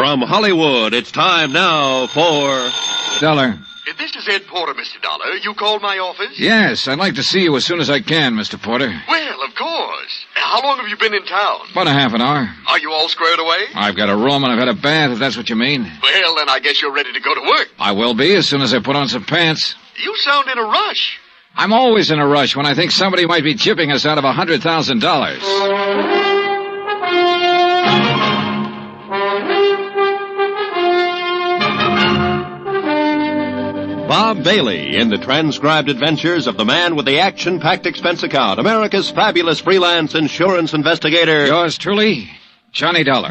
From Hollywood, it's time now for... Dollar. This is Ed Porter, Mr. Dollar. You called my office? Yes, I'd like to see you as soon as I can, Mr. Porter. Well, of course. How long have you been in town? About a half an hour. Are you all squared away? I've got a room and I've had a bath, if that's what you mean. Well, then I guess you're ready to go to work. I will be as soon as I put on some pants. You sound in a rush. I'm always in a rush when I think somebody might be chipping us out of $100,000. Bob Bailey in the transcribed adventures of the man with the action-packed expense account, America's fabulous freelance insurance investigator. Yours truly, Johnny Dollar.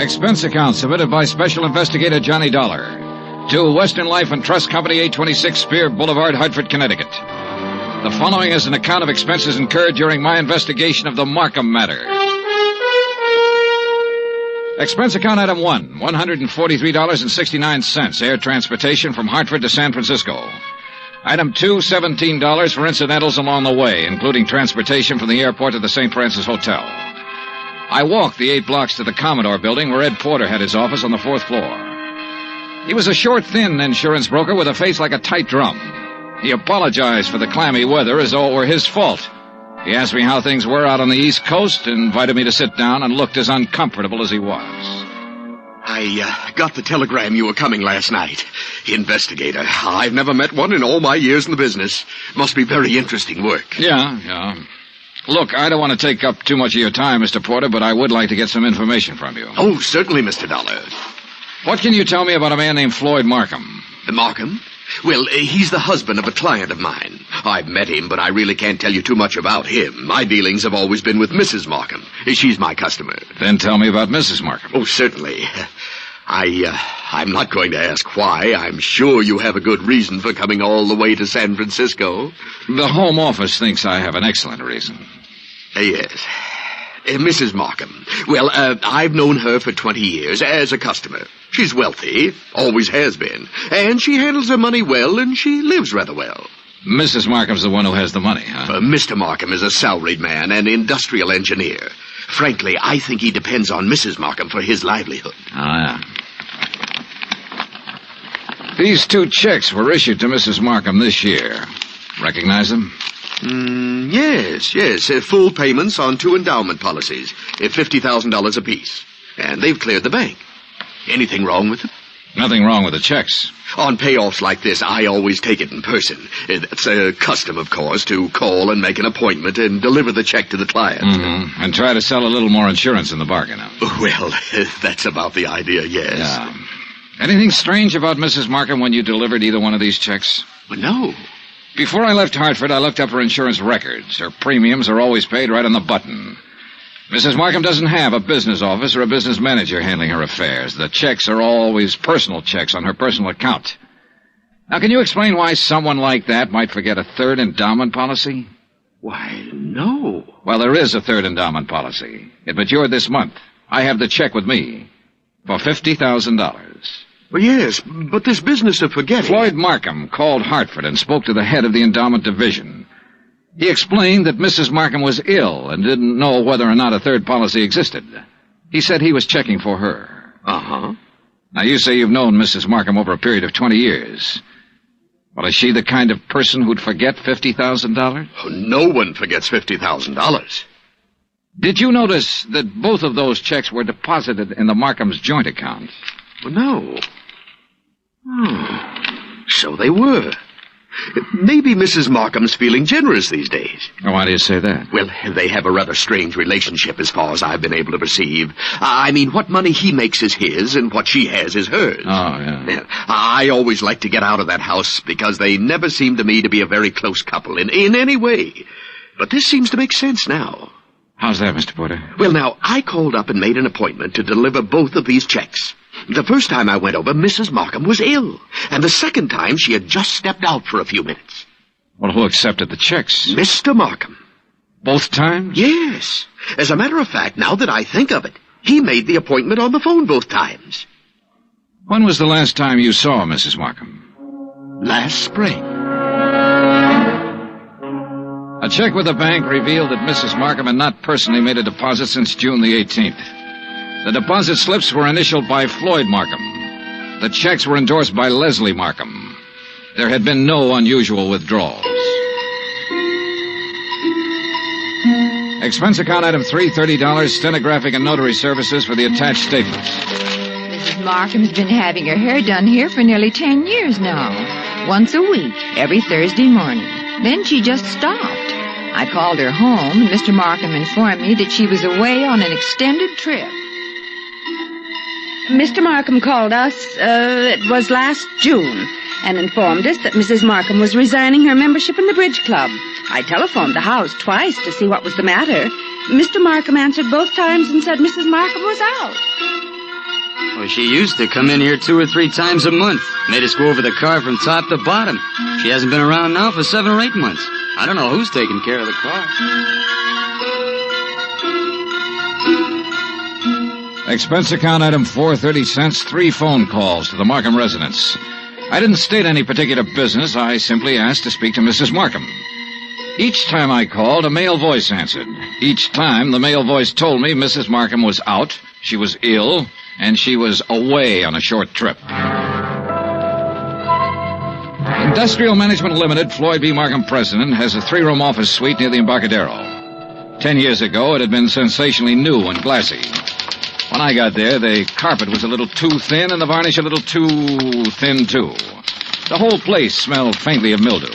Expense account submitted by Special Investigator Johnny Dollar to Western Life and Trust Company, 826 Spear Boulevard, Hartford, Connecticut. The following is an account of expenses incurred during my investigation of the MARKHAM matter. Expense account item 1, $143.69, air transportation from Hartford to San Francisco. Item 2, $17 for incidentals along the way, including transportation from the airport to the St. Francis Hotel. I walked the 8 blocks to the Commodore building where Ed Porter had his office on the 4th floor. He was a short, thin insurance broker with a face like a tight drum. He apologized for the clammy weather as though it were his fault. He asked me how things were out on the East Coast, invited me to sit down, and looked as uncomfortable as he was. I got the telegram you were coming last night. Investigator. I've never met one in all my years in the business. Must be very interesting work. Yeah. Look, I don't want to take up too much of your time, Mr. Porter, but I would like to get some information from you. Oh, certainly, Mr. Dollar. What can you tell me about a man named Floyd Markham? Markham? Well, he's the husband of a client of mine. I've met him, but I really can't tell you too much about him. My dealings have always been with Mrs. Markham. She's my customer. Then tell me about Mrs. Markham. Oh, certainly. I'm not going to ask why. I'm sure you have a good reason for coming all the way to San Francisco. The Home Office thinks I have an excellent reason. Yes. Mrs. Markham. Well, I've known her for 20 years as a customer. She's wealthy, always has been, and she handles her money well, and she lives rather well. Mrs. Markham's the one who has the money, huh? Mr. Markham is a salaried man, an industrial engineer. Frankly, I think he depends on Mrs. Markham for his livelihood. Ah, yeah. These 2 checks were issued to Mrs. Markham this year. Recognize them? Yes. Full payments on 2 endowment policies, $50,000 apiece. And they've cleared the bank. Anything wrong with them? Nothing wrong with the checks. On payoffs like this, I always take it in person. It's a custom, of course, to call and make an appointment and deliver the check to the client. Mm-hmm. And try to sell a little more insurance in the bargain. Well, that's about the idea, yes. Yeah. Anything strange about Mrs. Markham when you delivered either one of these checks? No. Before I left Hartford, I looked up her insurance records. Her premiums are always paid right on the button. Mrs. Markham doesn't have a business office or a business manager handling her affairs. The checks are always personal checks on her personal account. Now, can you explain why someone like that might forget a 3rd endowment policy? Why, no. Well, there is a 3rd endowment policy. It matured this month. I have the check with me for $50,000. Well, yes, but this business of forgetting... Floyd Markham called Hartford and spoke to the head of the endowment division. He explained that Mrs. Markham was ill and didn't know whether or not a 3rd policy existed. He said he was checking for her. Uh-huh. Now, you say you've known Mrs. Markham over a period of 20 years. Well, is she the kind of person who'd forget $50,000? Oh, no one forgets $50,000. Did you notice that both of those checks were deposited in the Markham's joint account? Well, no. Oh, so they were. Maybe Mrs. Markham's feeling generous these days. Why do you say that? Well, they have a rather strange relationship as far as I've been able to perceive. I mean, what money he makes is his, and what she has is hers. Oh, yeah. I always like to get out of that house because they never seem to me to be a very close couple in any way. But this seems to make sense now. How's that, Mr. Porter? Well, now, I called up and made an appointment to deliver both of these checks. The first time I went over, Mrs. Markham was ill. And the second time, she had just stepped out for a few minutes. Well, who accepted the checks? Mr. Markham. Both times? Yes. As a matter of fact, now that I think of it, he made the appointment on the phone both times. When was the last time you saw Mrs. Markham? Last spring. A check with the bank revealed that Mrs. Markham had not personally made a deposit since June the 18th. The deposit slips were initialed by Floyd Markham. The checks were endorsed by Leslie Markham. There had been no unusual withdrawals. Expense account item 3, $30, stenographic and notary services for the attached statements. Mrs. Markham's been having her hair done here for nearly 10 years now. Once a week, every Thursday morning. Then she just stopped. I called her home, and Mr. Markham informed me that she was away on an extended trip. Mr. Markham called us, it was last June, and informed us that Mrs. Markham was resigning her membership in the bridge club. I telephoned the house twice to see what was the matter. Mr. Markham answered both times and said Mrs. Markham was out. Well, she used to come in here 2 or 3 times a month. Made us go over the car from top to bottom. She hasn't been around now for 7 or 8 months. I don't know who's taking care of the car. Expense account item 4, 30 cents, 3 phone calls to the Markham residence. I didn't state any particular business. I simply asked to speak to Mrs. Markham. Each time I called, a male voice answered. Each time, the male voice told me Mrs. Markham was out, she was ill, and she was away on a short trip. Industrial Management Limited, Floyd B. Markham President, has a 3-room office suite near the Embarcadero. 10 years ago, it had been sensationally new and glassy. When I got there, the carpet was a little too thin and the varnish a little too thin, too. The whole place smelled faintly of mildew.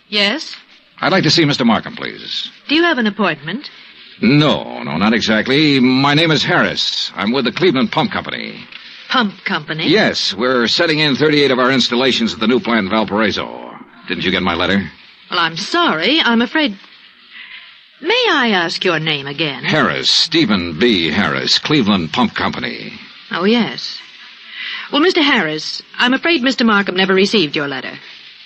Yes? I'd like to see Mr. Markham, please. Do you have an appointment? No, not exactly. My name is Harris. I'm with the Cleveland Pump Company. Pump company? Yes, we're setting in 38 of our installations at the new plant in Valparaiso. Didn't you get my letter? Well, I'm sorry. I'm afraid... May I ask your name again? Harris, Stephen B. Harris, Cleveland Pump Company. Oh, yes. Well, Mr. Harris, I'm afraid Mr. Markham never received your letter.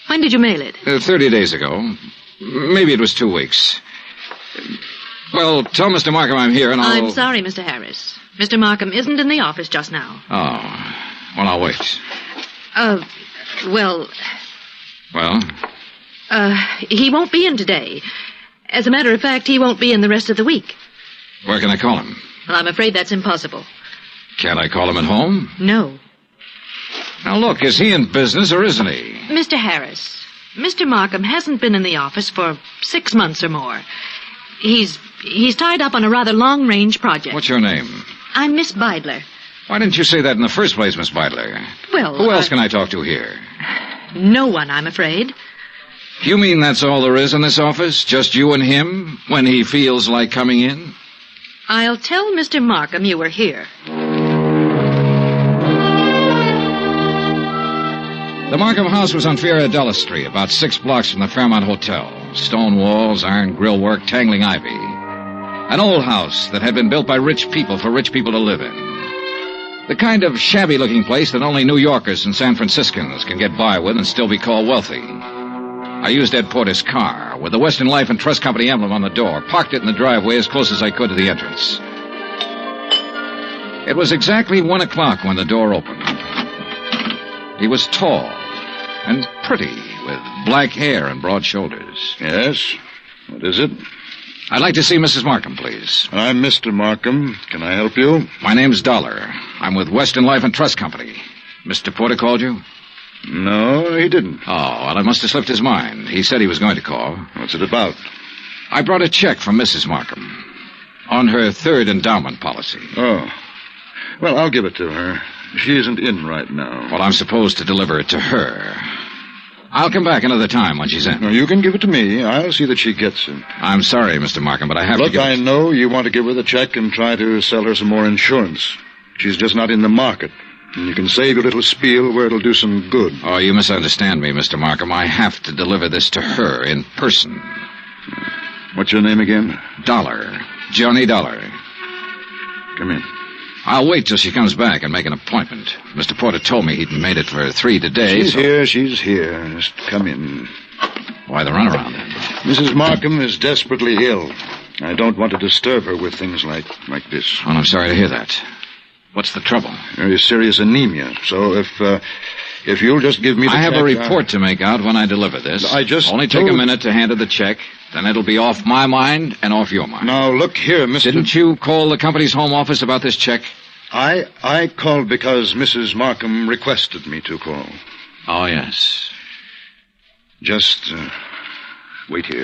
When did you mail it? 30 days ago. Maybe it was 2 weeks. Well, tell Mr. Markham I'm here and I'll... I'm sorry, Mr. Harris. Mr. Markham isn't in the office just now. Oh. Well, I'll wait. Well... Well? He won't be in today. As a matter of fact, he won't be in the rest of the week. Where can I call him? Well, I'm afraid that's impossible. Can't I call him at home? No. Now, look, is he in business or isn't he? Mr. Harris, Mr. Markham hasn't been in the office for 6 months or more. He's tied up on a rather long-range project. What's your name? I'm Miss Beidler. Why didn't you say that in the first place, Miss Beidler? Well, Who else can I talk to here? No one, I'm afraid. You mean that's all there is in this office? Just you and him, when he feels like coming in? I'll tell Mr. Markham you were here. The Markham house was on Fiorella Street, about 6 blocks from the Fairmont Hotel. Stone walls, iron grillwork, tangling ivy. An old house that had been built by rich people for rich people to live in. The kind of shabby-looking place that only New Yorkers and San Franciscans can get by with and still be called wealthy. I used Ed Porter's car, with the Western Life and Trust Company emblem on the door, parked it in the driveway as close as I could to the entrance. It was exactly 1 o'clock when the door opened. He was tall and pretty, with black hair and broad shoulders. Yes? What is it? I'd like to see Mrs. Markham, please. I'm Mr. Markham. Can I help you? My name's Dollar. I'm with Western Life and Trust Company. Mr. Porter called you? No, he didn't. Oh, well, I must have slipped his mind. He said he was going to call. What's it about? I brought a check from Mrs. Markham on her 3rd endowment policy. Oh. Well, I'll give it to her. She isn't in right now. Well, I'm supposed to deliver it to her. I'll come back another time when she's in. No, you can give it to me. I'll see that she gets it. I'm sorry, Mr. Markham, but I have to Look, give I know you want to give her the check and try to sell her some more insurance. She's just not in the market. And you can save your little spiel where it'll do some good. Oh, you misunderstand me, Mr. Markham. I have to deliver this to her in person. What's your name again? Dollar. Johnny Dollar. Come in. I'll wait till she comes back and make an appointment. Mr. Porter told me he'd made it for 3 today. She's here. Just come in. Why the runaround, then? Mrs. Markham is desperately ill. I don't want to disturb her with things like this. Well, I'm sorry to hear that. What's the trouble? Very serious anemia. So if you'll just give me the check... I have a report to make out when I deliver this. I just Only take a minute to hand her the check. Then it'll be off my mind and off your mind. Now, look here, Mr... Didn't you call the company's home office about this check? I called because Mrs. Markham requested me to call. Oh, yes. Just wait here.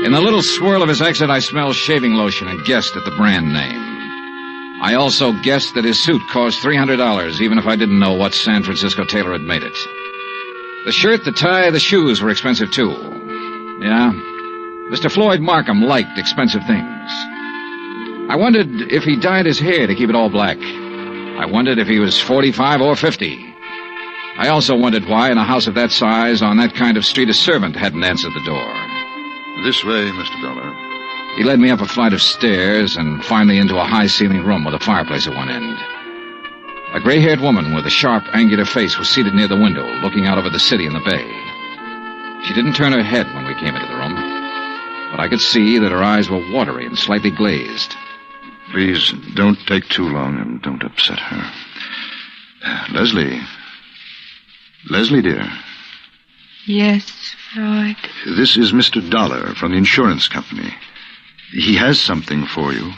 In the little swirl of his exit, I smelled shaving lotion and guessed at the brand name. I also guessed that his suit cost $300, even if I didn't know what San Francisco tailor had made it. The shirt, the tie, the shoes were expensive, too. Yeah, Mr. Floyd Markham liked expensive things. I wondered if he dyed his hair to keep it all black. I wondered if he was 45 or 50. I also wondered why, in a house of that size, on that kind of street, a servant hadn't answered the door. This way, Mr. Dollar. He led me up a flight of stairs and finally into a high-ceiling room with a fireplace at one end. A gray-haired woman with a sharp, angular face was seated near the window, looking out over the city and the bay. She didn't turn her head when we came into the room, but I could see that her eyes were watery and slightly glazed. Please, don't take too long and don't upset her. Leslie. Leslie, dear. Yes, Floyd. This is Mr. Dollar from the insurance company. He has something for you.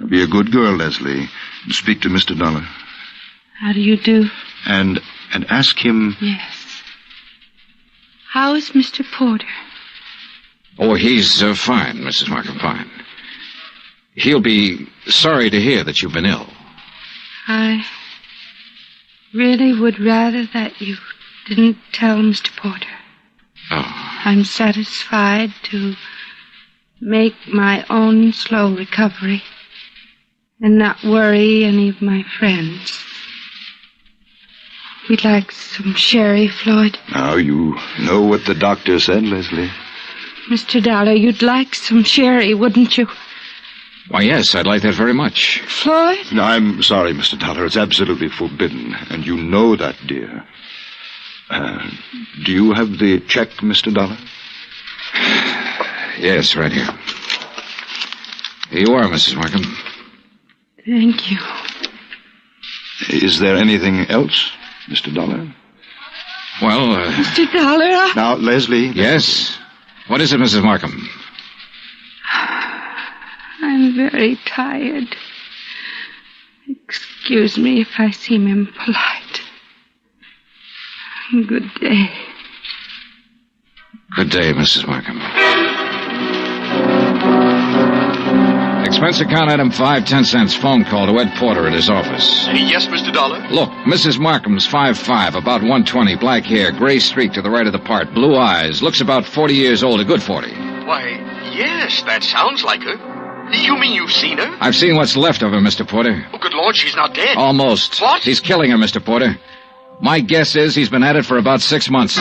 Be a good girl, Leslie. Speak to Mr. Dollar. How do you do? And ask him... Yes. How is Mr. Porter? Oh, he's fine, Mrs. Markham, fine. He'll be sorry to hear that you've been ill. I really would rather that you didn't tell Mr. Porter. Oh. I'm satisfied to make my own slow recovery and not worry any of my friends. We'd like some sherry, Floyd. Now, you know what the doctor said, Leslie. Mr. Dollar, you'd like some sherry, wouldn't you? Why, yes, I'd like that very much. Floyd? No, I'm sorry, Mr. Dollar. It's absolutely forbidden, and you know that, dear. Do you have the check, Mr. Dollar? Yes, right here. Here you are, Mrs. Markham. Thank you. Is there anything else, Mr. Dollar? Well, Mr. Dollar? Now, Leslie... Yes? What is it, Mrs. Markham? I'm very tired. Excuse me if I seem impolite. Good day. Good day, Mrs. Markham. Expense account item 5 10 phone call to Ed Porter at his office. Yes, Mr. Dollar? Look, Mrs. Markham's 5'5", about 120, black hair, gray streak to the right of the part, blue eyes, looks about 40 years old, a good 40. Why, yes, that sounds like her. You mean you've seen her? I've seen what's left of her, Mr. Porter. Oh, good Lord, she's not dead. Almost. What? He's killing her, Mr. Porter. My guess is he's been at it for about 6 months.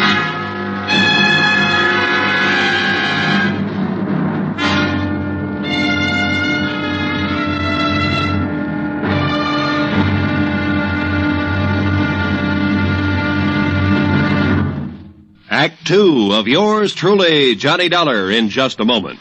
Act 2 of yours truly, Johnny Dollar, in just a moment.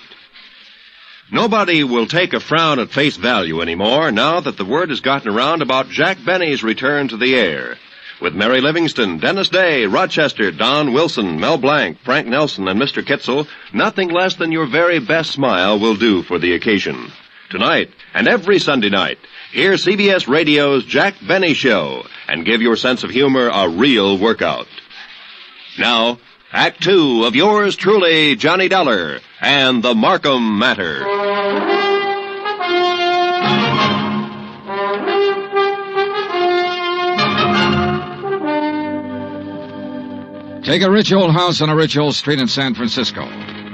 Nobody will take a frown at face value anymore now that the word has gotten around about Jack Benny's return to the air. With Mary Livingston, Dennis Day, Rochester, Don Wilson, Mel Blanc, Frank Nelson, and Mr. Kitzel, nothing less than your very best smile will do for the occasion. Tonight, and every Sunday night, hear CBS Radio's Jack Benny Show and give your sense of humor a real workout. Now, Act 2 of yours truly, Johnny Dollar, and the Markham Matter. Take a rich old house on a rich old street in San Francisco.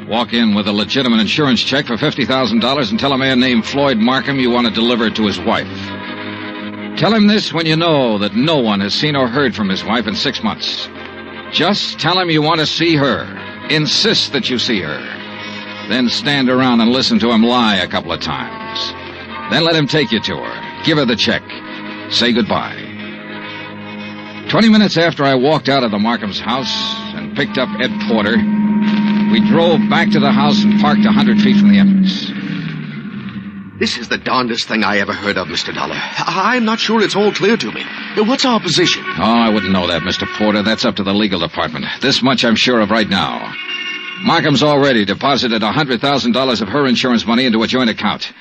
Walk in with a legitimate insurance check for $50,000 and tell a man named Floyd Markham you want to deliver it to his wife. Tell him this when you know that no one has seen or heard from his wife in 6 months. Just tell him you want to see her. Insist that you see her. Then stand around and listen to him lie a couple of times. Then let him take you to her. Give her the check. Say goodbye. 20 minutes after I walked out of the Markham's house and picked up Ed Porter, we drove back to the house and parked 100 feet from the entrance. This is the darndest thing I ever heard of, Mr. Dollar. I'm not sure it's all clear to me. What's our position? Oh, I wouldn't know that, Mr. Porter. That's up to the legal department. This much I'm sure of right now. Markham's already deposited $100,000 of her insurance money into a joint account.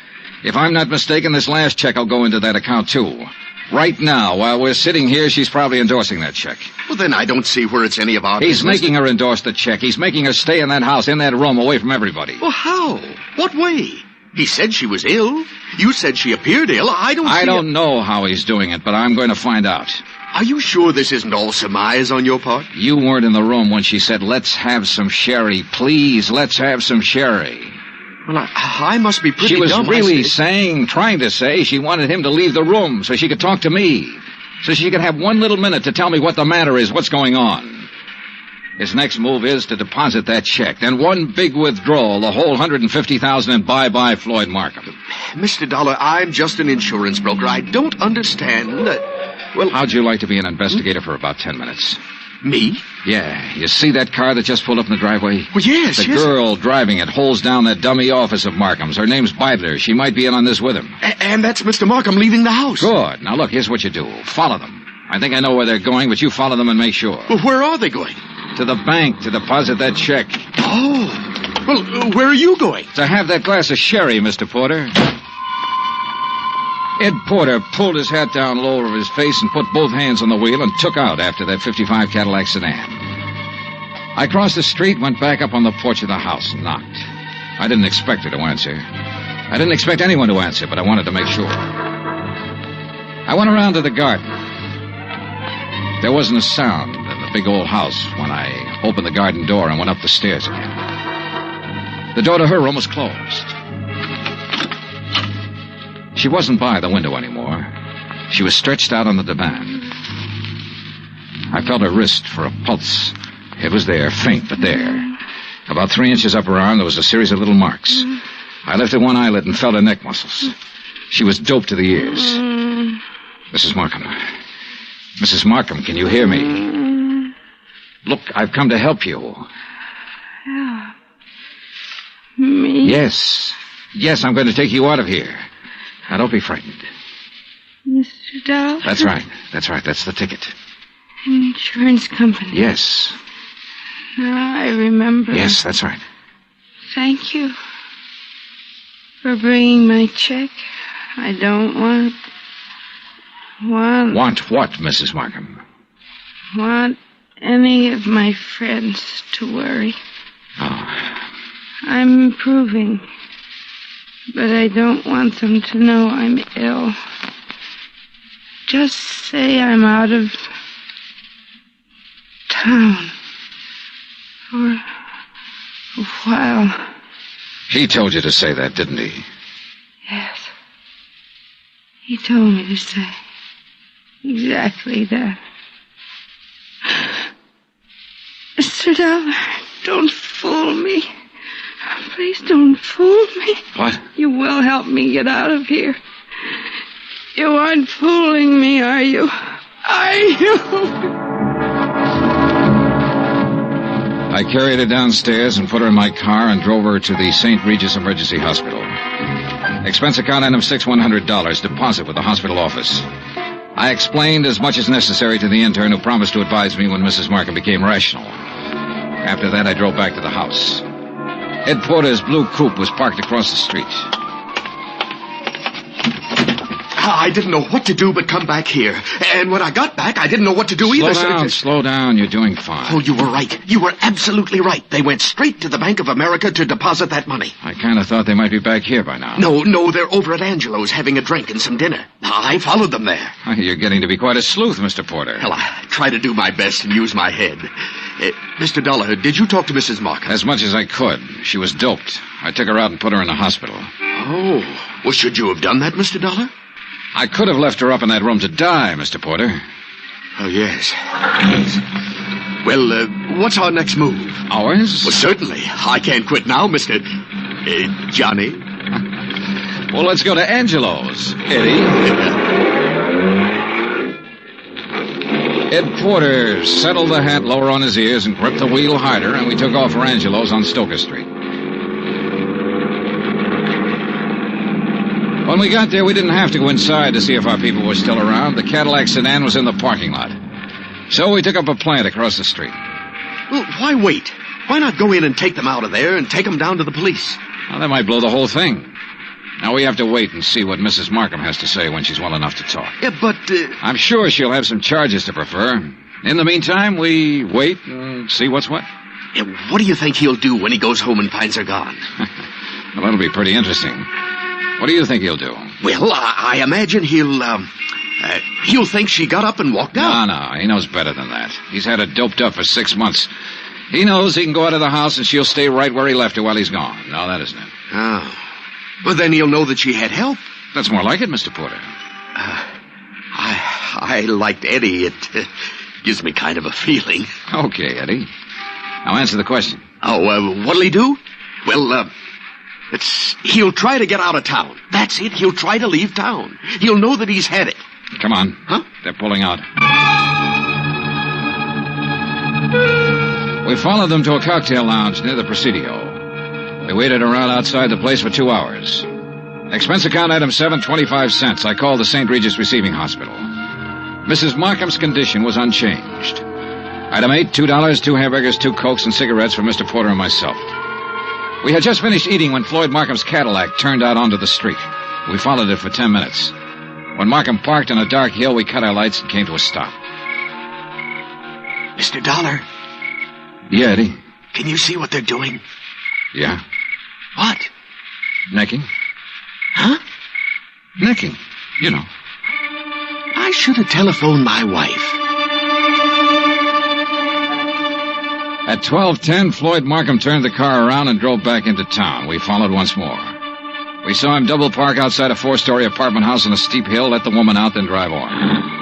If I'm not mistaken, this last check will go into that account, too. Right now, while we're sitting here, she's probably endorsing that check. Well, then I don't see where it's any of our He's business. making her endorse the check. He's making her stay in that house, in that room, away from everybody. Well, how? What way? He said she was ill. You said she appeared ill. I don't know how he's doing it, but I'm going to find out. Are you sure this isn't all surmise on your part? You weren't in the room when she said, "Let's have some sherry. Please, let's have some sherry." Well, I must be pretty dumb. She was really trying to say she wanted him to leave the room so she could talk to me. So she could have 1 little minute to tell me what the matter is, what's going on. His next move is to deposit that check. Then one big withdrawal, the whole $150,000, and bye-bye Floyd Markham. Mr. Dollar, I'm just an insurance broker. I don't understand that... Well... How'd you like to be an investigator for about 10 minutes? Me? Yeah. You see that car that just pulled up in the driveway? Well, yes, The girl driving it holds down that dummy office of Markham's. Her name's Beidler. She might be in on this with him. And that's Mr. Markham leaving the house. Good. Now, look, here's what you do. Follow them. I think I know where they're going, but you follow them and make sure. Well, where are they going? To the bank to deposit that check. Oh. Well, where are you going? To have that glass of sherry, Mr. Porter. Ed Porter pulled his hat down low over his face and put both hands on the wheel and took out after that '55 Cadillac sedan. I crossed the street, went back up on the porch of the house, and knocked. I didn't expect her to answer. I didn't expect anyone to answer, but I wanted to make sure. I went around to the garden. There wasn't a sound in the big old house when I opened the garden door and went up the stairs again. The door to her room was closed. She wasn't by the window anymore. She was stretched out on the divan. I felt her wrist for a pulse. It was there, faint, but there. About 3 inches up her arm, there was a series of little marks. I lifted one eyelid and felt her neck muscles. She was doped to the ears. Mrs. Markham. Mrs. Markham, can you hear me? Look, I've come to help you. Help me? Yes. Yes, I'm going to take you out of here. Now, don't be frightened. Mr. Dollar? That's right. That's right. That's the ticket. Insurance company. Yes. Now I remember. Yes, that's right. Thank you for bringing my check. I don't want Want what, Mrs. Markham? Want any of my friends to worry. Oh. I'm improving, but I don't want them to know I'm ill. Just say I'm out of town for a while. He told you to say that, didn't he? Yes. He told me to say exactly that. Mr. Dollar, don't fool me. Please don't fool me. What? You will help me get out of here. You aren't fooling me, are you? Are you? I carried her downstairs and put her in my car and drove her to the St. Regis Emergency Hospital. Expense account item $6,100, deposit with the hospital office. I explained as much as necessary to the intern who promised to advise me when Mrs. Markham became rational. After that, I drove back to the house. Ed Porter's blue coupe was parked across the street. I didn't know what to do but come back here. And when I got back, I didn't know what to do either. Slow down. You're doing fine. Oh, you were right. You were absolutely right. They went straight to the Bank of America to deposit that money. I kind of thought they might be back here by now. No, they're over at Angelo's having a drink and some dinner. I followed them there. You're getting to be quite a sleuth, Mr. Porter. Well, I try to do my best and use my head. Mr. Dollar, did you talk to Mrs. Markham? As much as I could. She was doped. I took her out and put her in the hospital. Oh. Well, should you have done that, Mr. Dollar? I could have left her up in that room to die, Mr. Porter. Oh, yes. Well, what's our next move? Ours? Well, certainly. I can't quit now, Mr. Johnny. Well, let's go to Angelo's, Eddie. Ed Porter settled the hat lower on his ears and gripped the wheel harder, and we took off for Angelo's on Stoker Street. When we got there, we didn't have to go inside to see if our people were still around. The Cadillac sedan was in the parking lot. So we took up a plant across the street. Well, why wait? Why not go in and take them out of there and take them down to the police? Well, that might blow the whole thing. Now we have to wait and see what Mrs. Markham has to say when she's well enough to talk. Yeah, but... I'm sure she'll have some charges to prefer. In the meantime, we wait and see what's what. Yeah, what do you think he'll do when he goes home and finds her gone? Well, that'll be pretty interesting. What do you think he'll do? Well, I imagine he'll think she got up and walked out. No, he knows better than that. He's had her doped up for 6 months. He knows he can go out of the house and she'll stay right where he left her while he's gone. No, that isn't it. Oh. Well, then he'll know that she had help. That's more like it, Mr. Porter. I liked Eddie. It gives me kind of a feeling. Okay, Eddie. Now answer the question. Oh, what'll he do? Well, he'll try to get out of town. That's it. He'll try to leave town. He'll know that he's had it. Come on. Huh? They're pulling out. We followed them to a cocktail lounge near the Presidio. We waited around outside the place for 2 hours. Expense account item 7, 25 cents. I called the St. Regis Receiving Hospital. Mrs. Markham's condition was unchanged. Item 8, $2, 2 hamburgers, 2 Cokes, and cigarettes for Mr. Porter and myself. We had just finished eating when Floyd Markham's Cadillac turned out onto the street. We followed it for 10 minutes. When Markham parked on a dark hill, we cut our lights and came to a stop. Mr. Dollar. Yeah, Eddie? Can you see what they're doing? Yeah. What? Necking. Huh? Necking. You know. I should have telephoned my wife. At 12:10, Floyd Markham turned the car around and drove back into town. We followed once more. We saw him double park outside a 4-story apartment house on a steep hill, let the woman out, then drive on.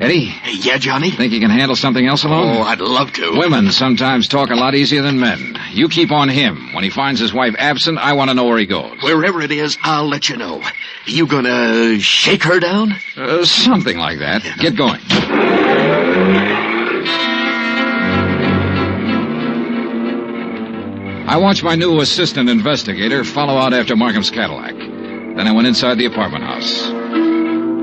Eddie? Yeah, Johnny? Think you can handle something else alone? Oh, I'd love to. Women sometimes talk a lot easier than men. You keep on him. When he finds his wife absent, I want to know where he goes. Wherever it is, I'll let you know. You gonna shake her down? Something like that. Yeah. Get going. I watched my new assistant investigator follow out after Markham's Cadillac. Then I went inside the apartment house.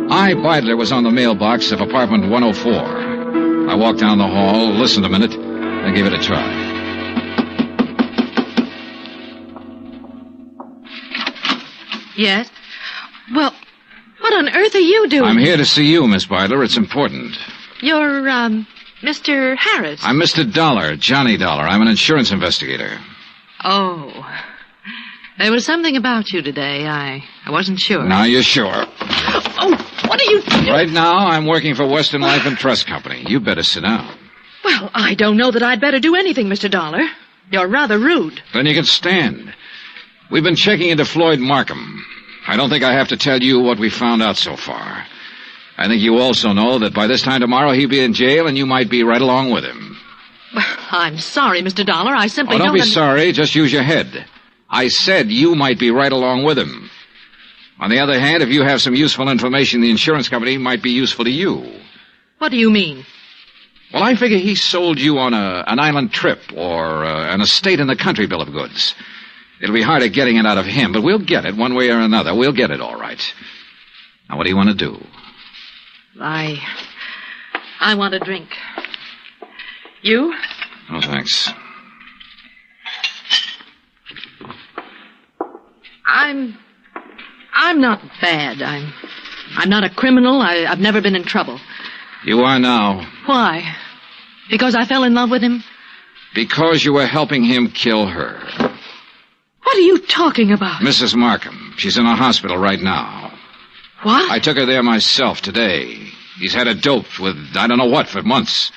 I, Beidler, was on the mailbox of apartment 104. I walked down the hall, listened a minute, then gave it a try. Yes? Well, what on earth are you doing? I'm here to see you, Miss Beidler. It's important. You're, Mr. Harris. I'm Mr. Dollar, Johnny Dollar. I'm an insurance investigator. Oh. There was something about you today. I wasn't sure. Now you're sure. Oh, what are you doing? Right now, I'm working for Western Life and Trust Company. You better sit down. Well, I don't know that I'd better do anything, Mr. Dollar. You're rather rude. Then you can stand. We've been checking into Floyd Markham. I don't think I have to tell you what we found out so far. I think you also know that by this time tomorrow he'll be in jail and you might be right along with him. Well, I'm sorry, Mr. Dollar. I simply don't be sorry. Just use your head. I said you might be right along with him. On the other hand, if you have some useful information, the insurance company might be useful to you. What do you mean? Well, I figure he sold you on an island trip or an estate in the country bill of goods. It'll be harder getting it out of him, but we'll get it one way or another. We'll get it all right. Now, what do you want to do? I want a drink. You? Oh, thanks. I'm not bad. I'm not a criminal. I've never been in trouble. You are now. Why? Because I fell in love with him? Because you were helping him kill her. What are you talking about? Mrs. Markham. She's in a hospital right now. What? I took her there myself today. He's had her doped with I don't know what for months.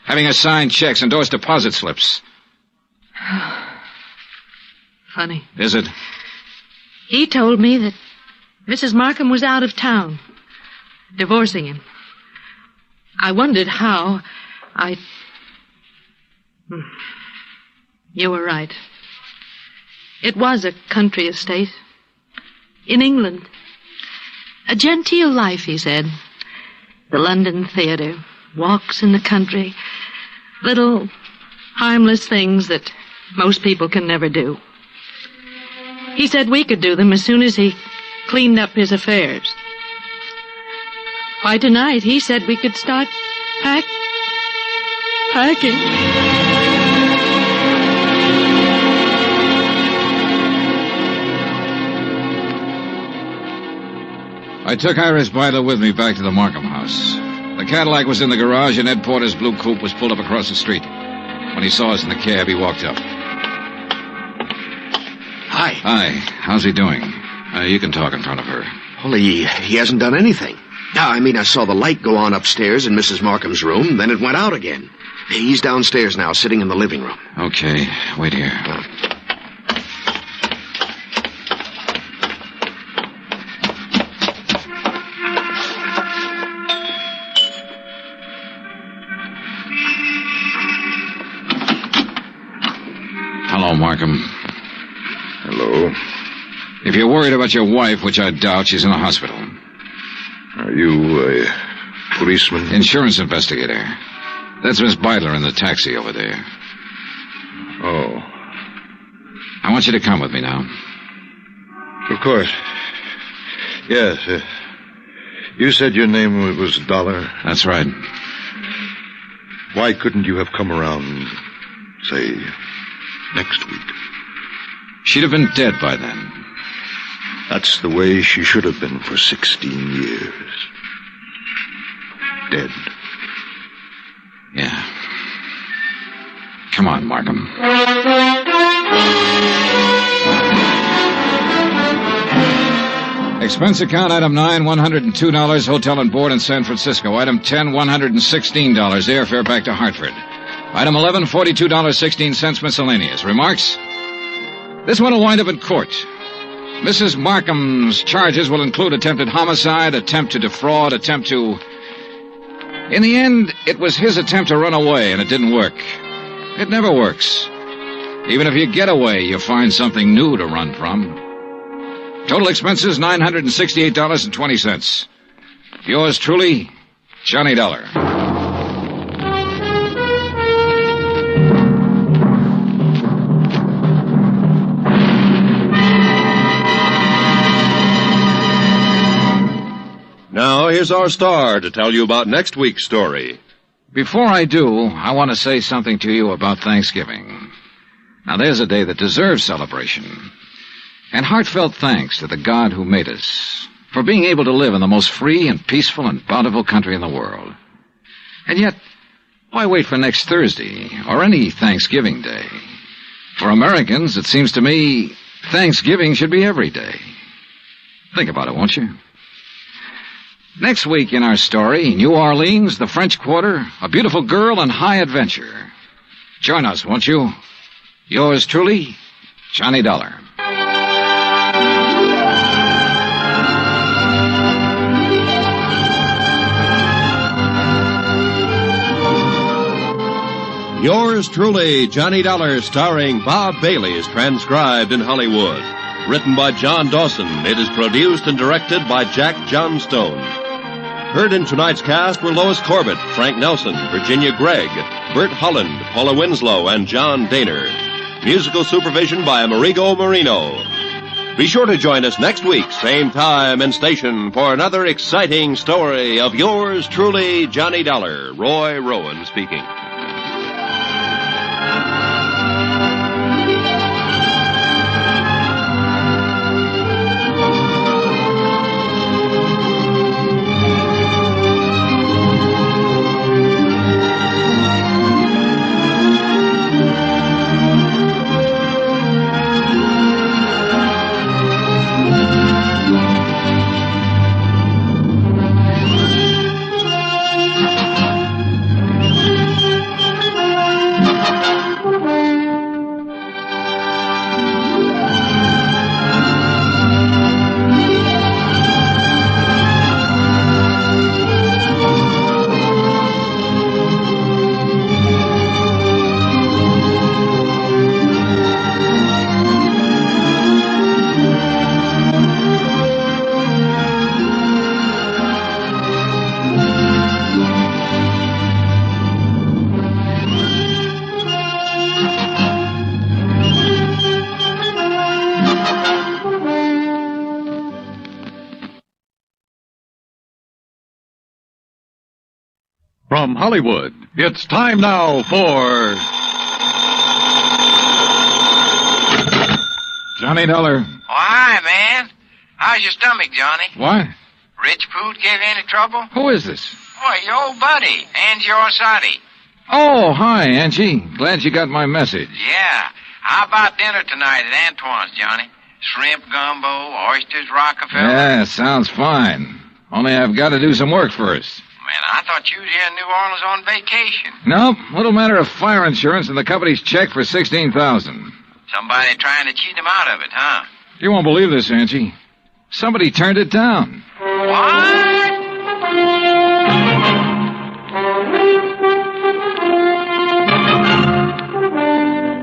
Having us sign checks, endorse deposit slips. Funny. Is it? He told me that Mrs. Markham was out of town, divorcing him. I wondered how. You were right. It was a country estate. In England. A genteel life, he said. The London theatre, walks in the country, little harmless things that most people can never do. He said we could do them as soon as he cleaned up his affairs. Why, tonight he said we could start packing. I took Iris Beidler with me back to the Markham house. The Cadillac was in the garage, and Ed Porter's blue coupe was pulled up across the street. When he saw us in the cab, he walked up. Hi. Hi. How's he doing? You can talk in front of her. Well, he hasn't done anything. I saw the light go on upstairs in Mrs. Markham's room, then it went out again. He's downstairs now, sitting in the living room. Okay. Wait here. Hello, Markham. Hello. If you're worried about your wife, which I doubt, she's in the hospital. Are you a policeman? Insurance investigator. That's Miss Beidler in the taxi over there. Oh. I want you to come with me now. Of course. Yes. You said your name was Dollar? That's right. Why couldn't you have come around, say, next week? She'd have been dead by then. That's the way she should have been for 16 years. Dead. Yeah. Come on, Markham. Expense account, item 9, $102, hotel and board in San Francisco. Item 10, $116, airfare back to Hartford. Item 11, $42.16 miscellaneous. Remarks? This one will wind up in court. Mrs. Markham's charges will include attempted homicide, attempt to defraud, attempt to... In the end, it was his attempt to run away, and it didn't work. It never works. Even if you get away, you find something new to run from. Total expenses, $968.20. Yours truly, Johnny Dollar. Now, here's our star to tell you about next week's story. Before I do, I want to say something to you about Thanksgiving. Now, there's a day that deserves celebration. And heartfelt thanks to the God who made us for being able to live in the most free and peaceful and bountiful country in the world. And yet, why wait for next Thursday or any Thanksgiving Day? For Americans, it seems to me, Thanksgiving should be every day. Think about it, won't you? Next week in our story, New Orleans, the French Quarter, a beautiful girl, and high adventure. Join us, won't you? Yours truly, Johnny Dollar. Yours truly, Johnny Dollar, starring Bob Bailey, is transcribed in Hollywood. Written by John Dawson, it is produced and directed by Jack Johnstone. Heard in tonight's cast were Lois Corbett, Frank Nelson, Virginia Gregg, Bert Holland, Paula Winslow, and John Daner. Musical supervision by Amerigo Marino. Be sure to join us next week, same time and station, for another exciting story of yours truly, Johnny Dollar. Roy Rowan speaking. from Hollywood, it's time now for... Johnny Dollar. Oh, hi, man. How's your stomach, Johnny? What? Rich food give you any trouble? Who is this? Why, your old buddy, Angie Orsatti. Oh, hi, Angie. Glad you got my message. Yeah. How about dinner tonight at Antoine's, Johnny? Shrimp gumbo, oysters, Rockefeller. Yeah, sounds fine. Only I've got to do some work first. Man, I thought you was here in New Orleans on vacation. Nope. Little matter of fire insurance and the company's check for $16,000. Somebody trying to cheat him out of it, huh? You won't believe this, Angie. Somebody turned it down. What?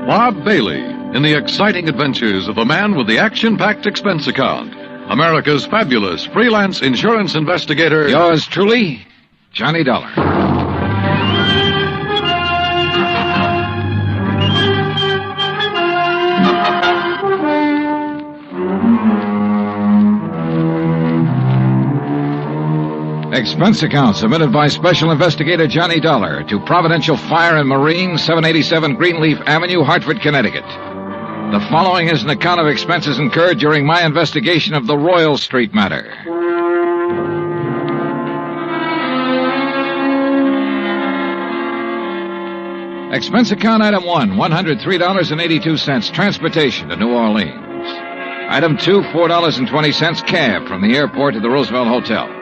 Bob Bailey in the exciting adventures of a man with the action-packed expense account. America's fabulous freelance insurance investigator. Yours truly, Johnny Dollar. Expense account submitted by Special Investigator Johnny Dollar to Providential Fire and Marine, 787 Greenleaf Avenue, Hartford, Connecticut. The following is an account of expenses incurred during my investigation of the Royal Street matter. Expense account item 1, $103.82, transportation to New Orleans. Item 2, $4.20, cab from the airport to the Roosevelt Hotel.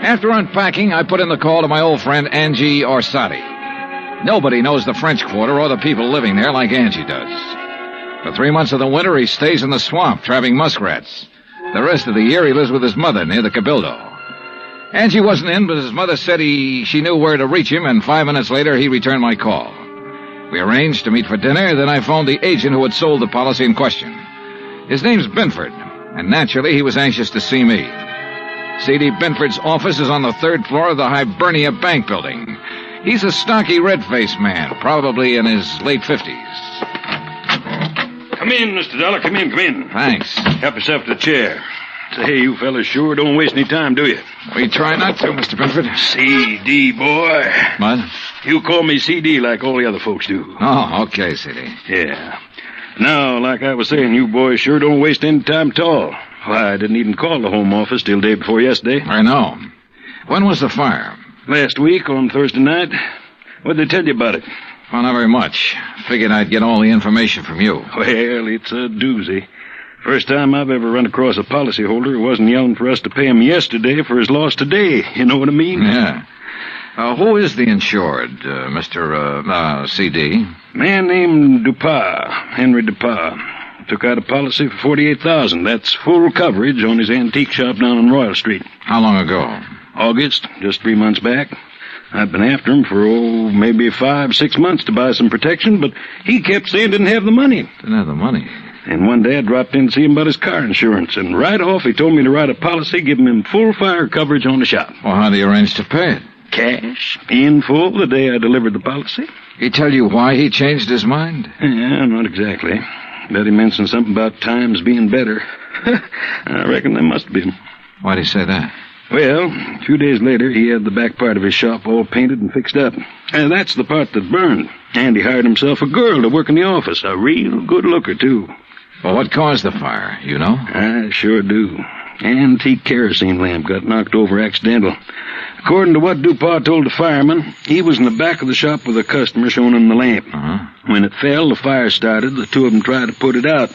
After unpacking, I put in the call to my old friend Angie Orsatti. Nobody knows the French Quarter or the people living there like Angie does. For 3 months of the winter, he stays in the swamp, trapping muskrats. The rest of the year, he lives with his mother near the Cabildo. Angie wasn't in, but his mother said she knew where to reach him, and 5 minutes later, he returned my call. We arranged to meet for dinner, then I phoned the agent who had sold the policy in question. His name's Binford, and naturally, he was anxious to see me. C.D. Binford's office is on the 3rd floor of the Hibernia Bank building. He's a stocky, red-faced man, probably in his late 50s. Come in, Mr. Dollar. Come in. Thanks. Help yourself to the chair. Say, you fellas sure don't waste any time, do you? We try not to, Mr. Binford. C.D., boy. What? You call me C.D. like all the other folks do. Oh, okay, C.D. Yeah. Now, like I was saying, you boys sure don't waste any time at all. Why, I didn't even call the home office till day before yesterday. I know. When was the fire? Last week on Thursday night. What'd they tell you about it? Well, not very much. Figured I'd get all the information from you. Well, it's a doozy. First time I've ever run across a policyholder who wasn't yelling for us to pay him yesterday for his loss today. You know what I mean? Yeah. Who is the insured, Mr. C.D.? Man named Dupas, Henry Dupas. Took out a policy for $48,000. That's full coverage on his antique shop down on Royal Street. How long ago? August, just 3 months back. I've been after him for, maybe 5-6 months to buy some protection, but he kept saying didn't have the money. Didn't have the money? And one day I dropped in to see him about his car insurance, and right off he told me to write a policy giving him full fire coverage on the shop. Well, how do you arrange to pay it? Cash, in full, the day I delivered the policy. He tell you why he changed his mind? Yeah, not exactly. Bet he mentioned something about times being better. I reckon there must be. Why'd he say that? Well, a few days later, he had the back part of his shop all painted and fixed up. And that's the part that burned. And he hired himself a girl to work in the office. A real good looker, too. Well, what caused the fire, you know? I sure do. Antique kerosene lamp got knocked over accidental. According to what Dupas told the fireman, he was in the back of the shop with a customer showing him the lamp. Uh-huh. When it fell, the fire started. The two of them tried to put it out.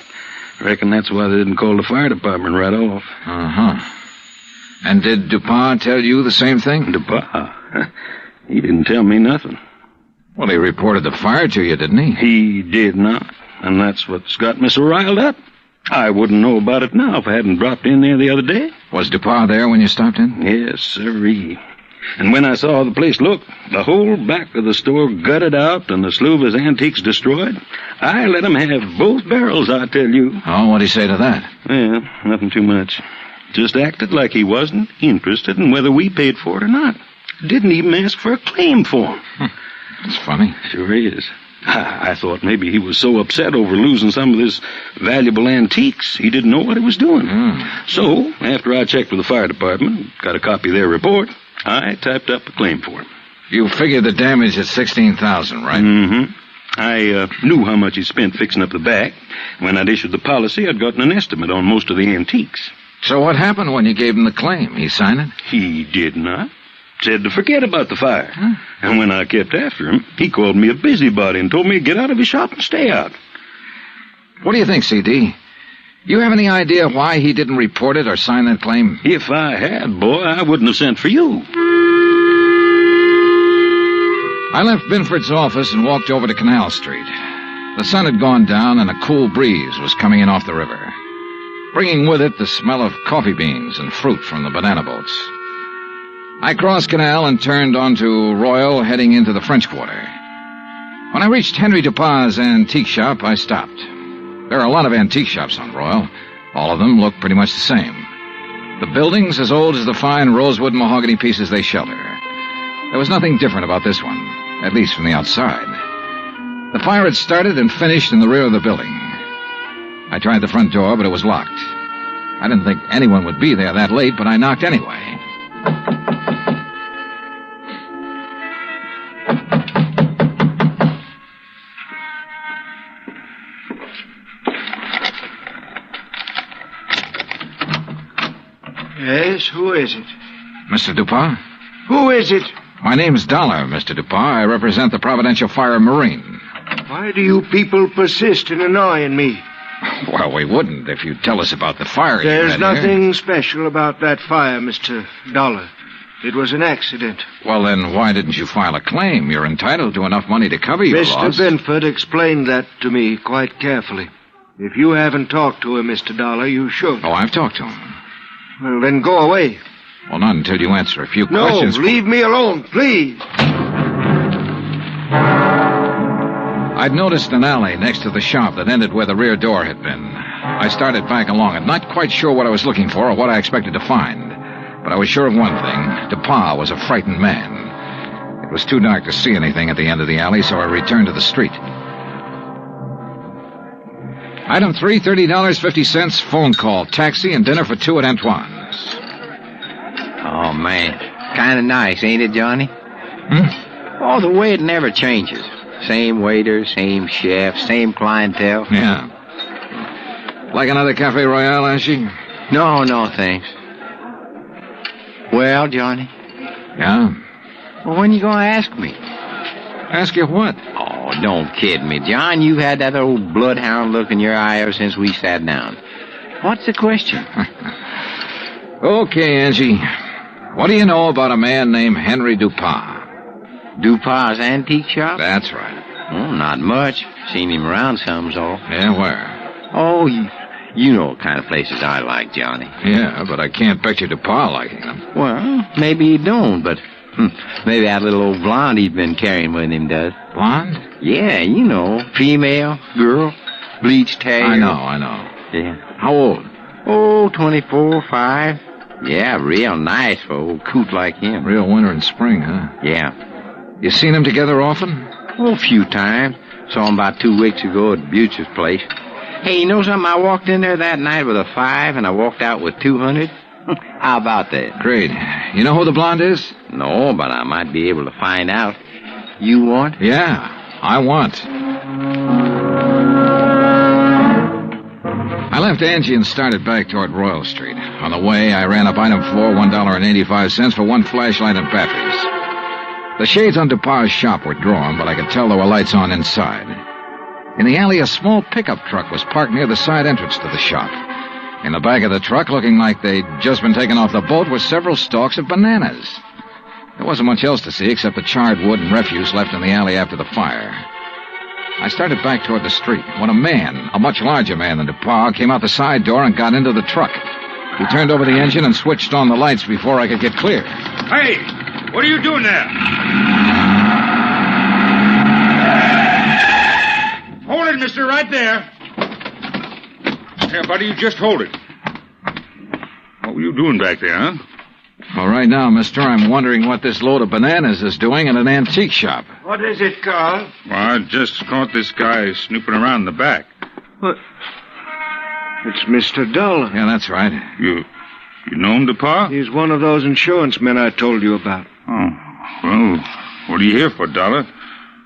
I reckon that's why they didn't call the fire department right off. Uh-huh. And did Dupas tell you the same thing? Dupas? He didn't tell me nothing. Well, he reported the fire to you, didn't he? He did not. And that's what's got me so riled up. I wouldn't know about it now if I hadn't dropped in there the other day. Was Dupas there when you stopped in? Yes, sirree. And when I saw how the place looked, the whole back of the store gutted out and the slew of his antiques destroyed, I let him have both barrels, I tell you. Oh, what'd he say to that? Well, nothing too much. Just acted like he wasn't interested in whether we paid for it or not. Didn't even ask for a claim for him. That's funny. Sure is. I thought maybe he was so upset over losing some of his valuable antiques, he didn't know what he was doing. So, after I checked with the fire department, got a copy of their report, I typed up a claim for him. You figured the damage at $16,000, right? Mm-hmm. I knew how much he spent fixing up the back. When I'd issued the policy, I'd gotten an estimate on most of the antiques. So what happened when you gave him the claim? He signed it? He did not. Said to forget about the fire. Huh? And when I kept after him, he called me a busybody and told me to get out of his shop and stay out. What do you think, C.D.? You have any idea why he didn't report it or sign that claim? If I had, boy, I wouldn't have sent for you. I left Binford's office and walked over to Canal Street. The sun had gone down and a cool breeze was coming in off the river, bringing with it the smell of coffee beans and fruit from the banana boats. I crossed Canal and turned onto Royal, heading into the French Quarter. When I reached Henry Dupin's antique shop, I stopped. There are a lot of antique shops on Royal. All of them look pretty much the same. The buildings as old as the fine rosewood mahogany pieces they shelter. There was nothing different about this one, at least from the outside. The fire had started and finished in the rear of the building. I tried the front door, but it was locked. I didn't think anyone would be there that late, but I knocked anyway. Yes, who is it? Mr. Dupin? Who is it? My name's Dollar, Mr. Dupin. I represent the Providential Fire Marine. Why do you people persist in annoying me? Well, we wouldn't if you'd tell us about the fire. There's nothing special about that fire, Mr. Dollar. It was an accident. Well, then why didn't you file a claim? You're entitled to enough money to cover your loss. Mr. Binford explained that to me quite carefully. If you haven't talked to him, Mr. Dollar, you should. Oh, I've talked to him. Well, then go away. Well, not until you answer a few questions. No, leave me alone, please. I'd noticed an alley next to the shop that ended where the rear door had been. I started back along it, not quite sure what I was looking for or what I expected to find. But I was sure of one thing. Dupin was a frightened man. It was too dark to see anything at the end of the alley, so I returned to the street. Item 3, $30.50, phone call, taxi, and dinner for 2 at Antoine's. Oh, man. Kind of nice, ain't it, Johnny? Oh, the way it never changes. Same waiter, same chef, same clientele. Yeah. Like another Cafe Royale, has she? No, thanks. Well, Johnny? Yeah? Well, when you gonna ask me? Ask you what? Oh, don't kid me, John. You've had that old bloodhound look in your eye ever since we sat down. What's the question? Okay, Angie. What do you know about a man named Henry Dupin? Dupin's antique shop? That's right. Oh, not much. Seen him around some's all. Yeah, where? Oh, you know what kind of places I like, Johnny. Yeah, but I can't picture Dupin liking them. Well, maybe he don't, but maybe that little old blonde he's been carrying with him does. Blonde? Yeah, you know, female, girl, bleached hair. I know. Yeah. How old? Oh, 24, 5. Yeah, real nice for an old coot like him. Real winter and spring, huh? Yeah. You seen them together often? Oh, a few times. Saw him about 2 weeks ago at Butz's place. Hey, you know something? I walked in there that night with a 5, and I walked out with 200. How about that? Great. You know who the blonde is? No, but I might be able to find out. You want? Yeah, I want. I left Angie and started back toward Royal Street. On the way, I ran up item 4, $1.85 for 1 flashlight and batteries. The shades on Dupin's shop were drawn, but I could tell there were lights on inside. In the alley, a small pickup truck was parked near the side entrance to the shop. In the back of the truck, looking like they'd just been taken off the boat, were several stalks of bananas. There wasn't much else to see except the charred wood and refuse left in the alley after the fire. I started back toward the street when a man, a much larger man than Dupin, came out the side door and got into the truck. He turned over the engine and switched on the lights before I could get clear. Hey, what are you doing there? Hold it, mister, right there. Here, buddy, you just hold it. What were you doing back there, huh? Well, right now, mister, I'm wondering what this load of bananas is doing in an antique shop. What is it, Carl? Well, I just caught this guy snooping around in the back. What? It's Mr. Dollar. Yeah, that's right. You know him, Dupin? He's one of those insurance men I told you about. Oh, well, What are you here for, Dollar?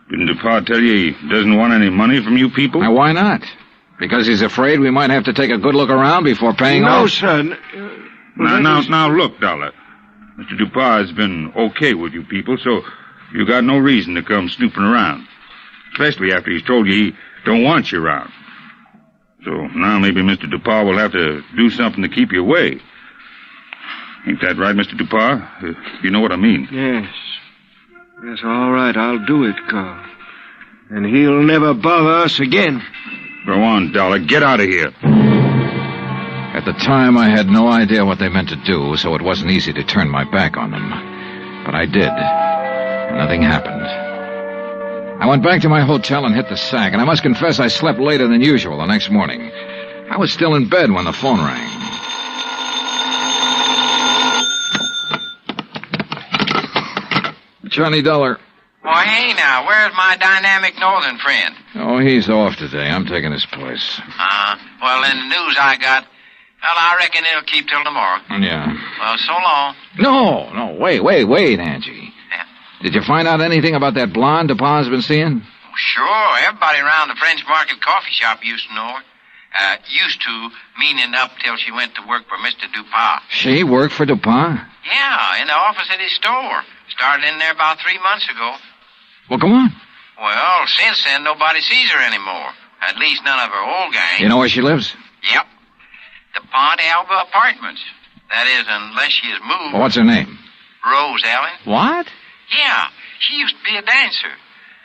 Didn't DuPont tell you he doesn't want any money from you people? Now, why not? Because he's afraid we might have to take a good look around before paying No, off? son. Now, look, Dollar. Mr. DuPont has been okay with you people, so you got no reason to come snooping around. Especially after he's told you he don't want you around. So now maybe Mr. DuPont will have to do something to keep you away. Ain't that right, Mr. DuPont? You know what I mean. Yes. Yes, all right, I'll do it, Carl. And he'll never bother us again. Go on, Dollar. Get out of here. At the time, I had no idea what they meant to do, so it wasn't easy to turn my back on them. But I did. And nothing happened. I went back to my hotel and hit the sack, and I must confess I slept later than usual the next morning. I was still in bed when the phone rang. Johnny Dollar. Well, hey now, where's my dynamic northern friend? Oh, he's off today. I'm taking his place. Well, in the news I got, well, I reckon it'll keep till tomorrow. Yeah. Well, so long. No, wait, Angie. Yeah. Did you find out anything about that blonde DuPont's been seeing? Sure, everybody around the French Market coffee shop used to know her. Used to, meaning up till she went to work for Mr. DuPont. She worked for DuPont? Yeah, in the office at his store. Started in there about 3 months ago. Well, go on. Well, since then, nobody sees her anymore. At least none of her old gang. You know where she lives? Yep. The Pont Alba Apartments. That is, unless she has moved. Well, what's her name? Rose Ellen. What? Yeah, she used to be a dancer.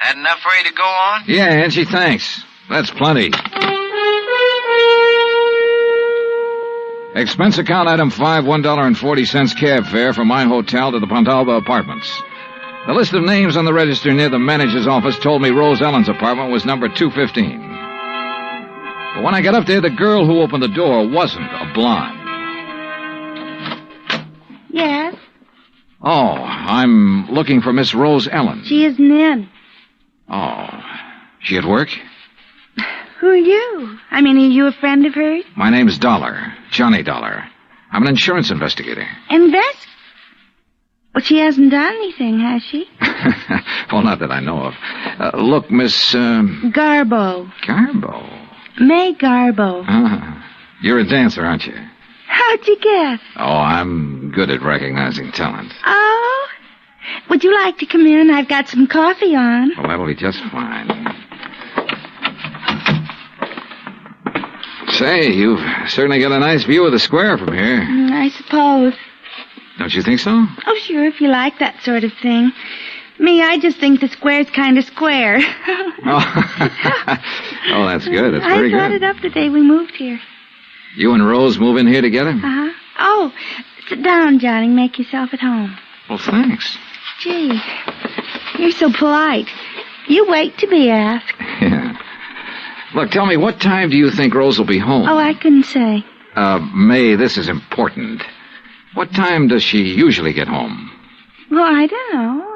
That enough for you to go on? Yeah, Angie, thanks. That's plenty. Expense account item 5, $1.40 cab fare from my hotel to the Pontalba Apartments. The list of names on the register near the manager's office told me Rose Ellen's apartment was number 215. But when I got up there, the girl who opened the door wasn't a blonde. Yes? Oh, I'm looking for Miss Rose Ellen. She isn't in. Oh, she at work? Who are you? I mean, are you a friend of hers? My name's Dollar, Johnny Dollar. I'm an insurance investigator. Well, she hasn't done anything, has she? Well, not that I know of. Look, Miss, Garbo. Garbo? May Garbo. You're a dancer, aren't you? How'd you guess? Oh, I'm good at recognizing talent. Oh? Would you like to come in? I've got some coffee on. Well, that'll be just fine. Say, you've certainly got a nice view of the square from here. I suppose. Don't you think so? Oh, sure, if you like that sort of thing. Me, I just think the square's kind of square. Oh, that's good. That's very good. I thought it up the day we moved here. You and Rose move in here together? Uh-huh. Oh, sit down, Johnny. Make yourself at home. Well, thanks. Gee, you're so polite. You wait to be asked. Yeah. Look, tell me, what time do you think Rose will be home? Oh, I couldn't say. May, this is important. What time does she usually get home? Well, I don't know.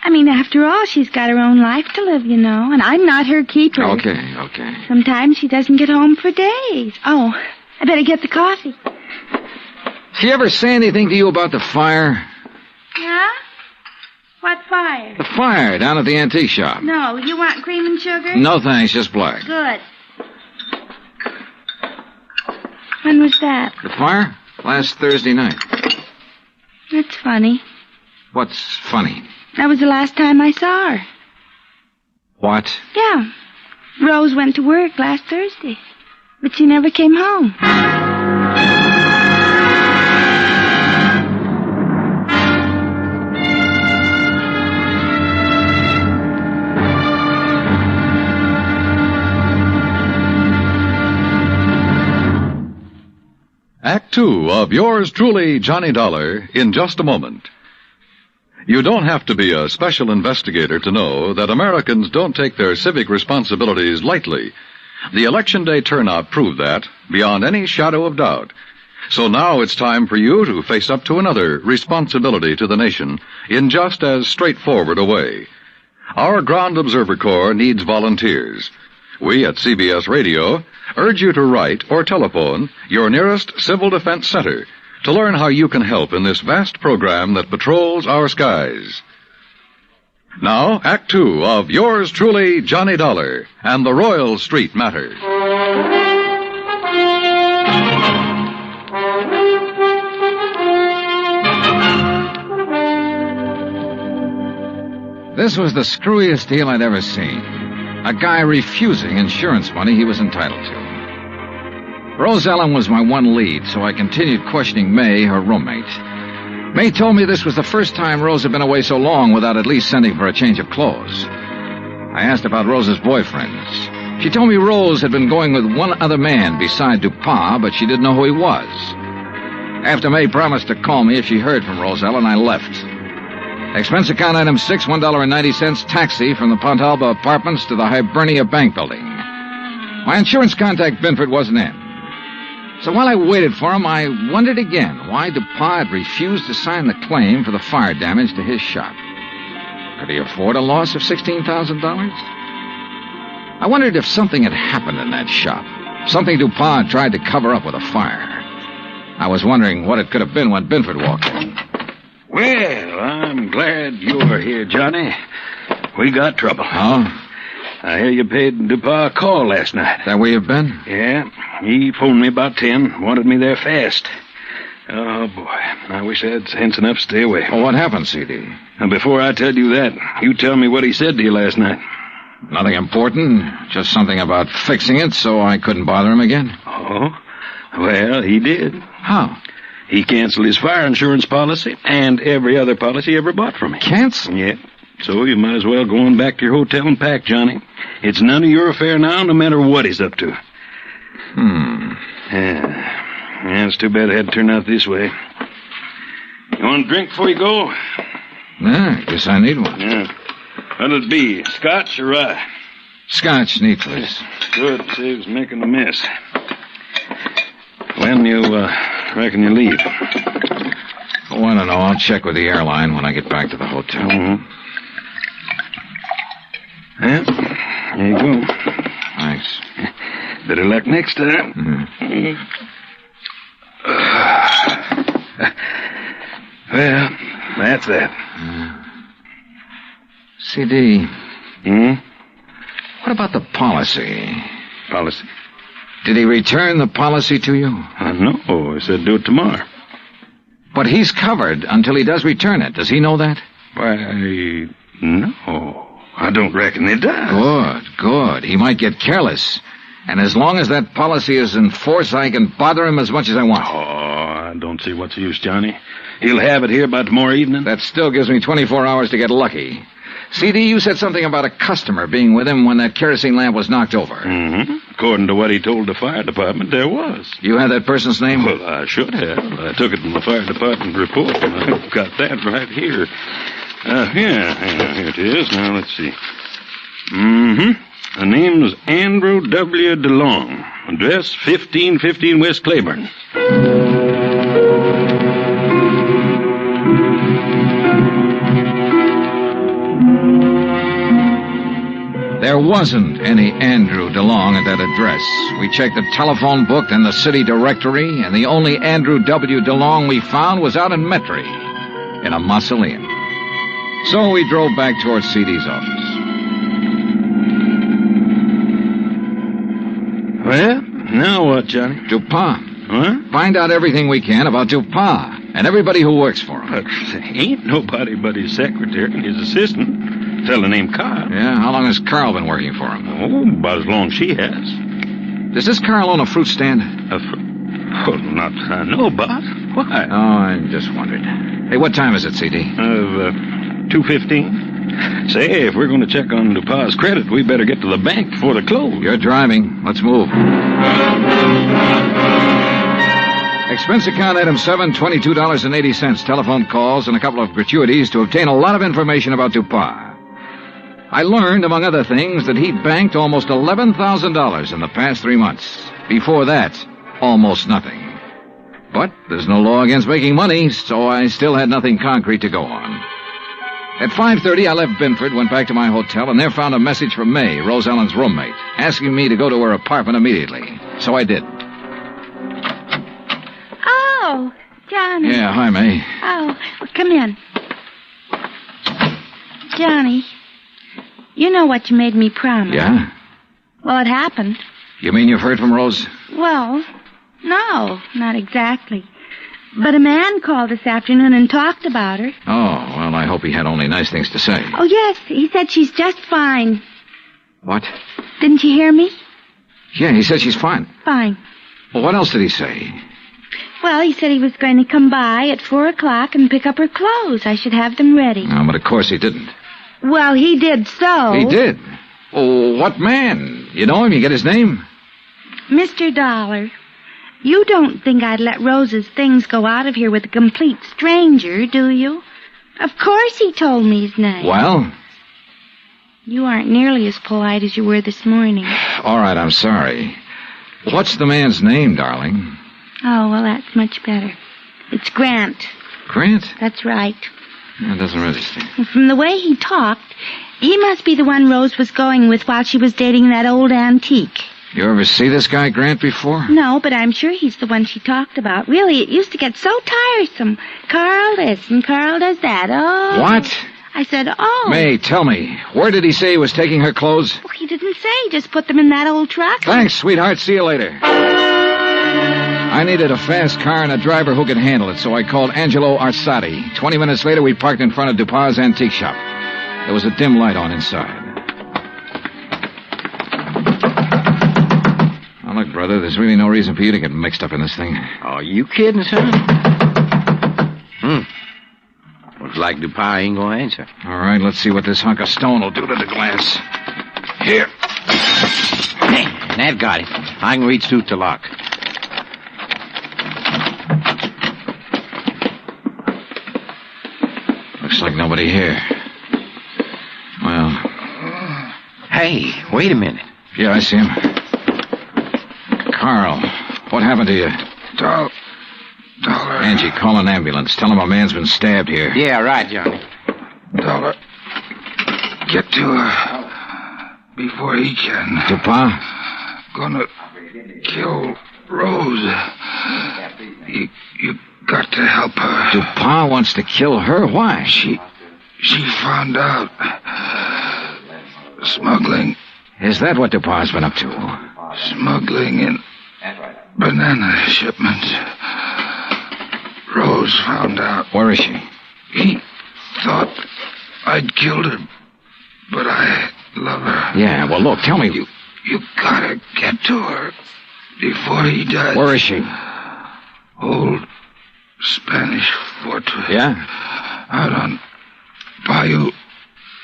I mean, after all, she's got her own life to live, you know, and I'm not her keeper. Okay. Sometimes she doesn't get home for days. Oh, I better get the coffee. She ever say anything to you about the fire? Yeah? What fire? The fire down at the antique shop. No, you want cream and sugar? No, thanks, just black. Good. When was that? The fire? Last Thursday night. That's funny. What's funny? That was the last time I saw her. What? Yeah. Rose went to work last Thursday, but she never came home. Act 2 of yours truly, Johnny Dollar, in just a moment. You don't have to be a special investigator to know that Americans don't take their civic responsibilities lightly. The Election Day turnout proved that, beyond any shadow of doubt. So now it's time for you to face up to another responsibility to the nation in just as straightforward a way. Our Ground Observer Corps needs volunteers. We at CBS Radio urge you to write or telephone your nearest Civil Defense Center to learn how you can help in this vast program that patrols our skies. Now, Act Two of yours truly, Johnny Dollar, and the Royal Street Matter. This was the screwiest deal I'd ever seen. A guy refusing insurance money he was entitled to. Rose Ellen was my one lead, so I continued questioning May, her roommate. May told me this was the first time Rose had been away so long without at least sending for a change of clothes. I asked about Rose's boyfriends. She told me Rose had been going with one other man beside Dupin, but she didn't know who he was. After May promised to call me if she heard from Rose Ellen, I left. Expense account item 6, $1.90, taxi from the Pontalba Apartments to the Hibernia Bank Building. My insurance contact, Binford, wasn't in. So while I waited for him, I wondered again why Dupin had refused to sign the claim for the fire damage to his shop. Could he afford a loss of $16,000? I wondered if something had happened in that shop, something Dupin tried to cover up with a fire. I was wondering what it could have been when Binford walked in. Well, I'm glad you're here, Johnny. We got trouble. Oh? I hear you paid Dupin a call last night. That where you've been? Yeah. He phoned me about 10, wanted me there fast. Oh, boy. I wish I had sense enough to stay away. Well, what happened, C.D.? Now, before I tell you that, you tell me what he said to you last night. Nothing important. Just something about fixing it so I couldn't bother him again. Oh? Well, he did. How? He canceled his fire insurance policy and every other policy he ever bought from me. Cancel? Yeah. So you might as well go on back to your hotel and pack, Johnny. It's none of your affair now, no matter what he's up to. Yeah, it's too bad it had to turn out this way. You want a drink before you go? Yeah, I guess I need one. Yeah. What'll it be, scotch or rye? Scotch, neat, please. Good, saves making a mess. When you reckon you leave? Oh, I don't know. I'll check with the airline when I get back to the hotel. Mm-hmm. Yeah, there you go. Thanks. Better luck next time. Mm-hmm. Well, that's that. C.D. Hmm? What about the policy? Policy? Did he return the policy to you? No, he said do it tomorrow. But he's covered until he does return it. Does he know that? Why, no. I don't reckon he does. Good. He might get careless. And as long as that policy is in force, I can bother him as much as I want. Oh, I don't see what's the use, Johnny. He'll have it here by tomorrow evening. That still gives me 24 hours to get lucky. C.D., you said something about a customer being with him when that kerosene lamp was knocked over. Mm-hmm. According to what he told the fire department, there was. You had that person's name? Well, I should have. I took it from the fire department report, and I've got that right here. Here it is. Now, let's see. Mm-hmm. The name's Andrew W. DeLong. Address 1515 West Claiborne. There wasn't any Andrew DeLong at that address. We checked the telephone book and the city directory, and the only Andrew W. DeLong we found was out in Metairie, in a mausoleum. So we drove back towards C.D.'s office. Well, now what, Johnny? Dupin. What? Find out everything we can about Dupin and everybody who works for him. But ain't nobody but his secretary and his assistant. Fellow named Carl. Yeah, how long has Carl been working for him? Oh, about as long as she has. Does this Carl own a fruit stand? Oh, not I know about. Why? Oh, I just wondered. Hey, what time is it, C.D.? 2:15. Say, if we're going to check on Dupin's credit, we better get to the bank before the close. You're driving. Let's move. Expense account item 7, $22.80. Telephone calls and a couple of gratuities to obtain a lot of information about Dupin. I learned, among other things, that he'd banked almost $11,000 in the past 3 months. Before that, almost nothing. But there's no law against making money, so I still had nothing concrete to go on. At 5:30, I left Binford, went back to my hotel, and there found a message from May, Rose Ellen's roommate, asking me to go to her apartment immediately. So I did. Oh, Johnny. Yeah, hi, May. Oh, well, come in. Johnny, you know what you made me promise. Yeah? Well, it happened. You mean you've heard from Rose? Well, no, not exactly. But a man called this afternoon and talked about her. Oh, well, I hope he had only nice things to say. Oh, yes, he said she's just fine. What? Didn't you hear me? Yeah, he said she's fine. Fine. Well, what else did he say? Well, he said he was going to come by at 4 o'clock and pick up her clothes. I should have them ready. No, but of course he didn't. Well, he did so. He did? Oh, what man? You know him? You get his name? Mr. Dollar, you don't think I'd let Rose's things go out of here with a complete stranger, do you? Of course he told me his name. Well? You aren't nearly as polite as you were this morning. All right, I'm sorry. What's the man's name, darling? Oh, well, that's much better. It's Grant. Grant? That's right. That doesn't register. From the way he talked, he must be the one Rose was going with while she was dating that old antique. You ever see this guy, Grant, before? No, but I'm sure he's the one she talked about. Really, it used to get so tiresome. Carl this and Carl does that. Oh. What? I said, oh. May, tell me, where did he say he was taking her clothes? Well, he didn't say. He just put them in that old truck. Thanks, sweetheart. See you later. I needed a fast car and a driver who could handle it, so I called Angelo Arsati. 20 minutes later, we parked in front of Dupas' antique shop. There was a dim light on inside. Now, look, brother, there's really no reason for you to get mixed up in this thing. Oh, you kidding, son? Looks like Dupas ain't gonna answer. All right, let's see what this hunk of stone will do to the glass. Here. Hey, that got it. I can reach through the lock. Looks like nobody here. Well. Hey, wait a minute. Yeah, I see him. Carl, what happened to you? Dollar. Angie, call an ambulance. Tell him a man's been stabbed here. Yeah, right, Johnny. Dollar. Get to her before he can. Dupas? Gonna kill Rose. You got to help her. Dupas wants to kill her? Why? She found out. Smuggling. Is that what Dupas been up to? Smuggling in banana shipments. Rose found out. Where is she? He thought I'd killed her, but I love her. Yeah, well, look, tell me. You gotta get to her before he does. Where is she? Old Spanish fortress. Yeah? Out on Bayou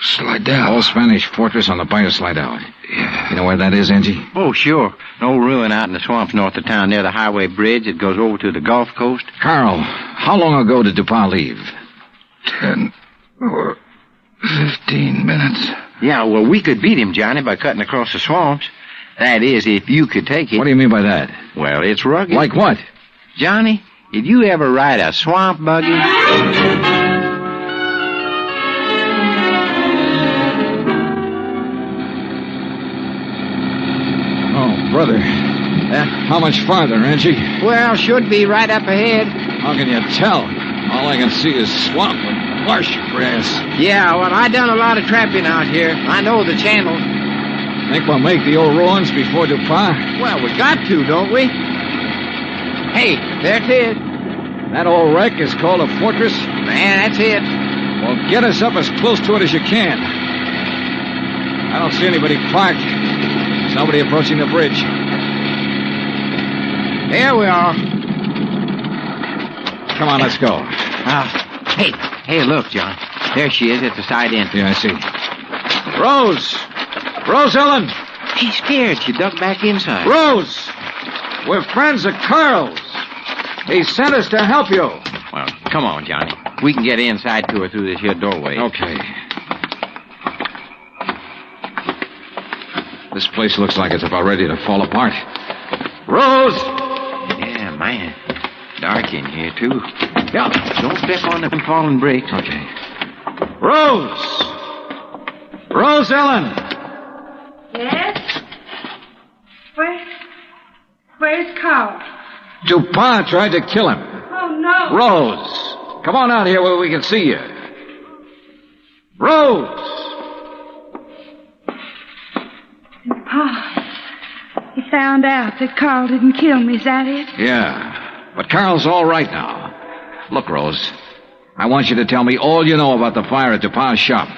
Slidell. Old Spanish fortress on the Bayou Slidell. Yeah. You know where that is, Angie? Oh, sure. An old ruin out in the swamps north of town near the highway bridge that goes over to the Gulf Coast. Carl, how long ago did Dupas leave? 10 or 15 minutes. Yeah, well, we could beat him, Johnny, by cutting across the swamps. That is, if you could take it. What do you mean by that? Well, it's rugged. Like what? Johnny, did you ever ride a swamp buggy? Brother, how much farther, Angie? Well, should be right up ahead. How can you tell? All I can see is swamp and marsh grass. Yeah, well, I done a lot of trapping out here. I know the channel. Think we'll make the old ruins before Dupas? Well, we got to, don't we? Hey, there it is. That old wreck is called a fortress? Man, that's it. Well, get us up as close to it as you can. I don't see anybody parked. There's nobody approaching the bridge. There we are. Come on, let's go. Hey, look, John. There she is at the side entrance. Yeah, I see. Rose! Rose Ellen! She's scared. She ducked back inside. Rose! We're friends of Carl's. He sent us to help you. Well, come on, Johnny. We can get inside to her through this here doorway. Okay. This place looks like it's about ready to fall apart. Rose! Yeah, man. Dark in here, too. Yeah. Don't step on them fallen bricks. Okay. Rose! Rose Ellen! Yes? Where's Carl? Dupas tried to kill him. Oh, no. Rose, come on out here where we can see you. Rose! Pa, you found out that Carl didn't kill me, is that it? Yeah, but Carl's all right now. Look, Rose, I want you to tell me all you know about the fire at DuPa's shop.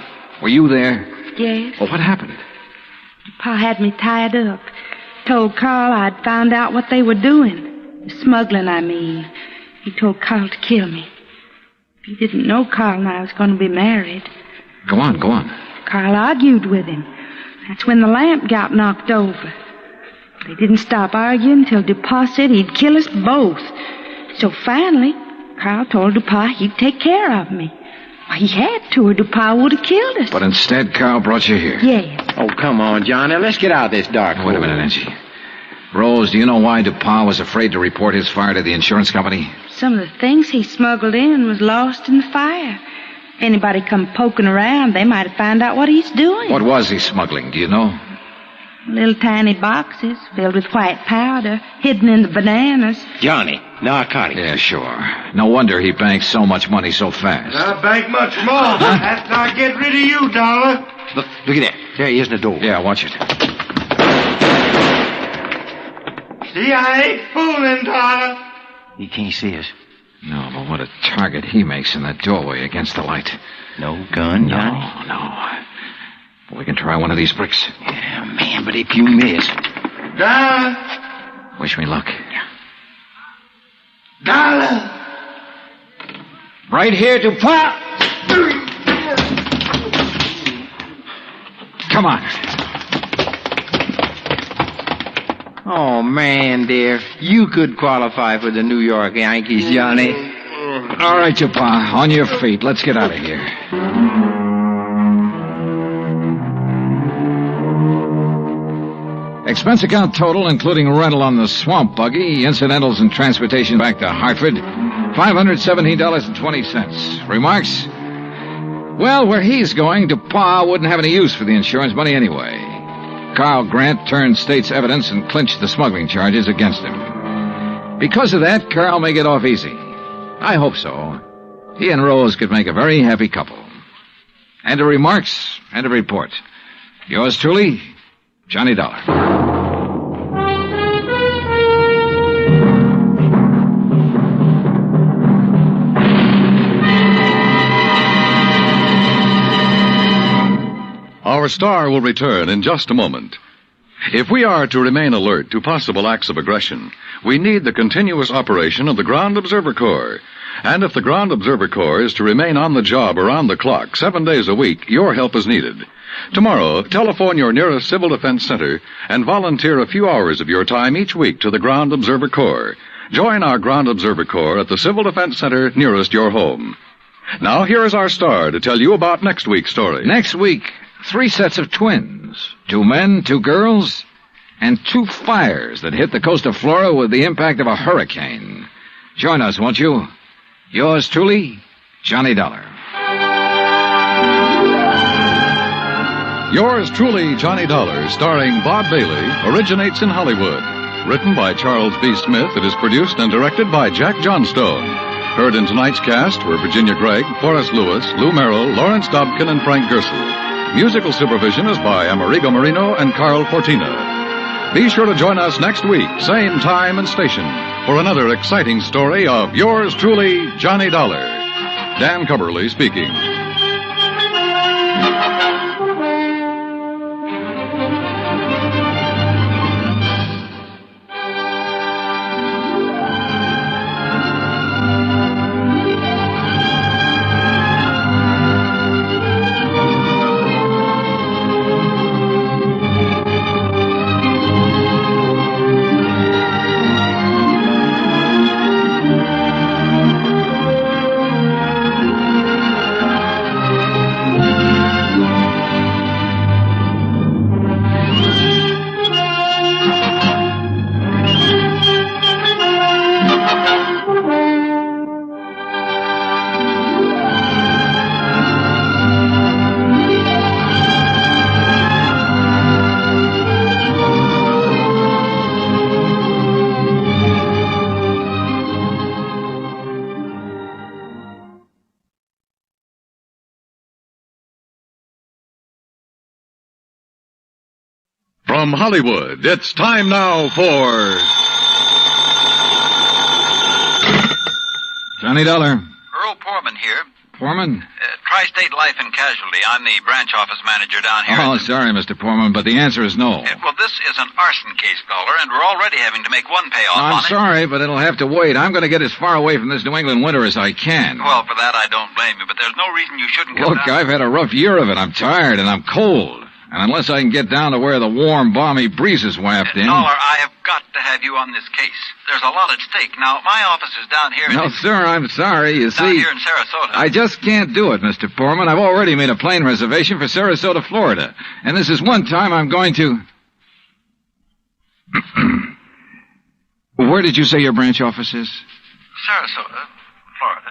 Were you there? Yes. Well, what happened? Pa had me tied up. Told Carl I'd found out what they were doing. The smuggling, I mean. He told Carl to kill me. He didn't know Carl and I was going to be married. Go on. Carl argued with him. That's when the lamp got knocked over. They didn't stop arguing until DuPas said he'd kill us both. So finally, Carl told DuPas he'd take care of me. Well, he had to, or DuPas would have killed us. But instead, Carl brought you here. Yes. Oh, come on, John. Now, let's get out of this dark hole. Wait a minute, Angie. Rose, do you know why DuPas was afraid to report his fire to the insurance company? Some of the things he smuggled in was lost in the fire. Anybody come poking around, they might have found out what he's doing. What was he smuggling, do you know? Little tiny boxes filled with white powder, hidden in the bananas. Johnny, narcotics. Yeah, sure. No wonder he banked so much money so fast. Not bank much more. After I get rid of you, Dollar. Look at that. There he is in the door. Yeah, watch it. See, I ain't fooling, Dollar. He can't see us. No, but what a target he makes in that doorway against the light. No gun, Johnny? No. But we can try one of these bricks. Yeah, man, but if you miss... Dollar. Wish me luck. Dollar. Right here to pop! Come on. Oh, man, dear. You could qualify for the New York Yankees, Johnny. All right, you pa. On your feet. Let's get out of here. Expense account total, including rental on the swamp buggy, incidentals and transportation back to Hartford, $517.20. Remarks? Well, where he's going, DuPas wouldn't have any use for the insurance money anyway. Carl Grant turned state's evidence and clinched the smuggling charges against him. Because of that, Carl may get off easy. I hope so. He and Rose could make a very happy couple. And a remarks and a report. Yours truly, Johnny Dollar. Our star will return in just a moment. If we are to remain alert to possible acts of aggression, we need the continuous operation of the Ground Observer Corps. And if the Ground Observer Corps is to remain on the job around the clock, 7 days a week, your help is needed. Tomorrow, telephone your nearest Civil Defense Center and volunteer a few hours of your time each week to the Ground Observer Corps. Join our Ground Observer Corps at the Civil Defense Center nearest your home. Now, here is our star to tell you about next week's story. Next week, 3 sets of twins. 2 men, 2 girls, and 2 fires that hit the coast of Florida with the impact of a hurricane. Join us, won't you? Yours truly, Johnny Dollar. Yours truly, Johnny Dollar, starring Bob Bailey, originates in Hollywood. Written by Charles B. Smith, it is produced and directed by Jack Johnstone. Heard in tonight's cast were Virginia Gregg, Forrest Lewis, Lou Merrill, Lawrence Dobkin, and Frank Gersel. Musical supervision is by Amerigo Marino and Carl Fortina. Be sure to join us next week, same time and station, for another exciting story of yours truly, Johnny Dollar. Dan Cubberly speaking. From Hollywood, it's time now for... Johnny Dollar. Earl Poorman here. Poorman? Tri-State Life and Casualty. I'm the branch office manager down here. Oh, sorry, Mr. Poorman, but the answer is no. Well, this is an arson case, caller, and we're already having to make one payoff on it. I'm sorry, but it'll have to wait. I'm going to get as far away from this New England winter as I can. Well, for that, I don't blame you, but there's no reason you shouldn't come Look, down. I've had a rough year of it. I'm tired, and I'm cold. And unless I can get down to where the warm, balmy breezes waft in... Dollar, I have got to have you on this case. There's a lot at stake. Now, my office is down here... No, sir, I'm sorry. You down see... here in Sarasota. I just can't do it, Mr. Poorman. I've already made a plane reservation for Sarasota, Florida. And this is one time I'm going to... Where did you say your branch office is? Sarasota, Florida.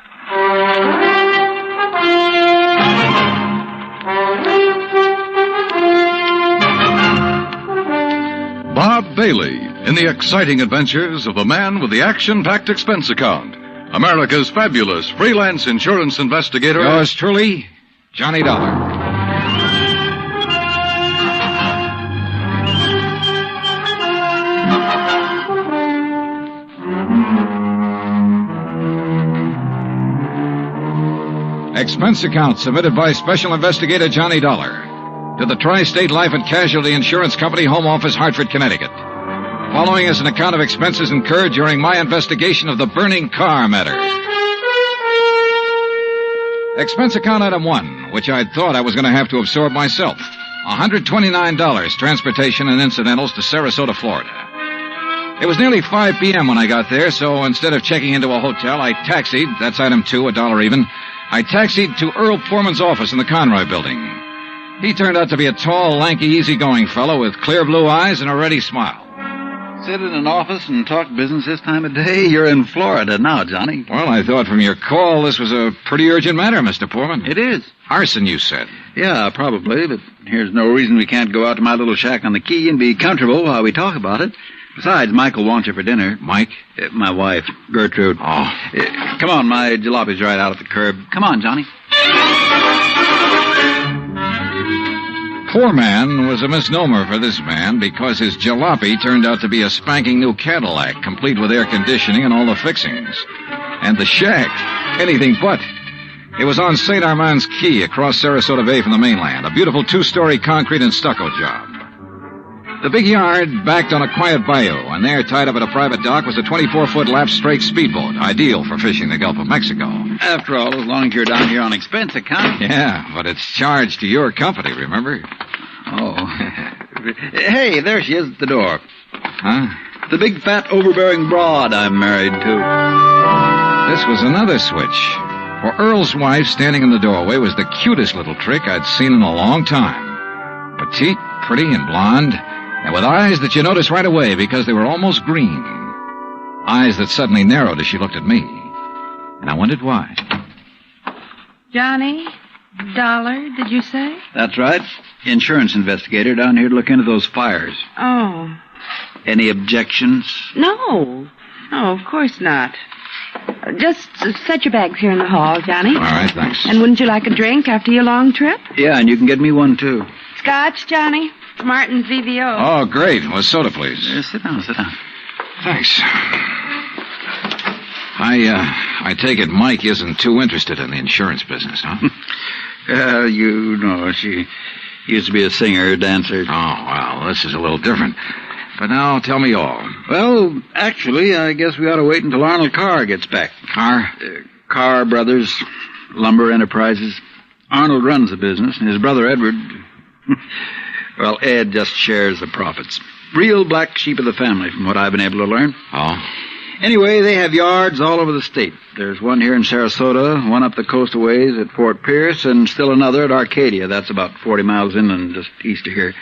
Bob Bailey in the exciting adventures of the man with the action-packed expense account. America's fabulous freelance insurance investigator. Yours truly, Johnny Dollar. Expense account submitted by Special Investigator Johnny Dollar to the Tri-State Life and Casualty Insurance Company, Home Office, Hartford, Connecticut. Following is an account of expenses incurred during my investigation of the burning car matter. Expense account item 1, which I'd thought I was going to have to absorb myself. $129, transportation and incidentals to Sarasota, Florida. It was nearly 5 p.m. when I got there, so instead of checking into a hotel, I taxied, that's item 2, $1 even, I taxied to Earl Poorman's office in the Conroy building. He turned out to be a tall, lanky, easygoing fellow with clear blue eyes and a ready smile. Sit in an office and talk business this time of day? You're in Florida now, Johnny. Well, I thought from your call this was a pretty urgent matter, Mr. Poorman. It is. Arson, you said. Yeah, probably, but here's no reason we can't go out to my little shack on the quay and be comfortable while we talk about it. Besides, Michael wants you for dinner. Mike? My wife, Gertrude. Oh. Come on, my jalopy's right out at the curb. Come on, Johnny. Poor man was a misnomer for this man because his jalopy turned out to be a spanking new Cadillac, complete with air conditioning and all the fixings. And the shack, anything but. It was on St. Armand's Key across Sarasota Bay from the mainland, a beautiful 2-story concrete and stucco job. The big yard backed on a quiet bayou, and there, tied up at a private dock, was a 24-foot lap straight speedboat, ideal for fishing the Gulf of Mexico. After all, as long as you're down here on expense account. Yeah, but it's charged to your company, remember? Oh. Hey, there she is at the door. Huh? The big, fat, overbearing broad I'm married to. This was another switch. For Earl's wife, standing in the doorway, was the cutest little trick I'd seen in a long time. Petite, pretty, and blonde, and with eyes that you noticed right away because they were almost green. Eyes that suddenly narrowed as she looked at me. And I wondered why. Johnny Dollar, did you say? That's right. Insurance investigator down here to look into those fires. Oh. Any objections? No. No, of course not. Just set your bags here in the hall, Johnny. All right, thanks. And wouldn't you like a drink after your long trip? Yeah, and you can get me one, too. Scotch, Johnny? Martin's VVO. Oh, great. Well, soda, please. Sit down, sit down. Thanks. I take it Mike isn't too interested in the insurance business, huh? You know, she used to be a singer, dancer. Oh, well, this is a little different. But now, tell me all. Well, actually, I guess we ought to wait until Arnold Carr gets back. Carr? Carr Brothers, Lumber Enterprises. Arnold runs the business, and his brother Edward... Well, Ed just shares the profits. Real black sheep of the family, from what I've been able to learn. Oh? Anyway, they have yards all over the state. There's one here in Sarasota, one up the coast a ways at Fort Pierce, and still another at Arcadia. That's about 40 miles inland, just east of here.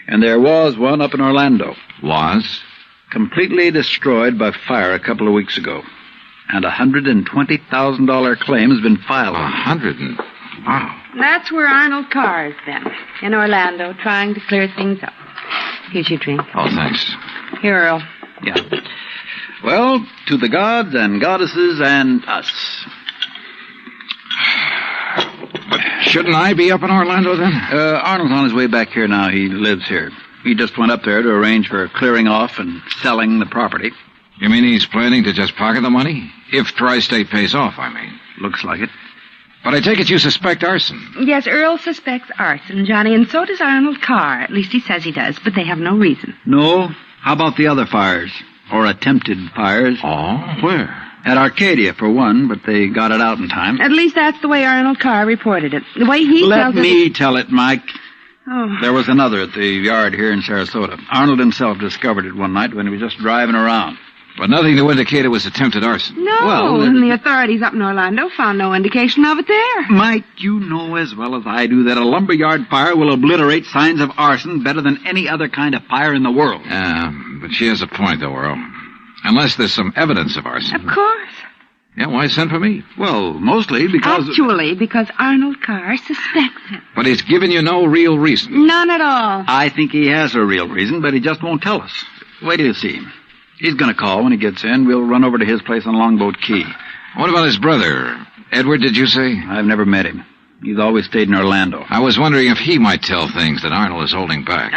And there was one up in Orlando. Was? Completely destroyed by fire a couple of weeks ago. And a $120,000 claim has been filed. Wow. That's where Arnold Carr has been, in Orlando, trying to clear things up. Here's your drink. Oh, thanks. Here, Earl. Yeah. Well, to the gods and goddesses and us. But shouldn't I be up in Orlando, then? Arnold's on his way back here now. He lives here. He just went up there to arrange for clearing off and selling the property. You mean he's planning to just pocket the money? If Tri-State pays off, I mean. Looks like it. But I take it you suspect arson. Yes, Earl suspects arson, Johnny, and so does Arnold Carr. At least he says he does, but they have no reason. No? How about the other fires? Or attempted fires? Oh, where? At Arcadia, for one, but they got it out in time. At least that's the way Arnold Carr reported it. The way he Let tells me tell it, Mike. Oh. There was another at the yard here in Sarasota. Arnold himself discovered it one night when he was just driving around. But nothing to indicate it was attempted arson. No, Well, and the authorities up in Orlando found no indication of it there. Mike, you know as well as I do that a lumberyard fire will obliterate signs of arson better than any other kind of fire in the world. But she has a point, though, Earl. Unless there's some evidence of arson. Of course. Yeah, why send for me? Well, mostly because... Actually, because Arnold Carr suspects it. But he's given you no real reason. None at all. I think he has a real reason, but he just won't tell us. Wait till you see him. He's going to call when he gets in. We'll run over to his place on Longboat Key. What about his brother? Edward, did you say? I've never met him. He's always stayed in Orlando. I was wondering if he might tell things that Arnold is holding back.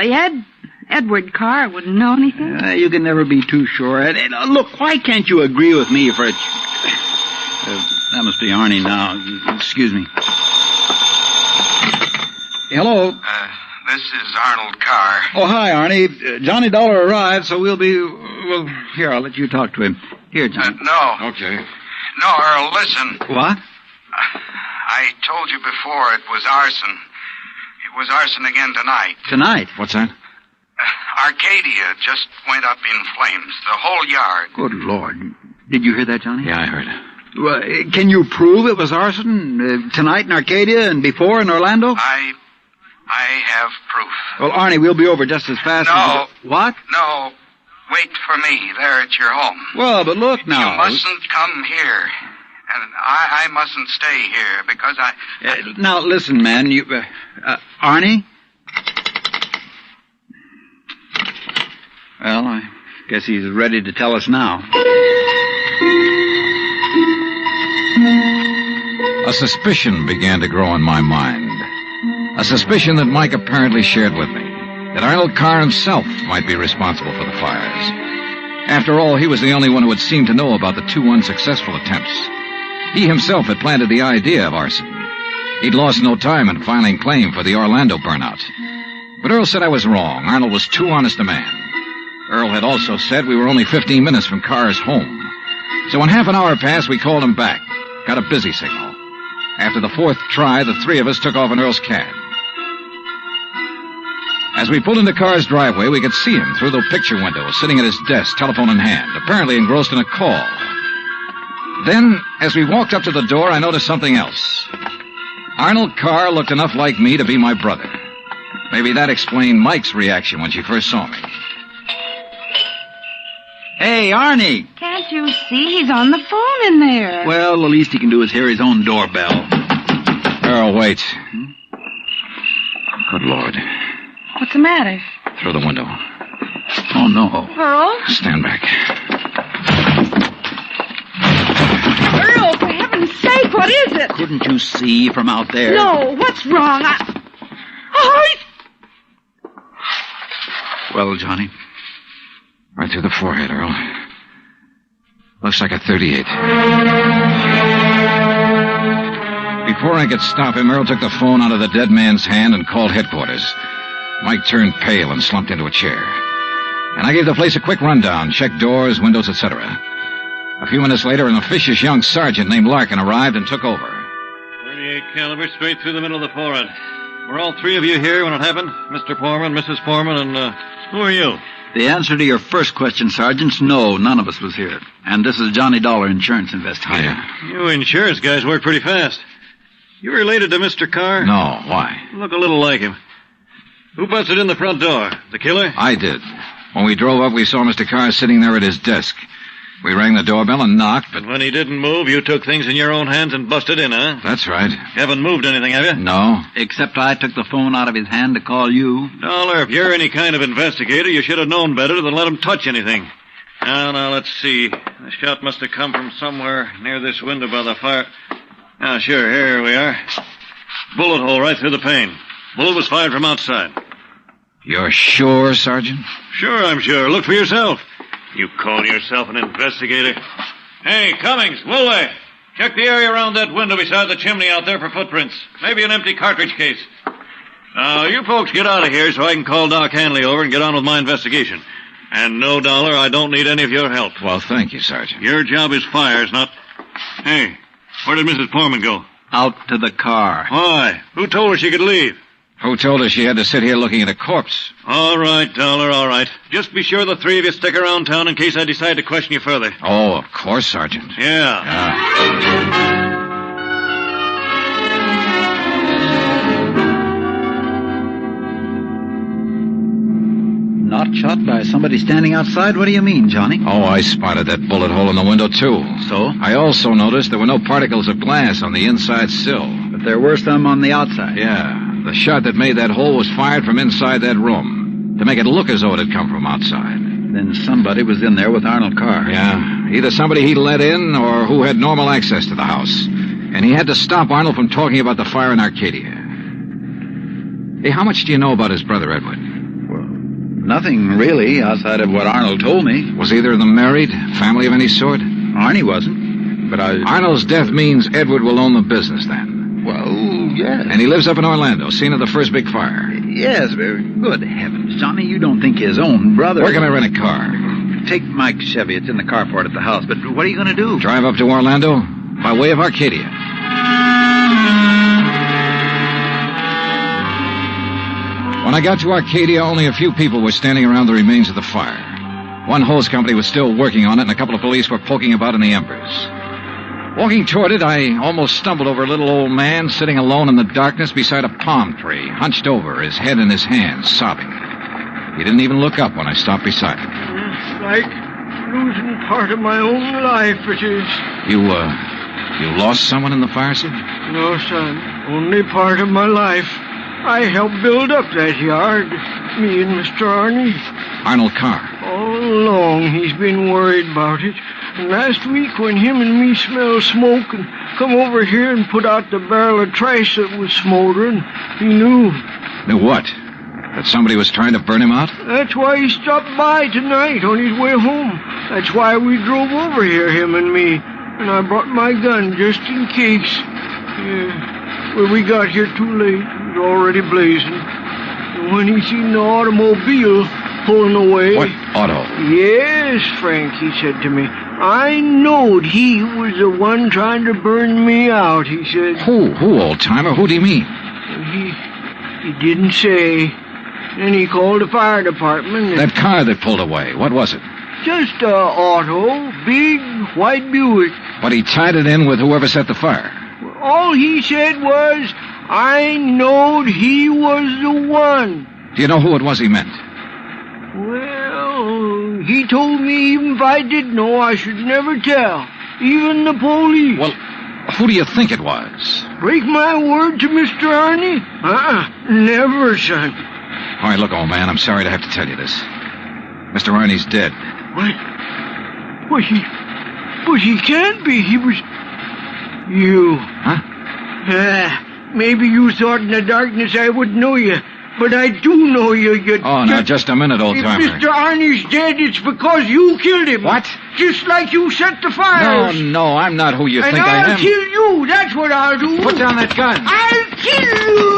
Edward Carr wouldn't know anything. You can never be too sure. Look, why can't you agree with me for a... that must be Arnie now. Excuse me. Hello. This is Arnold Carr. Oh, hi, Arnie. Johnny Dollar arrived, so we'll be... Well, here, I'll let you talk to him. Here, Johnny. No. Okay. No, Earl, listen. What? I told you before it was arson. It was arson again tonight. Tonight? What's that? Arcadia just went up in flames. The whole yard. Good Lord. Did you hear that, Johnny? Yeah, I heard it. Well, can you prove it was arson tonight in Arcadia and before in Orlando? I have proof. Well, Arnie, we'll be over just as fast as... What? No. Wait for me there at your home. Well, but look now. You mustn't come here. And I mustn't stay here because now, listen, man. Arnie? Well, I guess he's ready to tell us now. A suspicion began to grow in my mind. A suspicion that Mike apparently shared with me. That Arnold Carr himself might be responsible for the fires. After all, he was the only one who had seemed to know about the two unsuccessful attempts. He himself had planted the idea of arson. He'd lost no time in filing claim for the Orlando burnout. But Earl said I was wrong. Arnold was too honest a man. Earl had also said we were only 15 minutes from Carr's home. So when half an hour passed, we called him back. Got a busy signal. After the fourth try, the three of us took off in Earl's cab. As we pulled into Carr's driveway, we could see him through the picture window, sitting at his desk, telephone in hand, apparently engrossed in a call. Then, as we walked up to the door, I noticed something else. Arnold Carr looked enough like me to be my brother. Maybe that explained Mike's reaction when she first saw me. Hey, Arnie! Can't you see he's on the phone in there? Well, the least he can do is hear his own doorbell. Earl, wait. Good Lord. What's the matter? Through the window. Oh, no. Earl? Stand back. Earl, for heaven's sake, what is it? Couldn't you see from out there? No, what's wrong? Oh, Well, Johnny? Right through the forehead, Earl. Looks like a .38. Before I could stop him, Earl took the phone out of the dead man's hand and called headquarters. Mike turned pale and slumped into a chair. And I gave the place a quick rundown, checked doors, windows, etc. A few minutes later, an officious young sergeant named Larkin arrived and took over. 38 caliber straight through the middle of the forehead. Were all three of you here when it happened? Mr. Foreman, Mrs. Foreman, and, who are you? The answer to your first question, Sergeant, no, none of us was here. And this is Johnny Dollar, insurance investigator. You insurance guys work pretty fast. You related to Mr. Carr? No, why? Look a little like him. Who busted in the front door? The killer? I did. When we drove up, we saw Mr. Carr sitting there at his desk. We rang the doorbell and knocked, but... When he didn't move, you took things in your own hands and busted in, huh? That's right. You haven't moved anything, have you? No. Except I took the phone out of his hand to call you. Dollar, if you're any kind of investigator, you should have known better than let him touch anything. Now, let's see. The shot must have come from somewhere near this window by the fire. Sure, here we are. Bullet hole right through the pane. Bullet was fired from outside. You're sure, Sergeant? Sure, I'm sure. Look for yourself. You call yourself an investigator? Hey, Cummings, Woolway, check the area around that window beside the chimney out there for footprints. Maybe an empty cartridge case. Now, you folks get out of here so I can call Doc Hanley over and get on with my investigation. And no, Dollar, I don't need any of your help. Well, thank you, Sergeant. Your job is fires, not... Hey, where did Mrs. Foreman go? Out to the car. Why? Who told her she could leave? Who told her she had to sit here looking at a corpse? All right, Dollar, all right. Just be sure the three of you stick around town in case I decide to question you further. Oh, of course, Sergeant. Yeah. Not shot by somebody standing outside? What do you mean, Johnny? Oh, I spotted that bullet hole in the window, too. So? I also noticed there were no particles of glass on the inside sill. But there were some on the outside. Yeah. The shot that made that hole was fired from inside that room to make it look as though it had come from outside. Then somebody was in there with Arnold Carr. Yeah. Either somebody he let in or who had normal access to the house. And he had to stop Arnold from talking about the fire in Arcadia. Hey, how much do you know about his brother, Edward? Nothing, really, outside of what Arnold told me. Was either of them married? Family of any sort? Arnie wasn't. But Arnold's death means Edward will own the business, then. Well, yes. And he lives up in Orlando, scene of the first big fire. Yes, very good heavens. Johnny, you don't think his own brother... Where can I rent a car? Take Mike's Chevy. It's in the carport at the house. But what are you going to do? Drive up to Orlando by way of Arcadia. When I got to Arcadia, only a few people were standing around the remains of the fire. One hose company was still working on it, and a couple of police were poking about in the embers. Walking toward it, I almost stumbled over a little old man sitting alone in the darkness beside a palm tree, hunched over, his head in his hands, sobbing. He didn't even look up when I stopped beside him. It's like losing part of my own life, it is. You lost someone in the fire, sir? No, son. Only part of my life. I helped build up that yard, me and Mr. Arnie. Arnold Carr. All along he's been worried about it. And last week when him and me smelled smoke and come over here and put out the barrel of trash that was smoldering, he knew. Knew what? That somebody was trying to burn him out? That's why he stopped by tonight on his way home. That's why we drove over here, him and me. And I brought my gun just in case. Yeah. Well, we got here too late. It was already blazing. And when he seen the automobile pulling away... What auto? Yes, Frank, he said to me. I knowed he was the one trying to burn me out, he said. Who, old-timer? Who do you mean? He didn't say. Then he called the fire department. That car that pulled away, what was it? Just a auto, big white Buick. But he tied it in with whoever set the fire. All he said was, I knowed he was the one. Do you know who it was he meant? Well, he told me even if I did know, I should never tell. Even the police. Well, who do you think it was? Break my word to Mr. Arnie? Never, son. All right, look, old man, I'm sorry to have to tell you this. Mr. Arnie's dead. What? But he can't be. He was... You. Huh? Maybe you thought in the darkness I would know you, but I do know you. Oh, now, just a minute, old-timer. If Mr. Arnie's dead, it's because you killed him. What? Just like you set the fires. No, I'm not who you think I am. And I'll kill you. That's what I'll do. Put down that gun. I'll kill you.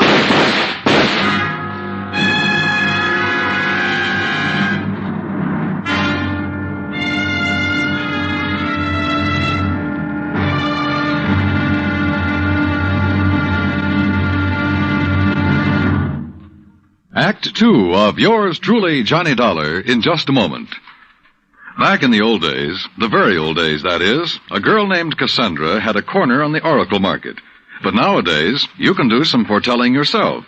Act 2 of yours truly, Johnny Dollar, in just a moment. Back in the old days, the very old days, that is, a girl named Cassandra had a corner on the oracle market. But nowadays, you can do some foretelling yourself.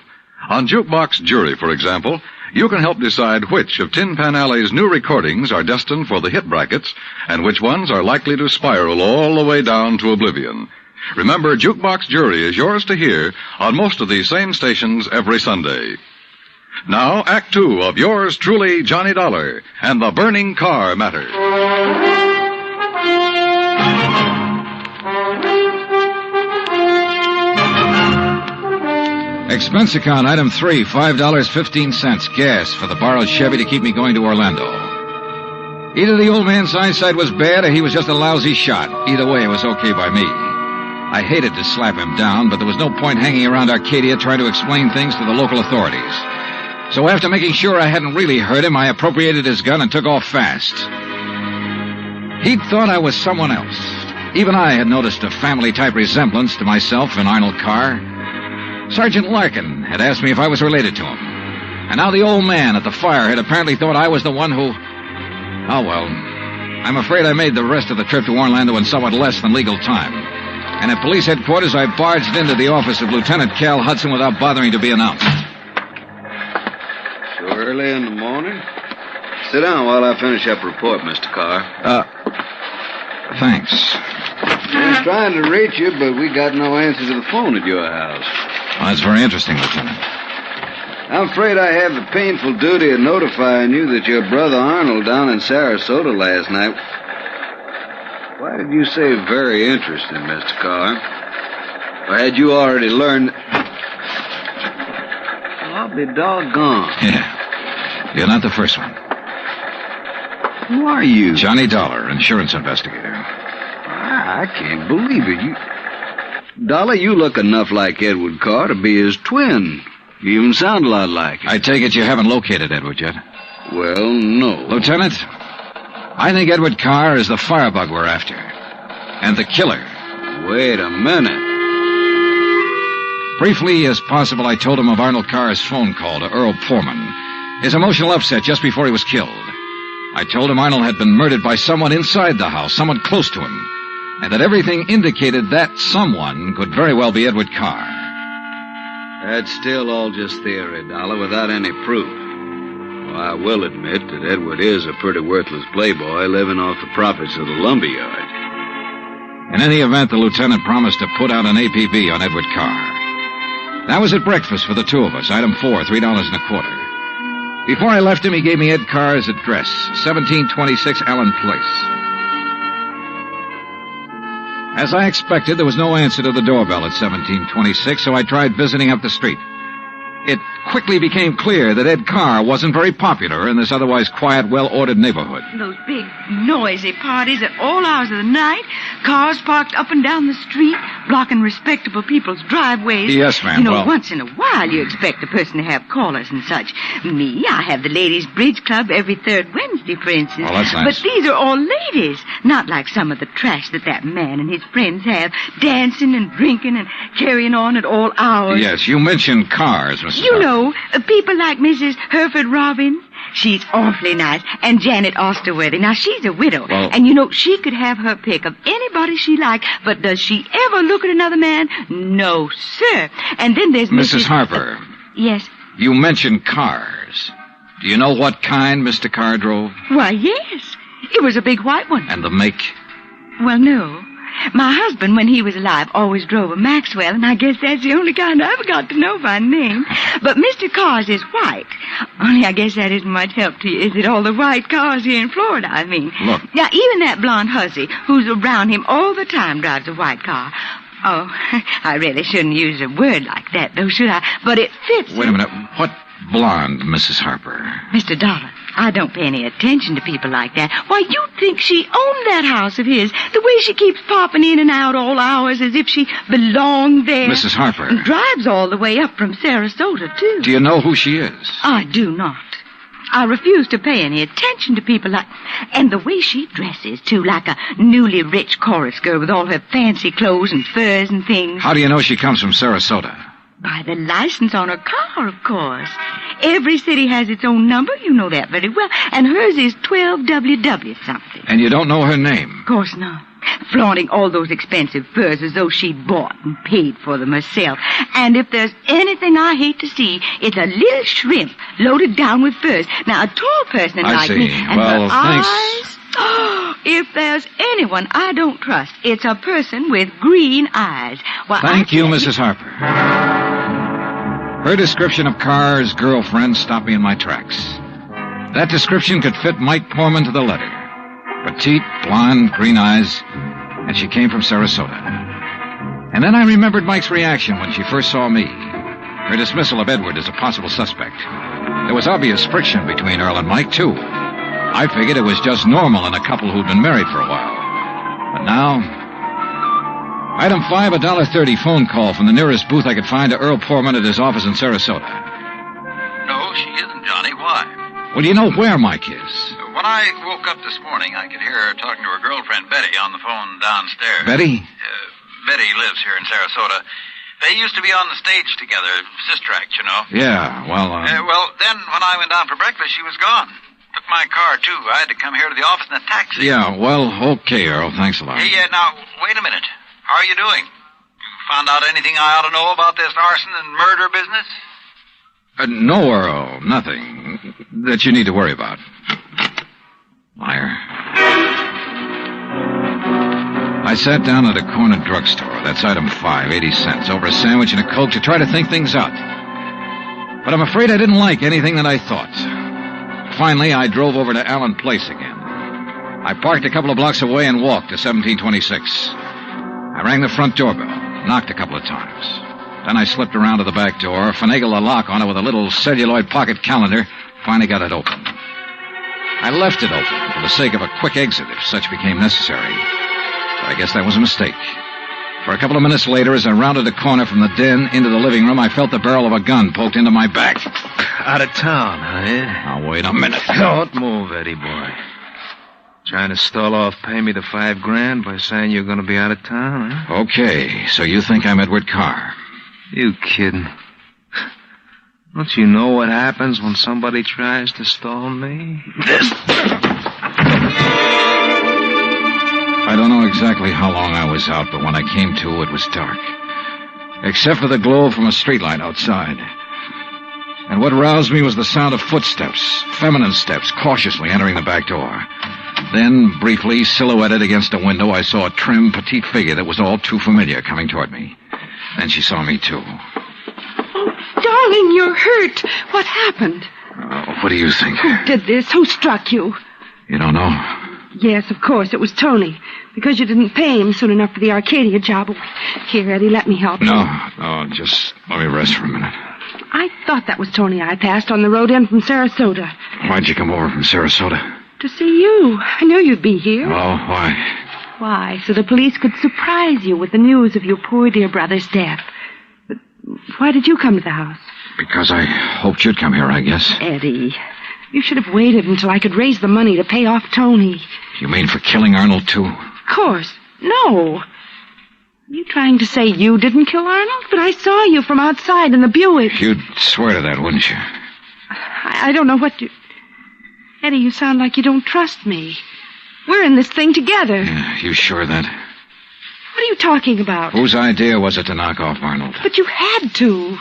On Jukebox Jury, for example, you can help decide which of Tin Pan Alley's new recordings are destined for the hit brackets and which ones are likely to spiral all the way down to oblivion. Remember, Jukebox Jury is yours to hear on most of these same stations every Sunday. Now, Act 2 of yours truly, Johnny Dollar, and the burning car matter. Expense account, item 3, $5.15, gas for the borrowed Chevy to keep me going to Orlando. Either the old man's eyesight was bad or he was just a lousy shot. Either way, it was okay by me. I hated to slap him down, but there was no point hanging around Arcadia trying to explain things to the local authorities. So after making sure I hadn't really hurt him, I appropriated his gun and took off fast. He'd thought I was someone else. Even I had noticed a family-type resemblance to myself and Arnold Carr. Sergeant Larkin had asked me if I was related to him. And now the old man at the fire had apparently thought I was the one who... Oh, well, I'm afraid I made the rest of the trip to Orlando in somewhat less than legal time. And at police headquarters, I barged into the office of Lieutenant Cal Hudson without bothering to be announced. So early in the morning? Sit down while I finish up a report, Mr. Carr. Thanks. I was trying to reach you, but we got no answer to the phone at your house. Well, that's very interesting, Lieutenant. I'm afraid I have the painful duty of notifying you that your brother Arnold down in Sarasota last night... Why did you say very interesting, Mr. Carr? Or had you already learned... Well, I'll be doggone. Yeah. You're not the first one. Who are you? Johnny Dollar, insurance investigator. I can't believe it. Dollar, you look enough like Edward Carr to be his twin. You even sound a lot like him. I take it you haven't located Edward yet? Well, no. Lieutenant, I think Edward Carr is the firebug we're after. And the killer. Wait a minute. Briefly as possible, I told him of Arnold Carr's phone call to Earl Foreman. His emotional upset just before he was killed. I told him Arnold had been murdered by someone inside the house, someone close to him. And that everything indicated that someone could very well be Edward Carr. That's still all just theory, Dollar, without any proof. Well, I will admit that Edward is a pretty worthless playboy living off the profits of the lumberyard. In any event, the lieutenant promised to put out an APB on Edward Carr. That was at breakfast for the two of us, item 4, $3.25. Before I left him, he gave me Ed Carr's address, 1726 Allen Place. As I expected, there was no answer to the doorbell at 1726, so I tried visiting up the street. It quickly became clear that Ed Carr wasn't very popular in this otherwise quiet, well-ordered neighborhood. Those big, noisy parties at all hours of the night, cars parked up and down the street, blocking respectable people's driveways. Yes, ma'am. You know, once in a while you expect a person to have callers and such. Me, I have the ladies' bridge club every third Wednesday, for instance. Oh, that's nice. But these are all ladies, not like some of the trash that man and his friends have, dancing and drinking and carrying on at all hours. Yes, you mentioned cars, Mrs. You know, people like Mrs. Hereford Robbins. She's awfully nice. And Janet Osterworthy. Now, she's a widow. Well, and, you know, she could have her pick of anybody she liked. But does she ever look at another man? No, sir. And then there's Mrs. Harper. Yes? You mentioned cars. Do you know what kind Mr. Carr drove? Why, yes. It was a big white one. And the make? Well, no. My husband, when he was alive, always drove a Maxwell, and I guess that's the only kind I ever got to know by name. But Mr. Carr's is white. Only I guess that isn't much help to you, is it? All the white cars here in Florida, I mean. Look. Now, even that blonde hussy who's around him all the time drives a white car. Oh, I really shouldn't use a word like that, though, should I? But it fits. Wait a minute. What blonde, Mrs. Harper? Mr. Dollar, I don't pay any attention to people like that. Why, you'd think she owned that house of his. The way she keeps popping in and out all hours as if she belonged there. Mrs. Harper. And drives all the way up from Sarasota, too. Do you know who she is? I do not. I refuse to pay any attention to people like... And the way she dresses, too, like a newly rich chorus girl with all her fancy clothes and furs and things. How do you know she comes from Sarasota? By the license on her car, of course. Every city has its own number, you know that very well. And hers is 12WW something. And you don't know her name? Of course not. Flaunting all those expensive furs as though she bought and paid for them herself. And if there's anything I hate to see, it's a little shrimp loaded down with furs. Now, a tall person like me... And well, her thanks. eyes... Oh, if there's anyone I don't trust, it's a person with green eyes. Why, Thank you, Mrs. Harper. Her description of Carr's girlfriend stopped me in my tracks. That description could fit Mike Corman to the letter. Petite, blonde, green eyes, and she came from Sarasota. And then I remembered Mike's reaction when she first saw me. Her dismissal of Edward as a possible suspect. There was obvious friction between Earl and Mike, too. I figured it was just normal in a couple who'd been married for a while. But now... Item 5, $1.30 phone call from the nearest booth I could find to Earl Poorman at his office in Sarasota. No, she isn't, Johnny. Why? Well, do you know where Mike is? When I woke up this morning, I could hear her talking to her girlfriend, Betty, on the phone downstairs. Betty? Betty lives here in Sarasota. They used to be on the stage together, sister act, you know. Yeah, well, well, then when I went down for breakfast, she was gone. Took my car, too. I had to come here to the office in a taxi. Yeah, well, okay, Earl. Thanks a lot. Hey, now, wait a minute. How are you doing? You found out anything I ought to know about this arson and murder business? No, Earl. Nothing that you need to worry about. Liar. I sat down at a corner drugstore. That's item 5, 80 cents, over a sandwich and a Coke to try to think things out. But I'm afraid I didn't like anything that I thought. Finally, I drove over to Allen Place again. I parked a couple of blocks away and walked to 1726. I rang the front doorbell, knocked a couple of times. Then I slipped around to the back door, finagled a lock on it with a little celluloid pocket calendar, finally got it open. I left it open for the sake of a quick exit if such became necessary. But I guess that was a mistake. For a couple of minutes later, as I rounded the corner from the den into the living room, I felt the barrel of a gun poked into my back. Out of town, huh? Now, wait a minute. Don't move, Eddie boy. Trying to stall off pay me the $5,000 by saying you're going to be out of town, huh? Okay, so you think I'm Edward Carr? You kidding? Don't you know what happens when somebody tries to stall me? I don't know exactly how long I was out, but when I came to, it was dark. Except for the glow from a streetlight outside. And what roused me was the sound of footsteps, feminine steps, cautiously entering the back door. Then, briefly, silhouetted against a window, I saw a trim, petite figure that was all too familiar coming toward me. Then she saw me, too. Oh, darling, you're hurt. What happened? What do you think? Who did this? Who struck you? You don't know? Yes, of course, it was Tony. Because you didn't pay him soon enough for the Arcadia job. Here, Eddie, let me help you. No, just let me rest for a minute. I thought that was Tony I passed on the road in from Sarasota. Why'd you come over from Sarasota? To see you. I knew you'd be here. Oh, why? Why, so the police could surprise you with the news of your poor dear brother's death. But why did you come to the house? Because I hoped you'd come here, I guess. Eddie, you should have waited until I could raise the money to pay off Tony. You mean for killing Arnold, too? Of course. No. Are you trying to say you didn't kill Arnold? But I saw you from outside in the Buick. You'd swear to that, wouldn't you? I don't know what you... Eddie, you sound like you don't trust me. We're in this thing together. Yeah, you sure of that? What are you talking about? Whose idea was it to knock off Arnold? But you had to.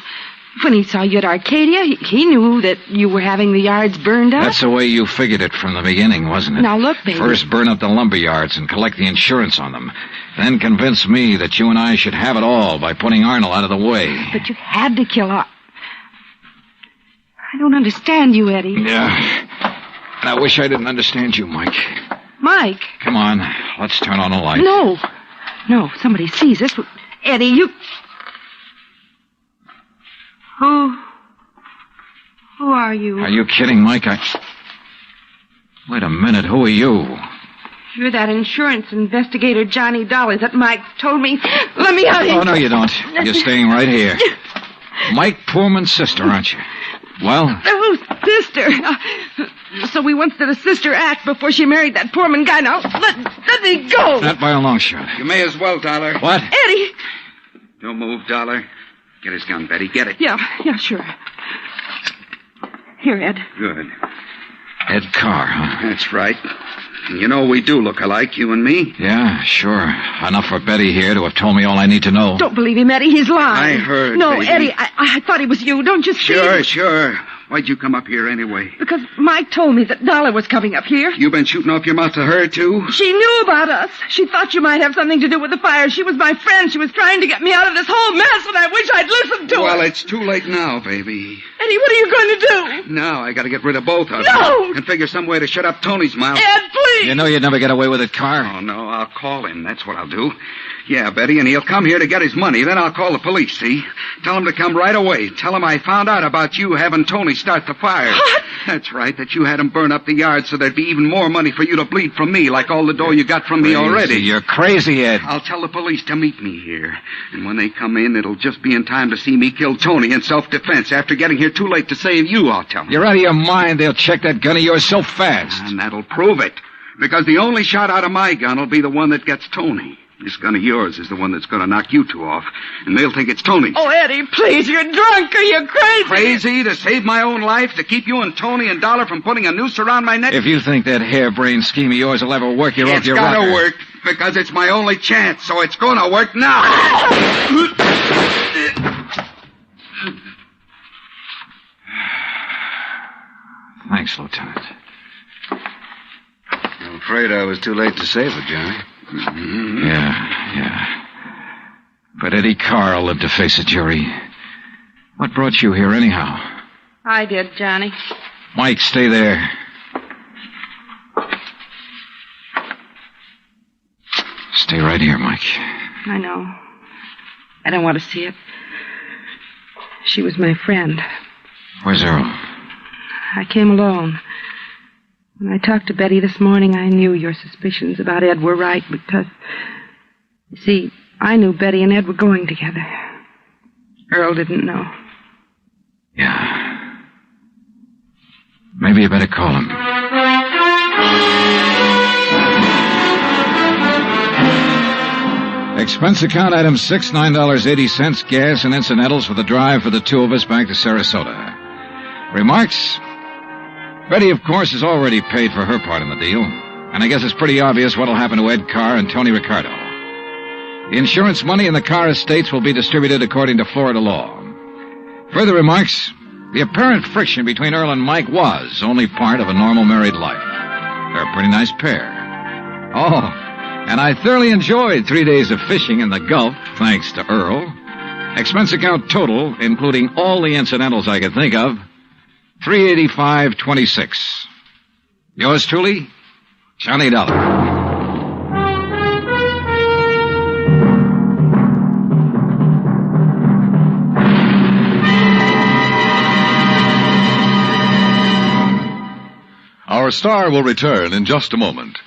When he saw you at Arcadia, he knew that you were having the yards burned up. That's the way you figured it from the beginning, wasn't it? Now, look, baby. First burn up the lumber yards and collect the insurance on them. Then convince me that you and I should have it all by putting Arnold out of the way. But you had to kill Arnold. I don't understand you, Eddie. Yeah. And I wish I didn't understand you, Mike. Mike? Come on, let's turn on the light. No. No, somebody sees us. Eddie, you... Who are you? Are you kidding, Mike? Wait a minute, who are you? You're that insurance investigator, Johnny Dollar, that Mike told me. Let me out of here. Oh, no, you don't. You're staying right here. Mike Poorman's sister, aren't you? Well? Oh, sister. So we once did a sister act before she married that Poorman guy. Now, let me go. Not by a long shot. You may as well, Dollar. What? Eddie. Don't move, Dollar. Get his gun, Betty. Get it. Yeah, sure. Here, Ed. Good. Ed Carr, huh? That's right. And you know we do look alike, you and me. Yeah, sure. Enough for Betty here to have told me all I need to know. Don't believe him, Eddie. He's lying. I heard, No, baby. Eddie, I thought it was you. Don't you see? Sure. Why'd you come up here anyway? Because Mike told me that Dollar was coming up here. You been shooting off your mouth to her, too? She knew about us. She thought you might have something to do with the fire. She was my friend. She was trying to get me out of this whole mess, and I wish I'd listened to her. Well, it's too late now, baby. Eddie, what are you going to do? Now I gotta get rid of both of them. No! And figure some way to shut up Tony's mouth. Ed, please! me! You know you'd never get away with it, Carr. Oh, no, I'll call him. That's what I'll do. Yeah, Betty, and he'll come here to get his money. Then I'll call the police, see? Tell him to come right away. Tell him I found out about you having Tony start the fire. What? That's right, that you had him burn up the yard so there'd be even more money for you to bleed from me, like all the dough you got from me already. You're crazy, Ed. I'll tell the police to meet me here. And when they come in, it'll just be in time to see me kill Tony in self-defense. After getting here too late to save you, I'll tell them. You're out of your mind. They'll check that gun of yours so fast. And that'll prove it. Because the only shot out of my gun will be the one that gets Tony. This gun of yours is the one that's going to knock you two off. And they'll think it's Tony's. Oh, Eddie, please, you're drunk. Are you crazy? Crazy to save my own life? To keep you and Tony and Dollar from putting a noose around my neck? If you think that harebrained scheme of yours will ever work, you're off your rocker. It's gotta work, because it's my only chance, so it's gonna work now. Thanks, Lieutenant. I'm afraid I was too late to save her, Johnny. Yeah. But Eddie Carr lived to face a jury. What brought you here, anyhow? I did, Johnny. Mike, stay there. Stay right here, Mike. I know. I don't want to see it. She was my friend. Where's Earl? I came alone. When I talked to Betty this morning, I knew your suspicions about Ed were right because, you see, I knew Betty and Ed were going together. Earl didn't know. Yeah. Maybe you better call him. Expense account item 6, $9.80, gas and incidentals for the drive for the two of us back to Sarasota. Remarks? Betty, of course, has already paid for her part in the deal, and I guess it's pretty obvious what'll happen to Ed Carr and Tony Ricardo. The insurance money in the Carr estates will be distributed according to Florida law. Further remarks, the apparent friction between Earl and Mike was only part of a normal married life. They're a pretty nice pair. Oh, and I thoroughly enjoyed 3 days of fishing in the Gulf, thanks to Earl. Expense account total, including all the incidentals I could think of, $385.26. Yours truly, Johnny Dollar. Our star will return in just a moment.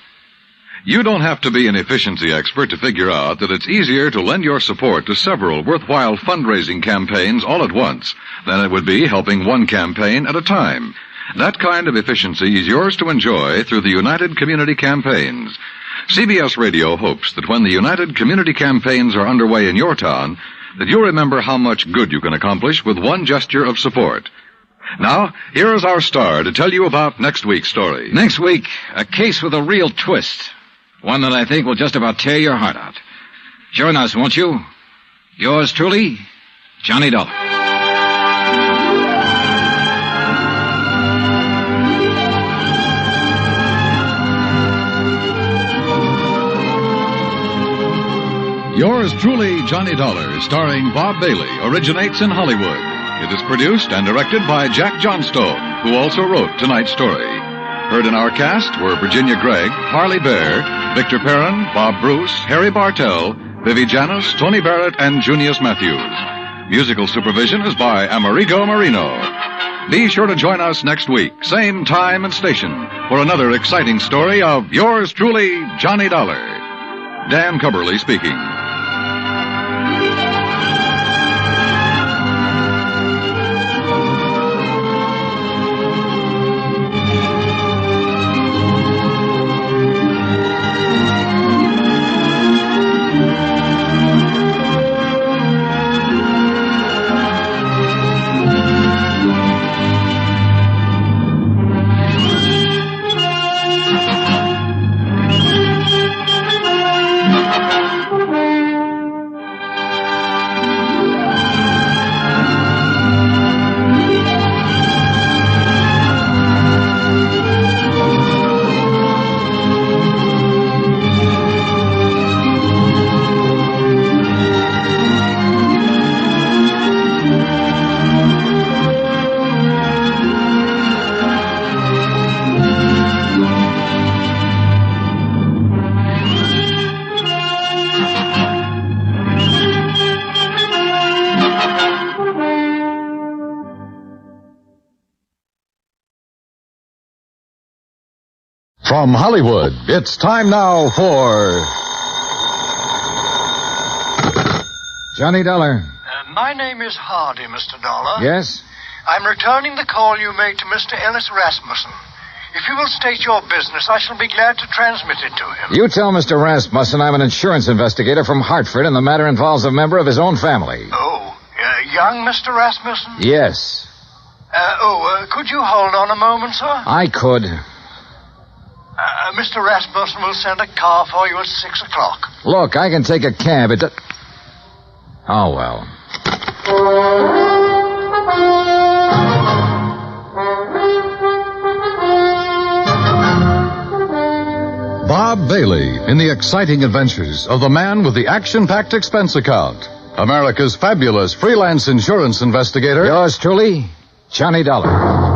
You don't have to be an efficiency expert to figure out that it's easier to lend your support to several worthwhile fundraising campaigns all at once than it would be helping one campaign at a time. That kind of efficiency is yours to enjoy through the United Community Campaigns. CBS Radio hopes that when the United Community Campaigns are underway in your town, that you'll remember how much good you can accomplish with one gesture of support. Now, here is our star to tell you about next week's story. Next week, a case with a real twist. One that I think will just about tear your heart out. Join us, won't you? Yours truly, Johnny Dollar. Yours truly, Johnny Dollar, starring Bob Bailey, originates in Hollywood. It is produced and directed by Jack Johnstone, who also wrote tonight's story. Heard in our cast were Virginia Gregg, Parley Bear, Victor Perrin, Bob Bruce, Harry Bartell, Vivi Janis, Tony Barrett, and Junius Matthews. Musical supervision is by Amerigo Marino. Be sure to join us next week, same time and station, for another exciting story of yours truly, Johnny Dollar. Dan Cubberly speaking. From Hollywood, it's time now for Johnny Dollar. My name is Hardy, Mr. Dollar. Yes? I'm returning the call you made to Mr. Ellis Rasmussen. If you will state your business, I shall be glad to transmit it to him. You tell Mr. Rasmussen I'm an insurance investigator from Hartford, and the matter involves a member of his own family. Oh, young Mr. Rasmussen? Yes. Could you hold on a moment, sir? I could. Mr. Rasmussen will send a car for you at 6 o'clock. Look, I can take a cab. Oh, well. Bob Bailey in the exciting adventures of the man with the action-packed expense account. America's fabulous freelance insurance investigator. Yours truly, Johnny Dollar.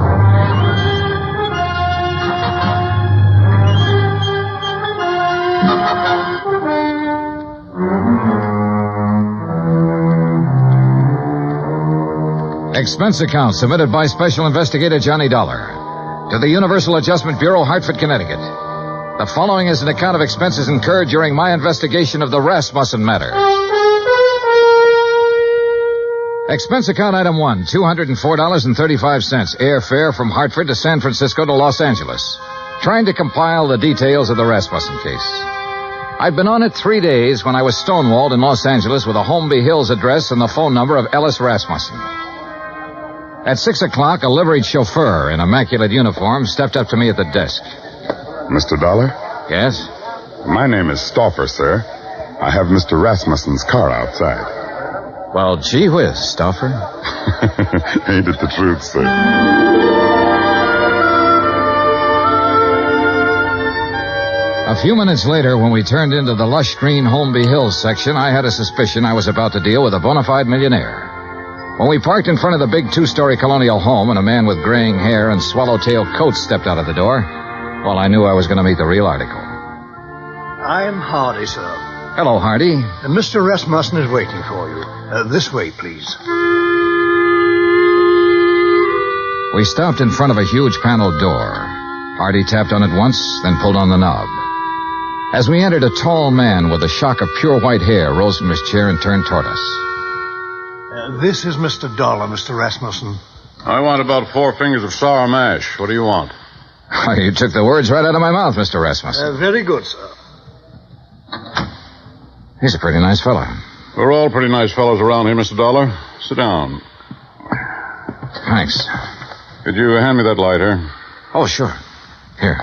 Expense account submitted by Special Investigator Johnny Dollar to the Universal Adjustment Bureau, Hartford, Connecticut. The following is an account of expenses incurred during my investigation of the Rasmussen matter. Expense account item 1, $204.35, airfare from Hartford to San Francisco to Los Angeles. Trying to compile the details of the Rasmussen case. I'd been on it 3 days when I was stonewalled in Los Angeles with a Holmby Hills address and the phone number of Ellis Rasmussen. At 6 o'clock, a liveried chauffeur in immaculate uniform stepped up to me at the desk. Mr. Dollar? Yes? My name is Stauffer, sir. I have Mr. Rasmussen's car outside. Well, gee whiz, Stauffer. Ain't it the truth, sir? A few minutes later, when we turned into the lush green Holmby Hills section, I had a suspicion I was about to deal with a bona fide millionaire. When we parked in front of the big two-story colonial home and a man with graying hair and swallowtail coat stepped out of the door, well, I knew I was going to meet the real article. I'm Hardy, sir. Hello, Hardy. Mr. Rasmussen is waiting for you. This way, please. We stopped in front of a huge paneled door. Hardy tapped on it once, then pulled on the knob. As we entered, a tall man with a shock of pure white hair rose from his chair and turned toward us. This is Mr. Dollar, Mr. Rasmussen. I want about 4 fingers of sour mash. What do you want? Oh, you took the words right out of my mouth, Mr. Rasmussen. Very good, sir. He's a pretty nice fellow. We're all pretty nice fellows around here, Mr. Dollar. Sit down. Thanks. Could you hand me that lighter? Oh, sure. Here.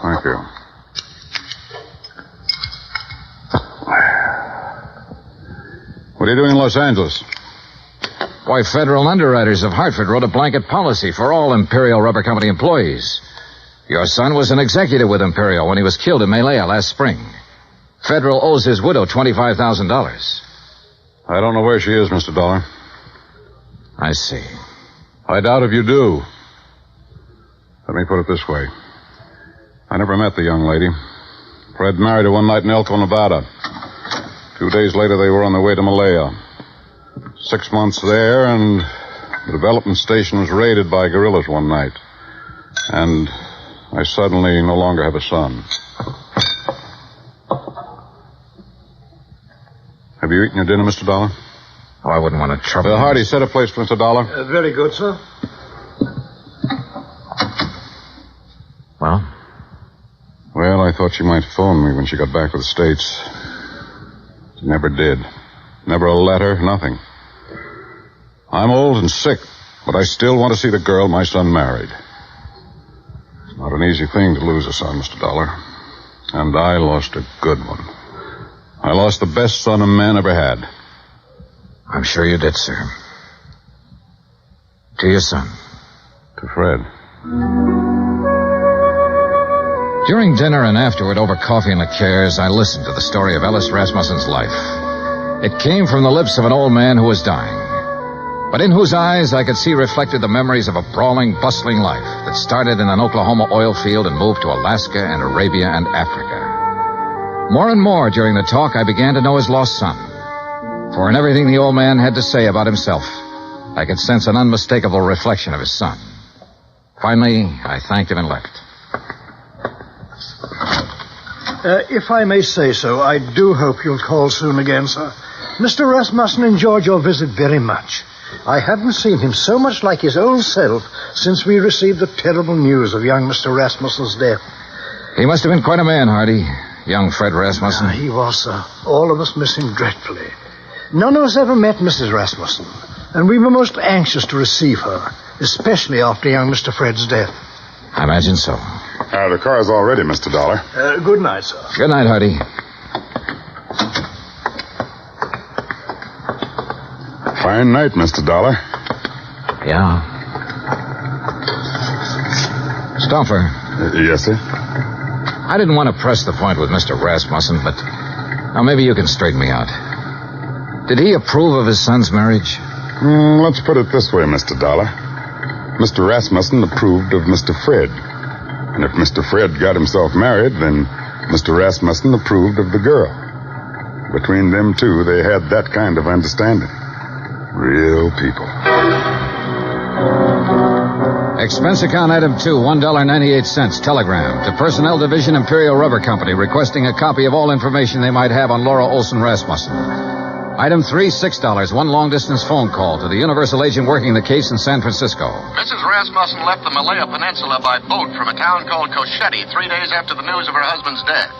Thank you. What are you doing in Los Angeles? Why, federal underwriters of Hartford wrote a blanket policy for all Imperial Rubber Company employees. Your son was an executive with Imperial when he was killed in Malaya last spring. Federal owes his widow $25,000. I don't know where she is, Mr. Dollar. I see. I doubt if you do. Let me put it this way. I never met the young lady. Fred married her one night in Elko, Nevada. 2 days later, they were on their way to Malaya. 6 months there, and the development station was raided by guerrillas one night. And I suddenly no longer have a son. Have you eaten your dinner, Mr. Dollar? Oh, I wouldn't want to trouble you. Hardy, set a place for Mr. Dollar. Very good, sir. Well? Well, I thought she might phone me when she got back to the States. She never did. Never a letter, nothing. I'm old and sick, but I still want to see the girl my son married. It's not an easy thing to lose a son, Mr. Dollar. And I lost a good one. I lost the best son a man ever had. I'm sure you did, sir. To your son. To Fred. During dinner and afterward over coffee and liqueurs, I listened to the story of Ellis Rasmussen's life. It came from the lips of an old man who was dying, but in whose eyes I could see reflected the memories of a brawling, bustling life that started in an Oklahoma oil field and moved to Alaska and Arabia and Africa. More and more during the talk, I began to know his lost son. For in everything the old man had to say about himself, I could sense an unmistakable reflection of his son. Finally, I thanked him and left. If I may say so, I do hope you'll call soon again, sir. Mr. Rasmussen enjoyed your visit very much. I haven't seen him so much like his old self since we received the terrible news of young Mr. Rasmussen's death. He must have been quite a man, Hardy. Young Fred Rasmussen. He was, sir. All of us miss him dreadfully. None of us ever met Mrs. Rasmussen, and we were most anxious to receive her, especially after young Mr. Fred's death. I imagine so. The car's all ready, Mr. Dollar. Good night, sir. Good night, Hardy. Fine night, Mr. Dollar. Yeah. Stoffer. Yes, sir? I didn't want to press the point with Mr. Rasmussen, but now maybe you can straighten me out. Did he approve of his son's marriage? Let's put it this way, Mr. Dollar. Mr. Rasmussen approved of Mr. Fred. And if Mr. Fred got himself married, then Mr. Rasmussen approved of the girl. Between them two, they had that kind of understanding. Real people. Expense account item 2, $1.98, telegram to Personnel Division, Imperial Rubber Company, requesting a copy of all information they might have on Laura Olson Rasmussen. Item 3, $6, one long-distance phone call to the Universal agent working the case in San Francisco. Mrs. Rasmussen left the Malaya Peninsula by boat from a town called Cochete 3 days after the news of her husband's death.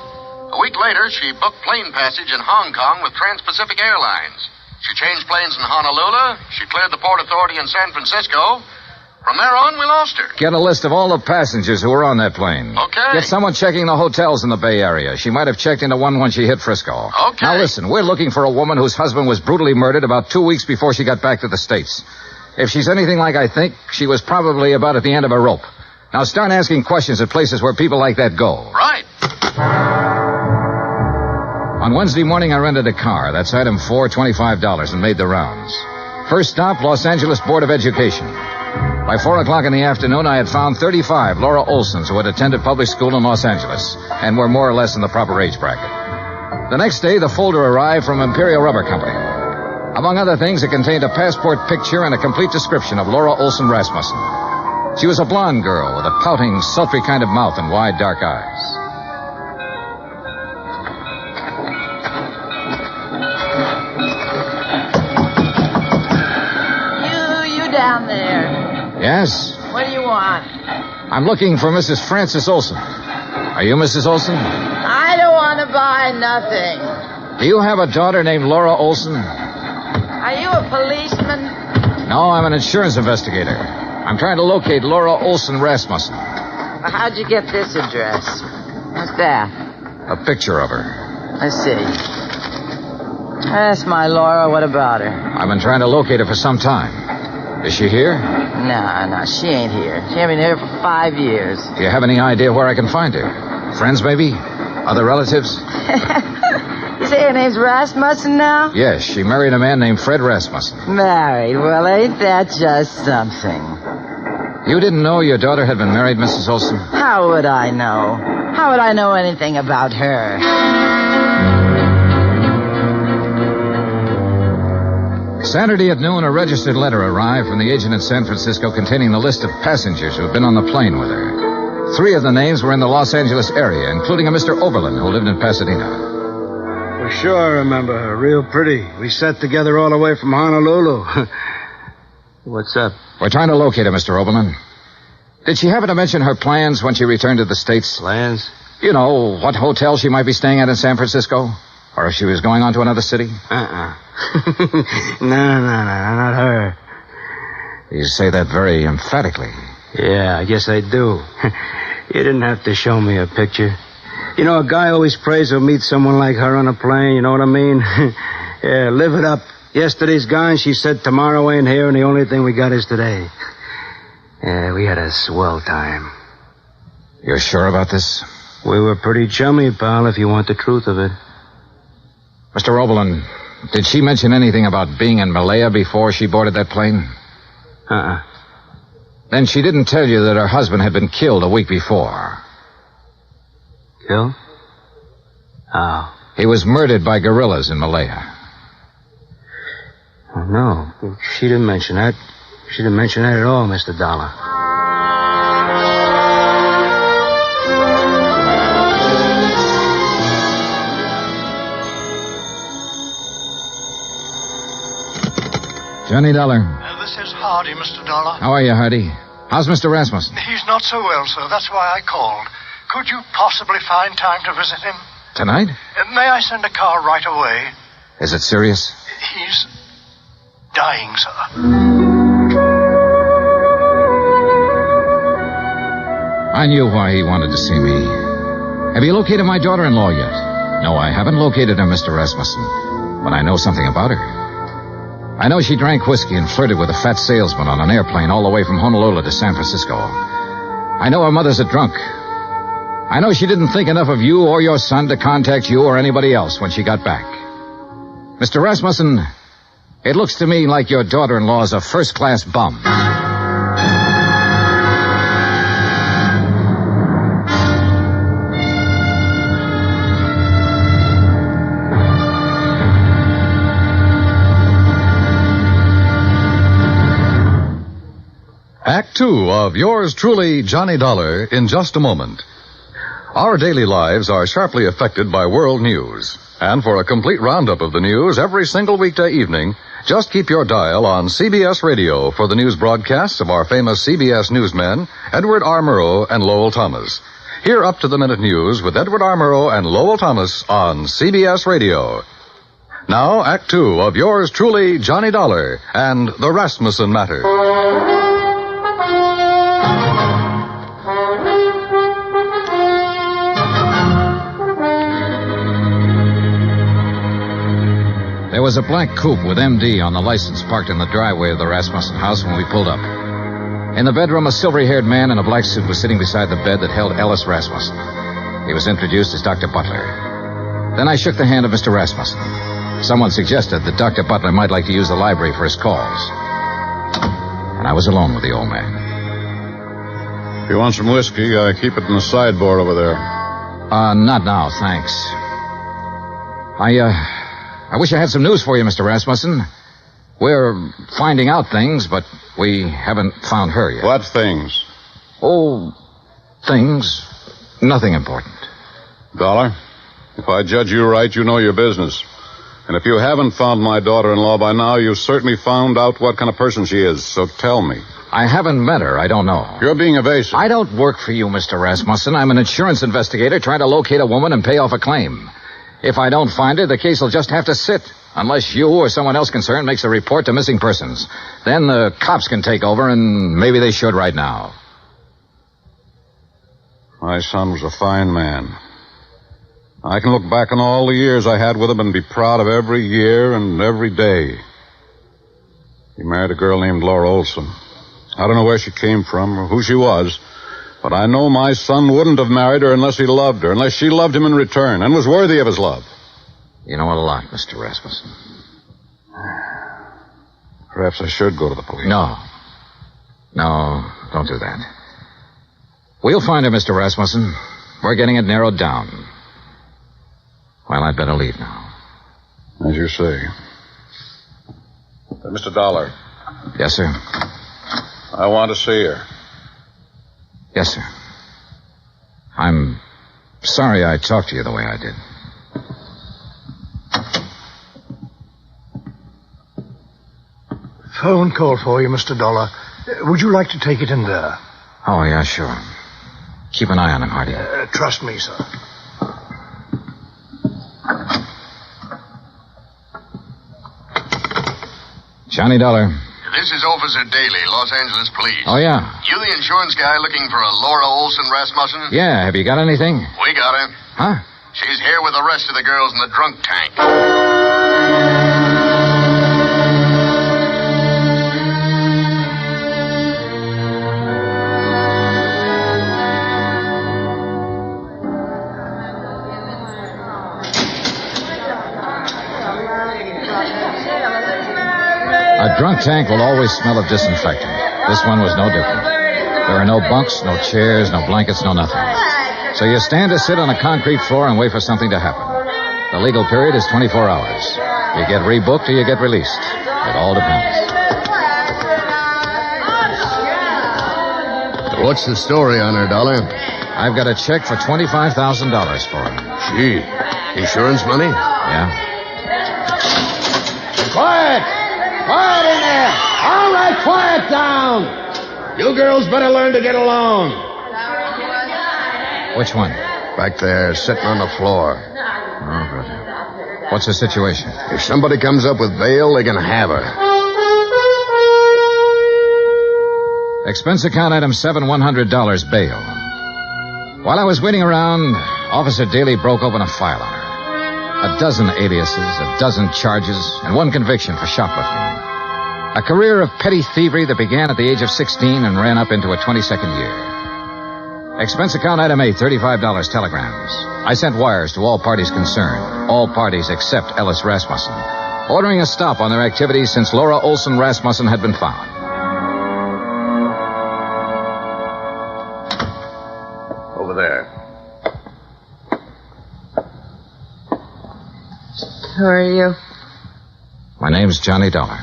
A week later, she booked plane passage in Hong Kong with Trans-Pacific Airlines. She changed planes in Honolulu. She cleared the Port Authority in San Francisco. From there on, we lost her. Get a list of all the passengers who were on that plane. Okay. Get someone checking the hotels in the Bay Area. She might have checked into one when she hit Frisco. Okay. Now listen, we're looking for a woman whose husband was brutally murdered about 2 weeks before she got back to the States. If she's anything like I think, she was probably about at the end of a rope. Now start asking questions at places where people like that go. Right. On Wednesday morning, I rented a car. That's item 4, $25, and made the rounds. First stop, Los Angeles Board of Education. By 4 o'clock in the afternoon, I had found 35 Laura Olsons who had attended public school in Los Angeles and were more or less in the proper age bracket. The next day, the folder arrived from Imperial Rubber Company. Among other things, it contained a passport picture and a complete description of Laura Olson Rasmussen. She was a blonde girl with a pouting, sultry kind of mouth and wide, dark eyes. Down there. Yes? What do you want? I'm looking for Mrs. Frances Olson. Are you Mrs. Olson? I don't want to buy nothing. Do you have a daughter named Laura Olson? Are you a policeman? No, I'm an insurance investigator. I'm trying to locate Laura Olson Rasmussen. Well, how'd you get this address? What's that? A picture of her. Let's see. That's my Laura. What about her? I've been trying to locate her for some time. Is she here? No, she ain't here. She ain't been here for 5 years. Do you have any idea where I can find her? Friends, maybe? Other relatives? You say her name's Rasmussen now? Yes, she married a man named Fred Rasmussen. Married? Well, ain't that just something? You didn't know your daughter had been married, Mrs. Olson? How would I know? How would I know anything about her? Saturday at noon, a registered letter arrived from the agent in San Francisco containing the list of passengers who had been on the plane with her. 3 of the names were in the Los Angeles area, including a Mr. Oberlin who lived in Pasadena. Well, sure I remember her. Real pretty. We sat together all the way from Honolulu. What's up? We're trying to locate her, Mr. Oberlin. Did she happen to mention her plans when she returned to the States? Plans? You know, what hotel she might be staying at in San Francisco? Or if she was going on to another city? No, not her. You say that very emphatically. Yeah, I guess I do. You didn't have to show me a picture. You know, a guy always prays he'll meet someone like her on a plane, you know what I mean? Yeah, live it up. Yesterday's gone, she said tomorrow ain't here, and the only thing we got is today. Yeah, we had a swell time. You're sure about this? We were pretty chummy, pal, if you want the truth of it. Mr. Oberlin, did she mention anything about being in Malaya before she boarded that plane? Then she didn't tell you that her husband had been killed a week before. Killed? Oh. He was murdered by guerrillas in Malaya. Oh, no, she didn't mention that. She didn't mention that at all, Mr. Dollar. Johnny Dollar. This is Hardy, Mr. Dollar. How are you, Hardy? How's Mr. Rasmussen? He's not so well, sir. That's why I called. Could you possibly find time to visit him? Tonight? May I send a car right away? Is it serious? He's dying, sir. I knew why he wanted to see me. Have you located my daughter-in-law yet? No, I haven't located her, Mr. Rasmussen. But I know something about her. I know she drank whiskey and flirted with a fat salesman on an airplane all the way from Honolulu to San Francisco. I know her mother's a drunk. I know she didn't think enough of you or your son to contact you or anybody else when she got back. Mr. Rasmussen, it looks to me like your daughter-in-law is a first-class bum. Act 2 of yours truly, Johnny Dollar, in just a moment. Our daily lives are sharply affected by world news. And for a complete roundup of the news every single weekday evening, just keep your dial on CBS Radio for the news broadcasts of our famous CBS newsmen, Edward R. Murrow and Lowell Thomas. Hear up-to-the-minute news with Edward R. Murrow and Lowell Thomas on CBS Radio. Now, Act 2 of yours truly, Johnny Dollar, and the Rasmussen Matter. There was a black coupe with MD on the license parked in the driveway of the Rasmussen house when we pulled up. In the bedroom, a silvery-haired man in a black suit was sitting beside the bed that held Ellis Rasmussen. He was introduced as Dr. Butler. Then I shook the hand of Mr. Rasmussen. Someone suggested that Dr. Butler might like to use the library for his calls. And I was alone with the old man. If you want some whiskey, I keep it in the sideboard over there. Not now, thanks. I wish I had some news for you, Mr. Rasmussen. We're finding out things, but we haven't found her yet. What things? Oh, things. Nothing important. Dollar, if I judge you right, you know your business. And if you haven't found my daughter-in-law by now, you've certainly found out what kind of person she is. So tell me. I haven't met her. I don't know. You're being evasive. I don't work for you, Mr. Rasmussen. I'm an insurance investigator trying to locate a woman and pay off a claim. If I don't find her, the case will just have to sit, unless you or someone else concerned makes a report to missing persons. Then the cops can take over, and maybe they should right now. My son was a fine man. I can look back on all the years I had with him and be proud of every year and every day. He married a girl named Laura Olson. I don't know where she came from or who she was, but I know my son wouldn't have married her unless he loved her, unless she loved him in return and was worthy of his love. You know a lot, Mr. Rasmussen. Perhaps I should go to the police. No, don't do that. We'll find her, Mr. Rasmussen. We're getting it narrowed down. Well, I'd better leave now. As you say. Mr. Dollar. Yes, sir. I want to see her. Yes, sir. I'm sorry I talked to you the way I did. Phone call for you, Mr. Dollar. Would you like to take it in there? Oh, yeah, sure. Keep an eye on him, Hardy. Trust me, sir. Johnny Dollar. This is Officer Daly, Los Angeles Police. Oh, yeah. You the insurance guy looking for a Laura Olson Rasmussen? Yeah, have you got anything? We got her. Huh? She's here with the rest of the girls in the drunk tank. A drunk tank will always smell of disinfectant. This one was no different. There are no bunks, no chairs, no blankets, no nothing. So you stand or sit on a concrete floor and wait for something to happen. The legal period is 24 hours. You get rebooked or you get released. It all depends. What's the story on her, Dollar? I've got a check for $25,000 for her. Gee, insurance money? Yeah. Quiet! Quiet in there! All right, quiet down! You girls better learn to get along. Which one? Back there, sitting on the floor. Oh, good. What's the situation? If somebody comes up with bail, they can have her. Expense account item 7, $100 bail. While I was waiting around, Officer Daly broke open a file on her. A dozen aliases, a dozen charges, and one conviction for shoplifting. A career of petty thievery that began at the age of 16 and ran up into a 22nd year. Expense account item 8, $35 telegrams. I sent wires to all parties concerned, all parties except Ellis Rasmussen, ordering a stop on their activities since Laura Olson Rasmussen had been found. Over there. Who are you? My name's Johnny Dollar.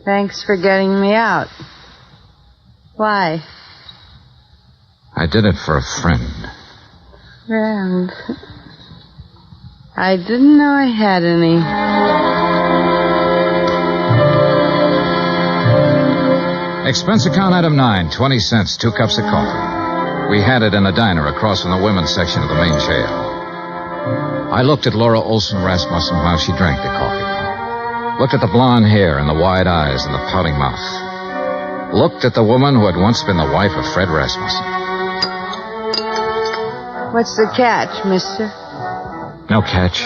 Thanks for getting me out. Why? I did it for a friend. Friend. I didn't know I had any. Expense account item 9, 20 cents, 2 cups of coffee. We had it in a diner across from the women's section of the main jail. I looked at Laura Olson Rasmussen while she drank the coffee. Looked at the blonde hair and the wide eyes and the pouting mouth. Looked at the woman who had once been the wife of Fred Rasmussen. What's the catch, mister? No catch.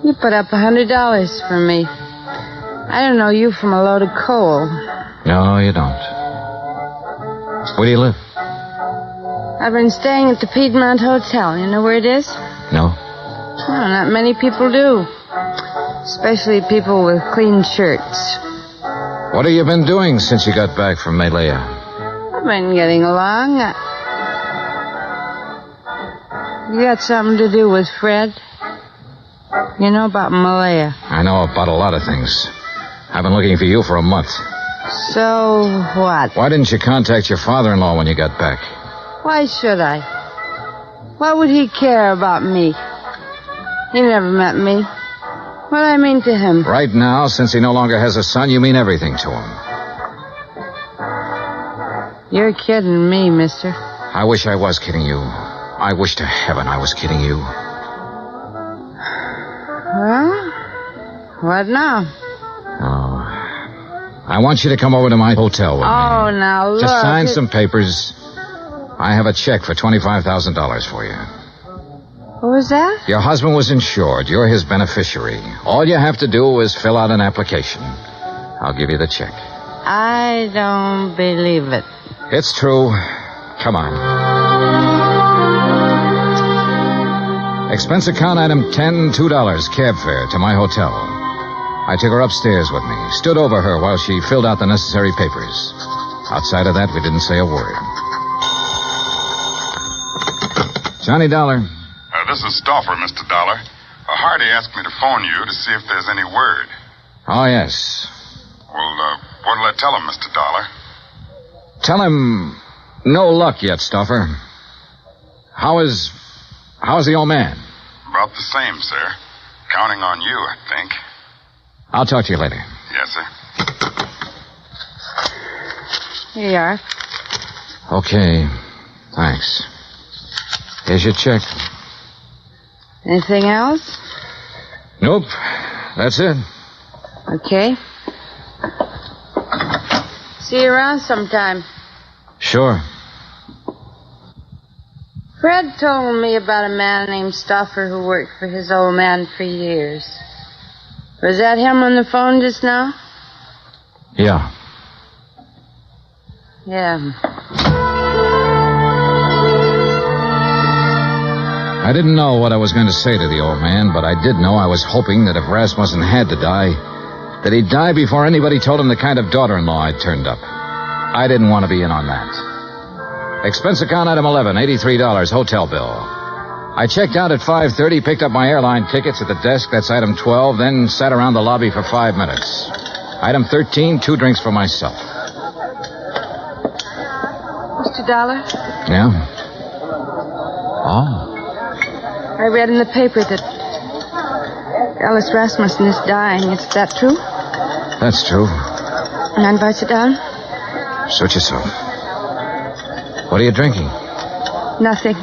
You put up $100 for me. I don't know you from a load of coal. No, you don't. Where do you live? I've been staying at the Piedmont Hotel. You know where it is? No. Oh, not many people do. Especially people with clean shirts. What have you been doing since you got back from Malaya? I've been getting along. You got something to do with Fred? You know about Malaya? I know about a lot of things. I've been looking for you for a month. So what? Why didn't you contact your father-in-law when you got back? Why should I? What would he care about me? He never met me. What do I mean to him? Right now, since he no longer has a son, you mean everything to him. You're kidding me, mister. I wish I was kidding you. I wish to heaven I was kidding you. Well, what now? Oh. I want you to come over to my hotel with me. Oh, now look. Just sign some papers. I have a check for $25,000 for you. What was that? Your husband was insured. You're his beneficiary. All you have to do is fill out an application. I'll give you the check. I don't believe it. It's true. Come on. Expense account item 10, $2 cab fare to my hotel. I took her upstairs with me, stood over her while she filled out the necessary papers. Outside of that, we didn't say a word. Johnny Dollar. This is Stauffer, Mr. Dollar. Hardy asked me to phone you to see if there's any word. Oh, yes. Well, what'll I tell him, Mr. Dollar? Tell him no luck yet, Stauffer. How's the old man? About the same, sir. Counting on you, I think. I'll talk to you later. Yes, sir. Here you are. Okay. Thanks. Here's your check. Anything else? Nope. That's it. Okay. See you around sometime. Sure. Fred told me about a man named Stauffer who worked for his old man for years. Was that him on the phone just now? Yeah. Yeah. I didn't know what I was going to say to the old man, but I did know I was hoping that if Rasmussen had to die, that he'd die before anybody told him the kind of daughter-in-law I'd turned up. I didn't want to be in on that. Expense account item 11, $83, hotel bill. I checked out at 5:30, picked up my airline tickets at the desk, that's item 12, then sat around the lobby for 5 minutes. Item 13, 2 drinks for myself. Mr. Dollar? Yeah? Oh. I read in the paper that Ellis Rasmussen is dying. Is that true? That's true. May I invite you down? Suit yourself. What are you drinking? Nothing.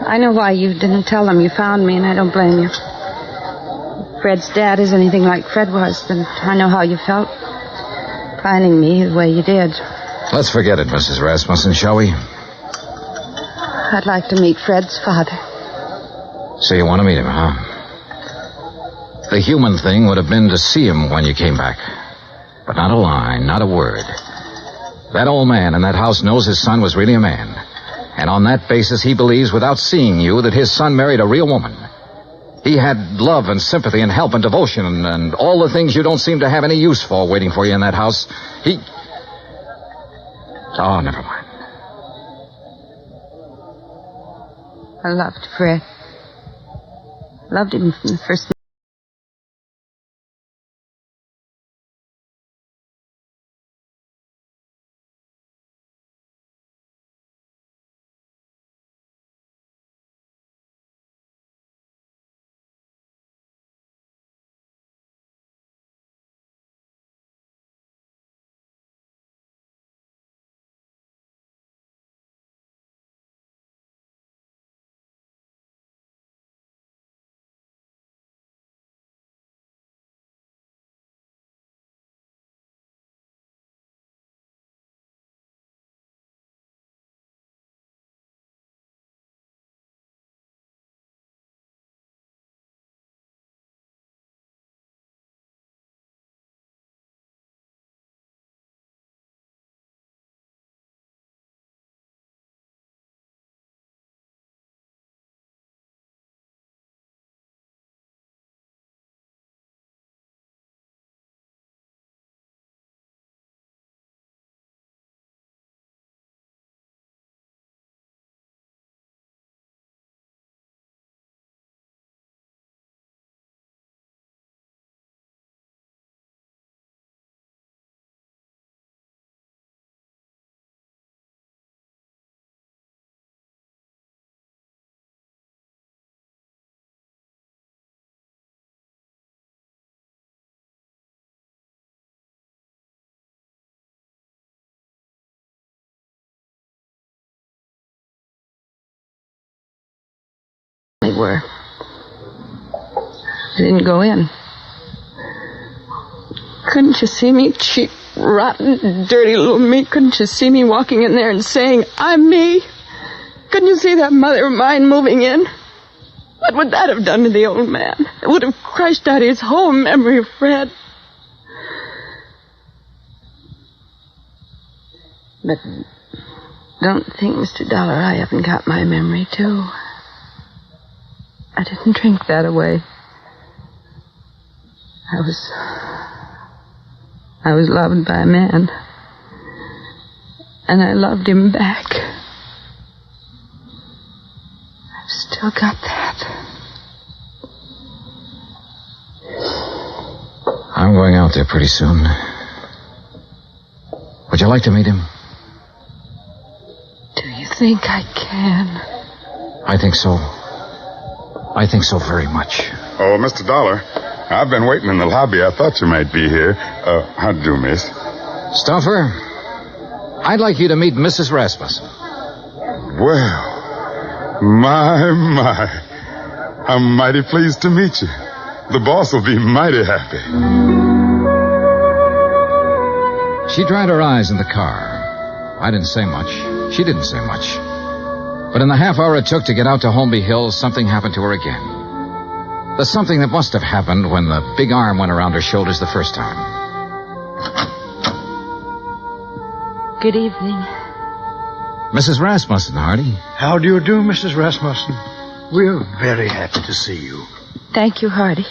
I know why you didn't tell them you found me, and I don't blame you. If Fred's dad is anything like Fred was, then I know how you felt. Finding me the way you did. Let's forget it, Mrs. Rasmussen, shall we? I'd like to meet Fred's father. So you want to meet him, huh? The human thing would have been to see him when you came back. But not a line, not a word. That old man in that house knows his son was really a man. And on that basis, he believes, without seeing you, that his son married a real woman. He had love and sympathy and help and devotion and all the things you don't seem to have any use for waiting for you in that house. Oh, never mind. I loved Fred. Loved him from the first. They were. I didn't go in. Couldn't you see me, cheap, rotten, dirty little me? Couldn't you see me walking in there and saying, I'm me? Couldn't you see that mother of mine moving in? What would that have done to the old man? It would have crushed out his whole memory of Fred. But don't think, Mr. Dollar, I haven't got my memory, too. I didn't drink that away. I was loved by a man. And I loved him back. I've still got that. I'm going out there pretty soon. Would you like to meet him? Do you think I can? I think so. I think so very much. Oh, Mr. Dollar, I've been waiting in the lobby. I thought you might be here. How'd you do, miss? Stuffer, I'd like you to meet Mrs. Rasmussen. Well, my. I'm mighty pleased to meet you. The boss will be mighty happy. She dried her eyes in the car. I didn't say much. She didn't say much. But in the half hour it took to get out to Holmby Hills, something happened to her again. The something that must have happened when the big arm went around her shoulders the first time. Good evening. Mrs. Rasmussen, Hardy. How do you do, Mrs. Rasmussen? We're very happy to see you. Thank you, Hardy.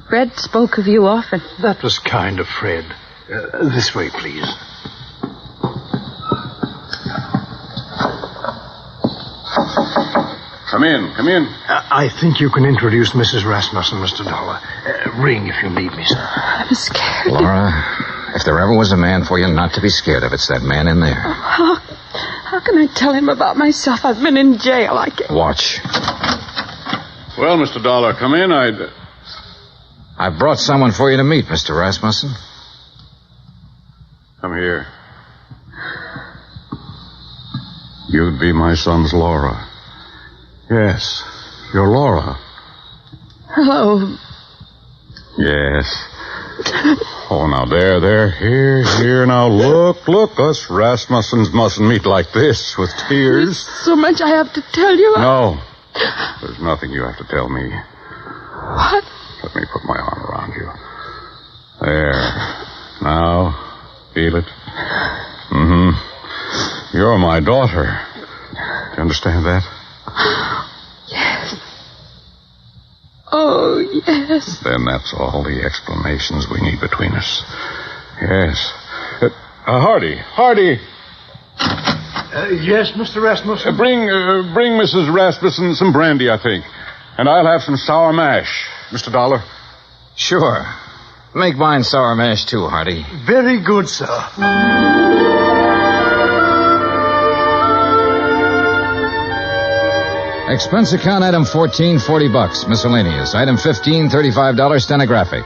Fred spoke of you often. That was kind of Fred. This way, please. Come in. I think you can introduce Mrs. Rasmussen, Mr. Dollar. Ring if you need me, sir. I'm scared. Laura, if there ever was a man for you not to be scared of, it's that man in there. How can I tell him about myself? I've been in jail. I can't. Watch. Well, Mr. Dollar, come in. I've brought someone for you to meet, Mr. Rasmussen. Come here. You'd be my son's Laura. Yes, you're Laura. Hello. Yes. Oh, now, there. Here. Now, look. Us Rasmussens mustn't meet like this with tears. There's so much I have to tell you. No. There's nothing you have to tell me. What? Let me put my arm around you. There. Now, feel it? Mm-hmm. You're my daughter. Do you understand that? Yes. Oh, yes. Then that's all the explanations we need between us. Yes. Hardy. Yes, Mr. Rasmussen? Bring Mrs. Rasmussen some brandy, I think. And I'll have some sour mash. Mr. Dollar? Sure. Make mine sour mash, too, Hardy. Very good, sir. Expense account item 14, $40. Miscellaneous. Item 15, $35, stenographic.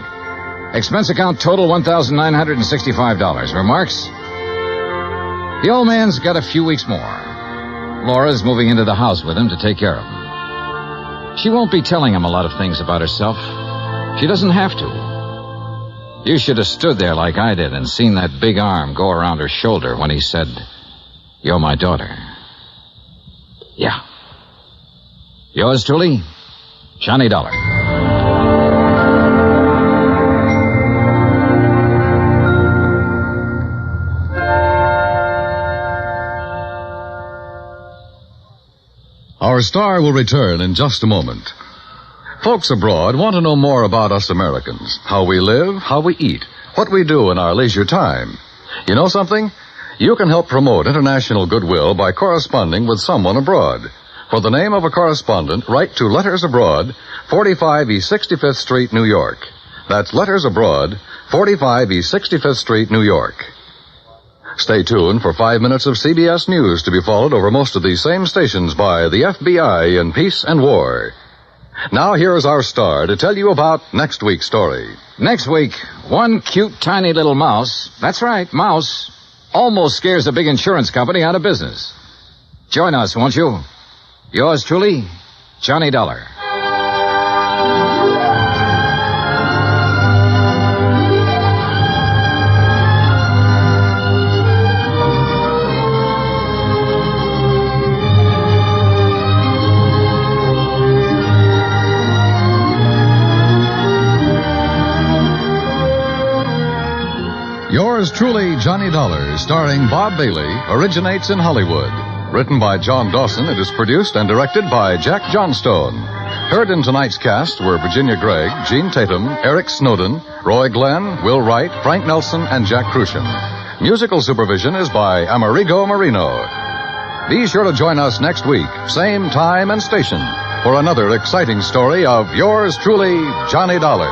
Expense account total $1,965. Remarks? The old man's got a few weeks more. Laura's moving into the house with him to take care of him. She won't be telling him a lot of things about herself. She doesn't have to. You should have stood there like I did and seen that big arm go around her shoulder when he said, "You're my daughter." Yeah. Yours truly, Johnny Dollar. Our star will return in just a moment. Folks abroad want to know more about us Americans, how we live, how we eat, what we do in our leisure time. You know something? You can help promote international goodwill by corresponding with someone abroad. For the name of a correspondent, write to Letters Abroad, 45 East 65th Street, New York. That's Letters Abroad, 45 East 65th Street, New York. Stay tuned for 5 minutes of CBS News to be followed over most of these same stations by the FBI in Peace and War. Now here's our star to tell you about next week's story. Next week, one cute, tiny little mouse, that's right, mouse, almost scares a big insurance company out of business. Join us, won't you? Yours truly, Johnny Dollar. Yours truly, Johnny Dollar, starring Bob Bailey, originates in Hollywood. Written by John Dawson, it is produced and directed by Jack Johnstone. Heard in tonight's cast were Virginia Gregg, Gene Tatum, Eric Snowden, Roy Glenn, Will Wright, Frank Nelson, and Jack Crucian. Musical supervision is by Amerigo Marino. Be sure to join us next week, same time and station, for another exciting story of yours truly, Johnny Dollar.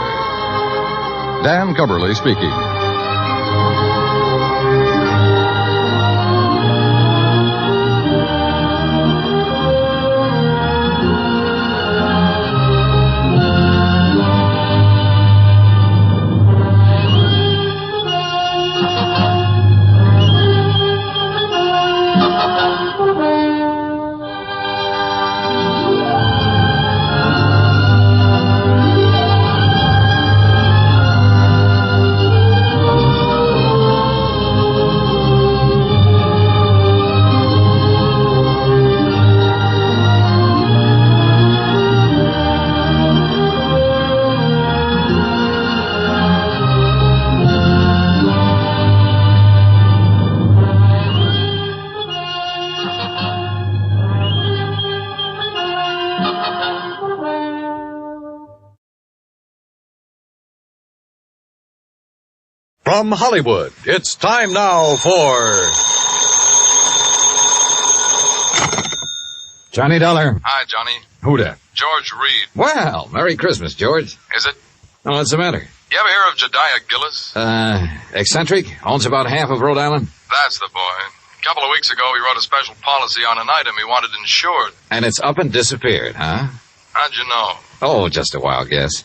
Dan Cubberly speaking. From Hollywood, it's time now for Johnny Dollar. Hi, Johnny. Who dat? George Reed. Well, Merry Christmas, George. Is it? Oh, what's the matter? You ever hear of Jediah Gillis? Eccentric? Owns about half of Rhode Island? That's the boy. A couple of weeks ago, he wrote a special policy on an item he wanted insured. And it's up and disappeared, huh? How'd you know? Oh, just a wild guess.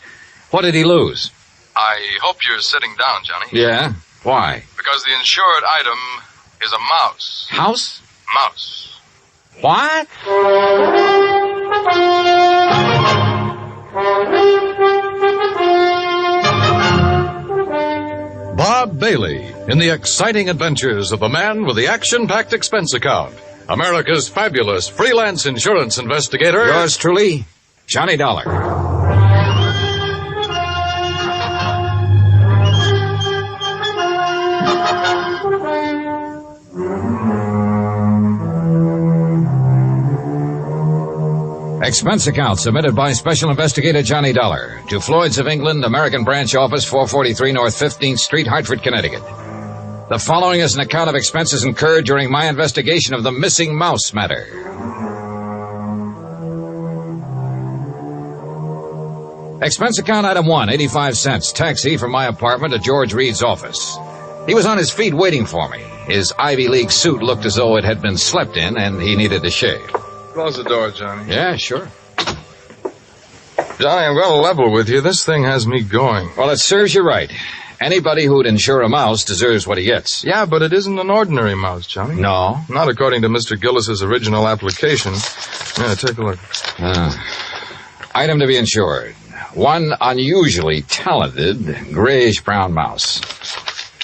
What did he lose? I hope you're sitting down, Johnny. Yeah? Why? Because the insured item is a mouse. House? Mouse. What? Bob Bailey in the exciting adventures of the man with the action-packed expense account. America's fabulous freelance insurance investigator. Yours truly, Johnny Dollar. Expense account submitted by Special Investigator Johnny Dollar to Floyd's of England, American Branch Office, 443 North 15th Street, Hartford, Connecticut. The following is an account of expenses incurred during my investigation of the missing mouse matter. Expense account item 1, 85 cents. Taxi from my apartment to George Reed's office. He was on his feet waiting for me. His Ivy League suit looked as though it had been slept in, and he needed to shave. Close the door, Johnny. Yeah, sure. Johnny, I'm going to level with you. This thing has me going. Well, it serves you right. Anybody who'd insure a mouse deserves what he gets. Yeah, but it isn't an ordinary mouse, Johnny. No? Not according to Mr. Gillis's original application. Yeah, take a look. Item to be insured. One unusually talented grayish-brown mouse.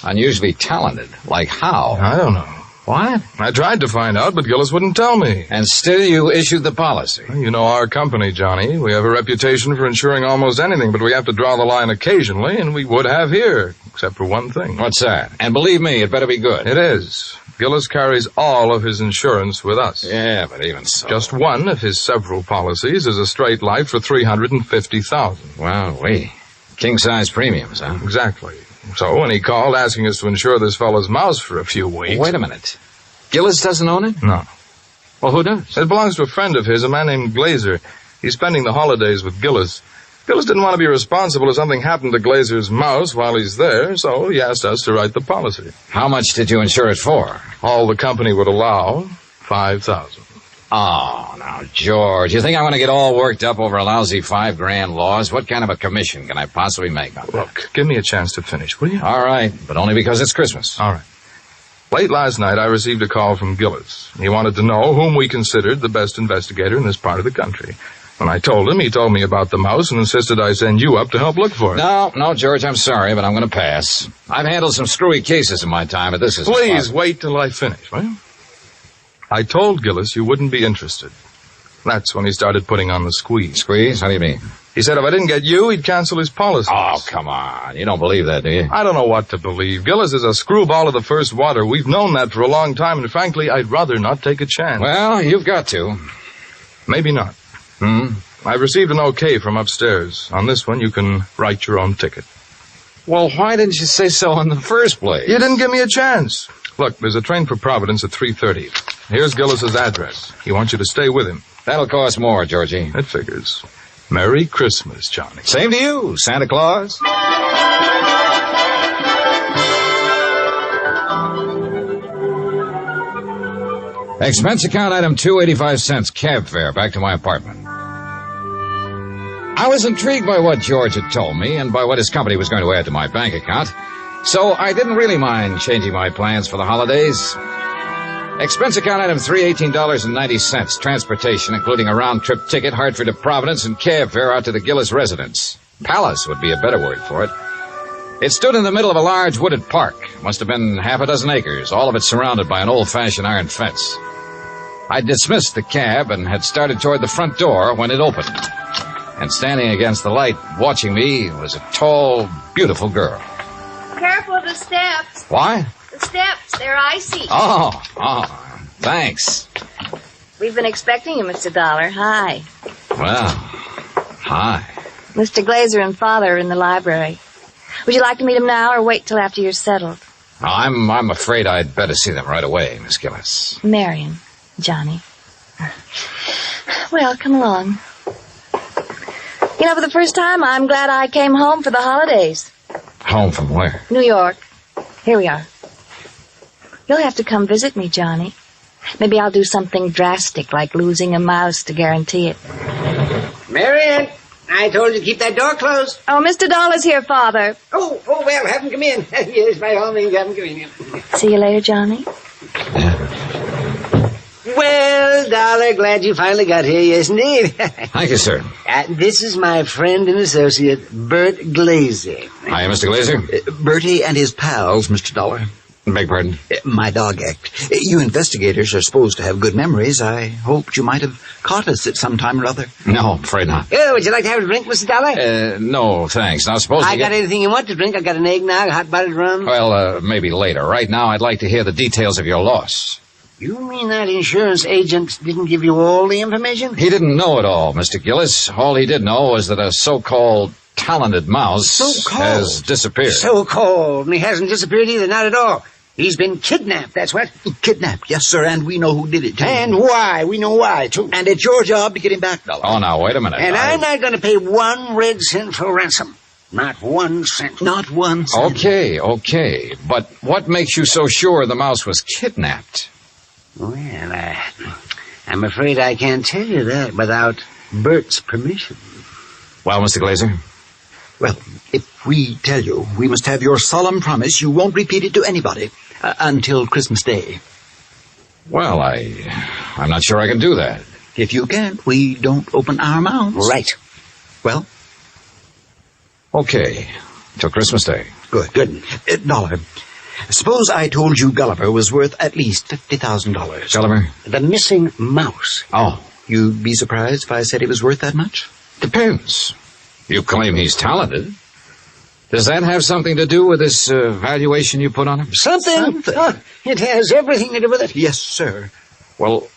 Unusually talented? Like how? I don't know. What? I tried to find out, but Gillis wouldn't tell me. And still you issued the policy. You know our company, Johnny. We have a reputation for insuring almost anything, but we have to draw the line occasionally, and we would have here, except for one thing. What's that? And believe me, it better be good. It is. Gillis carries all of his insurance with us. Yeah, but even so. Just one of his several policies is a straight life for $350,000. Well, king-size premiums, huh? Exactly. So when he called asking us to insure this fellow's mouse for a few weeks... Wait a minute. Gillis doesn't own it? No. Well, who does? It belongs to a friend of his, a man named Glazer. He's spending the holidays with Gillis. Gillis didn't want to be responsible if something happened to Glazer's mouse while he's there, so he asked us to write the policy. How much did you insure it for? All the company would allow, $5,000. Oh, now, George, you think I'm going to get all worked up over a lousy $5,000 loss? What kind of a commission can I possibly make on that? Look, give me a chance to finish, will you? All right, but only because it's Christmas. All right. Late last night, I received a call from Gillis. He wanted to know whom we considered the best investigator in this part of the country. When I told him, he told me about the mouse and insisted I send you up to help look for it. No, George, I'm sorry, but I'm going to pass. I've handled some screwy cases in my time, but this is... Please, wait till I finish, will you? I told Gillis you wouldn't be interested. That's when he started putting on the squeeze. Squeeze? How do you mean? He said if I didn't get you, he'd cancel his policy. Oh, come on. You don't believe that, do you? I don't know what to believe. Gillis is a screwball of the first water. We've known that for a long time, and frankly, I'd rather not take a chance. Well, you've got to. Maybe not. I've received an okay from upstairs. On this one, you can write your own ticket. Well, why didn't you say so in the first place? You didn't give me a chance. Look, there's a train for Providence at 3:30. Here's Gillis's address. He wants you to stay with him. That'll cost more, Georgie. It figures. Merry Christmas, Johnny. Same to you, Santa Claus. Expense account item 2, 85 cents, cab fare back to my apartment. I was intrigued by what George had told me and by what his company was going to add to my bank account, so I didn't really mind changing my plans for the holidays. Expense account item 3, $18.90, transportation, including a round-trip ticket, Hartford to Providence, and cab fare out to the Gillis residence. Palace would be a better word for it. It stood in the middle of a large wooded park. Must have been half a dozen acres, all of it surrounded by an old-fashioned iron fence. I dismissed the cab and had started toward the front door when it opened. And standing against the light, watching me, was a tall, beautiful girl. Careful of the steps. Why? The steps, they're icy. Oh, thanks. We've been expecting you, Mr. Dollar. Hi. Well, hi. Mr. Glazer and Father are in the library. Would you like to meet them now or wait till after you're settled? I'm afraid I'd better see them right away, Miss Gillis. Marion, Johnny. Well, come along. You know, for the first time, I'm glad I came home for the holidays. Home from where? New York. Here we are. You'll have to come visit me, Johnny. Maybe I'll do something drastic, like losing a mouse to guarantee it. Marian, I told you to keep that door closed. Oh, Mr. Dollar's here, Father. Oh, well, have him come in. Yes, by all means, have him come in. See you later, Johnny. Well, Dollar, glad you finally got here, yes, indeed. Thank you, sir. This is my friend and associate, Bert Glazer. Hi, Mr. Glazer. Bertie and his pals, Mr. Dollar. Beg pardon? My dog act. You investigators are supposed to have good memories. I hoped you might have caught us at some time or other. No, afraid not. Oh, would you like to have a drink, Mr. Dollar? No, thanks. Now, suppose I got anything you want to drink. I got an eggnog, hot buttered rum. Well, maybe later. Right now, I'd like to hear the details of your loss. You mean that insurance agent didn't give you all the information? He didn't know it all, Mr. Gillis. All he did know was that a so-called talented mouse has disappeared. So-called. And he hasn't disappeared either, not at all. He's been kidnapped, that's what. Kidnapped, yes, sir, and we know who did it, too. And why. We know why, too. And it's your job to get him back, Dollar. Oh, now, wait a minute. And I'm not going to pay 1 red cent for ransom. Not 1 cent. Not 1 cent. Okay. But what makes you so sure the mouse was kidnapped? Well, I'm afraid I can't tell you that without Bert's permission. Well, Mr. Glazer? Well, if we tell you, we must have your solemn promise you won't repeat it to anybody until Christmas Day. Well, I'm not sure I can do that. If you can't, we don't open our mouths. Right. Well? Okay. Till Christmas Day. Good. Dollar, suppose I told you Gulliver was worth at least $50,000. Gulliver? The missing mouse. Oh, you'd be surprised if I said he was worth that much? Depends. You claim he's talented. Does that have something to do with this valuation you put on him? Something. Oh, it has everything to do with it. Yes, sir. Well,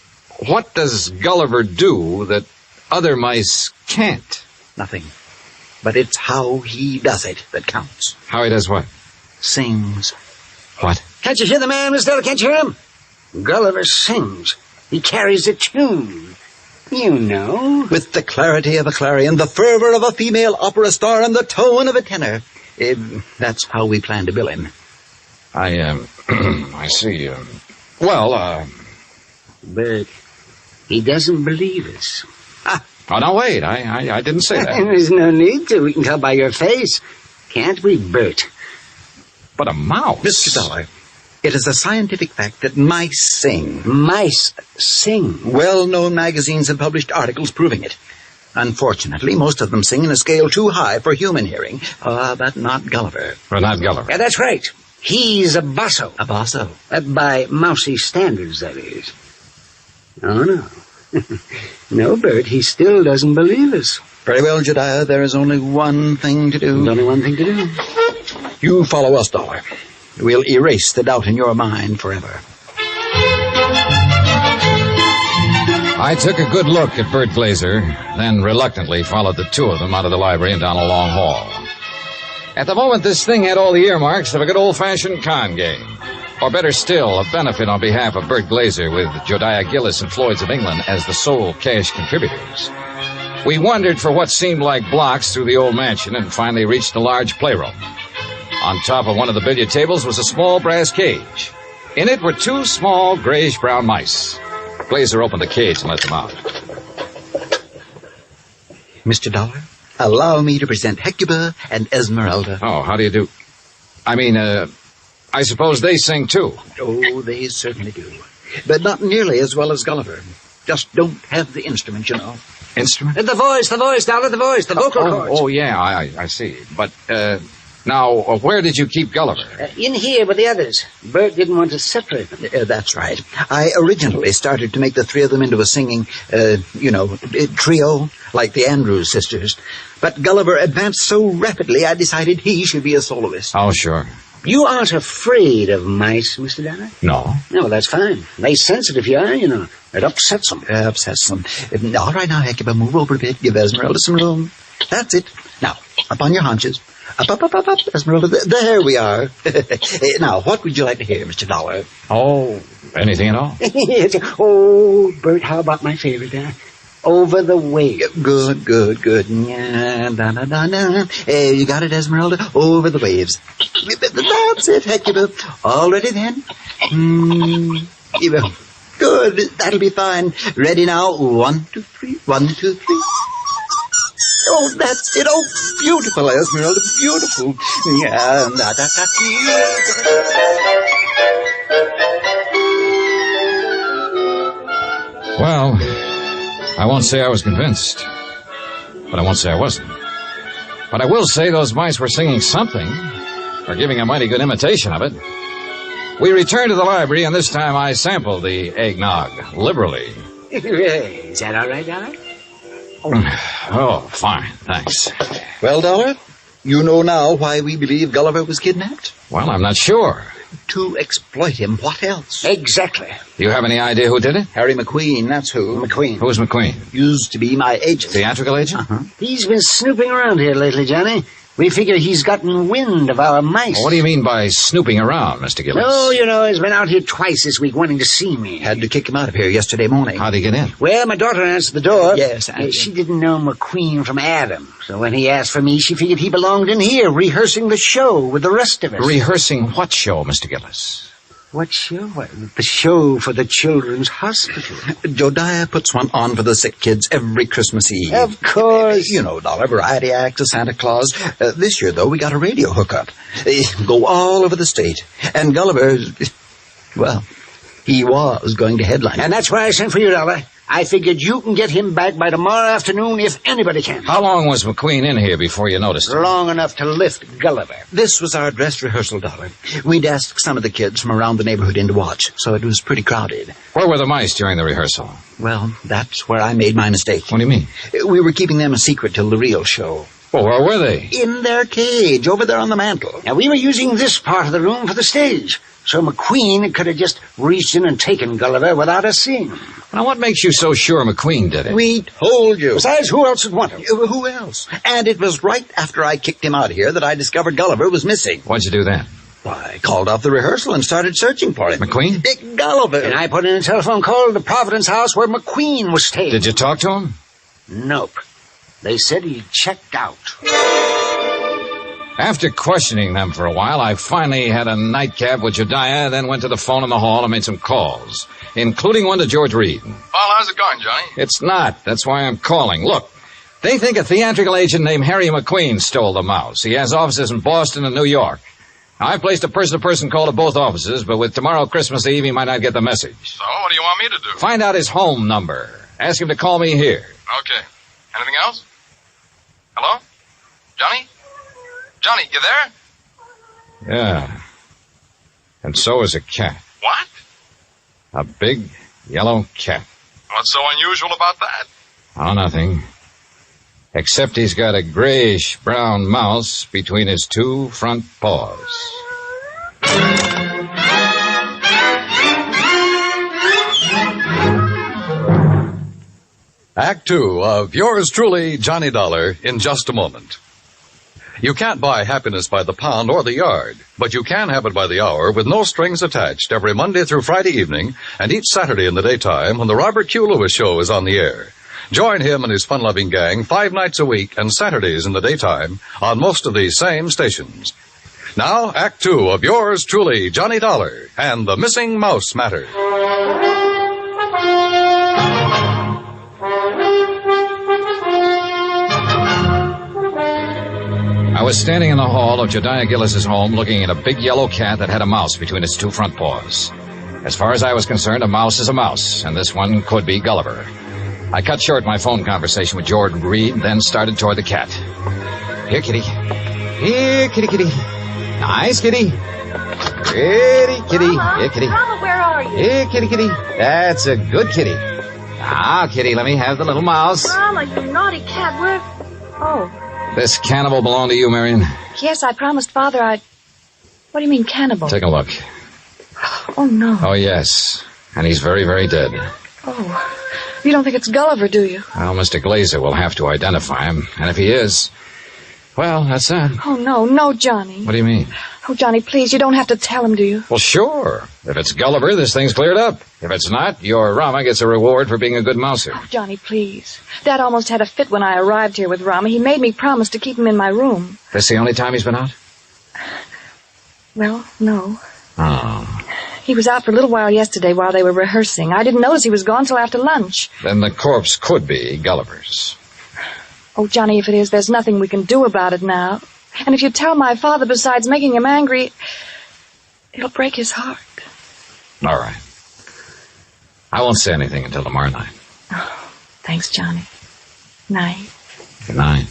what does Gulliver do that other mice can't? Nothing. But it's how he does it that counts. How he does what? Sings. What? Can't you hear the man, Miss Della? Can't you hear him? Gulliver sings. He carries a tune. You know. With the clarity of a clarion, the fervor of a female opera star, and the tone of a tenor. That's how we plan to bill him. I see. But he doesn't believe us. Oh, no, wait. I didn't say that. There's no need to. We can tell by your face. Can't we, Bert? But a mouse. Mr. Dollar, it is a scientific fact that mice sing. Mice sing? Well-known magazines have published articles proving it. Unfortunately, most of them sing in a scale too high for human hearing. But not Gulliver. Well, not Gulliver. Yeah, that's right. He's a basso. A basso? By mousy standards, that is. Oh, no. No, Bert, he still doesn't believe us. Very well, Jediah, there is only one thing to do. There's only one thing to do. You follow us, Dollar. We'll erase the doubt in your mind forever. I took a good look at Bert Glazer, then reluctantly followed the two of them out of the library and down a long hall. At the moment, this thing had all the earmarks of a good old-fashioned con game. Or better still, a benefit on behalf of Bert Glazer with Jodiah Gillis and Floyd's of England as the sole cash contributors. We wandered for what seemed like blocks through the old mansion and finally reached a large playroom. On top of one of the billiard tables was a small brass cage. In it were 2 small grayish-brown mice. Glazer opened the cage and let them out. Mr. Dollar, allow me to present Hecuba and Esmeralda. Oh, how do you do? I suppose they sing, too. Oh, they certainly do. But not nearly as well as Gulliver. Just don't have the instrument, you know. Instrument? The voice, Dollar, the voice, the vocal cords. Oh, yeah, I see. But, now, where did you keep Gulliver? In here with the others. Bert didn't want to separate them. That's right. I originally started to make the 3 of them into a singing, trio, like the Andrews sisters. But Gulliver advanced so rapidly, I decided he should be a soloist. Oh, sure. You aren't afraid of mice, Mr. Dollar? No. No, that's fine. They sense it if you are, you know. It upsets them. Upsets them. All right now, Hecuba, move over a bit. Give Esmeralda some room. That's it. Now, up on your haunches. Up, Esmeralda. There we are. Now, what would you like to hear, Mr. Dollar? Oh, anything at all? Oh, Bert, how about my favorite, Over the Waves. Good. Na. You got it, Esmeralda? Over the Waves. That's it, Hecuba. All ready then? Good. That'll be fine. Ready now? 1, 2, 3. 1, 2, 3. Oh, that's it. Oh, beautiful, Esmeralda, beautiful. Yeah, Well, I won't say I was convinced, but I won't say I wasn't. But I will say those mice were singing something, or giving a mighty good imitation of it. We returned to the library, and this time I sampled the eggnog liberally. Is that all right, Dollar? Oh, fine, thanks. Well, Dollar, you know now why we believe Gulliver was kidnapped? Well, I'm not sure. To exploit him. What else? Exactly. Do you have any idea who did it? Harry McQueen, that's who. McQueen. Who's McQueen? Used to be my agent. Theatrical agent? Uh-huh. He's been snooping around here lately, Johnny. We figure he's gotten wind of our mice. Well, what do you mean by snooping around, Mr. Gillis? Oh, you know, he's been out here twice this week wanting to see me. Had to kick him out of here yesterday morning. How'd he get in? Well, my daughter answered the door. Yes, she didn't know McQueen from Adam. So when he asked for me, she figured he belonged in here, rehearsing the show with the rest of us. Rehearsing what show, Mr. Gillis? What show? The show for the Children's Hospital. Jodiah puts one on for the sick kids every Christmas Eve. Of course. You know, Dollar, variety act to Santa Claus. This year, though, we got a radio hookup. Go all over the state. And Gulliver, well, he was going to headline. And that's why I sent for you, Dollar. I figured you can get him back by tomorrow afternoon if anybody can. How long was McQueen in here before you noticed him? Long enough to lift Gulliver. This was our dress rehearsal, Dollar. We'd asked some of the kids from around the neighborhood in to watch, so it was pretty crowded. Where were the mice during the rehearsal? Well, that's where I made my mistake. What do you mean? We were keeping them a secret till the real show. Well, where were they? In their cage, over there on the mantel. Now, we were using this part of the room for the stage. So McQueen could have just reached in and taken Gulliver without us seeing him. Now, what makes you so sure McQueen did it? We told you. Besides, who else would want him? Who else? And it was right after I kicked him out of here that I discovered Gulliver was missing. What'd you do then? Why, I called off the rehearsal and started searching for him. McQueen? Big Gulliver. And I put in a telephone call to the Providence house where McQueen was staying. Did you talk to him? Nope. They said he checked out. After questioning them for a while, I finally had a nightcap with Jediah, then went to the phone in the hall and made some calls, including one to George Reed. Well, how's it going, Johnny? It's not. That's why I'm calling. Look, they think a theatrical agent named Harry McQueen stole the mouse. He has offices in Boston and New York. Now, I placed a person-to-person call to both offices, but with tomorrow Christmas Eve, he might not get the message. So, what do you want me to do? Find out his home number. Ask him to call me here. Okay. Anything else? Hello? Johnny? Johnny, you there? Yeah. And so is a cat. What? A big yellow cat. What's so unusual about that? Oh, nothing. Except he's got a grayish-brown mouse between his two front paws. Act 2 of yours truly, Johnny Dollar, in just a moment. You can't buy happiness by the pound or the yard, but you can have it by the hour with no strings attached every Monday through Friday evening and each Saturday in the daytime when the Robert Q. Lewis Show is on the air. Join him and his fun-loving gang 5 nights a week and Saturdays in the daytime on most of these same stations. Now, Act 2 of yours truly, Johnny Dollar, and the Missing Mouse Matter. I was standing in the hall of Jediah Gillis's home looking at a big yellow cat that had a mouse between its two front paws. As far as I was concerned, a mouse is a mouse, and this one could be Gulliver. I cut short my phone conversation with George Reed, then started toward the cat. Here, kitty. Here, kitty, kitty. Nice, kitty. Pretty kitty. Mama, Here, kitty. Mama, where are you? Here, kitty, kitty. That's a good kitty. Now, kitty, let me have the little mouse. Mama, you naughty cat, where... Oh, This cannibal belong to you, Marion? yes, I promised Father I'd... What do you mean, cannibal? Take a look. Oh, no. Oh, yes. And he's very, very dead. Oh, you don't think it's Gulliver, do you? Well, Mr. Glazer will have to identify him. And if he is, well, that's that. Oh, no, Johnny. What do you mean? Oh, Johnny, please, you don't have to tell him, do you? Well, sure. If it's Gulliver, this thing's cleared up. If it's not, your Rama gets a reward for being a good mouser. Oh, Johnny, please. Dad almost had a fit when I arrived here with Rama. He made me promise to keep him in my room. This the only time he's been out? Well, no. Oh. He was out for a little while yesterday while they were rehearsing. I didn't notice he was gone till after lunch. Then the corpse could be Gulliver's. Oh, Johnny, if it is, there's nothing we can do about it now. And if you tell my father, besides making him angry, it'll break his heart. All right. I won't say anything until tomorrow night. Oh, thanks, Johnny. Night. Good night.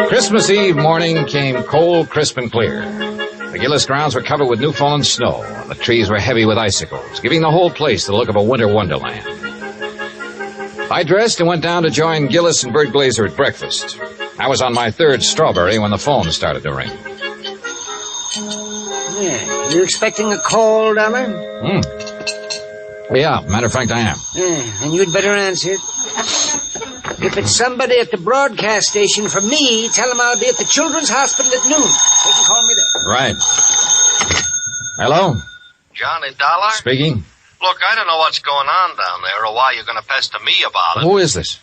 Christmas Eve morning came cold, crisp, and clear. The Gillis grounds were covered with new-fallen snow, and the trees were heavy with icicles, giving the whole place the look of a winter wonderland. I dressed and went down to join Gillis and Bert Glazer at breakfast. I was on my third strawberry when the phone started to ring. Yeah, you expecting a call, Dollar? Yeah, matter of fact, I am. Yeah, and you'd better answer it. If it's somebody at the broadcast station from me, tell them I'll be at the Children's Hospital at noon. They can call me there. Right. Hello? Johnny Dollar? Speaking. Look, I don't know what's going on down there or why you're going to pester me about it. Who is this?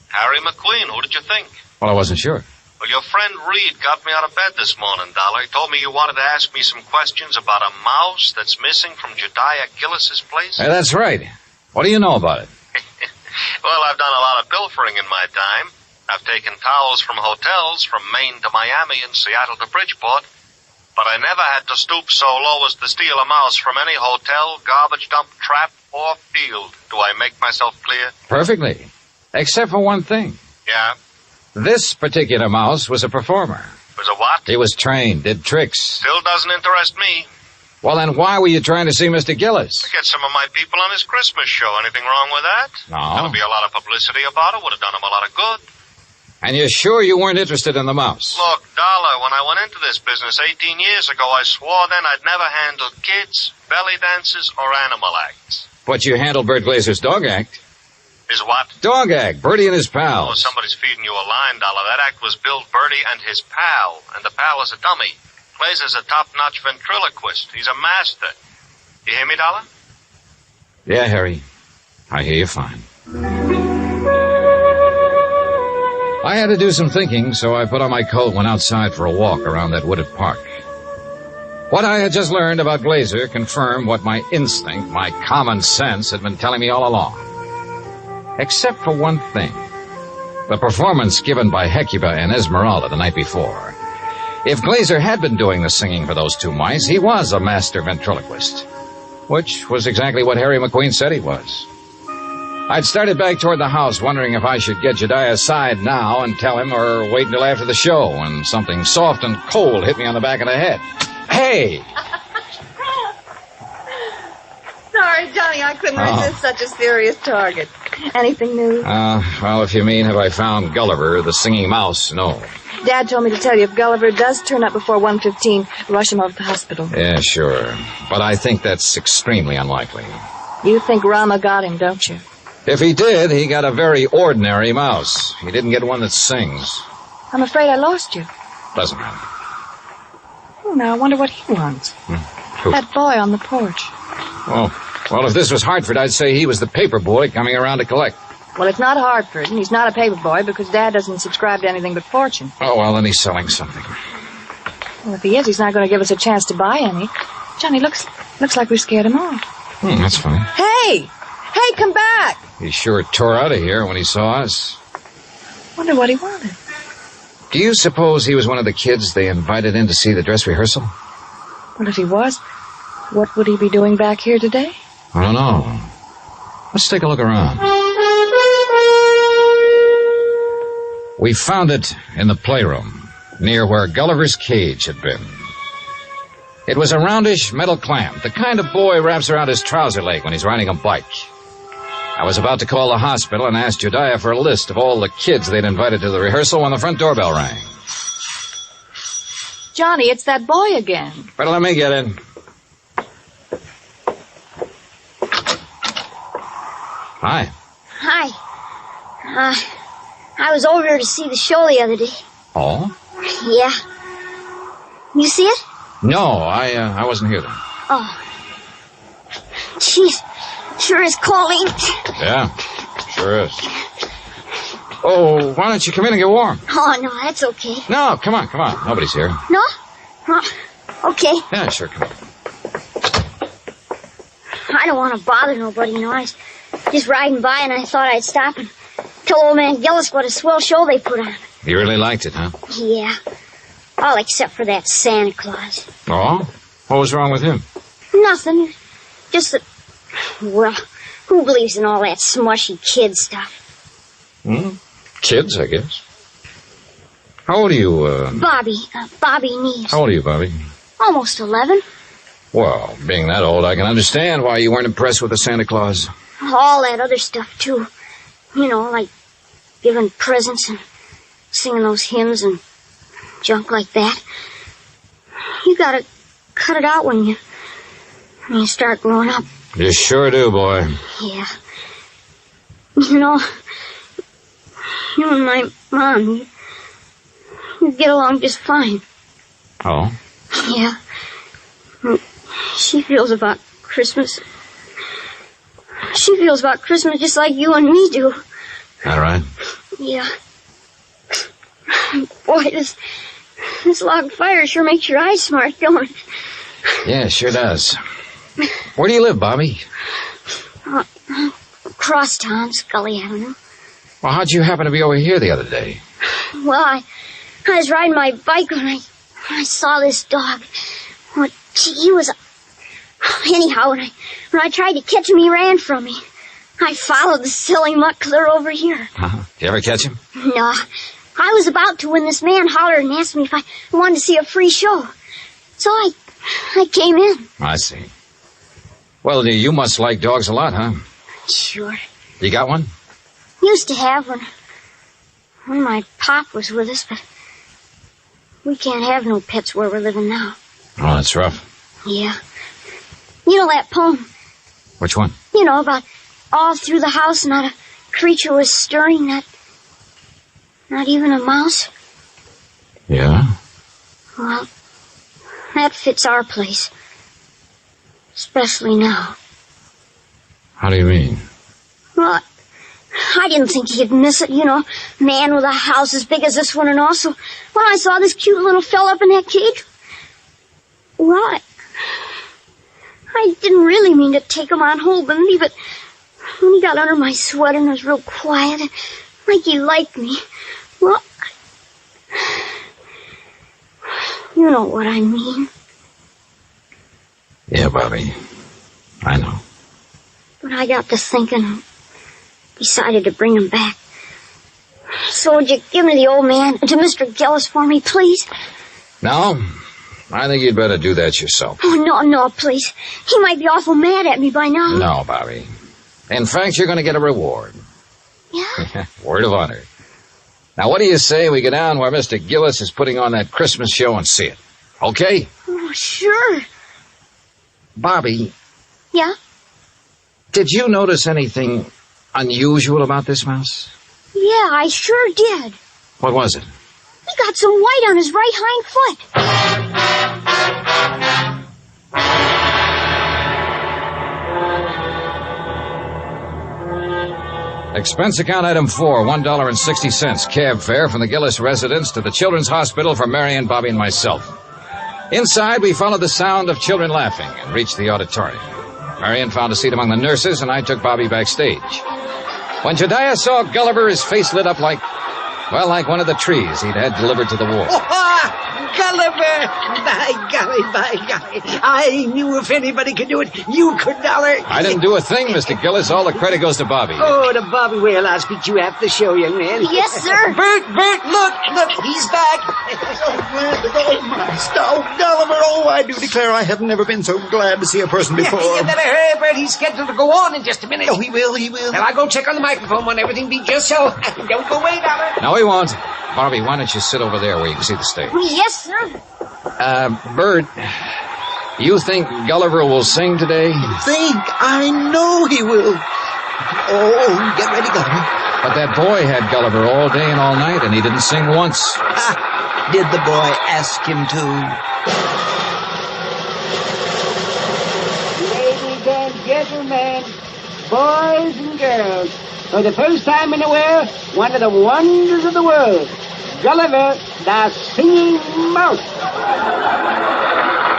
Harry McQueen. Who did you think? Well, I wasn't sure. Well, your friend Reed got me out of bed this morning, Dollar. He told me you wanted to ask me some questions about a mouse that's missing from Jediah Gillis's place. Hey, that's right. What do you know about it? Well, I've done a lot of pilfering in my time. I've taken towels from hotels from Maine to Miami and Seattle to Bridgeport. But I never had to stoop so low as to steal a mouse from any hotel, garbage dump, trap, or field. Do I make myself clear? Perfectly. Except for one thing. Yeah? This particular mouse was a performer. Was a what? He was trained, did tricks. Still doesn't interest me. Well, then why were you trying to see Mr. Gillis? To get some of my people on his Christmas show. Anything wrong with that? No. There'll be a lot of publicity about it. Would have done him a lot of good. And you're sure you weren't interested in the mouse? Look, Dollar, when I went into this business 18 years ago, I swore then I'd never handle kids, belly dances, or animal acts. But you handled Bert Glazer's dog act. Is what? Dog act. Bertie and his pals. Oh, somebody's feeding you a line, Dollar. That act was Bill Bertie and his pal, and the pal is a dummy. Glazer's a top-notch ventriloquist. He's a master. You hear me, Dollar? Yeah, Harry. I hear you fine. I had to do some thinking, so I put on my coat and went outside for a walk around that wooded park. What I had just learned about Glazer confirmed what my instinct, my common sense, had been telling me all along. Except for one thing. The performance given by Hecuba and Esmeralda the night before. If Glazer had been doing the singing for those two mice, he was a master ventriloquist. Which was exactly what Harry McQueen said he was. I'd started back toward the house, wondering if I should get Jediah aside now and tell him or wait until after the show, when something soft and cold hit me on the back of the head. Hey! Sorry, Johnny, I couldn't resist such a serious target. Anything new? Well, if you mean have I found Gulliver, the singing mouse, no. Dad told me to tell you if Gulliver does turn up before 1:15, rush him over to the hospital. Yeah, sure. But I think that's extremely unlikely. You think Rama got him, don't you? If he did, he got a very ordinary mouse. He didn't get one that sings. I'm afraid I lost you. Doesn't matter. Oh, now I wonder what he wants. Who? That boy on the porch. Oh, well, if this was Hartford, I'd say he was the paper boy coming around to collect. Well, it's not Hartford, and he's not a paper boy because Dad doesn't subscribe to anything but Fortune. Oh, well, then he's selling something. Well, if he is, he's not going to give us a chance to buy any. Johnny, looks like we scared him off. That's funny. Hey! Hey, come back! He sure tore out of here when he saw us. Wonder what he wanted. Do you suppose he was one of the kids they invited in to see the dress rehearsal? Well, if he was, what would he be doing back here today? I don't know. Let's take a look around. We found it in the playroom, near where Gulliver's cage had been. It was a roundish metal clamp, the kind of boy wraps around his trouser leg when he's riding a bike. I was about to call the hospital and ask Jediah for a list of all the kids they'd invited to the rehearsal when the front doorbell rang. Johnny, it's that boy again. Better let me get in. Hi. Hi. I was over here to see the show the other day. Oh? Yeah. You see it? No, I wasn't here then. Oh. Jeez, sure is cold. Yeah, sure is. Oh, why don't you come in and get warm? Oh, no, that's okay. No, come on. Nobody's here. No? Okay. Yeah, sure, come on. I don't want to bother nobody, you know. I was just riding by and I thought I'd stop and tell old man Gillis what a swell show they put on. You really liked it, huh? Yeah. All except for that Santa Claus. Oh? What was wrong with him? Nothing. Just that, well, who believes in all that smushy kid stuff? Kids, I guess. How old are you, Bobby Neves. How old are you, Bobby? Almost 11. Well, being that old, I can understand why you weren't impressed with the Santa Claus. All that other stuff, too. You know, like giving presents and singing those hymns and junk like that. You gotta cut it out when you start growing up. You sure do, boy. Yeah. You know, you and my mom, you get along just fine. Oh? Yeah. She feels about Christmas. She feels about Christmas just like you and me do. All right. Yeah. Boy, this log fire sure makes your eyes smart, don't it? Yeah, it sure does. Where do you live, Bobby? Across town, Scully Avenue. Well, how'd you happen to be over here the other day? Well, I was riding my bike when I saw this dog. Well, he was... Anyhow, when I tried to catch him, he ran from me. I followed the silly mutt clear over here. Uh-huh. Did you ever catch him? No. I was about to when this man hollered and asked me if I wanted to see a free show. So I came in. I see. Well, you must like dogs a lot, huh? Sure. You got one? Used to have one when my pop was with us, but we can't have no pets where we're living now. Oh, that's rough. Yeah. You know that poem? Which one? You know, about all through the house not a creature was stirring, not even a mouse. Yeah? Well, that fits our place. Especially now. How do you mean? Well, I didn't think he'd miss it, you know. Man with a house as big as this one and all. So when I saw this cute little fella up in that cage, well, I didn't really mean to take him on holding me, but when he got under my sweater and was real quiet, and like he liked me, well, you know what I mean. Yeah, Bobby. I know. But I got to thinking and decided to bring him back. So would you give me the old man to Mr. Gillis for me, please? No, I think you'd better do that yourself. Oh, no, please. He might be awful mad at me by now. No, Bobby. In fact, you're going to get a reward. Yeah? Word of honor. Now, what do you say we go down where Mr. Gillis is putting on that Christmas show and see it? Okay? Oh, sure. Bobby. Yeah? Did you notice anything unusual about this mouse? Yeah, I sure did. What was it? He got some white on his right hind foot. Expense account item 4, $1.60, cab fare from the Gillis residence to the Children's Hospital for Marion, Bobby, and myself. Inside, we followed the sound of children laughing and reached the auditorium. Marion found a seat among the nurses, and I took Bobby backstage. When Jediah saw Gulliver, his face lit up like one of the trees he'd had delivered to the war. Gulliver! By golly. I knew if anybody could do it, you could, Dollar. I didn't do a thing, Mr. Gillis. All the credit goes to Bobby. Oh, to Bobby. Well, I'll speak to you after the show, young man. Yes, sir. Bert, look, he's back. Oh, Gulliver, I do declare I have never been so glad to see a person before. You better hurry, Bert. He's scheduled to go on in just a minute. Oh, he will. Well, I'll go check on the microphone when everything be just so. Don't go away, Dollar. No, he won't. Bobby, why don't you sit over there where you can see the stage? Yes, sir. Bert, you think Gulliver will sing today? I know he will. Oh, get ready, Gulliver. But that boy had Gulliver all day and all night, and he didn't sing once. Did the boy ask him to? Ladies and gentlemen, boys and girls, for the first time in a while, one of the wonders of the world, Gulliver, the Singing Mouse.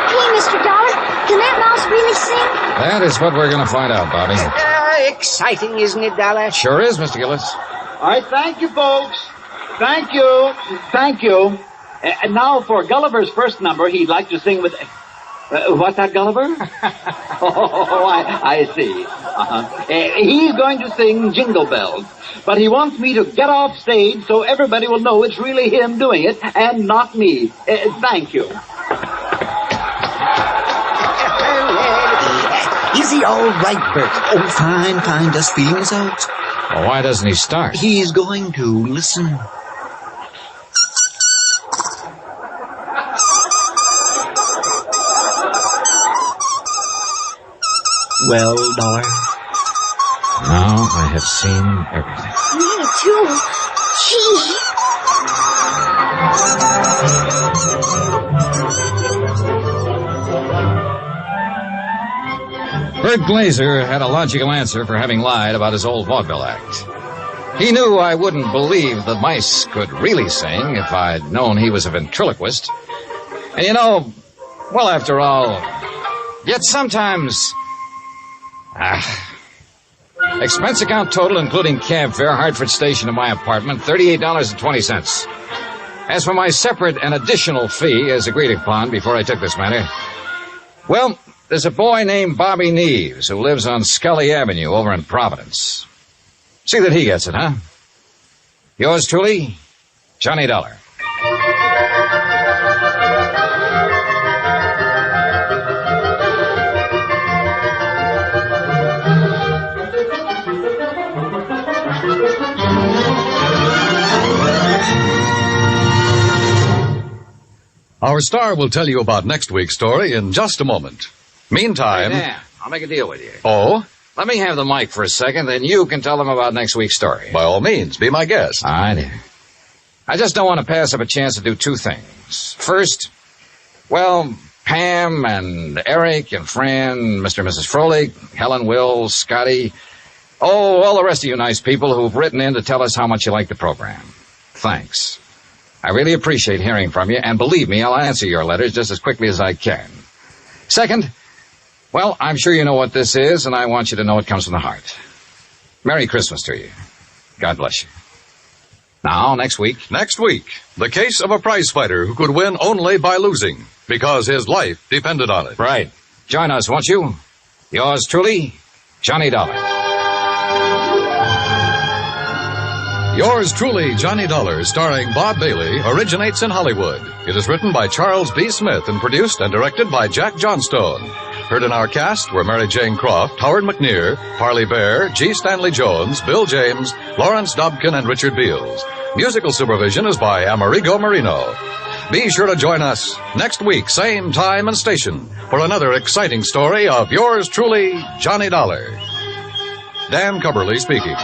Hey, Mr. Dollar, Can that mouse really sing? That is what we're going to find out, Bobby. Exciting, isn't it, Dollar? Sure is, Mr. Gillis. All right, thank you, folks. Thank you. Thank you. And now for Gulliver's first number, he'd like to sing with... what's that, Gulliver? I see. He's going to sing Jingle Bells. But he wants me to get off stage so everybody will know it's really him doing it and not me. Thank you. Is he all right, Bert? Oh, fine, fine. Just feeling his out. Well, why doesn't he start? He's going to. Listen. Well, Dollar? Now I have seen everything. Me too. Gee. Bert Glazer had a logical answer for having lied about his old vaudeville act. He knew I wouldn't believe the mice could really sing if I'd known he was a ventriloquist. And you know, well, after all, yet sometimes... Expense account total, including cab fare, Hartford Station to my apartment, $38.20. As for my separate and additional fee, as agreed upon before I took this matter, well, there's a boy named Bobby Neves who lives on Scully Avenue over in Providence. See that he gets it, huh? Yours truly, Johnny Dollar. Our star will tell you about next week's story in just a moment. Meantime... Hey, Dan, I'll make a deal with you. Oh? Let me have the mic for a second, then you can tell them about next week's story. By all means, be my guest. All right, dear. I just don't want to pass up a chance to do two things. First, well, Pam and Eric and Fran, Mr. and Mrs. Froelich, Helen, Will, Scotty, all the rest of you nice people who've written in to tell us how much you like the program. Thanks. I really appreciate hearing from you, and believe me, I'll answer your letters just as quickly as I can. Second, well, I'm sure you know what this is, and I want you to know it comes from the heart. Merry Christmas to you. God bless you. Now, next week. Next week, the case of a prize fighter who could win only by losing, because his life depended on it. Right. Join us, won't you? Yours truly, Johnny Dollar. Yours truly, Johnny Dollar, starring Bob Bailey, originates in Hollywood. It is written by Charles B. Smith and produced and directed by Jack Johnstone. Heard in our cast were Mary Jane Croft, Howard McNear, Parley Bear, G. Stanley Jones, Bill James, Lawrence Dobkin, and Richard Beals. Musical supervision is by Amerigo Marino. Be sure to join us next week, same time and station, for another exciting story of yours truly, Johnny Dollar. Dan Cubberly speaking.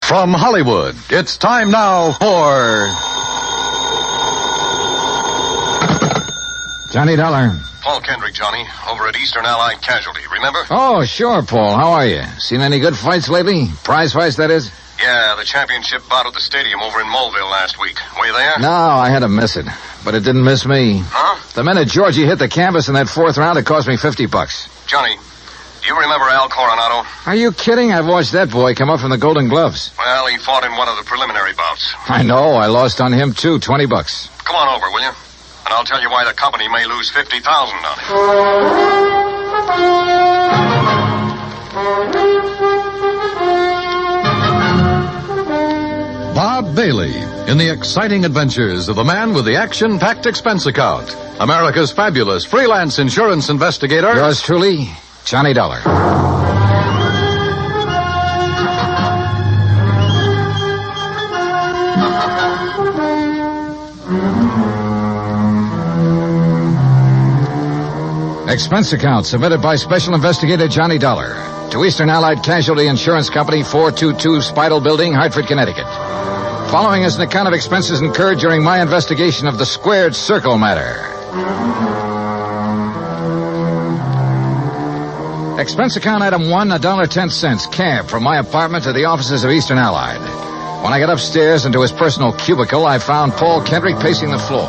From Hollywood, it's time now for... Johnny Dollar. Paul Kendrick, Johnny, over at Eastern Allied Casualty, remember? Oh, sure, Paul. How are you? Seen any good fights lately? Prize fights, that is? Yeah, the championship bout at the stadium over in Mulville last week. Were you there? No, I had to miss it. But it didn't miss me. Huh? The minute Georgie hit the canvas in that fourth round, it cost me $50. Johnny, Do you remember Al Coronado? Are you kidding? I've watched that boy come up from the Golden Gloves. Well, he fought in one of the preliminary bouts. I know. I lost on him, too. $20. Come on over, will you? And I'll tell you why the company may lose $50,000 on it. Bob Bailey in the exciting adventures of the man with the action-packed expense account. America's fabulous freelance insurance investigator. Yours truly, Johnny Dollar. Expense account submitted by Special Investigator Johnny Dollar to Eastern Allied Casualty Insurance Company, 422 Spidal Building, Hartford, Connecticut. Following is an account of expenses incurred during my investigation of the Squared Circle matter. Expense account item 1, $1.10, cab from my apartment to the offices of Eastern Allied. When I got upstairs into his personal cubicle, I found Paul Kendrick pacing the floor.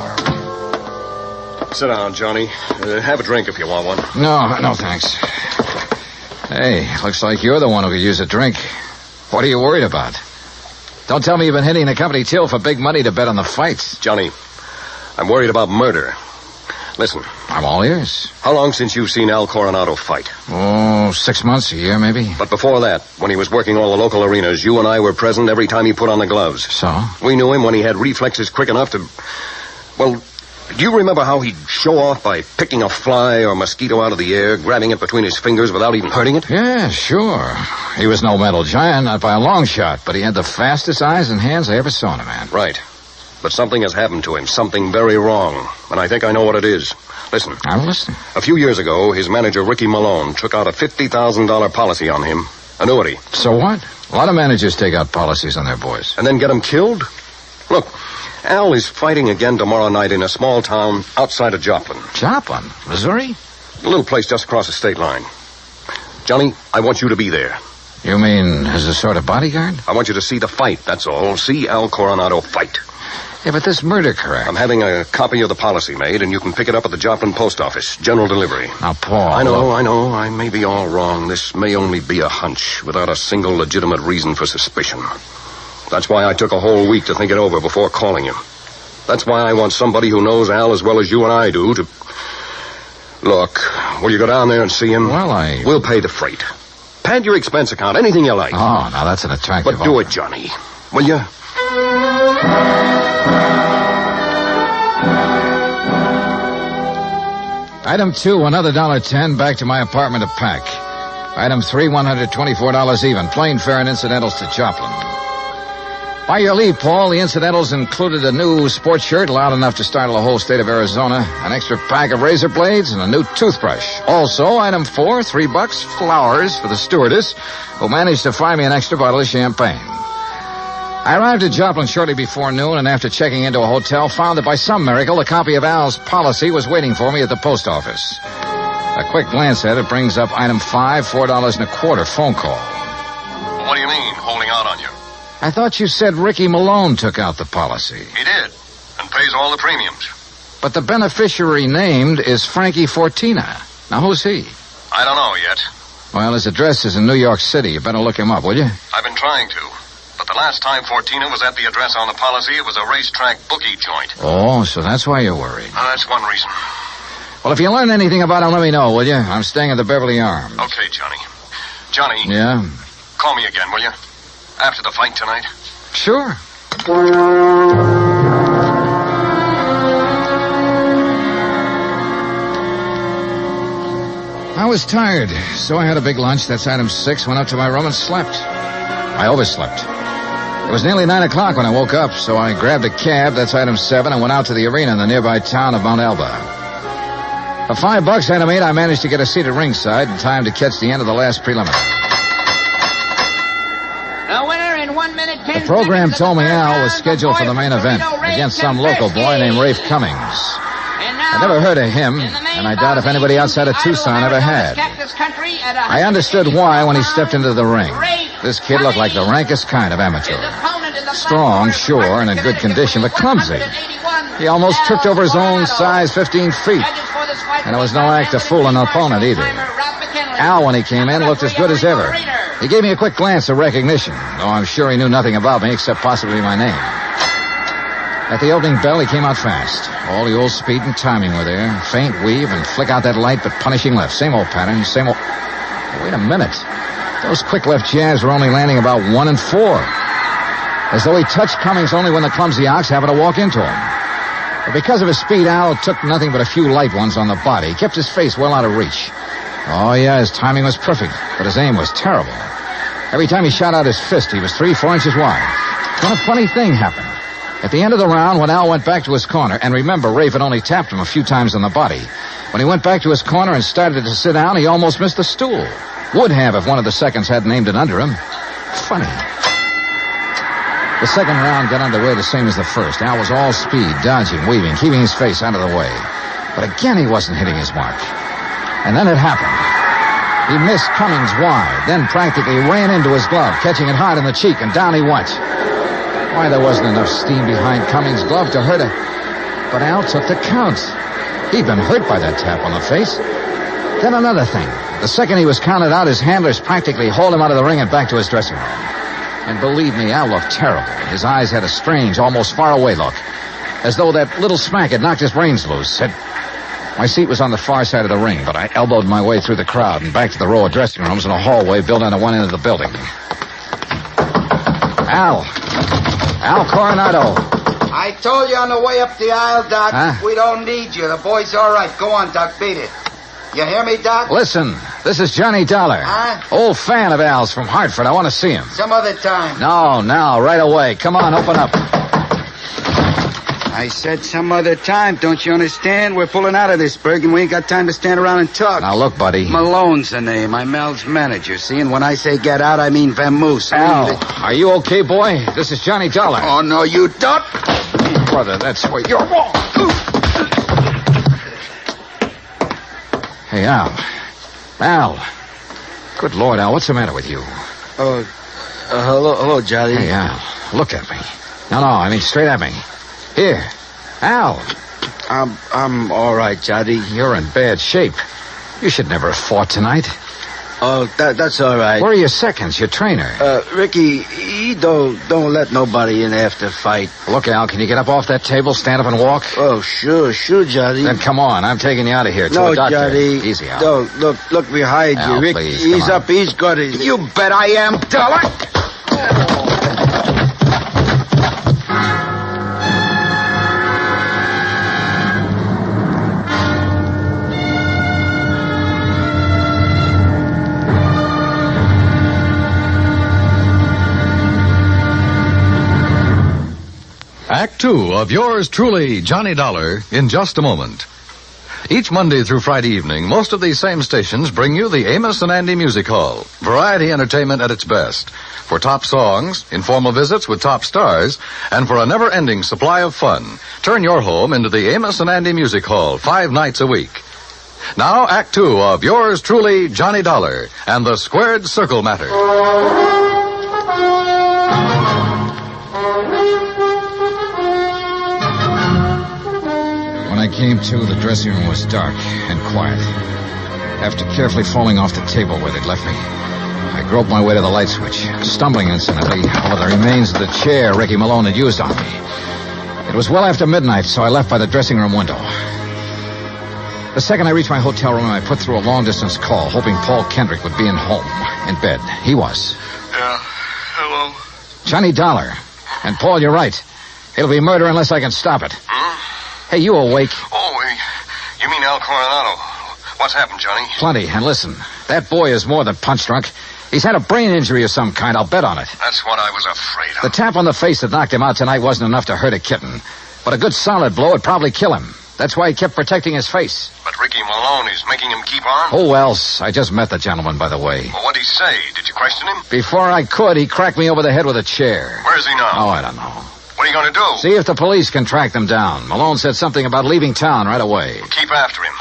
Sit down, Johnny. Have a drink if you want one. No, thanks. Hey, looks like you're the one who could use a drink. What are you worried about? Don't tell me you've been hitting the company till for big money to bet on the fights. Johnny, I'm worried about murder. Listen. I'm all ears. How long since you've seen Al Coronado fight? Oh, 6 months, a year, maybe. But before that, when he was working all the local arenas, you and I were present every time he put on the gloves. So? We knew him when he had reflexes quick enough to... Well, do you remember how he'd show off by picking a fly or mosquito out of the air, grabbing it between his fingers without even hurting it? Yeah, sure. He was no metal giant, not by a long shot, but he had the fastest eyes and hands I ever saw in a man. Right. But something has happened to him, something very wrong. And I think I know what it is. Listen. I'm listening. A few years ago, his manager, Ricky Malone, took out a $50,000 policy on him. Annuity. So what? A lot of managers take out policies on their boys. And then get him killed? Look, Al is fighting again tomorrow night in a small town outside of Joplin. Joplin? Missouri? A little place just across the state line. Johnny, I want you to be there. You mean as a sort of bodyguard? I want you to see the fight, that's all. See Al Coronado fight. Yeah, but this murder, correct? I'm having a copy of the policy made, and you can pick it up at the Joplin post office. General delivery. Now, Paul... I know. I may be all wrong. This may only be a hunch, without a single legitimate reason for suspicion. That's why I took a whole week to think it over before calling you. That's why I want somebody who knows Al as well as you and I do to... Look, will you go down there and see him? Well, We'll pay the freight. Pad your expense account, anything you like. Oh, now that's an attractive But do it, Johnny. Will you? Item 2, another $1.10, back to my apartment to pack. Item 3, $124 even, plane fare and incidentals to Joplin. By your leave, Paul, the incidentals included a new sports shirt, loud enough to startle the whole state of Arizona, an extra pack of razor blades, and a new toothbrush. Also, item 4, $3, flowers for the stewardess, who managed to find me an extra bottle of champagne. I arrived at Joplin shortly before noon, and after checking into a hotel, found that by some miracle, a copy of Al's policy was waiting for me at the post office. A quick glance at it brings up item 5, $4.25 phone call. What do you mean, holding out on you? I thought you said Ricky Malone took out the policy. He did, and pays all the premiums. But the beneficiary named is Frankie Fortina. Now, who's he? I don't know yet. Well, his address is in New York City. You better look him up, will you? I've been trying to. But the last time Fortina was at the address on the policy, it was a racetrack bookie joint. Oh, so that's why you're worried. That's one reason. Well, if you learn anything about him, let me know, will you? I'm staying at the Beverly Arms. Okay, Johnny. Johnny. Yeah? Call me again, will you? After the fight tonight? Sure. I was tired, so I had a big lunch. That's item 6. Went up to my room and slept. I overslept. It was nearly 9 o'clock when I woke up, so I grabbed a cab. That's item 7, and went out to the arena in the nearby town of Mount Elba. For $5, item 8, I managed to get a seat at ringside in time to catch the end of the last preliminary. The winner in 1 minute, 10 The program told me Al was scheduled for the main event against some local boy named Rafe Cummings. I never heard of him, and I doubt if anybody outside of Tucson ever had. I understood why when he stepped into the ring. This kid looked like the rankest kind of amateur. Strong, sure, and in good condition, but clumsy. He almost tripped over his own size 15 feet. And it was no act to fool an opponent either. Al, when he came in, looked as good as ever. He gave me a quick glance of recognition, though I'm sure he knew nothing about me except possibly my name. At the opening bell, he came out fast. All the old speed and timing were there. Faint weave and flick out that light, but punishing left. Same old pattern, same old... Wait a minute. Those quick left jabs were only landing about 1 and 4. As though he touched Cummings only when the clumsy ox happened to walk into him. But because of his speed, Al took nothing but a few light ones on the body. He kept his face well out of reach. Oh, yeah, his timing was perfect, but his aim was terrible. Every time he shot out his fist, he was 3-4 inches wide. Then a funny thing happened. At the end of the round, when Al went back to his corner, and remember, Rafe had only tapped him a few times on the body. When he went back to his corner and started to sit down, he almost missed the stool. Would have if one of the seconds hadn't aimed it under him. Funny. The second round got underway the same as the first. Al was all speed, dodging, weaving, keeping his face out of the way. But again, he wasn't hitting his mark. And then it happened. He missed Cummings wide, then practically ran into his glove, catching it hard in the cheek, and down he went. Why, there wasn't enough steam behind Cummings' glove to hurt him. But Al took the count. He'd been hurt by that tap on the face. Then another thing. The second he was counted out, his handlers practically hauled him out of the ring and back to his dressing room. And believe me, Al looked terrible. His eyes had a strange, almost far-away look. As though that little smack had knocked his brains loose. My seat was on the far side of the ring, but I elbowed my way through the crowd and back to the row of dressing rooms in a hallway built onto one end of the building. Al Coronado. I told you on the way up the aisle, Doc. Huh? We don't need you. The boy's all right. Go on, Doc. Beat it. You hear me, Doc? Listen, this is Johnny Dollar. Huh? Old fan of Al's from Hartford. I want to see him. Some other time. No, now, right away. Come on, open up. I said some other time. Don't you understand? We're pulling out of this, Berg, and we ain't got time to stand around and talk. Now, look, buddy. Malone's the name. I'm Al's manager. See, and when I say get out, I mean vamoose. Al, are you okay, boy? This is Johnny Dollar. Oh, no, you don't. Brother, that's where you're wrong. Hey, Al. Al. Good Lord, Al, what's the matter with you? Hello, Johnny. Hey, Al, look at me. No, I mean straight at me. Here. Al. I'm all right, Johnny. You're in bad shape. You should never have fought tonight. Oh, that's all right. Where are your seconds, your trainer? Ricky, he don't let nobody in after fight. Look, Al, can you get up off that table, stand up and walk? Oh, sure, Johnny. Then come on, I'm taking you out of here to a doctor. No, Johnny. Easy, Al. No, look behind Al, you. Rick, please, he's come on. up, he's good. You bet I am, Dollar. Act 2 of yours truly, Johnny Dollar, in just a moment. Each Monday through Friday evening, most of these same stations bring you the Amos and Andy Music Hall. Variety entertainment at its best. For top songs, informal visits with top stars, and for a never-ending supply of fun. Turn your home into the Amos and Andy Music Hall 5 nights a week. Now, Act 2 of yours truly, Johnny Dollar, and the Squared Circle Matter. When I came to, the dressing room was dark and quiet. After carefully falling off the table where they'd left me, I groped my way to the light switch, stumbling incidentally over the remains of the chair Ricky Malone had used on me. It was well after midnight, so I left by the dressing room window. The second I reached my hotel room, I put through a long-distance call, hoping Paul Kendrick would be in bed. He was. Hello? Johnny Dollar. And, Paul, you're right. It'll be murder unless I can stop it. Hey, you awake? Oh, you mean Al Coronado. What's happened, Johnny? Plenty. And listen, that boy is more than punch-drunk. He's had a brain injury of some kind. I'll bet on it. That's what I was afraid of. The tap on the face that knocked him out tonight wasn't enough to hurt a kitten. But a good solid blow would probably kill him. That's why he kept protecting his face. But Ricky Malone is making him keep on? Who else? I just met the gentleman, by the way. Well, what'd he say? Did you question him? Before I could, he cracked me over the head with a chair. Where's he now? Oh, I don't know. What are you going to do? See if the police can track them down. Malone said something about leaving town right away. Keep after him.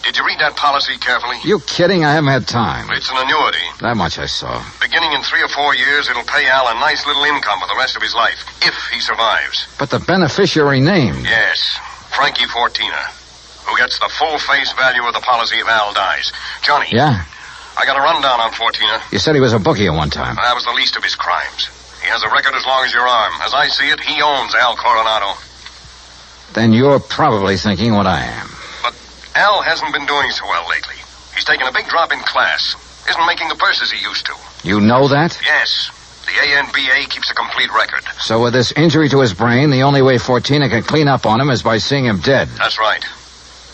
Did you read that policy carefully? You kidding? I haven't had time. It's an annuity. That much I saw. Beginning in 3 or 4 years, it'll pay Al a nice little income for the rest of his life, if he survives. But the beneficiary named. Yes, Frankie Fortina, who gets the full face value of the policy if Al dies. Johnny. Yeah? I got a rundown on Fortina. You said he was a bookie at one time. That was the least of his crimes. He has a record as long as your arm. As I see it, he owns Al Coronado. Then you're probably thinking what I am. But Al hasn't been doing so well lately. He's taken a big drop in class. Isn't making the purses he used to. You know that? Yes. The ANBA keeps a complete record. So with this injury to his brain, the only way Fortina can clean up on him is by seeing him dead. That's right.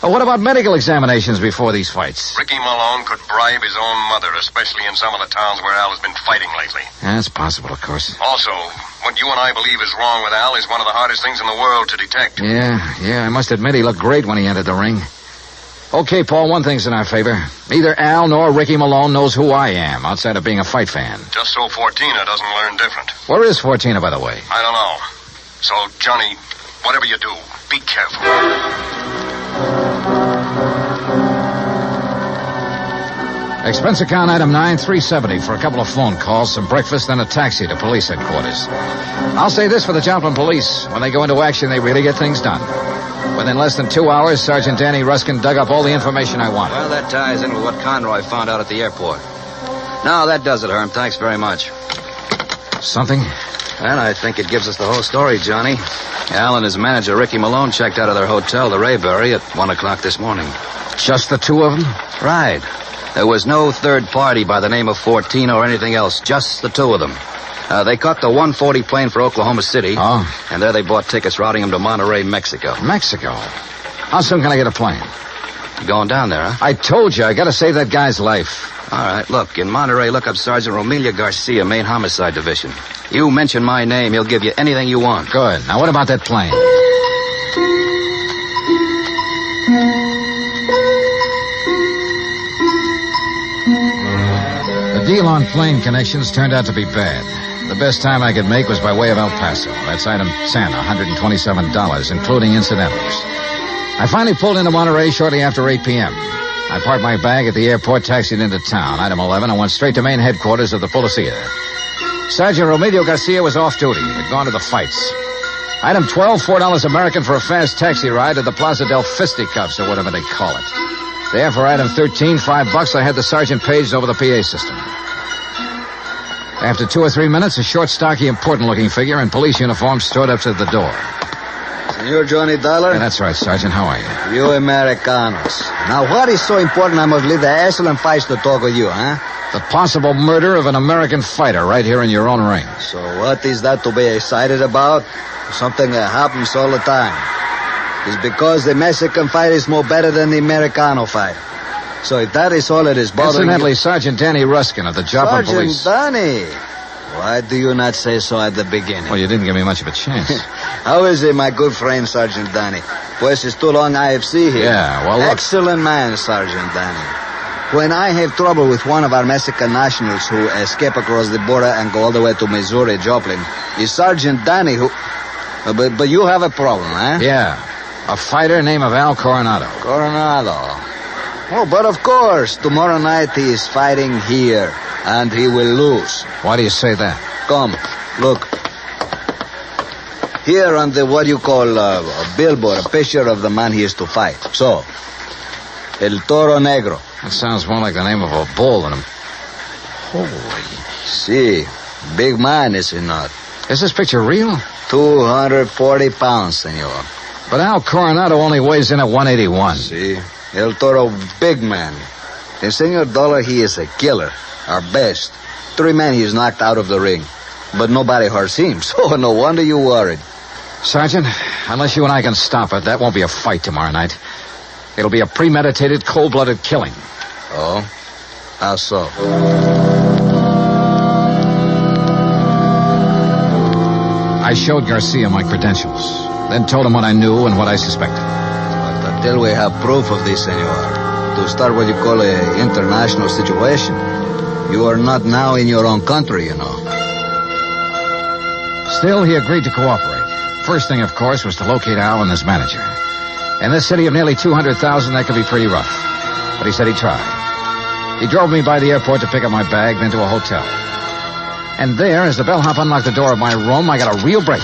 Well, what about medical examinations before these fights? Ricky Malone could bribe his own mother, especially in some of the towns where Al has been fighting lately. That's possible, of course. Also, what you and I believe is wrong with Al is one of the hardest things in the world to detect. Yeah, I must admit he looked great when he entered the ring. Okay, Paul, one thing's in our favor. Neither Al nor Ricky Malone knows who I am, outside of being a fight fan. Just so Fortina doesn't learn different. Where is Fortina, by the way? I don't know. So, Johnny, whatever you do, be careful. Expense account item 9370 for a couple of phone calls, some breakfast, and a taxi to police headquarters. I'll say this for the Joplin police. When they go into action, they really get things done. Within less than 2 hours, Sergeant Danny Ruskin dug up all the information I wanted. Well, that ties in with what Conroy found out at the airport. No, that does it, Herm. Thanks very much. Something? And I think it gives us the whole story, Johnny. Al and his manager, Ricky Malone, checked out of their hotel, the Rayberry, at 1 o'clock this morning. Just the two of them? Right. There was no third party by the name of Fortina or anything else, just the two of them. They caught the 140 plane for Oklahoma City. Oh. And there they bought tickets routing them to Monterrey, Mexico. Mexico? How soon can I get a plane? You going down there, huh? I told you, I gotta save that guy's life. All right, look, in Monterrey, look up Sergeant Romelia Garcia, Main Homicide Division. You mention my name, he'll give you anything you want. Good. Now, what about that plane? The deal on plane connections turned out to be bad. The best time I could make was by way of El Paso. That's item 10, $127, including incidentals. I finally pulled into Monterey shortly after 8 p.m. I parked my bag at the airport, taxied into town, item 11, and went straight to main headquarters of the Policia. Sergeant Romelio Garcia was off duty. Had gone to the fights. Item 12, $4 American for a fast taxi ride to the Plaza del Fisticuffs, or whatever they call it. There, for item 13, $5, I had the sergeant paged over the PA system. After 2 or 3 minutes, a short, stocky, important-looking figure in police uniform strode up to the door. Senor Johnny Dollar? Yeah, that's right, Sergeant. How are you? You Americanos. Now, what is so important I must leave the excellent fights to talk with you, huh? The possible murder of an American fighter right here in your own ring. So what is that to be excited about? Something that happens all the time. It's because the Mexican fight is more better than the Americano fight. So if that is all it is bothering Incidentally, you... Sergeant Danny Ruskin of the Joplin Police. Sergeant Danny? Why do you not say so at the beginning? Well, you didn't give me much of a chance. How is it, my good friend, Sergeant Danny? Pues it's too long IFC here. Yeah, well, look... Excellent man, Sergeant Danny. When I have trouble with one of our Mexican nationals who escape across the border and go all the way to Missouri, Joplin, it's Sergeant Danny who... But you have a problem, huh? Yeah. A fighter named Al Coronado. Coronado. Oh, but of course, tomorrow night he is fighting here, and he will lose. Why do you say that? Come, look. Here on the, what you call, a billboard, a picture of the man he is to fight. So, El Toro Negro. That sounds more like the name of a bull than a... Holy... See, big man, is he not? Is this picture real? 240 pounds, senor. But Al Coronado only weighs in at 181. See? El Toro, big man. And Senor Dollar, he is a killer. Our best. 3 men he's knocked out of the ring. But nobody hurts him, so no wonder you worried. Sergeant, unless you and I can stop it, that won't be a fight tomorrow night. It'll be a premeditated, cold-blooded killing. Oh? How so? I showed Garcia my credentials, then told him what I knew and what I suspected. But until we have proof of this, senor, to start what you call an international situation, you are not now in your own country, you know. Still, he agreed to cooperate. First thing, of course, was to locate Al and his manager. In this city of nearly 200,000, that could be pretty rough. But he said he'd try. He drove me by the airport to pick up my bag, then to a hotel. And there, as the bellhop unlocked the door of my room, I got a real break.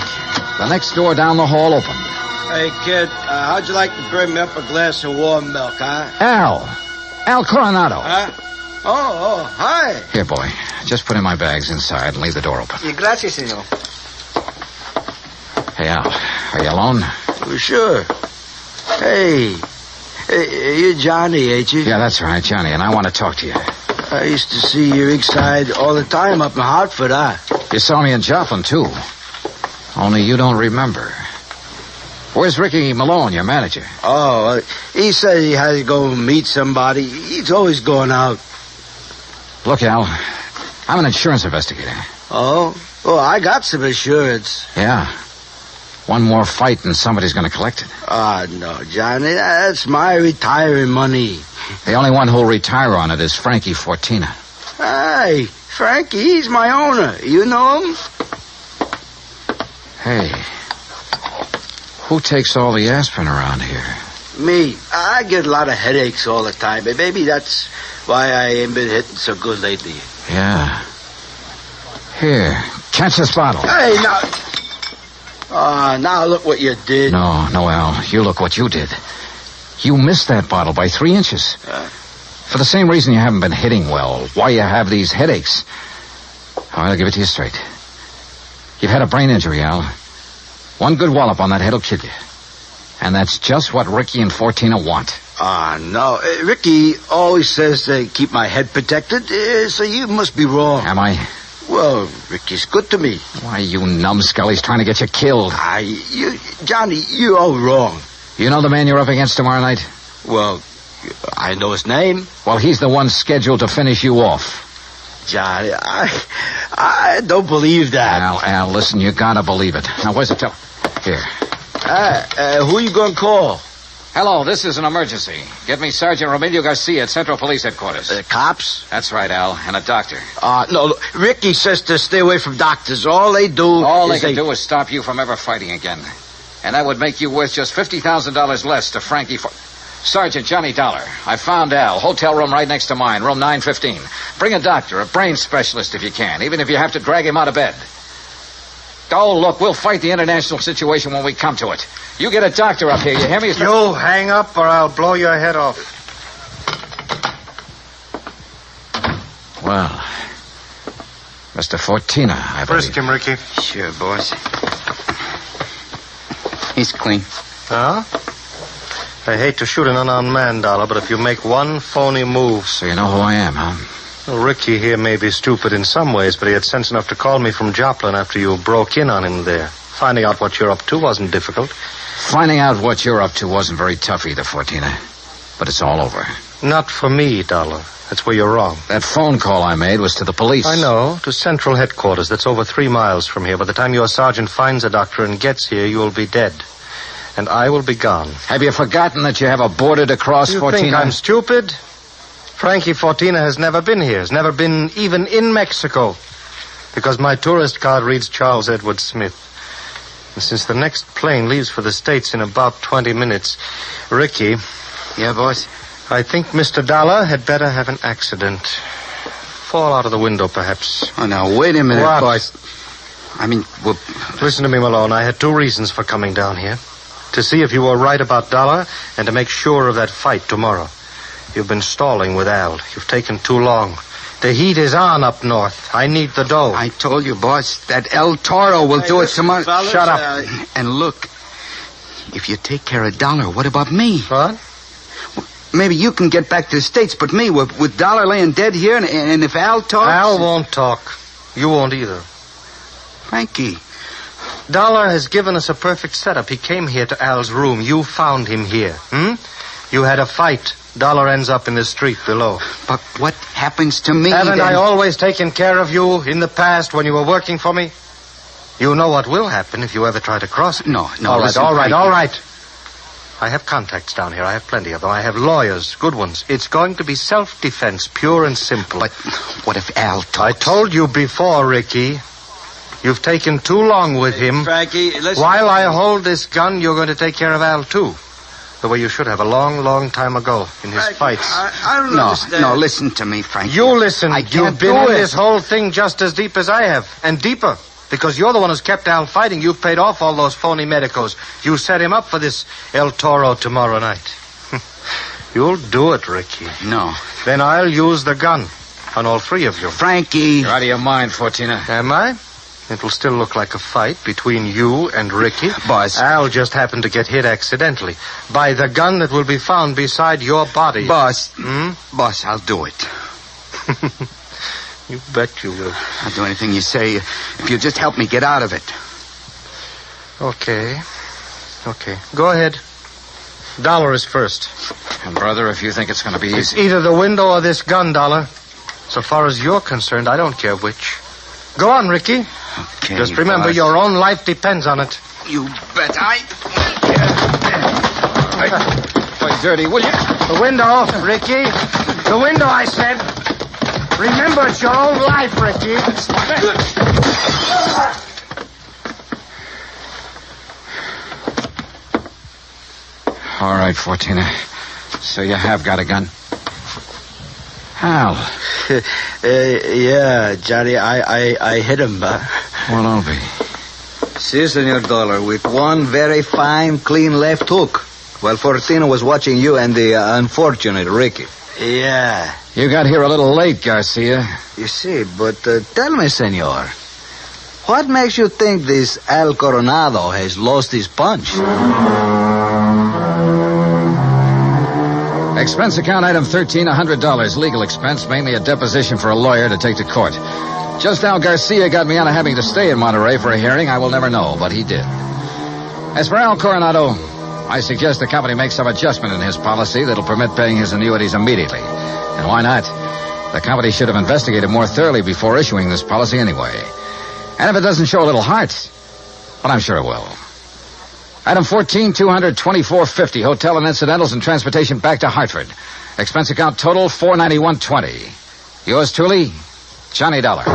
The next door down the hall opened. Hey, kid, how'd you like to bring me up a glass of warm milk, huh? Al Coronado. Huh? Oh, hi. Here, boy. Just put in my bags inside and leave the door open. Gracias, senor. Hey, Al. Are you alone? Oh, sure. Hey, you're Johnny, ain't you? Yeah, that's right, Johnny, and I want to talk to you. I used to see your rig side all the time up in Hartford, You saw me in Joplin, too. Only you don't remember. Where's Ricky Malone, your manager? Oh, he said he had to go meet somebody. He's always going out. Look, Al, I'm an insurance investigator. Oh? Oh, I got some insurance. Yeah. One more fight and somebody's going to collect it. No, Johnny, that's my retiring money. The only one who'll retire on it is Frankie Fortina. Hey, Frankie, he's my owner. You know him? Hey, who takes all the aspirin around here? Me. I get a lot of headaches all the time, but maybe that's why I ain't been hitting so good lately. Yeah. Here, catch this bottle. Hey, now... now look what you did. No, Al, you look what you did. You missed that bottle by 3 inches. For the same reason you haven't been hitting well, why you have these headaches. I'll give it to you straight. You've had a brain injury, Al. One good wallop on that head will kill you. And that's just what Ricky and Fortina want. No. Ricky always says to keep my head protected, so you must be wrong. Am I? Well, Ricky's good to me. Why, you numbskull, trying to get you killed. Johnny, you're all wrong. You know the man you're up against tomorrow night? Well, I know his name. Well, he's the one scheduled to finish you off. Johnny, I don't believe that. Al, listen, you gotta believe it. Now, where's the Here. Who you gonna call? Hello, this is an emergency. Get me Sergeant Romilio Garcia at Central Police Headquarters. Cops? That's right, Al, and a doctor. No, look, Ricky says to stay away from doctors. All they do is stop you from ever fighting again. And that would make you worth just $50,000 less to Frankie Sergeant Johnny Dollar. I found Al. Hotel room right next to mine, room 915. Bring a doctor, a brain specialist if you can, even if you have to drag him out of bed. Oh, look, we'll fight the international situation when we come to it. You get a doctor up here, you hear me? You hang up or I'll blow your head off. Well, Mr. Fortina, I believe. Frisk him, Ricky. Sure, boss. He's clean. Huh? I hate to shoot an unarmed man, Dollar, but if you make one phony move... So you know who I am, huh? Well, Ricky here may be stupid in some ways, but he had sense enough to call me from Joplin after you broke in on him there. Finding out what you're up to wasn't difficult. Finding out what you're up to wasn't very tough either, Fortina. But it's all over. Not for me, Dollar. That's where you're wrong. That phone call I made was to the police. I know, to Central Headquarters. That's over 3 miles from here. By the time your sergeant finds a doctor and gets here, you'll be dead. And I will be gone. Have you forgotten that you have a border to cross, Fortina? You think I'm stupid? Frankie Fortina has never been here. Has never been even in Mexico. Because my tourist card reads Charles Edward Smith. And since the next plane leaves for the States in about 20 minutes, Ricky... Yeah, boss? I think Mr. Dollar had better have an accident. Fall out of the window, perhaps. Oh, now, wait a minute, what? boss. I mean, well... Listen to me, Malone. I had 2 reasons for coming down here. To see if you were right about Dollar, and to make sure of that fight tomorrow. You've been stalling with Al. You've taken too long. The heat is on up north. I need the dough. I told you, boss, that El Toro will do it tomorrow. Fellas, shut up. And look, if you take care of Dollar, what about me? What? Well, maybe you can get back to the States, but me, with Dollar laying dead here, and if Al talks... Al won't talk. You won't either. Frankie... Dollar has given us a perfect setup. He came here to Al's room. You found him here. You had a fight. Dollar ends up in the street below. But what happens to me? Haven't then? I always taken care of you in the past when you were working for me? You know what will happen if you ever try to cross it. No. All right, listen, all right, Frankie. all right. I have contacts down here. I have plenty of them. I have lawyers, good ones. It's going to be self-defense, pure and simple. But what if Al talks? I told you before, Ricky. You've taken too long with him. Frankie, listen. While I hold this gun, you're going to take care of Al, too. The way you should have a long, long time ago in his fights. I don't understand. No, listen to me, Frankie. You listen. I can't You've been do in it. this whole thing just as deep as I have, and deeper. Because you're the one who's kept Al fighting. You've paid off all those phony medicos. You set him up for this El Toro tomorrow night. You'll do it, Ricky. No. Then I'll use the gun on all three of you. Frankie! You're out of your mind, Fortina. Am I? It'll still look like a fight between you and Ricky. Boss. Al just happened to get hit accidentally by the gun that will be found beside your body. Boss. Hmm? Boss, I'll do it. You bet you will. I'll do anything you say if you'll just help me get out of it. Okay. Go ahead. Dollar is first. And, brother, if you think it's going to be It's easy... either the window or this gun, Dollar. So far as you're concerned, I don't care which. Go on, Ricky. Okay, Just remember, boss. your own life depends on it. You bet Boy, dirty, will you? The window, Ricky. The window, I said. Remember, it's your own life, Ricky. All right, Fortina. So you have got a gun? How? Yeah, Johnny, I hit him. Well, don't be. Si, Senor Dollar, with one very fine, clean left hook. While Fortina was watching you and the unfortunate Ricky. Yeah. You got here a little late, Garcia. You see, but tell me, Senor, what makes you think this Al Coronado has lost his punch? Expense account item 13, $100. Legal expense, mainly a deposition for a lawyer to take to court. Just how Garcia got me out of having to stay in Monterey for a hearing, I will never know, but he did. As for Al Coronado, I suggest the company make some adjustment in his policy that'll permit paying his annuities immediately. And why not? The company should have investigated more thoroughly before issuing this policy anyway. And if it doesn't show a little heart, well, I'm sure it will. Item 14, $224.50. Hotel and incidentals and transportation back to Hartford. Expense account total, $491.20. Yours truly, Johnny Dollar.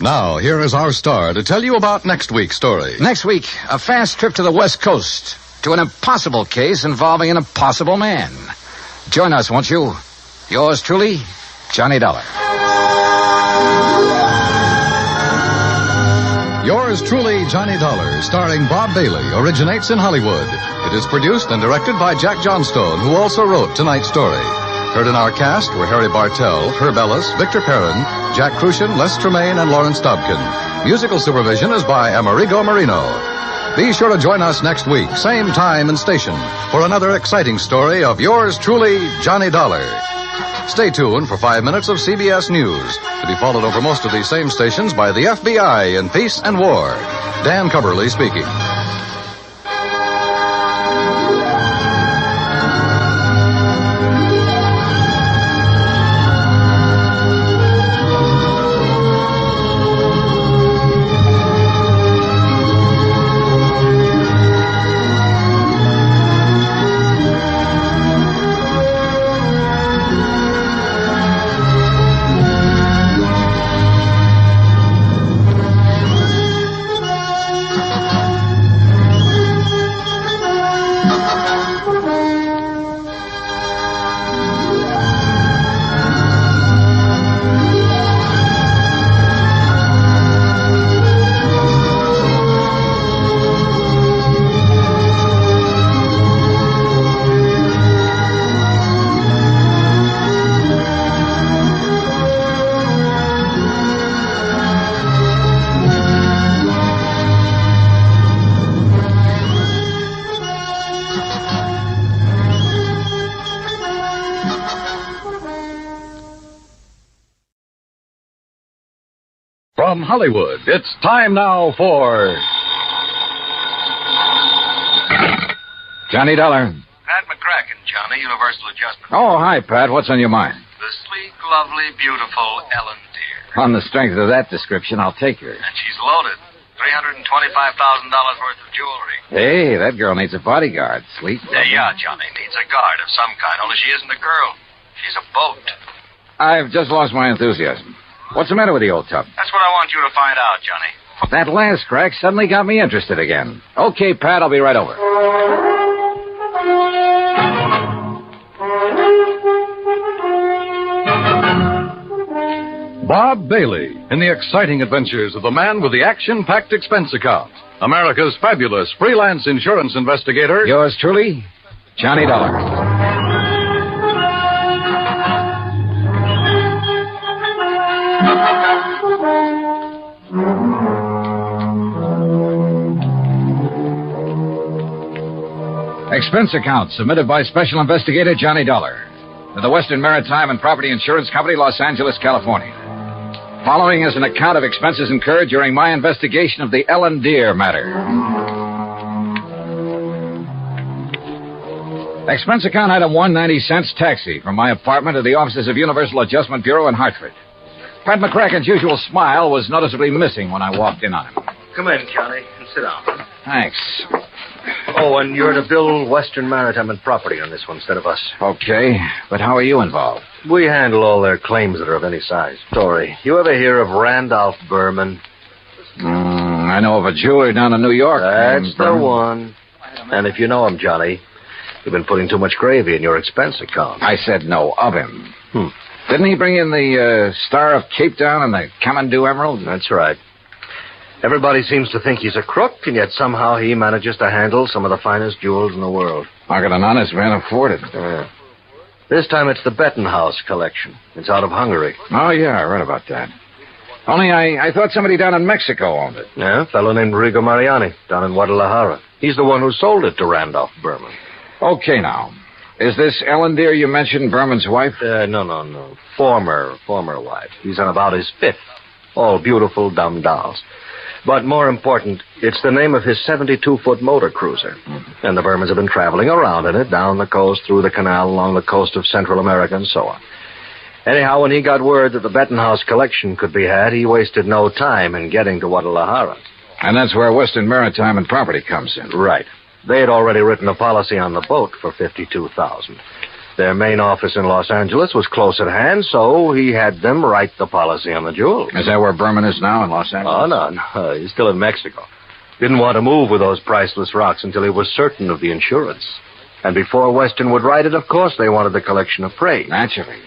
Now, here is our star to tell you about next week's story. Next week, a fast trip to the West Coast to an impossible case involving an impossible man. Join us, won't you? Yours truly, Johnny Dollar. Yours truly, Johnny Dollar, starring Bob Bailey, originates in Hollywood. It is produced and directed by Jack Johnstone, who also wrote tonight's story. Heard in our cast were Harry Bartell, Herb Ellis, Victor Perrin, Jack Crucian, Les Tremaine, and Lawrence Dobkin. Musical supervision is by Amerigo Marino. Be sure to join us next week, same time and station, for another exciting story of yours truly, Johnny Dollar. Stay tuned for 5 minutes of CBS News, to be followed over most of these same stations by the FBI in Peace and War. Dan Coverly speaking. From Hollywood, it's time now for... Johnny Dollar. Pat McCracken, Johnny, Universal Adjustment. Oh, hi, Pat. What's on your mind? The sleek, lovely, beautiful Ellen dear. On the strength of that description, I'll take her. And she's loaded. $325,000 worth of jewelry. Hey, that girl needs a bodyguard. Sleek. Yeah, Johnny. Needs a guard of some kind, only she isn't a girl. She's a boat. I've just lost my enthusiasm. What's the matter with the old tub? That's what I want you to find out, Johnny. That last crack suddenly got me interested again. Okay, Pat, I'll be right over. Bob Bailey in the exciting adventures of the man with the action-packed expense account. America's fabulous freelance insurance investigator. Yours truly, Johnny Dollar. Expense account submitted by Special Investigator Johnny Dollar to the Western Maritime and Property Insurance Company, Los Angeles, California. Following is an account of expenses incurred during my investigation of the Ellen Deer matter. Expense account item 1, 90 cents taxi from my apartment to the offices of Universal Adjustment Bureau in Hartford. Pat McCracken's usual smile was noticeably missing when I walked in on him. Come in, Johnny, and sit down. Thanks. Oh, and you're to bill Western Maritime and Property on this one instead of us. Okay, but how are you involved? We handle all their claims that are of any size. Story, you ever hear of Randolph Berman? I know of a jeweler down in New York. That's the one. And if you know him, Johnny, you've been putting too much gravy in your expense account. I said no of him. Didn't he bring in the Star of Cape Town and the Kamandu Emerald? That's right. Everybody seems to think he's a crook, and yet somehow he manages to handle some of the finest jewels in the world. How can an honest man afford it? This time it's the Bettenhouse collection. It's out of Hungary. Oh, yeah, I read about that. Only I thought somebody down in Mexico owned it. Yeah, a fellow named Rigo Mariani, down in Guadalajara. He's the one who sold it to Randolph Berman. Okay, now. Is this Ellen Deer you mentioned Berman's wife? No. Former wife. He's on about his 5th. All beautiful, dumb dolls. But more important, it's the name of his 72-foot motor cruiser. And the Bermans have been traveling around in it, down the coast, through the canal, along the coast of Central America, and so on. Anyhow, when he got word that the Bettenhouse collection could be had, he wasted no time in getting to Guadalajara. And that's where Western Maritime and Property comes in. Right. They had already written a policy on the boat for $52,000. Their main office in Los Angeles was close at hand, so he had them write the policy on the jewels. Is that where Berman is now, in Los Angeles? Oh, no. He's still in Mexico. Didn't want to move with those priceless rocks until he was certain of the insurance. And before Western would write it, of course, they wanted the collection appraised. Naturally.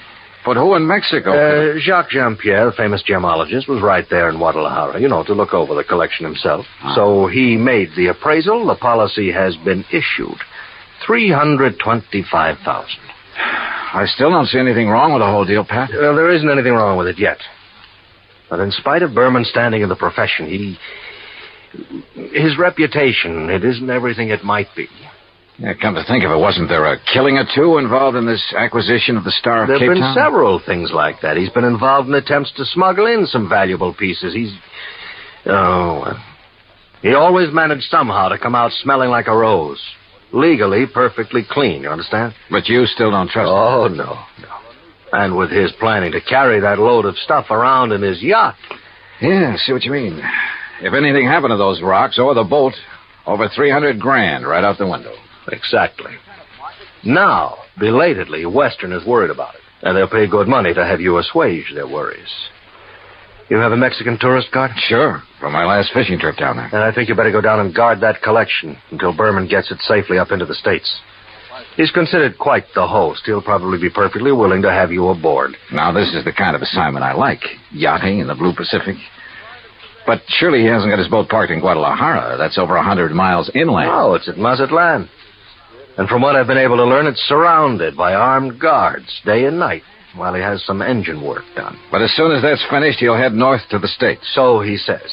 But who in Mexico? Jacques Jean-Pierre, the famous gemologist, was right there in Guadalajara, to look over the collection himself. So he made the appraisal. The policy has been issued. $325,000. I still don't see anything wrong with the whole deal, Pat. Well, there isn't anything wrong with it yet. But in spite of Berman's standing in the profession, his reputation, it isn't everything it might be. Yeah, come to think of it, wasn't there a killing or two involved in this acquisition of the Star of Cape Town? There have been several things like that. He's been involved in attempts to smuggle in some valuable pieces. He always managed somehow to come out smelling like a rose. Legally, perfectly clean, you understand? But you still don't trust him? Oh, no. And with his planning to carry that load of stuff around in his yacht. Yeah, I see what you mean. If anything happened to those rocks or the boat, over $300,000 right out the window. Exactly. Now, belatedly, Western is worried about it. And they'll pay good money to have you assuage their worries. You have a Mexican tourist card? Sure, from my last fishing trip down there. And I think you better go down and guard that collection until Berman gets it safely up into the States. He's considered quite the host. He'll probably be perfectly willing to have you aboard. Now, this is the kind of assignment I like. Yachting in the Blue Pacific. But surely he hasn't got his boat parked in Guadalajara. That's over 100 miles inland. No, it's at Mazatlan. And from what I've been able to learn, it's surrounded by armed guards day and night while he has some engine work done. But as soon as that's finished, he'll head north to the States. So he says.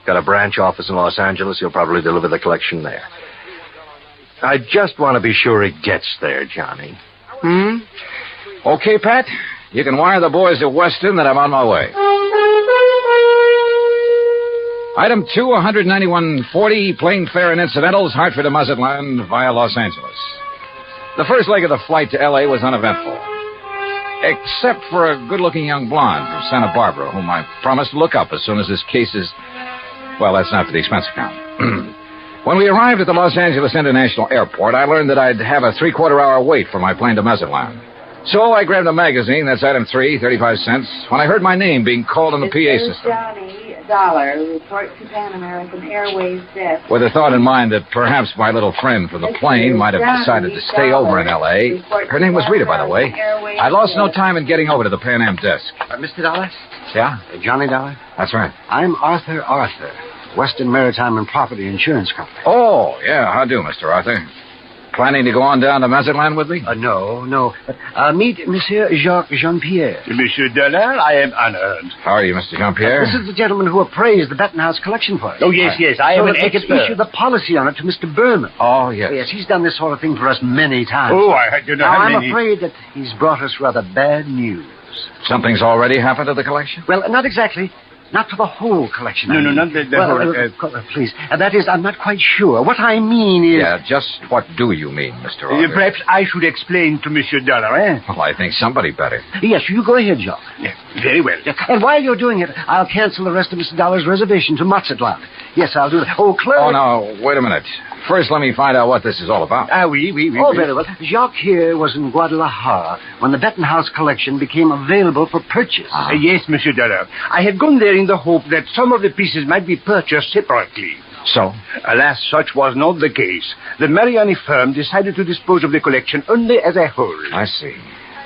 Got a branch office in Los Angeles. He'll probably deliver the collection there. I just want to be sure he gets there, Johnny. Okay, Pat. You can wire the boys at Weston that I'm on my way. Item 2, 191.40, plane fare and incidentals, Hartford to Mazatlan via Los Angeles. The first leg of the flight to L.A. was uneventful. Except for a good-looking young blonde from Santa Barbara, whom I promised to look up as soon as this case is... Well, that's not for the expense account. When we arrived at the Los Angeles International Airport, I learned that I'd have a 3/4-hour wait for my plane to Mazatlan. So I grabbed a magazine, that's item 3, 35 cents, when I heard my name being called on the PA system. Johnny, Dollar. Report to Pan American Airways desk. With the thought in mind that perhaps my little friend from the plane might have decided to stay over in L.A. Her name was Rita, by the way. I lost no time in getting over to the Pan Am desk. Mr. Dollar? Yeah? Johnny Dollar? That's right. I'm Arthur, Western Maritime and Property Insurance Company. Oh, yeah. How do, Mr. Arthur? Planning to go on down to Mazatlan with me? No. Meet Monsieur Jacques Jean-Pierre. Monsieur Dollar, I am honored. How are you, Mr. Jean-Pierre? This is the gentleman who appraised the Benton House collection for us. Oh, yes. I am an expert. Could issue the policy on it to Mr. Berman. Oh, yes. Yes, he's done this sort of thing for us many times. Oh, I don't know now, how many. I'm afraid that he's brought us rather bad news. Something's already happened to the collection? Well, not exactly. Not for the whole collection. No, not the whole. Please. That is, I'm not quite sure. What I mean is... Yeah, just what do you mean, Mr. Arthur? Perhaps I should explain to Monsieur Dollar, eh? Well, I think somebody better. Yes, you go ahead, Jacques. Yeah, very well. And while you're doing it, I'll cancel the rest of Mr. Dollar's reservation to Mazatlan. Yes, I'll do that. Oh, clerk... Oh, no, wait a minute. First, let me find out what this is all about. Oui. Oh, very well. Jacques here was in Guadalajara when the Benton House collection became available for purchase. Yes, Monsieur Dollar. I had gone there in the hope that some of the pieces might be purchased separately. So? Alas, such was not the case. The Mariani firm decided to dispose of the collection only as a whole. I see.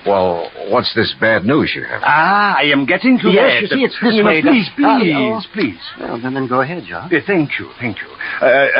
Well, what's this bad news you have? I am getting to that. Yes, you see, it's this way. Please. Well, then go ahead, Jacques. Thank you.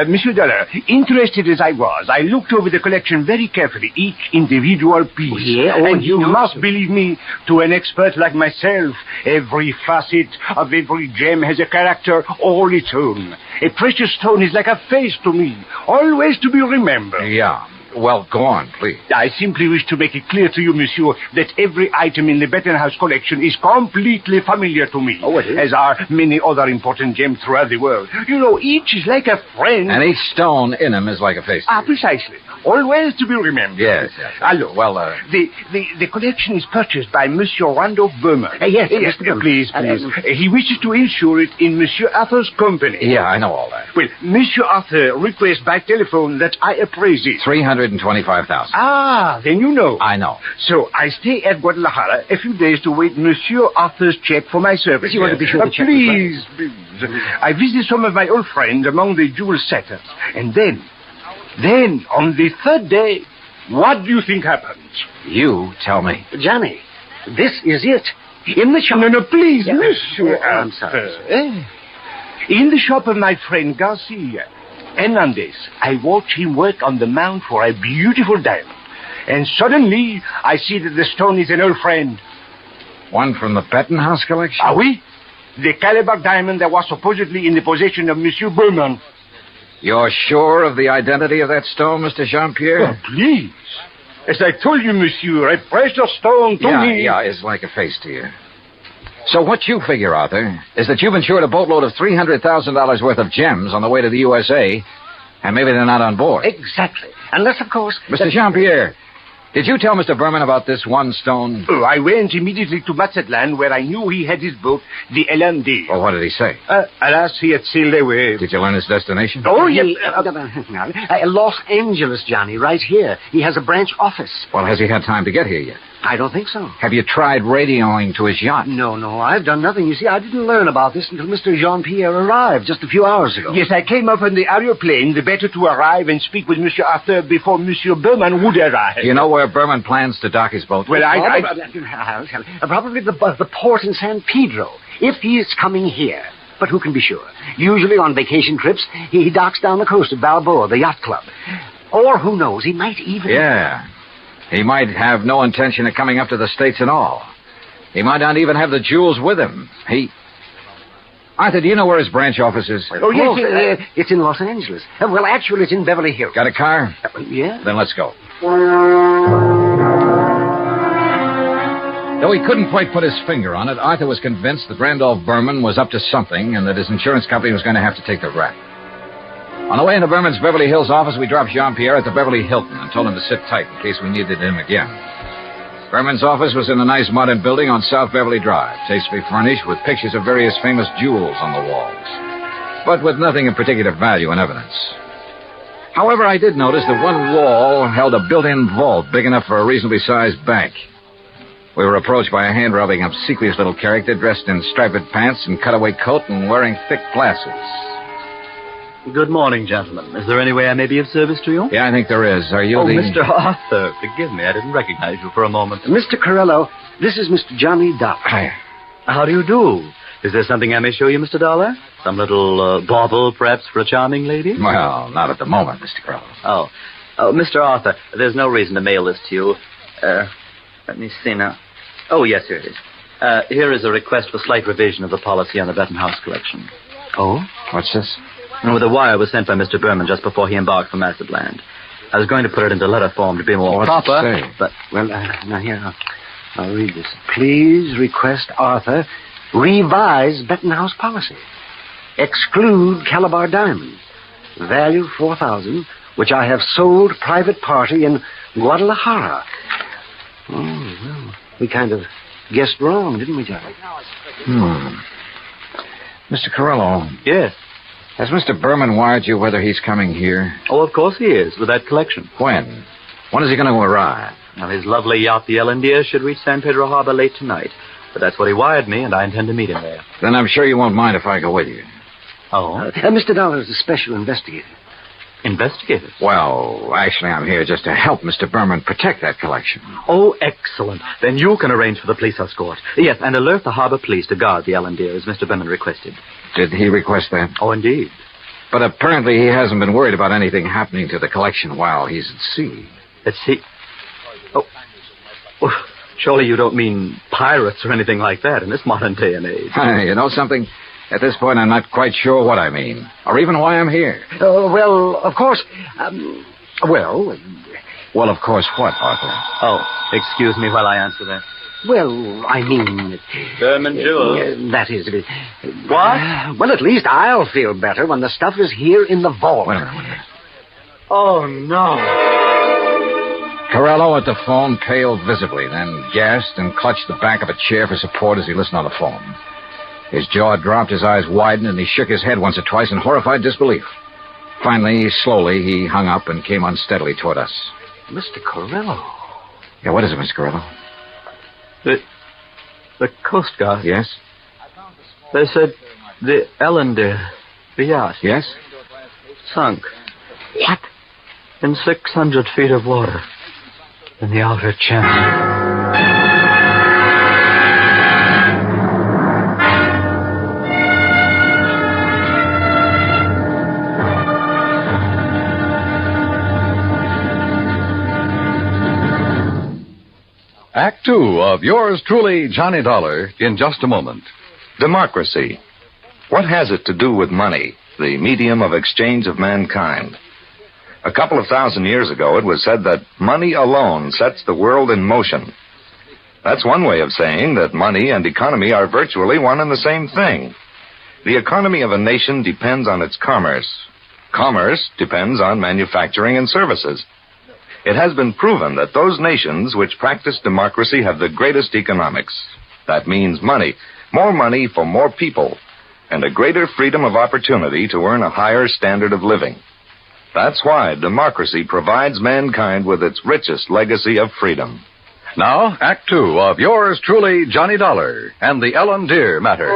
Monsieur Dollar, interested as I was, I looked over the collection very carefully, each individual piece. And you must believe me, to an expert like myself, every facet of every gem has a character all its own. A precious stone is like a face to me, always to be remembered. Yeah. Well, go on, please. I simply wish to make it clear to you, monsieur, that every item in the Benton House collection is completely familiar to me. Oh, it is? As are many other important gems throughout the world. You know, each is like a friend. And each stone in them is like a face. Precisely. Always to be remembered. Yes. Hello. Well, The collection is purchased by Monsieur Randolph Berman. Yes, Mr. Berman. Please. He wishes to insure it in Monsieur Arthur's company. Yeah, I know all that. Well, Monsieur Arthur requests by telephone that I appraise it. $325,000. Then you know. I know. So I stay at Guadalajara a few days to wait Monsieur Arthur's check for my service. You want to be sure the check please. I visit some of my old friends among the jewel setters. And then, on the third day, what do you think happens? You tell me. Johnny, this is it. In the shop. No, please, Yeah. Monsieur I'm sorry. In the shop of my friend Garcia Hernandez, I watch him work on the mount for a beautiful diamond. And suddenly, I see that the stone is an old friend. One from the Benton House collection? Oui. The caliber diamond that was supposedly in the possession of Monsieur Berman. You're sure of the identity of that stone, Mr. Jean-Pierre? Oh, please. As I told you, monsieur, a precious stone to me. Yeah, it's like a face to you. So what you figure, Arthur, is that you've insured a boatload of $300,000 worth of gems on the way to the USA, and maybe they're not on board. Exactly. Unless, of course... Mr. Jean-Pierre, did you tell Mr. Berman about this one stone? Oh, I went immediately to Mazatlan, where I knew he had his boat, the ELEN. Well, what did he say? Alas, he had sailed away. Did you learn his destination? Oh, yes. Los Angeles, Johnny, right here. He has a branch office. Well, has he had time to get here yet? I don't think so. Have you tried radioing to his yacht? No, I've done nothing. You see, I didn't learn about this until Mr. Jean-Pierre arrived just a few hours ago. Yes, I came up on the aeroplane, the better to arrive and speak with Monsieur Arthur before Monsieur Berman would arrive. You know where Berman plans to dock his boat? Well, I'll tell you. Probably the port in San Pedro, if he is coming here. But who can be sure? Usually on vacation trips, he docks down the coast at Balboa, the yacht club. Or who knows, he might even... Yeah. He might have no intention of coming up to the States at all. He might not even have the jewels with him. Arthur, do you know where his branch office is? Oh, yes, it's in Los Angeles. Well, actually, it's in Beverly Hills. Got a car? Yeah. Then let's go. Though he couldn't quite put his finger on it, Arthur was convinced that Randolph Berman was up to something and that his insurance company was going to have to take the rap. On the way into Berman's Beverly Hills office, we dropped Jean-Pierre at the Beverly Hilton and told him to sit tight in case we needed him again. Berman's office was in a nice modern building on South Beverly Drive, tastefully furnished with pictures of various famous jewels on the walls, but with nothing of particular value in evidence. However, I did notice that one wall held a built-in vault big enough for a reasonably sized bank. We were approached by a hand-robbing, obsequious little character dressed in striped pants and cutaway coat and wearing thick glasses. Good morning, gentlemen. Is there any way I may be of service to you? Yeah, I think there is. Are you the... Mr. Arthur, forgive me. I didn't recognize you for a moment. Mr. Corello, this is Mr. Johnny Dollar. Hi. How do you do? Is there something I may show you, Mr. Dollar? Some little bauble, perhaps, for a charming lady? Well, not at the moment, Mr. Corello. Oh, Mr. Arthur, there's no reason to mail this to you. Let me see now. Oh, yes, here it is. Here is a request for slight revision of the policy on the Benton House collection. Oh? What's this? No, the wire was sent by Mr. Berman just before he embarked for Mazatlan. I was going to put it into letter form to be more proper, it say? But... Well, now here, I'll read this. Please request Arthur revise Benton House policy. Exclude Calabar diamond. Value $4,000, which I have sold private party in Guadalajara. Oh, well, we kind of guessed wrong, didn't we, Johnny? Mr. Corello. Yes? Has Mr. Berman wired you whether he's coming here? Oh, of course he is, with that collection. When? When is he going to arrive? Now, his lovely yacht, the ELEN, should reach San Pedro Harbor late tonight. But that's what he wired me, and I intend to meet him there. Then I'm sure you won't mind if I go with you. Oh? Mr. Dollar is a special investigator. Investigator? Well, actually, I'm here just to help Mr. Berman protect that collection. Oh, excellent. Then you can arrange for the police escort. Yes, and alert the harbor police to guard the ELEN, as Mr. Berman requested. Did he request that? Oh, indeed. But apparently he hasn't been worried about anything happening to the collection while he's at sea. At sea? Oh, surely you don't mean pirates or anything like that in this modern day and age. You know something? At this point, I'm not quite sure what I mean, or even why I'm here. Well, of course, Well, of course what, Arthur? Oh, excuse me while I answer that. Well, I mean... Berman Jewels. That is... What? Well, at least I'll feel better when the stuff is here in the vault. Wait a minute. Oh, no. Corello at the phone paled visibly, then gasped and clutched the back of a chair for support as he listened on the phone. His jaw dropped, his eyes widened, and he shook his head once or twice in horrified disbelief. Finally, slowly, he hung up and came unsteadily toward us. Mr. Corello. Yeah, what is it, Mr. Corello? The Coast Guard. Yes? They said the ELEN, the yacht. Yes? Sunk. What? In 600 feet of water. In the outer channel. Act Two of yours truly, Johnny Dollar, in just a moment. Democracy. What has it to do with money, the medium of exchange of mankind? A couple of thousand years ago, it was said that money alone sets the world in motion. That's one way of saying that money and economy are virtually one and the same thing. The economy of a nation depends on its commerce. Commerce depends on manufacturing and services. It has been proven that those nations which practice democracy have the greatest economics. That means money, more money for more people, and a greater freedom of opportunity to earn a higher standard of living. That's why democracy provides mankind with its richest legacy of freedom. Now, Act Two of yours truly, Johnny Dollar, and the ELEN matter.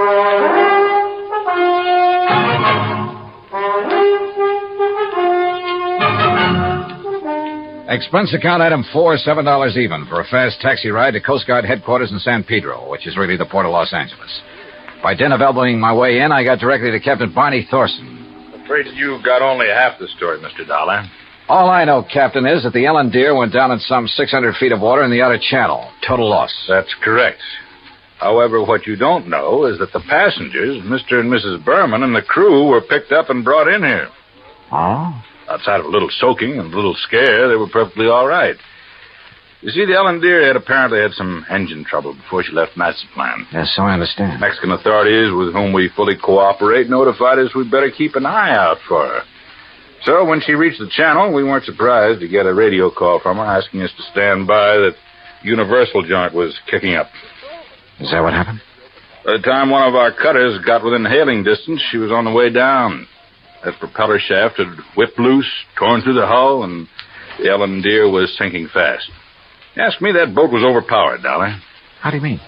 Expense account item 4, $7 even for a fast taxi ride to Coast Guard headquarters in San Pedro, which is really the port of Los Angeles. By dint of elbowing my way in, I got directly to Captain Barney Thorson. Afraid you got only half the story, Mr. Dollar. All I know, Captain, is that the ELEN went down in some 600 feet of water in the outer channel. Total loss. That's correct. However, what you don't know is that the passengers, Mr. and Mrs. Berman, and the crew were picked up and brought in here. Oh? Outside of a little soaking and a little scare, they were perfectly all right. You see, the ELEN had apparently had some engine trouble before she left Mazatlan. Yes, so I understand. Mexican authorities, with whom we fully cooperate, notified us we'd better keep an eye out for her. So when she reached the channel, we weren't surprised to get a radio call from her asking us to stand by that Universal joint was kicking up. Is that what happened? By the time one of our cutters got within hailing distance, she was on the way down. That propeller shaft had whipped loose, torn through the hull, and the ELEN was sinking fast. You ask me, that boat was overpowered, Dollar. How do you mean?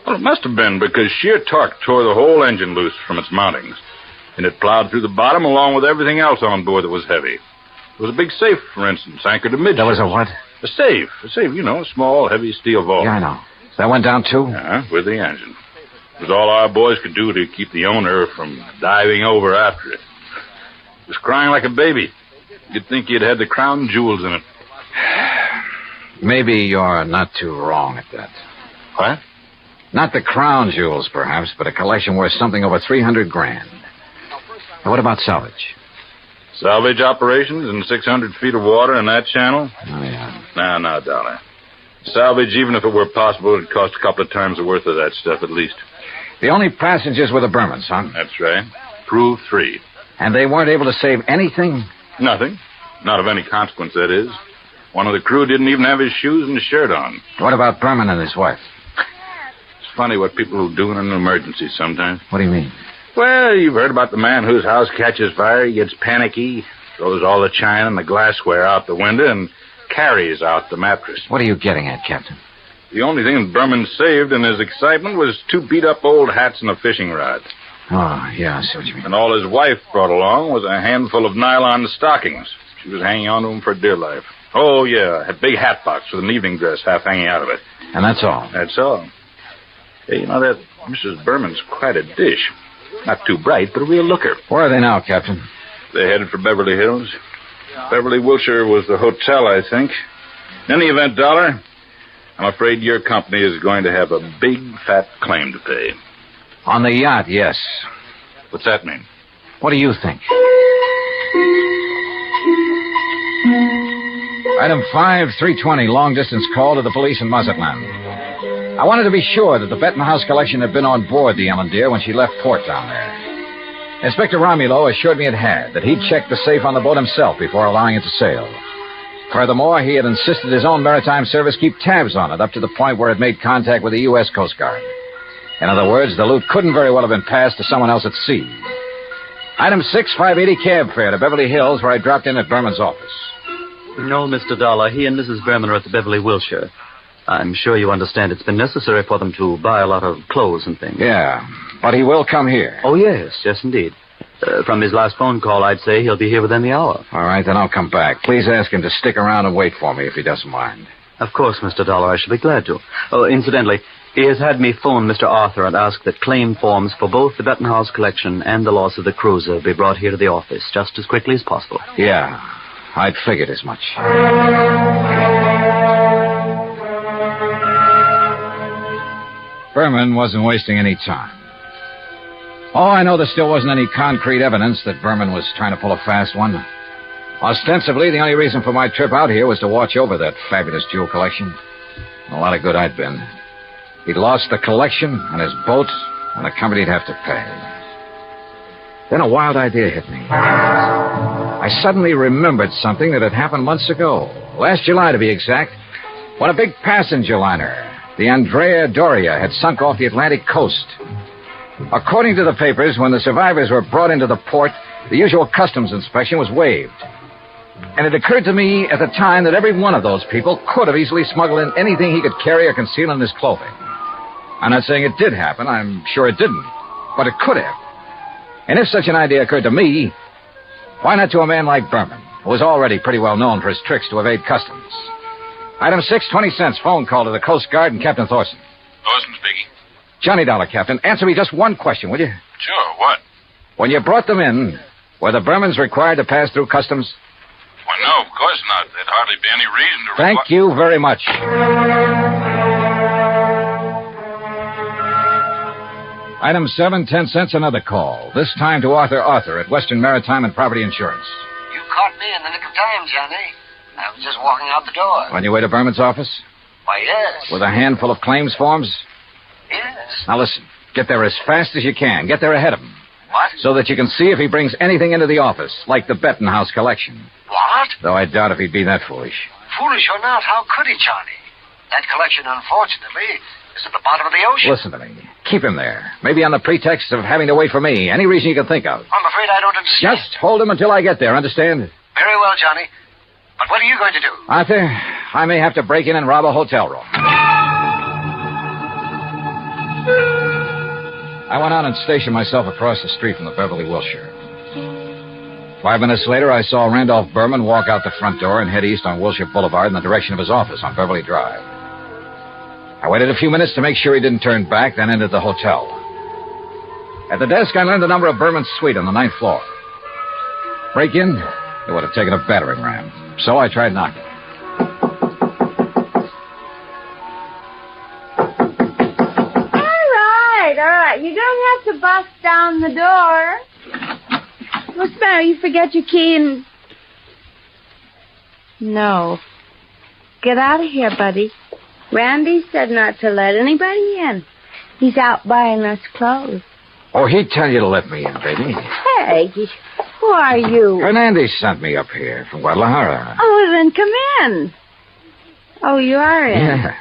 Well, it must have been because sheer torque tore the whole engine loose from its mountings. And it plowed through the bottom along with everything else on board that was heavy. There was a big safe, for instance, anchored amidships. There was a what? A safe, a small, heavy steel vault. Yeah, I know. That went down too? Yeah, with the engine. It was all our boys could do to keep the owner from diving over after it. It was crying like a baby. You'd think he'd had the crown jewels in it. Maybe you're not too wrong at that. What? Not the crown jewels, perhaps, but a collection worth something over $300,000. Now, what about salvage? Salvage operations in 600 feet of water in that channel? Oh, yeah. No, Dollar. Salvage, even if it were possible, it'd cost a couple of times the worth of that stuff at least. The only passengers were the Bermans, huh? That's right. Proved 3. And they weren't able to save anything? Nothing. Not of any consequence, that is. One of the crew didn't even have his shoes and his shirt on. What about Berman and his wife? It's funny what people will do in an emergency sometimes. What do you mean? Well, you've heard about the man whose house catches fire, he gets panicky, throws all the china and the glassware out the window, and carries out the mattress. What are you getting at, Captain? The only thing Berman saved in his excitement was 2 beat-up old hats and a fishing rod. Oh, yeah, I see what you mean. And all his wife brought along was a handful of nylon stockings. She was hanging on to them for dear life. Oh, yeah, a big hat box with an evening dress half hanging out of it. And that's all? That's all. Hey, that Mrs. Berman's quite a dish. Not too bright, but a real looker. Where are they now, Captain? They're headed for Beverly Hills. Beverly, Wilshire was the hotel, I think. In any event, Dollar, I'm afraid your company is going to have a big, fat claim to pay. On the yacht, yes. What's that mean? What do you think? Item 5, 320, long-distance call to the police in Mazatlan. I wanted to be sure that the Benton House collection had been on board the Ellen Deer when she left port down there. Inspector Romulo assured me it had, that he'd checked the safe on the boat himself before allowing it to sail. Furthermore, he had insisted his own maritime service keep tabs on it up to the point where it made contact with the U.S. Coast Guard. In other words, the loot couldn't very well have been passed to someone else at sea. Item 6, 580 cab fare to Beverly Hills, where I dropped in at Berman's office. No, Mr. Dollar. He and Mrs. Berman are at the Beverly Wilshire. I'm sure you understand it's been necessary for them to buy a lot of clothes and things. Yeah, but he will come here. Oh, yes, indeed. From his last phone call, I'd say he'll be here within the hour. All right, then I'll come back. Please ask him to stick around and wait for me if he doesn't mind. Of course, Mr. Dollar, I shall be glad to. Oh, incidentally, he has had me phone Mr. Arthur and ask that claim forms for both the Benton House collection and the loss of the cruiser be brought here to the office just as quickly as possible. Yeah, I'd figured as much. Berman wasn't wasting any time. Oh, I know there still wasn't any concrete evidence that Berman was trying to pull a fast one. Ostensibly, the only reason for my trip out here was to watch over that fabulous jewel collection. A lot of good I'd been. He'd lost the collection and his boat, and the company'd have to pay. Then a wild idea hit me. I suddenly remembered something that had happened months ago. Last July, to be exact, when a big passenger liner, the Andrea Doria, had sunk off the Atlantic coast. According to the papers, when the survivors were brought into the port, the usual customs inspection was waived. And it occurred to me at the time that every one of those people could have easily smuggled in anything he could carry or conceal in his clothing. I'm not saying it did happen. I'm sure it didn't. But it could have. And if such an idea occurred to me, why not to a man like Berman, who was already pretty well known for his tricks to evade customs? Item 6, 20 cents, phone call to the Coast Guard and Captain Thorson. Thorson speaking. Johnny Dollar, Captain. Answer me just one question, will you? Sure, what? When you brought them in, were the Bermans required to pass through customs? Well, no, of course not. There'd hardly be any reason to... Thank you very much. Item 7, 10 cents, another call. This time to Arthur at Western Maritime and Property Insurance. You caught me in the nick of time, Johnny. I was just walking out the door. On your way to Berman's office? Why, yes. With a handful of claims forms? Yes. Now listen, get there as fast as you can. Get there ahead of him. What? So that you can see if he brings anything into the office, like the Benton House collection. What? Though I doubt if he'd be that foolish. Foolish or not, how could he, Johnny? That collection, unfortunately, is at the bottom of the ocean. Listen to me. Keep him there. Maybe on the pretext of having to wait for me. Any reason you can think of. I'm afraid I don't understand. Just hold him until I get there, understand? Very well, Johnny. But what are you going to do? Arthur, I may have to break in and rob a hotel room. I went out and stationed myself across the street from the Beverly Wilshire. 5 minutes later, I saw Randolph Berman walk out the front door and head east on Wilshire Boulevard in the direction of his office on Beverly Drive. I waited a few minutes to make sure he didn't turn back, then entered the hotel. At the desk, I learned the number of Berman's suite on the 9th floor. Break in, it would have taken a battering ram. So I tried knocking. All right. You don't have to bust down the door. What's the matter? You forget your key and... No. Get out of here, buddy. Randy said not to let anybody in. He's out buying us clothes. Oh, he'd tell you to let me in, baby. Hey, who are you? Hernandez sent me up here from Guadalajara. Oh, then come in. Oh, you are in? Yeah.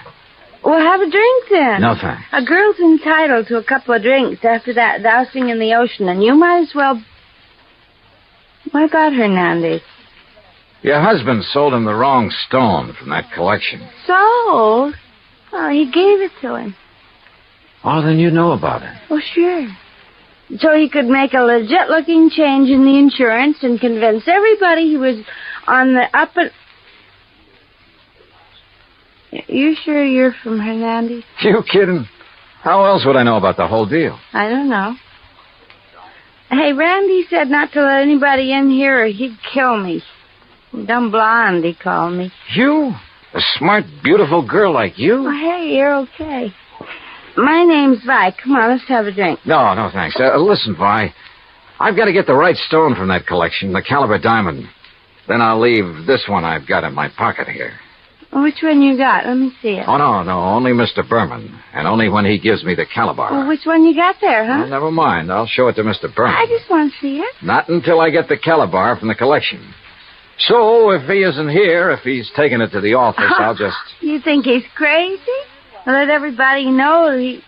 Well, have a drink then. No, thanks. A girl's entitled to a couple of drinks after that dousing in the ocean, and you might as well... What about Hernandez? Your husband sold him the wrong stone from that collection. Sold? Oh, he gave it to him. Oh, then you know about it. Well, sure. So he could make a legit-looking change in the insurance and convince everybody he was on the up and... You sure you're from Hernandez? You kidding? How else would I know about the whole deal? I don't know. Hey, Randy said not to let anybody in here or he'd kill me. Dumb blonde, he called me. You? A smart, beautiful girl like you? Oh, hey, you're okay. My name's Vi. Come on, let's have a drink. No, thanks. Listen, Vi. I've got to get the right stone from that collection, the caliber diamond. Then I'll leave this one I've got in my pocket here. Which one you got? Let me see it. Oh, no, only Mr. Berman. And only when he gives me the caliber. Well, which one you got there, huh? Well, never mind. I'll show it to Mr. Berman. I just want to see it. Not until I get the caliber from the collection. So, if he isn't here, if he's taken it to the office, I'll just... You think he's crazy? Let everybody know he...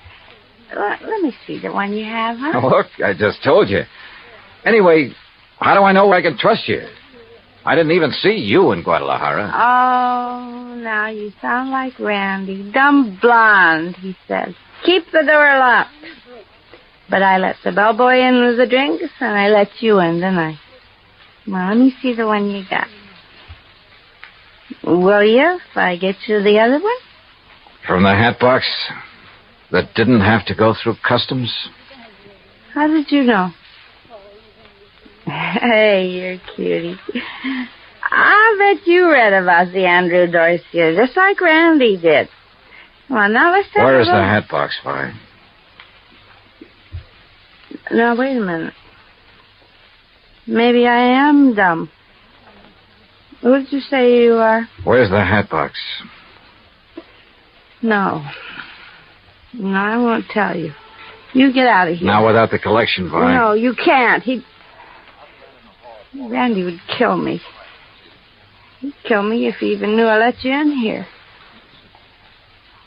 Let me see the one you have, huh? Look, I just told you. Anyway, how do I know I can trust you? I didn't even see you in Guadalajara. Oh, now you sound like Randy. Dumb blonde, he said. Keep the door locked. But I let the bellboy in with the drinks, and I let you in, didn't I? Well, let me see the one you got. Will you, if I get you the other one? From the hat box that didn't have to go through customs? How did you know? Hey, you're a cutie. I bet you read about the Andrew Dorsey, just like Randy did. Come on, now let's have Where's a the look. hat box, Vi? Now, wait a minute. Maybe I am dumb. Who did you say you are? Where's the hat box? No, I won't tell you. You get out of here. Now without the collection, Vi. No, you can't. Randy would kill me. He'd kill me if he even knew I let you in here.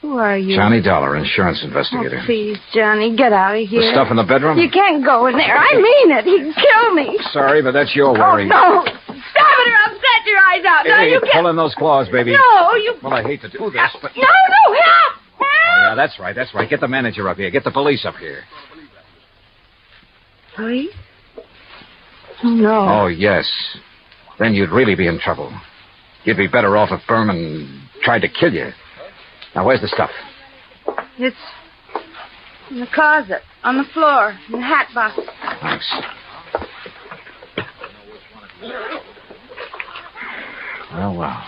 Who are you? Johnny Dollar, insurance investigator. Oh, please, Johnny, get out of here. The stuff in the bedroom? You can't go in there. I mean it. He'd kill me. Sorry, but that's your worry. Oh, no. Stop it or I'll set your eyes out. Now Hey, you can't. pull in those claws, baby. No, you... Well, I hate to do this, but... No, help! Oh, yeah, that's right. Get the manager up here. Get the police up here. Police? Oh, no. Oh, yes. Then you'd really be in trouble. You'd be better off if Berman tried to kill you. Now, where's the stuff? It's in the closet, on the floor, in the hat box. Thanks. Well.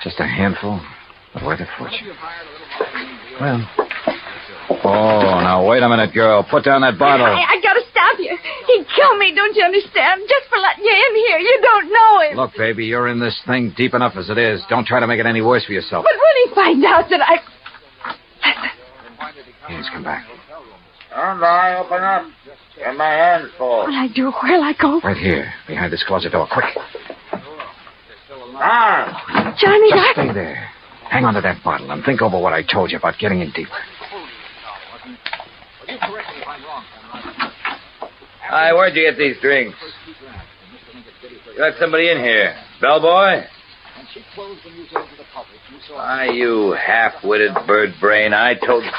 Just a handful, but worth a fortune. Well. Oh, now, wait a minute, girl. Put down that bottle. I gotta stop you. He'd kill me, don't you understand? Just for letting you in here. You don't know him. Look, baby, you're in this thing deep enough as it is. Don't try to make it any worse for yourself. But when he finds out that I... He's come back. And I open up. Get my hands full. What'll I do? Where'll I go? Right here, behind this closet door. Quick. Johnny, Just stay there. Hang on to that bottle and think over what I told you about getting in deeper. Hi, where'd you get these drinks? You got somebody in here. Bellboy? Why, you half-witted bird brain, I told you...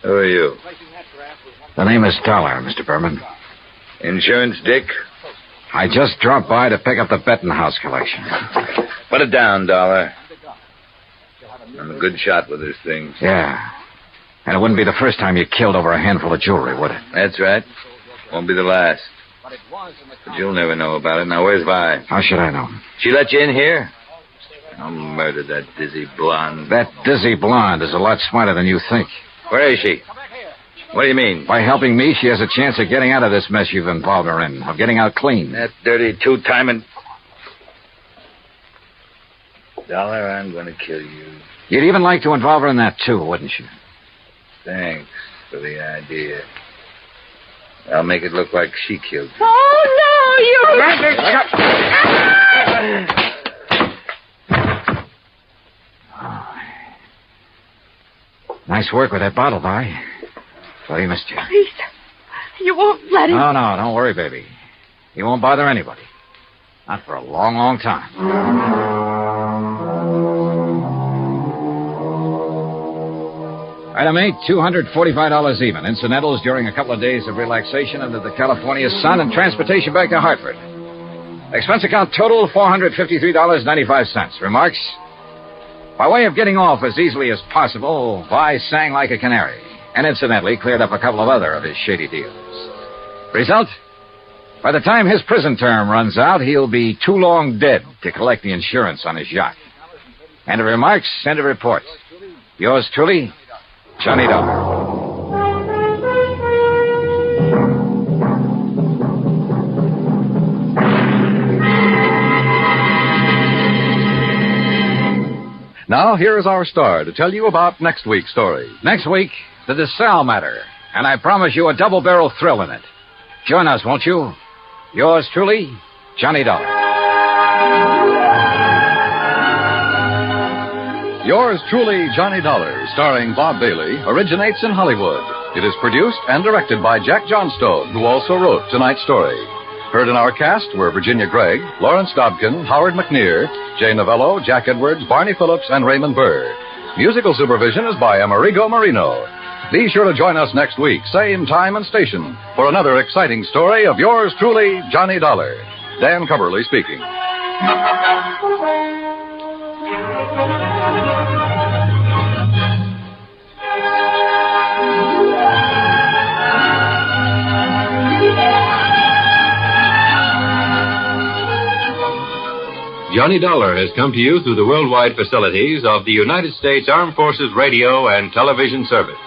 Who are you? The name is Dollar, Mr. Berman. Insurance, Dick? I just dropped by to pick up the Bettenhouse collection. Put it down, Dollar. I'm a good shot with this thing. Yeah. And it wouldn't be the first time you killed over a handful of jewelry, would it? That's right. Won't be the last. But you'll never know about it. Now, where's Vi? How should I know? She let you in here? I'll murder that dizzy blonde. That dizzy blonde is a lot smarter than you think. Where is she? What do you mean? By helping me, she has a chance of getting out of this mess you've involved her in, of getting out clean. That dirty two-timing... Dollar, I'm going to kill you. You'd even like to involve her in that, too, wouldn't you? Thanks for the idea. I'll make it look like she killed you. Oh, no, you... Nice work with that bottle, Vi. Well, he missed you. Please, you won't let him... No, don't worry, baby. He won't bother anybody. Not for a long, long time. Item 8, $245 even. Incidentals during a couple of days of relaxation under the California sun and transportation back to Hartford. Expense account total, $453.95. Remarks? By way of getting off as easily as possible, Vi sang like a canary, and incidentally cleared up a couple of other of his shady deals. Result? By the time his prison term runs out, he'll be too long dead to collect the insurance on his yacht. End of remarks, end of report. Yours truly, Johnny Dollar. Now, here is our star to tell you about next week's story. Next week, the DeSalle matter. And I promise you a double-barrel thrill in it. Join us, won't you? Yours truly, Johnny Dollar. Yours truly, Johnny Dollar, starring Bob Bailey, originates in Hollywood. It is produced and directed by Jack Johnstone, who also wrote tonight's story. Heard in our cast were Virginia Gregg, Lawrence Dobkin, Howard McNear, Jay Novello, Jack Edwards, Barney Phillips, and Raymond Burr. Musical supervision is by Amerigo Marino. Be sure to join us next week, same time and station, for another exciting story of yours truly, Johnny Dollar. Dan Coverly speaking. Johnny Dollar has come to you through the worldwide facilities of the United States Armed Forces Radio and Television Service.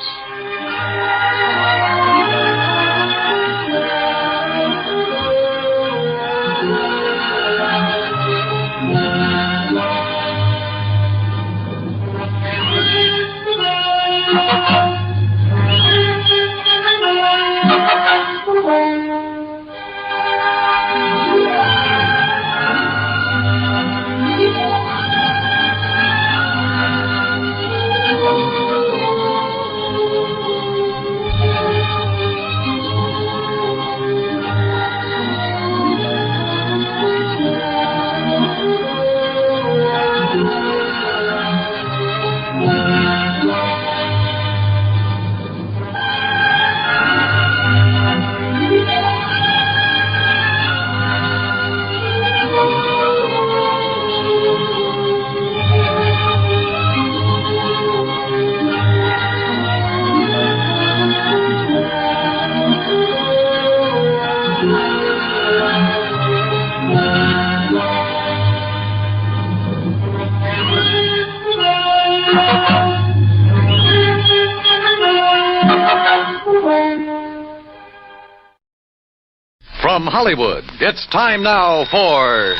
From Hollywood, it's time now for...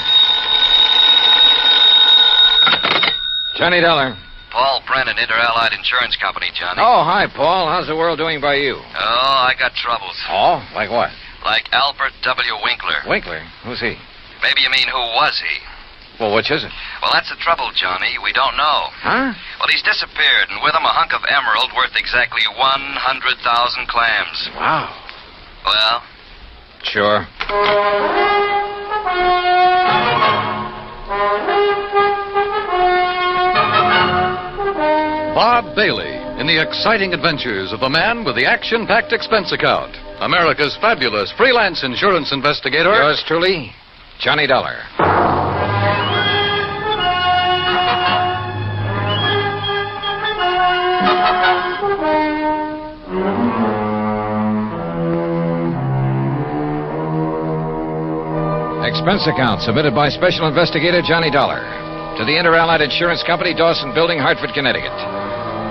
Johnny Dollar. Paul Brennan, Inter-Allied Insurance Company, Johnny. Oh, hi, Paul. How's the world doing by you? Oh, I got troubles. Oh? Like what? Like Albert W. Winkler. Winkler? Who's he? Maybe you mean who was he? Well, which is it? Well, that's the trouble, Johnny. We don't know. Huh? Well, he's disappeared, and with him a hunk of emerald worth exactly 100,000 clams. Wow. Well? Sure. Bob Bailey in the exciting adventures of the man with the action-packed expense account, America's fabulous freelance insurance investigator. Yours truly, Johnny Dollar. Expense account submitted by Special Investigator Johnny Dollar to the Inter-Allied Insurance Company, Dawson Building, Hartford, Connecticut.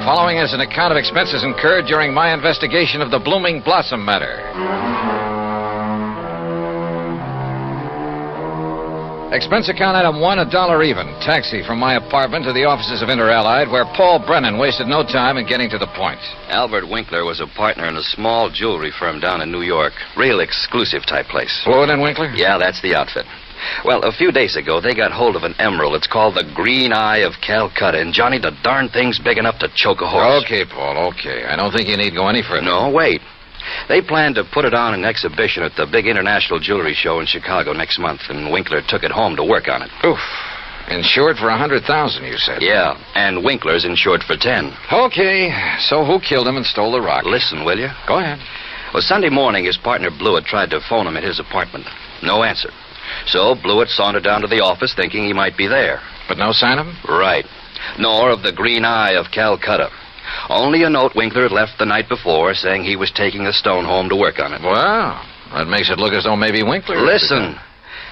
Following is an account of expenses incurred during my investigation of the Blooming Blossom matter. Expense account item 1, $1 even. Taxi from my apartment to the offices of Inter-Allied, where Paul Brennan wasted no time in getting to the point. Albert Winkler was a partner in a small jewelry firm down in New York. Real exclusive type place. Fluid and Winkler? Yeah, that's the outfit. Well, a few days ago, they got hold of an emerald. It's called the Green Eye of Calcutta. And, Johnny, the darn thing's big enough to choke a horse. Okay, Paul, okay. I don't think you need go any further. No, wait. They planned to put it on an exhibition at the big international jewelry show in Chicago next month, and Winkler took it home to work on it. Oof. Insured for $100,000, you said? Yeah, and Winkler's insured for 10. Okay, so who killed him and stole the rock? Listen, will you? Go ahead. Well, Sunday morning, his partner Blewett tried to phone him at his apartment. No answer. So Blewett sauntered down to the office thinking he might be there. But no sign of him? Right. Nor of the Green Eye of Calcutta. Only a note Winkler had left the night before saying he was taking the stone home to work on it. Well, that makes it look as though maybe Winkler... Listen.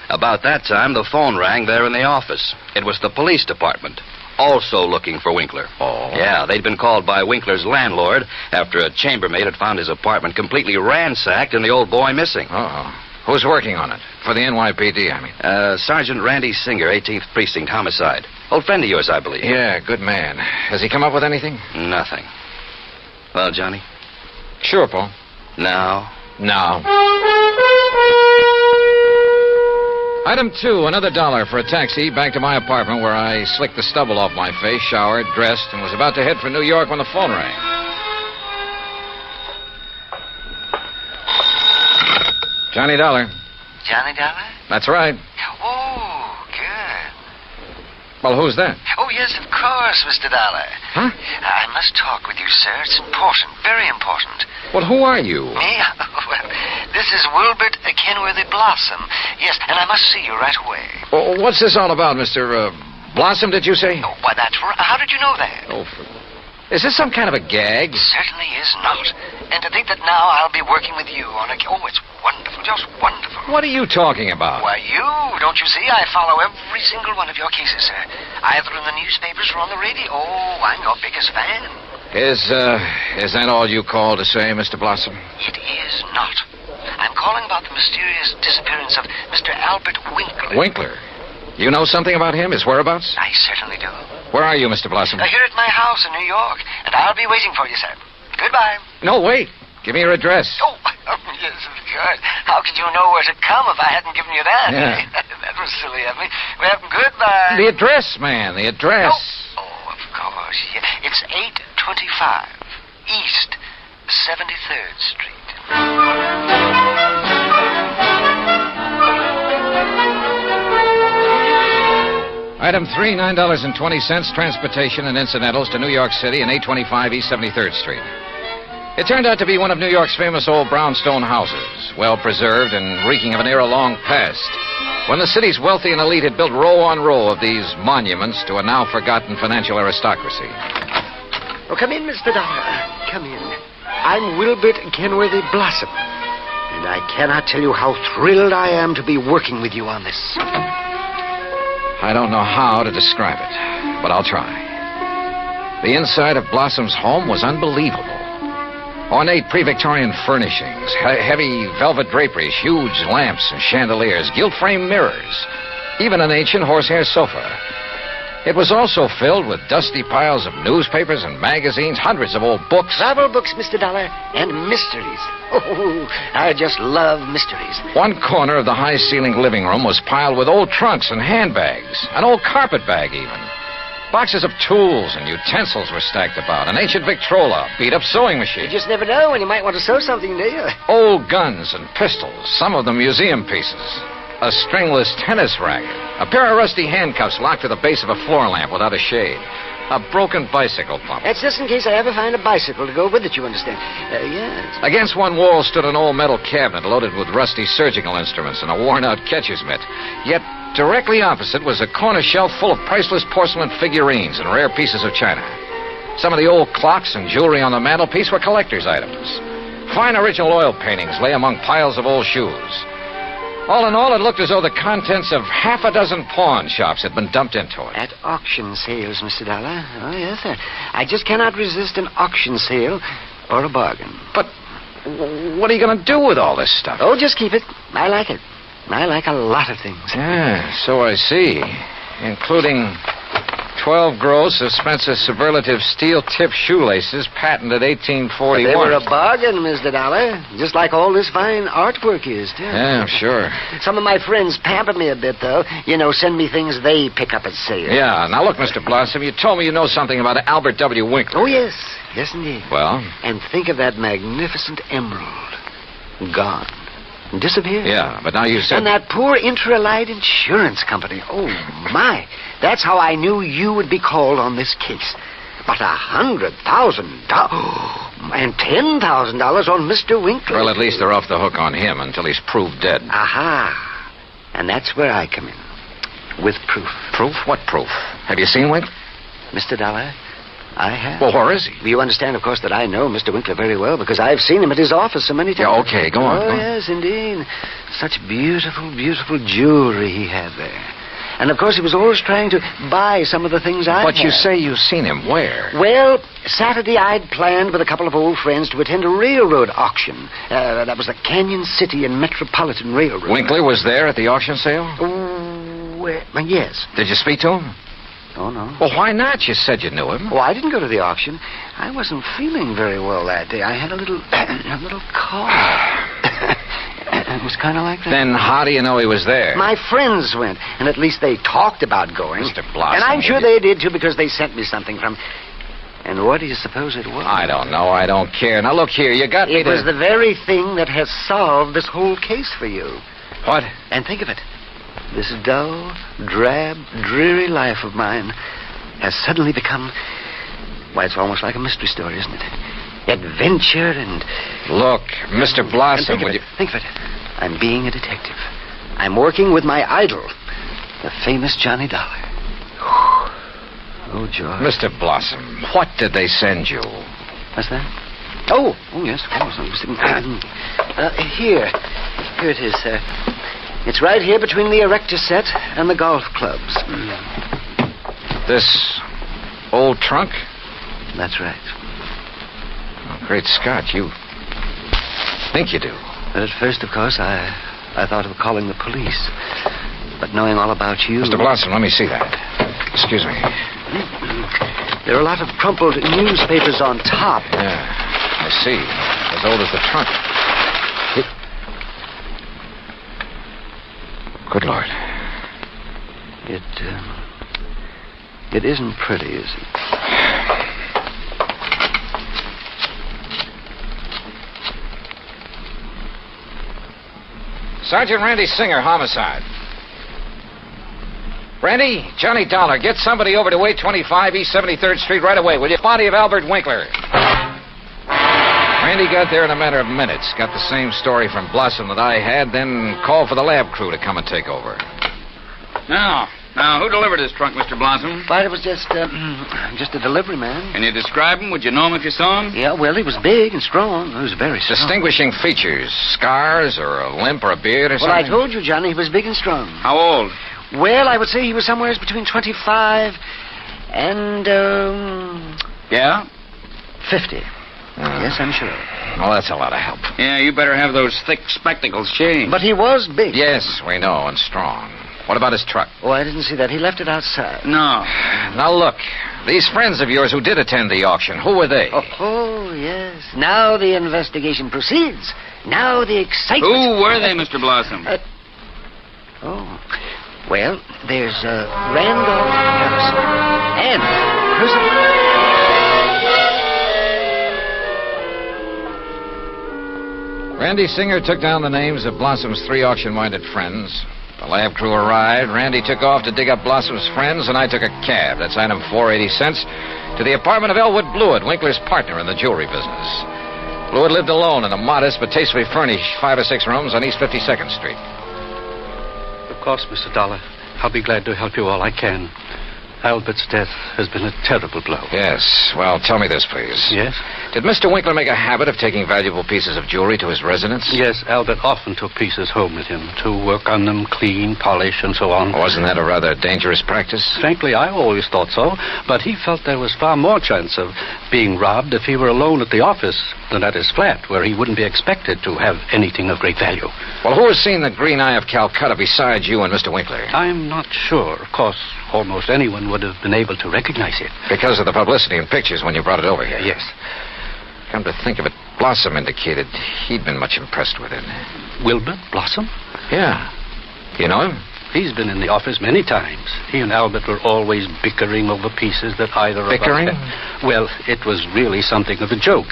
About that time, the phone rang there in the office. It was the police department, also looking for Winkler. Oh. Yeah, they'd been called by Winkler's landlord after a chambermaid had found his apartment completely ransacked and the old boy missing. Uh-oh. Who's working on it? For the NYPD, I mean. Sergeant Randy Singer, 18th Precinct, homicide. Old friend of yours, I believe. Yeah, good man. Has he come up with anything? Nothing. Well, Johnny? Sure, Paul. Now? Now. Item 2, another $1 for a taxi back to my apartment where I slicked the stubble off my face, showered, dressed, and was about to head for New York when the phone rang. Johnny Dollar. Johnny Dollar? That's right. Oh, good. Well, who's that? Oh, yes, of course, Mr. Dollar. Huh? I must talk with you, sir. It's important, very important. Well, who are you? Me? Well, this is Wilbert Kenworthy Blossom. Yes, and I must see you right away. Well, what's this all about, Mr. Blossom, did you say? Oh, why, that's right. How did you know that? Oh, is this some kind of a gag? Certainly is not. And to think that now I'll be working with you on a... Oh, it's wonderful, just wonderful. What are you talking about? Why, don't you see? I follow every single one of your cases, sir. Either in the newspapers or on the radio. Oh, I'm your biggest fan. Is that all you call to say, Mr. Blossom? It is not. I'm calling about the mysterious disappearance of Mr. Albert Winkler. Winkler? You know something about him, his whereabouts? I certainly do. Where are you, Mr. Blossom? Here at my house in New York, and I'll be waiting for you, sir. Goodbye. No, wait. Give me your address. Oh, yes, of course. How could you know where to come if I hadn't given you that? Yeah. That was silly of me. Well, goodbye. The address, man, the address. Oh, of course. Yeah. It's 825 East 73rd Street. Item 3, $9.20, transportation and incidentals to New York City and 825 East 73rd Street. It turned out to be one of New York's famous old brownstone houses, well preserved and reeking of an era long past, when the city's wealthy and elite had built row on row of these monuments to a now forgotten financial aristocracy. Oh, come in, Mr. Dollar. Come in. I'm Wilbert Kenworthy Blossom, and I cannot tell you how thrilled I am to be working with you on this. I don't know how to describe it, but I'll try. The inside of Blossom's home was unbelievable. Ornate pre-Victorian furnishings, heavy velvet draperies, huge lamps and chandeliers, gilt-framed mirrors, even an ancient horsehair sofa. It was also filled with dusty piles of newspapers and magazines, hundreds of old books. Travel books, Mr. Dollar, and mysteries. Oh, I just love mysteries. One corner of the high-ceilinged living room was piled with old trunks and handbags, an old carpet bag even. Boxes of tools and utensils were stacked about, an ancient Victrola, beat-up sewing machine. You just never know when you might want to sew something, do you? Old guns and pistols, some of them museum pieces. A stringless tennis racket, a pair of rusty handcuffs locked to the base of a floor lamp without a shade, A broken bicycle pump. That's just in case I ever find a bicycle to go with it, you understand. Yes. Against one wall stood an old metal cabinet loaded with rusty surgical instruments and a worn-out catcher's mitt. Yet directly opposite was a corner shelf full of priceless porcelain figurines and rare pieces of china. Some of the old clocks and jewelry on the mantelpiece were collector's items. Fine original oil paintings lay among piles of old shoes. All in all, it looked as though the contents of half a dozen pawn shops had been dumped into it. At auction sales, Mr. Dollar. Oh, yes, sir. I just cannot resist an auction sale or a bargain. But what are you going to do with all this stuff? Oh, just keep it. I like it. I like a lot of things. Yeah, so I see. Including 12 gross of Spencer's superlative steel-tipped shoelaces, patented 1841. They were a bargain, Mr. Dollar. Just like all this fine artwork is, too. Yeah, I'm sure. Some of my friends pamper me a bit, though. You know, send me things they pick up at sale. Yeah, now look, Mr. Blossom, you told me you know something about Albert W. Winkler. Oh, yes. Yes, indeed. Well? And think of that magnificent emerald. Gone. Disappeared. Yeah, but now you said... And that poor Intralite Insurance Company. Oh, my. That's how I knew you would be called on this case. But $100,000 and $10,000 on Mr. Winkler. Well, at least they're off the hook on him until he's proved dead. Aha. And that's where I come in. With proof. Proof? What proof? Have you seen Winkler? Mr. Dollar, I have. Well, where is he? You understand, of course, that I know Mr. Winkler very well because I've seen him at his office so many times. Yeah, okay, go on. Oh, yes, indeed. Such beautiful, beautiful jewelry he had there. And, of course, he was always trying to buy some of the things I But had. you say you've seen him where? Well, Saturday I'd planned with a couple of old friends to attend a railroad auction. That was the Canyon City and Metropolitan Railroad. Winkler was there at the auction sale? Yes. Did you speak to him? Oh, no. Well, why not? You said you knew him. Oh, I didn't go to the auction. I wasn't feeling very well that day. I had a little cough. It was kind of like that. Then how do you know he was there? My friends went, and at least they talked about going. Mr. Blossom. And I'm sure they did, too, because they sent me something from... And what do you suppose it was? I don't know. I don't care. Now, look here. You got me It was the very thing that has solved this whole case for you. What? And think of it. This dull, drab, dreary life of mine has suddenly become... Why, it's almost like a mystery story, isn't it? Adventure and... Look, Mr. Blossom, Think of it. I'm being a detective. I'm working with my idol, the famous Johnny Dollar. Oh, George. Mr. Blossom, what did they send you? What's that? Oh, yes, of course. Here it is, sir. It's right here between the erector set and the golf clubs. This old trunk? That's right. Oh, great Scott, you think you do. But at first, of course, I thought of calling the police. But knowing all about you... Mr. Blossom, let me see that. Excuse me. There are a lot of crumpled newspapers on top. Yeah, I see. As old as the trunk. Good Lord. It isn't pretty, is it? Sergeant Randy Singer, homicide. Randy, Johnny Dollar, get somebody over to 825 East 73rd Street right away, will you? Body of Albert Winkler. Randy got there in a matter of minutes. Got the same story from Blossom that I had, then called for the lab crew to come and take over. Now, who delivered this trunk, Mr. Blossom? But it was just a delivery man. Can you describe him? Would you know him if you saw him? Yeah, well, he was big and strong. He was very strong. Distinguishing features, scars or a limp or a beard or something? Well, I told you, Johnny, he was big and strong. How old? Well, I would say he was somewhere between 25 and, Yeah? 50. Yes, I'm sure. Well, that's a lot of help. Yeah, you better have those thick spectacles changed. But he was big. Yes, we know, and strong. What about his truck? Oh, I didn't see that. He left it outside. No. Now, look, these friends of yours who did attend the auction, who were they? Oh, yes. Now the investigation proceeds. Now the excitement... Who were they, Mr. Blossom? Well, there's Randolph Harrison and Percival... Randy Singer took down the names of Blossom's three auction-minded friends. The lab crew arrived. Randy took off to dig up Blossom's friends, and I took a cab. That's item 480 cents. To the apartment of Elwood Blewett, Winkler's partner in the jewelry business. Blewett lived alone in a modest but tastefully furnished 5 or 6 rooms on East 52nd Street. Of course, Mr. Dollar. I'll be glad to help you all I can. Albert's death has been a terrible blow. Yes. Well, tell me this, please. Yes? Did Mr. Winkler make a habit of taking valuable pieces of jewelry to his residence? Yes, Albert often took pieces home with him to work on them, clean, polish, and so on. Wasn't that a rather dangerous practice? Frankly, I always thought so, but he felt there was far more chance of being robbed if he were alone at the office than at his flat, where he wouldn't be expected to have anything of great value. Well, who has seen the Green Eye of Calcutta besides you and Mr. Winkler? I'm not sure. Of course, almost anyone would have been able to recognize it. Because of the publicity and pictures when you brought it over here? Yes. Come to think of it, Blossom indicated he'd been much impressed with it. Wilbur Blossom? Yeah. You know him? He's been in the office many times. He and Albert were always bickering over pieces that either bickering? of us had. Well, it was really something of a joke.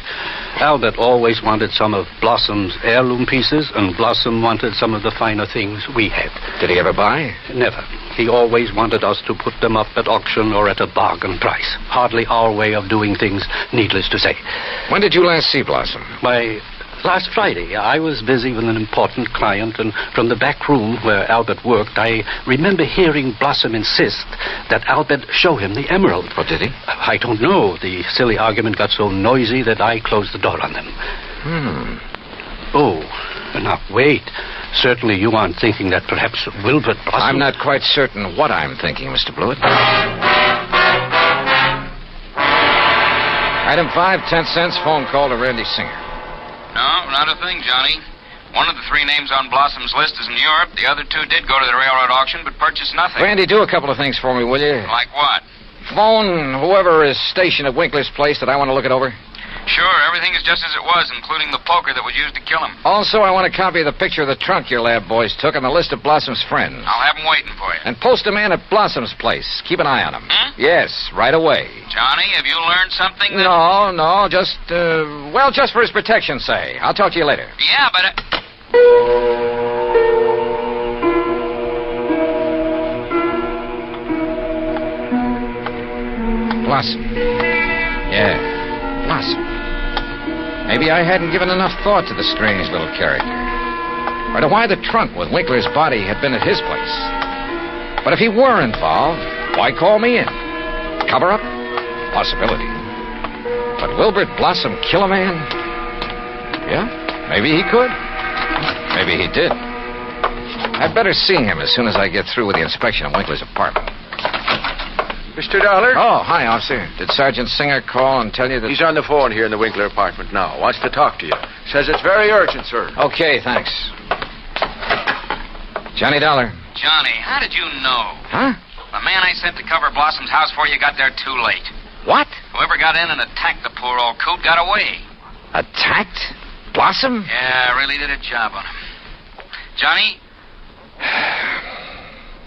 Albert always wanted some of Blossom's heirloom pieces, and Blossom wanted some of the finer things we had. Did he ever buy? Never. He always wanted us to put them up at auction or at a bargain price. Hardly our way of doing things, needless to say. When did you last see Blossom? Why, last Friday. I was busy with an important client, and from the back room where Albert worked, I remember hearing Blossom insist that Albert show him the emerald. What did he? I don't know. The silly argument got so noisy that I closed the door on them. Oh, now wait. Certainly you aren't thinking that perhaps Wilbur Blossom... I'm not quite certain what I'm thinking, Mr. Blewett. Item 5, 10 cents, phone call to Randy Singer. No, not a thing, Johnny. One of the 3 names on Blossom's list is in Europe. The other 2 did go to the railroad auction, but purchased nothing. Randy, do a couple of things for me, will you? Like what? Phone whoever is stationed at Winkler's place that I want to look it over. Sure, everything is just as it was, including the poker that was used to kill him. Also, I want a copy of the picture of the trunk your lab boys took and the list of Blossom's friends. I'll have them waiting for you. And post a man at Blossom's place. Keep an eye on him. Yes, right away. Johnny, have you learned something? No, just, just for his protection, say. I'll talk to you later. Yeah, but... Blossom. Yeah, Blossom. Maybe I hadn't given enough thought to the strange little character. Or to why the trunk with Winkler's body had been at his place. But if he were involved, why call me in? Cover up? Possibility. But Wilbert Blossom kill a man? Yeah, maybe he could. Maybe he did. I'd better see him as soon as I get through with the inspection of Winkler's apartment. Mr. Dollar? Oh, hi, officer. Did Sergeant Singer call and tell you that... He's on the phone here in the Winkler apartment now. Wants to talk to you. Says it's very urgent, sir. Okay, thanks. Johnny Dollar. Johnny, how did you know? Huh? The man I sent to cover Blossom's house for you got there too late. What? Whoever got in and attacked the poor old coot got away. Attacked? Blossom? Yeah, really did a job on him. Johnny?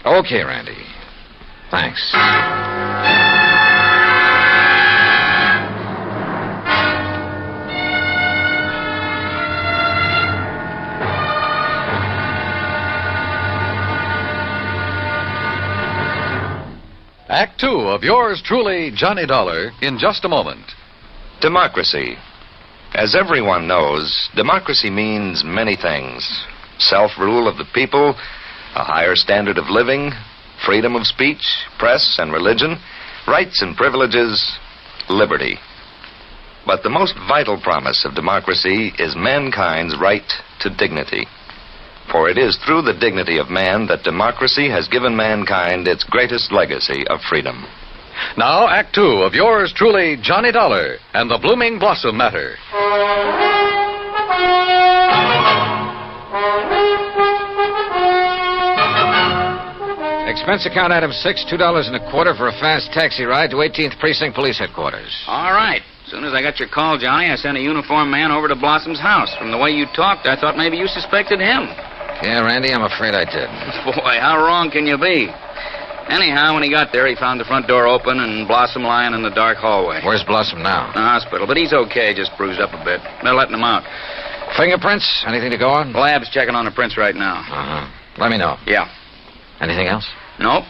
Okay, Randy. Thanks. Act 2 of yours truly, Johnny Dollar, in just a moment. Democracy. As everyone knows, democracy means many things. Self-rule of the people, a higher standard of living, freedom of speech, press and religion, rights and privileges, liberty. But the most vital promise of democracy is mankind's right to dignity. For it is through the dignity of man that democracy has given mankind its greatest legacy of freedom. Now, Act 2 of yours truly, Johnny Dollar, and the Blooming Blossom Matter. Expense account item 6, $2.25 for a fast taxi ride to 18th Precinct Police Headquarters. All right. As soon as I got your call, Johnny, I sent a uniformed man over to Blossom's house. From the way you talked, I thought maybe you suspected him. Yeah, Randy, I'm afraid I did. Boy, how wrong can you be? Anyhow, when he got there, he found the front door open and Blossom lying in the dark hallway. Where's Blossom now? The hospital, but he's okay, just bruised up a bit. They're letting him out. Fingerprints? Anything to go on? The lab's checking on the prints right now. Uh-huh. Let me know. Yeah. Anything else? Nope.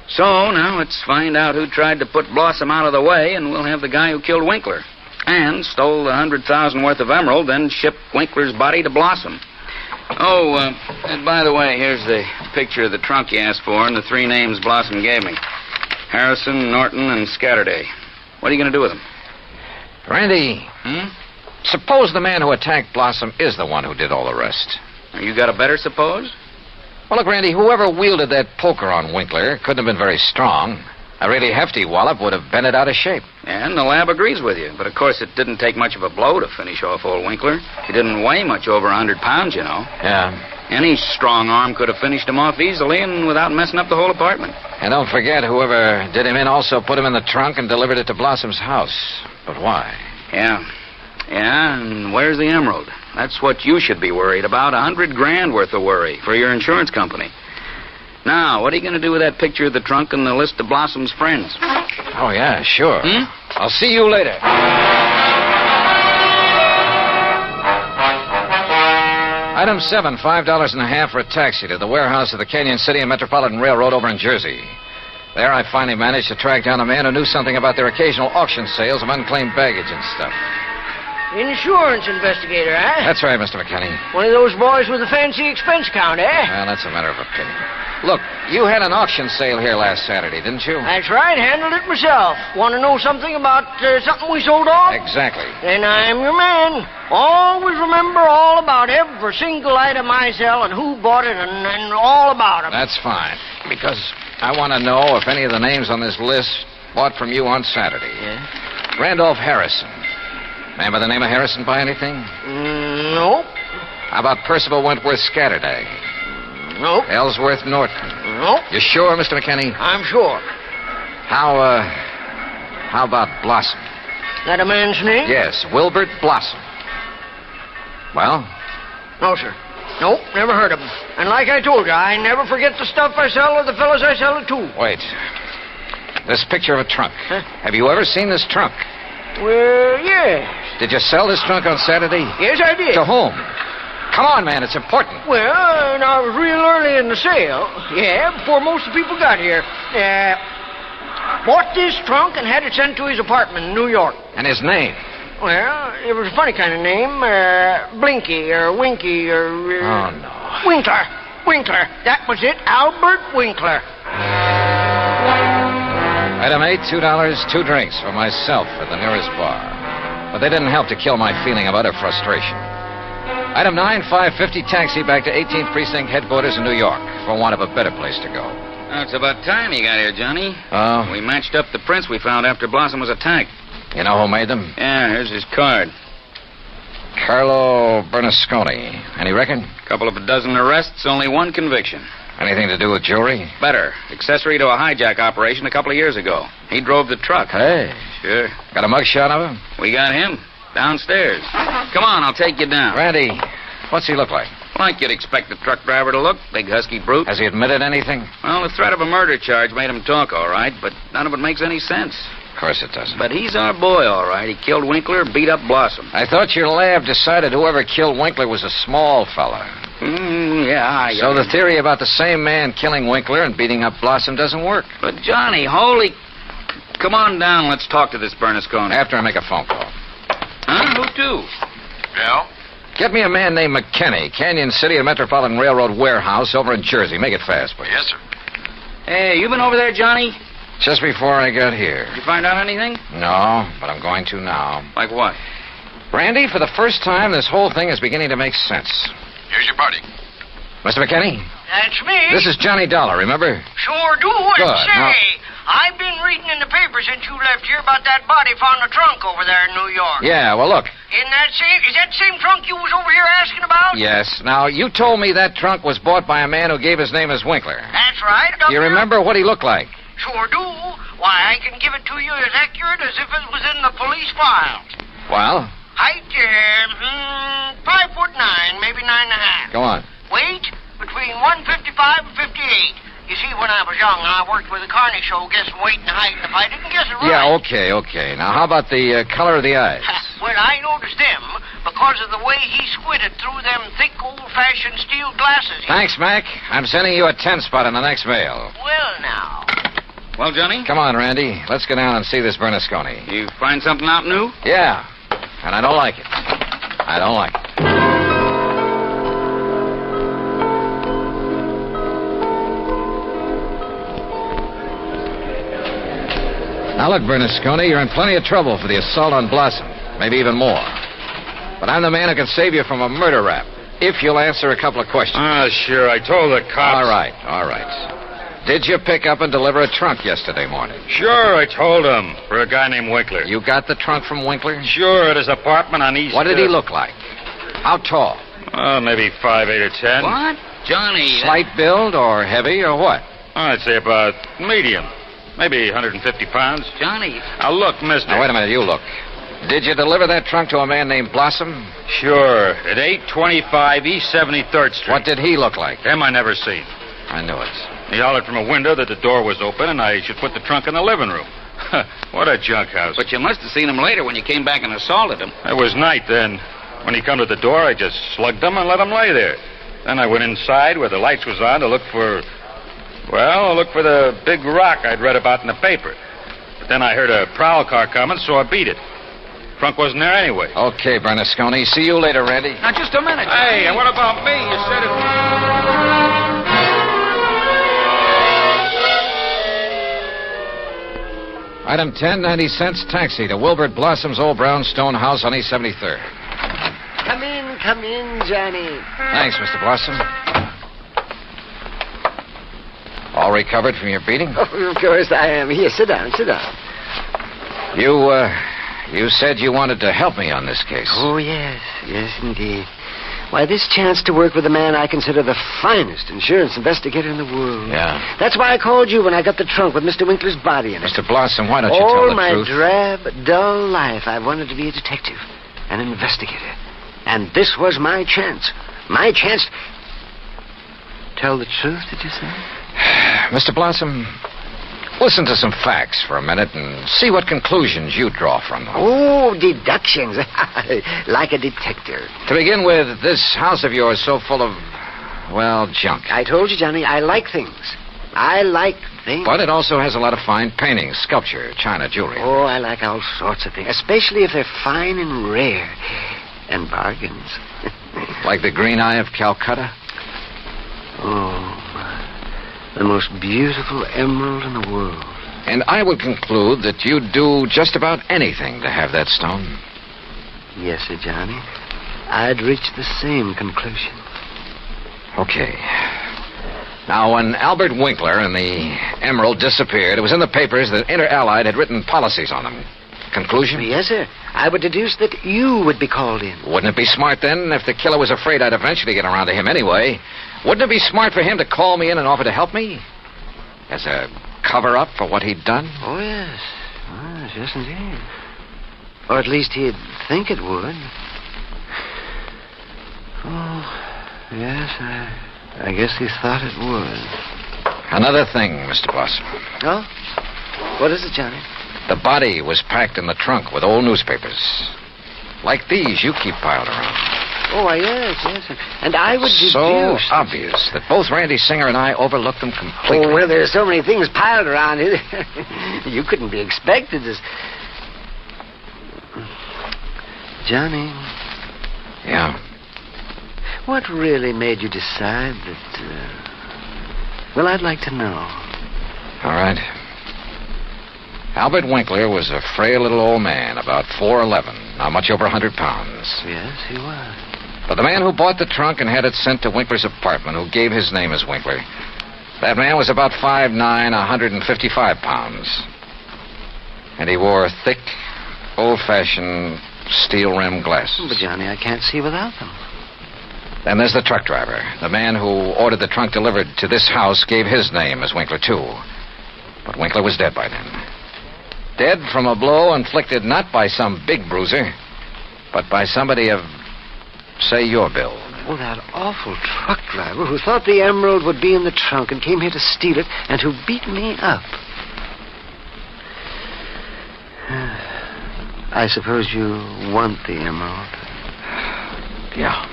So, now let's find out who tried to put Blossom out of the way, and we'll have the guy who killed Winkler. And stole the $100,000 worth of emerald, then shipped Winkler's body to Blossom. Oh, and by the way, here's the picture of the trunk you asked for and the 3 names Blossom gave me. Harrison, Norton, and Scatterday. What are you going to do with them? Randy, suppose the man who attacked Blossom is the one who did all the rest. You got a better suppose? Well, look, Randy, whoever wielded that poker on Winkler couldn't have been very strong. A really hefty wallop would have bent it out of shape. And the lab agrees with you. But, of course, it didn't take much of a blow to finish off old Winkler. He didn't weigh much over 100 pounds, you know. Yeah. Any strong arm could have finished him off easily and without messing up the whole apartment. And don't forget, whoever did him in also put him in the trunk and delivered it to Blossom's house. But why? Yeah. Yeah, and where's the emerald? That's what you should be worried about. $100,000 worth of worry for your insurance company. Now, what are you going to do with that picture of the trunk and the list of Blossom's friends? Oh, yeah, sure. I'll see you later. Item 7, $5.50 for a taxi to the warehouse of the Canyon City and Metropolitan Railroad over in Jersey. There I finally managed to track down a man who knew something about their occasional auction sales of unclaimed baggage and stuff. Insurance investigator, eh? That's right, Mr. McKinney. One of those boys with a fancy expense account, eh? Well, that's a matter of opinion. Look, you had an auction sale here last Saturday, didn't you? That's right, handled it myself. Want to know something about something we sold off? Exactly. Then I'm your man. Always remember all about every single item I sell and who bought it and all about them. That's fine, because I want to know if any of the names on this list bought from you on Saturday. Yeah? Randolph Harrison. Man by the name of Harrison buy anything? Nope. How about Percival Wentworth Scatterday? Nope. Ellsworth Norton? Nope. You sure, Mr. McKinney? I'm sure. How about Blossom? That a man's name? Yes, Wilbert Blossom. Well? No, sir. Nope, never heard of him. And like I told you, I never forget the stuff I sell or the fellas I sell it to. Wait. This picture of a trunk. Huh? Have you ever seen this trunk? Well, yes. Did you sell this trunk on Saturday? Yes, I did. To whom? Come on, man, it's important. Well, I was real early in the sale. Yeah, before most of the people got here. Bought this trunk and had it sent to his apartment in New York. And his name? Well, it was a funny kind of name. Blinky or Winky or... Oh, no. Winkler. Winkler. That was it. Albert Winkler. Item 8, $2, 2 drinks for myself at the nearest bar. But they didn't help to kill my feeling of utter frustration. Item 9, $5.50 taxi back to 18th Precinct headquarters in New York for want of a better place to go. Now, it's about time you got here, Johnny. Oh? We matched up the prints we found after Blossom was attacked. You know who made them? Yeah, here's his card. Carlo Bernasconi. Any reckon? Couple of a dozen arrests, only one conviction. Anything to do with jewelry? Better. Accessory to a hijack operation a couple of years ago. He drove the truck. Hey. Sure. Got a mugshot of him? We got him. Downstairs. Come on, I'll take you down. Randy, what's he look like? Like you'd expect the truck driver to look. Big husky brute. Has he admitted anything? Well, the threat of a murder charge made him talk all right, but none of it makes any sense. Of course it doesn't. But he's our boy, all right. He killed Winkler, beat up Blossom. I thought your lab decided whoever killed Winkler was a small fella. Yeah. So the theory about the same man killing Winkler and beating up Blossom doesn't work. But, Johnny, holy... Come on down. Let's talk to this Bernasconi. After I make a phone call. Huh? Who to? Yeah? Get me a man named McKinney, Canyon City and Metropolitan Railroad warehouse over in Jersey. Make it fast, please. Yes, sir. Hey, you been over there, Johnny? Just before I got here. Did you find out anything? No, but I'm going to now. Like what? Randy, for the first time, this whole thing is beginning to make sense. Here's your party. Mr. McKinney? That's me. This is Johnny Dollar, remember? Sure do. Good. And say, Now... I've been reading in the paper since you left here about that body found in the trunk over there in New York. Yeah, well, look. Is that the same trunk you was over here asking about? Yes. Now, you told me that trunk was bought by a man who gave his name as Winkler. That's right. Do you remember what he looked like? Sure do. Why, I can give it to you as accurate as if it was in the police files. Well? Height, 5'9", maybe 9.5. Go on. Weight, between 155 and 58. You see, when I was young, I worked with a carny show guessing weight and height, and if I didn't guess it right... Yeah, okay. Now, how about the color of the eyes? Well, I noticed them, because of the way he squinted through them thick, old-fashioned steel glasses. Thanks, Mac. I'm sending you a 10 spot in the next mail. Well, now. Well, Johnny? Come on, Randy. Let's go down and see this Bernasconi. You find something out new? Yeah. And I don't like it. I don't like it. Now, look, Bernasconi, you're in plenty of trouble for the assault on Blossom. Maybe even more. But I'm the man who can save you from a murder rap, if you'll answer a couple of questions. Sure. I told the cops. All right. Did you pick up and deliver a trunk yesterday morning? Sure, I told him. For a guy named Winkler. You got the trunk from Winkler? Sure, at his apartment on East... What did he look like? How tall? Maybe 5'8" or 10. What? Johnny... Slight build or heavy or what? I'd say about medium. Maybe 150 pounds. Johnny... Now, look, mister... Now, wait a minute, you look. Did you deliver that trunk to a man named Blossom? Sure, at 825 East 73rd Street. What did he look like? Him I never seen. I knew it. He hollered from a window that the door was open and I should put the trunk in the living room. What a junk house. But you must have seen him later when you came back and assaulted him. It was night then. When he come to the door, I just slugged him and let him lay there. Then I went inside where the lights was on to look for... Well, look for the big rock I'd read about in the paper. But then I heard a prowl car coming, so I beat it. Trunk wasn't there anyway. Okay, Bernasconi. See you later, Randy. Now, just a minute. Hey, and what about me? You said it... Item 10, 90 cents, taxi to Wilbert Blossom's old brownstone house on East 73rd. Come in, Johnny. Thanks, Mr. Blossom. All recovered from your beating? Oh, of course I am. Here, sit down. You said you wanted to help me on this case. Oh, yes, indeed. Why, this chance to work with a man I consider the finest insurance investigator in the world. Yeah. That's why I called you when I got the trunk with Mr. Winkler's body in it. Mr. Blossom, why don't you tell the All truth? my drab, dull life, I wanted to be a detective, an investigator. And this was my chance. My chance... Tell the truth, did you say? Mr. Blossom, listen to some facts for a minute and see what conclusions you draw from them. Oh, deductions. Like a detective. To begin with, this house of yours so full of, well, junk. I told you, Johnny, I like things. I like things. But it also has a lot of fine paintings, sculpture, china, jewelry. Oh, I like all sorts of things, especially if they're fine and rare. And bargains. Like the Green Eye of Calcutta? Oh, the most beautiful emerald in the world. And I would conclude that you'd do just about anything to have that stone. Yes, sir, Johnny. I'd reach the same conclusion. Okay. Now, when Albert Winkler and the emerald disappeared, it was in the papers that Inter Allied had written policies on them. Conclusion? Yes, sir. I would deduce that you would be called in. Wouldn't it be smart, then, if the killer was afraid I'd eventually get around to him anyway? Wouldn't it be smart for him to call me in and offer to help me? As a cover-up for what he'd done? Oh, yes. Yes, indeed. Or at least he'd think it would. Oh, yes, I guess he thought it would. Another thing, Mr. Blossom. Oh? What is it, Johnny? The body was packed in the trunk with old newspapers. Like these you keep piled around. Oh, yes. And I would deduce... So obvious that both Randy Singer and I overlooked them completely. Oh, well, there's so many things piled around here. You couldn't be expected to... Johnny. Yeah? What really made you decide that... Well, I'd like to know. All right. Albert Winkler was a frail little old man, about 4'11", not much over 100 pounds. Yes, he was. But the man who bought the trunk and had it sent to Winkler's apartment, who gave his name as Winkler, that man was about 5'9", 155 pounds. And he wore thick, old-fashioned steel-rimmed glasses. But, Johnny, I can't see without them. Then there's the truck driver. The man who ordered the trunk delivered to this house gave his name as Winkler, too. But Winkler was dead by then. Dead from a blow inflicted not by some big bruiser, but by somebody of, say, your build. Oh, that awful truck driver who thought the emerald would be in the trunk and came here to steal it and who beat me up. I suppose you want the emerald. Yeah.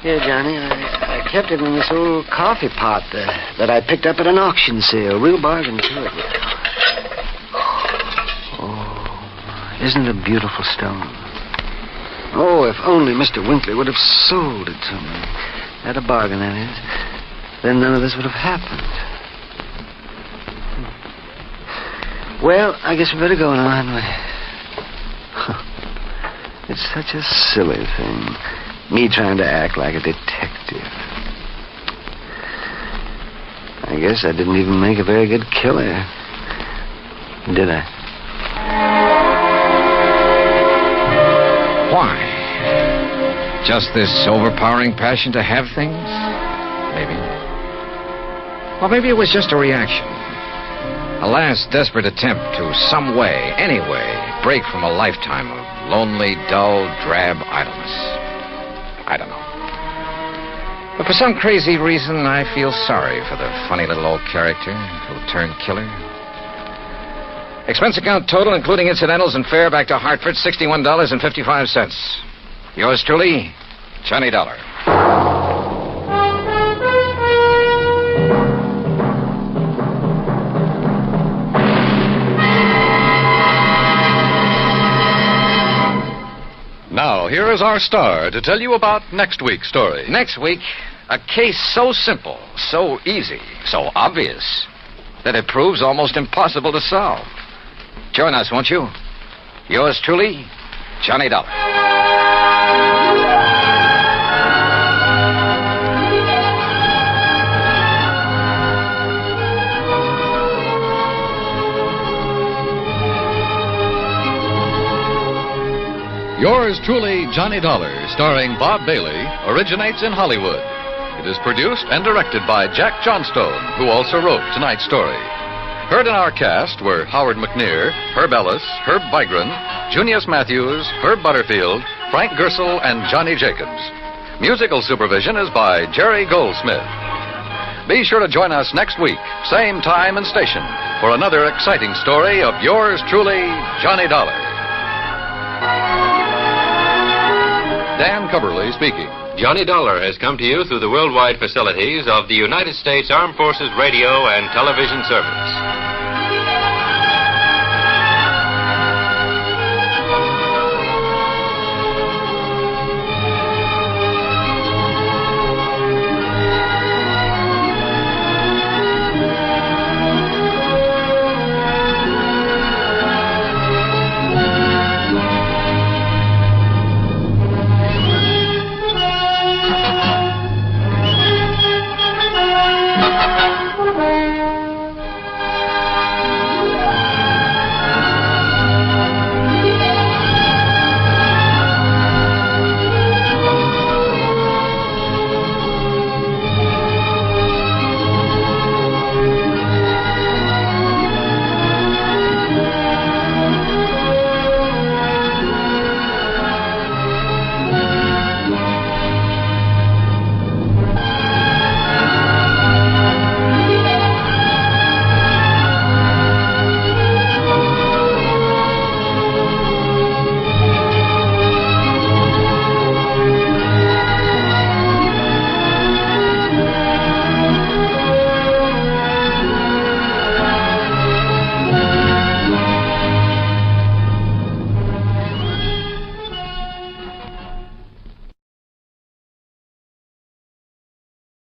Here, Johnny, I kept it in this old coffee pot that I picked up at an auction sale. Real bargain, too. Oh, isn't it a beautiful stone? Oh, if only Mr. Winkler would have sold it to me. At a bargain, that is. Then none of this would have happened. Well, I guess we better go now, hadn't we? It's such a silly thing. Me trying to act like a detective. I guess I didn't even make a very good killer. Did I? Why? Just this overpowering passion to have things? Maybe. Or maybe it was just a reaction. A last desperate attempt to some way, any way, break from a lifetime of lonely, dull, drab idleness. I don't know. But for some crazy reason, I feel sorry for the funny little old character who turned killer. Expense account total, including incidentals and fare back to Hartford, $61.55. Yours truly, Johnny Dollar. Now, here is our star to tell you about next week's story. Next week, a case so simple, so easy, so obvious, that it proves almost impossible to solve. Join us, won't you? Yours truly, Johnny Dollar. Yours truly, Johnny Dollar, starring Bob Bailey, originates in Hollywood. It is produced and directed by Jack Johnstone, who also wrote tonight's story. Heard in our cast were Howard McNear, Herb Ellis, Herb Vigran, Junius Matthews, Herb Butterfield, Frank Gersel, and Johnny Jacobs. Musical supervision is by Jerry Goldsmith. Be sure to join us next week, same time and station, for another exciting story of yours truly, Johnny Dollar. Dan Cubberly speaking. Johnny Dollar has come to you through the worldwide facilities of the United States Armed Forces Radio and Television Service.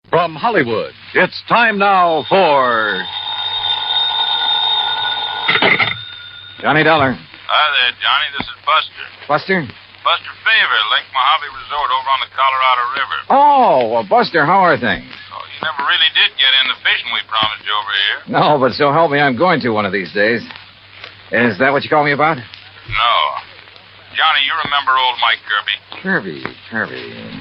From Hollywood, it's time now for Johnny Dollar. Hi there, Johnny. This is Buster. Buster? Buster Favor, Lake Mojave Resort over on the Colorado River. Oh, well, Buster, how are things? Oh, you never really did get in the fishing we promised you over here. No, but so help me, I'm going to one of these days. Is that what you called me about? No. Johnny, you remember old Mike Kirby? Kirby.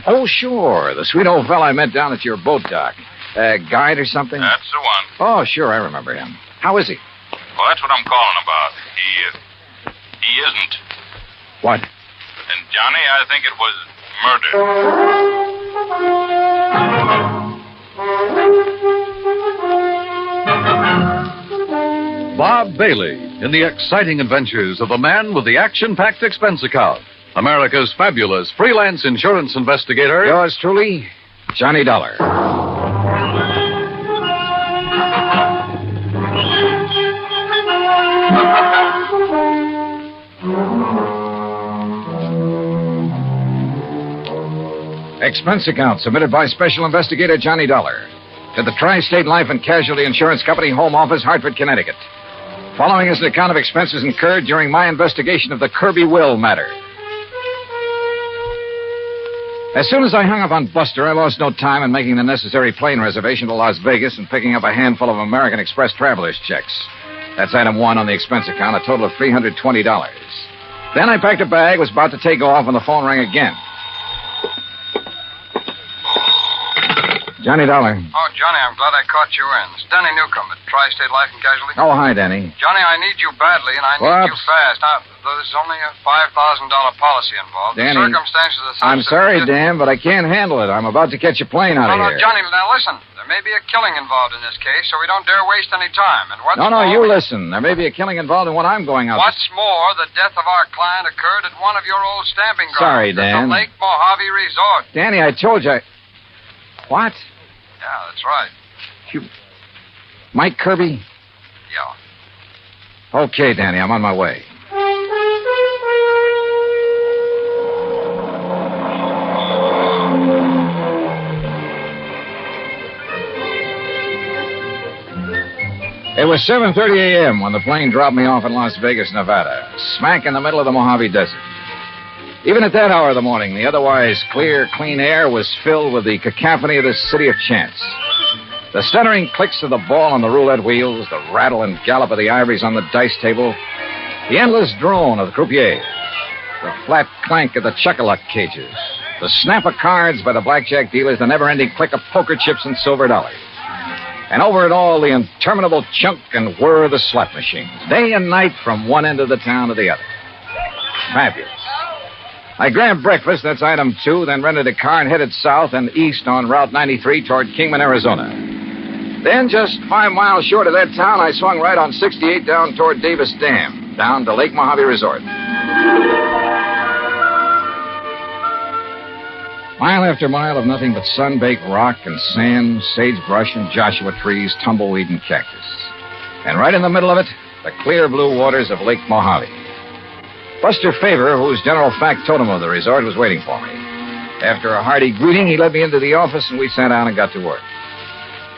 Oh, sure. The sweet old fella I met down at your boat dock. Guide or something? That's the one. Oh, sure, I remember him. How is he? Well, that's what I'm calling about. He isn't. What? And, Johnny, I think it was murder. Bob Bailey in the exciting adventures of the man with the action-packed expense account. America's fabulous freelance insurance investigator. Yours truly, Johnny Dollar. Expense account submitted by Special Investigator Johnny Dollar to the Tri-State Life and Casualty Insurance Company, Home Office, Hartford, Connecticut. Following is an account of expenses incurred during my investigation of the Kirby will matter. As soon as I hung up on Buster, I lost no time in making the necessary plane reservation to Las Vegas and picking up a handful of American Express traveler's checks. That's item 1 on the expense account, a total of $320. Then I packed a bag, was about to take off when the phone rang again. Johnny Dollar. Oh, Johnny, I'm glad I caught you in. It's Danny Newcomb at Tri-State Life and Casualty. Oh, hi, Danny. Johnny, I need you badly, and I need you fast. Now, there's only a $5,000 policy involved. Danny, the circumstances are such I'm sorry, Dan, but I can't handle it. I'm about to catch a plane out of here. No, here. Johnny, now listen. There may be a killing involved in this case, so we don't dare waste any time. And what's No, you listen. There may be a killing involved in what I'm going out What's more, the death of our client occurred at one of your old stamping grounds. Sorry, Dan. At the Lake Mojave Resort. Danny, I told you. What? Yeah, that's right. Mike Kirby? Yeah. Okay, Danny, I'm on my way. It was 7:30 a.m. when the plane dropped me off in Las Vegas, Nevada, smack in the middle of the Mojave Desert. Even at that hour of the morning, the otherwise clear, clean air was filled with the cacophony of this city of chance. The stuttering clicks of the ball on the roulette wheels, the rattle and gallop of the ivories on the dice table, the endless drone of the croupier, the flat clank of the chuck-a-luck cages, the snap of cards by the blackjack dealers, the never-ending click of poker chips and silver dollars. And over it all, the interminable chunk and whir of the slot machines, day and night from one end of the town to the other. Fabulous. I grabbed breakfast, that's item 2, then rented a car and headed south and east on Route 93 toward Kingman, Arizona. Then, just 5 miles short of that town, I swung right on 68 down toward Davis Dam, down to Lake Mojave Resort. Mile after mile of nothing but sun-baked rock and sand, sagebrush and Joshua trees, tumbleweed and cactus. And right in the middle of it, the clear blue waters of Lake Mojave. Buster Favor, who's general factotum of the resort, was waiting for me. After a hearty greeting, he led me into the office, and we sat down and got to work.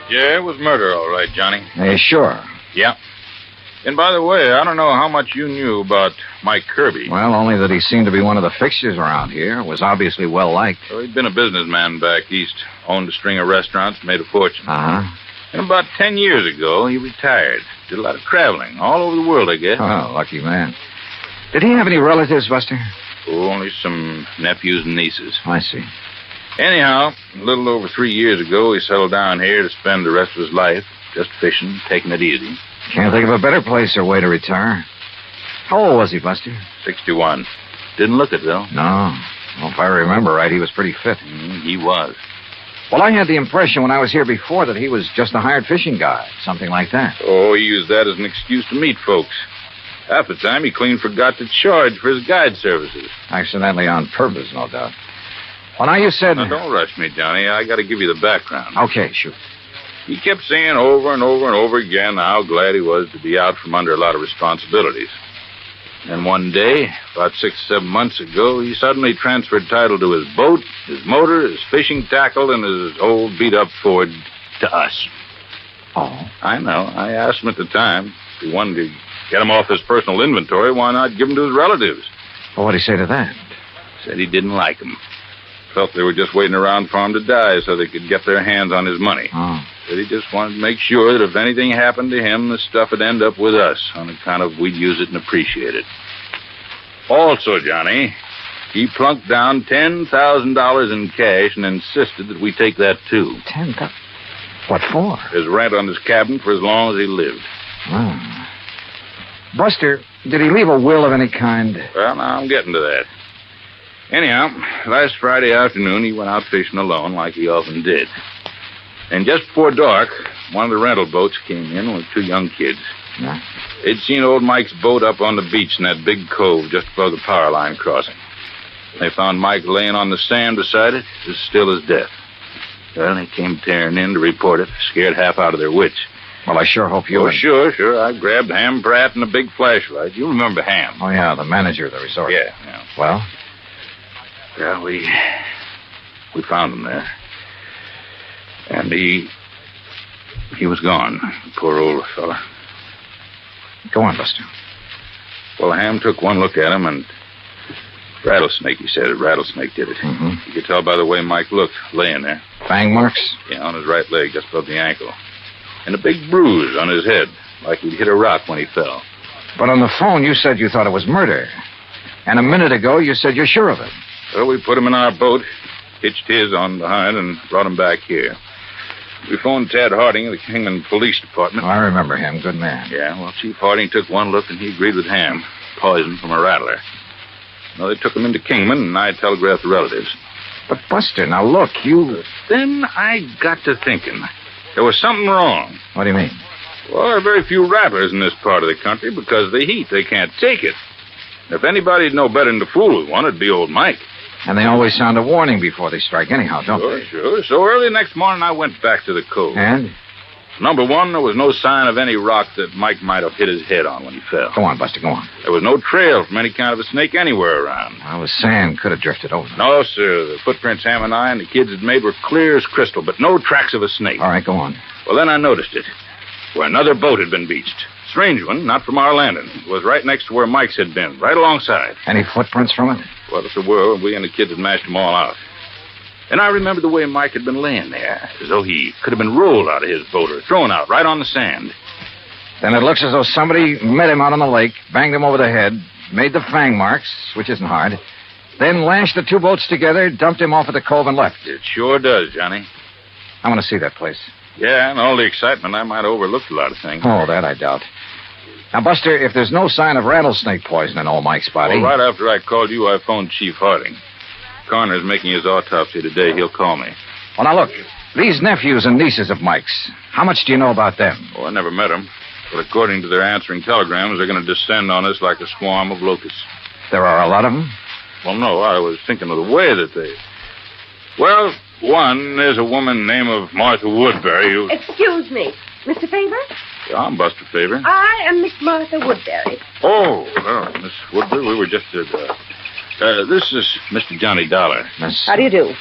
Yeah, it was murder, all right, Johnny. Sure. Yeah. And by the way, I don't know how much you knew about Mike Kirby. Well, only that he seemed to be one of the fixtures around here. Was obviously well-liked. Well, he'd been a businessman back east. Owned a string of restaurants, made a fortune. Uh-huh. And about 10 years ago, he retired. Did a lot of traveling, all over the world, I guess. Oh, lucky man. Did he have any relatives, Buster? Oh, only some nephews and nieces. I see. Anyhow, a little over 3 years ago, he settled down here to spend the rest of his life just fishing, taking it easy. Can't think of a better place or way to retire. How old was he, Buster? 61. Didn't look it, though. No. Well, if I remember right, he was pretty fit. He was. Well, I had the impression when I was here before that he was just a hired fishing guy, something like that. Oh, he used that as an excuse to meet folks. Half the time, he clean forgot to charge for his guide services. Accidentally on purpose, no doubt. Well, now you said... Now, don't rush me, Johnny. I got to give you the background. Okay, shoot. He kept saying over and over and over again how glad he was to be out from under a lot of responsibilities. And one day, about 6 or 7 months ago, he suddenly transferred title to his boat, his motor, his fishing tackle, and his old beat-up Ford to us. Oh? I know. I asked him at the time if he wanted to get him off his personal inventory, why not give him to his relatives? Well, what'd he say to that? Said he didn't like him. Felt they were just waiting around for him to die so they could get their hands on his money. Oh. Said he just wanted to make sure that if anything happened to him, the stuff would end up with us on account of we'd use it and appreciate it. Also, Johnny, he plunked down $10,000 in cash and insisted that we take that, too. $10,000? What for? His rent on his cabin for as long as he lived. Oh. Buster, did he leave a will of any kind? Well, now I'm getting to that. Anyhow, last Friday afternoon, he went out fishing alone like he often did. And just before dark, one of the rental boats came in with 2 young kids. Yeah. They'd seen old Mike's boat up on the beach in that big cove just above the power line crossing. They found Mike laying on the sand beside it, as still as death. Well, they came tearing in to report it, scared half out of their wits. Well, I sure hope you... Oh, sure. I grabbed Ham Pratt and a big flashlight. You remember Ham. Oh, yeah, the manager of the resort. Yeah. Well? Yeah, we found him there. And he was gone, poor old fella. Go on, Buster. Well, Ham took one look at him, and rattlesnake, he said. A rattlesnake did it. Mm-hmm. You could tell by the way Mike looked, laying there. Fang marks? Yeah, on his right leg, just above the ankle. And a big bruise on his head, like he'd hit a rock when he fell. But on the phone, you said you thought it was murder. And a minute ago, you said you're sure of it. Well, we put him in our boat, hitched his on behind, and brought him back here. We phoned Tad Harding of the Kingman Police Department. Oh, I remember him. Good man. Yeah, well, Chief Harding took one look, and he agreed with Ham. Poison from a rattler. Well, they took him into Kingman, and I telegraphed the relatives. But, Buster, now look, you... Then I got to thinking. There was something wrong. What do you mean? Well, there are very few rattlers in this part of the country because of the heat. They can't take it. If anybody'd know better than to fool with one, it'd be old Mike. And they always sound a warning before they strike anyhow, don't they? Sure. So early next morning, I went back to the cove. And? Number one, there was no sign of any rock that Mike might have hit his head on when he fell. Go on, Buster, go on. There was no trail from any kind of a snake anywhere around. Well, the sand could have drifted over. No, sir. The footprints Ham and I and the kids had made were clear as crystal, but no tracks of a snake. All right, go on. Well, then I noticed it, where another boat had been beached. Strange one, not from our landing. It was right next to where Mike's had been, right alongside. Any footprints from it? Well, if there were, we and the kids had mashed them all out. And I remembered the way Mike had been laying there, as though he could have been rolled out of his boat or thrown out right on the sand. Then it looks as though somebody met him out on the lake, banged him over the head, made the fang marks, which isn't hard, then lashed the 2 boats together, dumped him off at the cove and left. It sure does, Johnny. I want to see that place. Yeah, and all the excitement, I might have overlooked a lot of things. Oh, that I doubt. Now, Buster, if there's no sign of rattlesnake poison in old Mike's body... Well, right after I called you, I phoned Chief Harding. Coroner's making his autopsy today. He'll call me. Well, now, look. These nephews and nieces of Mike's, how much do you know about them? Oh, I never met them. But according to their answering telegrams, they're going to descend on us like a swarm of locusts. There are a lot of them? Well, no, I was thinking of the way that they... Well, one, there's a woman named of Martha Woodbury who... Excuse me. Mr. Faber? Yeah, I'm Buster Faber. I am Miss Martha Woodbury. Oh, Miss Woodbury, we were just at... this is Mr. Johnny Dollar. How do you do?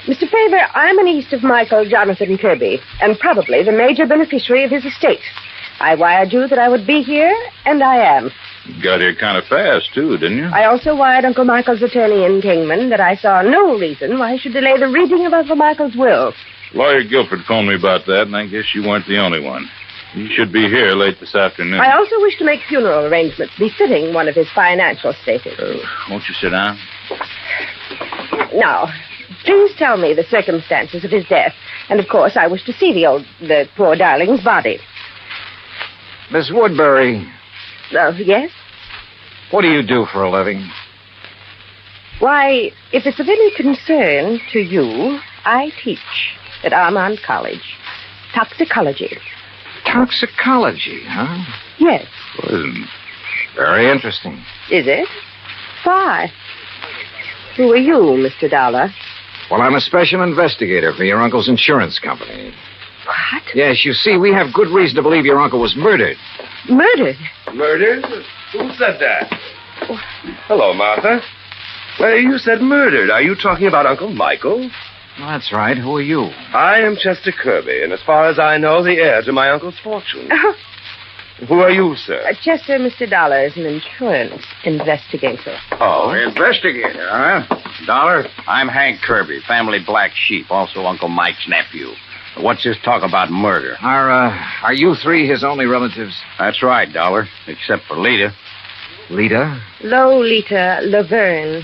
Mr. Faber, I'm a niece of Michael Jonathan Kirby, and probably the major beneficiary of his estate. I wired you that I would be here, and I am. You got here kind of fast, too, didn't you? I also wired Uncle Michael's attorney in Kingman that I saw no reason why he should delay the reading of Uncle Michael's will. Lawyer Guilford phoned me about that, and I guess you weren't the only one. You should be here late this afternoon. I also wish to make funeral arrangements befitting one of his financial status. Won't you sit down? Now, please tell me the circumstances of his death. And, of course, I wish to see the poor darling's body. Miss Woodbury. Yes? What do you do for a living? Why, if it's of any concern to you, I teach at Armand College. Toxicology. Toxicology, huh? Yes. Poison. Very interesting. Is it? Why? Who are you, Mr. Dollar? Well, I'm a special investigator for your uncle's insurance company. What? Yes, you see, we have good reason to believe your uncle was murdered. Murdered? Murdered? Who said that? Hello, Martha. You said murdered. Are you talking about Uncle Michael? Well, that's right. Who are you? I am Chester Kirby, and as far as I know, the heir to my uncle's fortune. Who are you, sir? Chester, Mr. Dollar is an insurance investigator. Oh, investigator, huh? Dollar, I'm Hank Kirby, family black sheep, also Uncle Mike's nephew. What's this talk about murder? Are you 3 his only relatives? That's right, Dollar, except for Lita. Lita? Lolita Laverne.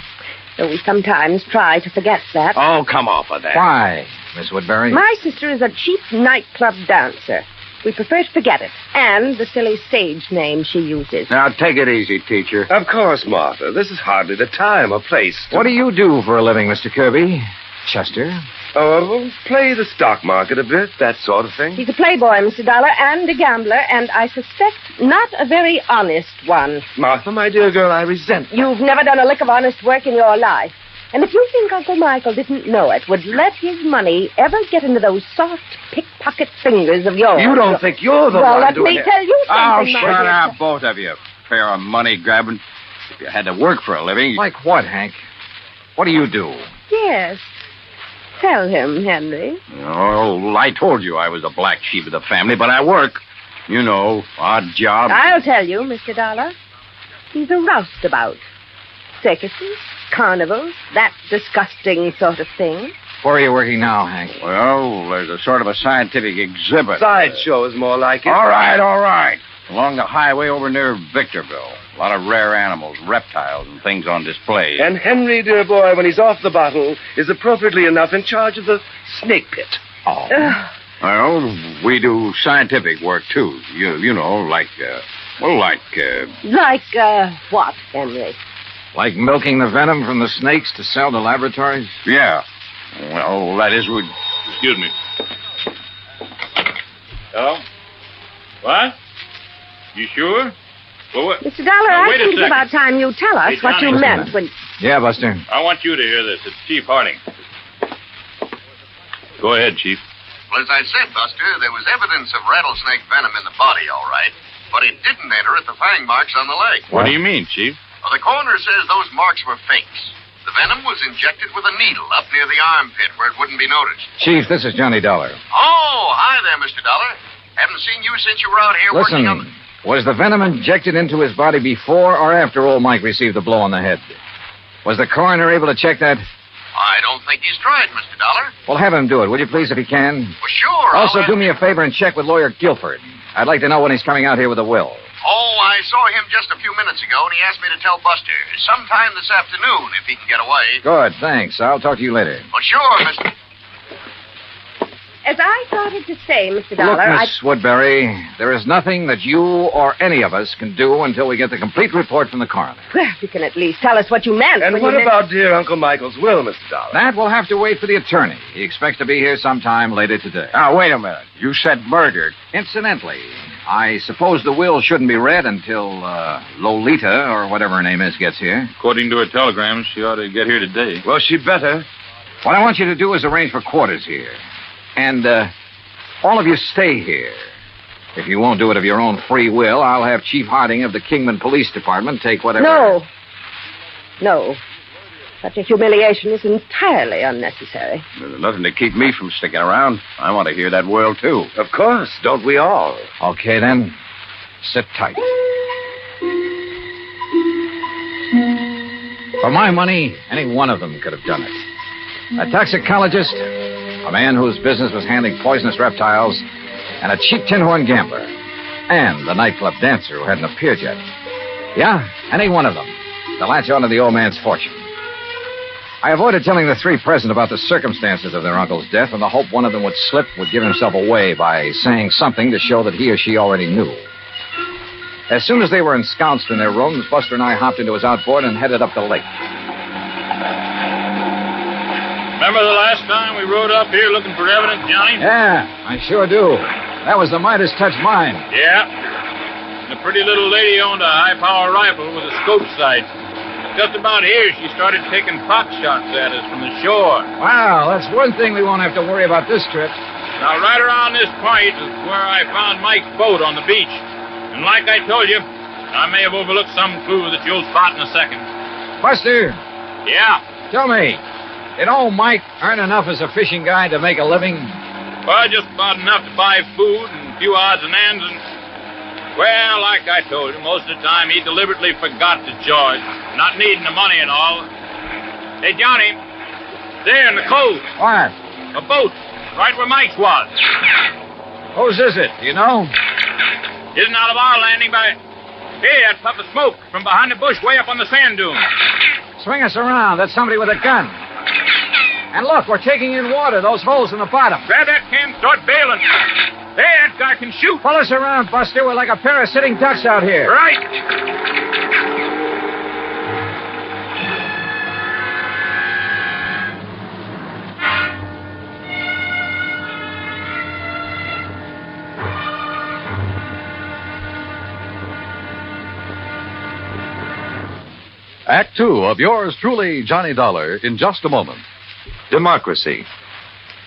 Though we sometimes try to forget that. Oh, come off of that. Why, Miss Woodbury? My sister is a cheap nightclub dancer. We prefer to forget it. And the silly stage name she uses. Now, take it easy, teacher. Of course, Martha. This is hardly the time or place. What do you do for a living, Mr. Kirby? Chester? Oh, play the stock market a bit, that sort of thing. He's a playboy, Mr. Dollar, and a gambler, and I suspect not a very honest one. Martha, my dear girl, I resent that. You've never done a lick of honest work in your life. And if you think Uncle Michael didn't know it, would let his money ever get into those soft pickpocket fingers of yours... You don't think you're the well, one doing let me it. tell you something, Oh, shut up, both of you. Pair of money grabbing. If you had to work for a living... Like what, Hank? What do you do? Yes. Tell him, Henry. Oh, I told you I was the black sheep of the family, but I work. You know, odd job. I'll tell you, Mr. Dollar. He's a roustabout. Circuses, carnivals, that disgusting sort of thing. Where are you working now, Hank? Well, there's a sort of a scientific exhibit. Sideshow is more like it. All right. Along the highway over near Victorville. A lot of rare animals, reptiles, and things on display. And Henry, dear boy, when he's off the bottle, is appropriately enough in charge of the snake pit. Oh. Well, we do scientific work, too. You know, like what, Henry? Like milking the venom from the snakes to sell to laboratories? Yeah. Well, that is what... Excuse me. Hello? What? You sure? Well, what? Mr. Dollar, Now, I wait a think it's second. about time you tell us Hey, what Johnny, you listen a meant when... Yeah, Buster. I want you to hear this. It's Chief Harding. Go ahead, Chief. Well, as I said, Buster, there was evidence of rattlesnake venom in the body, all right. But it didn't enter at the fang marks on the leg. What do you mean, Chief? Well, the coroner says those marks were fakes. The venom was injected with a needle up near the armpit where it wouldn't be noticed. Chief, this is Johnny Dollar. Oh, hi there, Mr. Dollar. Haven't seen you since you were out here Listen, working on the... was the venom injected into his body before or after old Mike received the blow on the head? Was the coroner able to check that? I don't think he's tried, Mr. Dollar. Well, have him do it, would you please, if he can? Well, sure. Also, do me a favor and check with Lawyer Guilford. I'd like to know when he's coming out here with a will. Oh, I saw him just a few minutes ago, and he asked me to tell Buster sometime this afternoon if he can get away. Good, thanks. I'll talk to you later. Well, sure, Mr. As I started to say, Mr. Look, Dollar, Miss Woodbury, there is nothing that you or any of us can do until we get the complete report from the coroner. Well, you can at least tell us what you meant. And when what you about dear Uncle Michael's will, Mr. Dollar? That will have to wait for the attorney. He expects to be here sometime later today. Now, wait a minute. You said murdered. Incidentally, I suppose the will shouldn't be read until Lolita, or whatever her name is, gets here. According to her telegram, she ought to get here today. Well, she'd better. What I want you to do is arrange for quarters here. And, all of you stay here. If you won't do it of your own free will, I'll have Chief Harding of the Kingman Police Department take whatever... No. Such a humiliation is entirely unnecessary. There's nothing to keep me from sticking around. I want to hear that will, too. Of course. Don't we all? Okay, then. Sit tight. For my money, any one of them could have done it. A toxicologist, a man whose business was handling poisonous reptiles, and a cheap tin horn gambler, and the nightclub dancer who hadn't appeared yet. Yeah, any one of them to latch onto the old man's fortune. I avoided telling the three present about the circumstances of their uncle's death in the hope one of them would give himself away by saying something to show that he or she already knew. As soon as they were ensconced in their rooms, Buster and I hopped into his outboard and headed up the lake. Remember the last time we rode up here looking for evidence, Johnny? Yeah, I sure do. That was the Midas touch mine. Yeah. And the pretty little lady owned a high-power rifle with a scope sight. Just about here, she started taking pot shots at us from the shore. Wow, that's one thing we won't have to worry about this trip. Now, right around this point is where I found Mike's boat on the beach. And like I told you, I may have overlooked some clue that you'll spot in a second. Buster. Yeah? Tell me, did old Mike earn enough as a fishing guide to make a living? Well, just about enough to buy food and a few odds and ends and... Well, like I told you, most of the time he deliberately forgot to charge, not needing the money and all. Hey, Johnny, there in the cove. What? A boat, right where Mike's was. Whose is it? Do you know? Isn't out of our landing by... Hey, that puff of smoke from behind the bush way up on the sand dune. Swing us around. That's somebody with a gun. And look, we're taking in water, those holes in the bottom. Grab that can, start bailing. Hey, that guy can shoot. Pull us around, Buster. We're like a pair of sitting ducks out here. Right. Act Two of yours truly, Johnny Dollar, in just a moment. Democracy.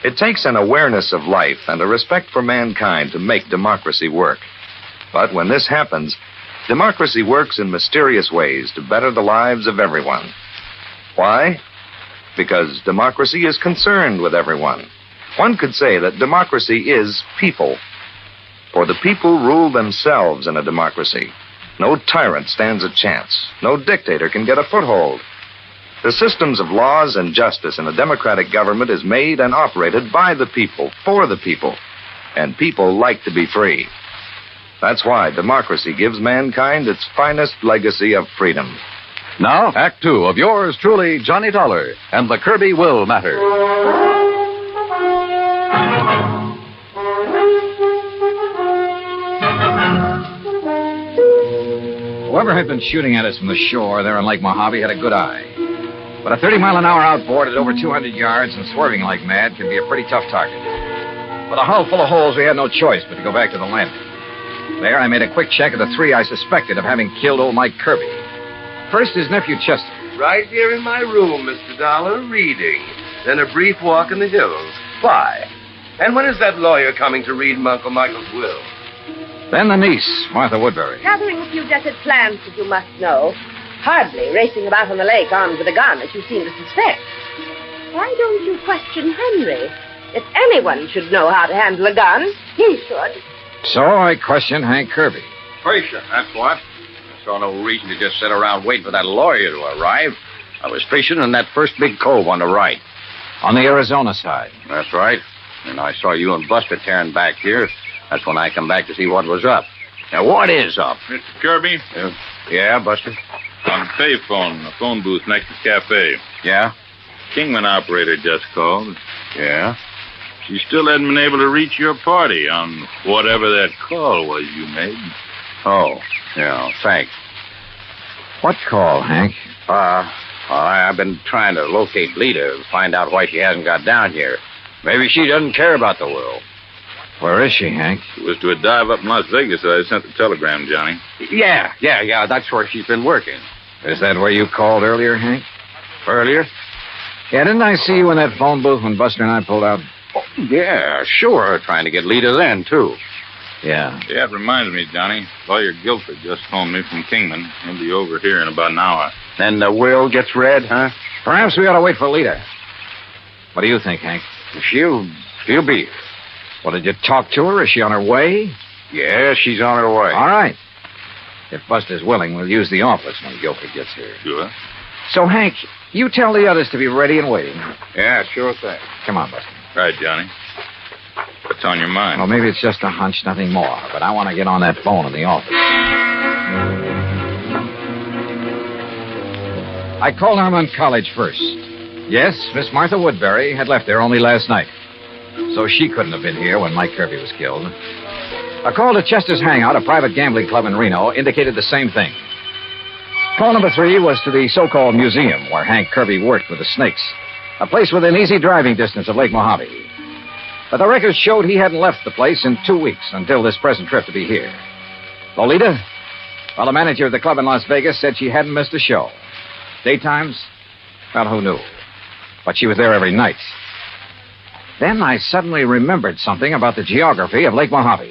It takes an awareness of life and a respect for mankind to make democracy work. But when this happens, democracy works in mysterious ways to better the lives of everyone. Why? Because democracy is concerned with everyone. One could say that democracy is people. For the people rule themselves in a democracy. No tyrant stands a chance. No dictator can get a foothold. The systems of laws and justice in a democratic government is made and operated by the people, for the people. And people like to be free. That's why democracy gives mankind its finest legacy of freedom. Now, Act Two of yours truly, Johnny Dollar, and the Kirby Will Matter. Whoever had been shooting at us from the shore there in Lake Mojave had a good eye. But a 30-mile-an-hour outboard at over 200 yards and swerving like mad can be a pretty tough target. With a hull full of holes, we had no choice but to go back to the landing. There, I made a quick check of the three I suspected of having killed old Mike Kirby. First, his nephew Chester. Right here in my room, Mr. Dollar, reading. Then a brief walk in the hills. Why? And when is that lawyer coming to read Uncle Michael's will? Then the niece, Martha Woodbury. Gathering a few desert plants, as you must know. Hardly racing about on the lake armed with a gun, as you seem to suspect. Why don't you question Henry? If anyone should know how to handle a gun, he should. So I questioned Hank Kirby. Fisher, that's what. I saw no reason to just sit around waiting for that lawyer to arrive. I was fishing in that first big cove on the right. On the Arizona side. That's right. And I saw you and Buster tearing back here. That's when I come back to see what was up. Now, what is up? Mr. Kirby? Yeah, Buster? On payphone, the phone booth next to the cafe. Yeah? Kingman operator just called. Yeah? She still hadn't been able to reach your party on whatever that call was you made. Oh, yeah, thanks. What call, Hank? I've been trying to locate Lita to find out why she hasn't got down here. Maybe she doesn't care about the will. Where is she, Hank? She was to a dive up in Las Vegas that I sent the telegram, Johnny. Yeah, that's where she's been working. Is that where you called earlier, Hank? Earlier? Yeah, didn't I see you in that phone booth when Buster and I pulled out? Oh, yeah, sure. Trying to get Lita then, too. Yeah. Yeah, it reminds me, Johnny. Lawyer Guilford just phoned me from Kingman. He'll be over here in about an hour. Then the will gets read, huh? Perhaps we ought to wait for Lita. What do you think, Hank? She'll be. Well, did you talk to her? Is she on her way? Yeah, she's on her way. All right. If Buster's willing, we'll use the office when Guilford gets here. Sure. So, Hank, you tell the others to be ready and waiting. Yeah, sure thing. Come on, Buster. Right, Johnny. What's on your mind? Well, maybe it's just a hunch, nothing more. But I want to get on that phone in the office. I called Armand College first. Yes, Miss Martha Woodbury had left there only last night. So she couldn't have been here when Mike Kirby was killed. A call to Chester's Hangout, a private gambling club in Reno, indicated the same thing. Call number 3 was to the so-called museum where Hank Kirby worked with the Snakes, a place within easy driving distance of Lake Mojave. But the records showed he hadn't left the place in 2 weeks until this present trip to be here. Lolita? Well, the manager of the club in Las Vegas said she hadn't missed a show. Daytimes? Well, who knew? But she was there every night. Then I suddenly remembered something about the geography of Lake Mojave.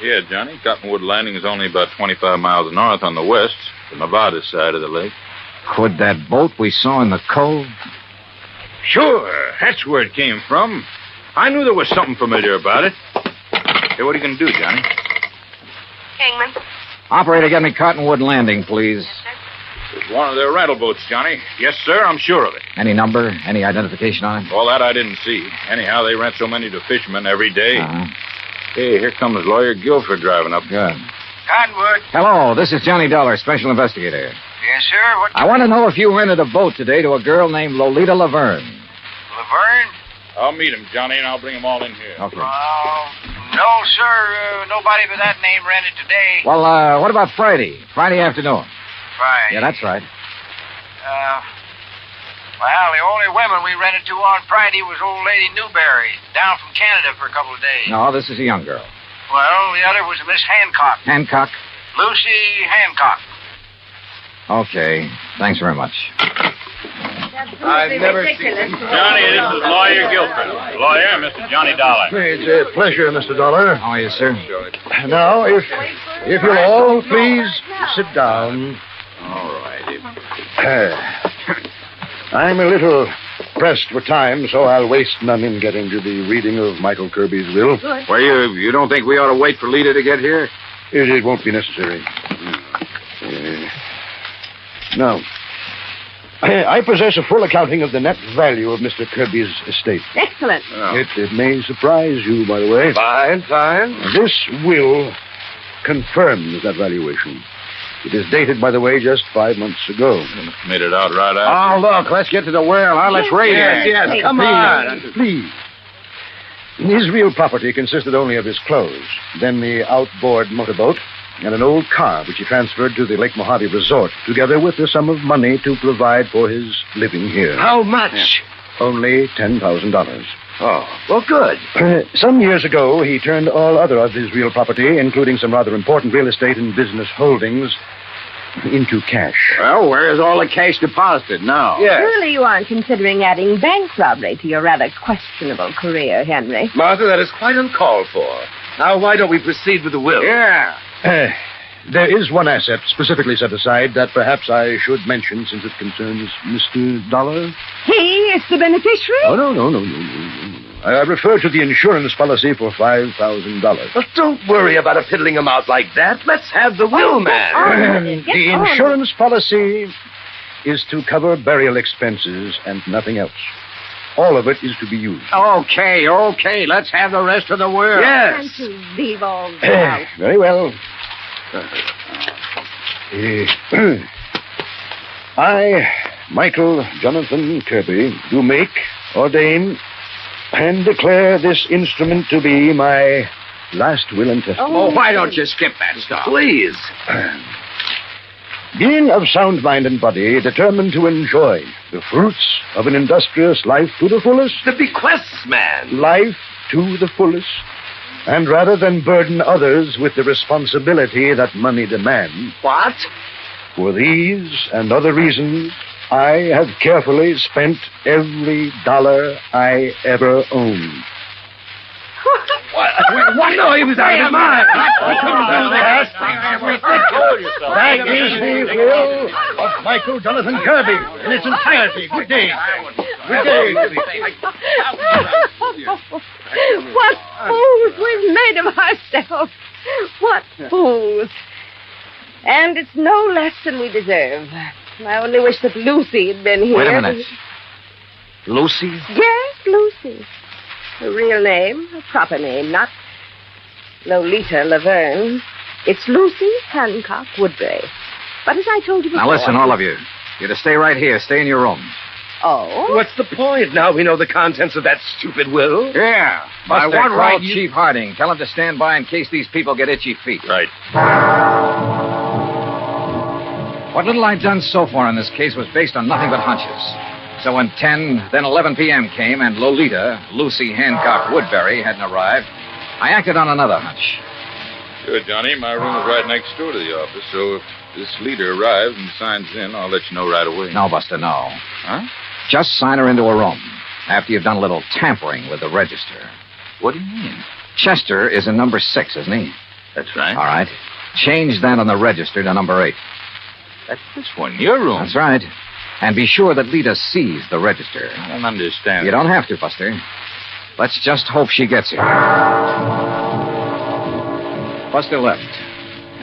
Yeah, Johnny. Cottonwood Landing is only about 25 miles north on the west, the Nevada side of the lake. Could that boat we saw in the cove? Sure. That's where it came from. I knew there was something familiar about it. Hey, what are you going to do, Johnny? Kingman. Operator, get me Cottonwood Landing, please. It's one of their rental boats, Johnny. Yes, sir, I'm sure of it. Any number? Any identification on it? All that I didn't see. Anyhow, they rent so many to fishermen every day. Uh-huh. Hey, here comes Lawyer Guilford driving up. Good. Cottonwood. Hello, this is Johnny Dollar, special investigator. Yes, sir. What? I want to know if you rented a boat today to a girl named Lolita Laverne. Laverne? I'll meet him, Johnny, and I'll bring them all in here. Okay. No, sir. Nobody by that name rented today. Well, what about Friday? Friday afternoon. Friday? Yeah, that's right. Well, the only women we rented to on Friday was old lady Newberry, down from Canada for a couple of days. No, this is a young girl. Well, the other was Miss Hancock. Hancock? Lucy Hancock. Okay. Thanks very much. I've never seen Johnny, this is Lawyer Gilford. Lawyer, Mr. Johnny Dollar. It's a pleasure, Mr. Dollar. How are you, sir? Now, if you'll all please sit down. All righty. I'm a little pressed for time, so I'll waste none in getting to the reading of Michael Kirby's will. Well, you don't think we ought to wait for Lita to get here? It won't be necessary. Now, I possess a full accounting of the net value of Mr. Kirby's estate. Excellent. It may surprise you, by the way. Fine. This will confirms that valuation. It is dated, by the way, just 5 months ago. Made it out right after. Oh, look, let's get to the will. Let's read it. Yes, come on. Please. His real property consisted only of his clothes, then the outboard motorboat, and an old car which he transferred to the Lake Mojave Resort, together with the sum of money to provide for his living here. How much? Only $10,000. Oh, well, good. Some years ago, he turned all other of his real property, including some rather important real estate and business holdings, into cash. Well, where is all the cash deposited now? Yes. Surely you aren't considering adding bank robbery to your rather questionable career, Henry. Martha, that is quite uncalled for. Now, why don't we proceed with the will? Yeah. There is one asset specifically set aside that perhaps I should mention since it concerns Mr. Dollar. He is the beneficiary? Oh, no. I refer to the insurance policy for $5,000. Well, don't worry about a piddling amount like that. Let's have the will, man. The insurance policy is to cover burial expenses and nothing else. All of it is to be used. Okay. Let's have the rest of the will. Yes. Can't you leave all that? Very well. I, Michael Jonathan Kirby, do make, ordain, and declare this instrument to be my last will and testament. Oh, why don't you skip that stuff? Please. Being of sound mind and body, determined to enjoy the fruits of an industrious life to the fullest. The bequests, man. Life to the fullest. And rather than burden others with the responsibility that money demands. What? For these and other reasons, I have carefully spent every dollar I ever owned. What? No, he was out of his mind. That is the will of Michael Jonathan Kirby in its entirety. Good day. Good day. What fools we've made of ourselves. What fools. And it's no less than we deserve. I only wish that Lucy had been here. Wait a minute. Lucy? Yes, Lucy. Her real name, her proper name, not Lolita Laverne. It's Lucy Hancock Woodbury. But as I told you before... Now listen, all of you. You're to stay right here. Stay in your rooms. Oh? What's the point? Now we know the contents of that stupid will. Yeah. By Buster, what right, call Chief Harding? Tell him to stand by in case these people get itchy feet. Right. What little I've done so far in this case was based on nothing but hunches. So when 10, then 11 p.m. came and Lolita, Lucy Hancock Woodbury, hadn't arrived, I acted on another hunch. Good, Johnny. My room is right next door to the office, so if this leader arrives and signs in, I'll let you know right away. No, Buster, no. Huh? Just sign her into a room after you've done a little tampering with the register. What do you mean? Chester is in number 6, isn't he? That's right. All right. Change that on the register to number 8. That's this one, your room. That's right. And be sure that Lita sees the register. I don't understand. You don't have to, Buster. Let's just hope she gets here. Buster left.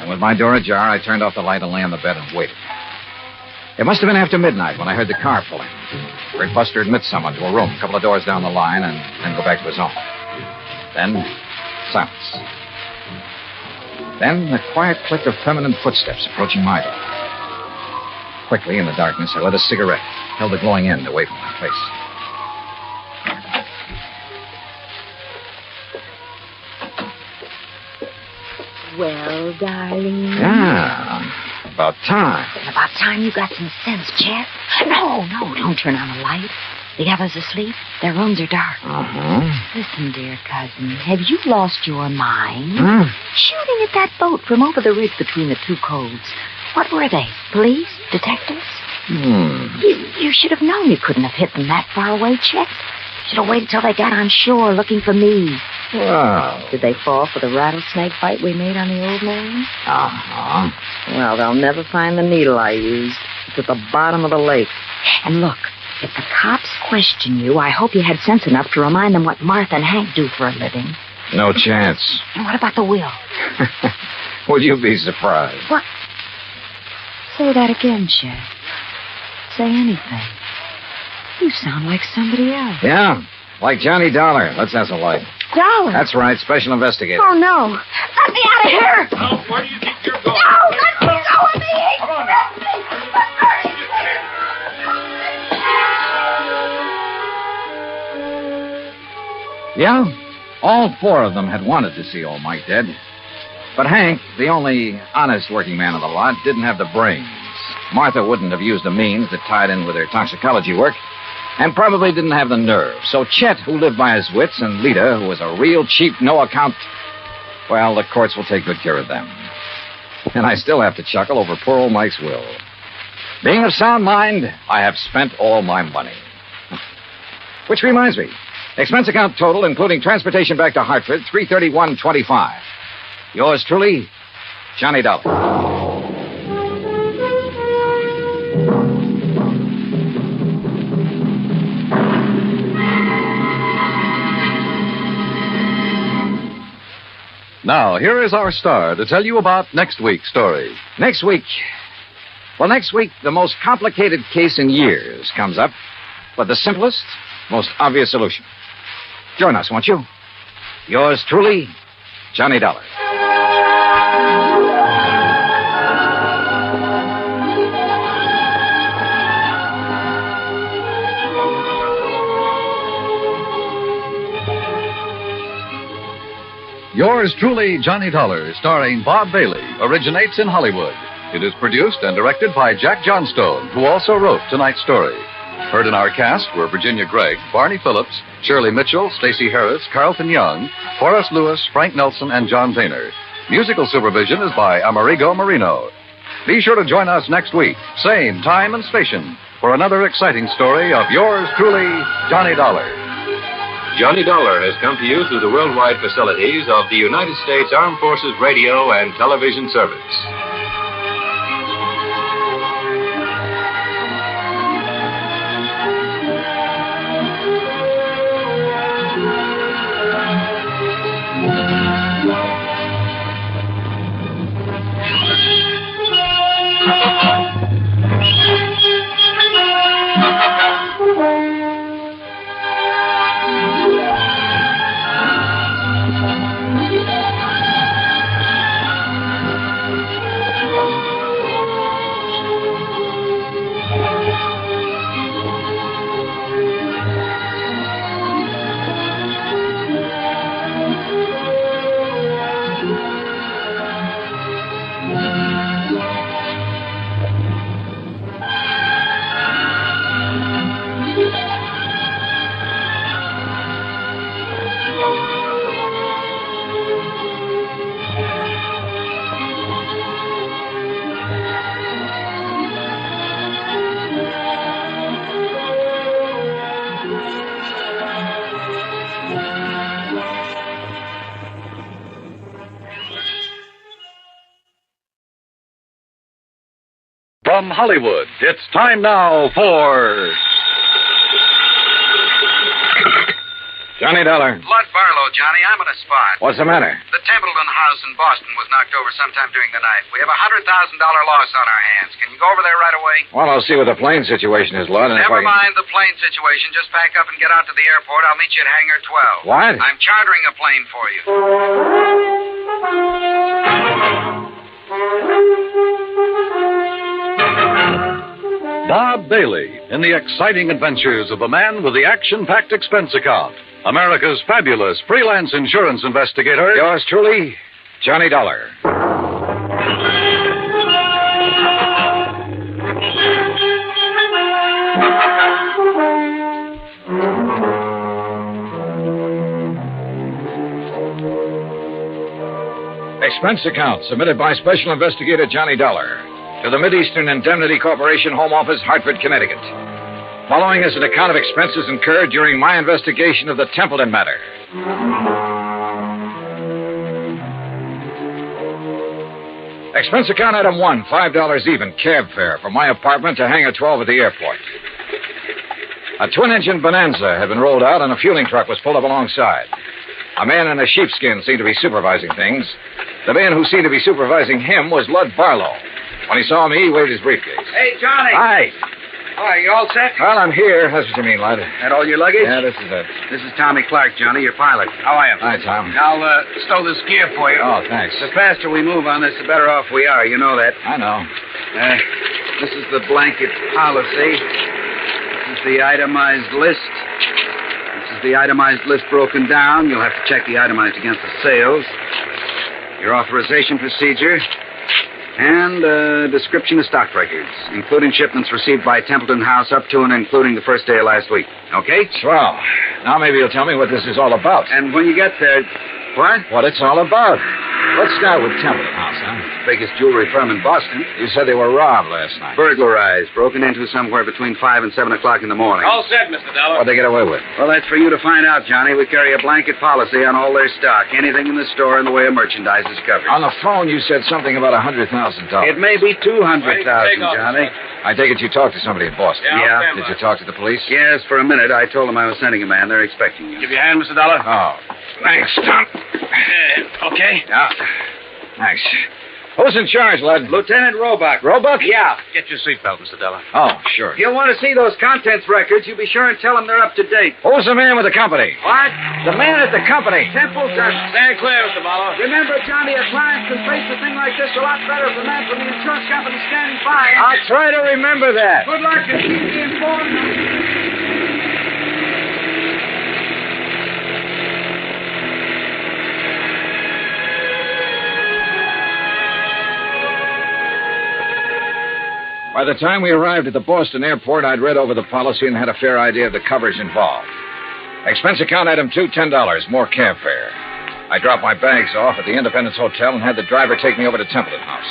And with my door ajar, I turned off the light and lay on the bed and waited. It must have been after midnight when I heard the car pulling. Heard Buster admit someone to a room, a couple of doors down the line, and then go back to his own. Then, silence. Then, the quiet click of feminine footsteps approaching my door. Quickly, in the darkness, I lit a cigarette, held the glowing end away from my face. Well, darling. Yeah, about time. About time you got some sense, Chet. No, don't turn on the light. The others asleep. Their rooms are dark. Uh-huh. Listen, dear cousin, have you lost your mind? Huh? Shooting at that boat from over the ridge between the two coves. What were they? Police? Detectives? You should have known you couldn't have hit them that far away, Chet. Should have waited till they got on shore looking for me. Wow. Did they fall for the rattlesnake bite we made on the old man? Uh-huh. Well, they'll never find the needle I used. It's at the bottom of the lake. And look, if the cops question you, I hope you had sense enough to remind them what Martha and Hank do for a living. No chance. And what about the will? Would you be surprised? What? Say that again, Chet. Say anything. You sound like somebody else. Yeah, like Johnny Dollar. Let's have some light. Dollar? That's right, special investigator. Oh, no. Let me out of here. Oh, where do you think you're going? No, let me go with me. Come on. Yeah, all four of them had wanted to see old Mike dead. But Hank, the only honest working man of the lot, didn't have the brains. Martha wouldn't have used the means that tied in with her toxicology work, and probably didn't have the nerve. So Chet, who lived by his wits, and Lita, who was a real cheap, no-account... Well, the courts will take good care of them. And I still have to chuckle over poor old Mike's will. Being of sound mind, I have spent all my money. Which reminds me, expense account total, including transportation back to Hartford, $331.25. Yours truly, Johnny Dollar. Now, here is our star to tell you about next week's story. Next week, the most complicated case in years comes up with the simplest, most obvious solution. Join us, won't you? Yours truly, Johnny Dollar. Yours truly, Johnny Dollar, starring Bob Bailey, originates in Hollywood. It is produced and directed by Jack Johnstone, who also wrote tonight's story. Heard in our cast were Virginia Gregg, Barney Phillips, Shirley Mitchell, Stacey Harris, Carlton Young, Forrest Lewis, Frank Nelson, and John Zaner. Musical supervision is by Amerigo Marino. Be sure to join us next week, same time and station, for another exciting story of yours truly, Johnny Dollar. Johnny Dollar has come to you through the worldwide facilities of the United States Armed Forces Radio and Television Service. From Hollywood, it's time now for... Johnny Dollar. Blood Barlow, Johnny. I'm on a spot. What's the matter? The Templeton house in Boston was knocked over sometime during the night. We have a $100,000 loss on our hands. Can you go over there right away? Well, I'll see what the plane situation is, Lud. And Never mind the plane situation. Just pack up and get out to the airport. I'll meet you at Hangar 12. What? I'm chartering a plane for you. Bob Bailey in the exciting adventures of a man with the action-packed expense account. America's fabulous freelance insurance investigator. Yours truly, Johnny Dollar. Expense account submitted by Special Investigator Johnny Dollar. to the Mideastern Indemnity Corporation, Home Office, Hartford, Connecticut. Following is an account of expenses incurred during my investigation of the Templeton matter. Expense account item 1, $5 even, cab fare from my apartment to Hangar 12 at the airport. A twin-engine Bonanza had been rolled out and a fueling truck was pulled up alongside. A man in a sheepskin seemed to be supervising things. The man who seemed to be supervising him was Lud Barlow. When he saw me, he waved his briefcase. Hey, Johnny. Hi. Oh, you all set? Well, I'm here. That's what you mean, Lud. That all your luggage? Yeah, this is it. This is Tommy Clark, Johnny, your pilot. How are you? Hi, Tom. I'll stow this gear for you. Oh, thanks. The faster we move on this, the better off we are. You know that. I know. This is the blanket policy. This is the itemized list. This is the itemized list broken down. You'll have to check the itemized against the sales. Your authorization procedure. And a description of stock records, including shipments received by Templeton House up to and including the first day of last week. Okay? Swell. Now maybe you'll tell me what this is all about. And when you get there... What? What it's all about. Let's start with Templeton House, huh? Biggest jewelry firm in Boston. You said they were robbed last night. Burglarized. Broken into somewhere between 5 and 7 o'clock in the morning. All set, Mr. Dollar. What'd they get away with? Well, that's for you to find out, Johnny. We carry a blanket policy on all their stock. Anything in the store in the way of merchandise is covered. On the phone, you said something about $100,000. It may be $200,000, Johnny. I take it you talked to somebody in Boston. Yeah. Did you talk to the police? Yes, for a minute. I told them I was sending a man. They're expecting you. Give you a hand, Mr. Dollar. Oh. Thanks, Tom. Okay? Yeah. Thanks. Who's in charge, Lud? Lieutenant Roebuck. Roebuck? Yeah. Get your seatbelt, Mr. Dollar. Oh, sure. If you want to see those contents records, you be sure and tell them they're up to date. Who's the man with the company? What? The man at the company. Templeton. Stand clear, Mr. Barlow. Remember, Johnny, a client can face a thing like this a lot better if the man from the insurance company standing by. I'll try to remember that. Good luck and keep me informed. By the time we arrived at the Boston airport, I'd read over the policy and had a fair idea of the coverage involved. Expense account item 2, $10, more cab fare. I dropped my bags off at the Independence Hotel and had the driver take me over to Templeton House.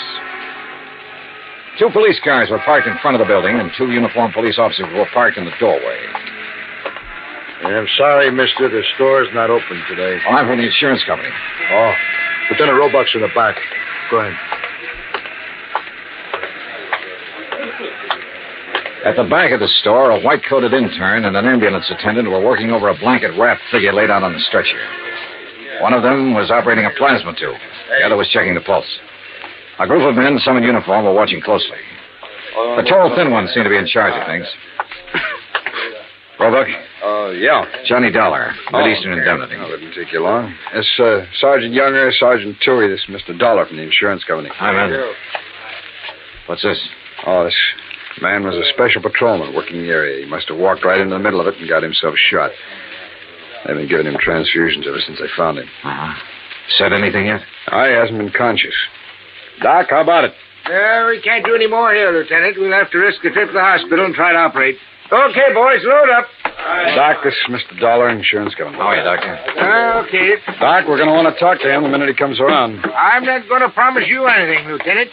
2 police cars were parked in front of the building, and 2 uniformed police officers were parked in the doorway. I'm sorry, mister. The store's not open today. Well, I'm from the insurance company. Oh, Lieutenant Roebuck's in the back. Go ahead. At the back of the store, a white-coated intern and an ambulance attendant were working over a blanket-wrapped figure laid out on the stretcher. One of them was operating a plasma tube. The other was checking the pulse. A group of men, some in uniform, were watching closely. The tall, thin one seemed to be in charge of things. Roebuck? Yeah. Johnny Dollar, Mideastern Indemnity. Oh, that didn't take you long. It's Sergeant Younger, Sergeant Toohey. This is Mr. Dollar from the insurance company. Hi, man. What's this? Oh, this man was a special patrolman working the area. He must have walked right into the middle of it and got himself shot. They've been giving him transfusions ever since they found him. Uh-huh. Said anything yet? He hasn't been conscious. Doc, how about it? We can't do any more here, Lieutenant. We'll have to risk a trip to the hospital and try to operate. Okay, boys, load up. Doc, this is Mr. Dollar, insurance company. How are you, Doctor? Okay. Doc, we're going to want to talk to him the minute he comes around. I'm not going to promise you anything, Lieutenant.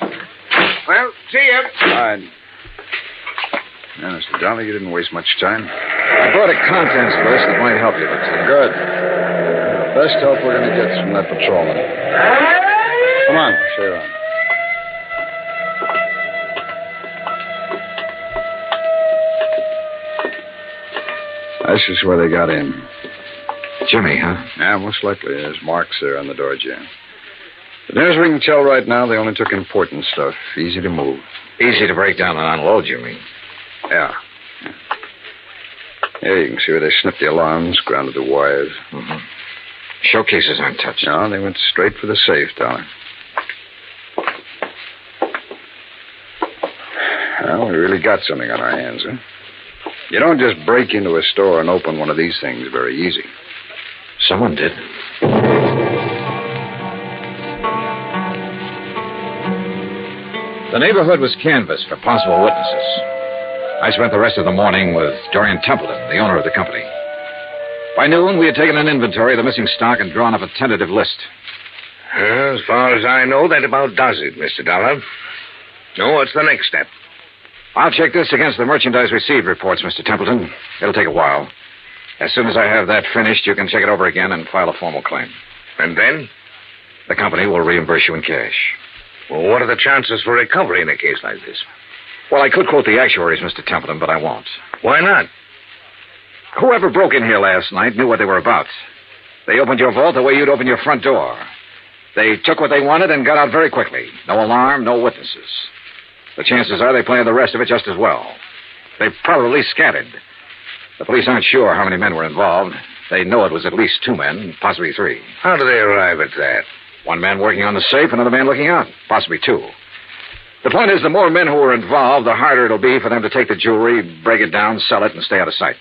Well, see you. All right. Yeah, Mr. Dollar, you didn't waste much time. I brought a contents list that might help you, Lieutenant. Good. The best help we're going to get is from that patrolman. Come on, stay around. This is where they got in. Jimmy, huh? Yeah, most likely. There's marks there on the door jamb. But near as we can tell right now, they only took important stuff. Easy to move. Easy to break down and unload, you mean? Yeah. Yeah, you can see where they snipped the alarms, grounded the wires. Mm-hmm. Showcases aren't touched. No, they went straight for the safe, Dollar. Well, we really got something on our hands, huh? You don't just break into a store and open one of these things very easy. Someone did. The neighborhood was canvassed for possible witnesses. I spent the rest of the morning with Dorian Templeton, the owner of the company. By noon, we had taken an inventory of the missing stock and drawn up a tentative list. As far as I know, that about does it, Mr. Dollar. No, what's the next step? I'll check this against the merchandise received reports, Mr. Templeton. It'll take a while. As soon as I have that finished, you can check it over again and file a formal claim. And then? The company will reimburse you in cash. Well, what are the chances for recovery in a case like this? Well, I could quote the actuaries, Mr. Templeton, but I won't. Why not? Whoever broke in here last night knew what they were about. They opened your vault the way you'd open your front door. They took what they wanted and got out very quickly. No alarm, no witnesses. The chances are they planned the rest of it just as well. They probably scattered. The police aren't sure how many men were involved. They know it was at least 2 men, possibly 3. How do they arrive at that? 1 man working on the safe, another man looking out, possibly 2. The point is, the more men who are involved, the harder it'll be for them to take the jewelry, break it down, sell it, and stay out of sight.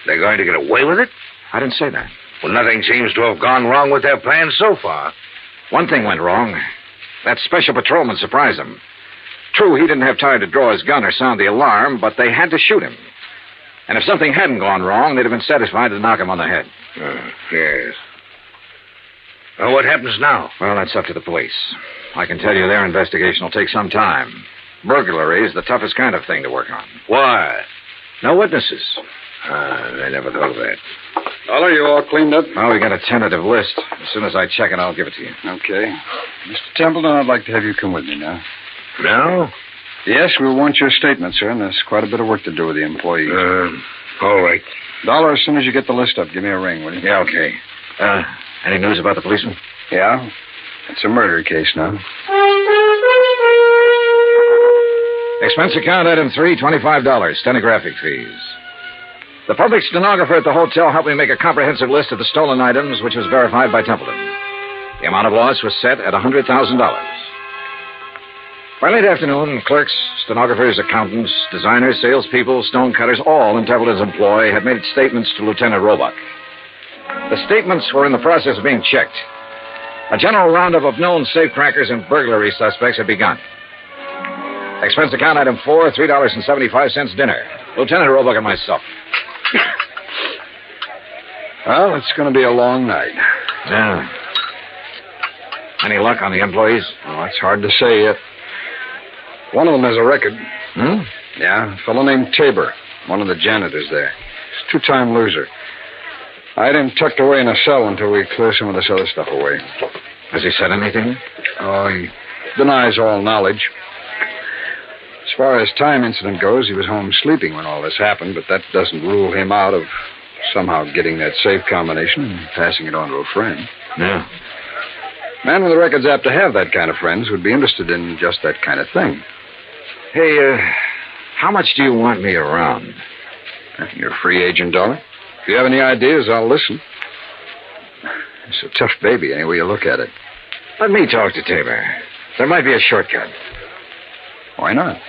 They're going to get away with it? I didn't say that. Well, nothing seems to have gone wrong with their plans so far. One thing went wrong. That special patrolman surprised them. True, he didn't have time to draw his gun or sound the alarm, but they had to shoot him. And if something hadn't gone wrong, they'd have been satisfied to knock him on the head. Yes. Well, what happens now? Well, that's up to the police. I can tell you their investigation will take some time. Burglary is the toughest kind of thing to work on. Why? No witnesses. I never thought of that. Dollar, you all cleaned up? Oh, we got a tentative list. As soon as I check it, I'll give it to you. Okay. Mr. Templeton, I'd like to have you come with me now. No? Yes, we'll want your statement, sir, and there's quite a bit of work to do with the employees. All right. Dollar, as soon as you get the list up, give me a ring, will you? Yeah, okay. Any news about the policeman? Yeah. It's a murder case now. Expense account item 3, $25, stenographic fees. The public stenographer at the hotel helped me make a comprehensive list of the stolen items, which was verified by Templeton. The amount of loss was set at $100,000. By late afternoon, clerks, stenographers, accountants, designers, salespeople, stonecutters, all in Templeton's employ had made statements to Lieutenant Roebuck. The statements were in the process of being checked. A general roundup of known safecrackers and burglary suspects had begun. Expense account item 4, $3.75 dinner. Lieutenant Roebuck and myself. Well, it's going to be a long night. Yeah. Any luck on the employees? Oh, it's hard to say yet. One of them has a record. Hmm? Yeah, a fellow named Tabor, one of the janitors there. He's a 2-time loser. I had him tucked away in a cell until we clear some of this other stuff away. Has he said anything? Oh, he denies all knowledge. As far as time incident goes, he was home sleeping when all this happened, but that doesn't rule him out of somehow getting that safe combination and passing it on to a friend. Yeah. Man with a record's apt to have that kind of friends would be interested in just that kind of thing. Hey, how much do you want me around? You're a free agent, Dollar. If you have any ideas, I'll listen. It's a tough baby, any way you look at it. Let me talk to Tabor. There might be a shortcut. Why not?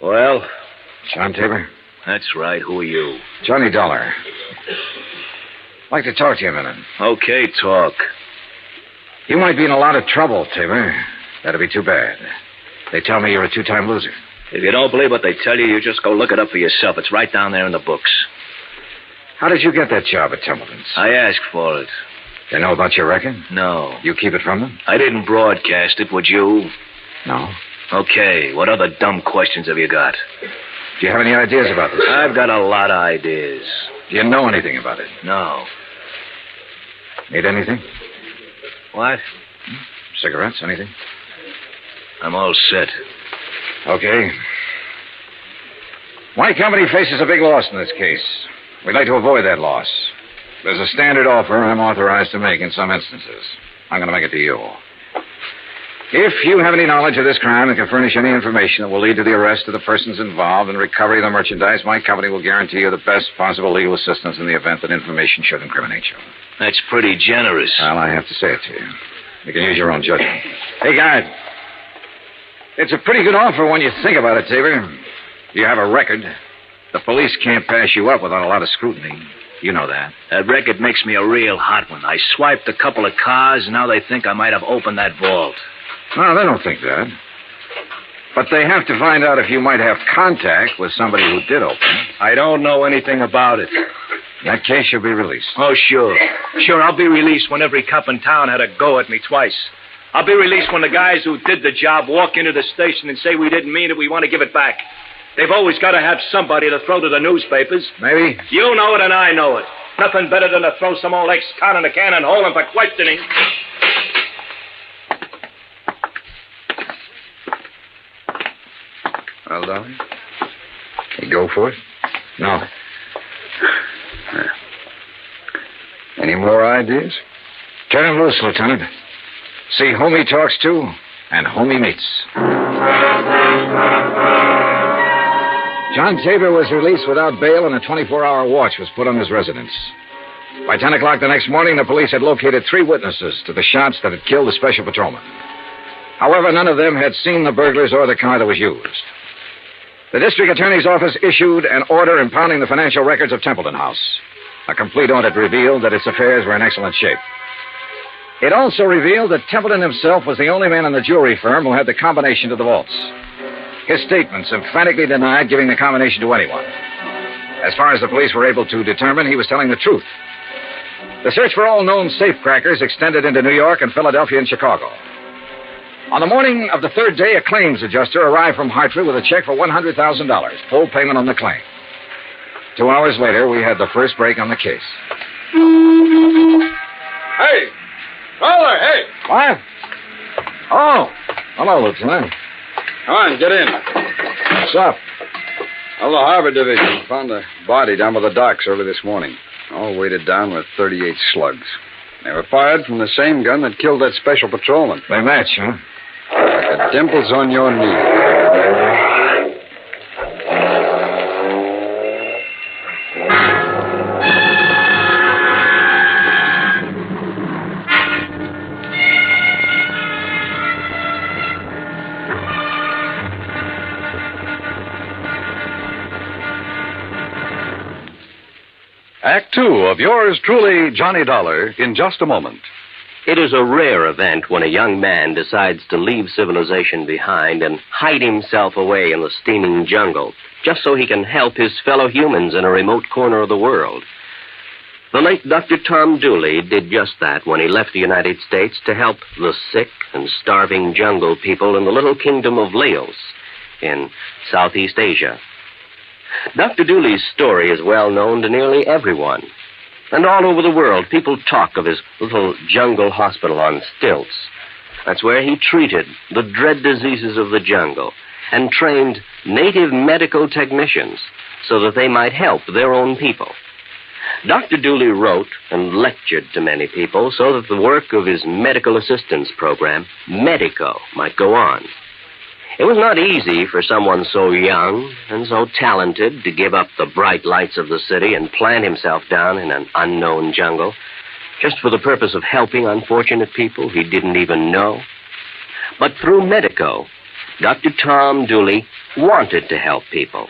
Well? John Tabor? That's right. Who are you? Johnny Dollar. I'd like to talk to you a minute. Okay, talk. You might be in a lot of trouble, Tabor. That'd be too bad. They tell me you're a 2-time loser. If you don't believe what they tell you, you just go look it up for yourself. It's right down there in the books. How did you get that job at Templeton's? I asked for it. They know about your record? No. You keep it from them? I didn't broadcast it, would you? No. Okay, what other dumb questions have you got? Do you have any ideas about this? I've got a lot of ideas. Do you know anything about it? No. Need anything? What? Cigarettes, anything? I'm all set. Okay. My company faces a big loss in this case. We'd like to avoid that loss. There's a standard offer I'm authorized to make in some instances. I'm going to make it to you. If you have any knowledge of this crime and can furnish any information that will lead to the arrest of the persons involved and recovery of the merchandise, my company will guarantee you the best possible legal assistance in the event that information should incriminate you. That's pretty generous. Well, I have to say it to you. You can use your own judgment. Hey, guide. It's a pretty good offer when you think about it, Tabor. You have a record. The police can't pass you up without a lot of scrutiny. You know that. That record makes me a real hot one. I swiped a couple of cars, and now they think I might have opened that vault. No, they don't think that. But they have to find out if you might have contact with somebody who did open it. I don't know anything about it. In that case, you'll be released. Oh, sure. Sure, I'll be released when every cop in town had a go at me twice. I'll be released when the guys who did the job walk into the station and say we didn't mean it, we want to give it back. They've always got to have somebody to throw to the newspapers. Maybe. You know it and I know it. Nothing better than to throw some old ex-con in a can and hold him for questioning. Well, darling, you go for it? No. Any more ideas? Turn him loose, Lieutenant. See whom he talks to and whom he meets. John Tabor was released without bail, and a 24-hour watch was put on his residence. By 10 o'clock the next morning, the police had located 3 witnesses to the shots that had killed the special patrolman. However, none of them had seen the burglars or the car that was used. The district attorney's office issued an order impounding the financial records of Templeton House. A complete audit revealed that its affairs were in excellent shape. It also revealed that Templeton himself was the only man in the jewelry firm who had the combination to the vaults. His statements emphatically denied giving the combination to anyone. As far as the police were able to determine, he was telling the truth. The search for all known safecrackers extended into New York and Philadelphia and Chicago. On the morning of the 3rd day, a claims adjuster arrived from Hartford with a check for $100,000, full payment on the claim. 2 hours later, we had the first break on the case. Hey! Caller, hey! What? Oh, hello, Lieutenant. Come on, get in. What's up? Well, the Harbor Division found a body down by the docks early this morning, all weighted down with 38 slugs. They were fired from the same gun that killed that special patrolman. They match, huh? Like the dimples on your knee. Act 2 of yours truly, Johnny Dollar, in just a moment. It is a rare event when a young man decides to leave civilization behind and hide himself away in the steaming jungle, just so he can help his fellow humans in a remote corner of the world. The late Dr. Tom Dooley did just that when he left the United States to help the sick and starving jungle people in the little kingdom of Laos in Southeast Asia. Dr. Dooley's story is well known to nearly everyone. And all over the world, people talk of his little jungle hospital on stilts. That's where he treated the dread diseases of the jungle and trained native medical technicians so that they might help their own people. Dr. Dooley wrote and lectured to many people so that the work of his medical assistance program, Medico, might go on. It was not easy for someone so young and so talented to give up the bright lights of the city and plant himself down in an unknown jungle just for the purpose of helping unfortunate people he didn't even know. But through Medico, Dr. Tom Dooley wanted to help people.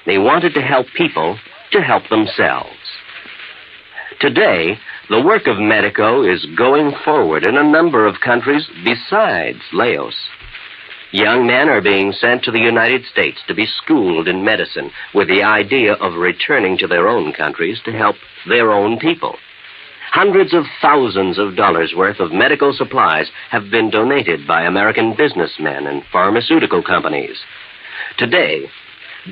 They wanted to help people to help themselves. Today, the work of Medico is going forward in a number of countries besides Laos. Young men are being sent to the United States to be schooled in medicine with the idea of returning to their own countries to help their own people. Hundreds of thousands of dollars worth of medical supplies have been donated by American businessmen and pharmaceutical companies. Today,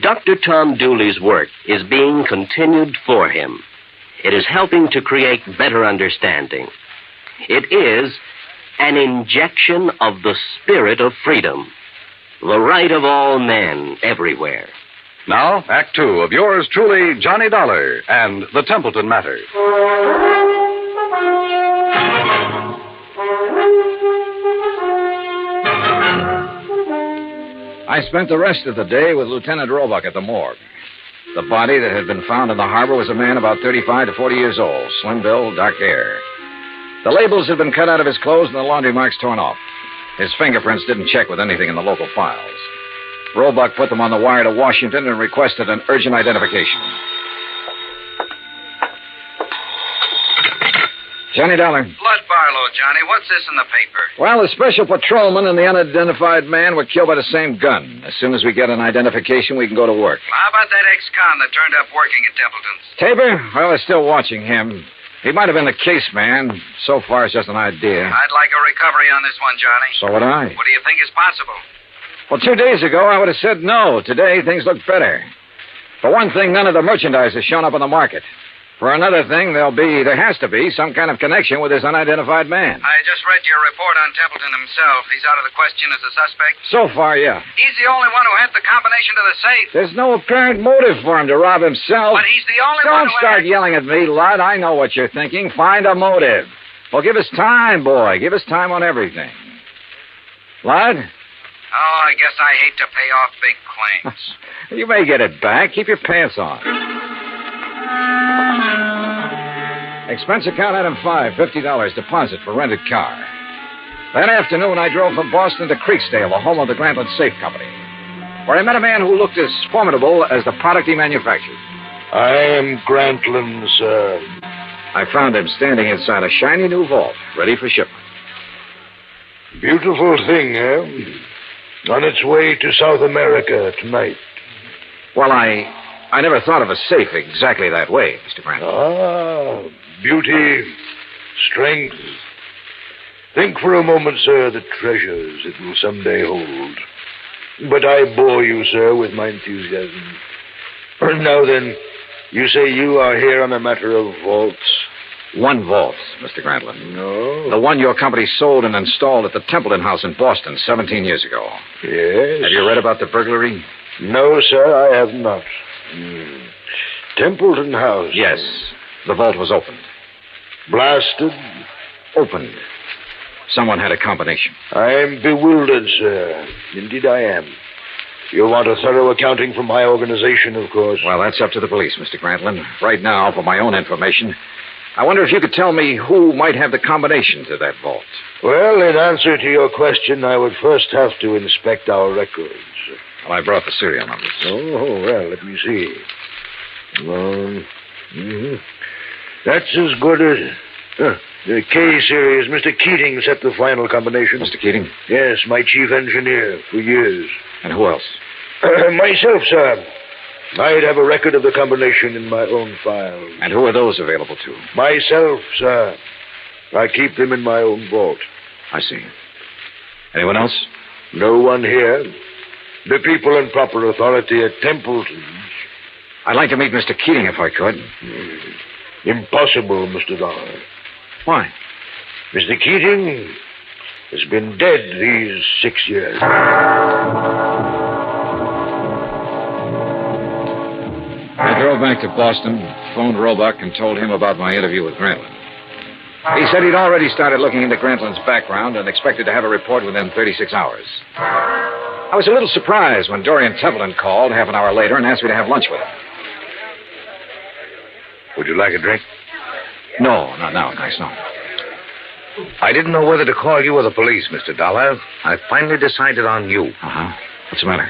Dr. Tom Dooley's work is being continued for him. It is helping to create better understanding. It is an injection of the spirit of freedom, the right of all men everywhere. Now, Act 2 of yours truly, Johnny Dollar, and the Templeton Matter. I spent the rest of the day with Lieutenant Roebuck at the morgue. The body that had been found in the harbor was a man about 35 to 40 years old, slim-built, dark hair. The labels had been cut out of his clothes and the laundry marks torn off. His fingerprints didn't check with anything in the local files. Roebuck put them on the wire to Washington and requested an urgent identification. Johnny Dollar. Blood Barlow, Johnny. What's this in the paper? Well, the special patrolman and the unidentified man were killed by the same gun. As soon as we get an identification, we can go to work. How about that ex-con that turned up working at Templeton's? Tabor? Well, they're still watching him. He might have been the case man. So far, it's just an idea. I'd like a recovery on this one, Johnny. So would I. What do you think is possible? Well, 2 days ago, I would have said no. Today, things look better. For one thing, none of the merchandise has shown up on the market. For another thing, there has to be some kind of connection with this unidentified man. I just read your report on Templeton himself. He's out of the question as a suspect? So far, yeah. He's the only one who had the combination to the safe. There's no apparent motive for him to rob himself. But he's the only one Don't who start yelling at me, lad. I know what you're thinking. Find a motive. Well, give us time, boy. Give us time on everything. Lad? Oh, I guess I hate to pay off big claims. You may get it back. Keep your pants on. Expense account item 5, $50 deposit for rented car. That afternoon, I drove from Boston to Creeksdale, the home of the Grantland Safe Company, where I met a man who looked as formidable as the product he manufactured. I am Grantland, sir. I found him standing inside a shiny new vault, ready for shipment. Beautiful thing, eh? On its way to South America tonight. Well, I never thought of a safe exactly that way, Mr. Grantland. Ah, beauty, strength. Think for a moment, sir, the treasures it will someday hold. But I bore you, sir, with my enthusiasm. Now then, you say you are here on a matter of vaults? One vault, Mr. Grantland. No? The one your company sold and installed at the Templeton House in Boston 17 years ago. Yes? Have you read about the burglary? No, sir, I have not. Templeton House? Yes. The vault was opened. Blasted? Opened. Someone had a combination. I am bewildered, sir. Indeed I am. You want a thorough accounting from my organization, of course. Well, that's up to the police, Mr. Grantland. Right now, for my own information, I wonder if you could tell me who might have the combination to that vault. Well, in answer to your question, I would first have to inspect our records. Well, I brought the serial numbers. Oh, well, let me see. That's as good as... the K series. Mr. Keating set the final combination. Mr. Keating? Yes, my chief engineer for years. And who else? Myself, sir. I'd have a record of the combination in my own file. And who are those available to? Myself, sir. I keep them in my own vault. I see. Anyone else? No one here. The people in proper authority at Templeton's. I'd like to meet Mr. Keating if I could. Impossible, Mr. Dollar. Why? Mr. Keating has been dead these 6 years. I drove back to Boston, phoned Roebuck, and told him about my interview with Grantland. He said he'd already started looking into Grantland's background and expected to have a report within 36 hours. I was a little surprised when Dorian Templeton called half an hour later and asked me to have lunch with him. Would you like a drink? No, not now, thanks, no. I didn't know whether to call you or the police, Mr. Dollar. I finally decided on you. Uh-huh. What's the matter?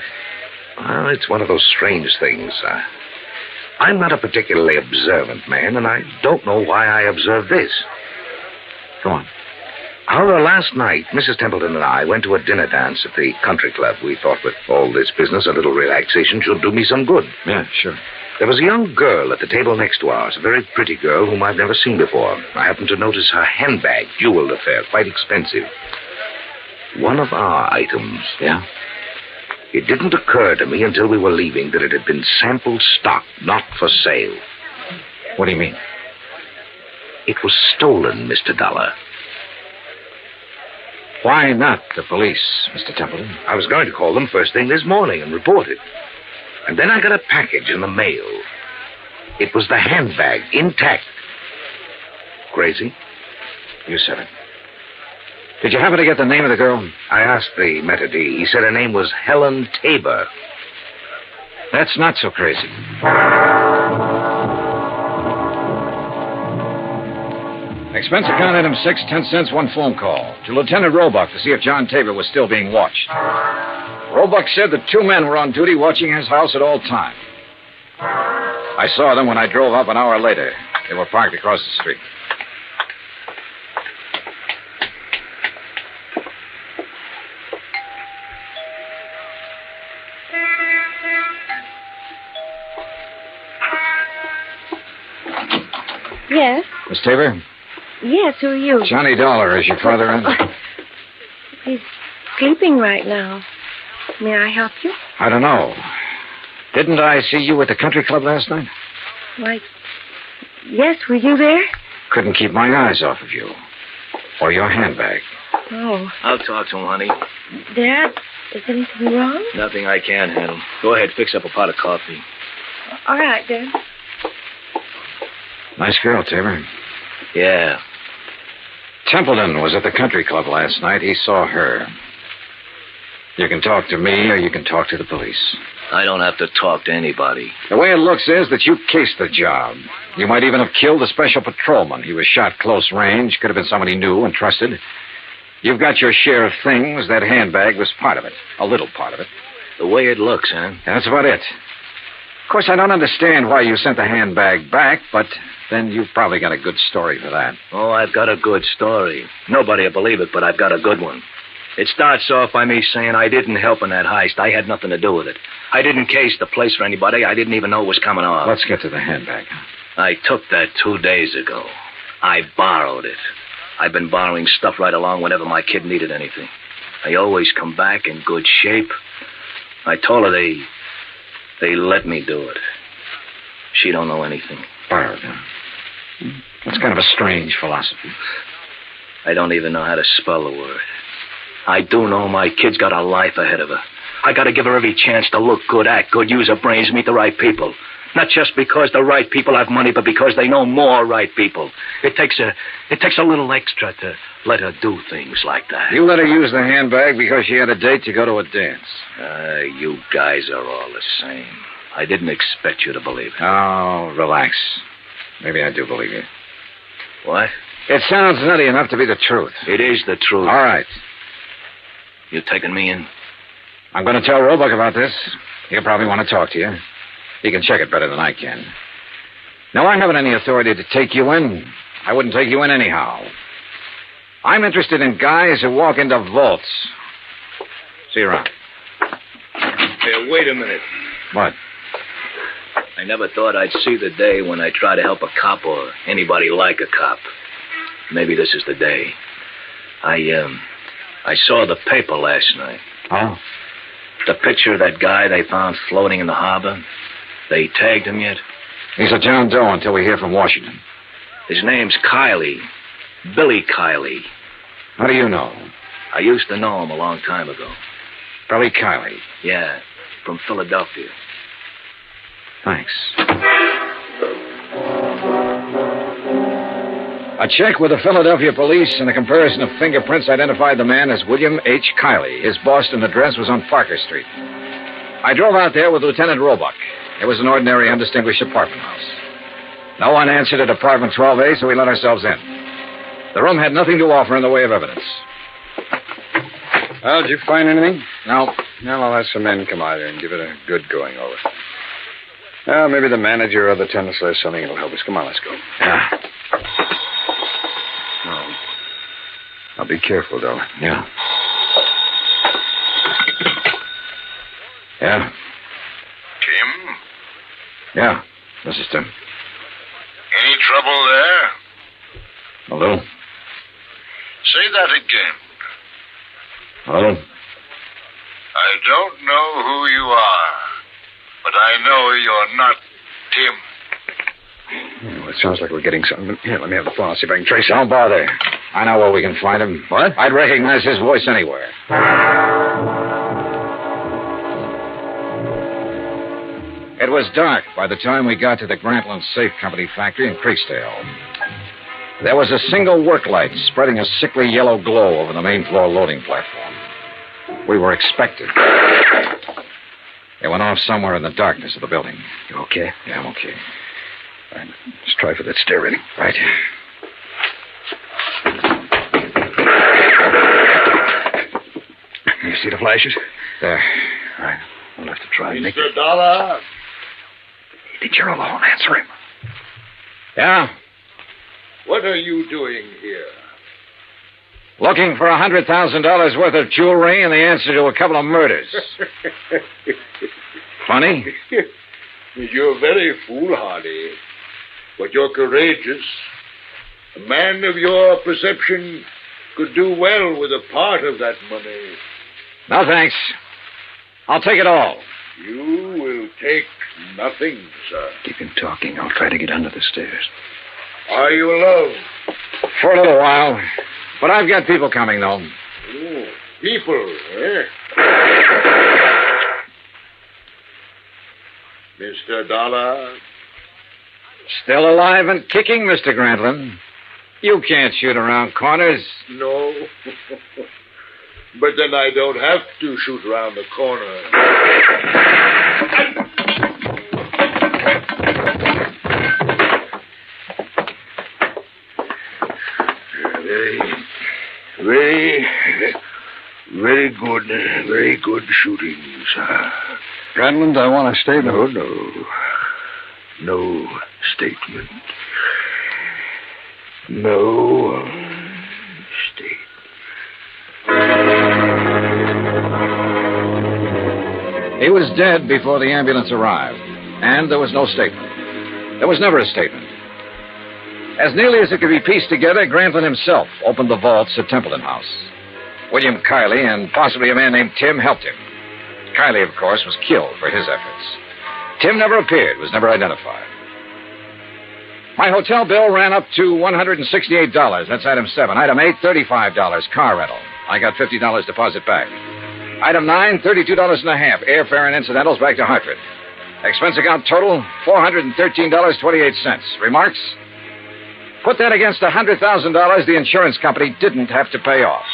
Well, it's one of those strange things. I'm not a particularly observant man, and I don't know why I observed this. Go on. However, last night, Mrs. Templeton and I went to a dinner dance at the country club. We thought with all this business, a little relaxation should do me some good. Yeah, sure. There was a young girl at the table next to ours, a very pretty girl whom I've never seen before. I happened to notice her handbag, jeweled affair, quite expensive. One of our items. Yeah? It didn't occur to me until we were leaving that it had been sample stock, not for sale. What do you mean? It was stolen, Mr. Dollar. Why not the police, Mr. Templeton? I was going to call them first thing this morning and report it. And then I got a package in the mail. It was the handbag, intact. Crazy? You said it. Did you happen to get the name of the girl? I asked the maitre d'. He said her name was Helen Tabor. That's not so crazy. Expense account item 6, 10 cents, one phone call. To Lieutenant Roebuck to see if John Tabor was still being watched. Roebuck said that 2 men were on duty watching his house at all times. I saw them when I drove up an hour later. They were parked across the street. Yes? Miss Tabor? Yes, who are you? Johnny Dollar, is your father in? He's sleeping right now. May I help you? I don't know. Didn't I see you at the country club last night? Why, yes, were you there? Couldn't keep my eyes off of you. Or your handbag. Oh. I'll talk to him, honey. Dad, is anything wrong? Nothing I can't handle. Go ahead, fix up a pot of coffee. All right, Dad. Nice girl, Tabor. Yeah. Templeton was at the country club last night. He saw her. You can talk to me or you can talk to the police. I don't have to talk to anybody. The way it looks is that you cased the job. You might even have killed the special patrolman. He was shot close range. Could have been someone he knew and trusted. You've got your share of things. That handbag was part of it. A little part of it. The way it looks, huh? That's about it. Of course, I don't understand why you sent the handbag back, but then you've probably got a good story for that. Oh, I've got a good story. Nobody will believe it, but I've got a good one. It starts off by me saying I didn't help in that heist. I had nothing to do with it. I didn't case the place for anybody. I didn't even know it was coming off. Let's get to the handbag. I took that 2 days ago. I borrowed it. I've been borrowing stuff right along whenever my kid needed anything. I always come back in good shape. I told her they let me do it. She don't know anything. Borrowed, huh? That's kind of a strange philosophy. I don't even know how to spell the word. I do know my kid's got a life ahead of her. I got to give her every chance to look good, act good, use her brains, meet the right people. Not just because the right people have money, but because they know more right people. It takes a little extra to let her do things like that. You let her use the handbag because she had a date to go to a dance. You guys are all the same. I didn't expect you to believe it. Oh, relax. Maybe I do believe you. What? It sounds nutty enough to be the truth. It is the truth. All right. You taking me in? I'm going to tell Roebuck about this. He'll probably want to talk to you. He can check it better than I can. No, I haven't any authority to take you in. I wouldn't take you in anyhow. I'm interested in guys who walk into vaults. See you around. Hey, wait a minute. What? I never thought I'd see the day when I try to help a cop or anybody like a cop. Maybe this is the day. I saw the paper last night. Oh? The picture of that guy they found floating in the harbor. They tagged him yet? He's a John Doe until we hear from Washington. His name's Kiley. Billy Kiley. How do you know? I used to know him a long time ago. Billy Kiley? Yeah, from Philadelphia. Thanks. A check with the Philadelphia police and a comparison of fingerprints identified the man as William H. Kiley. His Boston address was on Parker Street. I drove out there with Lieutenant Roebuck. It was an ordinary, undistinguished apartment house. No one answered at apartment 12A, so we let ourselves in. The room had nothing to offer in the way of evidence. Well, did you find anything? No. Well, I'll have some men come out here and give it a good going over. Well, maybe the manager or the tenants will have something that'll help us. Come on, let's go. Yeah. Oh. Now, be careful, though. Yeah. Yeah. Tim? Yeah, this is Tim. Any trouble there? A little. Say that again. A little. I don't know who you are, but I know you're not Tim. Well, it sounds like we're getting something. Here, let me have the phone. I'll see if I can trace him. Don't bother. I know where we can find him. What? I'd recognize his voice anywhere. It was dark by the time we got to the Grantland Safe Company factory in Creeksdale. There was a single work light spreading a sickly yellow glow over the main floor loading platform. We were expected. It went off somewhere in the darkness of the building. You okay? Yeah, I'm okay. All right, let's try for that stair rating. Right. You see the flashes? There. All right. We'll have to try and make Mr. Dollar? I think you're alone. Answer him. Yeah? What are you doing here? Looking for $100,000 worth of jewelry and the answer to a couple of murders. Funny? You're very foolhardy. But you're courageous. A man of your perception could do well with a part of that money. No, thanks. I'll take it all. You will take nothing, sir. Keep him talking. I'll try to get under the stairs. Are you alone? For a little while. But I've got people coming, though. Oh, people, eh? Mr. Dollar? Still alive and kicking, Mr. Grantlin. You can't shoot around corners. No. But then I don't have to shoot around the corner. Very good shooting, sir. Grantlin, I want a statement. No statement. No statement. He was dead before the ambulance arrived, and there was no statement. There was never a statement. As nearly as it could be pieced together, Grantlin himself opened the vaults at Templeton House. William Kiley and possibly a man named Tim helped him. Kiley, of course, was killed for his efforts. Tim never appeared, was never identified. My hotel bill ran up to $168. That's item 7. Item 8, $35, car rental. I got $50 deposit back. Item 9, $32.50, airfare and incidentals back to Hartford. Expense account total, $413.28. Remarks? Put that against the $100,000 the insurance company didn't have to pay off.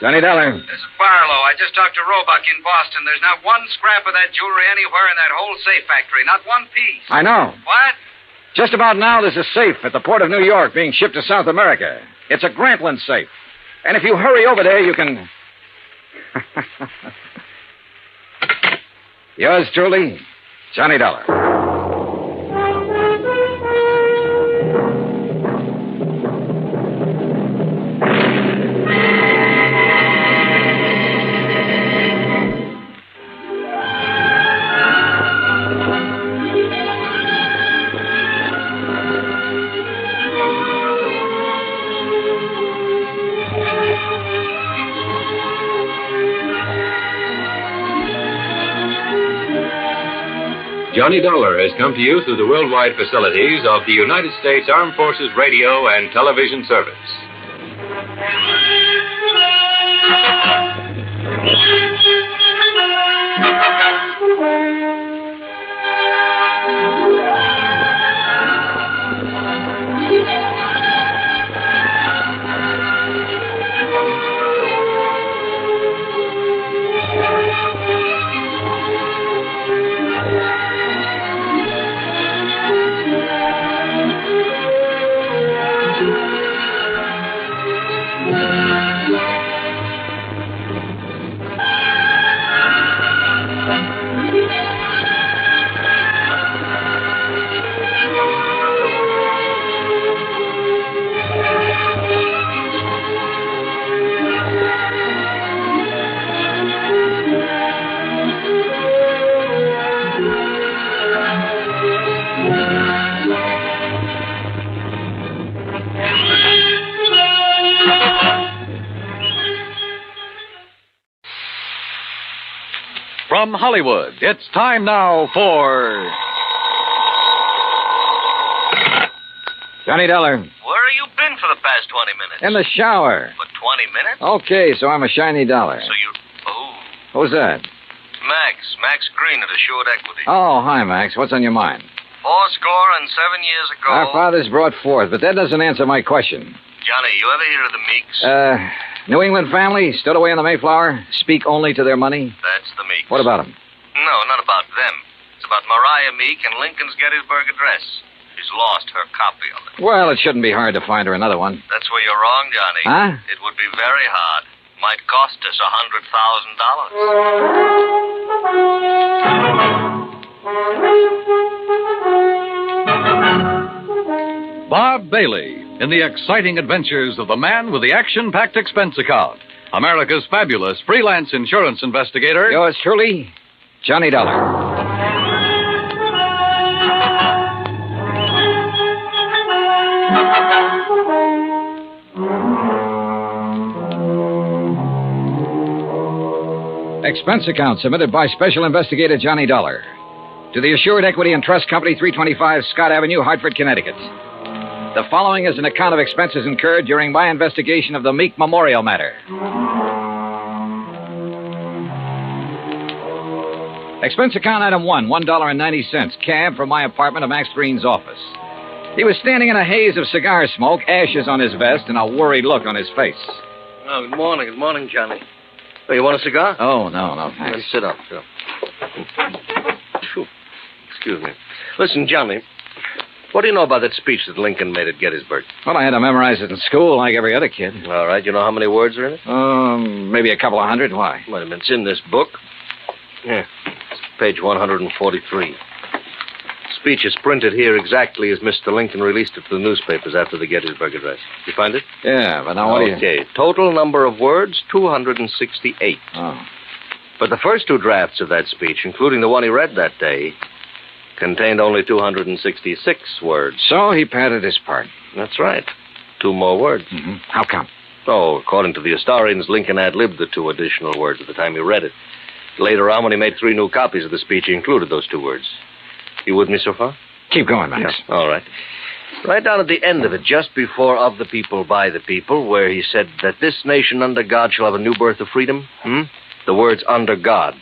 Johnny Dollar. This is Barlow. I just talked to Roebuck in Boston. There's not one scrap of that jewelry anywhere in that whole safe factory. Not one piece. I know. What? Just about now, there's a safe at the port of New York being shipped to South America. It's a Grantlin safe. And if you hurry over there, you can... Yours truly, Johnny Dollar. Johnny Dollar has come to you through the worldwide facilities of the United States Armed Forces Radio and Television Service. From Hollywood, it's time now for... Johnny Dollar. Where have you been for the past 20 minutes? In the shower. For 20 minutes? Okay, so I'm a shiny dollar. So you... Oh. Who's that? Max Green at Assured Equity. Oh, hi, Max. What's on your mind? 7 years ago... Our fathers brought forth, but that doesn't answer my question. Johnny, you ever hear of the Meeks? New England family, stood away on the Mayflower, speak only to their money? That's the Meeks. What about them? No, not about them. It's about Mariah Meek and Lincoln's Gettysburg Address. She's lost her copy of it. Well, it shouldn't be hard to find her another one. That's where you're wrong, Johnny. Huh? It would be very hard. Might cost us $100,000. Bob Bailey in the exciting adventures of the man with the action-packed expense account. America's fabulous freelance insurance investigator. Yours truly, Johnny Dollar. Expense account submitted by Special Investigator Johnny Dollar to the Assured Equity and Trust Company, 325 Scott Avenue, Hartford, Connecticut. The following is an account of expenses incurred during my investigation of the Meek Memorial matter. Expense account item 1, $1.90, cab from my apartment to Max Green's office. He was standing in a haze of cigar smoke, ashes on his vest, and a worried look on his face. Oh, good morning. Good morning, Johnny. Oh, you want a cigar? Oh, no, thanks. Then sit up. Excuse me. Listen, Johnny, what do you know about that speech that Lincoln made at Gettysburg? Well, I had to memorize it in school like every other kid. All right. You know how many words are in it? Maybe a couple of hundred. Why? Wait a minute. It's in this book. Yeah. It's page 143. Speech is printed here exactly as Mr. Lincoln released it to the newspapers after the Gettysburg address. You find it? Yeah, but now what do you... Okay. Total number of words, 268. Oh. But the first two drafts of that speech, including the one he read that day, contained only 266 words. So he padded his part. That's right. 2 more words. Mm-hmm. How come? Oh, according to the historians, Lincoln ad-libbed the 2 additional words at the time he read it. Later on, when he made 3 new copies of the speech, he included those 2 words. You with me so far? Keep going, Max. Yeah. All right. Right down at the end of it, just before of the people, by the people, where he said that this nation under God shall have a new birth of freedom, the words under God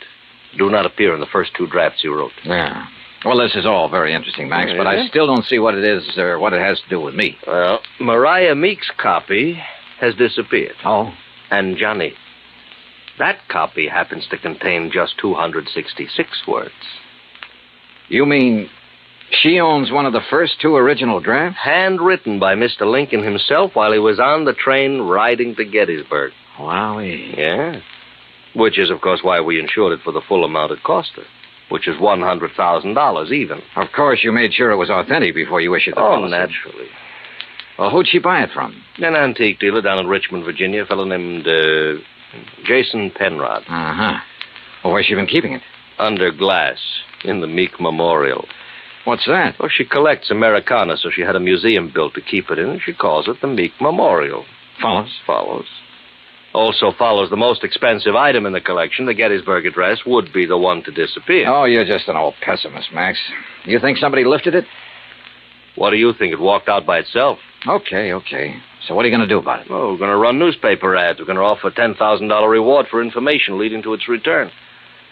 do not appear in the first 2 drafts you wrote. Yeah. Well, this is all very interesting, Max, but I still don't see what it is or what it has to do with me. Well, Mariah Meek's copy has disappeared. Oh? And Johnny, that copy happens to contain just 266 words. You mean she owns one of the first 2 original drafts? Handwritten by Mr. Lincoln himself while he was on the train riding to Gettysburg. Wowee. Yeah. Which is, of course, why we insured it for the full amount it cost her, which is $100,000 even. Of course, you made sure it was authentic before you issued the policy. Oh, naturally. Well, who'd she buy it from? An antique dealer down in Richmond, Virginia, a fellow named Jason Penrod. Uh-huh. Well, where's she been keeping it? Under glass, in the Meek Memorial. What's that? Well, she collects Americana, so she had a museum built to keep it in, and she calls it the Meek Memorial. Follows? Follows. Also follows the most expensive item in the collection, the Gettysburg Address, would be the one to disappear. Oh, you're just an old pessimist, Max. You think somebody lifted it? What do you think? It walked out by itself. Okay. So what are you going to do about it? Well, we're going to run newspaper ads. We're going to offer a $10,000 reward for information leading to its return.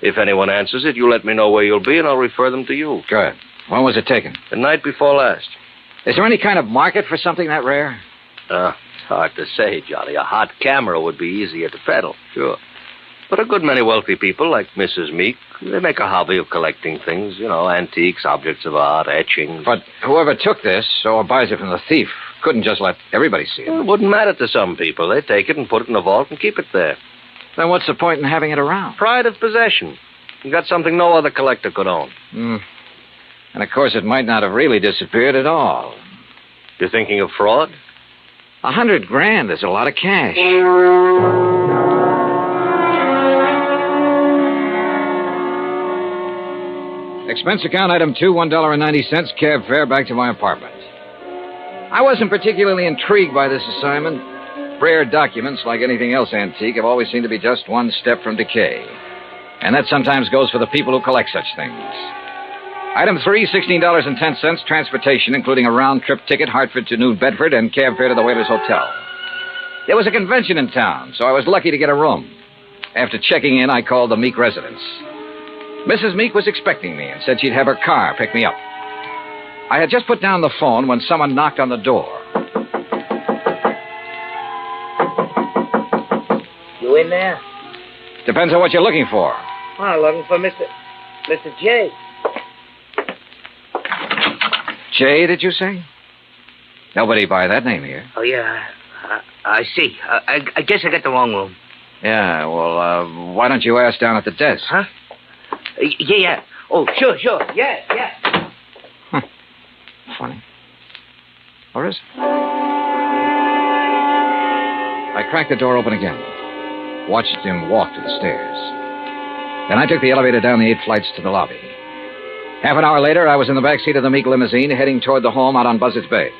If anyone answers it, you let me know where you'll be, and I'll refer them to you. Good. When was it taken? The night before last. Is there any kind of market for something that rare? It's hard to say, Johnny. A hot camera would be easier to peddle, sure. But a good many wealthy people, like Mrs. Meek, they make a hobby of collecting things, antiques, objects of art, etchings. But whoever took this, or buys it from the thief, couldn't just let everybody see it. Well, it wouldn't matter to some people. They take it and put it in a vault and keep it there. Then what's the point in having it around? Pride of possession. You got something no other collector could own. And, of course, it might not have really disappeared at all. You're thinking of fraud? $100,000 is a lot of cash. Expense account item 2, $1.90, cab fare back to my apartment. I wasn't particularly intrigued by this assignment. Rare documents, like anything else antique, have always seemed to be just one step from decay. And that sometimes goes for the people who collect such things. Item 3, $16.10, transportation, including a round-trip ticket, Hartford to New Bedford, and cab fare to the Whalers Hotel. There was a convention in town, so I was lucky to get a room. After checking in, I called the Meek residence. Mrs. Meek was expecting me and said she'd have her car pick me up. I had just put down the phone when someone knocked on the door. You in there? Depends on what you're looking for. I'm looking for Mr. J. Jay, did you say? Nobody by that name here. Oh, yeah. I see. I guess I got the wrong room. Yeah, well, why don't you ask down at the desk? Huh? Yeah. Oh, sure. Yeah. Funny. Or is it? I cracked the door open again. Watched him walk to the stairs. Then I took the elevator down the 8 flights to the lobby. Half an hour later, I was in the back seat of the Meek limousine heading toward the home out on Buzzards Bay.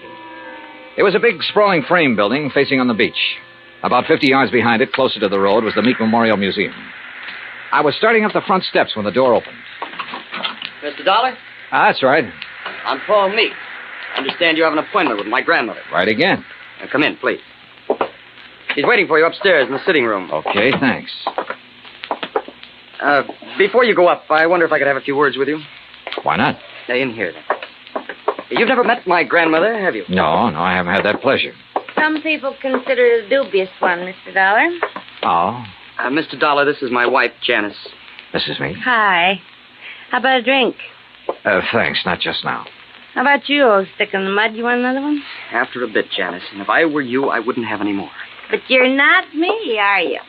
It was a big, sprawling frame building facing on the beach. About 50 yards behind it, closer to the road, was the Meek Memorial Museum. I was starting up the front steps when the door opened. Mr. Dollar? That's right. I'm Paul Meek. I understand you have an appointment with my grandmother. Right again. Now, come in, please. She's waiting for you upstairs in the sitting room. Okay, thanks. Before you go up, I wonder if I could have a few words with you. Why not? In here, then. You've never met my grandmother, have you? No, I haven't had that pleasure. Some people consider it a dubious one, Mr. Dollar. Oh? Mr. Dollar, this is my wife, Janice. Mrs. Meek? Hi. How about a drink? Thanks, not just now. How about you, old stick in the mud? You want another one? After a bit, Janice. And if I were you, I wouldn't have any more. But you're not me, are you?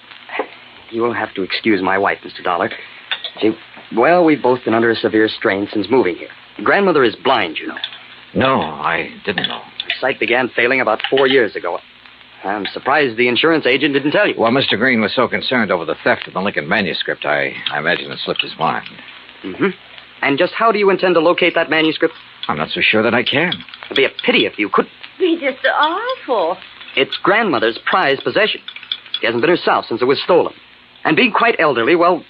You will have to excuse my wife, Mr. Dollar. Well, we've both been under a severe strain since moving here. Grandmother is blind, you know. No, I didn't know. Her sight began failing about 4 years ago. I'm surprised the insurance agent didn't tell you. Well, Mr. Green was so concerned over the theft of the Lincoln manuscript, I imagine it slipped his mind. Mm-hmm. And just how do you intend to locate that manuscript? I'm not so sure that I can. It'd be a pity if you could. Be just awful. It's grandmother's prized possession. She hasn't been herself since it was stolen. And being quite elderly, well,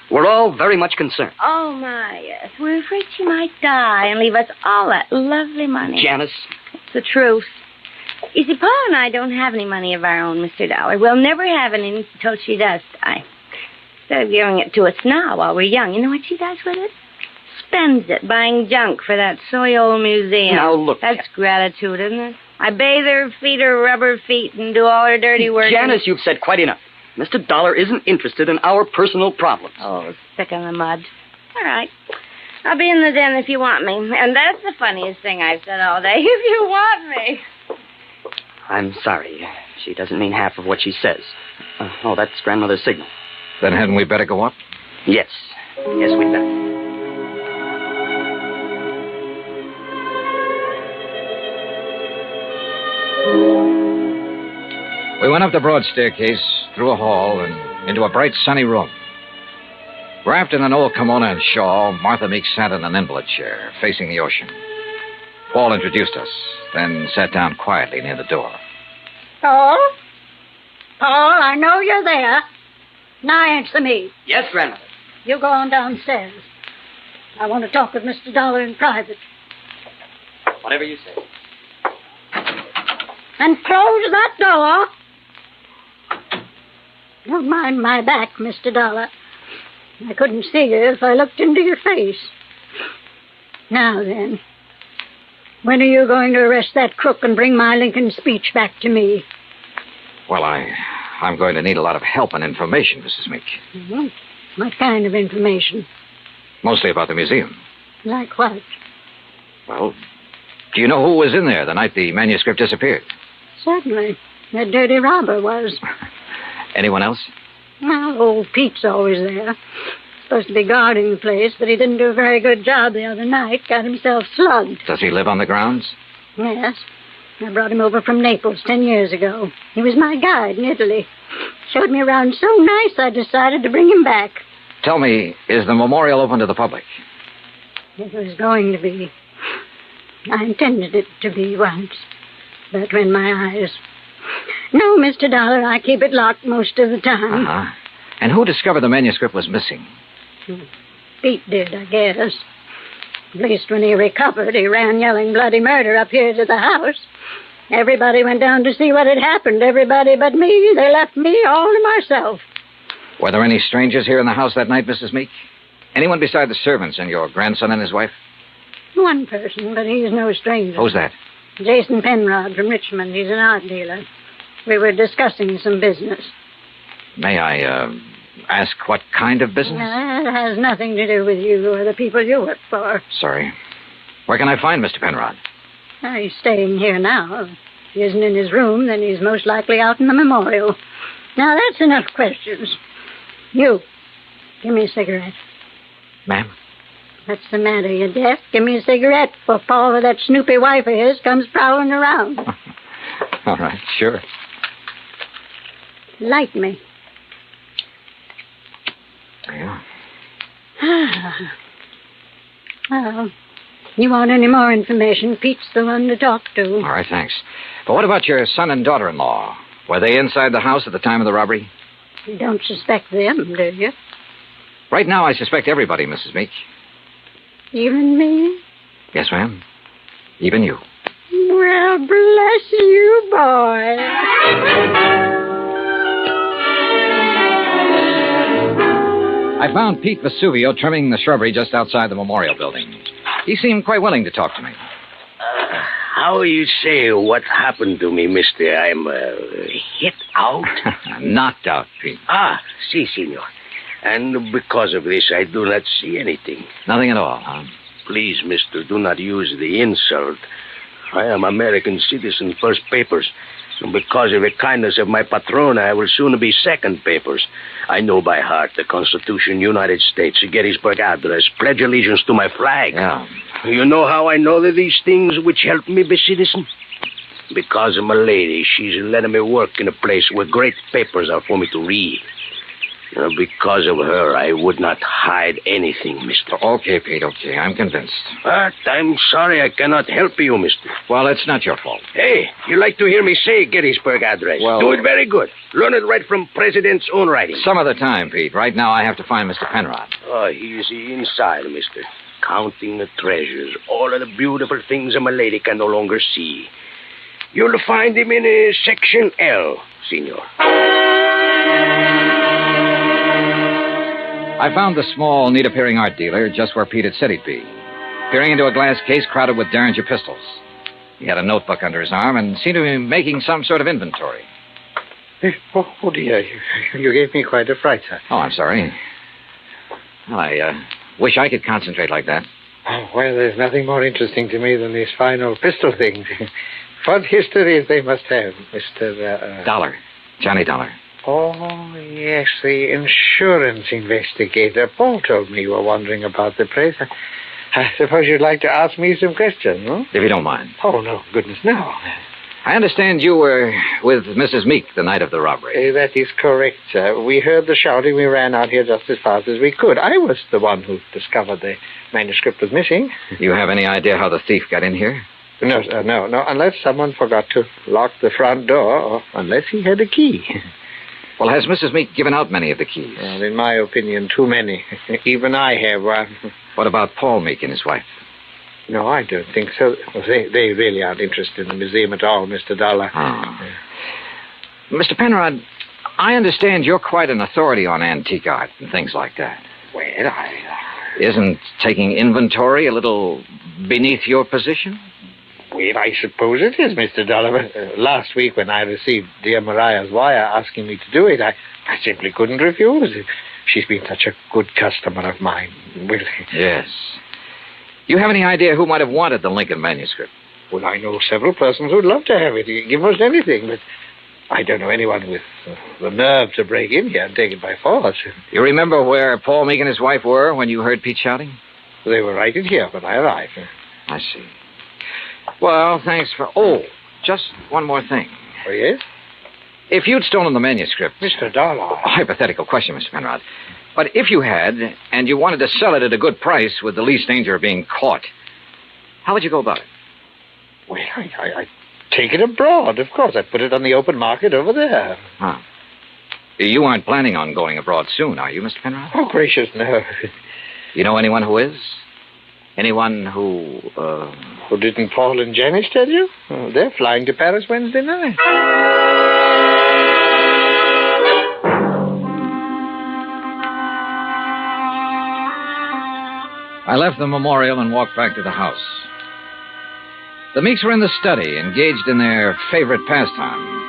we're all very much concerned. Oh, my, yes. We're afraid she might die and leave us all that lovely money. Janice. It's the truth. You see, Paul and I don't have any money of our own, Mr. Dollar. We'll never have any until she does die. Instead of giving it to us now while we're young, you know what she does with it? Spends it buying junk for that silly old museum. Now, look. That's gratitude, isn't it? I bathe her, feed her rubber feet, and do all her dirty work. Janice, you've said quite enough. Mr. Dollar isn't interested in our personal problems. Oh, stick in the mud. All right. I'll be in the den if you want me. And that's the funniest thing I've said all day. If you want me. I'm sorry. She doesn't mean half of what she says. Oh, that's grandmother's signal. Then hadn't we better go up? Yes. Yes, we'd better. We went up the broad staircase, through a hall, and into a bright, sunny room. Wrapped in an old kimono and shawl, Martha Meek sat in an invalid chair, facing the ocean. Paul introduced us, then sat down quietly near the door. Paul? Paul, I know you're there. Now answer me. Yes, grandmother. You go on downstairs. I want to talk with Mr. Dollar in private. Whatever you say. And close that door. Don't mind my back, Mr. Dollar. I couldn't see you if I looked into your face. Now then, when are you going to arrest that crook and bring my Lincoln speech back to me? Well, I'm going to need a lot of help and information, Mrs. Meek. Mm-hmm. What kind of information? Mostly about the museum. Like what? Well, do you know who was in there the night the manuscript disappeared? Certainly. That dirty robber was. Anyone else? Well, old Pete's always there. Supposed to be guarding the place, but he didn't do a very good job the other night. Got himself slugged. Does he live on the grounds? Yes. I brought him over from Naples 10 years ago. He was my guide in Italy. Showed me around so nice, I decided to bring him back. Tell me, is the memorial open to the public? It was going to be. I intended it to be once. But when my eyes... No, Mr. Dollar, I keep it locked most of the time. Uh-huh. And who discovered the manuscript was missing? Pete did, I guess. At least when he recovered, he ran yelling bloody murder up here to the house. Everybody went down to see what had happened. Everybody but me. They left me all to myself. Were there any strangers here in the house that night, Mrs. Meek? Anyone beside the servants and your grandson and his wife? One person, but he's no stranger. Who's that? Jason Penrod from Richmond. He's an art dealer. We were discussing some business. May I, ask what kind of business? It has nothing to do with you or the people you work for. Sorry. Where can I find Mr. Penrod? He's staying here now. If he isn't in his room, then he's most likely out in the memorial. Now, that's enough questions. You, give me a cigarette. Ma'am? What's the matter? You deaf? Give me a cigarette before Paul with that snoopy wife of his comes prowling around. All right, sure. Light me. Yeah. Well, you want any more information, Pete's the one to talk to. All right, thanks. But what about your son and daughter-in-law? Were they inside the house at the time of the robbery? You don't suspect them, do you? Right now, I suspect everybody, Mrs. Meek. Even me? Yes, ma'am. Even you. Well, bless you, boy. I found Pete Vesuvio trimming the shrubbery just outside the memorial building. He seemed quite willing to talk to me. How you say what happened to me, mister? I'm hit out? Knocked out, Pete. Si, senor. And because of this, I do not see anything. Nothing at all, huh? Please, mister, do not use the insult. I am American citizen, first papers. And because of the kindness of my patron, I will soon be second papers. I know by heart the Constitution, United States, Gettysburg Address, pledge allegiance to my flag. Yeah. You know how I know that these things which help me be citizen? Because of my lady, she's letting me work in a place where great papers are for me to read. Because of her, I would not hide anything, mister. Okay, Pete, okay. I'm convinced. But I'm sorry I cannot help you, mister. Well, it's not your fault. Hey, you like to hear me say Gettysburg Address? Well, do it very good. Learn it right from President's own writing. Some other time, Pete. Right now, I have to find Mr. Penrod. Oh, he's inside, mister. Counting the treasures. All of the beautiful things a lady can no longer see. You'll find him in Section L, senor. I found the small, neat-appearing art dealer just where Pete had said he'd be, peering into a glass case crowded with Derringer pistols. He had a notebook under his arm and seemed to be making some sort of inventory. Oh, dear. You gave me quite a fright, sir. Oh, I'm sorry. Well, I wish I could concentrate like that. Oh, well, there's nothing more interesting to me than these fine old pistol things. What histories they must have, Mr. Dollar. Johnny Dollar. Oh, yes, the insurance investigator. Paul told me you were wondering about the place. I suppose you'd like to ask me some questions, no? If you don't mind. Oh, no, goodness, no. I understand you were with Mrs. Meek the night of the robbery. That is correct, sir. We heard the shouting. We ran out here just as fast as we could. I was the one who discovered the manuscript was missing. You have any idea how the thief got in here? No, sir, no. Unless someone forgot to lock the front door, or unless he had a key. Well, has Mrs. Meek given out many of the keys? Well, in my opinion, too many. Even I have one. What about Paul Meek and his wife? No, I don't think so. Well, they really aren't interested in the museum at all, Mr. Dollar. Oh. Mr. Penrod, I understand you're quite an authority on antique art and things like that. Well, Isn't taking inventory a little beneath your position? Well, I suppose it is, Mr. Dollar. Last week when I received dear Mariah's wire asking me to do it, I simply couldn't refuse it. She's been such a good customer of mine. Well, yes. You have any idea who might have wanted the Lincoln manuscript? Well, I know several persons who'd love to have it. Give most anything, but I don't know anyone with the nerve to break in here and take it by force. You remember where Paul Meek and his wife were when you heard Pete shouting? They were right in here when I arrived. I see. Well, thanks for... Oh, just one more thing. Oh, yes? If you'd stolen the manuscript... Mr. Dollar. Hypothetical question, Mr. Penrod. But if you had, and you wanted to sell it at a good price with the least danger of being caught, how would you go about it? Well, I'd take it abroad, of course. I'd put it on the open market over there. Huh. You aren't planning on going abroad soon, are you, Mr. Penrod? Oh, gracious, no. You know anyone who is? Anyone who, Well, didn't Paul and Janice tell you? Oh, they're flying to Paris Wednesday night. I left the memorial and walked back to the house. The Meeks were in the study, engaged in their favorite pastime.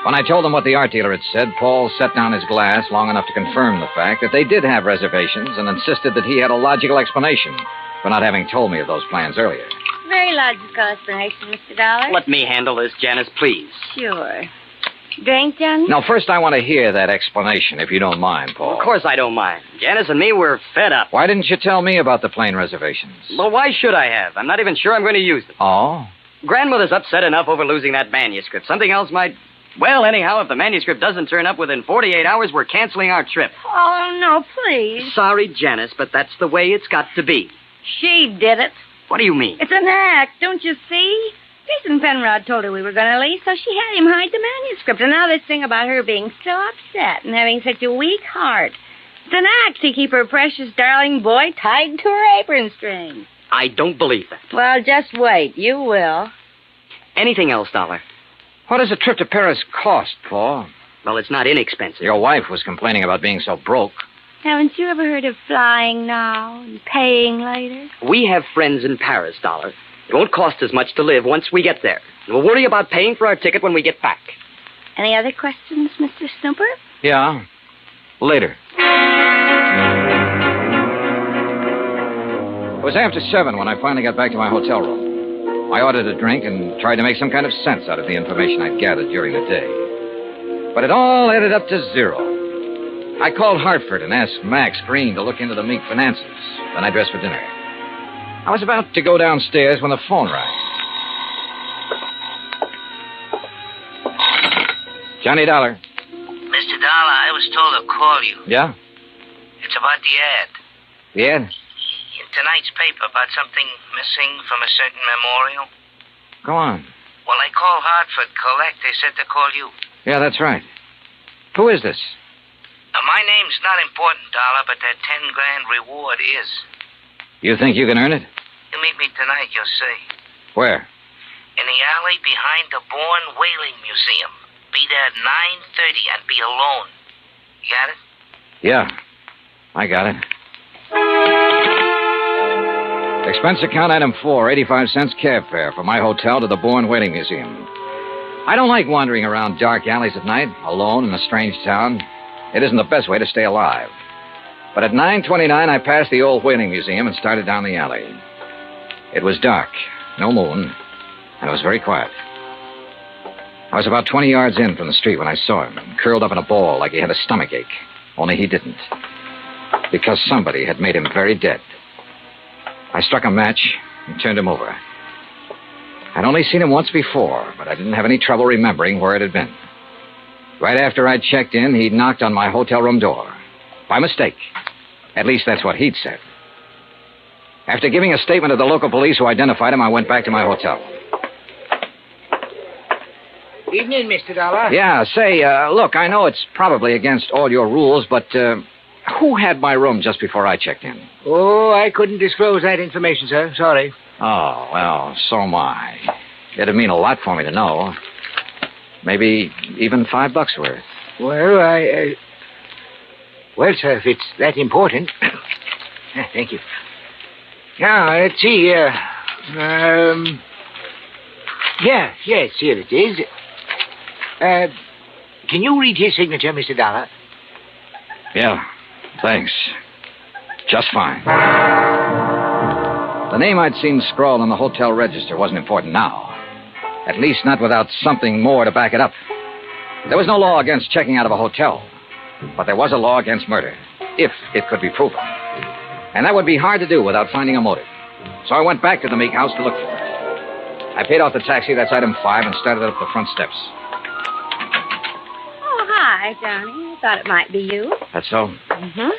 When I told them what the art dealer had said, Paul set down his glass long enough to confirm the fact that they did have reservations and insisted that he had a logical explanation for not having told me of those plans earlier. Very logical explanation, Mr. Dollar. Let me handle this, Janice, please. Sure. Drink, Johnny? Now, first I want to hear that explanation, if you don't mind, Paul. Well, of course I don't mind. Janice and me were fed up. Why didn't you tell me about the plane reservations? Well, why should I have? I'm not even sure I'm going to use them. Oh? Grandmother's upset enough over losing that manuscript. Something else might... Well, anyhow, if the manuscript doesn't turn up within 48 hours, we're canceling our trip. Oh, no, please. Sorry, Janice, but that's the way it's got to be. She did it. What do you mean? It's an act, don't you see? Jason Penrod told her we were going to leave, so she had him hide the manuscript. And now this thing about her being so upset and having such a weak heart. It's an act to keep her precious darling boy tied to her apron string. I don't believe that. Well, just wait. You will. Anything else, Dollar? What does a trip to Paris cost, Paul? Well, it's not inexpensive. Your wife was complaining about being so broke. Haven't you ever heard of flying now and paying later? We have friends in Paris, Dollar. It won't cost as much to live once we get there. We'll worry about paying for our ticket when we get back. Any other questions, Mr. Snooper? Yeah. Later. It was after 7 when I finally got back to my hotel room. I ordered a drink and tried to make some kind of sense out of the information I'd gathered during the day. But it all added up to 0. I called Hartford and asked Max Green to look into the MEEK finances. Then I dressed for dinner. I was about to go downstairs when the phone rang. Johnny Dollar. Mr. Dollar, I was told to call you. Yeah? It's about the ad. The ad? In tonight's paper about something missing from a certain memorial. Go on. Well, I called Hartford Collect. They said to call you. Yeah, that's right. Who is this? My name's not important, Dollar, but that 10 grand reward is. You think you can earn it? You meet me tonight, you'll see. Where? In the alley behind the Bourne Whaling Museum. Be there at 9:30 and be alone. You got it? Yeah, I got it. Expense account item 4, 85 cents cab fare from my hotel to the Bourne Whaling Museum. I don't like wandering around dark alleys at night, alone in a strange town. It isn't the best way to stay alive. But at 9:29, I passed the old whaling museum and started down the alley. It was dark, no moon, and it was very quiet. I was about 20 yards in from the street when I saw him, curled up in a ball like he had a stomachache. Only he didn't. Because somebody had made him very dead. I struck a match and turned him over. I'd only seen him once before, but I didn't have any trouble remembering where it had been. Right after I'd checked in, he'd knocked on my hotel room door. By mistake. At least that's what he'd said. After giving a statement to the local police who identified him, I went back to my hotel. Evening, Mr. Dollar. Yeah, say, look, I know it's probably against all your rules, but who had my room just before I checked in? Oh, I couldn't disclose that information, sir. Sorry. Oh, well, so am I. It'd mean a lot for me to know. Maybe even $5 worth. Well, well, sir, if it's that important. Thank you. Now, let's see. Yes, here it is. Can you read his signature, Mr. Dollar? Yeah, thanks. Just fine. The name I'd seen scrawled on the hotel register wasn't important now. At least not without something more to back it up. There was no law against checking out of a hotel, but there was a law against murder, if it could be proven. And that would be hard to do without finding a motive. So I went back to the Meek house to look for it. I paid off the taxi, that's item 5, and started up the front steps. Oh, hi, Johnny. I thought it might be you. That's so? Mm-hmm.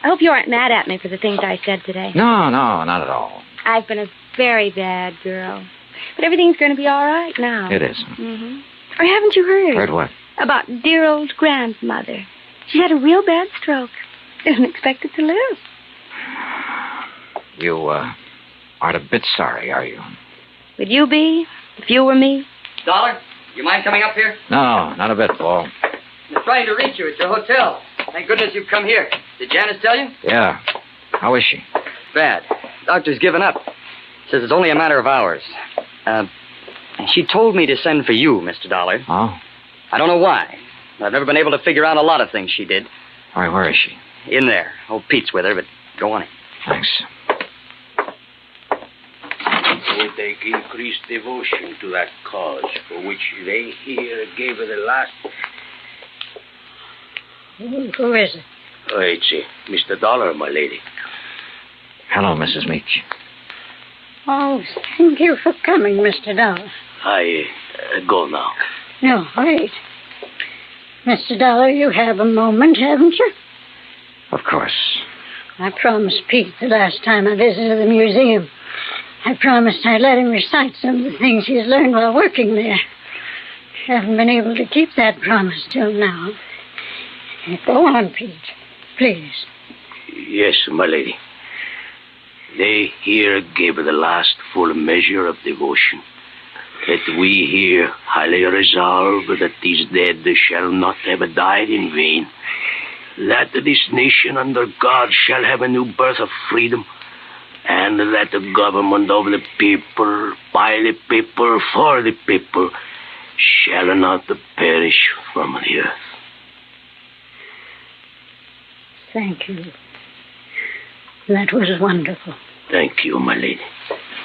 I hope you aren't mad at me for the things I said today. No, not at all. I've been a very bad girl. But everything's going to be all right now. It is. Mm-hmm. Or haven't you heard? Heard what? About dear old grandmother. She had a real bad stroke. Isn't expected to live. You, aren't a bit sorry, are you? Would you be, if you were me? Dollar, you mind coming up here? No, not a bit, Paul. I'm trying to reach you at your hotel. Thank goodness you've come here. Did Janice tell you? Yeah. How is she? Bad. Doctor's given up. Says it's only a matter of hours. She told me to send for you, Mr. Dollar. Oh? I don't know why. I've never been able to figure out a lot of things she did. All right, where is she? In there. Old Pete's with her, but go on in. Thanks. Would they increased devotion to that cause for which they here gave her the last... Who is it? Oh, it's Mr. Dollar, my lady. Hello, Mrs. Meek. Oh, thank you for coming, Mr. Dollar. I go now. No, wait. Mr. Dollar, you have a moment, haven't you? Of course. I promised Pete the last time I visited the museum. I promised I'd let him recite some of the things he's learned while working there. Haven't been able to keep that promise till now. Go on, Pete. please. Yes, my lady. They here gave the last full measure of devotion. That we here highly resolve that these dead shall not have died in vain. That this nation under God shall have a new birth of freedom. And that the government of the people, by the people, for the people, shall not perish from the earth. Thank you. That was wonderful. Thank you, my lady.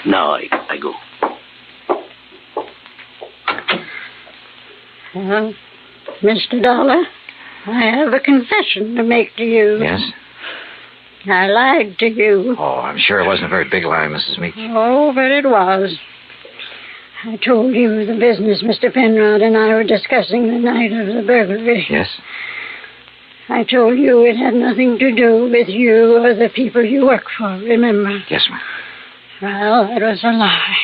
Now I go. Well, Mr. Dollar, I have a confession to make to you. Yes? I lied to you. Oh, I'm sure it wasn't a very big lie, Mrs. Meek. Oh, but it was. I told you the business Mr. Penrod and I were discussing the night of the burglary. Yes? I told you it had nothing to do with you or the people you work for, remember? Yes, ma'am. Well, that was a lie.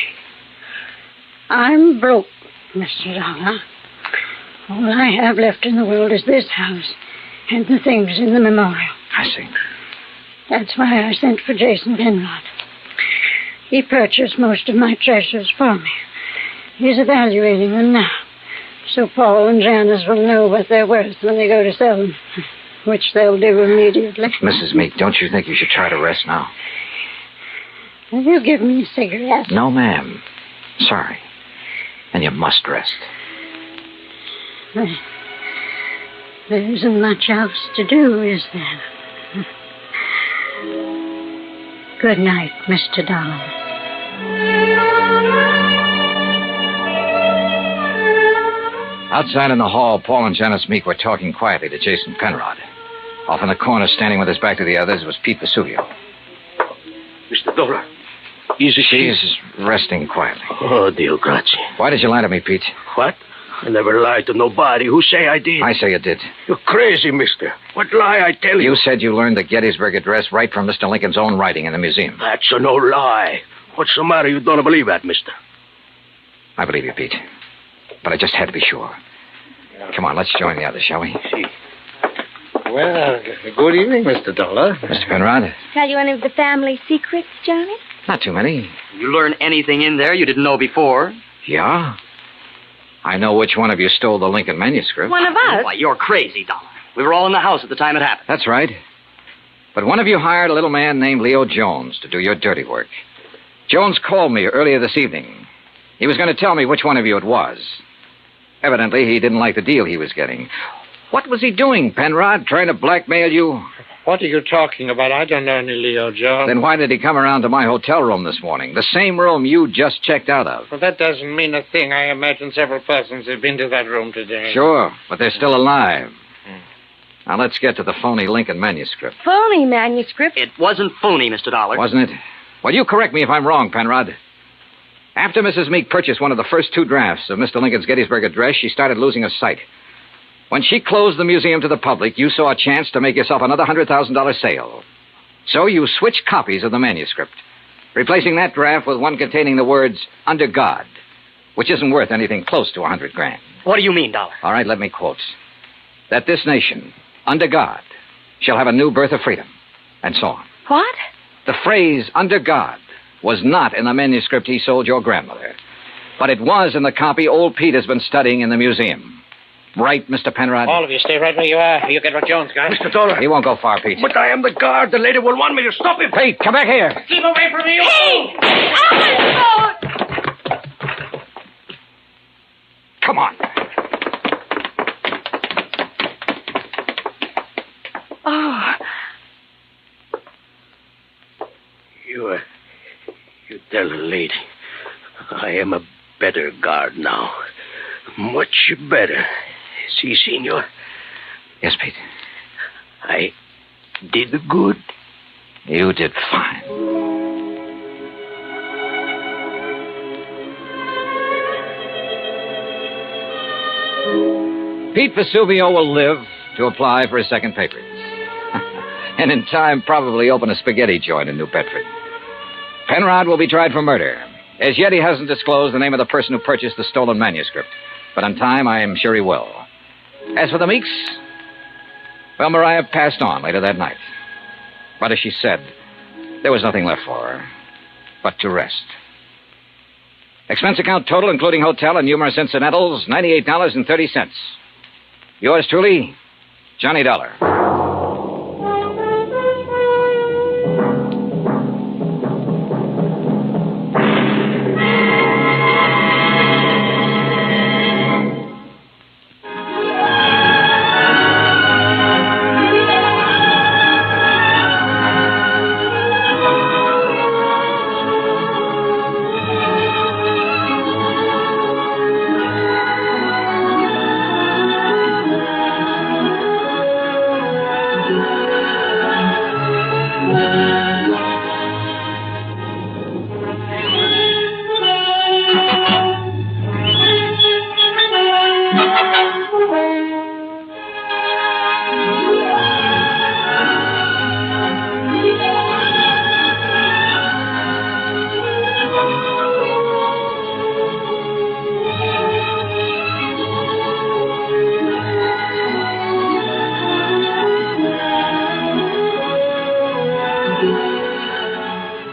I'm broke, Mr. Dollar. All I have left in the world is this house and the things in the memorial. I see. That's why I sent for Jason Penrod. He purchased most of my treasures for me. He's evaluating them now, so Paul and Janice will know what they're worth when they go to sell them, which they'll do immediately. Mrs. Meek, don't you think you should try to rest now? Will you give me a cigarette? No, ma'am. Sorry. And you must rest. There isn't much else to do, is there? Good night, Mr. Dollar. Outside in the hall, Paul and Janice Meek were talking quietly to Jason Penrod. Off in the corner, standing with his back to the others, was Pete Vesuvio. Mr. Dollar, She's resting quietly. Oh, Dio grazie. Why did you lie to me, Pete? What? I never lied to nobody. Who say I did? I say you did. You're crazy, mister. What lie I tell you? You said you learned the Gettysburg Address right from Mr. Lincoln's own writing in the museum. That's no lie. What's the matter? You don't believe that, mister? I believe you, Pete. But I just had to be sure. Come on, let's join the others, shall we? Well, good evening, Mr. Dollar. Mr. Penrod? Tell you any of the family secrets, Johnny? Not too many. You learn anything in there you didn't know before? Yeah? I know which one of you stole the Lincoln manuscript. One of us? Why, you're crazy, Dollar. We were all in the house at the time it happened. That's right. But one of you hired a little man named Leo Jones to do your dirty work. Jones called me earlier this evening. He was going to tell me which one of you it was. Evidently, he didn't like the deal he was getting. What was he doing, Penrod? Trying to blackmail you? What are you talking about? I don't know any Leo Jones. Then why did he come around to my hotel room this morning? The same room you just checked out of. Well, that doesn't mean a thing. I imagine several persons have been to that room today. Sure, but they're still alive. Now, let's get to the phony Lincoln manuscript. Phony manuscript? It wasn't phony, Mr. Dollar. Wasn't it? Well, you correct me if I'm wrong, Penrod. After Mrs. Meek purchased one of the first two drafts of Mr. Lincoln's Gettysburg Address, she started losing her sight. When she closed the museum to the public, you saw a chance to make yourself another $100,000 sale. So you switched copies of the manuscript, replacing that draft with one containing the words, "Under God," which isn't worth anything close to $100,000. What do you mean, Dollar? All right, let me quote. That this nation, under God, shall have a new birth of freedom, and so on. What? The phrase, "under God," was not in the manuscript he sold your grandmother, but it was in the copy old Pete has been studying in the museum. Right, Mr. Penrod? All of you stay right where you are. You get what Jones got. Mr. Dollar. He won't go far, Pete. But I am the guard. The lady will want me to stop him. Pete, come back here. Keep away from me. Hey! Come on. Oh. You tell the lady. I am a better guard now. Much better. See, senor? Yes, Pete. I did good. You did fine. Pete Vesuvio will live to apply for his second papers. And in time, probably open a spaghetti joint in New Bedford. Penrod will be tried for murder. As yet, he hasn't disclosed the name of the person who purchased the stolen manuscript. But in time, I am sure he will. As for the Meeks, Well, Mariah passed on later that night. But as she said, there was nothing left for her but to rest. Expense account total, including hotel and numerous incidentals, $98.30. Yours truly, Johnny Dollar.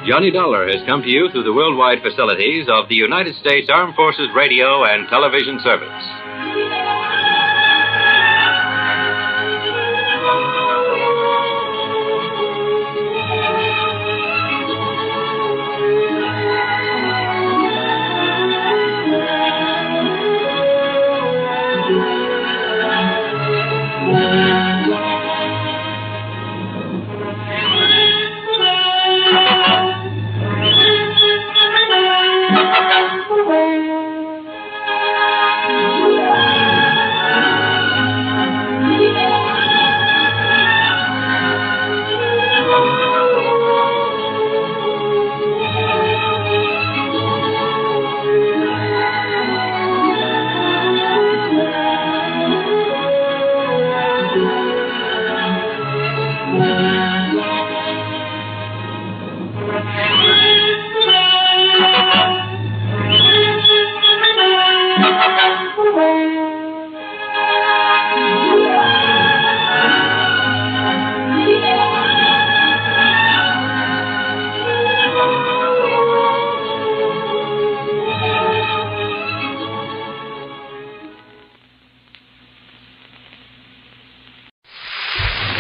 Johnny Dollar has come to you through the worldwide facilities of the United States Armed Forces Radio and Television Service.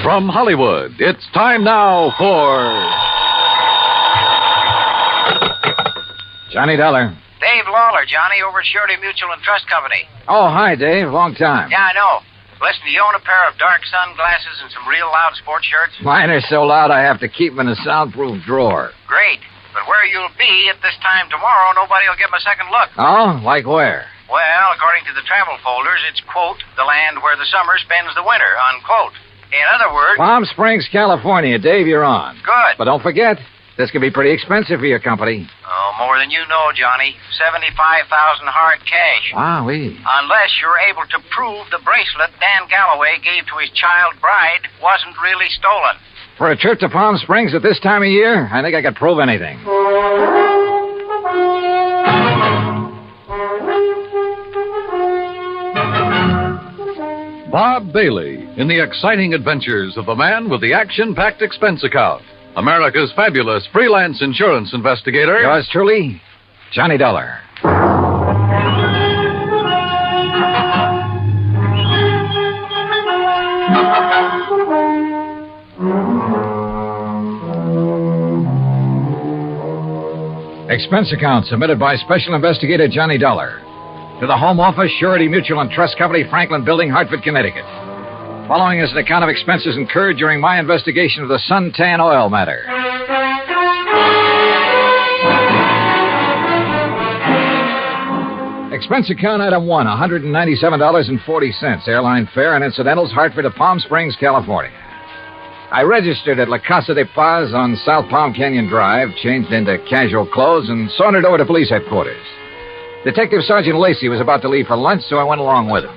From Hollywood, it's time now for Johnny Dollar. Dave Lawler, Johnny, over at Surety Mutual and Trust Company. Oh, hi, Dave. Long time. Yeah, I know. Listen, do you own a pair of dark sunglasses and some real loud sports shirts? Mine are so loud I have to keep them in a soundproof drawer. Great. But where you'll be at this time tomorrow, nobody will give them a second look. Oh? Like where? Well, according to the travel folders, it's, quote, the land where the summer spends the winter, unquote. In other words... Palm Springs, California. Dave, you're on. Good. But don't forget, this could be pretty expensive for your company. Oh, more than you know, Johnny. $75,000 hard cash. Wowee. Unless you're able to prove the bracelet Dan Galloway gave to his child bride wasn't really stolen. For a trip to Palm Springs at this time of year, I think I could prove anything. Bob Bailey in the exciting adventures of the man with the action-packed expense account. America's fabulous freelance insurance investigator. Yours truly, Johnny Dollar. Expense account submitted by Special Investigator Johnny Dollar to the Home Office, Surety Mutual and Trust Company, Franklin Building, Hartford, Connecticut. Following is an account of expenses incurred during my investigation of the SUNTAN oil matter. Expense account item 1, $197.40. Airline fare and incidentals, Hartford to Palm Springs, California. I registered at La Casa de Paz on South Palm Canyon Drive, changed into casual clothes, and sauntered over to police headquarters. Detective Sergeant Lacey was about to leave for lunch, so I went along with him.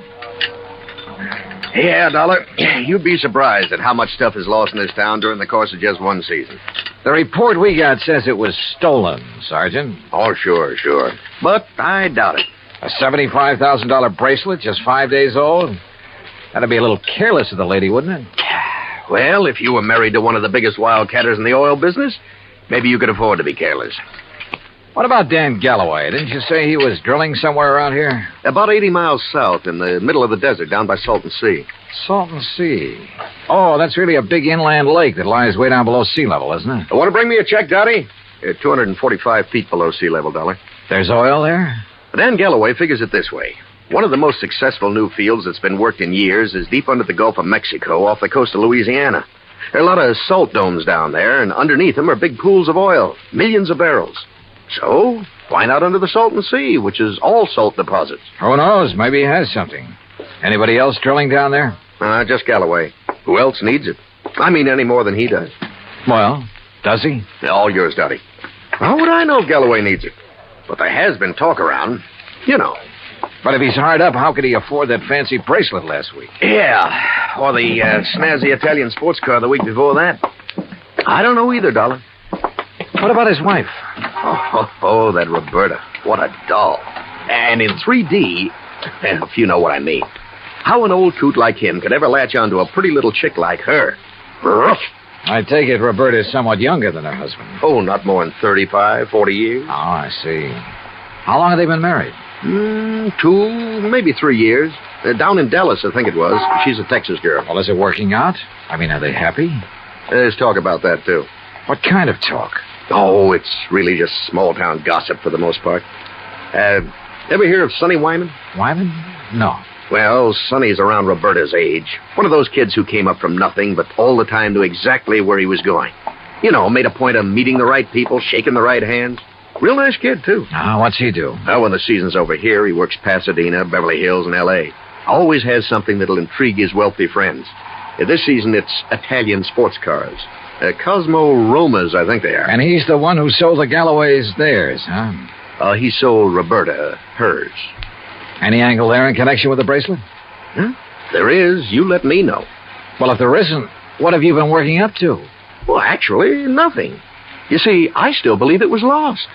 Yeah, Dollar. You'd be surprised at how much stuff is lost in this town during the course of just one season. The report we got says it was stolen, Sergeant. Oh, sure. But I doubt it. A $75,000 bracelet, just 5 days old? That'd be a little careless of the lady, wouldn't it? Well, if you were married to one of the biggest wildcatters in the oil business, maybe you could afford to be careless. What about Dan Galloway? Didn't you say he was drilling somewhere around here? About 80 miles south, in the middle of the desert, down by Salton Sea. Salton Sea. Oh, that's really a big inland lake that lies way down below sea level, isn't it? Want to bring me a check, Dottie? 245 feet below sea level, Dollar. There's oil there? Dan Galloway figures it this way. One of the most successful new fields that's been worked in years is deep under the Gulf of Mexico off the coast of Louisiana. There are a lot of salt domes down there, and underneath them are big pools of oil, millions of barrels. So, why not under the Salton Sea, which is all salt deposits? Who knows? Maybe he has something. Anybody else drilling down there? Just Galloway. Who else needs it? I mean, any more than he does. Well, does he? All yours, Dottie. How would I know if Galloway needs it? But there has been talk around. You know. But if he's hard up, how could he afford that fancy bracelet last week? Yeah, or the snazzy Italian sports car the week before that. I don't know either, Dollar. What about his wife? Oh, that Roberta. What a doll. And in 3D, if you know what I mean. How an old coot like him could ever latch onto a pretty little chick like her? I take it Roberta is somewhat younger than her husband. Oh, not more than 35, 40 years. Oh, I see. How long have they been married? 2, maybe 3 years. Down in Dallas, I think it was. She's a Texas girl. Well, is it working out? I mean, are they happy? There's talk about that, too. What kind of talk? Oh, it's really just small-town gossip for the most part. Ever hear of Sonny Wyman? Wyman? No. Well, Sonny's around Roberta's age. One of those kids who came up from nothing, but all the time knew exactly where he was going. You know, made a point of meeting the right people, shaking the right hands. Real nice kid, too. What's he do? Well, when the season's over here, he works Pasadena, Beverly Hills, and L.A. Always has something that'll intrigue his wealthy friends. This season, it's Italian sports cars. Cosmo Romas, I think they are. And he's the one who sold the Galloways theirs, huh? He sold Roberta hers. Any angle there in connection with the bracelet? Huh? There is. You let me know. Well, if there isn't, what have you been working up to? Well, actually, nothing. You see, I still believe it was lost.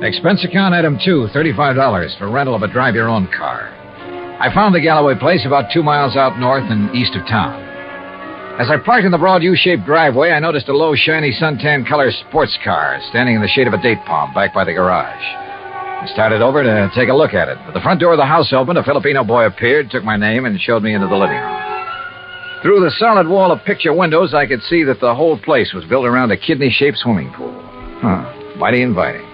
Expense account item 2, $35 for rental of a drive-your-own car. I found the Galloway place about 2 miles out north and east of town. As I parked in the broad U-shaped driveway, I noticed a low, shiny suntan color sports car standing in the shade of a date palm back by the garage. I started over to take a look at it. But the front door of the house opened, a Filipino boy appeared, took my name, and showed me into the living room. Through the solid wall of picture windows, I could see that the whole place was built around a kidney-shaped swimming pool. Mighty inviting.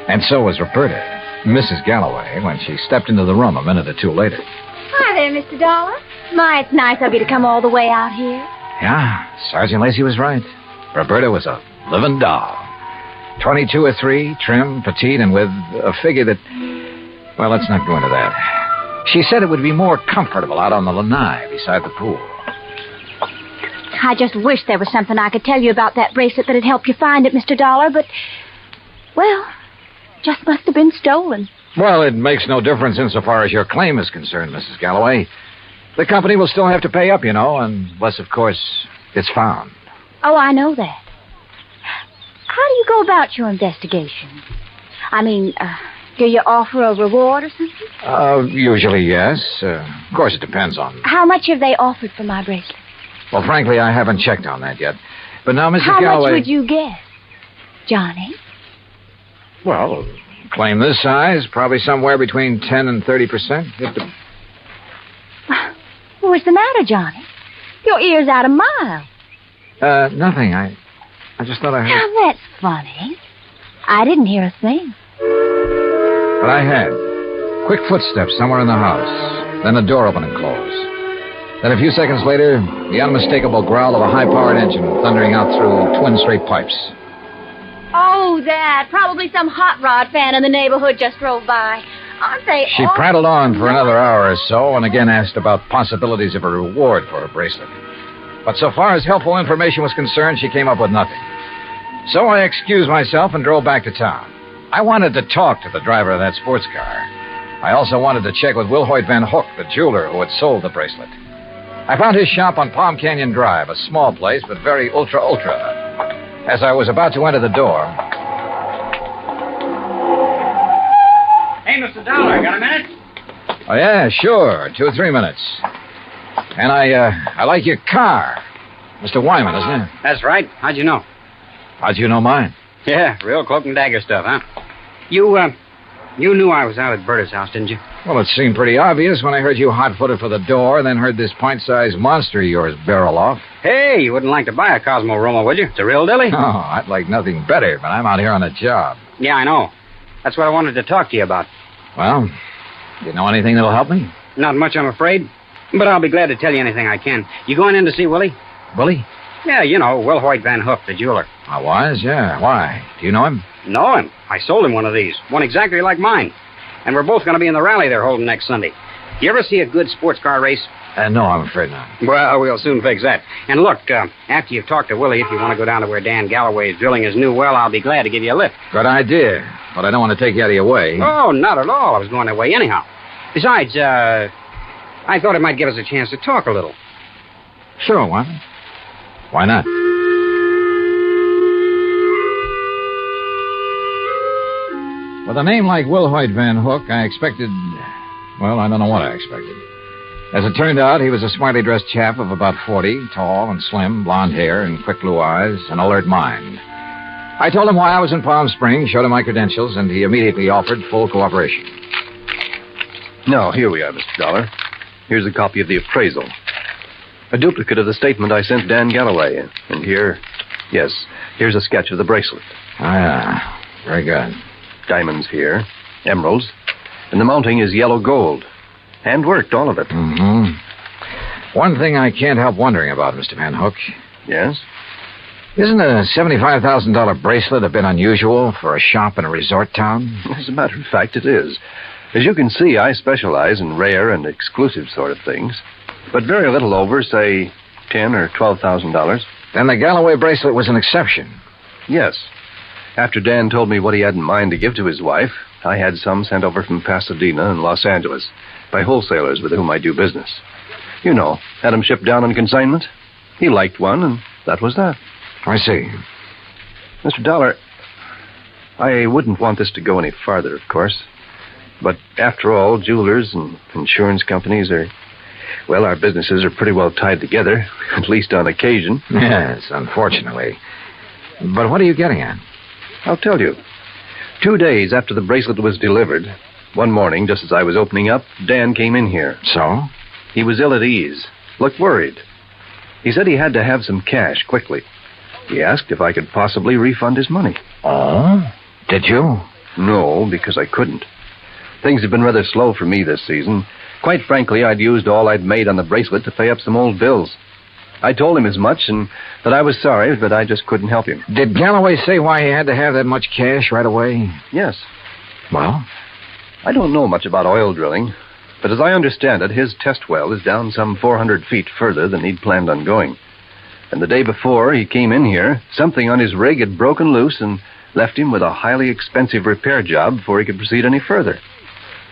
And so was Roberta, Mrs. Galloway, when she stepped into the room a minute or two later. Hi there, Mr. Dollar. My, it's nice of you to come all the way out here. Yeah, Sergeant Lacey was right. Roberta was a living doll. 22 or 3, trim, petite, and with a figure that... Well, let's not go into that. She said it would be more comfortable out on the lanai beside the pool. I just wish there was something I could tell you about that bracelet that'd help you find it, Mr. Dollar, but... Well, just must have been stolen. Well, it makes no difference insofar as your claim is concerned, Mrs. Galloway. The company will still have to pay up, you know, unless, of course, it's found. Oh, I know that. How do you go about your investigation? I mean, do you offer a reward or something? Usually, yes. Of course, it depends on... How much have they offered for my bracelet? Well, frankly, I haven't checked on that yet. But now, Mrs. How Galloway... much would you guess, Johnny? Well, claim this size, probably somewhere between 10 and 30%. What's the matter, Johnny? Your ear's out a mile. Nothing. I just thought I heard... Now, that's funny. I didn't hear a thing. But I had. Quick footsteps somewhere in the house. Then the door opened and closed. Then a few seconds later, the unmistakable growl of a high-powered engine thundering out through twin straight pipes. Oh, that. Probably some hot rod fan in the neighborhood just drove by. Aren't they She prattled on for another hour or so and again asked about possibilities of a reward for her bracelet. But so far as helpful information was concerned, she came up with nothing. So I excused myself and drove back to town. I wanted to talk to the driver of that sports car. I also wanted to check with Wilhoit Van Hook, the jeweler who had sold the bracelet. I found his shop on Palm Canyon Drive, a small place, but very ultra. As I was about to enter the door... Hey, Mr. Mr. Dollar, got a minute? Oh, yeah, sure. 2 or 3 minutes. And I like your car. Mr. Wyman, isn't it? That's right. How'd you know? How'd you know mine? Yeah, real cloak and dagger stuff, huh? You knew I was out at Berta's house, didn't you? Well, it seemed pretty obvious when I heard you hot-footed for the door and then heard this pint-sized monster of yours barrel off. Hey, you wouldn't like to buy a Cosmo Roma, would you? It's a real dilly. Oh, I'd like nothing better, but I'm out here on a job. Yeah, I know. That's what I wanted to talk to you about. Well, you know anything that'll help me? Not much, I'm afraid. But I'll be glad to tell you anything I can. You going in to see Willie? Willie? Yeah, you know, Will Hoyt Van Hook, the jeweler. I was, yeah. Why? Do you know him? Know him. I sold him one of these. One exactly like mine. And we're both going to be in the rally they're holding next Sunday. You ever see a good sports car race? No, I'm afraid not. Well, we'll soon fix that. And look, after you've talked to Willie, if you want to go down to where Dan Galloway is drilling his new well, I'll be glad to give you a lift. Good idea. But I don't want to take you out of your way. Oh, not at all. I was going that way anyhow. Besides, I thought it might give us a chance to talk a little. Sure, what? Why not? With a name like Will Hoyt Van Hook, I expected... Well, I don't know what I expected. As it turned out, he was a smartly dressed chap of about 40, tall and slim, blonde hair and quick blue eyes, an alert mind. I told him why I was in Palm Springs, showed him my credentials, and he immediately offered full cooperation. Now, here we are, Mr. Dollar. Here's a copy of the appraisal. A duplicate of the statement I sent Dan Galloway. And here, yes, here's a sketch of the bracelet. Ah, yeah. Very good. Diamonds here, emeralds, and the mounting is yellow gold. Hand-worked, all of it. Mm-hmm. One thing I can't help wondering about, Mr. Van Hook. Yes? Isn't a $75,000 bracelet a bit unusual for a shop in a resort town? As a matter of fact, it is. As you can see, I specialize in rare and exclusive sort of things. But very little over, say, $10,000 or $12,000. Then the Galloway bracelet was an exception. Yes. After Dan told me what he had in mind to give to his wife, I had some sent over from Pasadena and Los Angeles by wholesalers with whom I do business. You know, had them shipped down on consignment. He liked one, and that was that. I see. Mr. Dollar, I wouldn't want this to go any farther, of course. But after all, jewelers and insurance companies are... Well, our businesses are pretty well tied together, at least on occasion. Yes, unfortunately. But what are you getting at? I'll tell you. 2 days after the bracelet was delivered, one morning, just as I was opening up, Dan came in here. So? He was ill at ease, looked worried. He said he had to have some cash quickly. He asked if I could possibly refund his money. Oh? Did you? No, because I couldn't. Things have been rather slow for me this season. Quite frankly, I'd used all I'd made on the bracelet to pay up some old bills. I told him as much and that I was sorry, but I just couldn't help him. Did Galloway say why he had to have that much cash right away? Yes. Well? I don't know much about oil drilling, but as I understand it, his test well is down some 400 feet further than he'd planned on going. And the day before he came in here, something on his rig had broken loose and left him with a highly expensive repair job before he could proceed any further.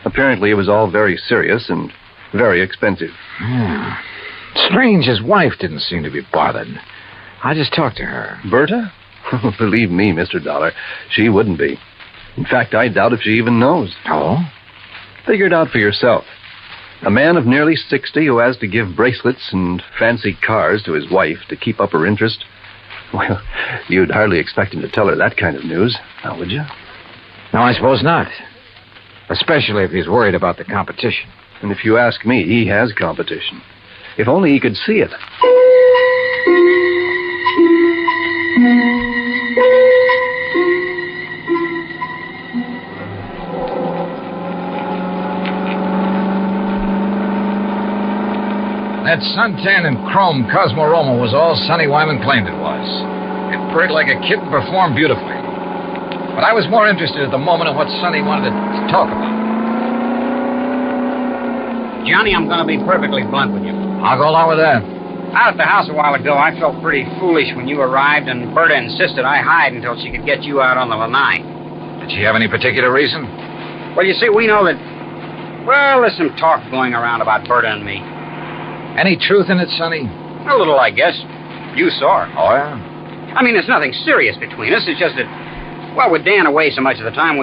Apparently, it was all very serious and very expensive. Yeah. Strange, his wife didn't seem to be bothered. I just talked to her. Berta? Believe me, Mr. Dollar, she wouldn't be. In fact, I doubt if she even knows. Oh? Figure it out for yourself. A man of nearly 60 who has to give bracelets and fancy cars to his wife to keep up her interest. Well, you'd hardly expect him to tell her that kind of news, now would you? No, I suppose not. Especially if he's worried about the competition. And if you ask me, he has competition. If only he could see it. That suntan and chrome Cosmo Roma was all Sonny Wyman claimed it was. It purred like a kitten, performed beautifully. But I was more interested at the moment in what Sonny wanted to talk about. Johnny, I'm going to be perfectly blunt with you. I'll go along with that. Out at the house a while ago, I felt pretty foolish when you arrived, and Berta insisted I hide until she could get you out on the lanai. Did she have any particular reason? Well, you see, we know that... Well, there's some talk going around about Berta and me. Any truth in it, Sonny? A little, I guess. You saw her. Oh, yeah? I mean, there's nothing serious between us. It's just that, well, with Dan away so much of the time,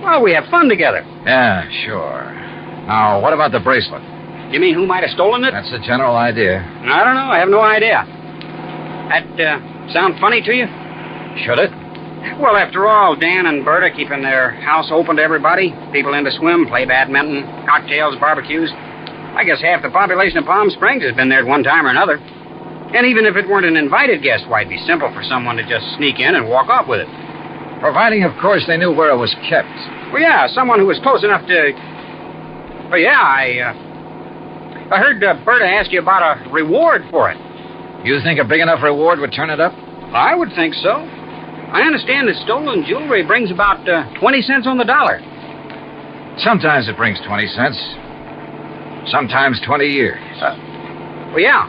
Well, we have fun together. Yeah, sure. Now, what about the bracelet? You mean who might have stolen it? That's the general idea. I don't know. I have no idea. That sound funny to you? Should it? Well, after all, Dan and Berta keeping their house open to everybody. People in to swim, play badminton, cocktails, barbecues. I guess half the population of Palm Springs has been there at one time or another. And even if it weren't an invited guest, why, it'd be simple for someone to just sneak in and walk off with it. Providing, of course, they knew where it was kept. Well, yeah, someone who was close enough to... Well, yeah, I heard Berta ask you about a reward for it. You think a big enough reward would turn it up? I would think so. I understand that stolen jewelry brings about 20 cents on the dollar. Sometimes it brings 20 cents. Sometimes 20 years. Well, yeah.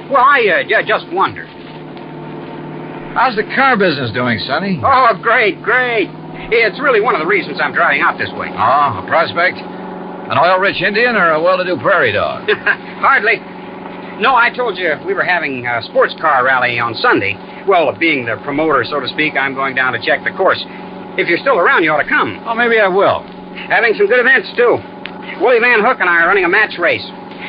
Well, I just wondered. How's the car business doing, Sonny? Oh, great. It's really one of the reasons I'm driving out this way. Oh, a prospect? An oil-rich Indian or a well-to-do prairie dog? Hardly. No, I told you we were having a sports car rally on Sunday. Well, being the promoter, so to speak, I'm going down to check the course. If you're still around, you ought to come. Oh, maybe I will. Having some good events, too. Willie Van Hook and I are running a match race.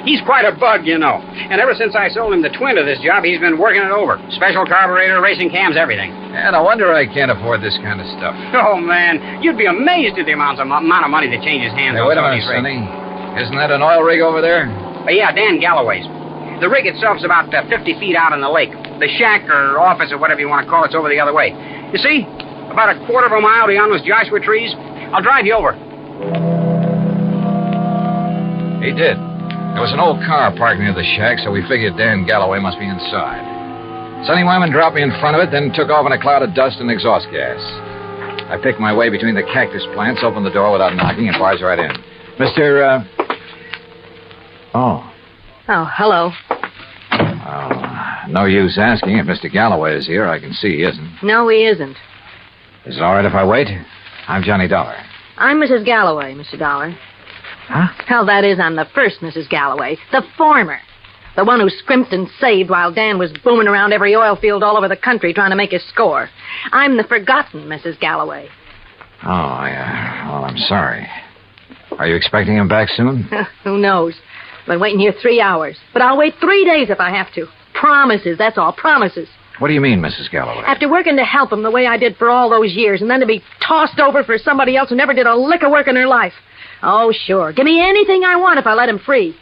He's quite a bug, you know. And ever since I sold him the twin to this job, he's been working it over. Special carburetor, racing cams, everything. And I wonder I can't afford this kind of stuff. Oh, man. You'd be amazed at the amount of money that changes hands Hey, on wait a some of minute, these races. Sonny. Isn't that an oil rig over there? Yeah, Dan Galloway's. The rig itself's about 50 feet out in the lake. The shack or office or whatever you want to call it's over the other way. You see? About a quarter of a mile beyond those Joshua trees. I'll drive you over. He did. There was an old car parked near the shack, so we figured Dan Galloway must be inside. Sonny Wyman dropped me in front of it, then took off in a cloud of dust and exhaust gas. I picked my way between the cactus plants, opened the door without knocking, and barged right in. Mr. Oh, hello. No use asking if Mr. Galloway is here. I can see he isn't. No, he isn't. Is it all right if I wait? I'm Johnny Dollar. I'm Mrs. Galloway, Mr. Dollar. Huh? Hell, that is, I'm the first Mrs. Galloway. The former. The one who scrimped and saved while Dan was booming around every oil field all over the country trying to make his score. I'm the forgotten Mrs. Galloway. Oh, well, I'm sorry. Are you expecting him back soon? Who knows? I've been waiting here 3 hours. But I'll wait 3 days if I have to. Promises, that's all, promises. What do you mean, Mrs. Galloway? After working to help him the way I did for all those years, and then to be tossed over for somebody else who never did a lick of work in her life. Oh, sure. Give me anything I want if I let him free.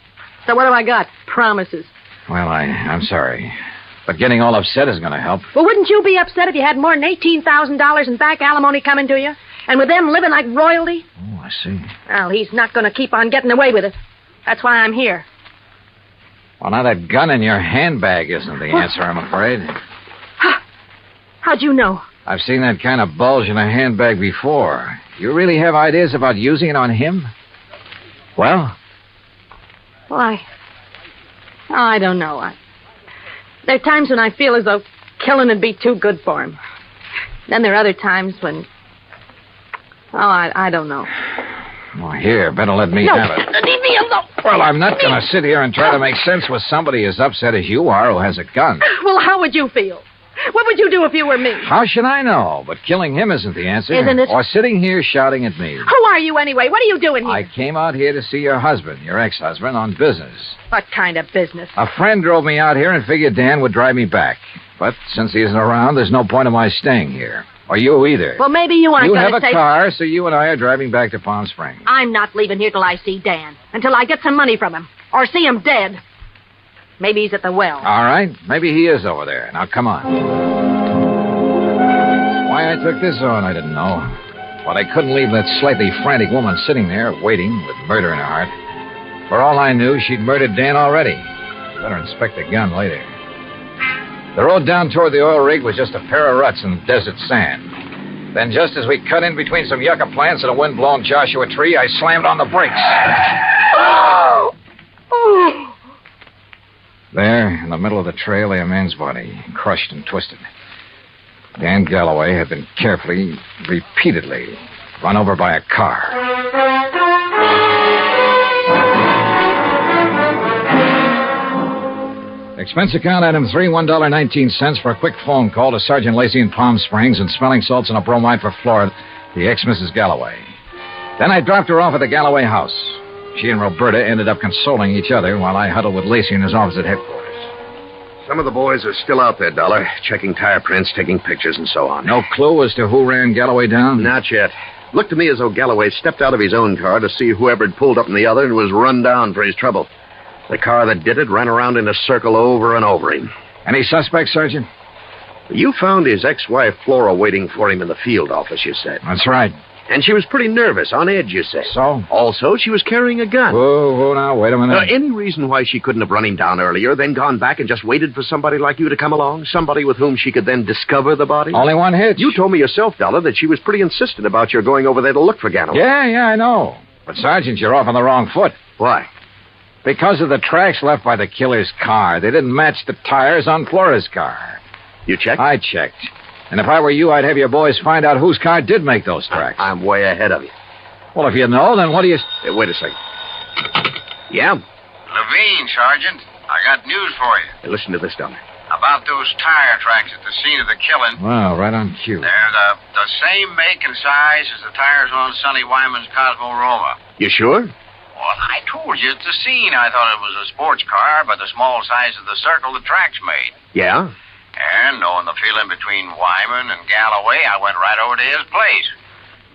So what do I got? Promises. Well, I'm sorry. But getting all upset is going to help. Well, wouldn't you be upset if you had more than $18,000 in back alimony coming to you? And with them living like royalty? Oh, I see. Well, he's not going to keep on getting away with it. That's why I'm here. Well, now that gun in your handbag isn't the answer, I'm afraid. How'd you know? I've seen that kind of bulge in a handbag before. You really have ideas about using it on him? Well? Well, I don't know. There are times when I feel as though killing would be too good for him. Then there are other times when... I don't know. Well, here, better let me No, have it. leave me alone. Well, I'm not going to sit here and try to make sense with somebody as upset as you are who has a gun. Well, how would you feel? What would you do if you were me? How should I know? But killing him isn't the answer. Isn't it? Or sitting here shouting at me. Who are you anyway? What are you doing here? I came out here to see your husband, your ex-husband, on business. What kind of business? A friend drove me out here and figured Dan would drive me back. But since he isn't around, there's no point in my staying here. Or you either. Well, maybe you aren't You going have to a car, so you and I are driving back to Palm Springs. I'm not leaving here till I see Dan. Until I get some money from him. Or see him dead. Maybe he's at the well. All right. Maybe he is over there. Now, come on. Why I took this on, I didn't know. But I couldn't leave that slightly frantic woman sitting there, waiting, with murder in her heart. For all I knew, she'd murdered Dan already. Better inspect the gun later. The road down toward the oil rig was just a pair of ruts in desert sand. Then just as we cut in between some yucca plants and a wind-blown Joshua tree, I slammed on the brakes. Oh! Oh! There, in the middle of the trail, lay a man's body, crushed and twisted. Dan Galloway had been carefully, repeatedly, run over by a car. Expense account item 3, $1.19 for a quick phone call to Sergeant Lacey in Palm Springs and smelling salts and a bromide for the ex-Mrs. Galloway. Then I dropped her off at the Galloway house. She and Roberta ended up consoling each other while I huddled with Lacey in his office at headquarters. Some of the boys are still out there, Dollar, checking tire prints, taking pictures, and so on. No clue as to who ran Galloway down? Not yet. Looked to me as though Galloway stepped out of his own car to see whoever had pulled up in the other and was run down for his trouble. The car that did it ran around in a circle over and over him. Any suspects, Sergeant? You found his ex-wife, Flora, waiting for him in the field office, you said. That's right. And she was pretty nervous, on edge, you said. So? Also, she was carrying a gun. Whoa, now, wait a minute. Any reason why she couldn't have run him down earlier, then gone back and just waited for somebody like you to come along? Somebody with whom she could then discover the body? Only one hitch. You told me yourself, Dollar, that she was pretty insistent about your going over there to look for Galloway. Yeah, I know. But, Sergeant, you're off on the wrong foot. Why? Because of the tracks left by the killer's car. They didn't match the tires on Flora's car. You checked? I checked. And if I were you, I'd have your boys find out whose car did make those tracks. I'm way ahead of you. Well, if you know, then what do you... Hey, wait a second. Yeah? Levine, Sergeant. I got news for you. Hey, listen to this, Dollar. About those tire tracks at the scene of the killing. Wow, right on cue. They're the same make and size as the tires on Sonny Wyman's Cosmo Roma. You sure? Well, I told you at the scene I thought it was a sports car by the small size of the circle the tracks made. Yeah? And knowing the feeling between Wyman and Galloway, I went right over to his place.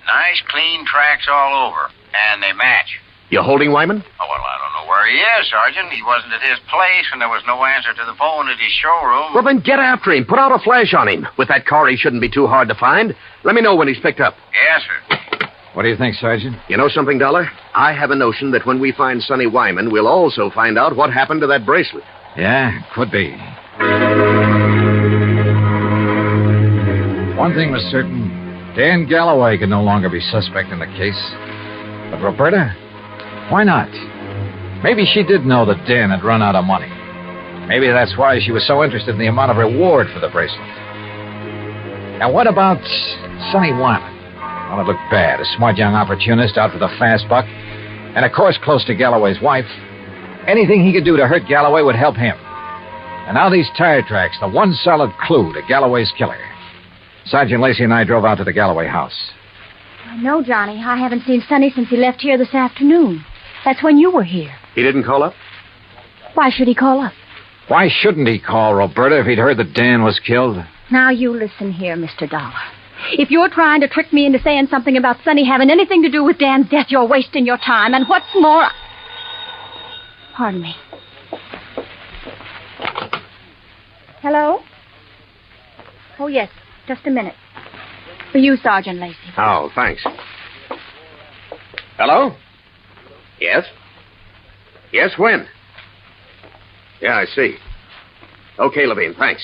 Nice, clean tracks all over. And they match. You holding Wyman? Oh, well, I don't know where he is, Sergeant. He wasn't at his place, and there was no answer to the phone at his showroom. Well, then get after him. Put out a flash on him. With that car, he shouldn't be too hard to find. Let me know when he's picked up. Yes, sir. What do you think, Sergeant? You know something, Dollar? I have a notion that when we find Sonny Wyman, we'll also find out what happened to that bracelet. Yeah, could be. One thing was certain. Dan Galloway could no longer be suspect in the case. But Roberta? Why not? Maybe she did know that Dan had run out of money. Maybe that's why she was so interested in the amount of reward for the bracelet. Now, what about Sonny Wyman? Well, it looked bad. A smart young opportunist out for the fast buck. And, of course, close to Galloway's wife. Anything he could do to hurt Galloway would help him. And now these tire tracks, the one solid clue to Galloway's killer. Sergeant Lacey and I drove out to the Galloway house. No, Johnny, I haven't seen Sonny since he left here this afternoon. That's when you were here. He didn't call up? Why should he call up? Why shouldn't he call, Roberta, if he'd heard that Dan was killed? Now, you listen here, Mr. Dollar. If you're trying to trick me into saying something about Sonny having anything to do with Dan's death, you're wasting your time. And what's more... Pardon me. Hello? Oh, yes. Just a minute. For you, Sergeant Lacey. Oh, thanks. Hello? Yes? Yes, when? Yeah, I see. Okay, Levine, thanks.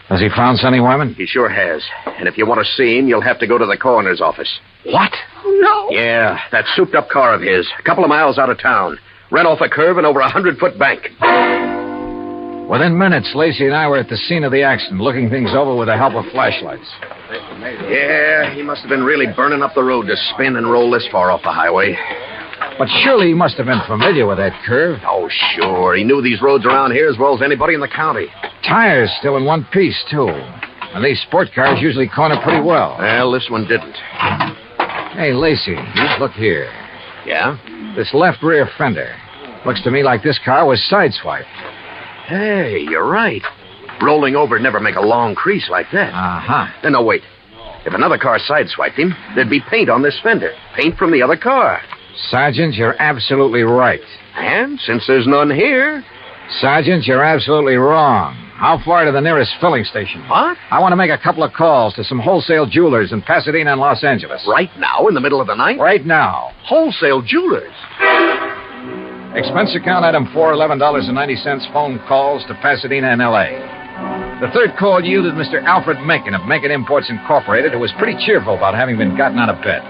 Has he found Sonny Wyman? He sure has. And if you want to see him, you'll have to go to the coroner's office. What? Oh, no. Yeah, that souped-up car of his. A couple of miles out of town. Ran off a curve and over a 100-foot bank. Within minutes, Lacey and I were at the scene of the accident, looking things over with the help of flashlights. Yeah, he must have been really burning up the road to spin and roll this far off the highway. But surely he must have been familiar with that curve. Oh, sure. He knew these roads around here as well as anybody in the county. Tires still in one piece, too. And these sport cars usually corner pretty well. Well, this one didn't. Hey, Lacey, look here. Yeah? This left rear fender. Looks to me like this car was sideswiped. Hey, you're right. Rolling over would never make a long crease like that. Uh-huh. No, wait. If another car sideswiped him, there'd be paint on this fender. Paint from the other car. Sergeant, you're absolutely right. And since there's none here... Sergeant, you're absolutely wrong. How far to the nearest filling station? What? I want to make a couple of calls to some wholesale jewelers in Pasadena and Los Angeles. Right now, in the middle of the night? Right now. Wholesale jewelers? Expense account item 4, $11.90, phone calls to Pasadena and L.A. The third call yielded Mr. Alfred Mencken of Mencken Imports Incorporated, who was pretty cheerful about having been gotten out of bed.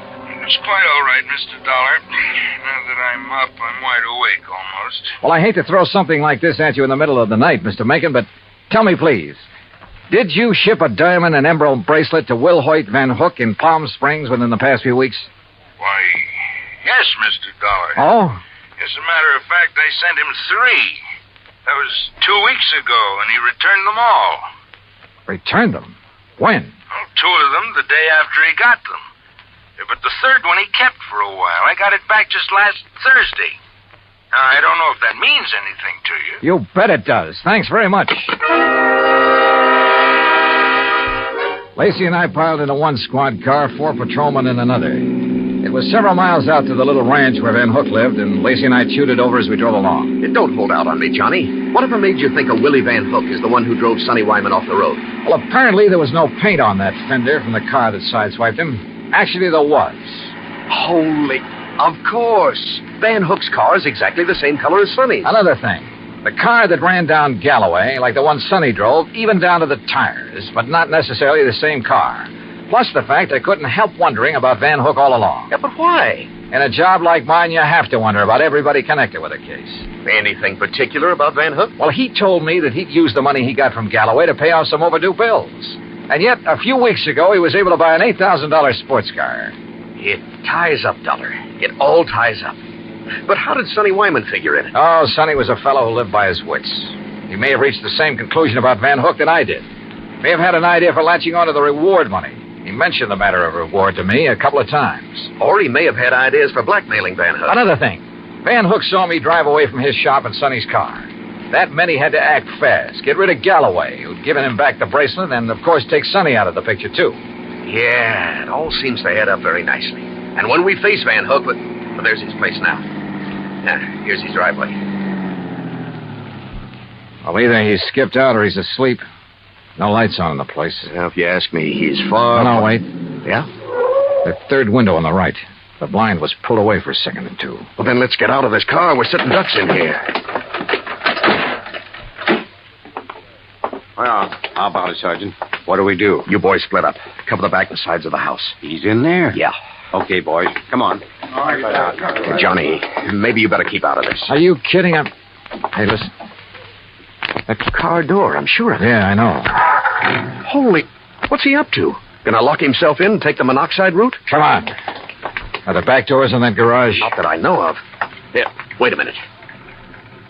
It's quite all right, Mr. Dollar. Now that I'm up, I'm wide awake almost. Well, I hate to throw something like this at you in the middle of the night, Mr. Mencken, but tell me, please, did you ship a diamond and emerald bracelet to Will Hoyt Van Hook in Palm Springs within the past few weeks? Why, yes, Mr. Dollar. Oh? As a matter of fact, I sent him 3. That was 2 weeks ago, and he returned them all. Returned them? When? Oh, two of them the day after he got them. But the third one he kept for a while. I got it back just last Thursday. Now, I don't know if that means anything to you. You bet it does. Thanks very much. Lacey and I piled into one squad car, 4 patrolmen in another. It was several miles out to the little ranch where Van Hook lived, and Lacey and I chewed it over as we drove along. Don't hold out on me, Johnny. Whatever made you think of Willie Van Hook is the one who drove Sonny Wyman off the road? Well, apparently there was no paint on that fender from the car that sideswiped him. Actually, there was. Holy... Of course. Van Hook's car is exactly the same color as Sonny's. Another thing. The car that ran down Galloway, like the one Sonny drove, even down to the tires, but not necessarily the same car. Plus the fact I couldn't help wondering about Van Hook all along. Yeah, but why? In a job like mine, you have to wonder about everybody connected with a case. Anything particular about Van Hook? Well, he told me that he'd used the money he got from Galloway to pay off some overdue bills. And yet, a few weeks ago, he was able to buy an $8,000 sports car. It ties up, Dollar. It all ties up. But how did Sonny Wyman figure in it? Oh, Sonny was a fellow who lived by his wits. He may have reached the same conclusion about Van Hook that I did. May have had an idea for latching onto the reward money. He mentioned the matter of reward to me a couple of times. Or he may have had ideas for blackmailing Van Hook. Another thing. Van Hook saw me drive away from his shop in Sonny's car. That meant he had to act fast, get rid of Galloway, who'd given him back the bracelet, and, of course, take Sonny out of the picture, too. Yeah, it all seems to add up very nicely. And when we face Van Hook, well, there's his place now. Here's his driveway. Well, either he's skipped out or he's asleep. No lights on in the place. Well, if you ask me, he's far... No, wait. Yeah? The third window on the right. The blind was pulled away for a second or two. Well, then let's get out of this car. We're sitting ducks in here. Well, how about it, Sergeant? What do we do? You boys split up. Cover the back and sides of the house. He's in there? Yeah. Okay, boys. Come on. Johnny, maybe you better keep out of this. Are you kidding? Hey, listen. That car door, I'm sure of it. Yeah, I know. Holy... What's he up to? Gonna lock himself in and take the monoxide route? Come on. Are the back doors in that garage? Not that I know of. Here, wait a minute.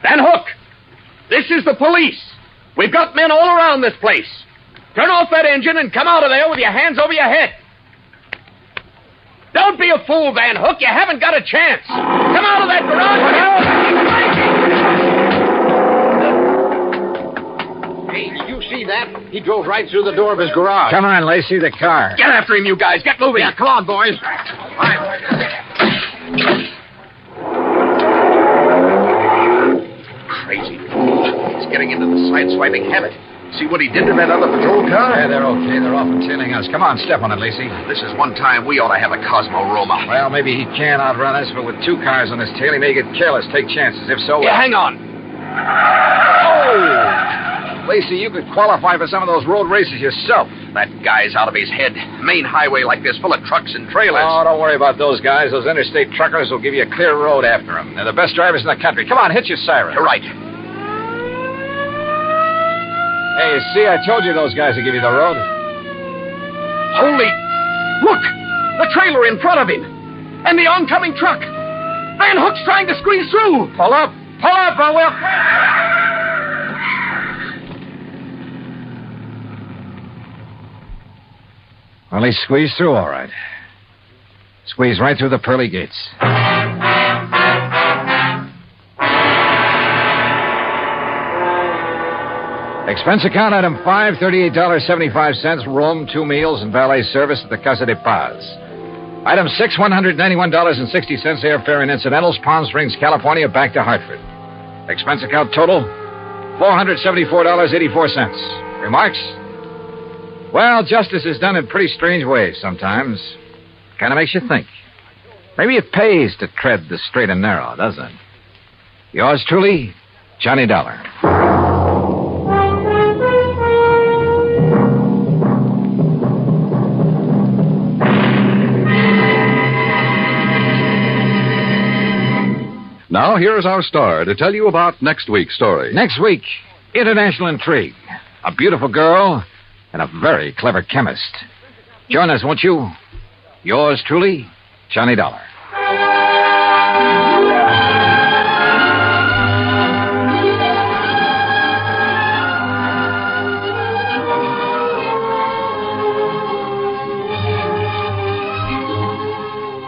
Van Hook! This is the police. We've got men all around this place. Turn off that engine and come out of there with your hands over your head. Don't be a fool, Van Hook. You haven't got a chance. Come out of that garage. Hey, did you see that? He drove right through the door of his garage. Come on, Lacey, the car. Get after him, you guys. Get moving. Yeah, come on, boys. Crazy fool. He's getting into the sideswiping habit. See what he did to that other patrol car? Yeah, they're okay. They're off and tailing us. Come on, step on it, Lacey. This is one time we ought to have a Cosmo Roma. Well, maybe he can outrun us, but with 2 cars on his tail, he may get careless, take chances. If so... Yeah, hang on. Oh! Lacey, you could qualify for some of those road races yourself. That guy's out of his head. Main highway like this, full of trucks and trailers. Oh, don't worry about those guys. Those interstate truckers will give you a clear road after them. They're the best drivers in the country. Come on, hit your siren. You're right. Hey, you see, I told you those guys would give you the road. Holy... Look! The trailer in front of him. And the oncoming truck. Van Hook's trying to squeeze through. Pull up. Pull up, or we'll... Well, he squeezed through all right. Squeezed right through the pearly gates. Expense account item 5, $38.75, room, 2 meals, and valet service at the Casa de Paz. Item 6, $191.60, airfare and incidentals, Palm Springs, California, back to Hartford. Expense account total, $474.84. Remarks? Well, justice is done in pretty strange ways sometimes. Kind of makes you think. Maybe it pays to tread the straight and narrow, doesn't it? Yours truly, Johnny Dollar. Now, here's our star to tell you about next week's story. Next week, international intrigue. A beautiful girl and a very clever chemist. Join us, won't you? Yours truly, Johnny Dollar.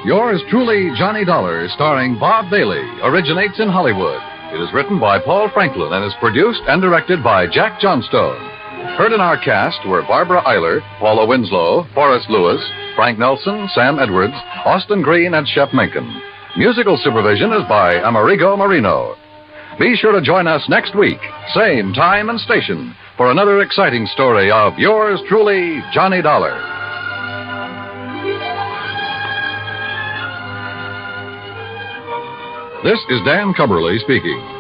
Yours Truly, Johnny Dollar, starring Bob Bailey, originates in Hollywood. It is written by Paul Franklin and is produced and directed by Jack Johnstone. Heard in our cast were Barbara Eiler, Paula Winslow, Forrest Lewis, Frank Nelson, Sam Edwards, Austin Green, and Shep Menken. Musical supervision is by Amerigo Marino. Be sure to join us next week, same time and station, for another exciting story of Yours Truly, Johnny Dollar. This is Dan Cubberly speaking.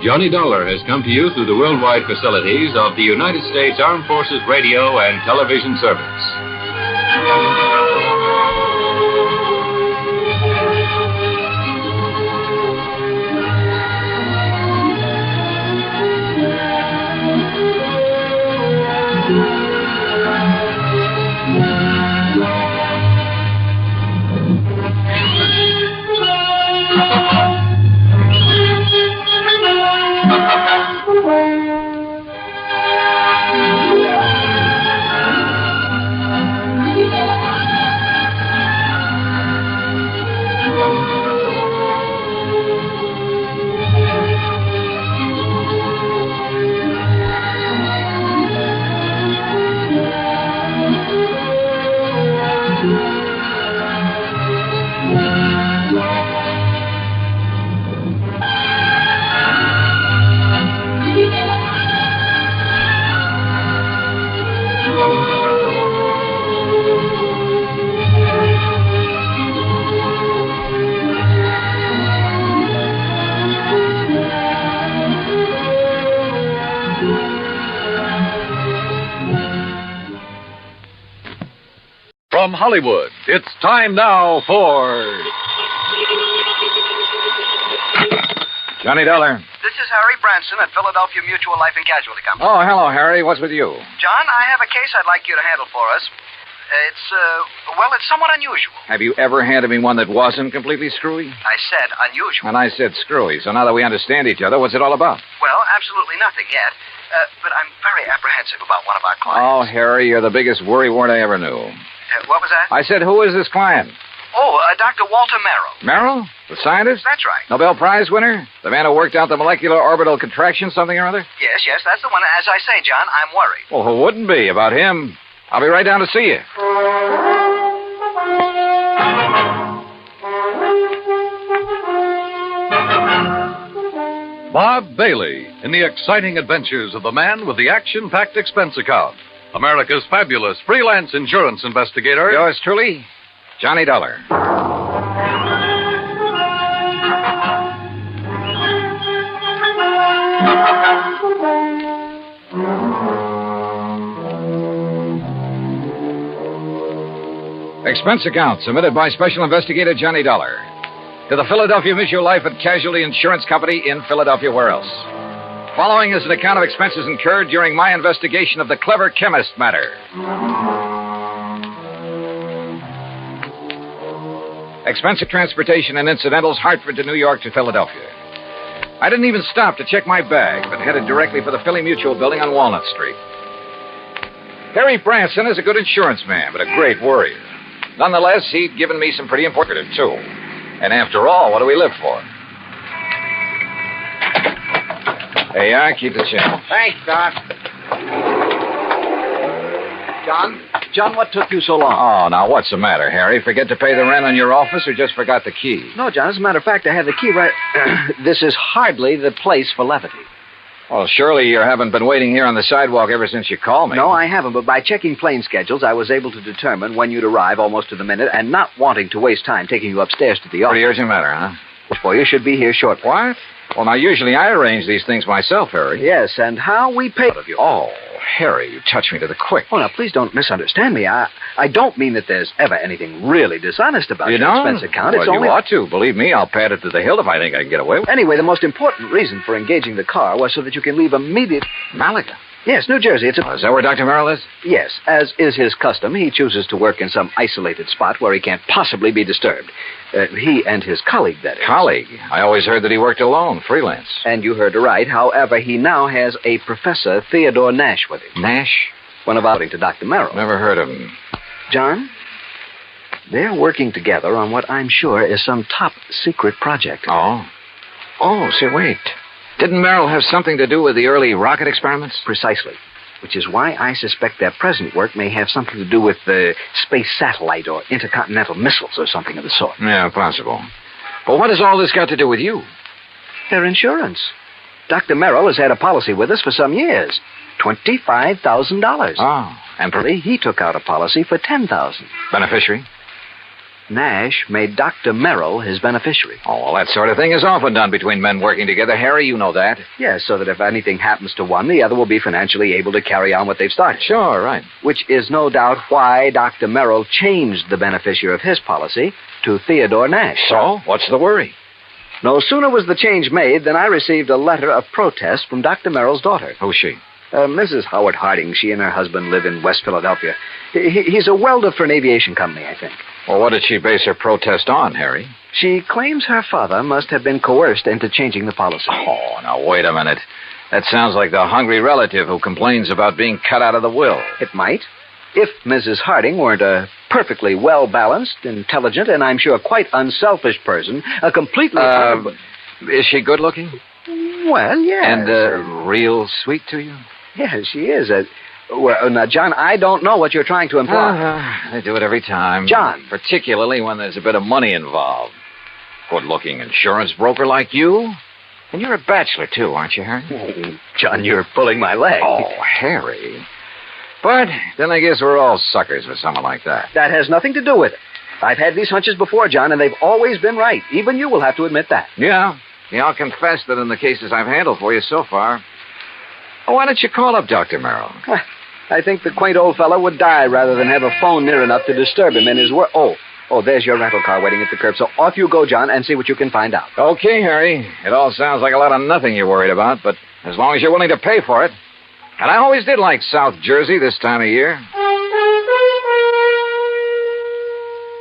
Johnny Dollar has come to you through the worldwide facilities of the United States Armed Forces Radio and Television Service. From Hollywood, it's time now for... Johnny Dollar. This is Harry Branson at Philadelphia Mutual Life and Casualty Company. Oh, hello, Harry. What's with you? John, I have a case I'd like you to handle for us. It's somewhat unusual. Have you ever handed me one that wasn't completely screwy? I said unusual. And I said screwy. So now that we understand each other, what's it all about? Well, absolutely nothing yet. But I'm very apprehensive about one of our clients. Oh, Harry, you're the biggest worrywart I ever knew. What was that? I said, who is this client? Oh, Dr. Walter Merrill. Merrill? The scientist? That's right. Nobel Prize winner? The man who worked out the molecular orbital contraction something or other? Yes, that's the one. As I say, John, I'm worried. Well, who wouldn't be about him? I'll be right down to see you. Bob Bailey in the exciting adventures of the man with the action-packed expense account. America's fabulous freelance insurance investigator. Yours truly, Johnny Dollar. Expense account submitted by Special Investigator Johnny Dollar to the Philadelphia Mutual Life and Casualty Insurance Company in Philadelphia. Where else? Following is an account of expenses incurred during my investigation of the clever chemist matter. Expense of transportation and incidentals, Hartford to New York to Philadelphia. I didn't even stop to check my bag, but headed directly for the Philly Mutual building on Walnut Street. Harry Branson is a good insurance man, but a great worrier. Nonetheless, he'd given me some pretty important, too. And after all, what do we live for? There you are. Keep the change. Thanks, Doc. John, what took you so long? Oh, now, what's the matter, Harry? Forget to pay the rent on your office or just forgot the key? No, John, as a matter of fact, I have the key right... This is hardly the place for levity. Well, surely you haven't been waiting here on the sidewalk ever since you called me. No, I haven't, but by checking plane schedules, I was able to determine when you'd arrive almost to the minute and not wanting to waste time taking you upstairs to the office. Pretty urgent matter, huh? Well, you should be here shortly. What? Well, now, usually I arrange these things myself, Harry. Yes, and how we pay of you. Oh, Harry, you touched me to the quick. Oh, now, please don't misunderstand me. I don't mean that there's ever anything really dishonest about You your don't? expense account. Well, It's only... you ought to. Believe me, I'll pad it to the hilt if I think I can get away with it. Anyway, the most important reason for engaging the car was so that you can leave immediate... Malaga? Yes, New Jersey. It's a... Is that where Dr. Merrill is? Yes. As is his custom, he chooses to work in some isolated spot where he can't possibly be disturbed. He and his colleague, that is. Colleague? I always heard that he worked alone, freelance. And you heard right. However, he now has a Professor Theodore Nash with him. Nash? One of according to Dr. Merrill. Never heard of him. John, they're working together on what I'm sure is some top-secret project. Oh? Oh, say, wait. Didn't Merrill have something to do with the early rocket experiments? Precisely. Which is why I suspect their present work may have something to do with the space satellite or intercontinental missiles or something of the sort. Yeah, possible. But what has all this got to do with you? Their insurance. Dr. Merrill has had a policy with us for some years. $25,000. Oh. And he took out a policy for $10,000. Beneficiary? Nash made Dr. Merrill his beneficiary. Oh, well, that sort of thing is often done between men working together. Harry, you know that. Yes, so that if anything happens to one, the other will be financially able to carry on what they've started. Sure, right. Which is no doubt why Dr. Merrill changed the beneficiary of his policy to Theodore Nash. So, what's the worry? No sooner was the change made than I received a letter of protest from Dr. Merrill's daughter. Who's she? Mrs. Howard Harding. She and her husband live in West Philadelphia. He's a welder for an aviation company, I think. Well, what did she base her protest on, Harry? She claims her father must have been coerced into changing the policy. Oh, now, wait a minute. That sounds like the hungry relative who complains about being cut out of the will. It might. If Mrs. Harding weren't a perfectly well-balanced, intelligent, and I'm sure quite unselfish person, a completely... Is she good-looking? Well, yes. And real sweet to you? Yes, she is. Well, now, John, I don't know what you're trying to imply. They do it every time. John. Particularly when there's a bit of money involved. Good-looking insurance broker like you. And you're a bachelor, too, aren't you, Harry? Oh, John, you're pulling my leg. Oh, Harry. But then I guess we're all suckers for someone like that. That has nothing to do with it. I've had these hunches before, John, and they've always been right. Even you will have to admit that. Yeah, I'll confess that in the cases I've handled for you so far. Well, why don't you call up Dr. Merrill? I think the quaint old fellow would die rather than have a phone near enough to disturb him in his work. Oh, there's your rental car waiting at the curb. So off you go, John, and see what you can find out. Okay, Harry. It all sounds like a lot of nothing you're worried about, but as long as you're willing to pay for it. And I always did like South Jersey this time of year.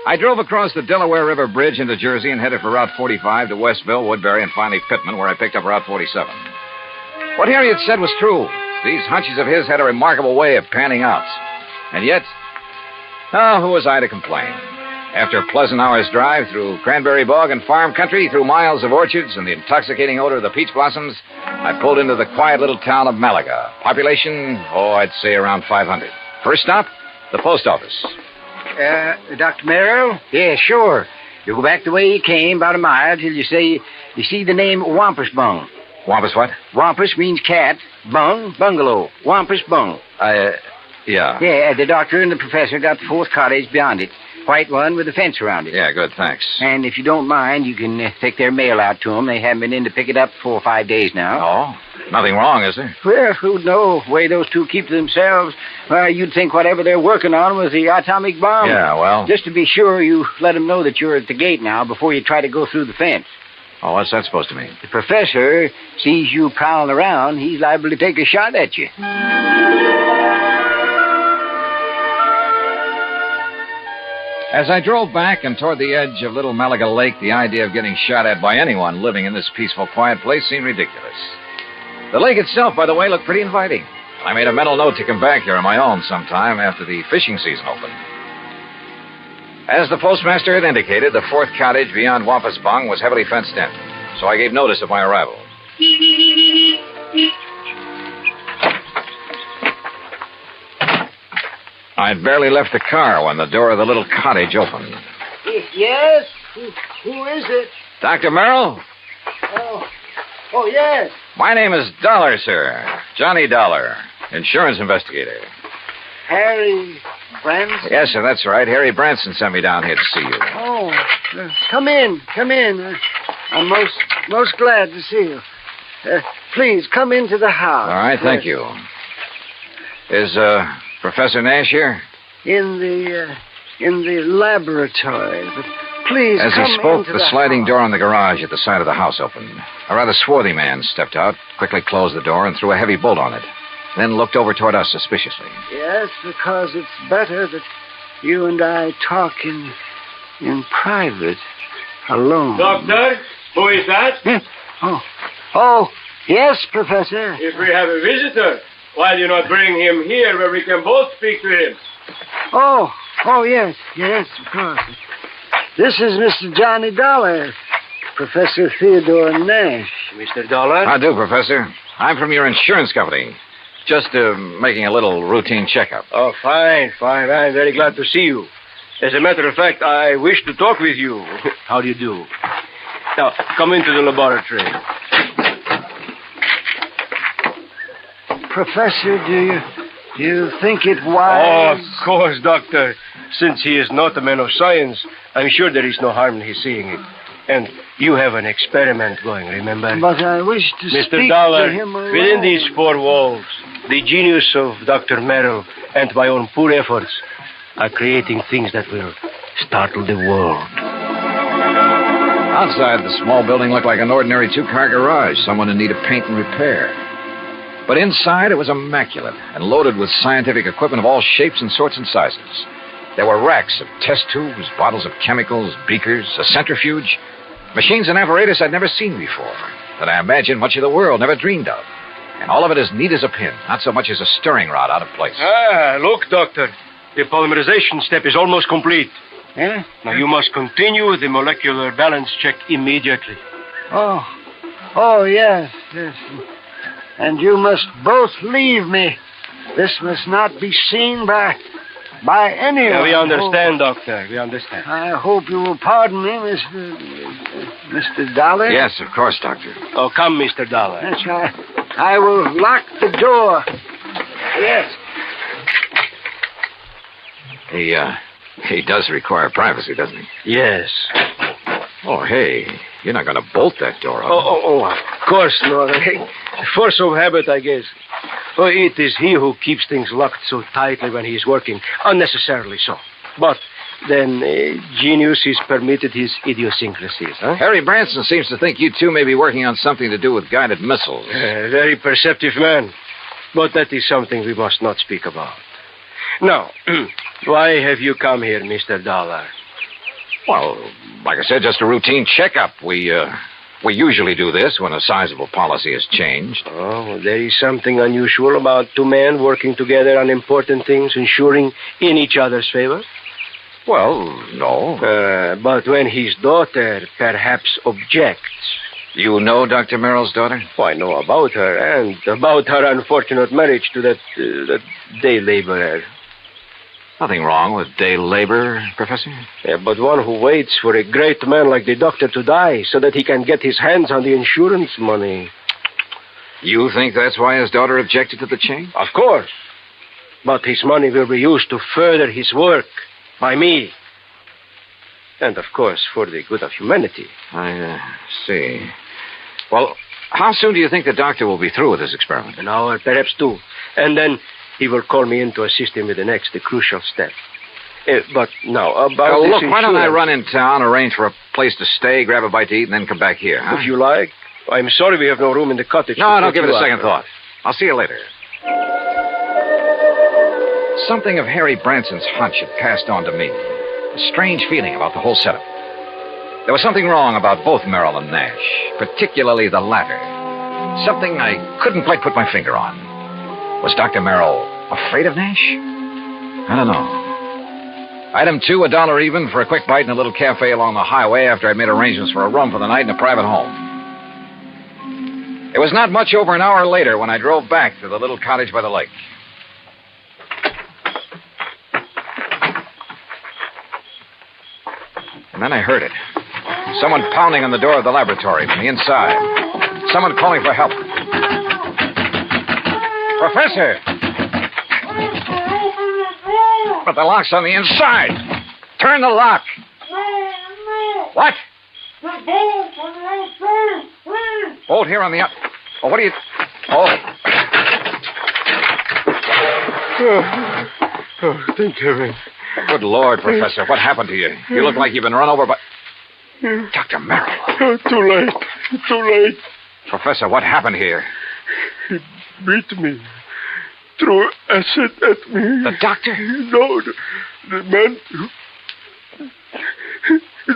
I drove across the Delaware River Bridge into Jersey and headed for Route 45 to Westville, Woodbury, and finally Pittman, where I picked up Route 47. What Harry had said was true. These hunches of his had a remarkable way of panning out. And yet, who was I to complain? After a pleasant hour's drive through cranberry bog and farm country, through miles of orchards and the intoxicating odor of the peach blossoms, I pulled into the quiet little town of Malaga. Population, I'd say around 500. First stop, the post office. Dr. Merrill? Yeah, sure. You go back the way you came, about a mile, till you see the name Wampus Bung. Wampus what? Wampus means cat. Bung, bungalow. Wampus Bung. Yeah. Yeah, the doctor and the professor got the fourth cottage beyond it. White one with a fence around it. Yeah, good, thanks. And if you don't mind, you can take their mail out to them. They haven't been in to pick it up 4 or 5 days now. Oh, nothing wrong, is there? Well, who'd know? The way those two keep to themselves. You'd think whatever they're working on was the atomic bomb. Yeah, well... Just to be sure, you let them know that you're at the gate now before you try to go through the fence. Oh, what's that supposed to mean? The professor sees you prowling around, he's liable to take a shot at you. As I drove back and toward the edge of Little Malaga Lake, the idea of getting shot at by anyone living in this peaceful, quiet place seemed ridiculous. The lake itself, by the way, looked pretty inviting. I made a mental note to come back here on my own sometime after the fishing season opened. As the postmaster had indicated, the fourth cottage beyond Wampus Bung was heavily fenced in, so I gave notice of my arrival. I'd barely left the car when the door of the little cottage opened. Yes? Who is it? Dr. Merrill? Oh, yes. My name is Dollar, sir. Johnny Dollar, insurance investigator. Harry Branson? Yes, sir, that's right. Harry Branson sent me down here to see you. Oh, come in. I'm most glad to see you. Please, come into the house. All right, thank you. Is, Professor Nash here? In the laboratory. But please, As come he spoke, into the sliding door on the garage at the side of the house opened. A rather swarthy man stepped out, quickly closed the door, and threw a heavy bolt on it. Then looked over toward us suspiciously. Yes, because it's better that you and I talk in private, alone. Doctor, who is that? Oh, yes, Professor. If we have a visitor, why do you not bring him here where we can both speak to him? Oh, yes, of course. This is Mr. Johnny Dollar, Professor Theodore Nash. Mr. Dollar? How do, Professor? I'm from your insurance company. Just making a little routine checkup. Oh, fine. I'm very glad to see you. As a matter of fact, I wish to talk with you. How do you do? Now, come into the laboratory. Professor, do you think it wise? Oh, of course, Doctor. Since he is not a man of science, I'm sure there is no harm in his seeing it. And you have an experiment going, remember? But I wish to Mr. speak Dollar, to him alone. within these four walls, the genius of Dr. Merrill and my own poor efforts are creating things that will startle the world. Outside, the small building looked like an ordinary two-car garage, someone in need of paint and repair. But inside, it was immaculate and loaded with scientific equipment of all shapes and sorts and sizes. There were racks of test tubes, bottles of chemicals, beakers, a centrifuge, machines and apparatus I'd never seen before, that I imagine much of the world never dreamed of. And all of it as neat as a pin, not so much as a stirring rod out of place. Look, Doctor. The polymerization step is almost complete. Yeah? Now, you must continue the molecular balance check immediately. Oh, yes. And you must both leave me. This must not be seen by anyone. Yeah, we understand, Doctor. We understand. I hope you will pardon me, Mr. Dollar. Yes, of course, Doctor. Oh, come, Mr. Dollar. Yes, I will lock the door. Yes. He does require privacy, doesn't he? Yes. Oh, hey, you're not going to bolt that door up. Oh, of course not. Force of habit, I guess. Oh, it is he who keeps things locked so tightly when he is working, unnecessarily so. But then genius is permitted his idiosyncrasies, huh? Harry Branson seems to think you two may be working on something to do with guided missiles. Very perceptive man. But that is something we must not speak about. Now, why have you come here, Mr. Dollar? Well, like I said, just a routine checkup. We usually do this when a sizable policy is changed. Oh, there is something unusual about two men working together on important things, ensuring in each other's favor? Well, no. But when his daughter perhaps objects... You know Dr. Merrill's daughter? Oh, I know about her, and about her unfortunate marriage to that day laborer. Nothing wrong with day labor, Professor? Yeah, but one who waits for a great man like the doctor to die so that he can get his hands on the insurance money. You think that's why his daughter objected to the change? Of course. But his money will be used to further his work by me. And, of course, for the good of humanity. I see. Well, how soon do you think the doctor will be through with this experiment? An hour, perhaps two. And then he will call me in to assist him with the next, the crucial step. But now, about this look, why don't I run in town, arrange for a place to stay, grab a bite to eat, and then come back here, huh? If you like. I'm sorry we have no room in the cottage. No, don't give it a second thought. I'll see you later. Something of Harry Branson's hunch had passed on to me. A strange feeling about the whole setup. There was something wrong about both Merrill and Nash, particularly the latter. Something I couldn't quite put my finger on. Was Dr. Merrill afraid of Nash? I don't know. Item 2, $1 even for a quick bite in a little cafe along the highway after I'd made arrangements for a room for the night in a private home. It was not much over an hour later when I drove back to the little cottage by the lake. And then I heard it. Someone pounding on the door of the laboratory from the inside. Someone calling for help. Professor! But the lock's on the inside. Turn the lock. What? Bolt here on the... Oh, what are you... Oh. Thank heaven. Good Lord, Professor, what happened to you? You look like you've been run over by... Dr. Merrill. Too late. Professor, what happened here? He beat me. Threw acid at me. The doctor? No, the man who...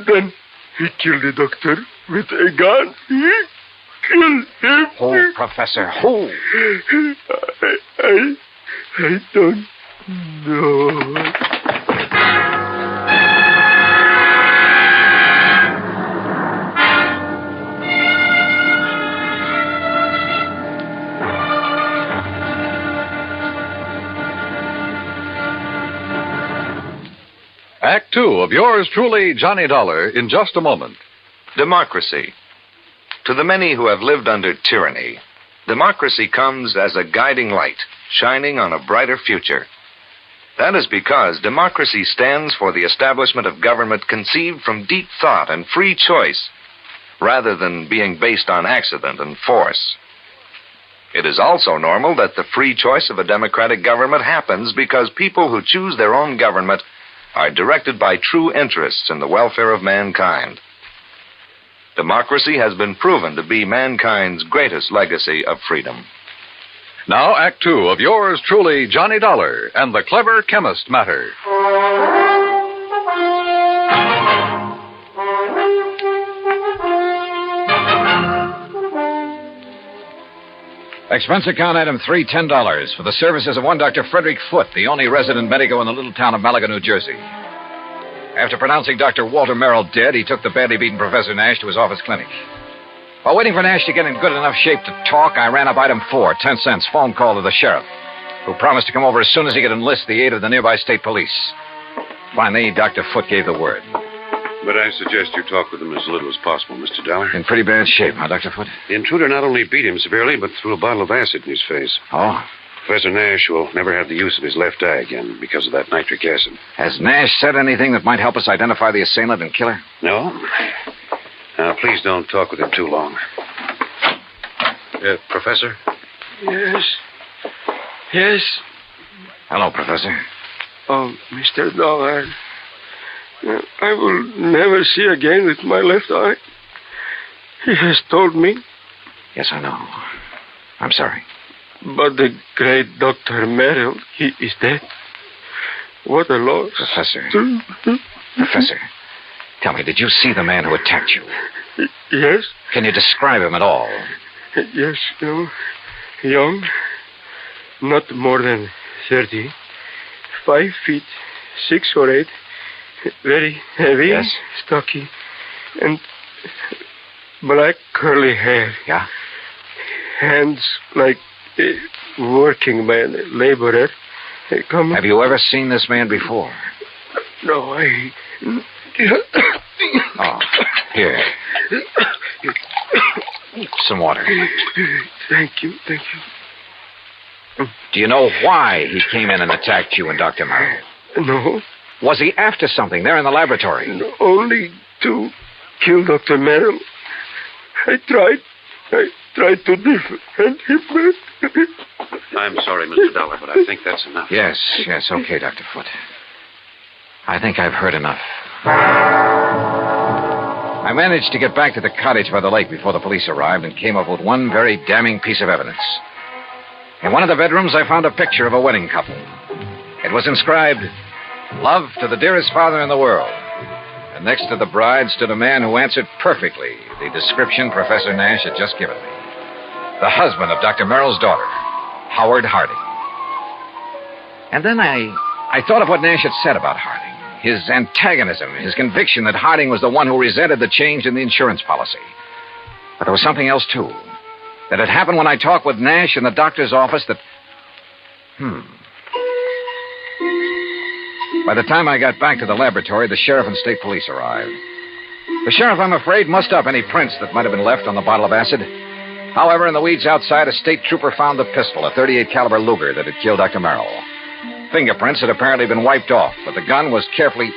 Then he killed the doctor with a gun. He killed him. Who, Professor? Who? I don't know. Act Two of yours truly, Johnny Dollar, in just a moment. Democracy. To the many who have lived under tyranny, democracy comes as a guiding light, shining on a brighter future. That is because democracy stands for the establishment of government conceived from deep thought and free choice, rather than being based on accident and force. It is also normal that the free choice of a democratic government happens because people who choose their own government are directed by true interests in the welfare of mankind. Democracy has been proven to be mankind's greatest legacy of freedom. Now, Act Two of yours truly, Johnny Dollar, and the Clever Chemist Matter. Expense account item 3, $10 for the services of one Dr. Frederick Foote, the only resident medico in the little town of Malaga, New Jersey. After pronouncing Dr. Walter Merrill dead, he took the badly beaten Professor Nash to his office clinic. While waiting for Nash to get in good enough shape to talk, I ran up item 4, 10 cents, phone call to the sheriff, who promised to come over as soon as he could enlist the aid of the nearby state police. Finally, Dr. Foote gave the word. But I suggest you talk with him as little as possible, Mr. Dollar. In pretty bad shape, huh, Dr. Foote? The intruder not only beat him severely, but threw a bottle of acid in his face. Oh? Professor Nash will never have the use of his left eye again because of that nitric acid. Has Nash said anything that might help us identify the assailant and killer? No. Now, please don't talk with him too long. Professor? Yes. Hello, Professor. Oh, Mr. Dollar. I will never see again with my left eye. He has told me. Yes, I know. I'm sorry. But the great Dr. Merrill, he is dead. What a loss. Professor. Professor, tell me, did you see the man who attacked you? Yes. Can you describe him at all? Yes, young, not more than 30, 5 feet, 6 or 8, very heavy, yes, stocky, and black curly hair. Yeah? Hands like a working man, a laborer. Have you ever seen this man before? No, Oh, here. Some water. Thank you. Do you know why he came in and attacked you and Dr. Merrill? No. Was he after something there in the laboratory? No, only to kill Dr. Merrill. I tried to defend him. I'm sorry, Mr. Dollar, but I think that's enough. Yes, okay, Dr. Foote. I think I've heard enough. I managed to get back to the cottage by the lake before the police arrived and came up with one very damning piece of evidence. In one of the bedrooms, I found a picture of a wedding couple. It was inscribed, "Love to the dearest father in the world." And next to the bride stood a man who answered perfectly the description Professor Nash had just given me. The husband of Dr. Merrill's daughter, Howard Harding. And then I thought of what Nash had said about Harding. His antagonism, his conviction that Harding was the one who resented the change in the insurance policy. But there was something else, too. That had happened when I talked with Nash in the doctor's office that... By the time I got back to the laboratory, the sheriff and state police arrived. The sheriff, I'm afraid, mussed up any prints that might have been left on the bottle of acid. However, in the weeds outside, a state trooper found the pistol, a .38 caliber Luger that had killed Dr. Merrill. Fingerprints had apparently been wiped off, but the gun was carefully...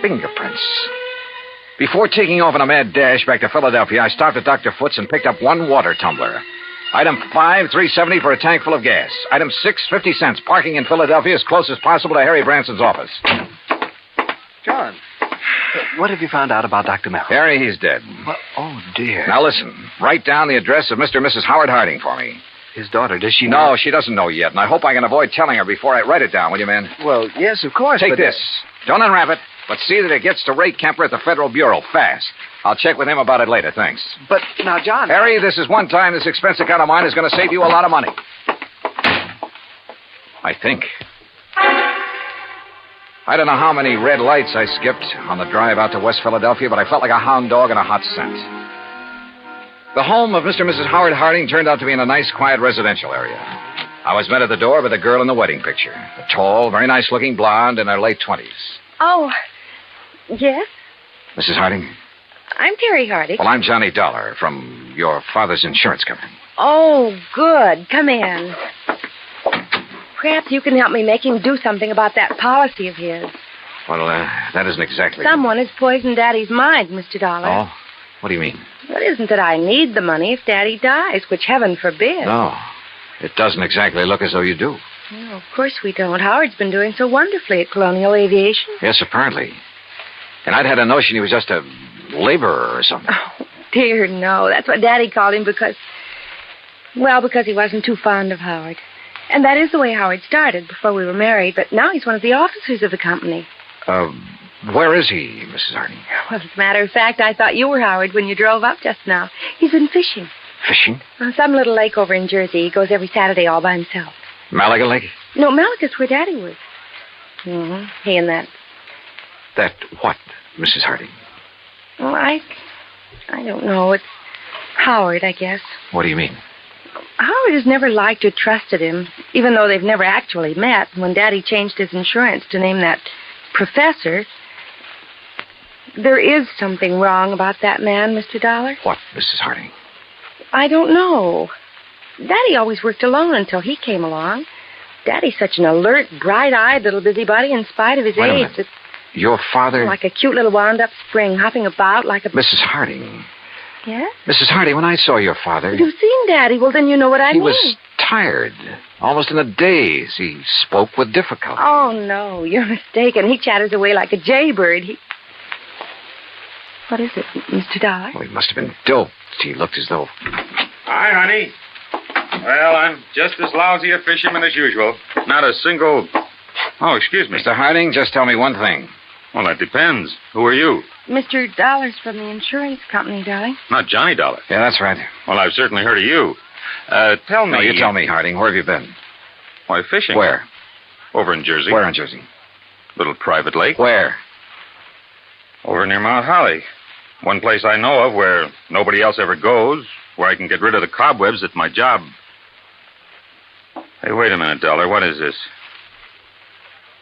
Fingerprints. Before taking off on a mad dash back to Philadelphia, I stopped at Dr. Foote's and picked up one water tumbler. Item 5, $3.70 for a tank full of gas. Item 6, 50 cents. Parking in Philadelphia as close as possible to Harry Branson's office. John, what have you found out about Dr. Merrill? Harry, he's dead. Well, oh, dear. Now listen, write down the address of Mr. and Mrs. Howard Harding for me. His daughter, does she know? No, she doesn't know yet, and I hope I can avoid telling her before I write it down, will you, man? Well, yes, of course. Take this. Don't unwrap it, but see that it gets to Ray Kemper at the Federal Bureau fast. I'll check with him about it later, thanks. But now, John... Harry, this is one time this expense account of mine is going to save you a lot of money. I think. I don't know how many red lights I skipped on the drive out to West Philadelphia, but I felt like a hound dog in a hot scent. The home of Mr. and Mrs. Howard Harding turned out to be in a nice, quiet residential area. I was met at the door by the girl in the wedding picture. A tall, very nice-looking blonde in her late 20s. Oh, yes? Mrs. Harding? I'm Terry Harding. Well, I'm Johnny Dollar from your father's insurance company. Oh, good. Come in. Perhaps you can help me make him do something about that policy of his. Well, that isn't exactly... Someone has poisoned Daddy's mind, Mr. Dollar. Oh? What do you mean? Well, it isn't that I need the money if Daddy dies, which heaven forbid. No. It doesn't exactly look as though you do. No, of course we don't. Howard's been doing so wonderfully at Colonial Aviation. Yes, apparently. And I'd had a notion he was just a laborer or something. Oh, dear, no. That's what Daddy called him because he wasn't too fond of Howard. And that is the way Howard started before we were married, but now he's one of the officers of the company. Where is he, Mrs. Harding? Well, as a matter of fact, I thought you were Howard when you drove up just now. He's been fishing. Fishing? On some little lake over in Jersey. He goes every Saturday all by himself. Malaga Lake? No, Malaga's where Daddy was. Mm-hmm. He and that. That what, Mrs. Harding? Well, I don't know. It's Howard, I guess. What do you mean? Howard has never liked or trusted him, even though they've never actually met. When Daddy changed his insurance to name that professor, there is something wrong about that man, Mr. Dollar. What, Mrs. Harding? I don't know. Daddy always worked alone until he came along. Daddy's such an alert, bright-eyed little busybody in spite of his age. It's your father... like a cute little wound-up spring, hopping about like a... Mrs. Harding. Yes? Mrs. Harding, when I saw your father... You've seen Daddy. Well, then you know what I mean. He was tired, almost in a daze. He spoke with difficulty. Oh, no, you're mistaken. He chatters away like a jaybird. What is it, Mr. Dollar? Well, he must have been doped. He looked as though... Hi, honey. Well, I'm just as lousy a fisherman as usual. Not a single... Oh, excuse me. Mr. Harding, just tell me one thing. Well, that depends. Who are you? Mr. Dollar's from the insurance company, darling. Not Johnny Dollar. Yeah, that's right. Well, I've certainly heard of you. Tell me... No, you tell me, Harding. Where have you been? Why, fishing. Where? Over in Jersey. Where in Jersey? Little private lake. Where? Over near Mount Holly. One place I know of where nobody else ever goes, where I can get rid of the cobwebs at my job. Hey, wait a minute, Dollar. What is this?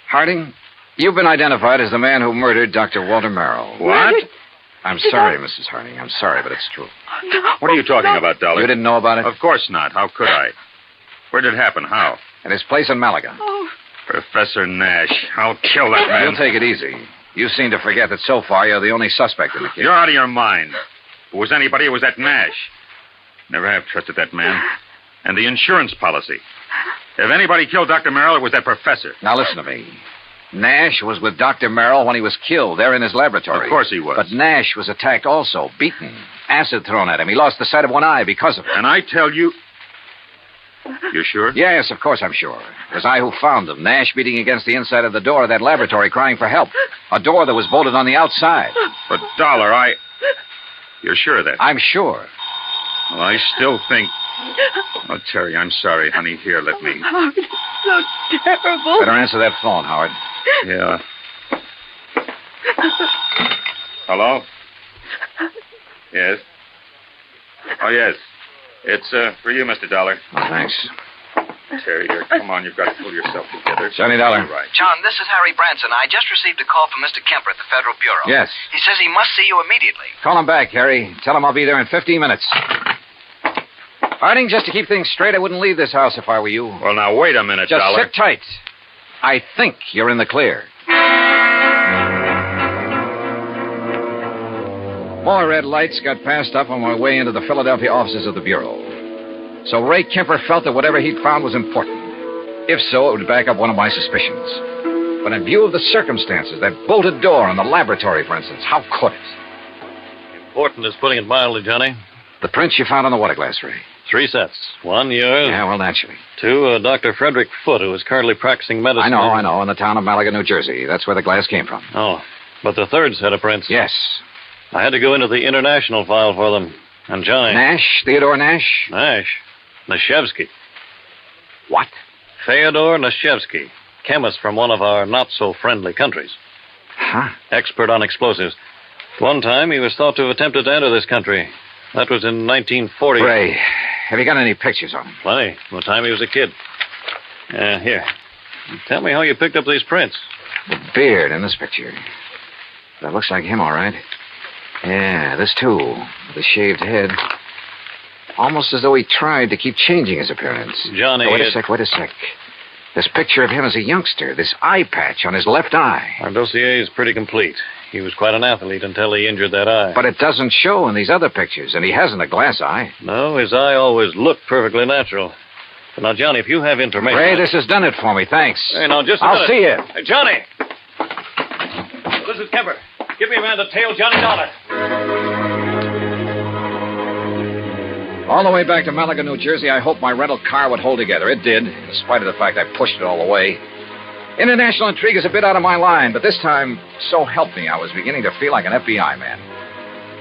Harding, you've been identified as the man who murdered Dr. Walter Merrill. What? I'm sorry, Mrs. Harding. I'm sorry, but it's true. What are you talking about, Dollar? You didn't know about it? Of course not. How could I? Where did it happen? How? At his place in Malaga. Oh. Professor Nash. I'll kill that man. You'll take it easy. You seem to forget that so far you're the only suspect in the case. You're out of your mind. If it was anybody, it was that Nash. Never have trusted that man. And the insurance policy. If anybody killed Dr. Merrill, it was that professor. Now listen to me. Nash was with Dr. Merrill when he was killed there in his laboratory. Of course he was. But Nash was attacked also, beaten, acid thrown at him. He lost the sight of one eye because of it. And I tell you... You're sure? Yes, of course I'm sure. It was I who found him. Nash beating against the inside of the door of that laboratory crying for help. A door that was bolted on the outside. But, Dollar, You're sure of that? I'm sure. Well, I still think... Oh, Terry, I'm sorry, honey. Here, let me... Howard, it's so terrible. Better answer that phone, Howard. Yeah. Hello? Yes? Oh, yes. It's for you, Mr. Dollar. Oh, thanks. Terry, here, come on. You've got to pull yourself together. Johnny Dollar. Right. John, this is Harry Branson. I just received a call from Mr. Kemper at the Federal Bureau. Yes. He says he must see you immediately. Call him back, Harry. Tell him I'll be there in 15 minutes. Harding, just to keep things straight, I wouldn't leave this house if I were you. Well, now, wait a minute, Just Dollar. sit tight. I think you're in the clear. More red lights got passed up on my way into the Philadelphia offices of the Bureau. So Ray Kemper felt that whatever he'd found was important. If so, it would back up one of my suspicions. But in view of the circumstances, that bolted door in the laboratory, for instance, how could it? Important is putting it mildly, Johnny. The prints you found on the water glass, Ray. 3 sets. 1, yours. Yeah, well, naturally. 2, Dr. Frederick Foote, who is currently practicing medicine. I know, in the town of Malaga, New Jersey. That's where the glass came from. Oh, but the 3rd set of prints. Yes. I had to go into the international file for them. And Johnny. Nash? Theodore Nash? Nash. Nashevsky. What? Fyodor Nashevsky. Chemist from one of our not-so-friendly countries. Huh? Expert on explosives. One time he was thought to have attempted to enter this country. That was in 1940. Ray, have you got any pictures on him? Plenty. From the time he was a kid. Here. Tell me how you picked up these prints. The beard in this picture. That looks like him, all right. Yeah, this too. With the shaved head. Almost as though he tried to keep changing his appearance. Johnny... Oh, wait a sec. This picture of him as a youngster, this eye patch on his left eye. Our dossier is pretty complete. He was quite an athlete until he injured that eye. But it doesn't show in these other pictures, and he hasn't a glass eye. No, his eye always looked perfectly natural. But now, Johnny, if you have information... Ray, this has done it for me, thanks. Hey, now, just a I'll minute. see you. Hey, Johnny! This is Kemper. Give me a man to tail Johnny Dollar. All the way back to Malaga, New Jersey, I hoped my rental car would hold together. It did, in spite of the fact I pushed it all the way. International intrigue is a bit out of my line, but this time, so help me, I was beginning to feel like an FBI man.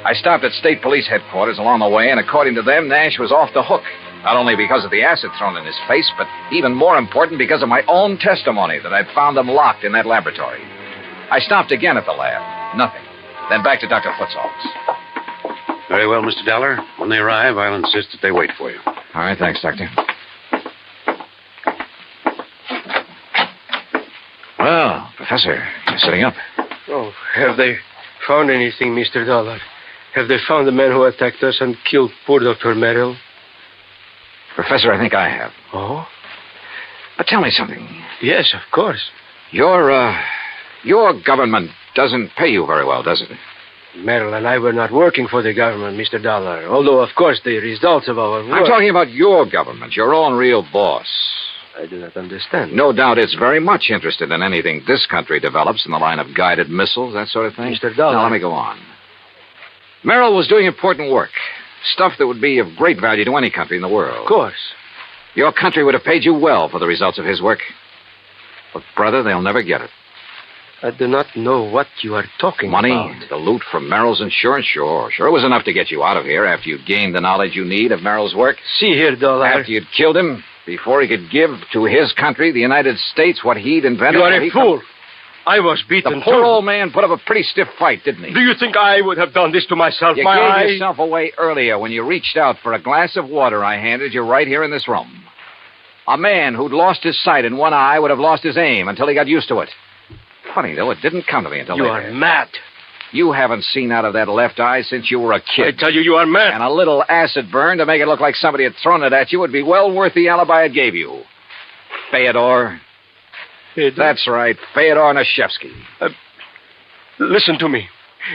I stopped at state police headquarters along the way, and according to them, Nash was off the hook. Not only because of the acid thrown in his face, but even more important, because of my own testimony that I'd found them locked in that laboratory. I stopped again at the lab. Nothing. Then back to Dr. Foote's office. Very well, Mr. Dollar. When they arrive, I'll insist that they wait for you. All right, thanks, Doctor. Well, Professor, you're sitting up. Oh, have they found anything, Mr. Dollar? Have they found the man who attacked us and killed poor Dr. Merrill? Professor, I think I have. Oh? But tell me something. Yes, of course. Your government doesn't pay you very well, does it? Merrill and I were not working for the government, Mr. Dollar. Although, of course, the results of our work... I'm talking about your government, your own real boss. I do not understand. No doubt it's very much interested in anything this country develops in the line of guided missiles, that sort of thing. Mr. Dollar... Now, let me go on. Merrill was doing important work. Stuff that would be of great value to any country in the world. Of course. Your country would have paid you well for the results of his work. But, brother, they'll never get it. I do not know what you are talking Money, about. the loot from Merrill's insurance, sure. Sure, it was enough to get you out of here after you'd gained the knowledge you need of Merrill's work. See here, Dollar. After you'd killed him, before he could give to his country, the United States, what he'd invented. You are a fool. I was beaten. The poor old man put up a pretty stiff fight, didn't he? Do you think I would have done this to myself? You gave yourself away earlier when you reached out for a glass of water I handed you right here in this room. A man who'd lost his sight in one eye would have lost his aim until he got used to it. Funny, though, it didn't come to me until You later. are mad. You haven't seen out of that left eye since you were a kid. I tell you, you are mad. And a little acid burn to make it look like somebody had thrown it at you would be well worth the alibi it gave you. Fyodor. That's right, Fyodor Nashevsky. Listen to me.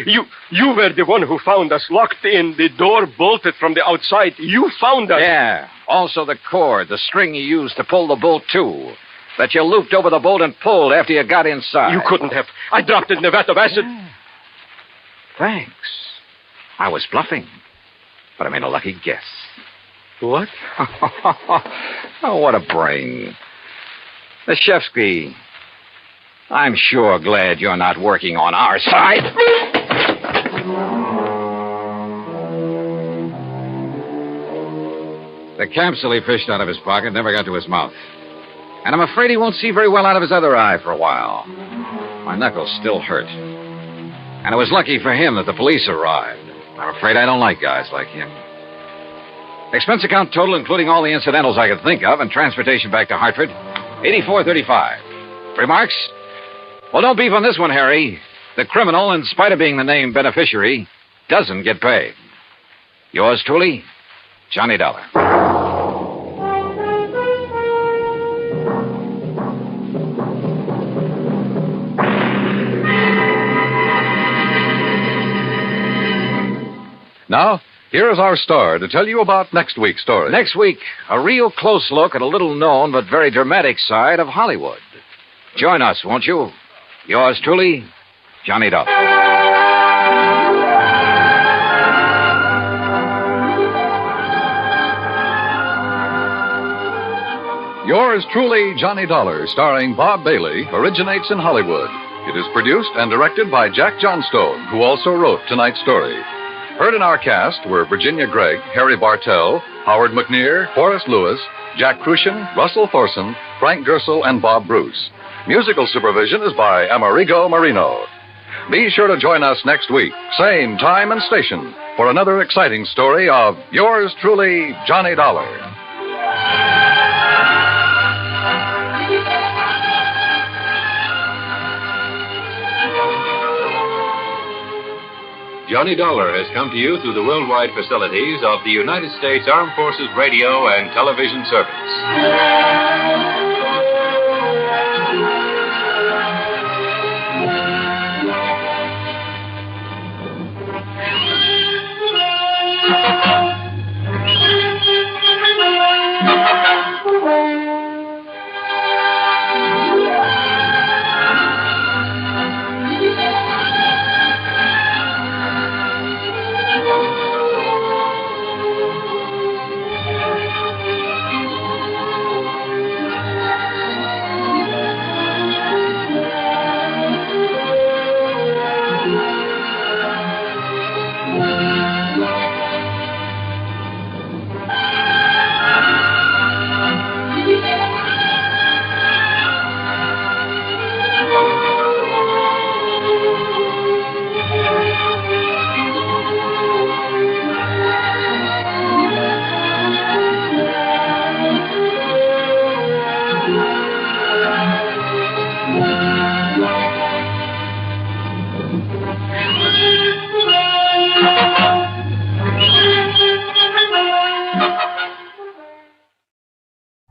You were the one who found us locked in, the door bolted from the outside. You found us. Yeah. Also the cord, the string you used to pull the bolt to. That you looped over the bolt and pulled after you got inside. You couldn't have. I dropped it in a vat of acid. Thanks. I was bluffing. But I made a lucky guess. What? Oh, what a brain. Nashevsky, I'm sure glad you're not working on our side. The capsule he fished out of his pocket never got to his mouth. And I'm afraid he won't see very well out of his other eye for a while. My knuckles still hurt. And it was lucky for him that the police arrived. I'm afraid I don't like guys like him. Expense account total, including all the incidentals I could think of, and transportation back to Hartford, $84.35. Remarks? Well, don't beef on this one, Harry. The criminal, in spite of being the named beneficiary, doesn't get paid. Yours truly, Johnny Dollar. Now, here is our star to tell you about next week's story. Next week, a real close look at a little-known but very dramatic side of Hollywood. Join us, won't you? Yours truly, Johnny Dollar. Yours truly, Johnny Dollar, starring Bob Bailey, originates in Hollywood. It is produced and directed by Jack Johnstone, who also wrote tonight's story. Heard in our cast were Virginia Gregg, Harry Bartell, Howard McNear, Forrest Lewis, Jack Crucian, Russell Thorson, Frank Gersel, and Bob Bruce. Musical supervision is by Amerigo Marino. Be sure to join us next week, same time and station, for another exciting story of yours truly, Johnny Dollar. Johnny Dollar has come to you through the worldwide facilities of the United States Armed Forces Radio and Television Service.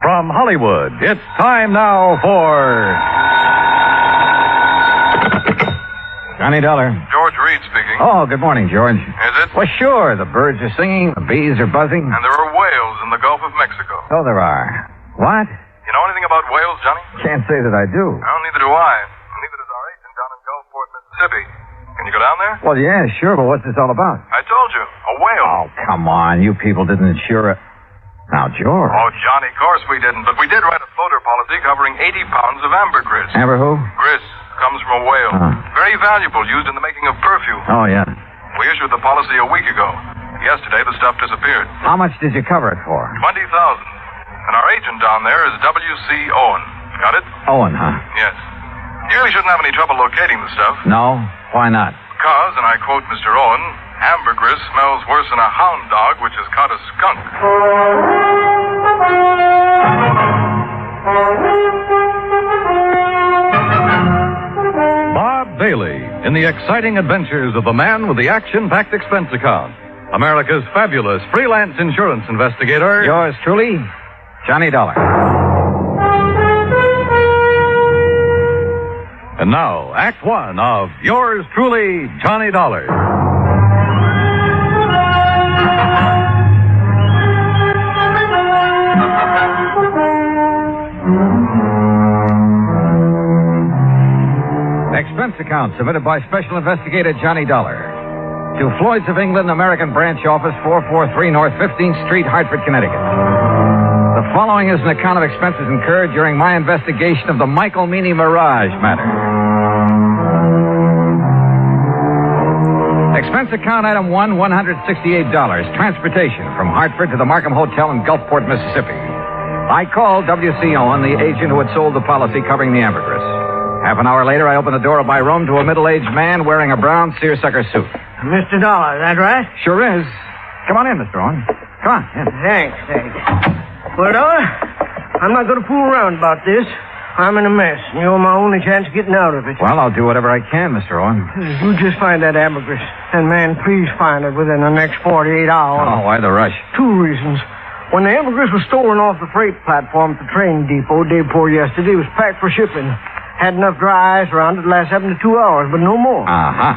From Hollywood, it's time now for Johnny Dollar. George Reed speaking. Oh, good morning, George. Is it? Well, sure. The birds are singing, the bees are buzzing. And there are whales in the Gulf of Mexico. Oh, there are. What? You know anything about whales, Johnny? Can't say that I do. Well, neither do I. Neither does our agent down in Gulfport, Mississippi. Can you go down there? Well, yeah, sure, but what's this all about? I told you, a whale. Oh, come on. You people didn't insure it. Now, George. Oh, Johnny, of course we didn't, but we did write a floater policy covering 80 pounds of ambergris. Amber who? Gris comes from a whale. Very valuable, used in the making of perfume. Oh, yeah. We issued the policy a week ago. Yesterday, the stuff disappeared. How much did you cover it for? $20,000. And our agent down there is W.C. Owen. Got it? Owen, huh? Yes. You really shouldn't have any trouble locating the stuff. No? Why not? Because, and I quote Mr. Owen, ambergris smells worse than a hound dog which has caught a skunk. Bob Bailey in the exciting adventures of the man with the action-packed expense account. America's fabulous freelance insurance investigator. Yours truly, Johnny Dollar. And now, Act One of yours truly, Johnny Dollar. Expense account submitted by Special Investigator Johnny Dollar to Floyd's of England, American Branch Office, 443 North 15th Street, Hartford, Connecticut. The following is an account of expenses incurred during my investigation of the Michael Meany Mirage matter. Expense account item 1, $168. Transportation from Hartford to the Markham Hotel in Gulfport, Mississippi. I called W.C. Owen, the agent who had sold the policy covering the ambergris. Half an hour later, I opened the door of my room to a middle-aged man wearing a brown seersucker suit. Mr. Dollar, is that right? Sure is. Come on in, Mr. Owen. Come on in. Thanks. Well, Dollar, I'm not going to fool around about this. I'm in a mess, and you're my only chance of getting out of it. Well, I'll do whatever I can, Mr. Owen. You just find that ambergris. And, man, please find it within the next 48 hours. Oh, why the rush? 2 reasons. When the ambergris was stolen off the freight platform at the train depot day before yesterday, it was packed for shipping. Had enough dry ice around it to last 72 hours, but no more. Uh-huh.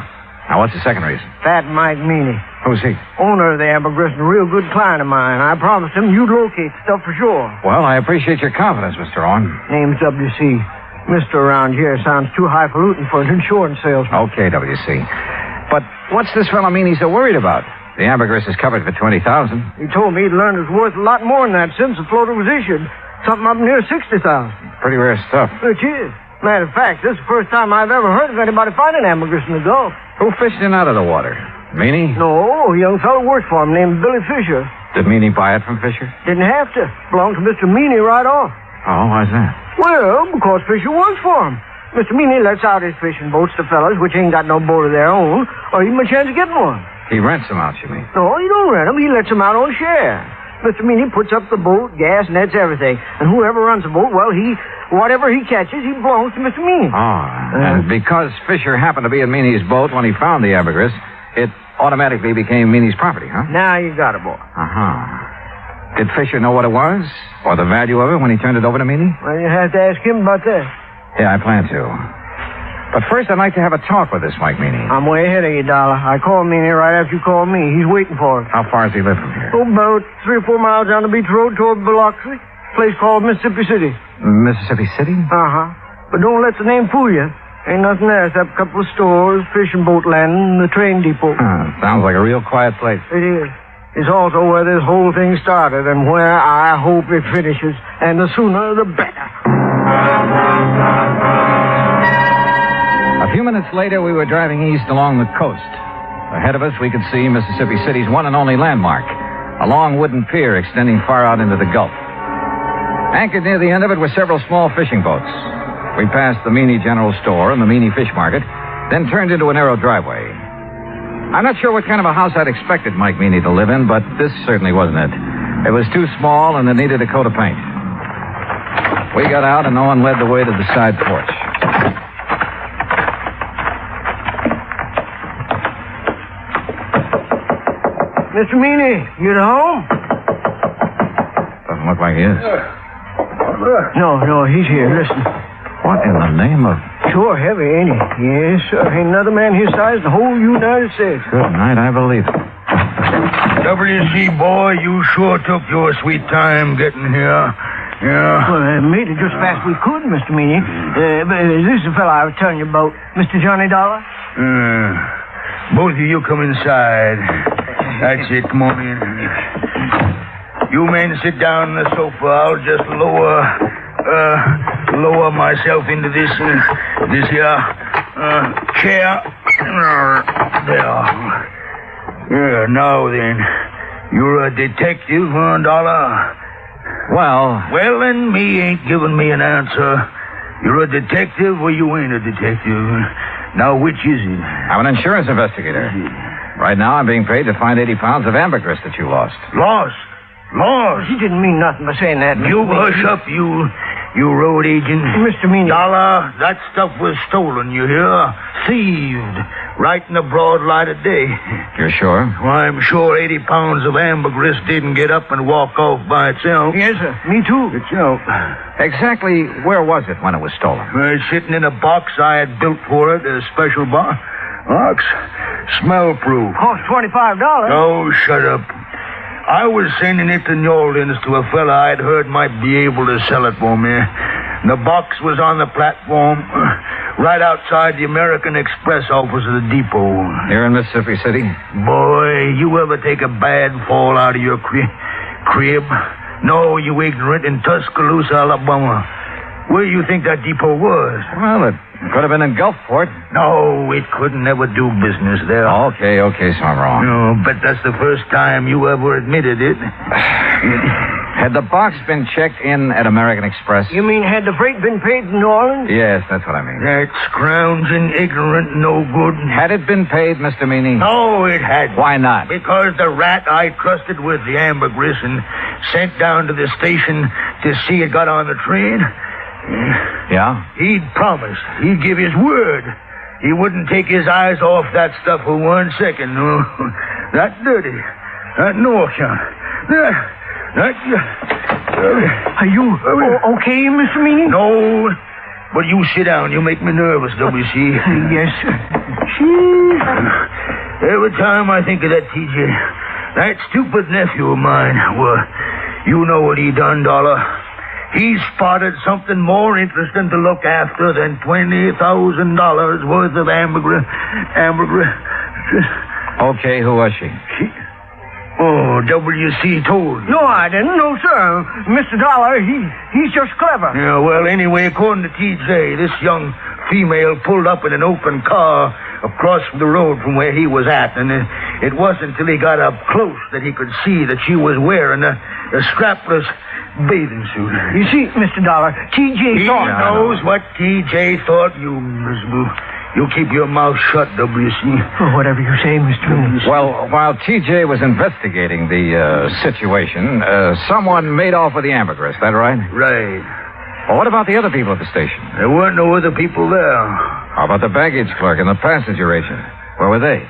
Now, what's the second reason? Fat Mike Meany. Who's he? Owner of the Ambergris and a real good client of mine. I promised him you'd locate the stuff for sure. Well, I appreciate your confidence, Mr. Owen. Name's W.C. Mr. around here sounds too highfalutin for an insurance salesman. Okay, W.C. But what's this fellow Meany so worried about? The ambergris is covered for $20,000. He told me he'd learned it was worth a lot more than that since the floater was issued. Something up near $60,000. Pretty rare stuff. Which is. Matter of fact, this is the first time I've ever heard of anybody finding ambergris in the Gulf. Who fished in out of the water? Meany? No, a young fellow worked for him named Billy Fisher. Did Meany buy it from Fisher? Didn't have to. Belonged to Mr. Meany right off. Oh, why's that? Well, because Fisher works for him. Mr. Meany lets out his fishing boats to fellas which ain't got no boat of their own, or even a chance of getting one. He rents them out, you mean? No, he don't rent them. He lets them out on share. Mr. Meany puts up the boat, gas, nets, everything. And whoever runs the boat, well, whatever he catches, he belongs to Mr. Meany. Oh, and because Fisher happened to be in Meany's boat when he found the ambergris, it automatically became Meany's property, huh? Now you got it, boy. Uh-huh. Did Fisher know what it was? Or the value of it when he turned it over to Meany? Well, you have to ask him about that. Yeah, I plan to. But first, I'd like to have a talk with this Mike Meany. I'm way ahead of you, Dollar. I called Meany right after you called me. He's waiting for us. How far does he live from here? Oh, about 3 or 4 miles down the beach road toward Biloxi. Place called Mississippi City. Mississippi City? Uh-huh. But don't let the name fool you. Ain't nothing there except a couple of stores, fishing boat landing, and the train depot. Sounds like a real quiet place. It is. It's also where this whole thing started and where I hope it finishes. And the sooner, the better. A few minutes later, we were driving east along the coast. Ahead of us, we could see Mississippi City's one and only landmark, a long wooden pier extending far out into the Gulf. Anchored near the end of it were several small fishing boats. We passed the Meany General Store and the Meany Fish Market, then turned into a narrow driveway. I'm not sure what kind of a house I'd expected Mike Meany to live in, but this certainly wasn't it. It was too small and it needed a coat of paint. We got out and Owen led the way to the side porch. Mr. Meany, you at home? Doesn't look like he is. No, he's here. Listen. What in the name of... Sure heavy, ain't he? Yes, sir. Ain't another man his size in the whole United States. Good night, I believe it. W.C., boy, you sure took your sweet time getting here. Yeah. Well, made it just fast we could, Mr. Meany. This is the fellow I was telling you about, Mr. Johnny Dollar. Both of you come inside. That's it. Come on in. You men sit down on the sofa. I'll just lower myself into this here chair. There. Yeah, now then. You're a detective, huh, Dollar? Well, then me ain't giving me an answer. You're a detective or you ain't a detective. Now, which is it? I'm an insurance investigator. Right now, I'm being paid to find 80 pounds of ambergris that you lost. Lost? He didn't mean nothing by saying that. You hush up, you road agent. Mr. Meany. Dollar, that stuff was stolen, you hear? Thieved. Right in the broad light of day. You're sure? Well, I'm sure 80 pounds of ambergris didn't get up and walk off by itself. Yes, sir. Me too. Itself. Exactly where was it when it was stolen? Sitting in a box I had built for it, a special box. Smell-proof. Cost $25. Oh, shut up. I was sending it to New Orleans to a fella I'd heard might be able to sell it for me. The box was on the platform right outside the American Express office of the depot. Here in Mississippi City? Boy, you ever take a bad fall out of your crib? No, you ignorant, in Tuscaloosa, Alabama. Where do you think that depot was? Well, it could have been in Gulfport. No, it couldn't ever do business there. Okay, so I'm wrong. No, but that's the first time you ever admitted it. Had the box been checked in at American Express? You mean had the freight been paid in New Orleans? Yes, that's what I mean. That scrounging, ignorant, no good. Had it been paid, Mr. Meany? No, it hadn't. Why not? Because the rat I trusted with the ambergris and sent down to the station to see it got on the train. Yeah? He'd promised. He'd give his word. He wouldn't take his eyes off that stuff for 1 second. No. That dirty. That no account. Are you okay, Mr. Meany? No. But you sit down. You make me nervous, W.C. Yes, sir. Every time I think of that, TJ, that stupid nephew of mine, well, you know what he done, Dollar. He spotted something more interesting to look after than $20,000 worth of ambergris. Okay, who was she? Oh, W.C. told you. No, I didn't. No, sir. Mr. Dollar, he's just clever. Yeah, well, anyway, according to TJ, this young female pulled up in an open car across the road from where he was at, and it wasn't until he got up close that he could see that she was wearing a strapless bathing suit. You see, Mr. Dollar, T.J. thought... He knows what T.J. thought, you miserable... You keep your mouth shut, W.C. Oh, whatever you say, Mr. Moon. Well, while T.J. was investigating the situation, someone made off with the ambergris, that right? Right. Well, what about the other people at the station? There weren't no other people there. How about the baggage clerk and the passenger agent? Where were they?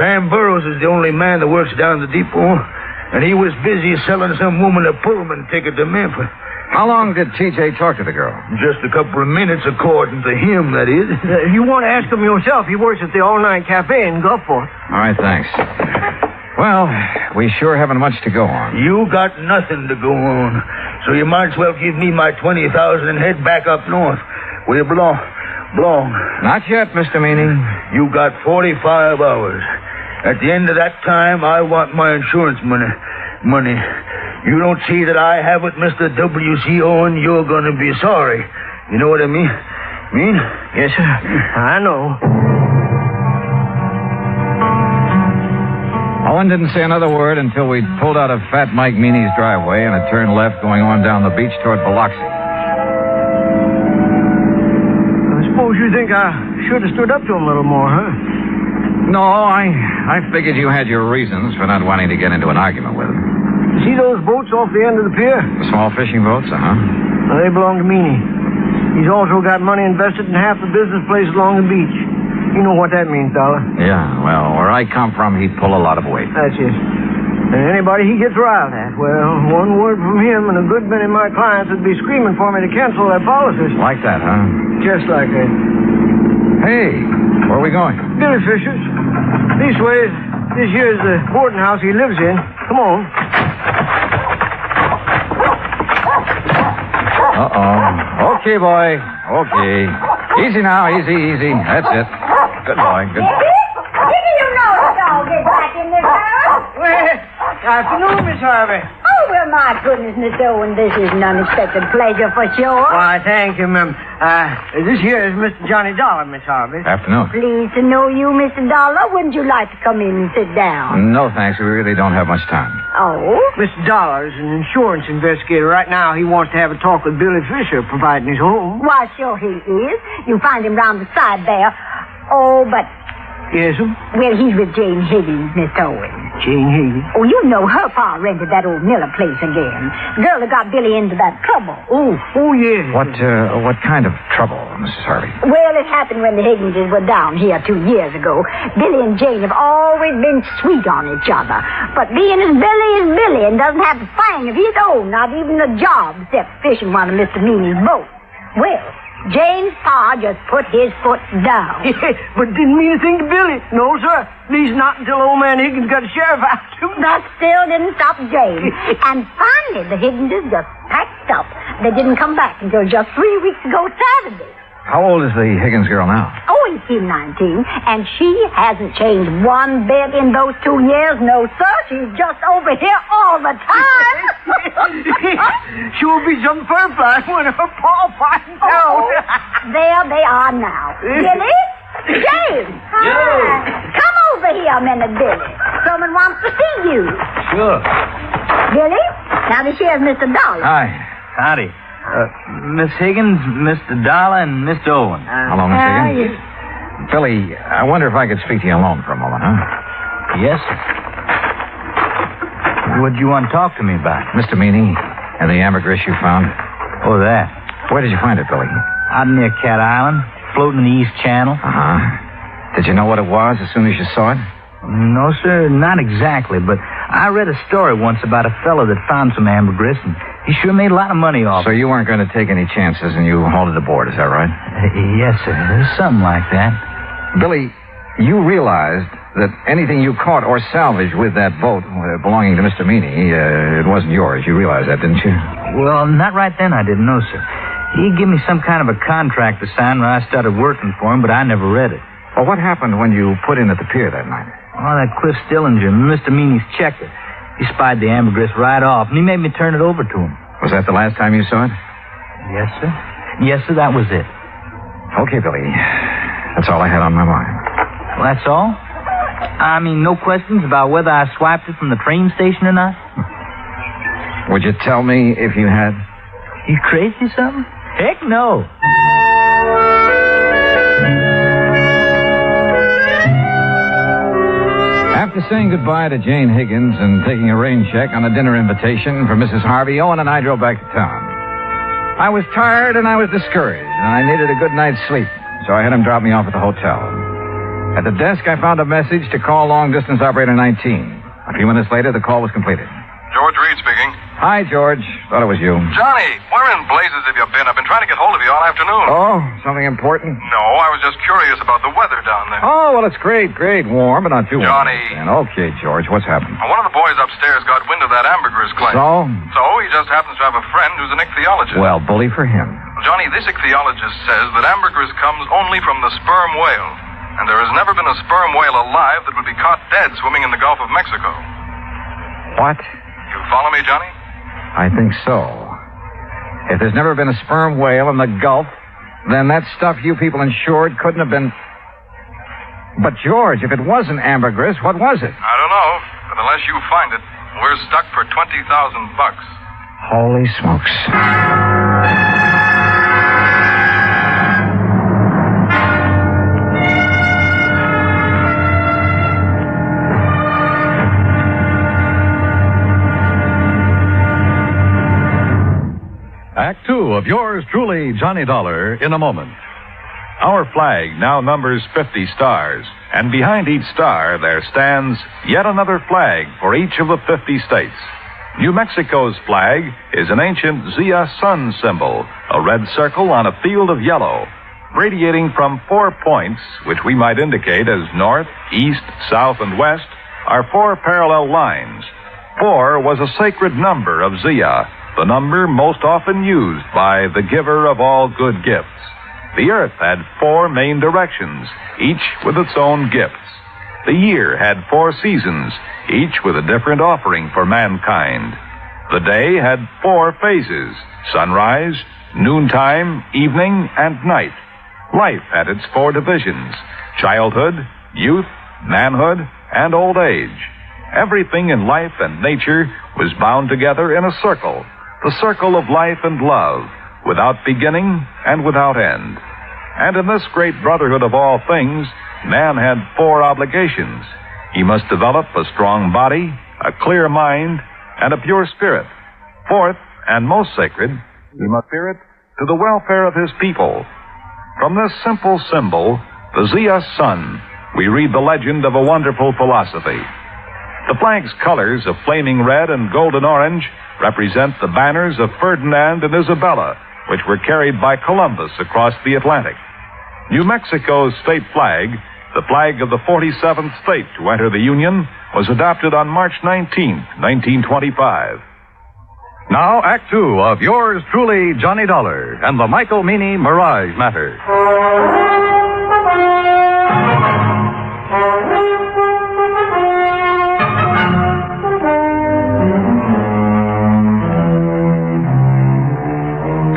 Sam Burroughs is the only man that works down the depot, and he was busy selling some woman a Pullman ticket to Memphis. How long did T.J. talk to the girl? Just a couple of minutes, according to him, that is. If you want to ask him yourself, he works at the all-night cafe in Gulfport. All right, thanks. Well, we sure haven't much to go on. You got nothing to go on, so you might as well give me my $20,000 and head back up north, where you belong. Not yet, Mr. Meany. You got 45 hours. At the end of that time, I want my insurance money. You don't see that I have it, Mr. W.C. Owen, you're going to be sorry. You know what I mean? Yes, sir. I know. Owen didn't say another word until we pulled out of Fat Mike Meany's driveway and had turned left going on down the beach toward Biloxi. I suppose you think I should have stood up to him a little more, huh? No, I figured you had your reasons for not wanting to get into an argument with him. See those boats off the end of the pier? The small fishing boats, Well, they belong to Meany. He's also got money invested in half the business places along the beach. You know what that means, Dollar. Yeah, well, where I come from, he'd pull a lot of weight. That's it. And anybody he gets riled at, well, one word from him and a good many of my clients would be screaming for me to cancel their policies. Like that, huh? Just like that. Hey, where are we going? Billy Fisher's. This way, this here's the boarding house he lives in. Come on. Uh-oh. Okay, boy. Okay. Easy now, easy. That's it. Good boy, good boy. Didn't you know the dog get back in this house? Well, afternoon, Miss Harvey. Oh, well, my goodness, Miss Owen, this is an unexpected pleasure for sure. Why, thank you, ma'am. This here is Mr. Johnny Dollar, Miss Harvey. Afternoon. Pleased to know you, Mr. Dollar. Wouldn't you like to come in and sit down? No, thanks. We really don't have much time. Oh? Mr. Dollar is an insurance investigator. Right now, he wants to have a talk with Billy Fisher, providing he's home. Why, sure he is. You find him round the side there. Oh, but... Yes, sir? Well, he's with Jane Higgins, Miss Owen. Jane Higgins? Oh, you know her pa rented that old Miller place again. Girl that got Billy into that trouble. Oh, yes. What kind of trouble, Mrs. Harvey? Well, it happened when the Higginses were down here 2 years ago. Billy and Jane have always been sweet on each other. But being as Billy is Billy and doesn't have a thing of his own, not even a job except fishing one of Mr. Meany's boats. Well, Jane's pa just put his foot down. But didn't mean a thing to Billy. No, sir. At least not until old man Higgins got a sheriff after him. That still didn't stop Jane. And finally, the Higginses just packed up. They didn't come back until just 3 weeks ago Saturday. How old is the Higgins girl now? Oh, he's still 19, and she hasn't changed one bit in those 2 years. No, sir. She's just over here all the time. She'll be some fur fly when her paw finds out. There they are now. Billy? James! Hi. Come over here a minute, Billy. Someone wants to see you. Sure. Billy? Now, this here's Mr. Dollar. Hi. Howdy. Miss Higgins, Mr. Dollar, and Mr. Owen. Hello, Miss Higgins. Billy, I wonder if I could speak to you alone for a moment, huh? Yes, sir. What do you want to talk to me about? Mr. Meany and the ambergris you found. Oh, that. Where did you find it, Billy? Out near Cat Island, floating in the East Channel. Uh-huh. Did you know what it was as soon as you saw it? No, sir, not exactly, but I read a story once about a fellow that found some ambergris, and he sure made a lot of money off it. So you weren't going to take any chances and you hauled it aboard, is that right? Yes, sir. Something like that. Billy, you realized that anything you caught or salvaged with that boat belonging to Mr. Meany, it wasn't yours. You realized that, didn't you? Well, not right then, I didn't know, sir. He gave me some kind of a contract to sign when I started working for him, but I never read it. Well, what happened when you put in at the pier that night? Oh, that Cliff Stillinger, Mr. Meany's checker. He spied the ambergris right off, and he made me turn it over to him. Was that the last time you saw it? Yes, sir. Yes, sir, that was it. Okay, Billy. That's all I had on my mind. Well, that's all? I mean, no questions about whether I swiped it from the train station or not? Would you tell me if you had? You crazy or something? Heck no. After saying goodbye to Jane Higgins and taking a rain check on a dinner invitation for Mrs. Harvey, Owen and I drove back to town. I was tired and I was discouraged, and I needed a good night's sleep, so I had him drop me off at the hotel. At the desk, I found a message to call long-distance operator 19. A few minutes later, the call was completed. George Reed speaking. Hi, George. Thought it was you. Johnny, where in blazes have you been? I've been trying to get hold of you all afternoon. Oh, something important? No, I was just curious about the weather down there. Oh, well, it's great. Warm, but not too warm. Johnny. Okay, George, what's happened? One of the boys upstairs got wind of that ambergris claim. So? He just happens to have a friend who's an ichthyologist. Well, bully for him. Johnny, this ichthyologist says that ambergris comes only from the sperm whale. And there has never been a sperm whale alive that would be caught dead swimming in the Gulf of Mexico. What? You follow me, Johnny? I think so. If there's never been a sperm whale in the Gulf, then that stuff you people insured couldn't have been... But, George, if it wasn't ambergris, what was it? I don't know, but unless you find it, we're stuck for $20,000. Holy smokes. Act two of yours truly, Johnny Dollar, in a moment. Our flag now numbers 50 stars, and behind each star there stands yet another flag for each of the 50 states. New Mexico's flag is an ancient Zia sun symbol, a red circle on a field of yellow, radiating from 4 points, which we might indicate as north, east, south, and west, are 4 parallel lines. 4 was a sacred number of Zia, the number most often used by the giver of all good gifts. The earth had 4 main directions, each with its own gifts. The year had 4 seasons, each with a different offering for mankind. The day had 4 phases: sunrise, noontime, evening, and night. Life had its 4 divisions: childhood, youth, manhood, and old age. Everything in life and nature was bound together in a circle, the circle of life and love, without beginning and without end. And in this great brotherhood of all things, man had 4 obligations. He must develop a strong body, a clear mind, and a pure spirit. 4th, and most sacred, he must spirit to the welfare of his people. From this simple symbol, the Zia sun, we read the legend of a wonderful philosophy. The flag's colors of flaming red and golden orange represent the banners of Ferdinand and Isabella, which were carried by Columbus across the Atlantic. New Mexico's state flag, the flag of the 47th state to enter the Union, was adopted on March 19, 1925. Now, Act Two of yours truly, Johnny Dollar, and the Michael Meany Mirage Matter.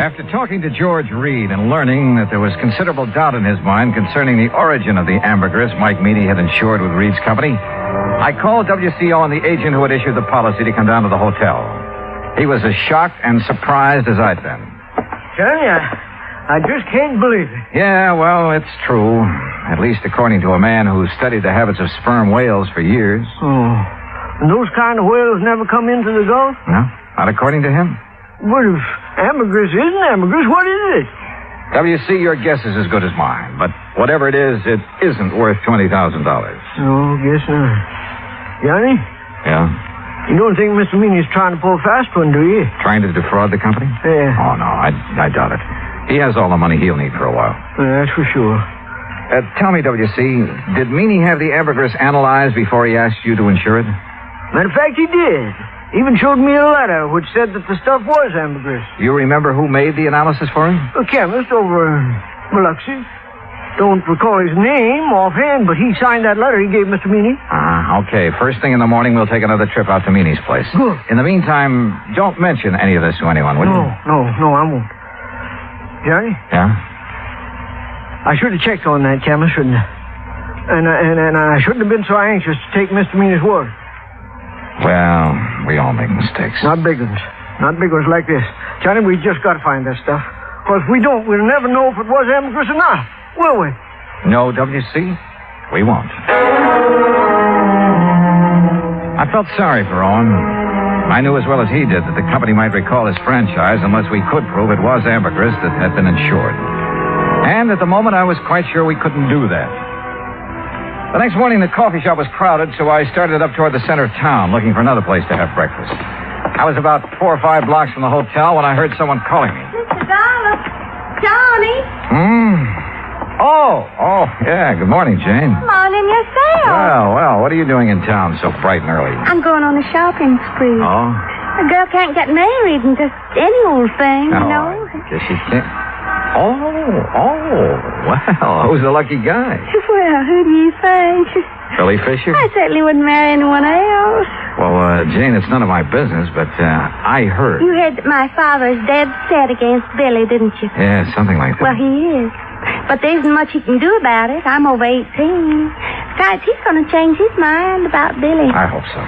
After talking to George Reed and learning that there was considerable doubt in his mind concerning the origin of the ambergris Mike Meany had insured with Reed's company, I called WCO and the agent who had issued the policy to come down to the hotel. He was as shocked and surprised as I'd been. Johnny, I just can't believe it. Yeah, well, it's true. At least according to a man who studied the habits of sperm whales for years. Oh. And those kind of whales never come into the Gulf? No, not according to him. What if ambergris isn't ambergris? What is it? WC, your guess is as good as mine. But whatever it isn't worth $20,000. No, guess not. Johnny? Yeah? You don't think Mr. Meany's trying to pull a fast one, do you? Trying to defraud the company? Yeah. Oh, no, I doubt it. He has all the money he'll need for a while. That's for sure. Tell me, W.C., did Meany have the ambergris analyzed before he asked you to insure it? Matter of fact, he did. Even showed me a letter which said that the stuff was ambergris. You remember who made the analysis for him? A chemist over in Biloxi. Don't recall his name offhand, but he signed that letter he gave Mr. Meany. Okay. First thing in the morning, we'll take another trip out to Meany's place. Good. In the meantime, don't mention any of this to anyone, will you? No, I won't. Johnny? Yeah? I should have checked on that chemist, shouldn't I? And I shouldn't have been so anxious to take Mr. Meany's word. Well, we all make mistakes. Not big ones. Not big ones like this. Johnny, we just got to find that stuff. Because if we don't, we'll never know if it was ambergris or not. Will we? No, W.C., we won't. I felt sorry for Owen. I knew as well as he did that the company might recall his franchise unless we could prove it was ambergris that had been insured. And at the moment, I was quite sure we couldn't do that. The next morning, the coffee shop was crowded, so I started up toward the center of town, looking for another place to have breakfast. I was about 4 or 5 blocks from the hotel when I heard someone calling me. Mr. Dollar, Johnny. Oh, yeah. Good morning, Jane. Morning yourself. Well, what are you doing in town so bright and early? I'm going on a shopping spree. Oh? A girl can't get married and just any old thing, you know. I guess she can't. Well, who's the lucky guy? Well, who do you think? Billy Fisher? I certainly wouldn't marry anyone else. Well, Jane, it's none of my business, but I heard. You heard that my father's dead set against Billy, didn't you? Yeah, something like that. Well, he is. But there isn't much he can do about it. I'm over 18. Besides, he's going to change his mind about Billy. I hope so.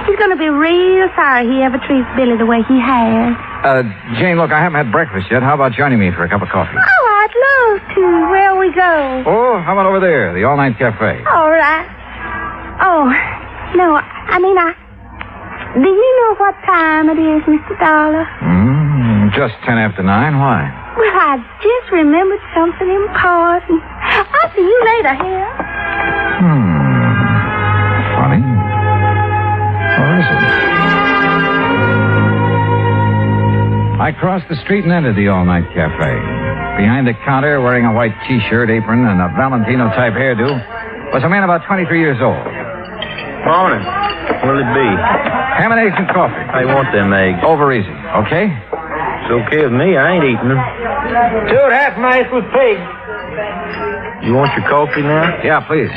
He's going to be real sorry he ever treats Billy the way he has. Jane, look, I haven't had breakfast yet. How about joining me for a cup of coffee? Oh, I'd love to. Where'll we go? Oh, how about over there, the all-night cafe? All right. Oh, no, I mean, do you know what time it is, Mr. Dollar? Just 10 after 9. Why? Well, I just remembered something important. I'll see you later here. Funny. Or is it? I crossed the street and entered the all-night cafe. Behind the counter, wearing a white T-shirt, apron, and a Valentino-type hairdo, was a man about 23 years old. Morning. What'll it be? Ham and eggs and coffee. I want them eggs. Over easy, okay? It's okay with me. I ain't eating them. 2 half-nice with pig. You want your coffee now? Yeah, please.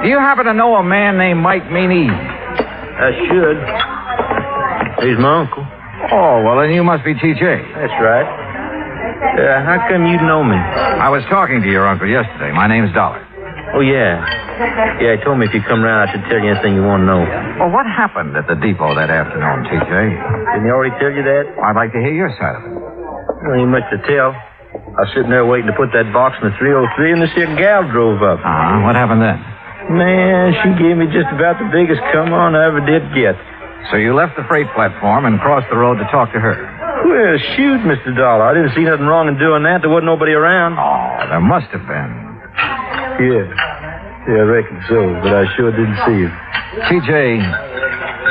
Do you happen to know a man named Mike Meany? I should. He's my uncle. Oh, well, then you must be T.J. That's right. How come you know me? I was talking to your uncle yesterday. My name's Dollar. Oh, yeah. Yeah, he told me if you come round, I should tell you anything you want to know. Well, what happened at the depot that afternoon, T.J.? Didn't he already tell you that? I'd like to hear your side of it. Well, ain't much to tell. I was sitting there waiting to put that box in the 303, and this here gal drove up. What happened then? Man, she gave me just about the biggest come on I ever did get. So you left the freight platform and crossed the road to talk to her? Well, shoot, Mr. Dollar. I didn't see nothing wrong in doing that. There wasn't nobody around. Oh, there must have been. Yeah, I reckon so, but I sure didn't see it. T.J.,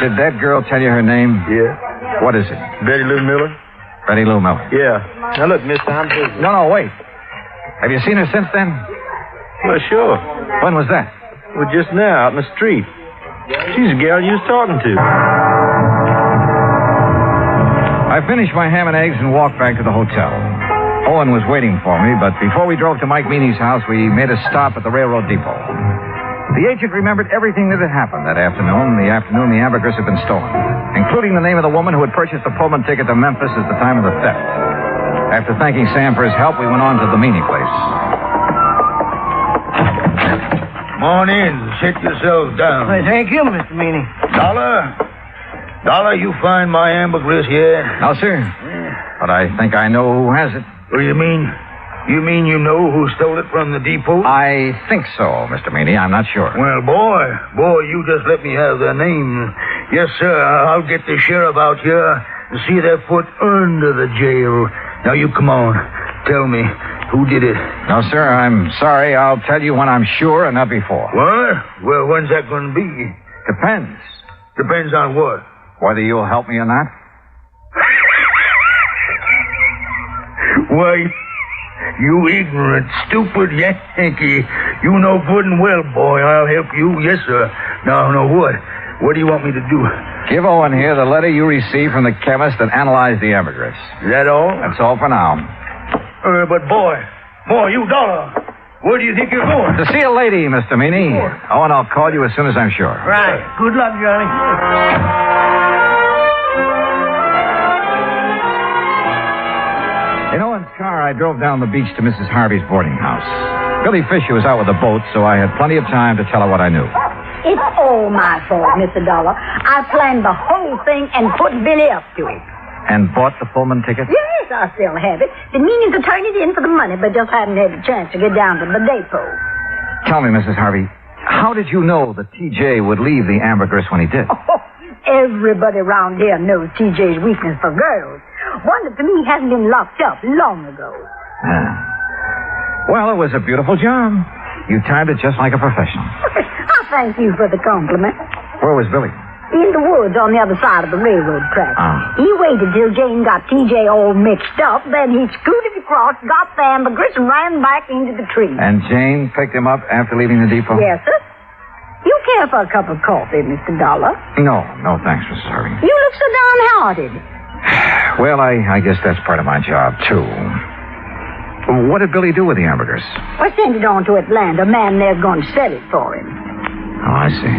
did that girl tell you her name? Yeah. What is it? Betty Lou Miller. Betty Lou Miller. Yeah. Now, look, mister, I'm busy. No, wait. Have you seen her since then? Well, sure. When was that? Well, just now, out in the street. She's the gal you was talking to. I finished my ham and eggs and walked back to the hotel. Owen was waiting for me, but before we drove to Mike Meany's house, we made a stop at the railroad depot. The agent remembered everything that had happened that afternoon, the ambergris had been stolen, including the name of the woman who had purchased the Pullman ticket to Memphis at the time of the theft. After thanking Sam for his help, we went on to the Meany place. Come on in. Sit yourselves down. Well, thank you, Mr. Meany. Dollar, you find my ambergris yet? No, sir. But I think I know who has it. What do you mean? You mean you know who stole it from the depot? I think so, Mr. Meany. I'm not sure. Well, boy, you just let me have their name. Yes, sir, I'll get the sheriff out here and see their foot under the jail. Now, you come on. Tell me, who did it? No, sir, I'm sorry. I'll tell you when I'm sure and not before. What? Well, when's that going to be? Depends. Depends on what? Whether you'll help me or not. Why, You ignorant, stupid Yankee. You know good and well, boy. I'll help you. Yes, sir. Now, what? What do you want me to do? Give Owen here the letter you received from the chemist and analyze the ambergris. Is that all? That's all for now. But, boy, you dollar. Where do you think you're going? To see a lady, Mr. Meany. Owen, I'll call you as soon as I'm sure. Right. Good luck, Johnny. In Owen's car, I drove down the beach to Mrs. Harvey's boarding house. Billy Fisher was out with the boat, so I had plenty of time to tell her what I knew. It's all my fault, Mr. Dollar. I planned the whole thing and put Billy up to it. And bought the Pullman ticket? Yes, I still have it. Been meaning to turn it in for the money, but just hadn't had a chance to get down to the depot. Tell me, Mrs. Harvey, how did you know that T.J. would leave the ambergris when he did? Oh, everybody around here knows T.J.'s weakness for girls. Wonder to me he hasn't been locked up long ago. Well, it was a beautiful job. You timed it just like a professional. I thank you for the compliment. Where was Billy? In the woods on the other side of the railroad track. He waited till Jane got T.J. all mixed up, then he scooted across, got the ambergris, and ran back into the tree. And Jane picked him up after leaving the depot? Yes, sir. You care for a cup of coffee, Mr. Dollar? No, thanks, Mrs. Harvey. You look so downhearted. Well, I guess that's part of my job, too. What did Billy do with the ambergris? I sent it on to Atlanta. A man there's going to sell it for him. Oh, I see.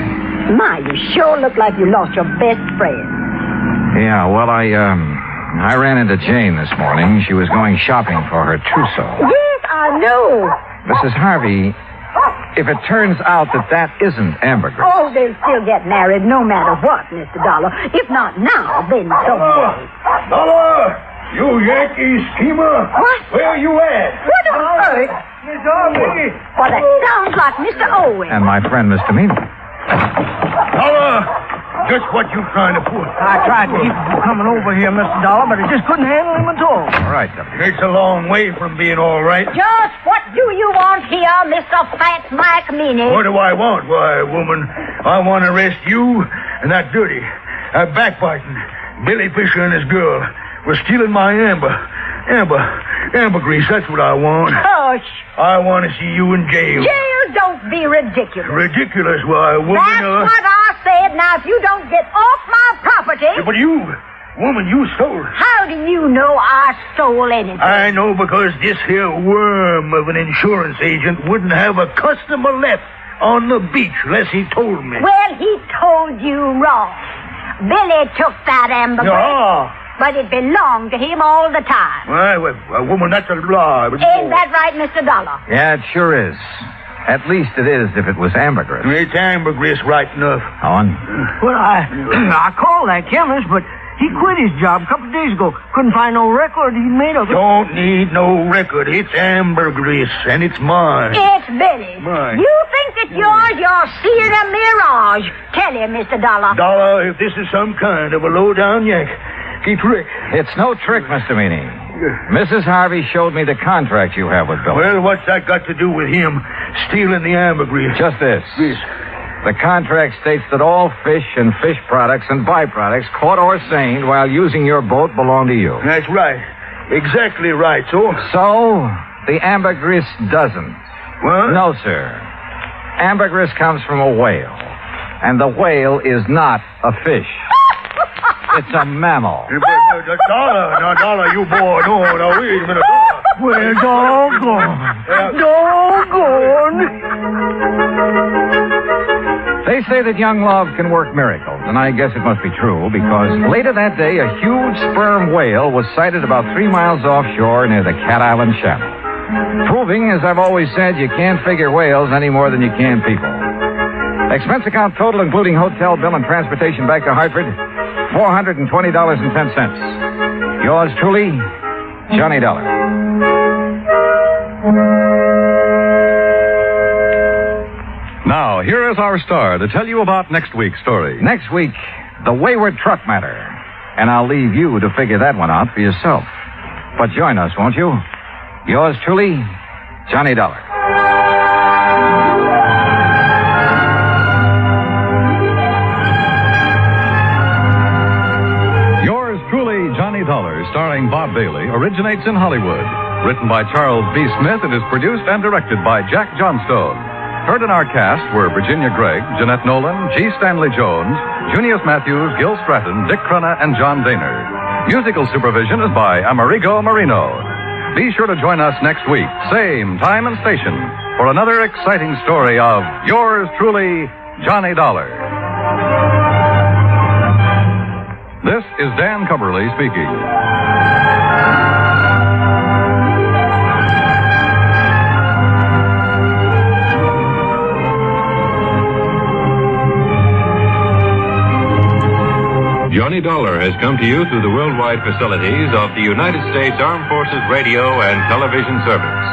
My, you sure look like you lost your best friend. Yeah, well, I ran into Jane this morning. She was going shopping for her trousseau. Yes, I know. Mrs. Harvey, if it turns out that isn't ambergris... Oh, they'll still get married no matter what, Mr. Dollar. If not now, then someday. Dollar! You Yankee schemer! What? Where you at? What on earth? Miss Harvey! Well, that sounds like Mr. Owen. And my friend, Mr. Meany. Dollar! Just what you trying to put? I tried to keep him from coming over here, Mr. Dollar, but I just couldn't handle him at all. All right, It's a long way from being all right. Just what do you want here, Mr. Fat Mike Meany? What do I want? Why, woman, I want to arrest you and that dirty, backbiting Billy Fisher and his girl. We're stealing my ambergris. That's what I want. Hush. I want to see you in jail. Jail? Don't be ridiculous. Ridiculous? Why, woman... That's what I said. Now, if you don't get off my property... Yeah, but you, woman, you stole it. How do you know I stole anything? I know because this here worm of an insurance agent wouldn't have a customer left on the beach unless he told me. Well, he told you wrong. Billy took that ambergris. No. But it belonged to him all the time. Well, woman, that's a lie. But Ain't that right, Mr. Dollar? Yeah, it sure is. At least it is if it was ambergris. It's ambergris right enough. Owen? Well, I called that chemist, but he quit his job a couple of days ago. Couldn't find no record he made of it. Don't need no record. It's ambergris, and it's mine. It's Billy's. Mine. You think it's yours? You're seeing a mirage. Tell him, Mr. Dollar. Dollar, if this is some kind of a low-down yank, trick. It's no trick, Mr. Meany. Mrs. Harvey showed me the contract you have with Billy. Well, what's that got to do with him stealing the ambergris? Just this. The contract states that all fish and fish products and byproducts caught or seined while using your boat belong to you. That's right. Exactly right, so the ambergris doesn't. What? No, sir. Ambergris comes from a whale, and the whale is not a fish. It's a mammal. Dollar, you boy. No, wait a minute. Well, doggone. They say that young love can work miracles, and I guess it must be true, because later that day, a huge sperm whale was sighted about 3 miles offshore near the Cat Island Channel. Proving, as I've always said, you can't figure whales any more than you can people. Expense account total, including hotel bill and transportation back to Hartford, $420.10. Yours truly, Johnny Dollar. Now, here is our star to tell you about next week's story. Next week, the wayward truck matter. And I'll leave you to figure that one out for yourself. But join us, won't you? Yours truly, Johnny Dollar. Yours truly, Johnny Dollar, starring Bob Bailey, originates in Hollywood. Written by Charles B. Smith, it is produced and directed by Jack Johnstone. Heard in our cast were Virginia Gregg, Jeanette Nolan, G. Stanley Jones, Junius Matthews, Gil Stratton, Dick Crenna, and John Daner. Musical supervision is by Amerigo Marino. Be sure to join us next week, same time and station, for another exciting story of yours truly, Johnny Dollar. This is Dan Cumberly speaking. Johnny Dollar has come to you through the worldwide facilities of the United States Armed Forces Radio and Television Service.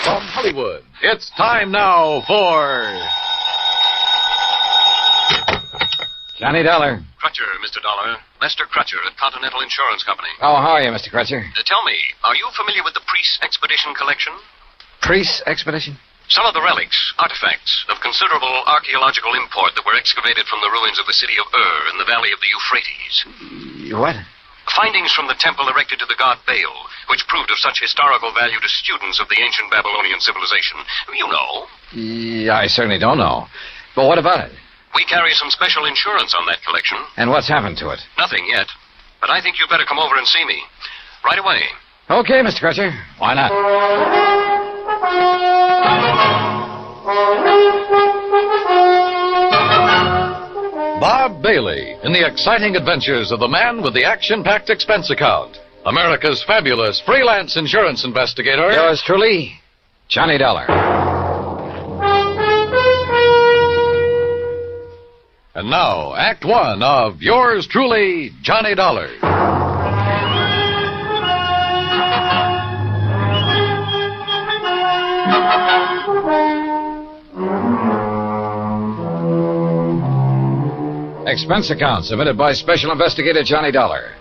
From Hollywood, it's time now for Johnny Dollar. Crutcher, Mr. Dollar. Lester Crutcher at Continental Insurance Company. Oh, how are you, Mr. Crutcher? Tell me, are you familiar with the Priest Expedition Collection? Priest Expedition? Some of the relics, artifacts of considerable archaeological import that were excavated from the ruins of the city of in the valley of the Euphrates. What? Findings from the temple erected to the god Baal, which proved of such historical value to students of the ancient Babylonian civilization. You know. Yeah, I certainly don't know. But what about it? We carry some special insurance on that collection. And what's happened to it? Nothing yet. But I think you'd better come over and see me. Right away. Okay, Mr. Crutcher. Why not? Bob Bailey in the exciting adventures of the man with the action-packed expense account. America's fabulous freelance insurance investigator. Yours truly, Johnny Dollar. And now, Act One of yours truly, Johnny Dollar. Expense account submitted by Special Investigator Johnny Dollar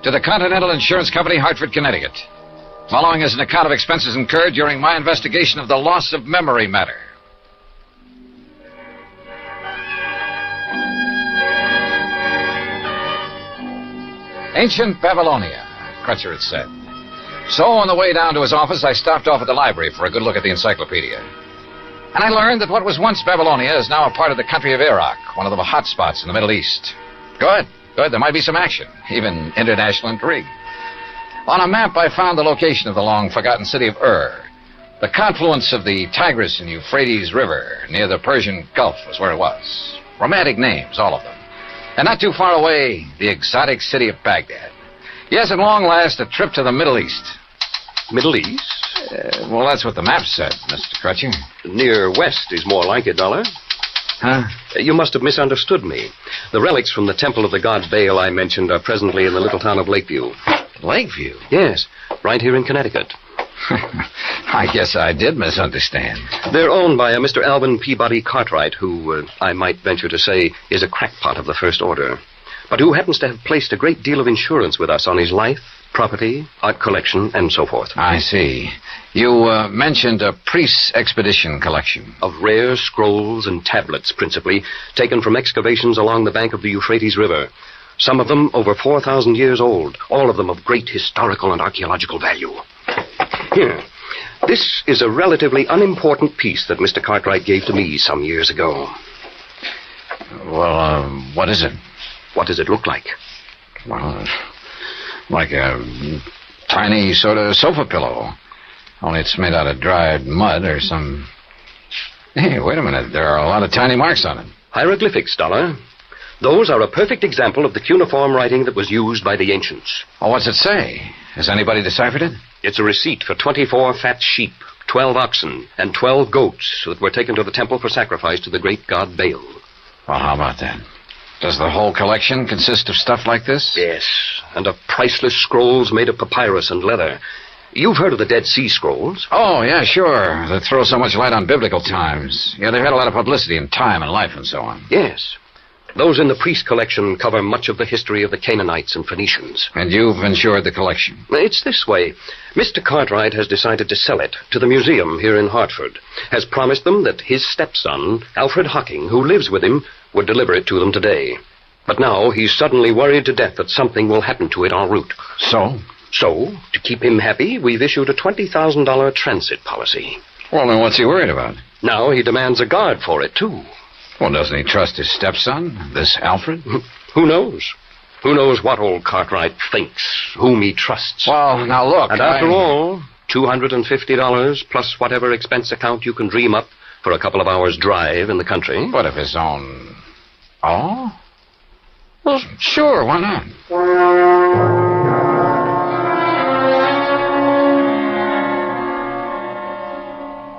to the Continental Insurance Company, Hartford, Connecticut. Following is an account of expenses incurred during my investigation of the loss of memory matter. Ancient Babylonia, Crutcher had said. So on the way down to his office, I stopped off at the library for a good look at the encyclopedia. And I learned that what was once Babylonia is now a part of the country of Iraq, one of the hot spots in the Middle East. Good. There might be some action, even international intrigue. On a map, I found the location of the long-forgotten city of The confluence of the Tigris and Euphrates River near the Persian Gulf was where it was. Romantic names, all of them. And not too far away, the exotic city of Baghdad. Yes, at long last, a trip to the Middle East. Middle East? Well, that's what the map said, Mr. Crutcher. Near west is more like it, Dollar. Huh? You must have misunderstood me. The relics from the temple of the god Baal I mentioned are presently in the little town of Lakeview. Lakeview? Yes, right here in Connecticut. I guess I did misunderstand. They're owned by a Mr. Alvin Peabody Cartwright, who, I might venture to say, is a crackpot of the first order, but who happens to have placed a great deal of insurance with us on his life, property, art collection, and so forth. I see. You mentioned a priest's expedition collection. Of rare scrolls and tablets, principally, taken from excavations along the bank of the Euphrates River. Some of them over 4,000 years old, all of them of great historical and archaeological value. Here, this is a relatively unimportant piece that Mr. Cartwright gave to me some years ago. Well, what is it? What does it look like? Well, like a tiny sort of sofa pillow. Only it's made out of dried mud or some... Hey, wait a minute. There are a lot of tiny marks on it. Hieroglyphics, Dollar. Those are a perfect example of the cuneiform writing that was used by the ancients. Oh, what's it say? Has anybody deciphered it? It's a receipt for 24 fat sheep, 12 oxen, and 12 goats that were taken to the temple for sacrifice to the great god Baal. Well, how about that? Does the whole collection consist of stuff like this? Yes, and of priceless scrolls made of papyrus and leather. You've heard of the Dead Sea Scrolls? Oh, yeah, sure. That throw so much light on biblical times. Yeah, they've had a lot of publicity in time and life and so on. Yes. Those in the priest collection cover much of the history of the Canaanites and Phoenicians. And you've insured the collection? It's this way. Mr. Cartwright has decided to sell it to the museum here in Hartford. Has promised them that his stepson, Alfred Hocking, who lives with him, would deliver it to them today. But now he's suddenly worried to death that something will happen to it en route. So? So, to keep him happy, we've issued a $20,000 transit policy. Well, then what's he worried about? Now he demands a guard for it, too. Well, doesn't he trust his stepson, this Alfred? Who knows? Who knows what old Cartwright thinks, whom he trusts. Well, now look, and after all, $250 plus whatever expense account you can dream up for a couple of hours' drive in the country. What of his own? Oh? Well, sure, why not?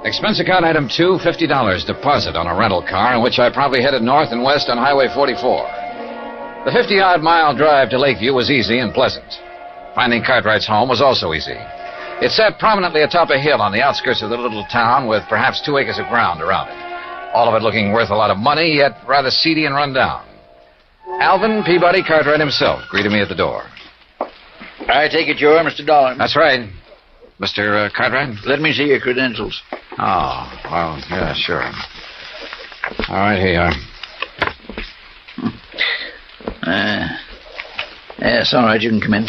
Expense account item 2, $50 deposit on a rental car in which I probably headed north and west on Highway 44. The 50-odd mile drive to Lakeview was easy and pleasant. Finding Cartwright's home was also easy. It sat prominently atop a hill on the outskirts of the little town with perhaps 2 acres of ground around it. All of it looking worth a lot of money, yet rather seedy and run down. Alvin Peabody Cartwright himself greeted me at the door. I take it you're Mr. Dollar. That's right. Mr. Cartwright? Let me see your credentials. Oh, well, yeah, sure. All right, here you are. Yes, all right, you can come in.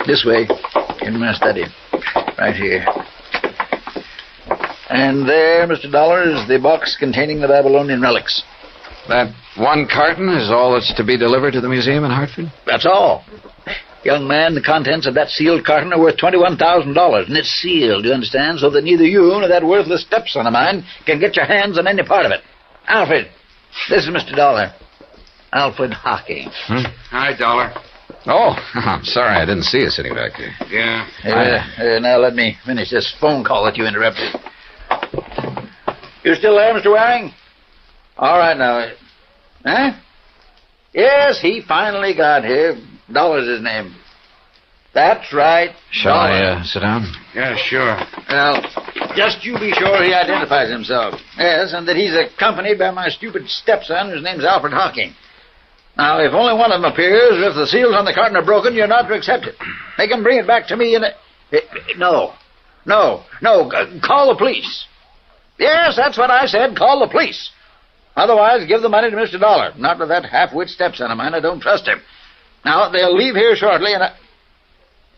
This way, in my study. Right here. And there, Mr. Dollar, is the box containing the Babylonian relics. That one carton is all that's to be delivered to the museum in Hartford? That's all. Young man, the contents of that sealed carton are worth $21,000, and it's sealed, you understand, so that neither you nor that worthless stepson of mine can get your hands on any part of it. Alfred, this is Mr. Dollar. Alfred Hocking. Hi, Dollar. Oh, I'm sorry, I didn't see you sitting back there. Yeah. Now let me finish this phone call that you interrupted. You still there, Mr. Waring? All right, now. Huh? Yes, he finally got here. Dollar's his name. That's right. Shall I sit down? Yeah, sure. Well, just you be sure he identifies himself. Yes, and that he's accompanied by my stupid stepson, whose name's Alfred Hocking. Now, if only one of them appears, or if the seals on the carton are broken, you're not to accept it. They can bring it back to me in a... No. Call the police. Yes, that's what I said. Call the police. Otherwise, give the money to Mr. Dollar. Not to that half-wit stepson of mine. I don't trust him. Now, they'll leave here shortly, and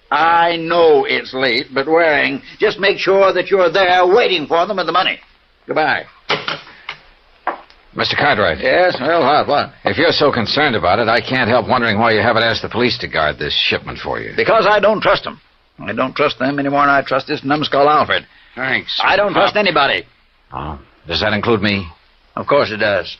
I know it's late, but Waring, just make sure that you're there waiting for them with the money. Goodbye. Mr. Cartwright. Yes? Well, what? If you're so concerned about it, I can't help wondering why you haven't asked the police to guard this shipment for you. Because I don't trust them. I don't trust them any more than I trust this numbskull Alfred. Thanks. I don't trust anybody. Oh, does that include me? Of course it does.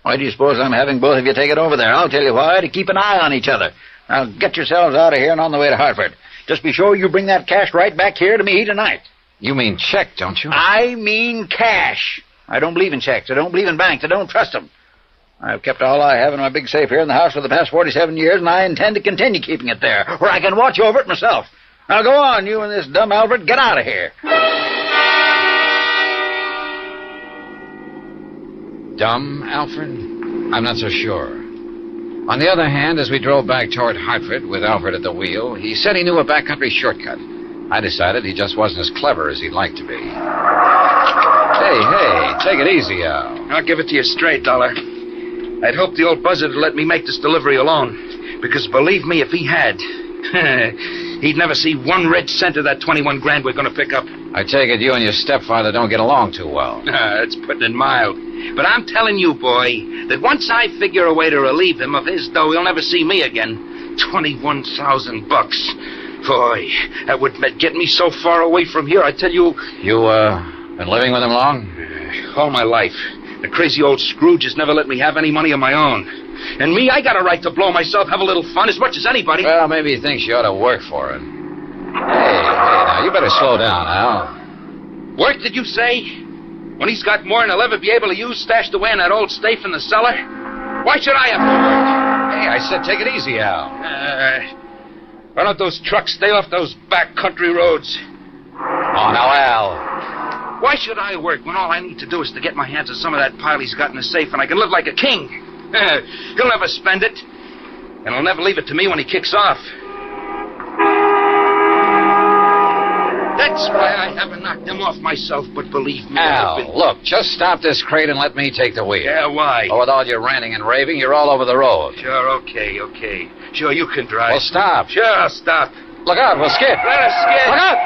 Why do you suppose I'm having both of you take it over there? I'll tell you why, to keep an eye on each other. Now, get yourselves out of here and on the way to Hartford. Just be sure you bring that cash right back here to me tonight. You mean check, don't you? I mean cash. I don't believe in checks. I don't believe in banks. I don't trust them. I've kept all I have in my big safe here in the house for the past 47 years, and I intend to continue keeping it there, where I can watch over it myself. Now, go on, you and this dumb Alfred. Get out of here. Dumb, Alfred? I'm not so sure. On the other hand, as we drove back toward Hartford with Alfred at the wheel, he said he knew a backcountry shortcut. I decided he just wasn't as clever as he'd like to be. Hey, take it easy, Al. I'll give it to you straight, Dollar. I'd hoped the old buzzard would let me make this delivery alone. Because believe me, if he had, he'd never see one red cent of that 21 grand we're going to pick up. I take it you and your stepfather don't get along too well. That's putting it mild. But I'm telling you, boy, that once I figure a way to relieve him of his dough, he'll never see me again. $21,000. Boy, that would get me so far away from here, I tell you... You, been living with him long? All my life. The crazy old Scrooge has never let me have any money of my own. And me, I got a right to blow myself, have a little fun, as much as anybody. Well, maybe he thinks you ought to work for it. Hey, now, you better slow down, Al. Work, did you say? When he's got more than he'll ever be able to use stashed away in that old safe in the cellar? Why should I have to work? Hey, I said take it easy, Al. Why don't those trucks stay off those back country roads? Oh, now, Al. Why should I work when all I need to do is to get my hands on some of that pile he's got in his safe and I can live like a king? He'll never spend it. And he'll never leave it to me when he kicks off. That's why I haven't knocked him off myself, but believe me, Al, look, just stop this crate and let me take the wheel. Yeah, why? Oh, with all your ranting and raving, you're all over the road. Sure, okay. Sure, you can drive. Well, stop. Sure, I'll stop. Look out, we'll skid. Let us skid. Look out!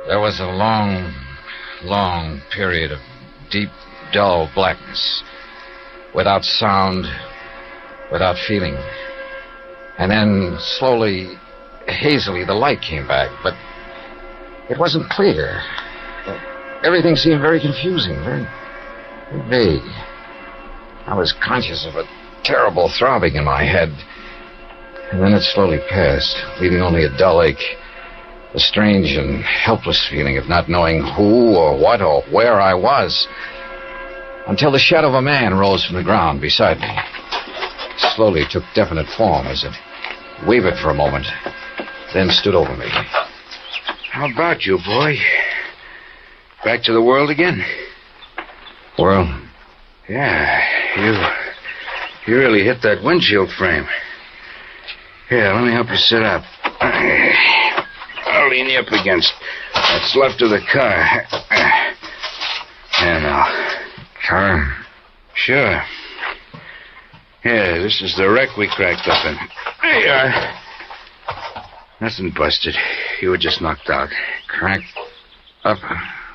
There was a long period of deep, dull blackness, without sound, without feeling. And then, slowly, hazily, the light came back, but it wasn't clear. Everything seemed very confusing, very vague. I was conscious of a terrible throbbing in my head, and then it slowly passed, leaving only a dull ache. A strange and helpless feeling of not knowing who or what or where I was, until the shadow of a man rose from the ground beside me. Slowly took definite form as it wavered for a moment, then stood over me. How about you, boy? Back to the world again? World? Yeah, you really hit that windshield frame. Here, let me help you sit up. I'll lean you up against what's left of the car. And Car? Sure. Yeah, this is the wreck we cracked up in. There you are. Nothing busted. You were just knocked out. Cracked up?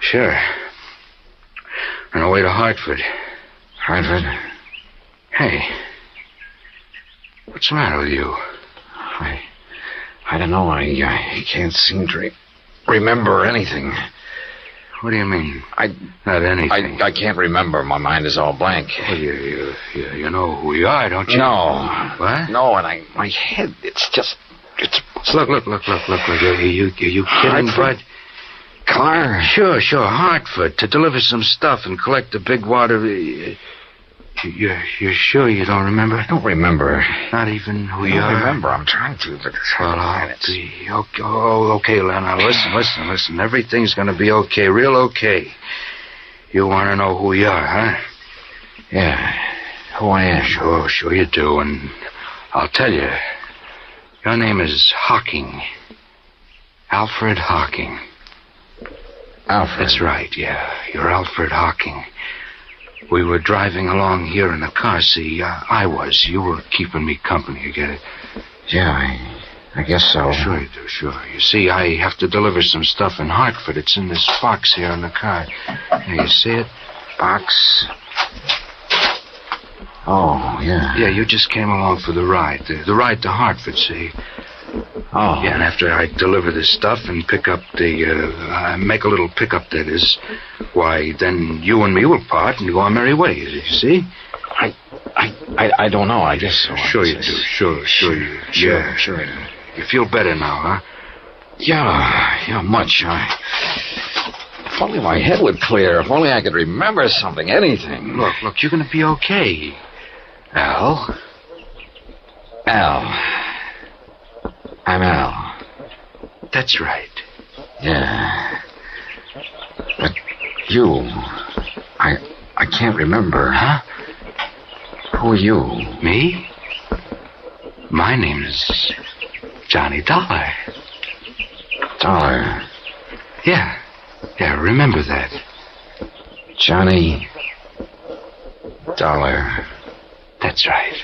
Sure. On our way to Hartford. Hartford? Hey. What's the matter with you? I don't know. I can't seem to remember anything. What do you mean? Not anything. I can't remember. My mind is all blank. Well, you know who we are, don't you? No. What? No, and my head, it's just... Look. Are you kidding, Hartford? bud? Car? Sure. Hartford, to deliver some stuff and collect the big water... You're sure you don't remember? I don't remember. Not even who you I don't are? remember. I'm trying to, but it's Well, okay, Len. Now, listen. Everything's going to be okay, real okay. You want to know who you are, huh? Yeah, who I am. Sure you do, and I'll tell you. Your name is Hocking. Alfred Hocking. Alfred? That's right, yeah. You're Alfred Hocking. We were driving along here in the car. See, I was. You were keeping me company, you get it? Yeah, I guess so. Sure you do, sure. You see, I have to deliver some stuff in Hartford. It's in this box here in the car. Here, you see it? Box? Oh, yeah. Yeah, you just came along for the ride. The ride to Hartford, see? Oh. Yeah, and after I deliver this stuff and pick up make a little pickup, that is, why, then you and me will part and go our merry ways, you see? I don't know, I guess so. Sure you do, sure you do. Sure I do. You feel better now, huh? Yeah, much. If only my head would clear, if only I could remember something, anything. Look, you're gonna be okay. Al? I'm Al. That's right. Yeah. But you... I can't remember. Huh? Who are you? Me? My name is Johnny Dollar. Dollar? Yeah, remember that. Johnny Dollar. That's right.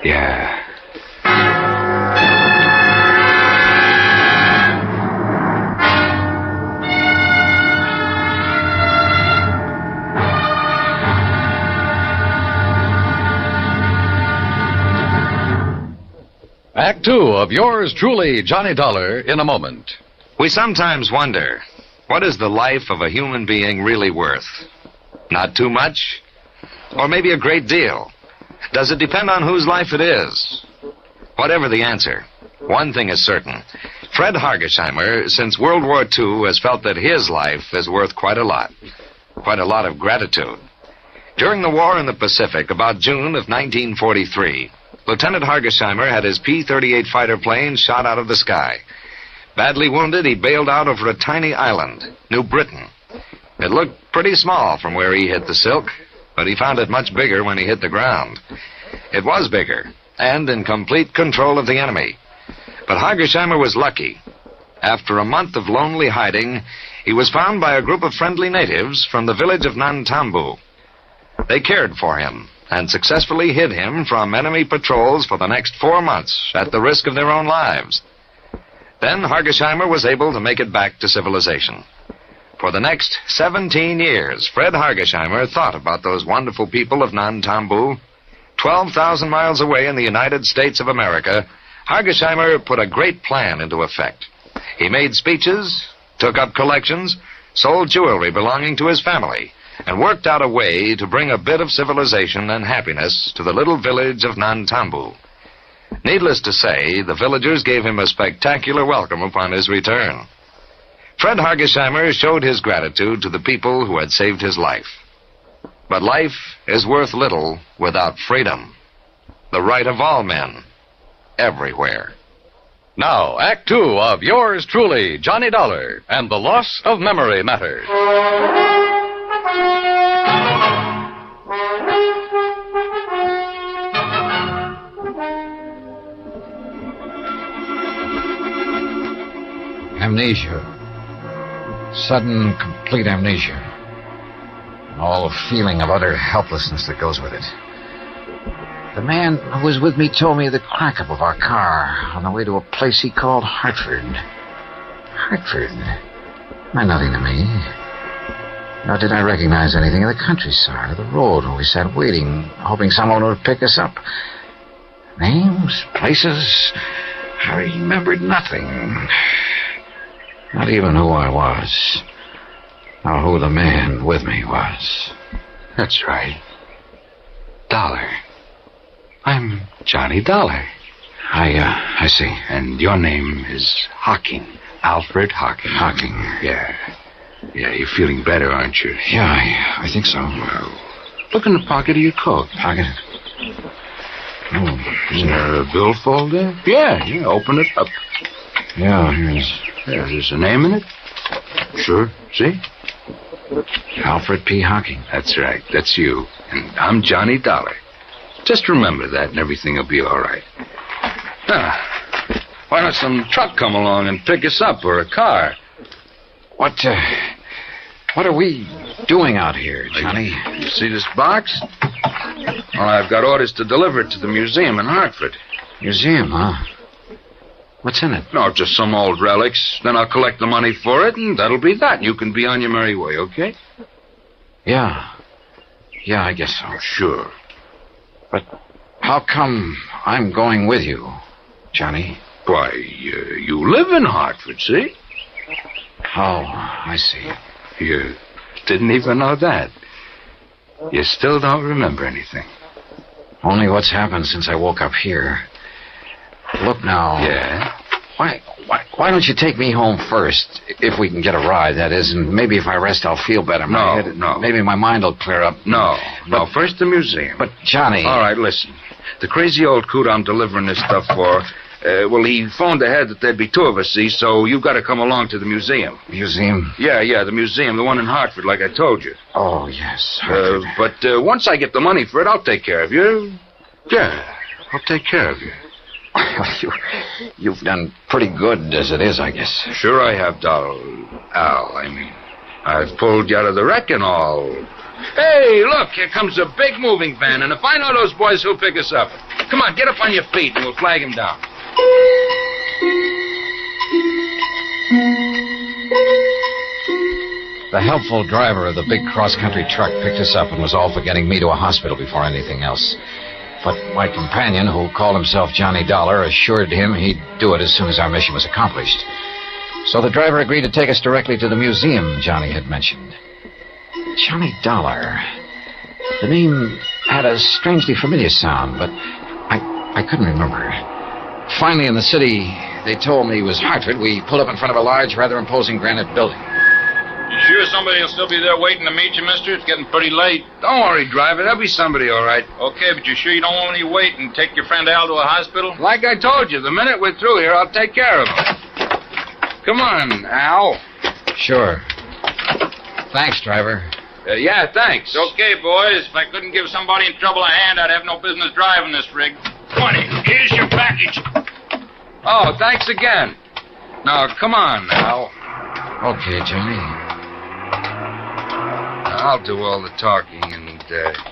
Yeah. Act two of yours truly, Johnny Dollar, in a moment. We sometimes wonder, what is the life of a human being really worth? Not too much? Or maybe a great deal? Does it depend on whose life it is? Whatever the answer, one thing is certain. Fred Hargesheimer, since World War II, has felt that his life is worth quite a lot. Quite a lot of gratitude. During the war in the Pacific, about June of 1943, Lieutenant Hargesheimer had his P-38 fighter plane shot out of the sky. Badly wounded, he bailed out over a tiny island, New Britain. It looked pretty small from where he hit the silk, but he found it much bigger when he hit the ground. It was bigger, and in complete control of the enemy. But Hargesheimer was lucky. After a month of lonely hiding, he was found by a group of friendly natives from the village of Nantambu. They cared for him and successfully hid him from enemy patrols for the next 4 months at the risk of their own lives. Then Hargesheimer was able to make it back to civilization. For the next 17 years, Fred Hargesheimer thought about those wonderful people of Nantambu. 12,000 miles away in the United States of America, Hargesheimer put a great plan into effect. He made speeches, took up collections, sold jewelry belonging to his family, and worked out a way to bring a bit of civilization and happiness to the little village of Nantambu. Needless to say, the villagers gave him a spectacular welcome upon his return. Fred Hargesheimer showed his gratitude to the people who had saved his life. But life is worth little without freedom, the right of all men, everywhere. Now, Act Two of yours truly, Johnny Dollar, and the Loss of Memory Matters. Amnesia. Sudden, complete amnesia. And all the feeling of utter helplessness that goes with it. The man who was with me told me of the crack-up of our car on the way to a place he called Hartford. Hartford? Meant nothing to me. Nor did I recognize anything of the countryside or the road where we sat waiting, hoping someone would pick us up. Names? Places? I remembered nothing. Not even who I was. Or who the man with me was. That's right. Dollar. I'm Johnny Dollar. I see. And your name is Hocking. Alfred Hocking. Hocking. Yeah. Yeah, you're feeling better, aren't you? Yeah, I think so. Well, look in the pocket of your coat. Pocket? Oh, isn't there a billfold there? Yeah, open it up. Yeah, here's... There's a name in it? Sure, see? Alfred P. Hocking. That's right, that's you. And I'm Johnny Dollar. Just remember that and everything will be all right. Why don't some truck come along and pick us up, or a car? What are we doing out here, Johnny? You see this box? Well, I've got orders to deliver it to the museum in Hartford. Museum, huh? What's in it? No, just some old relics. Then I'll collect the money for it, and that'll be that. You can be on your merry way, okay? Yeah. Yeah, I guess so. Sure. But how come I'm going with you, Johnny? Why, you live in Hartford, see? Oh, I see. You didn't even know that. You still don't remember anything. Only what's happened since I woke up here. Look now. Yeah? Why don't you take me home first, if we can get a ride, that is, and maybe if I rest I'll feel better. No. Maybe my mind will clear up. No, first the museum. But, Johnny... All right, listen. The crazy old coot I'm delivering this stuff for, he phoned ahead that there'd be two of us, see, so you've got to come along to the museum. Museum? Yeah, the museum, the one in Hartford, like I told you. Oh, yes, Hartford. But once I get the money for it, I'll take care of you. Yeah, I'll take care of you. You've done pretty good as it is, I guess. Sure I have, Al. I've pulled you out of the wreck and all. Hey, look, here comes a big moving van, and if I know those boys, who'll pick us up. Come on, get up on your feet, and we'll flag him down. The helpful driver of the big cross-country truck picked us up and was all for getting me to a hospital before anything else. But my companion, who called himself Johnny Dollar, assured him he'd do it as soon as our mission was accomplished. So the driver agreed to take us directly to the museum Johnny had mentioned. Johnny Dollar. The name had a strangely familiar sound, but I couldn't remember. Finally, in the city, they told me it was Hartford. We pulled up in front of a large, rather imposing granite building. Sure, sure somebody will still be there waiting to meet you, mister? It's getting pretty late. Don't worry, driver. There'll be somebody all right. Okay, but you sure you don't want me to wait and take your friend Al to a hospital? Like I told you, the minute we're through here, I'll take care of him. Come on, Al. Sure. Thanks, driver. Yeah, thanks. Okay, boys. If I couldn't give somebody in trouble a hand, I'd have no business driving this rig. 20. Here's your package. Oh, thanks again. Now, come on, Al. Okay, Johnny. I'll do all the talking, and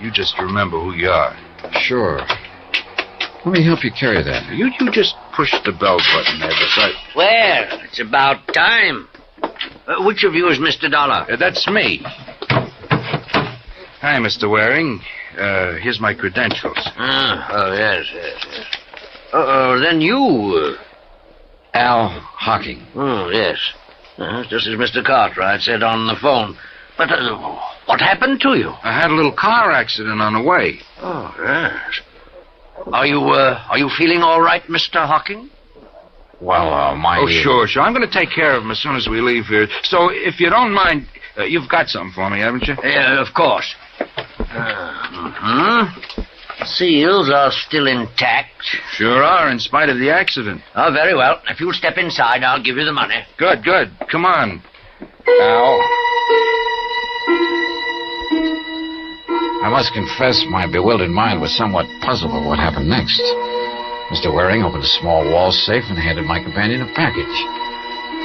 you just remember who you are. Sure. Let me help you carry that. You just push the bell button there beside... Well, it's about time. Which of you is Mr. Dollar? That's me. Hi, Mr. Waring. Here's my credentials. Yes. Then you... Al Hocking. Oh, yes. Just as Mr. Cartwright said on the phone. But what happened to you? I had a little car accident on the way. Oh, yes. Are you feeling all right, Mr. Hocking? Well, Oh, sure. I'm going to take care of him as soon as we leave here. So, if you don't mind, you've got something for me, haven't you? Yeah, of course. Seals are still intact. Sure are, in spite of the accident. Oh, very well. If you'll step inside, I'll give you the money. Good. Come on. Al. I must confess my bewildered mind was somewhat puzzled by what happened next. Mr. Waring opened a small wall safe and handed my companion a package.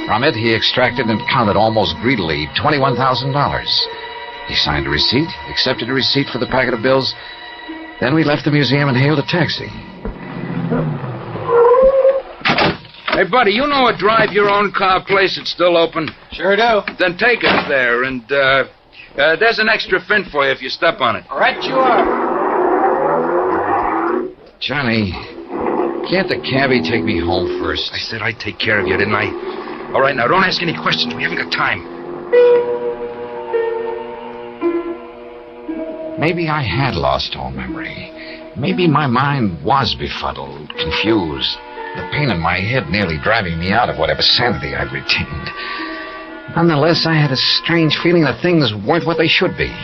From it, he extracted and counted almost greedily $21,000. He signed a receipt, accepted a receipt for the packet of bills. Then we left the museum and hailed a taxi. Hey, buddy, you know a drive-your-own-car place that's still open? Sure do. Then take us there, and there's an extra fin for you if you step on it. Right you are. Johnny, can't the cabbie take me home first? I said I'd take care of you, didn't I? All right, now, don't ask any questions. We haven't got time. Maybe I had lost all memory. Maybe my mind was befuddled, confused. The pain in my head nearly driving me out of whatever sanity I'd retained. Nonetheless, I had a strange feeling that things weren't what they should be.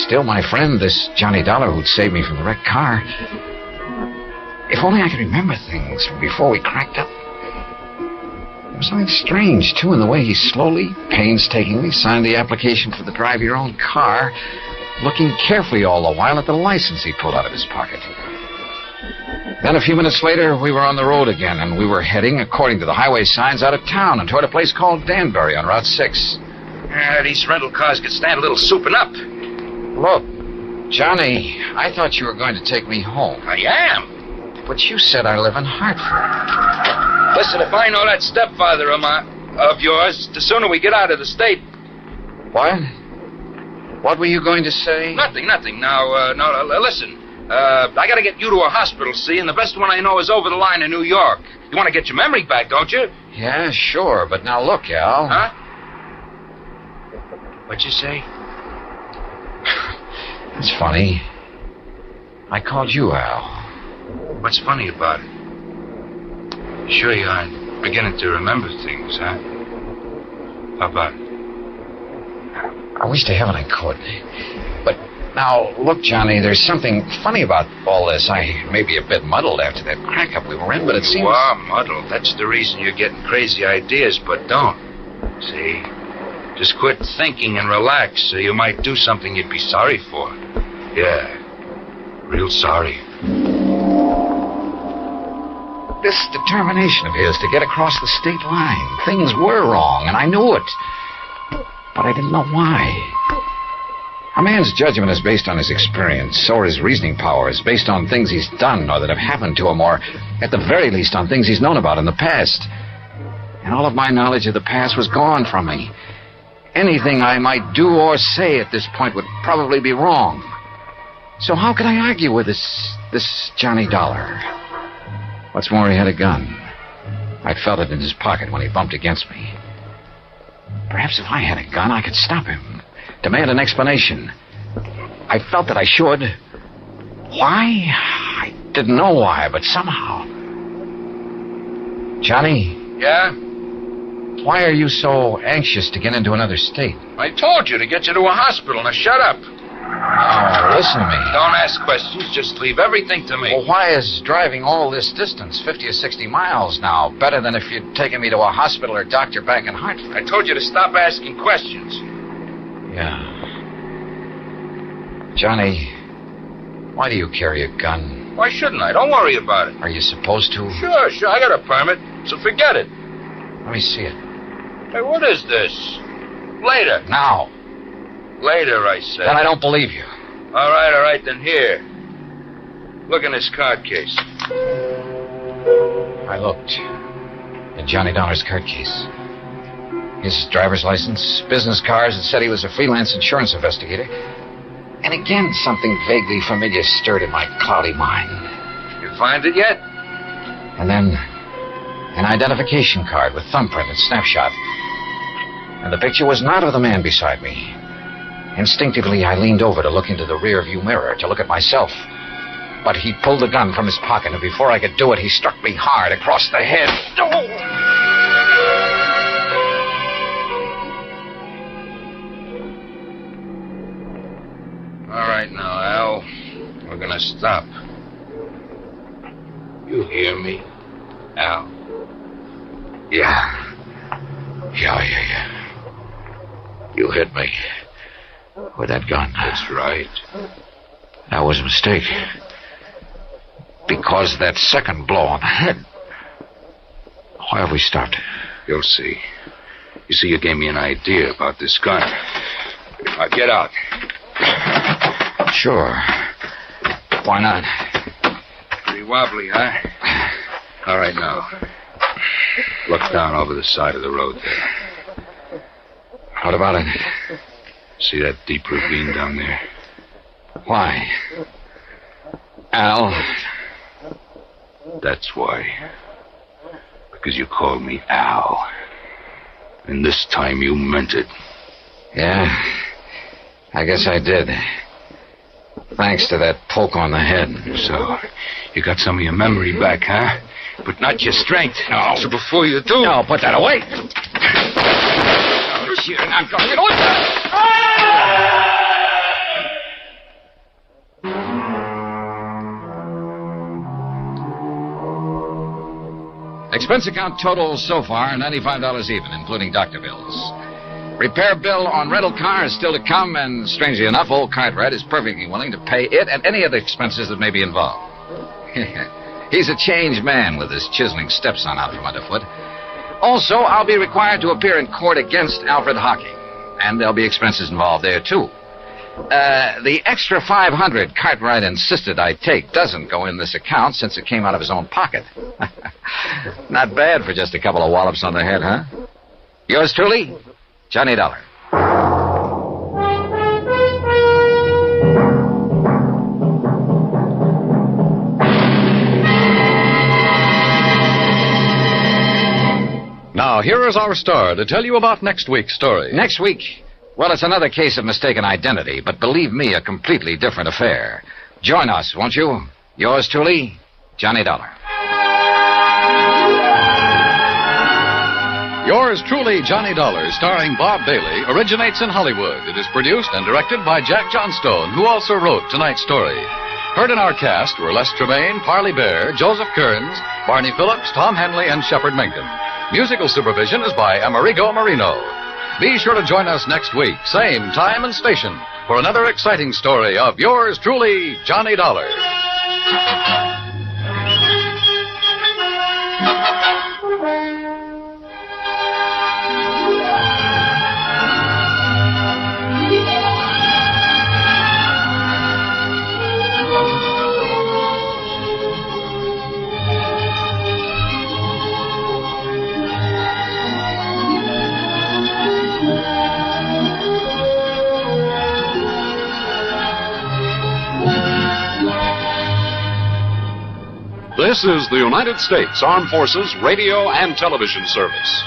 Still, my friend, this Johnny Dollar who'd saved me from the wrecked car... If only I could remember things from before we cracked up. There was something strange, too, in the way he slowly, painstakingly signed the application for the drive-your-own car, looking carefully all the while at the license he pulled out of his pocket. Then a few minutes later, we were on the road again, and we were heading, according to the highway signs, out of town and toward a place called Danbury on Route 6. These rental cars could stand a little souping up. Look, Johnny, I thought you were going to take me home. I am. But you said I live in Hartford. Listen, if I know that stepfather of yours, the sooner we get out of the state... What? What were you going to say? Nothing. Now, listen. I gotta get you to a hospital, see, and the best one I know is over the line in New York. You want to get your memory back, don't you? Yeah, sure, but now look, Al. Huh? What'd you say? It's funny. I called you Al. What's funny about it? Sure you aren't beginning to remember things, huh? How about it? I wish to heaven I could. But now, look, Johnny, there's something funny about all this. I may be a bit muddled after that crack-up we were in, but it seems... You are muddled. That's the reason you're getting crazy ideas, but don't. See? Just quit thinking and relax so you might do something you'd be sorry for. Yeah. Real sorry. This determination of his to get across the state line. Things were wrong, and I knew it. But I didn't know why. A man's judgment is based on his experience, or his reasoning power is based on things he's done or that have happened to him, or at the very least on things he's known about in the past. And all of my knowledge of the past was gone from me. Anything I might do or say at this point would probably be wrong. So how could I argue with this Johnny Dollar? What's more, he had a gun. I'd felt it in his pocket when he bumped against me. Perhaps if I had a gun, I could stop him. Demand an explanation. I felt that I should. Why? I didn't know why, but somehow... Johnny? Yeah? Why are you so anxious to get into another state? I told you to get you to a hospital. Now shut up. Oh, listen to me. Don't ask questions. Just leave everything to me. Well, why is driving all this distance, 50 or 60 miles now, better than if you'd taken me to a hospital or doctor back in Hartford? I told you to stop asking questions. Yeah. Johnny, why do you carry a gun? Why shouldn't I? Don't worry about it. Are you supposed to? Sure. I got a permit, so forget it. Let me see it. Hey, what is this? Later. Now. Later, I said. Then I don't believe you. All right, then here. Look in this card case. I looked. In Johnny Dollar's card case. His driver's license, business cards that said he was a freelance insurance investigator. And again, something vaguely familiar stirred in my cloudy mind. You find it yet? And then an identification card with thumbprint and snapshot. And the picture was not of the man beside me. Instinctively, I leaned over to look into the rear-view mirror to look at myself. But he pulled the gun from his pocket, and before I could do it, he struck me hard across the head. All right now, Al. We're gonna stop. You hear me, Al? Yeah. You hit me with that gun. That's right. That was a mistake. Because of that second blow on the head. Why have we stopped? You'll see. You see, you gave me an idea about this gun. Now, get out. Sure. Why not? Pretty wobbly, huh? All right, now. Look down over the side of the road there. What about it? See that deep ravine down there? Why? Al? That's why. Because you called me Al. And this time you meant it. Yeah? I guess I did. Thanks to that poke on the head. So, you got some of your memory back, huh? But not your strength. No. So before you do... No, put that away. You're not going to... Expense account total so far, $95 even, including doctor bills. Repair bill on rental car is still to come, and strangely enough, old Cartwright is perfectly willing to pay it and any other expenses that may be involved. He's a changed man with his chiseling stepson out from underfoot. Also, I'll be required to appear in court against Alfred Hocking, and there'll be expenses involved there, too. The extra $500 Cartwright insisted I take doesn't go in this account since it came out of his own pocket. Not bad for just a couple of wallops on the head, huh? Yours truly, Johnny Dollar. Now, here is our star to tell you about next week's story. Next week? Well, it's another case of mistaken identity, but believe me, a completely different affair. Join us, won't you? Yours truly, Johnny Dollar. Yours truly, Johnny Dollar, starring Bob Bailey, originates in Hollywood. It is produced and directed by Jack Johnstone, who also wrote tonight's story. Heard in our cast were Les Tremaine, Parley Bear, Joseph Kearns, Barney Phillips, Tom Henley, and Shepard Menken. Musical supervision is by Amerigo Marino. Be sure to join us next week, same time and station, for another exciting story of yours truly, Johnny Dollar. This is the United States Armed Forces Radio and Television Service.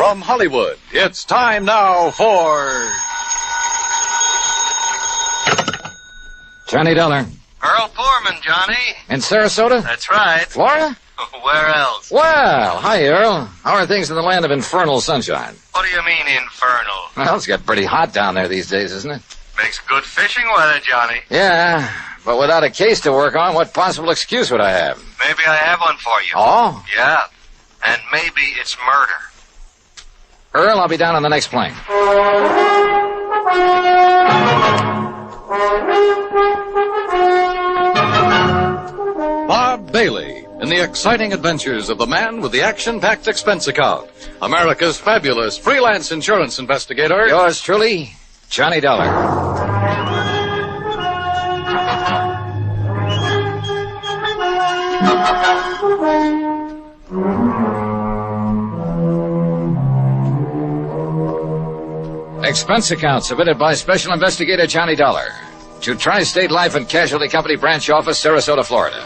From Hollywood, it's time now for... Johnny Dollar. Earl Foreman, Johnny. In Sarasota? That's right. Florida? Where else? Well, hi, Earl. How are things in the land of infernal sunshine? What do you mean, infernal? Well, it's got pretty hot down there these days, isn't it? Makes good fishing weather, Johnny. Yeah, but without a case to work on, what possible excuse would I have? Maybe I have one for you. Oh? Yeah. And maybe it's murder. Earl, I'll be down on the next plane. Bob Bailey in the exciting adventures of the man with the action-packed expense account. America's fabulous freelance insurance investigator. Yours truly, Johnny Dollar. Expense account submitted by Special Investigator Johnny Dollar to Tri-State Life and Casualty Company Branch Office, Sarasota, Florida.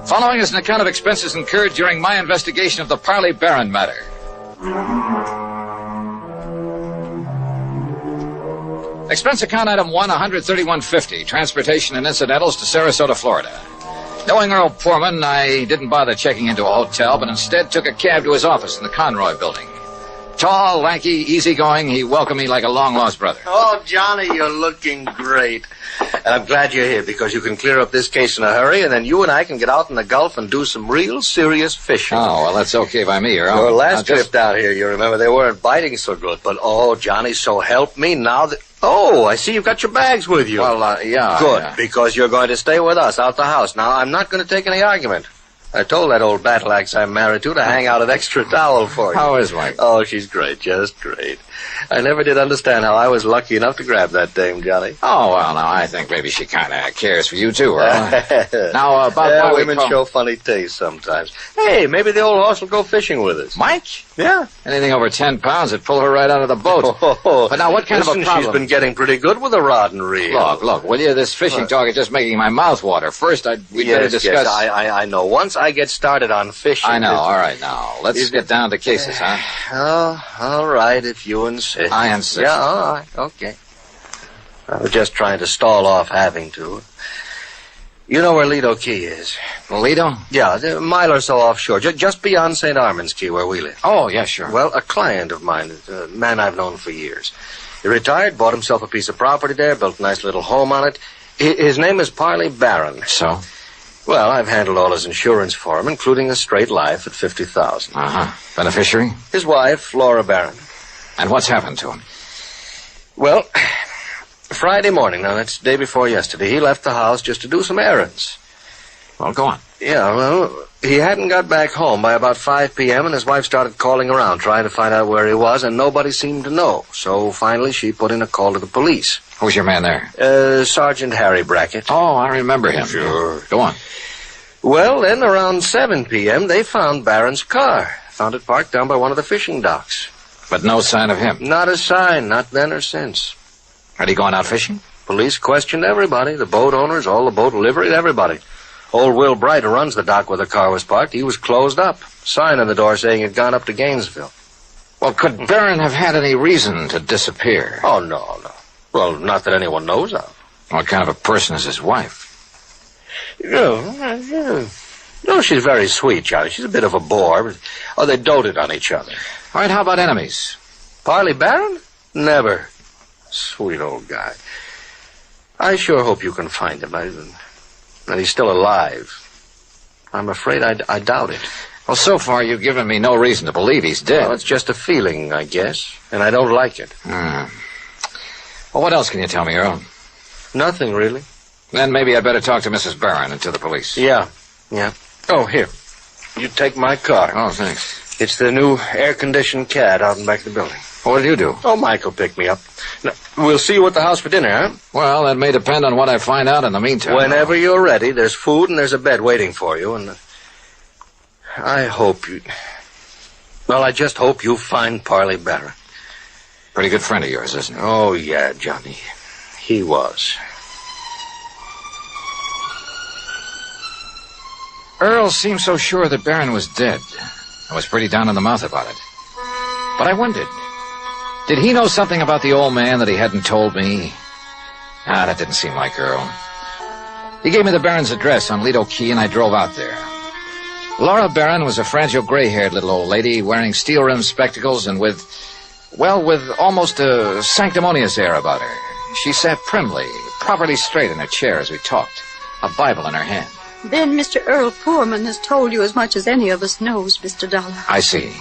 Following is an account of expenses incurred during my investigation of the Parley Barron matter. Expense account item 1, $131.50, transportation and incidentals to Sarasota, Florida. Knowing Earl Poorman, I didn't bother checking into a hotel, but instead took a cab to his office in the Conroy building. Tall, lanky, easygoing, he welcomed me like a long-lost brother. Oh, Johnny, you're looking great. And I'm glad you're here because you can clear up this case in a hurry, and then you and I can get out in the Gulf and do some real serious fishing. Oh, well, that's okay by me, Earl. Your last trip down here, you remember, they weren't biting so good. But, oh, Johnny, so help me now that... Oh, I see you've got your bags with you. Well, yeah. Good, yeah. Because you're going to stay with us out the house. Now, I'm not going to take any argument. I told that old battle axe I'm married to hang out an extra towel for you. How is wife? Oh, she's great, just great. I never did understand how I was lucky enough to grab that dame, Johnny. Oh, well, now, I think maybe she kind of cares for you, too, Earl. Now, about why women show funny taste sometimes. Hey, maybe the old horse will go fishing with us. Mike? Yeah. Anything over 10 pounds would pull her right out of the boat. But now, what kind of a problem? She's been getting pretty good with a rod and reel. Look, will you? This fishing talk is just making my mouth water. First, we'd better discuss... Yes, I know. Once I get started on fishing... I know. All right, now. Let's get down to cases, huh? Oh, all right, if you insist. I insist. Yeah, all right. Okay. I was just trying to stall off having to. You know where Lido Key is? Lido? Yeah, a mile or so offshore, just beyond St. Armand's Key, where we live. Oh, yeah, sure. Well, a client of mine, a man I've known for years. He retired, bought himself a piece of property there, built a nice little home on it. His name is Parley Barron. So? Well, I've handled all his insurance for him, including a straight life at $50,000. Uh-huh. Beneficiary? His wife, Flora Barron. And what's happened to him? Well, Friday morning, now that's the day before yesterday, he left the house just to do some errands. Well, go on. Yeah, well, he hadn't got back home by about 5 p.m., and his wife started calling around, trying to find out where he was, and nobody seemed to know. So finally, she put in a call to the police. Who's your man there? Sergeant Harry Brackett. Oh, I remember him. Sure. Go on. Well, then around 7 p.m., they found Barron's car. Found it parked down by one of the fishing docks. But no sign of him? Not a sign, not then or since. Had he gone out fishing? Police questioned everybody, the boat owners, all the boat livery, everybody. Old Will Bright, who runs the dock where the car was parked, he was closed up. Sign on the door saying he'd gone up to Gainesville. Well, could Barron have had any reason to disappear? Oh, no. Well, not that anyone knows of. What kind of a person is his wife? No, she's very sweet, Johnny. She's a bit of a bore. But, they doted on each other. All right, how about enemies? Parley Barron? Never. Sweet old guy. I sure hope you can find him. That he's still alive. I'm afraid I doubt it. Well, so far you've given me no reason to believe he's dead. Well, it's just a feeling, I guess. And I don't like it. Well, what else can you tell me, Earl? Nothing, really. Then maybe I'd better talk to Mrs. Barron and to the police. Yeah. Oh, here. You take my car. Oh, thanks. It's the new air-conditioned Cad out in back of the building. What did you do? Oh, Mike will pick me up. Now, we'll see you at the house for dinner, huh? Well, that may depend on what I find out in the meantime. Whenever you're ready, there's food and there's a bed waiting for you, and I hope you... Well, I just hope you find Parley Barron. Pretty good friend of yours, isn't he? Oh, yeah, Johnny. He was. Earl seemed so sure that Barron was dead. I was pretty down in the mouth about it. But I wondered, did he know something about the old man that he hadn't told me? That didn't seem like Earl. He gave me the Baron's address on Lido Key, and I drove out there. Laura Barron was a fragile, gray-haired little old lady wearing steel-rimmed spectacles and with almost a sanctimonious air about her. She sat primly, properly straight in her chair as we talked, a Bible in her hand. Then Mr. Earl Poorman has told you as much as any of us knows, Mr. Dollar. I see.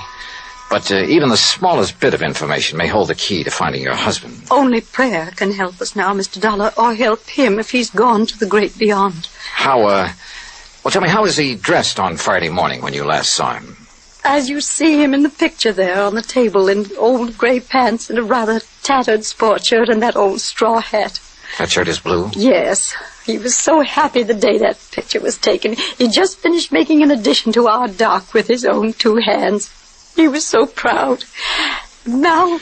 But even the smallest bit of information may hold the key to finding your husband. Only prayer can help us now, Mr. Dollar, or help him if he's gone to the great beyond. Well, tell me, how was he dressed on Friday morning when you last saw him? As you see him in the picture there on the table in old gray pants and a rather tattered sport shirt and that old straw hat. That shirt is blue? Yes. He was so happy the day that picture was taken. He just finished making an addition to our dock with his own 2 hands. He was so proud. Now...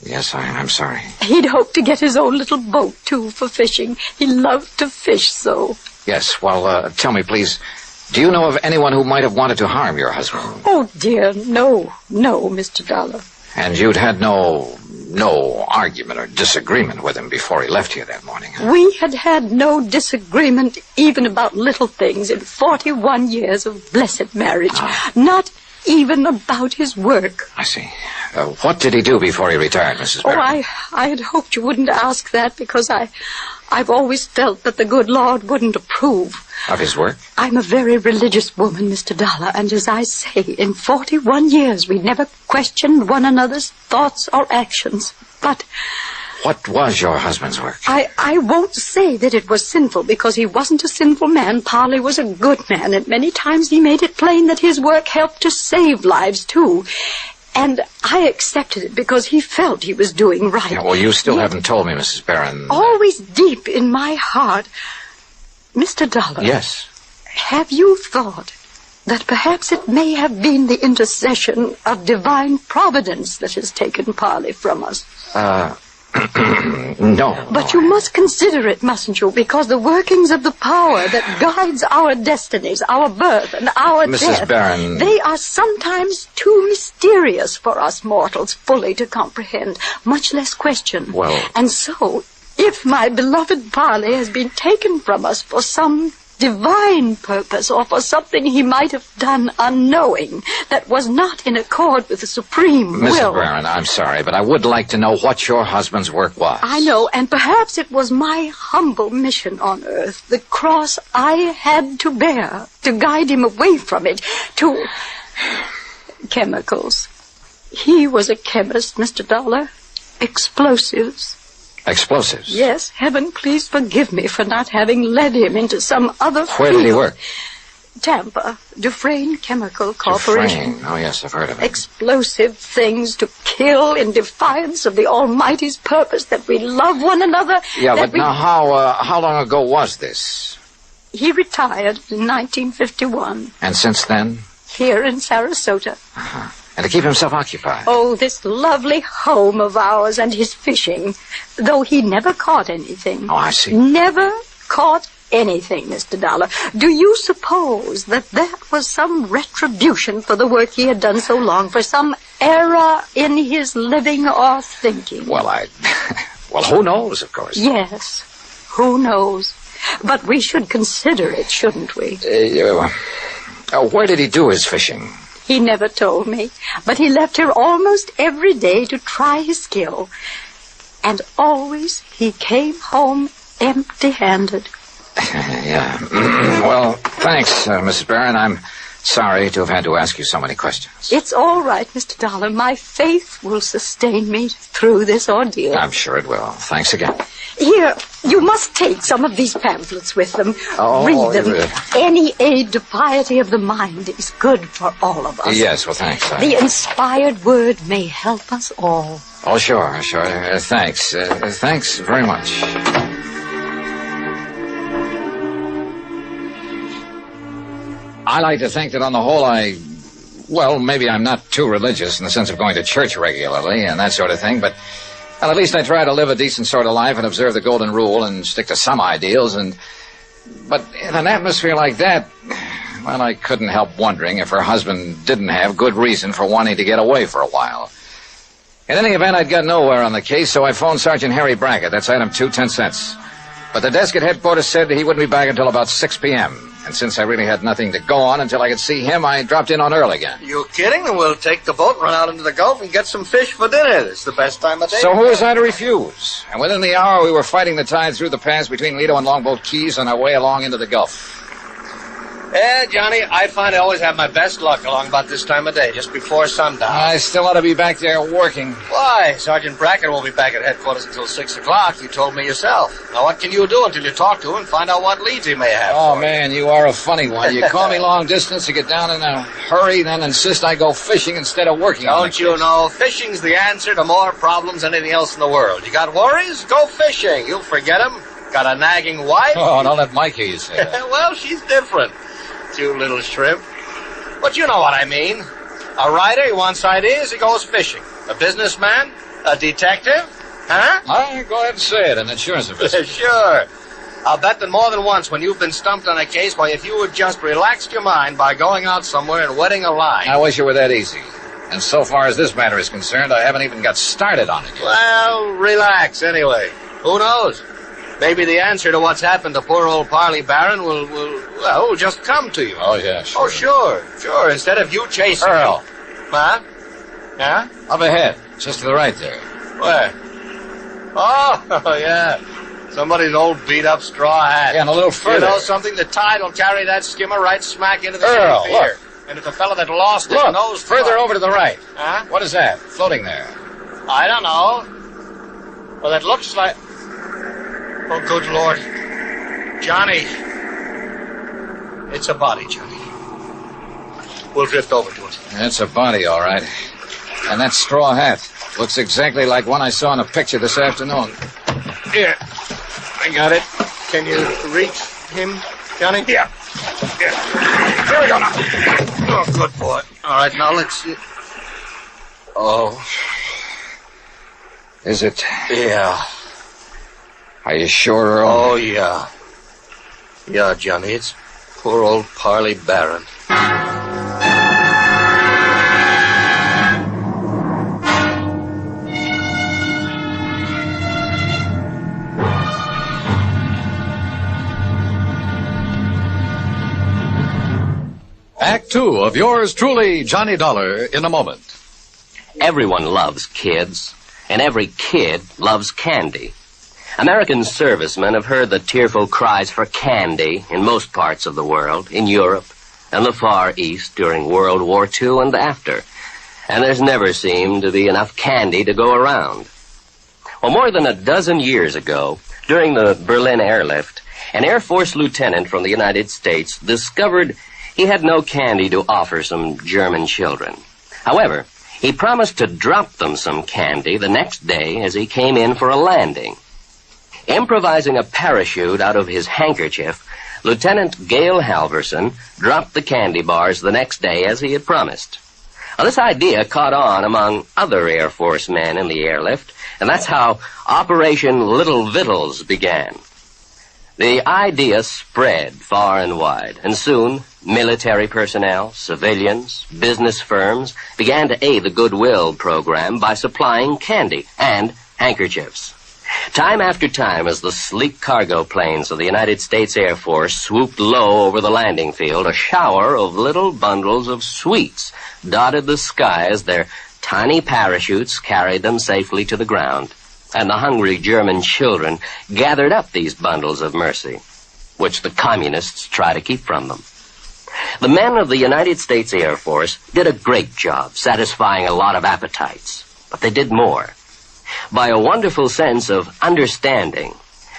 Yes, I'm sorry. He'd hoped to get his own little boat, too, for fishing. He loved to fish so. Yes, well, tell me, please, do you know of anyone who might have wanted to harm your husband? Oh, dear, no, Mr. Dollar. And you'd had no argument or disagreement with him before he left here that morning, huh? We had no disagreement even about little things in 41 years of blessed marriage. Not even about his work. I see. What did he do before he retired, Mrs. Barron? I had hoped you wouldn't ask that because I've always felt that the good Lord wouldn't approve. Of his work? I'm a very religious woman, Mr. Dollar, and as I say, in 41 years we never questioned one another's thoughts or actions. But... What was your husband's work? I won't say that it was sinful, because he wasn't a sinful man. Parley was a good man, and many times he made it plain that his work helped to save lives, too. And I accepted it because he felt he was doing right. Yeah, well, you still haven't told me, Mrs. Barron. Always deep in my heart. Mr. Dollar. Yes? Have you thought that perhaps it may have been the intercession of divine providence that has taken Parley from us? No. But you must consider it, mustn't you? Because the workings of the power that guides our destinies, our birth and our Mrs. death... Barron... They are sometimes too mysterious for us mortals fully to comprehend, much less question. Well... And so, if my beloved Parley has been taken from us for some divine purpose or for something he might have done unknowing that was not in accord with the supreme will... Mrs. Barron, I'm sorry, but I would like to know what your husband's work was. I know, and perhaps it was my humble mission on earth, the cross I had to bear to guide him away from it, to chemicals. He was a chemist, Mr. Dollar. Explosives. Explosives? Yes, heaven please forgive me for not having led him into some other field. Where did he work? Tampa, Dufresne Chemical Corporation. Dufresne. Oh, yes, I've heard of it. Explosive things to kill in defiance of the Almighty's purpose, that we love one another. Yeah, but now how long ago was this? He retired in 1951. And since then? Here in Sarasota. Uh-huh. And to keep himself occupied. Oh, this lovely home of ours and his fishing, though he never caught anything. Oh, I see. Never caught anything, Mr. Dollar. Do you suppose that was some retribution for the work he had done so long, for some error in his living or thinking? Well, who knows, of course. Yes, who knows. But we should consider it, shouldn't we? Where did he do his fishing? He never told me, but he left here almost every day to try his skill. And always he came home empty-handed. Yeah. Well, thanks, Mrs. Barron. I'm sorry to have had to ask you so many questions. It's all right, Mr. Dollar. My faith will sustain me through this ordeal. I'm sure it will. Thanks again. Here, you must take some of these pamphlets with them. Read them. Any aid to piety of the mind is good for all of us. Yes, well, thanks. The inspired word may help us all. Oh, sure. Thanks. Thanks very much. I like to think that on the whole maybe I'm not too religious in the sense of going to church regularly and that sort of thing, but... Well, at least I try to live a decent sort of life and observe the golden rule and stick to some ideals, but in an atmosphere like that, well, I couldn't help wondering if her husband didn't have good reason for wanting to get away for a while. In any event, I'd got nowhere on the case, so I phoned Sergeant Harry Brackett. That's item 2, 10 cents. But the desk at headquarters said he wouldn't be back until about 6 p.m. And since I really had nothing to go on until I could see him, I dropped in on Earl again. You kidding? Then we'll take the boat, run out into the Gulf, and get some fish for dinner. It's the best time of day. So who was I to refuse? And within the hour, we were fighting the tide through the pass between Lido and Longboat Keys on our way along into the Gulf. Yeah, Johnny, I find I always have my best luck along about this time of day, just before sundown. I still ought to be back there working. Why? Sergeant Brackett won't be back at headquarters until 6 o'clock. You told me yourself. Now, what can you do until you talk to him and find out what leads he may have? Oh, man, you are a funny one. You call me long distance to get down in a hurry, then insist I go fishing instead of working. Don't you know, fishing's the answer to more problems than anything else in the world. You got worries? Go fishing. You'll forget them. Got a nagging wife? Oh, don't let Mike hear you say that. Well, she's different. You little shrimp. But you know what I mean. A writer, he wants ideas, he goes fishing. A businessman? A detective? Huh? Go ahead and say it, an insurance investor. Sure. I'll bet that more than once when you've been stumped on a case, why, if you had just relaxed your mind by going out somewhere and wetting a line. I wish it were that easy. And so far as this matter is concerned, I haven't even got started on it yet. Well, relax anyway. Who knows? Maybe the answer to what's happened to poor old Parley Barron will just come to you. Oh, yeah, sure. Oh, sure. Instead of you chasing Earl. Huh? Yeah? Up ahead, just to the right there. Where? Oh, yeah. Somebody's old beat-up straw hat. Yeah, and a little further. You know something? The tide will carry that skimmer right smack into the Earl, same pier. look. And if the fellow that lost Look, it knows... further over to the right. Huh? What is that, floating there? I don't know. Well, that looks like... Oh, good Lord. Johnny. It's a body, Johnny. We'll drift over to it. It's a body, all right. And that straw hat looks exactly like one I saw in a picture this afternoon. Here. I got it. Can you reach him, Johnny? Yeah. Here we go now. Oh, good boy. All right, now let's see. Oh. Is it? Yeah. Are you sure, Earl? Oh, yeah. Yeah, Johnny, it's poor old Parley Barron. Act 2 of yours truly, Johnny Dollar, in a moment. Everyone loves kids, and every kid loves candy. American servicemen have heard the tearful cries for candy in most parts of the world, in Europe and the Far East during World War II and after. And there's never seemed to be enough candy to go around. Well, more than a dozen years ago, during the Berlin airlift, an Air Force lieutenant from the United States discovered he had no candy to offer some German children. However, he promised to drop them some candy the next day as he came in for a landing. Improvising a parachute out of his handkerchief, Lieutenant Gale Halverson dropped the candy bars the next day as he had promised. Now, this idea caught on among other Air Force men in the airlift, and that's how Operation Little Victuals began. The idea spread far and wide, and soon military personnel, civilians, business firms began to aid the Goodwill program by supplying candy and handkerchiefs. Time after time, as the sleek cargo planes of the United States Air Force swooped low over the landing field, a shower of little bundles of sweets dotted the sky as their tiny parachutes carried them safely to the ground. And the hungry German children gathered up these bundles of mercy, which the communists try to keep from them. The men of the United States Air Force did a great job satisfying a lot of appetites, but they did more. By a wonderful sense of understanding,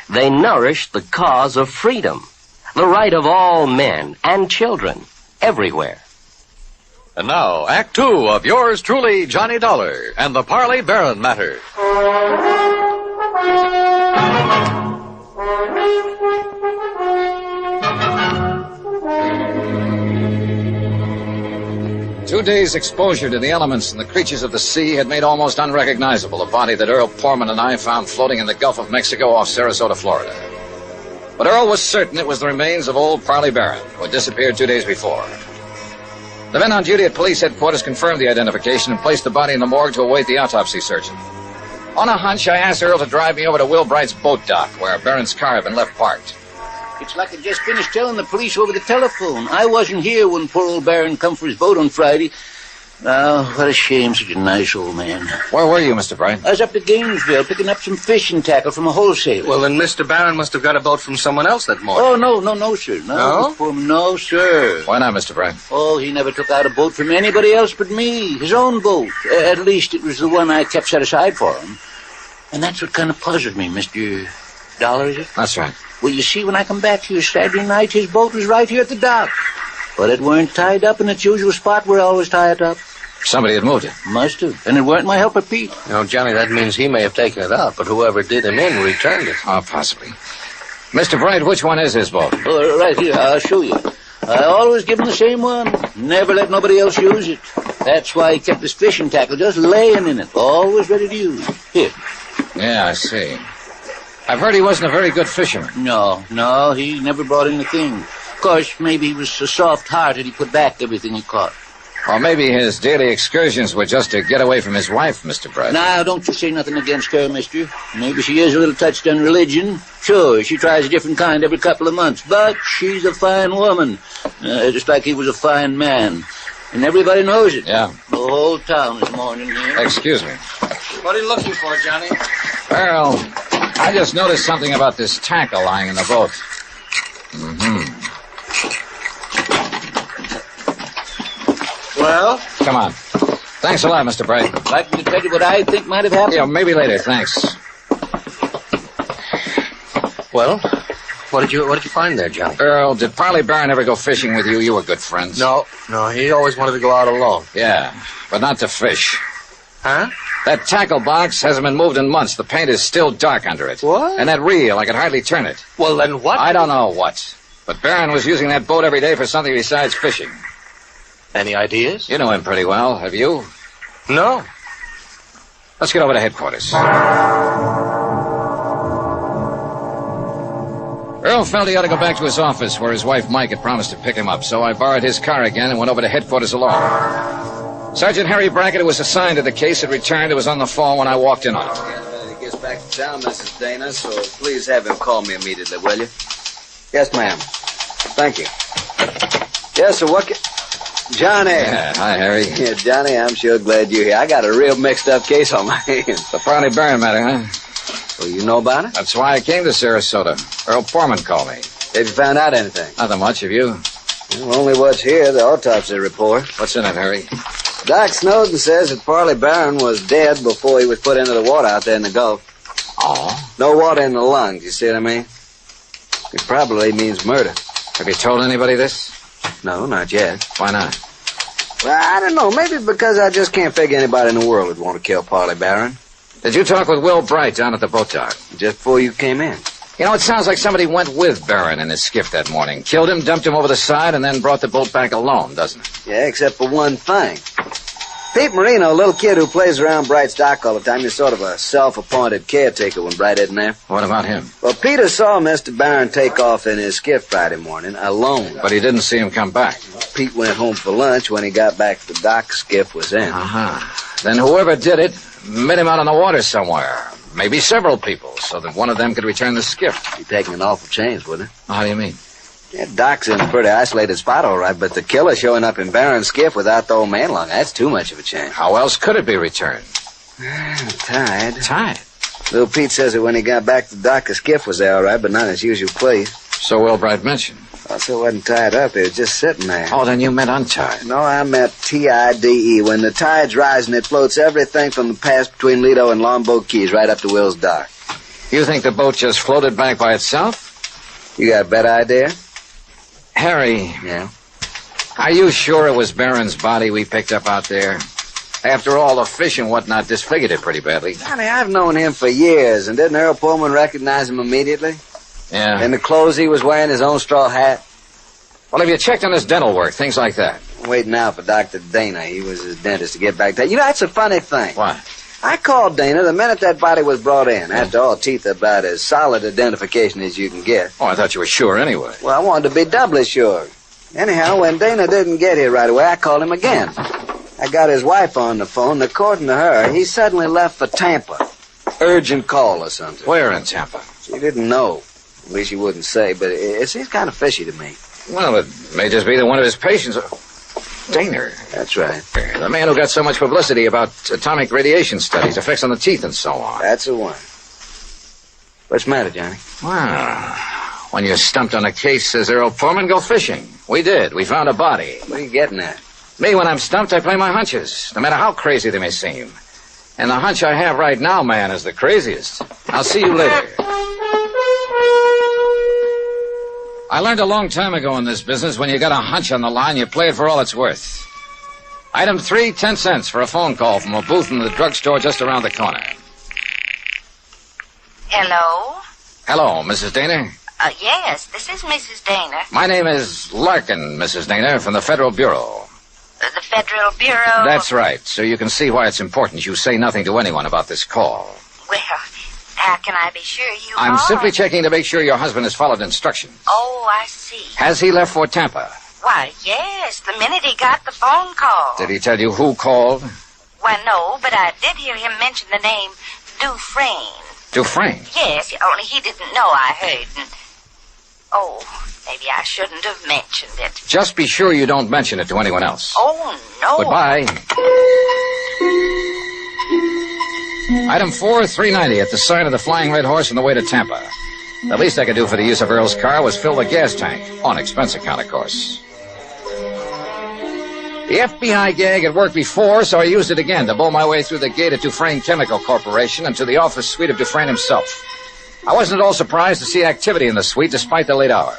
they nourished the cause of freedom, the right of all men and children everywhere. And now, Act 2 of yours truly, Johnny Dollar, and the Parley Barron matter. Two days' exposure to the elements and the creatures of the sea had made almost unrecognizable the body that Earl Portman and I found floating in the Gulf of Mexico off Sarasota, Florida. But Earl was certain it was the remains of old Parley Barron, who had disappeared 2 days before. The men on duty at police headquarters confirmed the identification and placed the body in the morgue to await the autopsy surgeon. On a hunch, I asked Earl to drive me over to Will Bright's boat dock, where Barron's car had been left parked. It's like I just finished telling the police over the telephone. I wasn't here when poor old Barron come for his boat on Friday. Oh, what a shame, such a nice old man. Where were you, Mr. Bright? I was up to Gainesville picking up some fishing tackle from a wholesaler. Well, then Mr. Barron must have got a boat from someone else that morning. Oh, no, sir. No, sir. Why not, Mr. Bright? Oh, he never took out a boat from anybody else but me. His own boat. At least it was the one I kept set aside for him. And that's what kind of puzzled me, Mr. Dollar, is it? That's right. Well, you see, when I come back here Saturday night, his boat was right here at the dock. But it weren't tied up in its usual spot where I always tie it up. Somebody had moved it. Must have. And it weren't my helper, Pete. No, Johnny, that means he may have taken it out, but whoever did him in returned it. Oh, possibly. Mr. Bright, which one is his boat? Oh, right here. I'll show you. I always give him the same one. Never let nobody else use it. That's why he kept his fishing tackle just laying in it, always ready to use. Here. Yeah, I see. I've heard he wasn't a very good fisherman. No, he never brought in a thing. Of course, maybe he was so soft-hearted he put back everything he caught. Or maybe his daily excursions were just to get away from his wife, Mr. Bright. Now, don't you say nothing against her, mister. Maybe she is a little touched on religion. Sure, she tries a different kind every couple of months. But she's a fine woman. Just like he was a fine man. And everybody knows it. Yeah. The whole town is mourning him. Excuse me. What are you looking for, Johnny? Earl, I just noticed something about this tackle lying in the boat. Mm-hmm. Well? Come on. Thanks a lot, Mr. Bright. Like me to tell you what I think might have happened? Yeah, maybe later, thanks. Well, what did you find there, Johnny? Earl, did Parley Barron ever go fishing with you? You were good friends. No, he always wanted to go out alone. Yeah, but not to fish. Huh? That tackle box hasn't been moved in months. The paint is still dark under it. What? And that reel, I could hardly turn it. Well, then what? I don't know what. But Barron was using that boat every day for something besides fishing. Any ideas? You know him pretty well, have you? No. Let's get over to headquarters. Earl felt he ought to go back to his office where his wife Mike had promised to pick him up, so I borrowed his car again and went over to headquarters alone. Sergeant Harry Brackett, who was assigned to the case, had returned and was on the phone when I walked in on him. He gets back to town, Mrs. Dana, so please have him call me immediately, will you? Yes, ma'am. Thank you. Yes, sir, Johnny. Yeah, hi, Harry. Yeah, Johnny, I'm sure glad you're here. I got a real mixed-up case on my hands. The Parley Barron matter, huh? Well, you know about it? That's why I came to Sarasota. Earl Foreman called me. Have you found out anything? Nothing much, have you? Well, only what's here, the autopsy report. What's in it, Harry? Doc Snowden says that Parley Barron was dead before he was put into the water out there in the Gulf. Oh? No water in the lungs, you see what I mean? It probably means murder. Have you told anybody this? No, not yet. Why not? Well, I don't know. Maybe because I just can't figure anybody in the world would want to kill Parley Barron. Did you talk with Will Bright down at the boat dock? Just before you came in. You know, it sounds like somebody went with Barron in his skiff that morning, killed him, dumped him over the side, and then brought the boat back alone, doesn't it? Yeah, except for one thing. Pete Marino, a little kid who plays around Bright's dock all the time, he's sort of a self-appointed caretaker when Bright isn't there. What about him? Well, Peter saw Mr. Barron take off in his skiff Friday morning, alone. But he didn't see him come back. Pete went home for lunch. When he got back to the dock, the skiff was in. Uh-huh. Then whoever did it met him out on the water somewhere. Maybe several people, so that one of them could return the skiff. Be taking an awful chance, wouldn't it? How do you mean? Yeah, Doc's in a pretty isolated spot, all right, but the killer showing up in Barron's skiff without the old man along, that's too much of a chance. How else could it be returned? Tied. Tied? Little Pete says that when he got back to the dock, the skiff was there, all right, but not in its usual place. So Will Bright mentioned. Also, it wasn't tied up. It was just sitting there. Oh, then you meant untied. No, I meant T-I-D-E. When the tide's rising, it floats everything from the pass between Lido and Longboat Keys right up to Will's dock. You think the boat just floated back by itself? You got a better idea? Harry. Yeah? Are you sure it was Barron's body we picked up out there? After all, the fish and whatnot disfigured it pretty badly. Johnny, I've known him for years, and didn't Earl Pullman recognize him immediately? Yeah. And the clothes he was wearing, his own straw hat? Well, have you checked on his dental work, things like that? I'm waiting now for Dr. Dana. He was his dentist to get back to that. You know, that's a funny thing. What? I called Dana the minute that body was brought in. After all, teeth are about as solid identification as you can get. Oh, I thought you were sure anyway. Well, I wanted to be doubly sure. Anyhow, when Dana didn't get here right away, I called him again. I got his wife on the phone, and according to her, he suddenly left for Tampa. Urgent call or something. Where in Tampa? She didn't know. At least she wouldn't say, but it seems kind of fishy to me. Well, it may just be that one of his patients... Dana. That's right. The man who got so much publicity about atomic radiation studies, effects on the teeth, and so on. That's the one. What's the matter, Johnny? Well, when you're stumped on a case, says Earl Pullman, go fishing. We did. We found a body. What are you getting at? Me, when I'm stumped, I play my hunches, no matter how crazy they may seem. And the hunch I have right now, man, is the craziest. I'll see you later. I learned a long time ago in this business, when you got a hunch on the line, you play it for all it's worth. Item 3, 10 cents for a phone call from a booth in the drugstore just around the corner. Hello? Hello, Mrs. Dana? Yes, this is Mrs. Dana. My name is Larkin, Mrs. Dana, from the Federal Bureau. The Federal Bureau? That's right, so you can see why it's important you say nothing to anyone about this call. Well, how can I be sure you I'm are? simply checking to make sure your husband has followed instructions. Oh, I see. Has he left for Tampa? Why, yes, the minute he got the phone call. Did he tell you who called? Why, no, but I did hear him mention the name Dufresne. Dufresne? Yes, only he didn't know I heard. And... Oh, maybe I shouldn't have mentioned it. Just be sure you don't mention it to anyone else. Oh, no. Goodbye. Item 4, $3.90 at the sign of the Flying Red Horse on the way to Tampa. The least I could do for the use of Earl's car was fill the gas tank. On expense account, of course. The FBI gag had worked before, so I used it again to bowl my way through the gate at Dufresne Chemical Corporation and to the office suite of Dufresne himself. I wasn't at all surprised to see activity in the suite despite the late hour.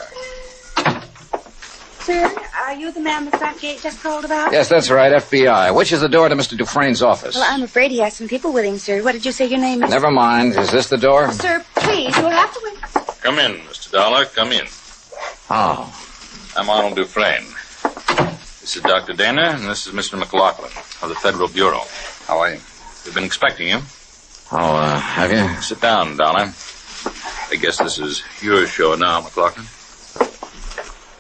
Sir, are you the man the front gate just called about? Yes, that's right, FBI. Which is the door to Mr. Dufresne's office? Well, I'm afraid he has some people with him, sir. What did you say your name is? Never mind. Is this the door? Sir, please, you'll have to wait. Come in, Mr. Dollar. Come in. Oh. I'm Arnold Dufresne. This is Dr. Dana, and this is Mr. McLaughlin of the Federal Bureau. How are you? We've been expecting you. Oh, have you? Sit down, Dollar. I guess this is your show now, McLaughlin.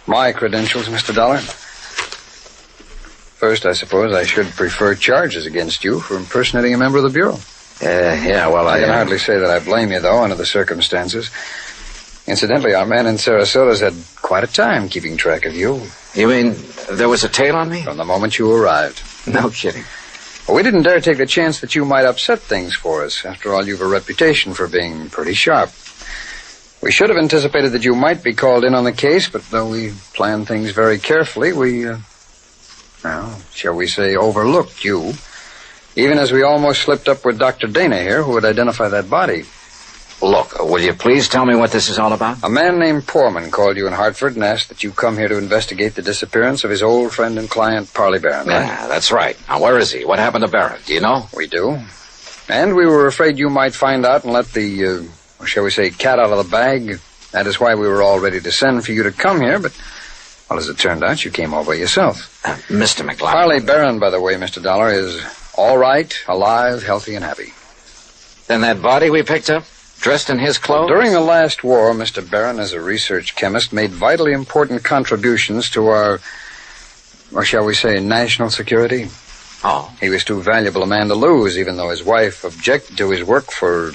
My credentials, Mr. Dollar. First, I suppose I should prefer charges against you for impersonating a member of the Bureau. Yeah, well, I can hardly say that I blame you, though, under the circumstances. Incidentally, our man in Sarasota's had quite a time keeping track of you. You mean there was a tail on me? From the moment you arrived. No kidding. Well, we didn't dare take the chance that you might upset things for us. After all, you've a reputation for being pretty sharp. We should have anticipated that you might be called in on the case, but though we planned things very carefully, we, shall we say, overlooked you. Even as we almost slipped up with Dr. Dana here, who would identify that body. Look, will you please tell me what this is all about? A man named Poorman called you in Hartford and asked that you come here to investigate the disappearance of his old friend and client, Parley Barron. Yeah, that's right. Now, where is he? What happened to Barron? Do you know? We do. And we were afraid you might find out and let the, shall we say, cat out of the bag. That is why we were all ready to send for you to come here, but, well, as it turned out, you came all by yourself. Mr. McLaughlin. Parley Barron, by the way, Mr. Dollar, is all right, alive, healthy, and happy. Then that body we picked up? Dressed in his clothes? During the last war, Mr. Barron, as a research chemist, made vitally important contributions to our, or shall we say, national security. Oh. He was too valuable a man to lose, even though his wife objected to his work for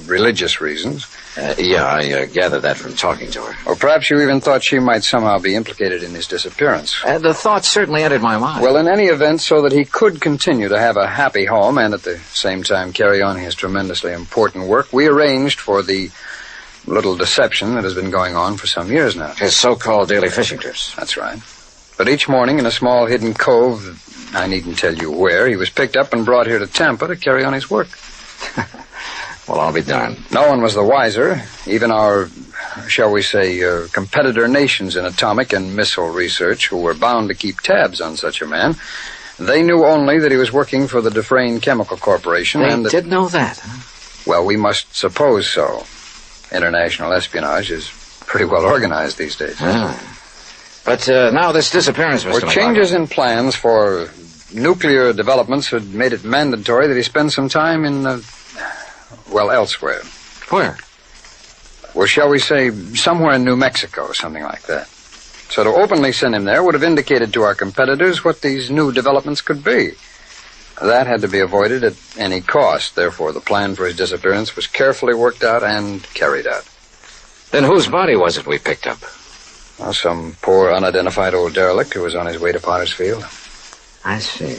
religious reasons. Yeah, I gathered that from talking to her. Or perhaps you even thought she might somehow be implicated in his disappearance. The thought certainly entered my mind. Well, in any event, so that he could continue to have a happy home and at the same time carry on his tremendously important work, we arranged for the little deception that has been going on for some years now. His so-called daily fishing trips. That's right. But each morning in a small hidden cove, I needn't tell you where, he was picked up and brought here to Tampa to carry on his work. Well, I'll be darned. No one was the wiser. Even our, shall we say, competitor nations in atomic and missile research, who were bound to keep tabs on such a man, they knew only that he was working for the Dufresne Chemical Corporation. They did know that, huh? Well, we must suppose so. International espionage is pretty well organized these days. But now this disappearance, Mr. McLaughlin. Changes in plans for nuclear developments had made it mandatory that he spend some time in, elsewhere. Where? Well, shall we say, somewhere in New Mexico, something like that. So to openly send him there would have indicated to our competitors what these new developments could be. That had to be avoided at any cost. Therefore, the plan for his disappearance was carefully worked out and carried out. Then whose body was it we picked up? Well, some poor, unidentified old derelict who was on his way to Potter's Field. I see.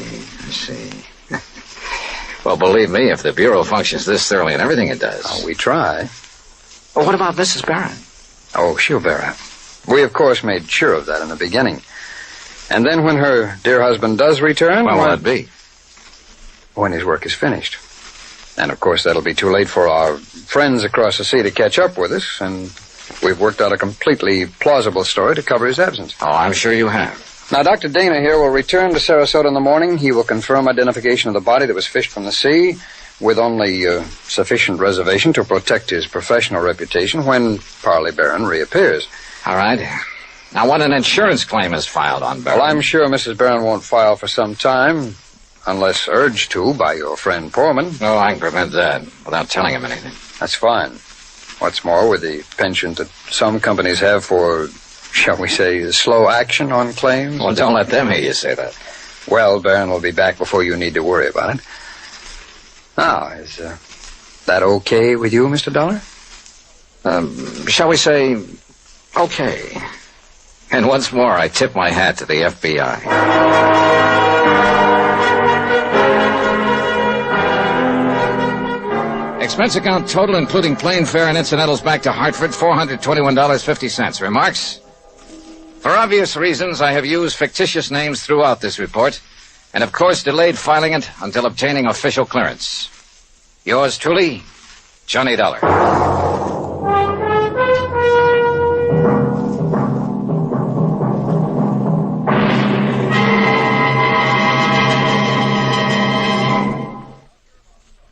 Well, believe me, if the Bureau functions this thoroughly in everything it does... Oh, we try. Well, what about Mrs. Barron? Oh, she'll bear up. We, of course, made sure of that in the beginning. And then when her dear husband does return... When will it be? When his work is finished. And, of course, that'll be too late for our friends across the sea to catch up with us, and we've worked out a completely plausible story to cover his absence. Oh, I'm sure you have. Now, Dr. Dana here will return to Sarasota in the morning. He will confirm identification of the body that was fished from the sea with only sufficient reservation to protect his professional reputation when Parley Barron reappears. All right. Now, when an insurance claim is filed on Barron... Well, I'm sure Mrs. Barron won't file for some time, unless urged to by your friend Poorman. No, I can prevent that without telling him anything. That's fine. What's more, with the penchant that some companies have for... shall we say, slow action on claims? Well, don't let them hear you say that. Well, Barron will be back before you need to worry about it. Now, is that okay with you, Mr. Dollar? Shall we say, okay. And once more, I tip my hat to the FBI. Expense account total, including plane fare and incidentals back to Hartford, $421.50. Remarks? For obvious reasons, I have used fictitious names throughout this report, and of course delayed filing it until obtaining official clearance. Yours truly, Johnny Dollar.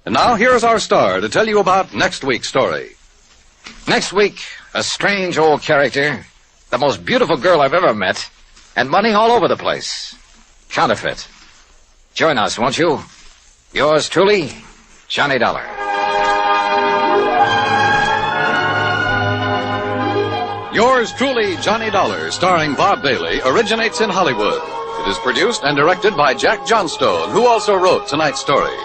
And now here's our star to tell you about next week's story. Next week, a strange old character, the most beautiful girl I've ever met, and money all over the place. Counterfeit. Join us, won't you? Yours truly, Johnny Dollar. Yours truly, Johnny Dollar, starring Bob Bailey, originates in Hollywood. It is produced and directed by Jack Johnstone, who also wrote tonight's story.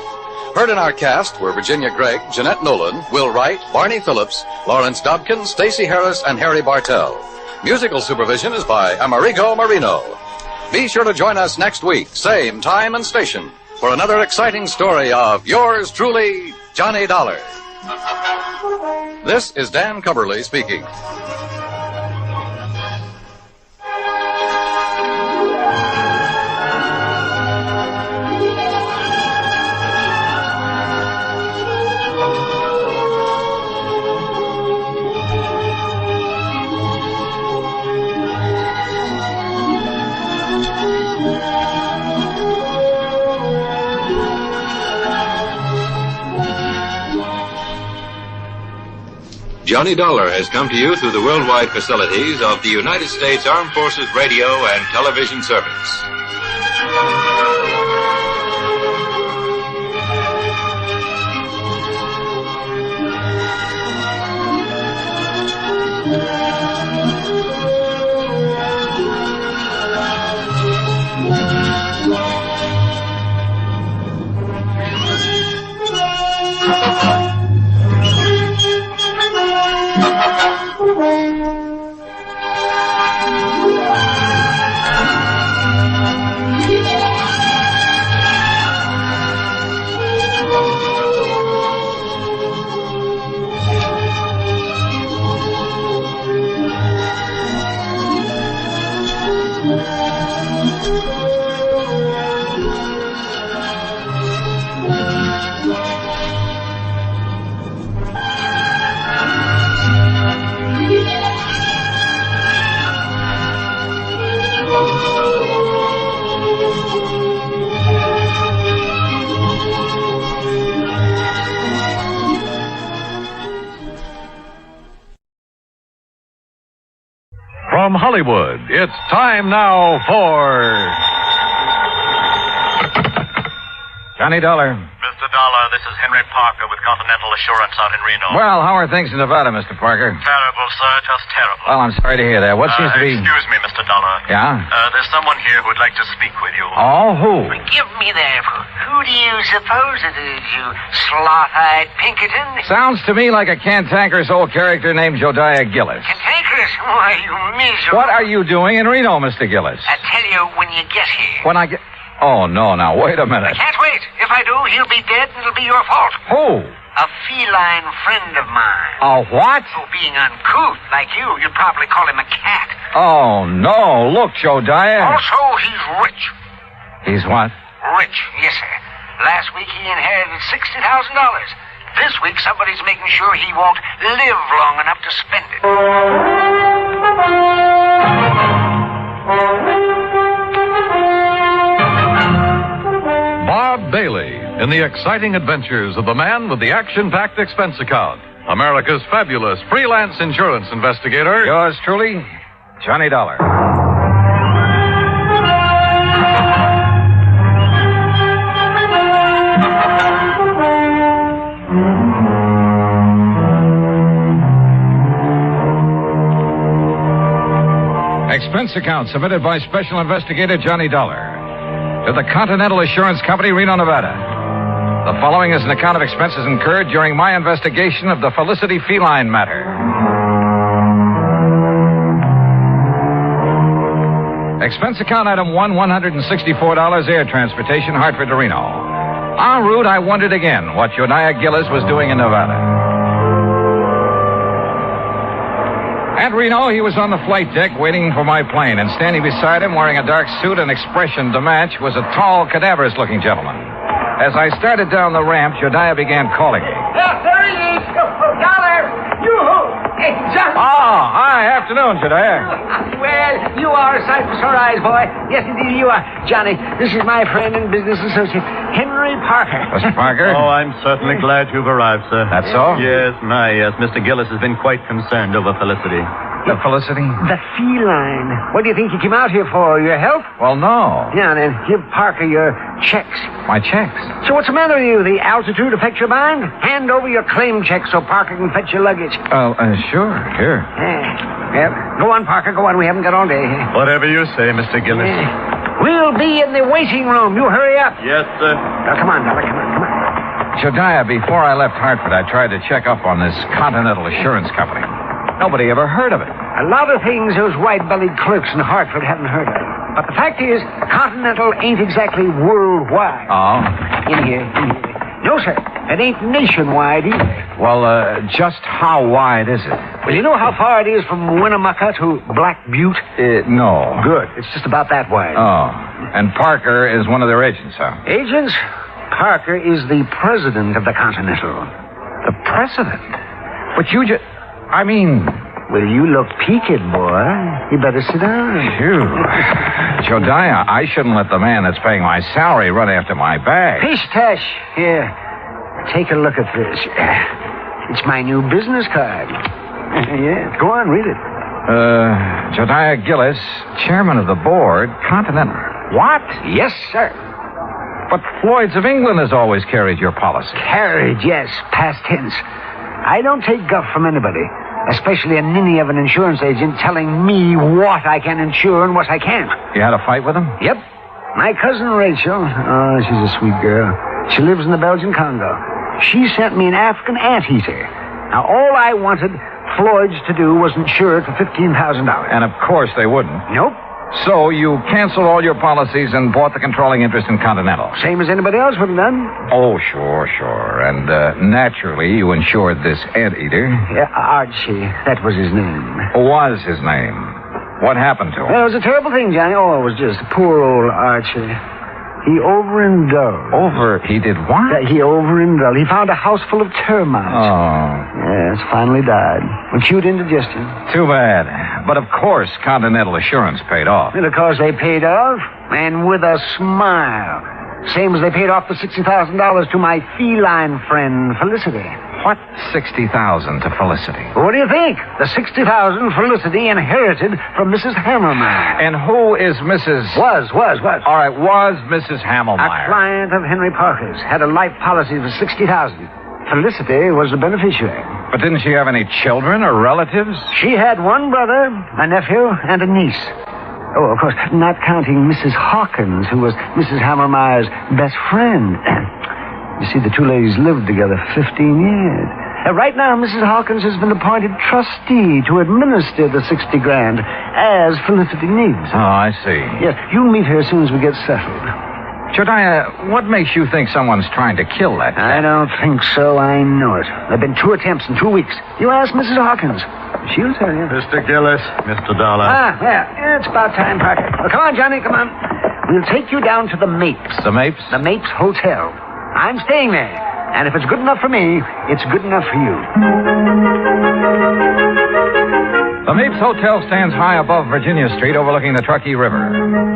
Heard in our cast were Virginia Gregg, Jeanette Nolan, Will Wright, Barney Phillips, Lawrence Dobkin, Stacey Harris, and Harry Bartell. Musical supervision is by Amerigo Marino. Be sure to join us next week, same time and station, for another exciting story of yours truly, Johnny Dollar. This is Dan Cubberly speaking. Johnny Dollar has come to you through the worldwide facilities of the United States Armed Forces Radio and Television Service. From Hollywood, it's time now for... Johnny Dollar. Mr. Mr. Dollar. This is Henry Parker with Continental Assurance out in Reno. Well, how are things in Nevada, Mr. Parker? Terrible, sir. Just terrible. Well, I'm sorry to hear that. What seems to be... Excuse me, Mr. Dollar. Yeah? There's someone here who would like to speak with you. Oh, who? Give me that. Who do you suppose it is, you sloth-eyed Pinkerton? Sounds to me like a cantankerous old character named Jodiah Gillis. Cantankerous? Why, you miserable... What are you doing in Reno, Mr. Gillis? I tell you when you get here. When I get... Oh, no, now, wait a minute. I can't wait. If I do, he'll be dead and it'll be your fault. Who? A feline friend of mine. A what? Oh, being uncouth like you'd probably call him a cat. Oh, no. Look, Jodiah. Also, he's rich. He's what? Rich, yes, sir. Last week he inherited $60,000. This week somebody's making sure he won't live long enough to spend it. Bob Bailey in the exciting adventures of the man with the action-packed expense account. America's fabulous freelance insurance investigator. Yours truly, Johnny Dollar. Expense account submitted by Special Investigator Johnny Dollar to the Continental Assurance Company, Reno, Nevada. The following is an account of expenses incurred during my investigation of the Felicity feline matter. Expense account item 1, $164 air transportation, Hartford to Reno. En route, I wondered again what Jodiah Gillis was doing in Nevada. At Reno, he was on the flight deck waiting for my plane, and standing beside him, wearing a dark suit and expression to match, was a tall, cadaverous-looking gentleman. As I started down the ramp, Jodiah began calling me. There he is. Dollar. Yoo-hoo. Hey, John. Oh, hi. Afternoon, Jodiah. Well, you are a sight for sore eyes, boy. Yes, indeed, you are. Johnny, this is my friend and business associate, Henry Parker. Mr. Parker? Oh, I'm certainly glad you've arrived, sir. That's so? Yes, yes. Mr. Gillis has been quite concerned over Felicity. The Felicity? The feline. What do you think you came out here for? Your health? Well, no. Yeah, then give Parker your checks. My checks? So what's the matter with you? The altitude affect your mind? Hand over your claim check so Parker can fetch your luggage. Sure. Here. Yeah. Go on, Parker. Go on. We haven't got all day. Whatever you say, Mr. Gillis. Yeah. We'll be in the waiting room. You hurry up. Yes, sir. Now, come on, Dollar. Come on. Jodiah, before I left Hartford, I tried to check up on this Continental Assurance Company. Nobody ever heard of it. A lot of things those white-bellied clerks in Hartford haven't heard of. But the fact is, Continental ain't exactly worldwide. Oh? In here. No, sir. It ain't nationwide either. Well, just how wide is it? Well, you know how far it is from Winnemucca to Black Butte? No. Good. It's just about that wide. Oh. And Parker is one of their agents, huh? Agents? Parker is the president of the Continental. The president? But you just... I mean... Well, you look peaked, boy. You better sit down. Phew. Jodiah, I shouldn't let the man that's paying my salary run after my bag. Pish-tash. Here. Take a look at this. It's my new business card. Yeah. Go on, read it. Jodiah Gillis, chairman of the board, Continental. What? Yes, sir. But Floyd's of England has always carried your policy. Carried, yes. Past tense. I don't take guff from anybody, especially a ninny of an insurance agent telling me what I can insure and what I can't. You had a fight with him? Yep. My cousin Rachel, she's a sweet girl. She lives in the Belgian Congo. She sent me an African anteater. Now, all I wanted Floyd's to do was insure it for $15,000. And of course they wouldn't. Nope. So you canceled all your policies and bought the controlling interest in Continental. Same as anybody else would have done. Oh, sure. And naturally, you insured this anteater. Yeah, Archie. That was his name. Was his name. What happened to him? Well, it was a terrible thing, Johnny. Oh, it was just poor old Archie. He overindulged. He did what? He overindulged. He found a house full of termites. Oh. Yes, finally died. Acute indigestion. Too bad. But of course, Continental Assurance paid off. And of course they paid off, and with a smile. Same as they paid off the $60,000 to my feline friend, Felicity. What 60,000 to Felicity? What do you think? The 60,000 Felicity inherited from Mrs. Hammermeyer. And who is Mrs. Was. All right, was Mrs. Hammermeyer. A client of Henry Parker's. Had a life policy for 60,000. Felicity was the beneficiary. But didn't she have any children or relatives? She had one brother, a nephew, and a niece. Oh, of course, not counting Mrs. Hawkins, who was Mrs. Hammermeyer's best friend. You see, the two ladies lived together 15 years. Right now, Mrs. Hawkins has been appointed trustee to administer the 60 grand as Felicity needs. Oh, I see. Yes, you'll meet her as soon as we get settled. Jediah, what makes you think someone's trying to kill that cat? I don't think so. I know it. There have been 2 attempts in 2 weeks. You ask Mrs. Hawkins. She'll tell you. Mr. Gillis, Mr. Dollar. Yeah, it's about time, Parker. Well, come on, Johnny, come on. We'll take you down to the Mapes. The Mapes? The Mapes Hotel. I'm staying there. And if it's good enough for me, it's good enough for you. The Mapes Hotel stands high above Virginia Street overlooking the Truckee River.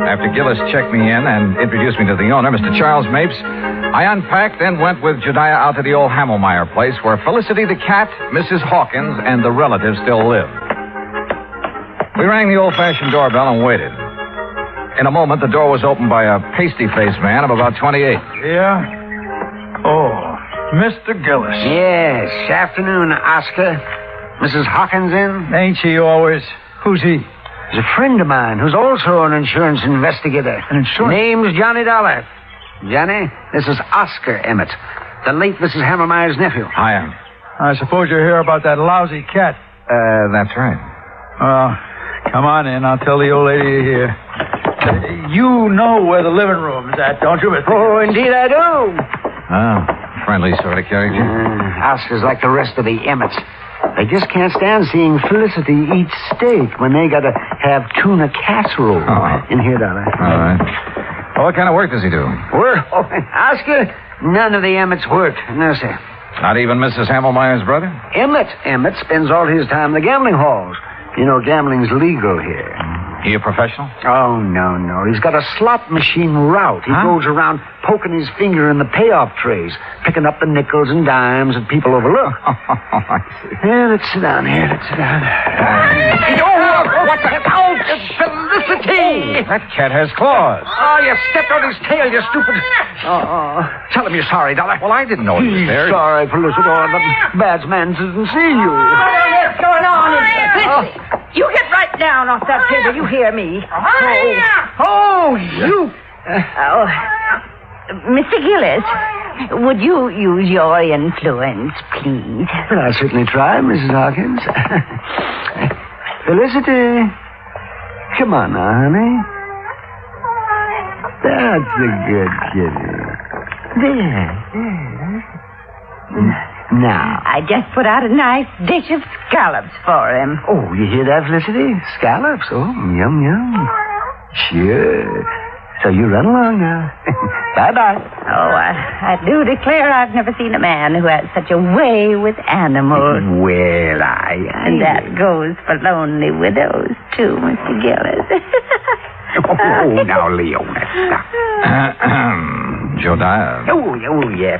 After Gillis checked me in and introduced me to the owner, Mr. Charles Mapes, I unpacked and went with Jediah out to the old Hammelmeyer place where Felicity the cat, Mrs. Hawkins, and the relatives still live. We rang the old-fashioned doorbell and waited. In a moment, the door was opened by a pasty-faced man of about 28. Yeah? Oh, Mr. Gillis. Yes, afternoon, Oscar. Mrs. Hawkins in? Ain't she always? Who's he? He's a friend of mine who's also an insurance investigator. An insurance? Name's Johnny Dollar. Johnny, this is Oscar Emmett, the late Mrs. Hammermeyer's nephew. Hi. I suppose you're here about that lousy cat. That's right. Come on in. I'll tell the old lady you're here. You know where the living room is at, don't you, Mr. Oh, indeed I do. Friendly sort of character. Oscar's like the rest of the Emmets. They just can't stand seeing Felicity eat steak when they gotta have tuna casserole. In here, Dollar. All right. Well, what kind of work does he do? Work? Oh, Oscar, none of the Emmets work. No, sir. Not even Mrs. Hammelmeyer's brother? Emmett spends all his time in the gambling halls. You know, gambling's legal here. He a professional? Oh, no. He's got a slot machine route. He goes around poking his finger in the payoff trays, picking up the nickels and dimes that people overlook. I see. Here, let's sit down. What the hell? It's Felicity! That cat has claws. Oh, you stepped on his tail, you stupid. Tell him you're sorry, Dollar. Well, I didn't know he was there. Sorry, Felicity. The bad man didn't see you. What's going on in here? Felicity, you get right down off that table. You hear me. You. Mr. Gillis, would you use your influence, please? Well, I'll certainly try, Mrs. Hawkins. Felicity. Come on now, honey. That's a good kitty. There. Now. I just put out a nice dish of scallops for him. Oh, you hear that, Felicity? Scallops? Oh, yum. Sure. So you run along now. Bye-bye. Oh, I do declare I've never seen a man who has such a way with animals. Well, And that goes for lonely widows, too, Mr. Gillis. Now, Leona, stop. Jediah. Oh, yeah.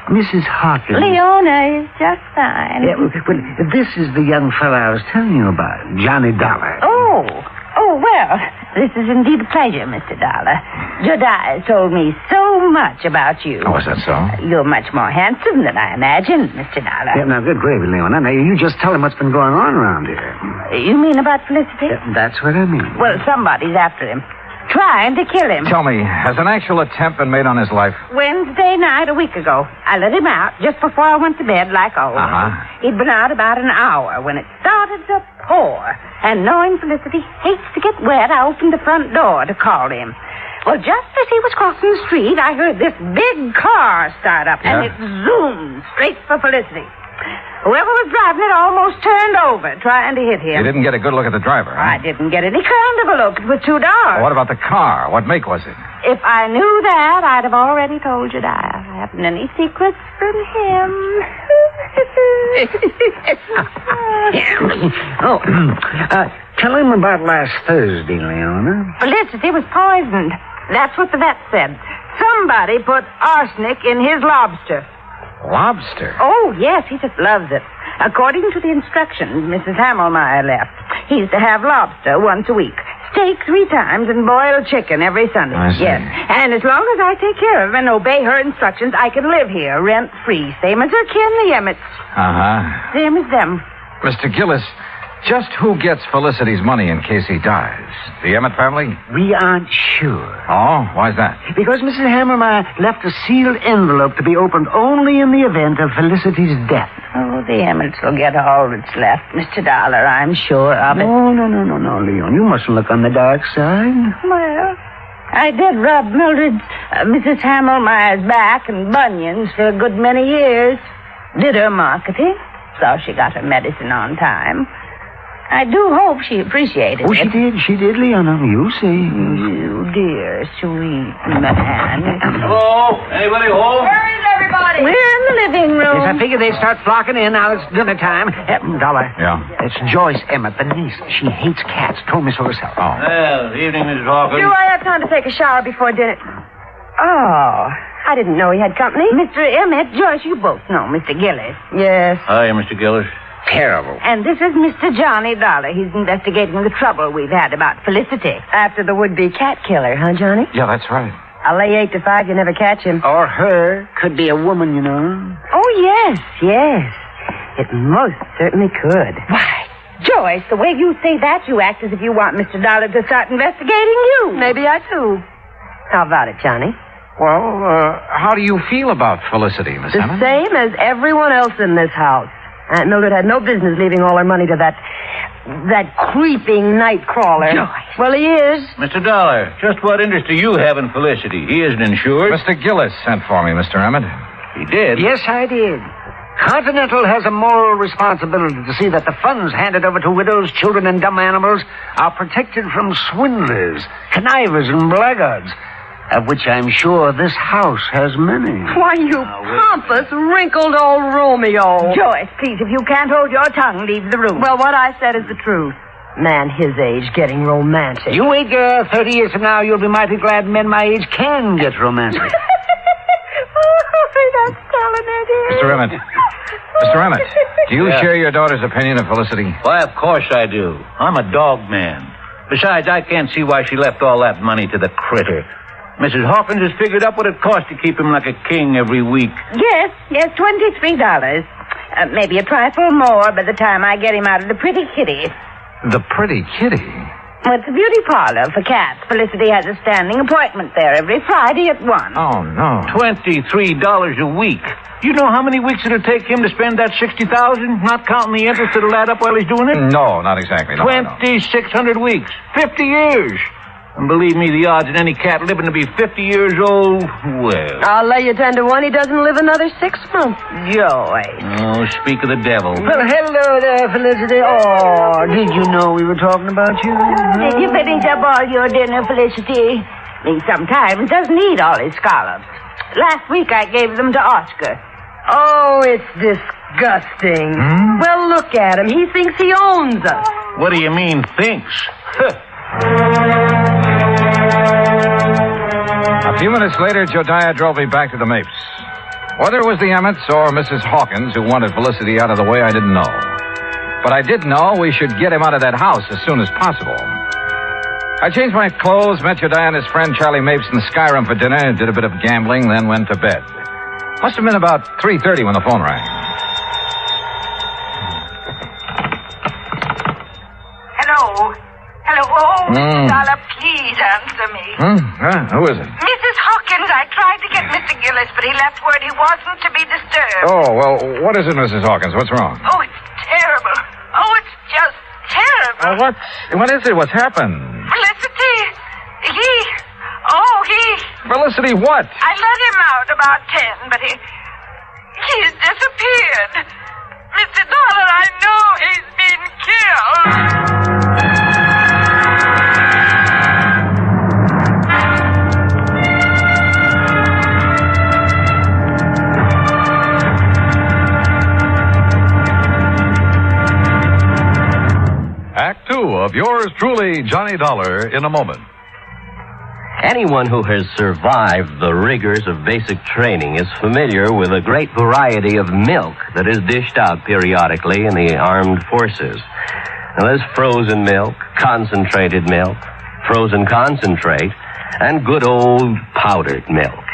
Mrs. Hawkins. Leona is just fine. Yeah, well, this is the young fellow I was telling you about, Johnny Dollar. Oh, well, this is indeed a pleasure, Mr. Dollar. Jediah told me so much about you. Oh, is that so? You're much more handsome than I imagined, Mr. Dollar. Yeah, now, good gravy, Leona. Now, you just tell him what's been going on around here. You mean about Felicity? That's what I mean. Well, somebody's after him. Trying to kill him. Tell me, has an actual attempt been made on his life? Wednesday night a week ago. I let him out just before I went to bed like always. He'd been out about an hour when it started to pour. And knowing Felicity hates to get wet, I opened the front door to call him. Well, just as he was crossing the street, I heard this big car start up, and it zoomed straight for Felicity. Whoever was driving it almost turned over, trying to hit him. You didn't get a good look at the driver, huh? I didn't get any kind of a look. It was too dark. Well, what about the car? What make was it? If I knew that, I'd have already told you that. I haven't any secrets from him. Tell him about last Thursday, Leona. Felicity was poisoned. That's what the vet said. Somebody put arsenic in his lobster. Lobster? Oh, yes, he just loves it. According to the instructions Mrs. Hammelmeyer left, he's to have lobster once a week, steak 3 times, and boiled chicken every Sunday. I see. Yes, and as long as I take care of him and obey her instructions, I can live here rent-free, same as her kin, the Emmets. Uh-huh. Same as them. Mr. Gillis, just who gets Felicity's money in case he dies? The Emmett family? We aren't sure. Oh, why's that? Because Mrs. Hammermeyer left a sealed envelope to be opened only in the event of Felicity's death. Oh, the Emmets will get all that's left, Mr. Dollar, I'm sure of it. No, Leon. You mustn't look on the dark side. Well, I did rub Mildred's, Mrs. Hammelmeyer's back and bunions for a good many years. Did her marketing, so she got her medicine on time. I do hope she appreciated Oh, it. she did, Leona. You see. You dear, sweet man. Hello? Anybody home? Where is everybody? We're in the living room. Yes, I figured they'd start flocking in. Now it's dinner time. Dollar. Yeah? It's Joyce Emmett, the niece. She hates cats. Told me so herself. Oh. Well, evening, Mrs. Hawkins. Do I have time to take a shower before dinner? Oh, I didn't know he had company. Mr. Emmett, Joyce, you both know Mr. Gillis. Yes. Hi, Mr. Gillis. Terrible. And this is Mr. Johnny Dollar. He's investigating the trouble we've had about Felicity. After the would-be cat killer, huh, Johnny? Yeah, that's right. I'll lay 8 to 5 you never catch him. Or her. Could be a woman, you know. Oh, yes. It most certainly could. Why, Joyce, the way you say that, you act as if you want Mr. Dollar to start investigating you. Maybe I do. How about it, Johnny? Well, how do you feel about Felicity, Miss The Emmett? same as everyone else in this house. Aunt Mildred had no business leaving all her money to that creeping night crawler. Joyce. Well, he is. Mr. Dollar, just what interest do you have in Felicity? He isn't insured. Mr. Gillis sent for me, Mr. Emmett. He did? Yes, I did. Continental has a moral responsibility to see that the funds handed over to widows, children, and dumb animals are protected from swindlers, connivers, and blackguards, of which I'm sure this house has many. Why, you pompous, wrinkled old Romeo. Joyce, please, if you can't hold your tongue, leave the room. Well, what I said is the truth. Man his age getting romantic. You wait, girl. 30 years from now, you'll be mighty glad men my age can get romantic. That's telling it. Mr. Emmett, do you share your daughter's opinion of Felicity? Why, of course I do. I'm a dog man. Besides, I can't see why she left all that money to the critter. Mrs. Hawkins has figured up what it costs to keep him like a king every week. Yes, $23. Maybe a trifle more by the time I get him out of the pretty kitty. The pretty kitty? Well, it's a beauty parlor for cats. Felicity has a standing appointment there every Friday at 1. Oh, no. $23 a week. You know how many weeks it'll take him to spend that $60,000, not counting the interest that'll add up while he's doing it? No, not exactly. No, 2,600 weeks. 50 years. And believe me, the odds of any cat living to be 50 years old, well... I'll lay you 10 to 1 he doesn't live another 6 months. Joyce. Oh, speak of the devil. Well, hello there, Felicity. Oh, did you know we were talking about you? Did you finish up all your dinner, Felicity? He sometimes doesn't eat all his scallops. Last week I gave them to Oscar. Oh, it's disgusting. Well, look at him. He thinks he owns us. What do you mean, thinks? A few minutes later, Jodiah drove me back to the Mapes. Whether it was the Emmets or Mrs. Hawkins who wanted Felicity out of the way, I didn't know. But I did know we should get him out of that house as soon as possible. I changed my clothes, met Jodiah and his friend Charlie Mapes in the Skyrim for dinner, did a bit of gambling, then went to bed. Must have been about 3:30 when the phone rang. Hello? Oh, Mr. Dollar, please answer me. Who is it? Mrs. Hawkins, I tried to get Mr. Gillis, but he left word he wasn't to be disturbed. Oh, well, what is it, Mrs. Hawkins? What's wrong? Oh, it's terrible. Oh, it's just terrible. What is it? What's happened? Felicity, Felicity, what? I let him out about 10, but he's disappeared. Mr. Dollar, I know he's been killed. Act 2 of yours truly, Johnny Dollar, in a moment. Anyone who has survived the rigors of basic training is familiar with a great variety of milk that is dished out periodically in the armed forces. Now, there's frozen milk, concentrated milk, frozen concentrate, and good old powdered milk.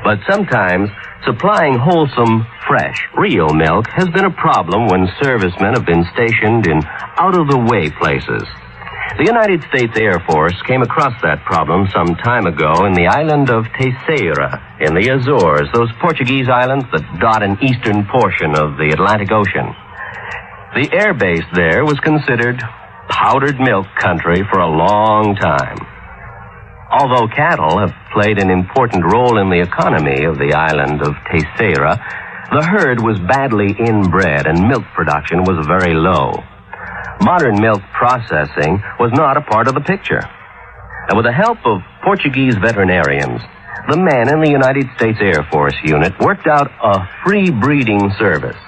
But sometimes supplying wholesome, fresh, real milk has been a problem when servicemen have been stationed in out-of-the-way places. The United States Air Force came across that problem some time ago in the island of Terceira in the Azores, those Portuguese islands that dot an eastern portion of the Atlantic Ocean. The air base there was considered powdered milk country for a long time. Although cattle have played an important role in the economy of the island of Terceira, the herd was badly inbred and milk production was very low. Modern milk processing was not a part of the picture. And with the help of Portuguese veterinarians, the men in the United States Air Force unit worked out a free breeding service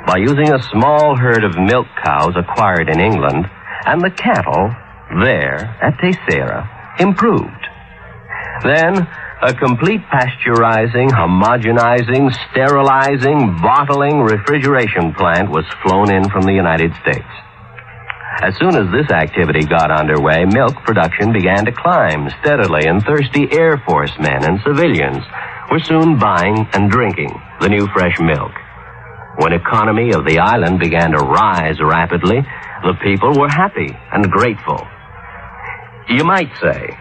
by using a small herd of milk cows acquired in England, and the cattle there at Terceira improved. Then, a complete pasteurizing, homogenizing, sterilizing, bottling, refrigeration plant was flown in from the United States. As soon as this activity got underway, milk production began to climb steadily, and thirsty Air Force men and civilians were soon buying and drinking the new fresh milk. When economy of the island began to rise rapidly, the people were happy and grateful. You might say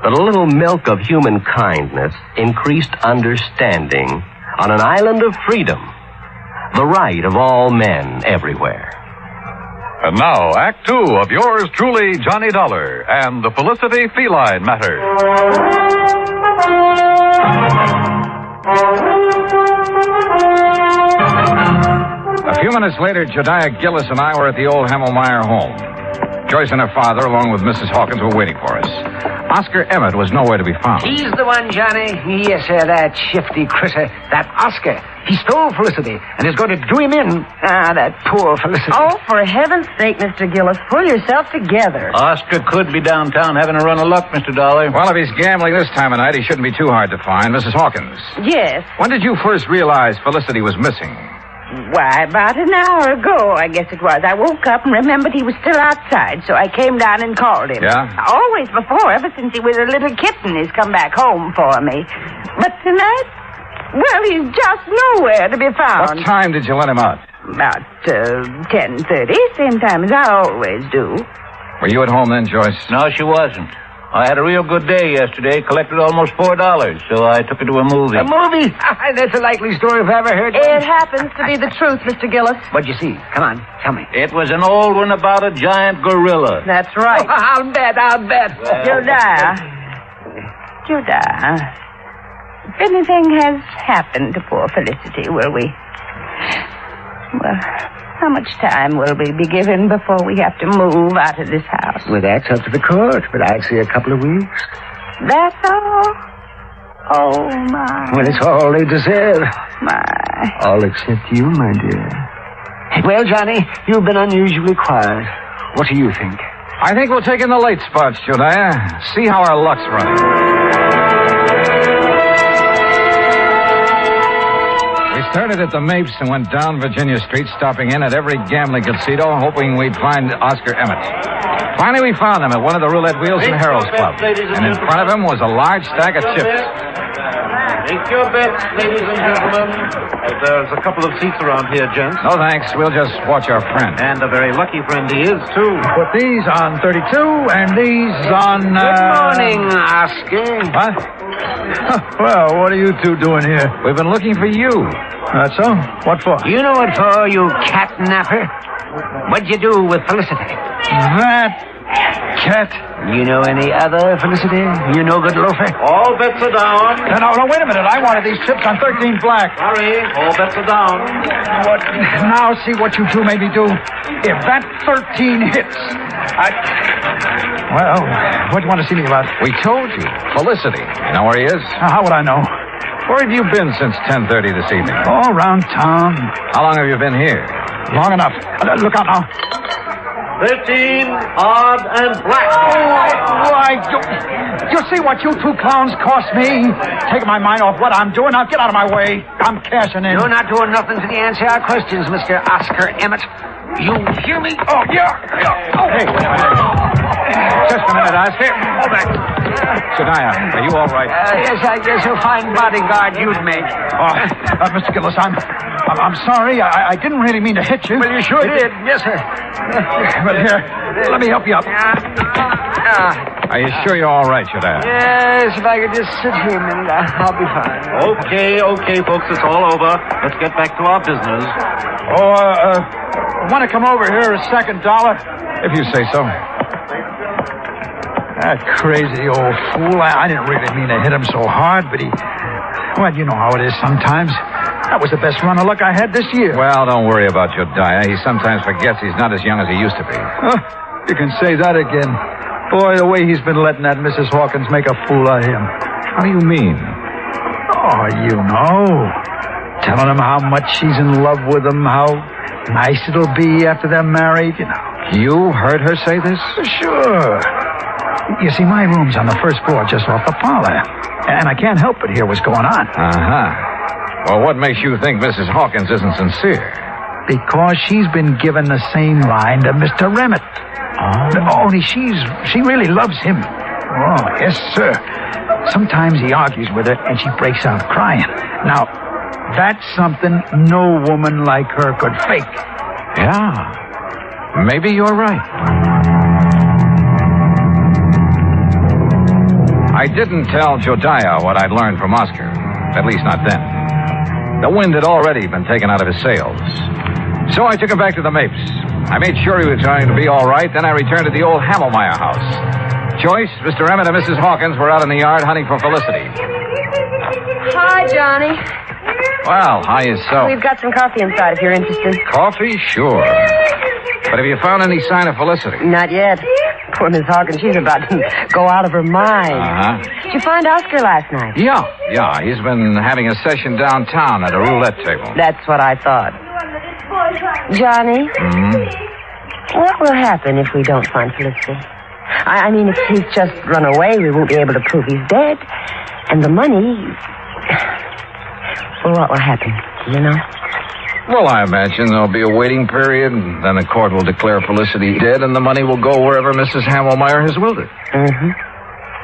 that a little milk of human kindness increased understanding on an island of freedom, the right of all men everywhere. And now, Act Two of yours truly, Johnny Dollar, and the Felicity Feline Matter. A few minutes later, Jediah Gillis and I were at the old Hammelmeyer home. Joyce and her father, along with Mrs. Hawkins, were waiting for us. Oscar Emmett was nowhere to be found. He's the one, Johnny. Yes, sir, that shifty critter, that Oscar. He stole Felicity and is going to do him in. Ah, that poor Felicity. Oh, for heaven's sake, Mr. Gillis, pull yourself together. Oscar could be downtown having a run of luck, Mr. Dollar. Well, if he's gambling this time of night, he shouldn't be too hard to find. Mrs. Hawkins. Yes. When did you first realize Felicity was missing? Why, about an hour ago, I guess it was. I woke up and remembered he was still outside, so I came down and called him. Yeah? Always before, ever since he was a little kitten, he's come back home for me. But tonight, well, he's just nowhere to be found. What time did you let him out? About 10:30, same time as I always do. Were you at home then, Joyce? No, she wasn't. I had a real good day yesterday, collected almost $4, so I took her to a movie. A movie? That's a likely story if I ever heard one. It happens to be the truth, Mr. Gillis. What'd you see? Come on, tell me. It was an old one about a giant gorilla. That's right. Oh, I'll bet. Jediah, if anything has happened to poor Felicity, will we... Well, how much time will we be given before we have to move out of this house? Well, that's up to the court, but I'd say a couple of weeks. That's all? Oh, my. Well, it's all they deserve. My. All except you, my dear. Well, Johnny, you've been unusually quiet. What do you think? I think we'll take in the late spots, Jediah. See how our luck's running. We started at the Mapes and went down Virginia Street, stopping in at every gambling casino, hoping we'd find Oscar Emmett. Finally, we found him at one of the roulette wheels in the Harold's Club. And in front of him was a large stack of chips. Take your bets, ladies and gentlemen. There's a couple of seats around here, gents. No, thanks. We'll just watch our friend. And a very lucky friend he is, too. Put these on 32 and these on... Good morning, Oscar. What? Well, what are you two doing here? We've been looking for you. That's so? What for? You know what for, you catnapper? What'd you do with Felicity? That cat. You know any other Felicity? You no good loafer? All bets are down. No, wait a minute. I wanted these chips on 13 black. Sorry, all bets are down. What? Now see what you two made me do. If that 13 hits, Well, what do you want to see me about? We told you. Felicity. You know where he is? How would I know? Where have you been since 10:30 this evening? All around town. How long have you been here? Long enough. Look out now. 13, odd and black. Oh, why, you see what you two clowns cost me? Taking my mind off what I'm doing. Now get out of my way. I'm cashing in. You're not doing nothing to answer our questions, Mr. Oscar Emmett. You hear me? Oh, yeah. Oh. Hey, just a minute, Oscar. Hold back. Shadiah, are you all right? Yes, I guess a fine bodyguard you'd make. Oh, Mr. Gillis, I'm sorry. I didn't really mean to hit you. Well, you sure did. Yes, sir. Well, here, let me help you up. Are you sure you're all right, Shadiah? Yes, if I could just sit here a minute, I'll be fine. Okay, folks, it's all over. Let's get back to our business. Want to come over here a second, Dollar? If you say so. That crazy old fool. I didn't really mean to hit him so hard, but well, you know how it is sometimes. That was the best run of luck I had this year. Well, don't worry about Jodiah. He sometimes forgets he's not as young as he used to be. You can say that again. Boy, the way he's been letting that Mrs. Hawkins make a fool of him. How do you mean? Oh, you know. Telling him how much she's in love with him, how nice it'll be after they're married, you know. You heard her say this? Sure. You see, my room's on the first floor just off the parlor. And I can't help but hear what's going on. Uh-huh. Well, what makes you think Mrs. Hawkins isn't sincere? Because she's been given the same line to Mr. Emmett. Only she really loves him. Oh, yes, sir. Sometimes he argues with her and she breaks out crying. Now, that's something no woman like her could fake. Yeah. Maybe you're right. I didn't tell Jodiah what I'd learned from Oscar. At least not then. The wind had already been taken out of his sails. So I took him back to the Mapes. I made sure he was going to be all right. Then I returned to the old Hamelmeyer house. Joyce, Mr. Emmett, and Mrs. Hawkins were out in the yard hunting for Felicity. Hi, Johnny. Well, how is so? We've got some coffee inside if you're interested. Coffee? Sure. But have you found any sign of Felicity? Not yet. Poor Miss Hawkins, she's about to go out of her mind. Uh-huh. Did you find Oscar last night? Yeah. He's been having a session downtown at a roulette table. That's what I thought. Johnny? What will happen if we don't find Felicity? I mean, if he's just run away, we won't be able to prove he's dead. And the money... Well, what will happen? Do you know? Well, I imagine there'll be a waiting period, and then the court will declare Felicity dead, and the money will go wherever Mrs. Hamelmeyer has willed it. Mm-hmm.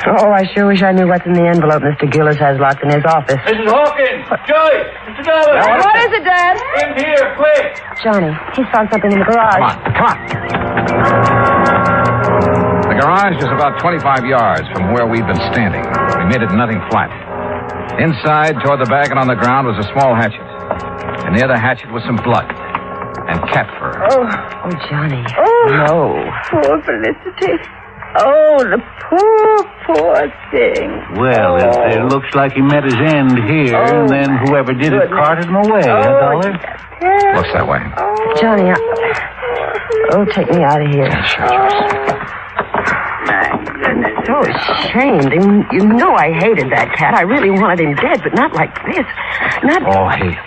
Oh, I sure wish I knew what's in the envelope Mr. Gillis has locked in his office. Mrs. Hawkins! Joyce! Mr. Dollar! What is it, Dad? In here, quick! Johnny, he found something in the garage. Come on. The garage was about 25 yards from where we'd been standing. We made it nothing flat. Inside, toward the back and on the ground, was a small hatchet. And near the hatchet was some blood and cat fur. Oh, Johnny. Oh, no. Poor Felicity. Oh, the poor thing. Well, it looks like he met his end here, and then whoever did it carted him away, Dollar? Looks that way. Johnny, take me out of here. My goodness. So ashamed. You know I hated that cat. I really wanted him dead, but not like this. Oh, hey,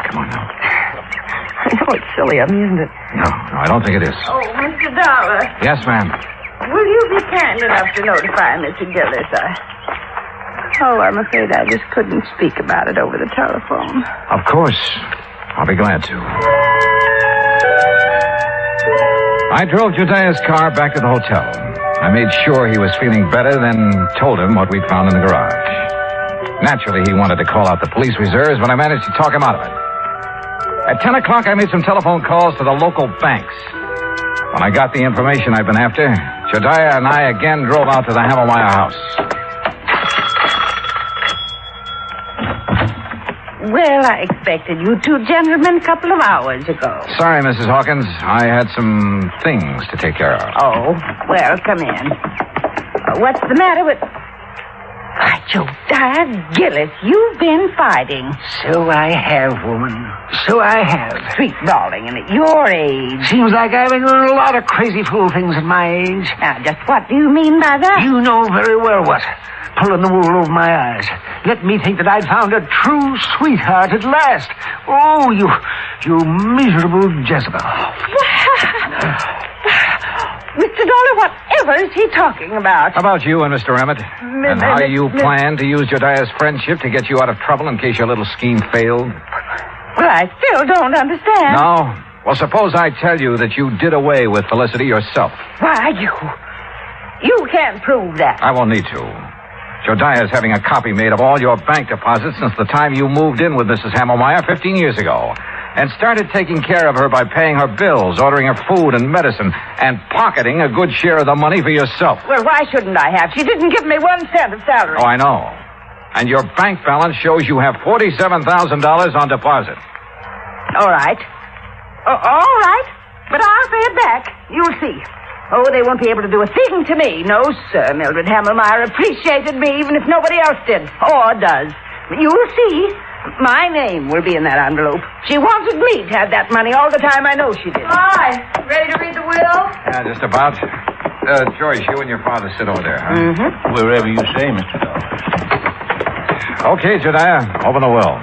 come on now. I know it's silly of me, isn't it? No, I don't think it is. Oh, Mr. Dollar. Yes, ma'am. Will you be kind enough to notify Mr. Gillis? I'm afraid I just couldn't speak about it over the telephone. Of course. I'll be glad to. I drove Jodiah's car back to the hotel. I made sure he was feeling better, then told him what we'd found in the garage. Naturally, he wanted to call out the police reserves, but I managed to talk him out of it. At 10 o'clock, I made some telephone calls to the local banks. When I got the information I'd been after, Jodiah and I again drove out to the Hamelmeyer house. Well, I expected you two gentlemen a couple of hours ago. Sorry, Mrs. Hawkins. I had some things to take care of. Oh, well, come in. What's the matter with... Why, Jodiah Gillis, you've been fighting. So I have, woman. So I have. Sweet darling, and at your age... Seems like I've been doing a lot of crazy fool things at my age. Now, just what do you mean by that? You know very well what. Pulling the wool over my eyes. Let me think that I'd found a true sweetheart at last. Oh, you miserable Jezebel. Mr. Dollar, whatever is he talking about? About you and Mr. Emmett. And how you plan to use Jediah's friendship to get you out of trouble in case your little scheme failed. Well, I still don't understand. No? Well, suppose I tell you that you did away with Felicity yourself. Why, you can't prove that. I won't need to. Jediah's having a copy made of all your bank deposits since the time you moved in with Mrs. Hammelmeyer 15 years ago. And started taking care of her by paying her bills, ordering her food and medicine, and pocketing a good share of the money for yourself. Well, why shouldn't I have? She didn't give me 1 cent of salary. Oh, I know. And your bank balance shows you have $47,000 on deposit. All right. All right. But I'll pay it back. You'll see. Oh, they won't be able to do a thing to me. No, sir. Mildred Hammelmeyer appreciated me even if nobody else did. Or does. You'll see. My name will be in that envelope. She wanted me to have that money all the time. I know she did. Hi. Ready to read the will? Yeah, just about. Joyce, you and your father sit over there, huh? Mm-hmm. Wherever you say, Mr. Dollar. Okay, Jediah, open the will.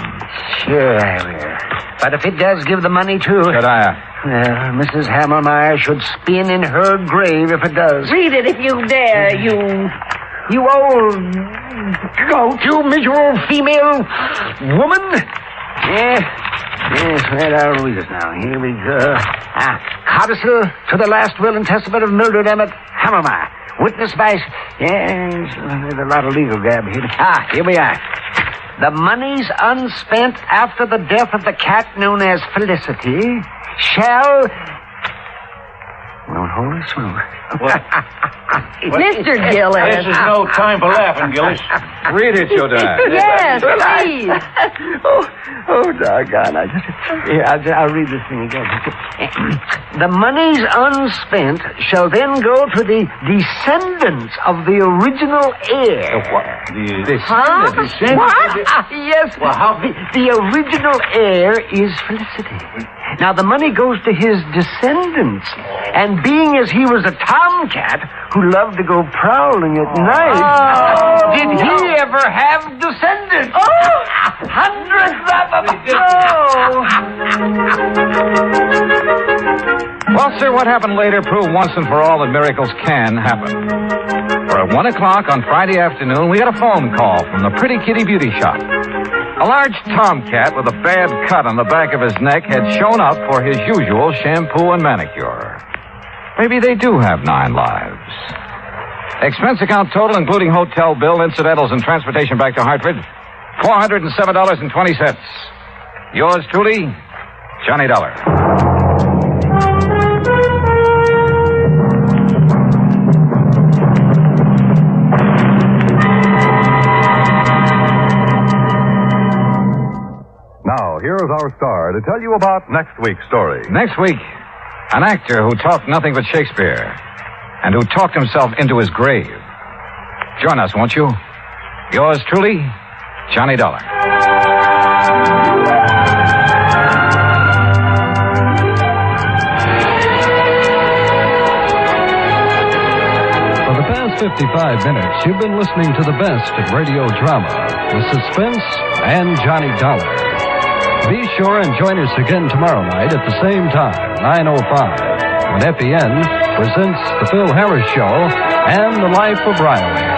Sure I will. But if it does give the money to... Jediah. Well, Mrs. Hammelmeyer should spin in her grave if it does. Read it if you dare, you old goat. You miserable female woman. Yes, right, I'll read it now. Here we go. Codicil to the last will and testament of Mildred Emmett Hammelmeyer. Witnessed by... Yes, there's a lot of legal gab here. Here we are. The monies unspent after the death of the cat known as Felicity shall... Well, holy smoke. Mr. Gillis. This is no time for laughing, Gillis. Read it, Jediah. Yes, please. Oh, doggone. I'll read this thing again. The monies unspent shall then go to the descendants of the original heir. What? Descendants? What? Yes. Well, how? The original heir is Felicity. Now, the money goes to his descendants. And being as he was a tomcat who loved to go prowling at night, did he ever have descendants? Hundreds of them. Well, sir, what happened later proved once and for all that miracles can happen. For at 1 o'clock on Friday afternoon, we got a phone call from the Pretty Kitty Beauty Shop. A large tomcat with a bad cut on the back of his neck had shown up for his usual shampoo and manicure. Maybe they do have 9 lives. Expense account total, including hotel bill, incidentals, and transportation back to Hartford, $407.20. Yours truly, Johnny Dollar. Now, here is our star to tell you about next week's story. Next week, an actor who talked nothing but Shakespeare and who talked himself into his grave. Join us, won't you? Yours truly, Johnny Dollar. For the past 55 minutes, you've been listening to the best of radio drama with suspense and Johnny Dollar. Be sure and join us again tomorrow night at the same time, 9:05, when FEN presents The Phil Harris Show and The Life of Riley.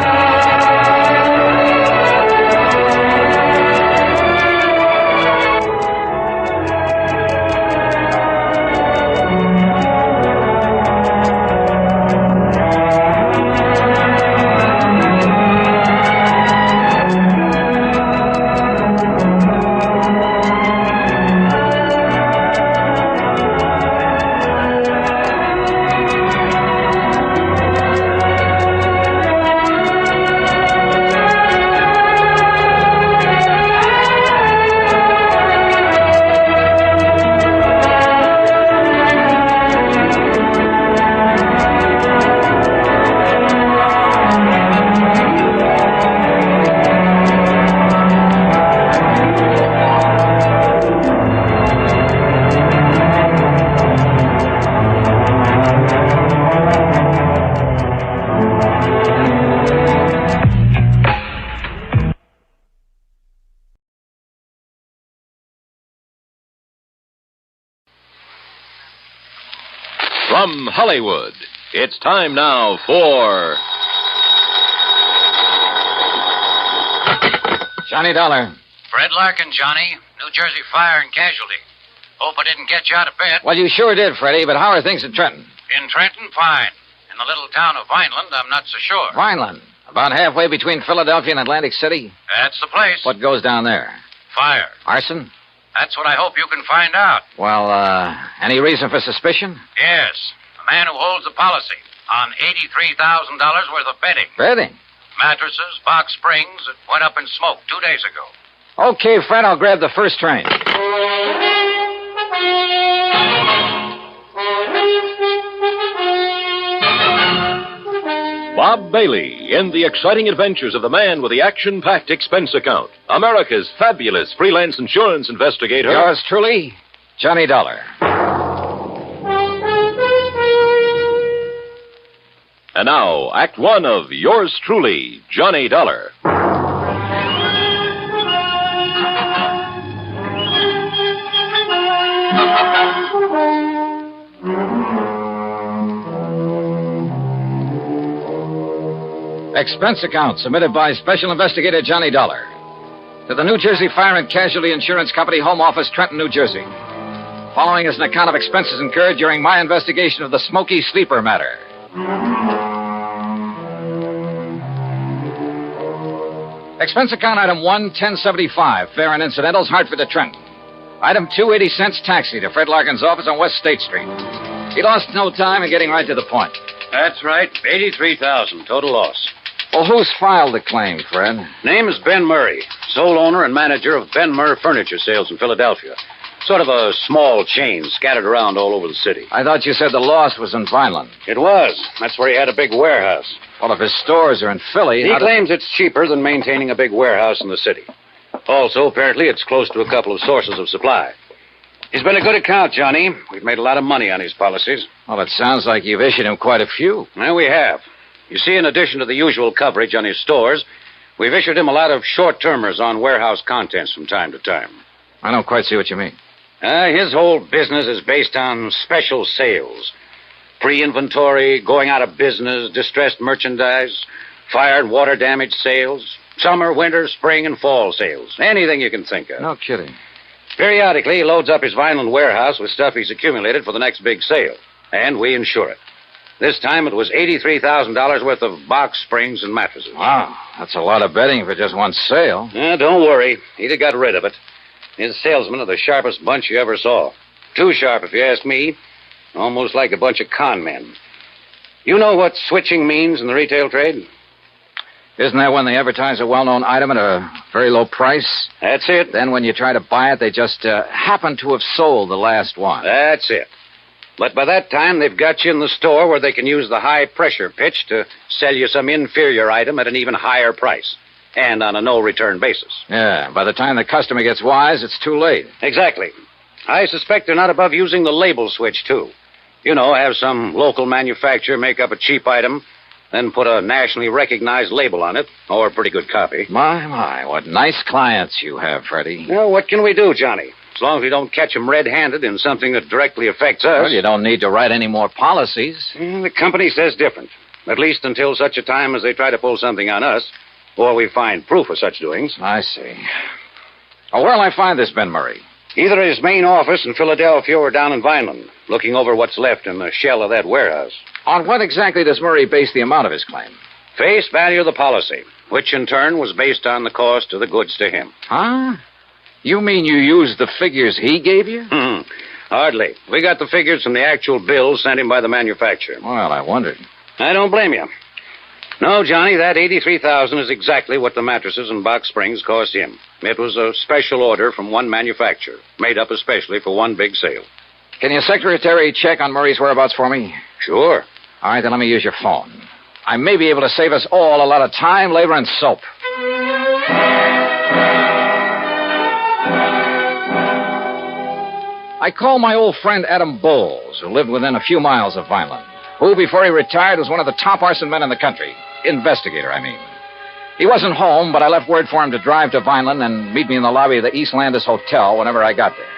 From Hollywood, It's time now for... Johnny Dollar. Fred Larkin, Johnny. New Jersey Fire and Casualty. Hope I didn't get you out of bed. Well, you sure did, Freddie, but how are things in Trenton? In Trenton, fine. In the little town of Vineland, I'm not so sure. Vineland? About halfway between Philadelphia and Atlantic City? That's the place. What goes down there? Fire. Arson? That's what I hope you can find out. Well, any reason for suspicion? Yes. A man who holds the policy on $83,000 worth of bedding. Bedding? Mattresses, box springs that went up in smoke 2 days ago. Okay, Fred, I'll grab the first train. Bob Bailey in the exciting adventures of the man with the action-packed expense account. America's fabulous freelance insurance investigator. Yours truly, Johnny Dollar. And now, Act One of Yours Truly, Johnny Dollar. Expense account submitted by Special Investigator Johnny Dollar to the New Jersey Fire and Casualty Insurance Company, Home Office, Trenton, New Jersey. Following is an account of expenses incurred during my investigation of the Smoky Sleeper matter. Expense account item 1, 1075, fare and incidentals, Hartford to Trenton. Item 2, 80 cents, taxi to Fred Larkin's office on West State Street. He lost no time in getting right to the point. That's right, $83,000, total loss. Well, who's filed the claim, Fred? Name is Ben Murray, sole owner and manager of Ben Murr Furniture Sales in Philadelphia. Sort of a small chain scattered around all over the city. I thought you said the loss was in Vineland. It was. That's where he had a big warehouse. Well, if his stores are in Philly... He claims it's cheaper than maintaining a big warehouse in the city. Also, apparently, it's close to a couple of sources of supply. He's been a good account, Johnny. We've made a lot of money on his policies. Well, it sounds like you've issued him quite a few. Well, we have. You see, in addition to the usual coverage on his stores, we've issued him a lot of short-termers on warehouse contents from time to time. I don't quite see what you mean. His whole business is based on special sales. Pre-inventory, going out of business, distressed merchandise, fire and water damage sales, summer, winter, spring, and fall sales. Anything you can think of. No kidding. Periodically, he loads up his Vineland warehouse with stuff he's accumulated for the next big sale. And we insure it. This time it was $83,000 worth of box springs and mattresses. Wow, that's a lot of bedding for just one sale. Don't worry. He'd got rid of it. His salesmen are the sharpest bunch you ever saw. Too sharp, if you ask me. Almost like a bunch of con men. You know what switching means in the retail trade? Isn't that when they advertise a well-known item at a very low price? That's it. Then when you try to buy it, they just happen to have sold the last one. That's it. But by that time, they've got you in the store where they can use the high-pressure pitch to sell you some inferior item at an even higher price. And on a no-return basis. Yeah, by the time the customer gets wise, it's too late. Exactly. I suspect they're not above using the label switch, too. You know, have some local manufacturer make up a cheap item, then put a nationally recognized label on it, or a pretty good copy. My, what nice clients you have, Freddie. Well, what can we do, Johnny? As long as we don't catch them red-handed in something that directly affects us. Well, you don't need to write any more policies. The company says different. At least until such a time as they try to pull something on us, or we find proof of such doings. I see. Oh, where'll I find this Ben Murray? Either at his main office in Philadelphia or down in Vineland, looking over what's left in the shell of that warehouse. On what exactly does Murray base the amount of his claim? Face value of the policy, which in turn was based on the cost of the goods to him. Huh? You mean you used the figures he gave you? Hardly. We got the figures from the actual bills sent him by the manufacturer. Well, I wondered. I don't blame you. No, Johnny, that $83,000 is exactly what the mattresses and box springs cost him. It was a special order from one manufacturer, made up especially for one big sale. Can your secretary check on Murray's whereabouts for me? Sure. All right, then let me use your phone. I may be able to save us all a lot of time, labor, and soap. I called my old friend Adam Bowles, who lived within a few miles of Vineland, who, before he retired, was one of the top arson men in the country. Investigator, I mean. He wasn't home, but I left word for him to drive to Vineland and meet me in the lobby of the East Landis Hotel whenever I got there.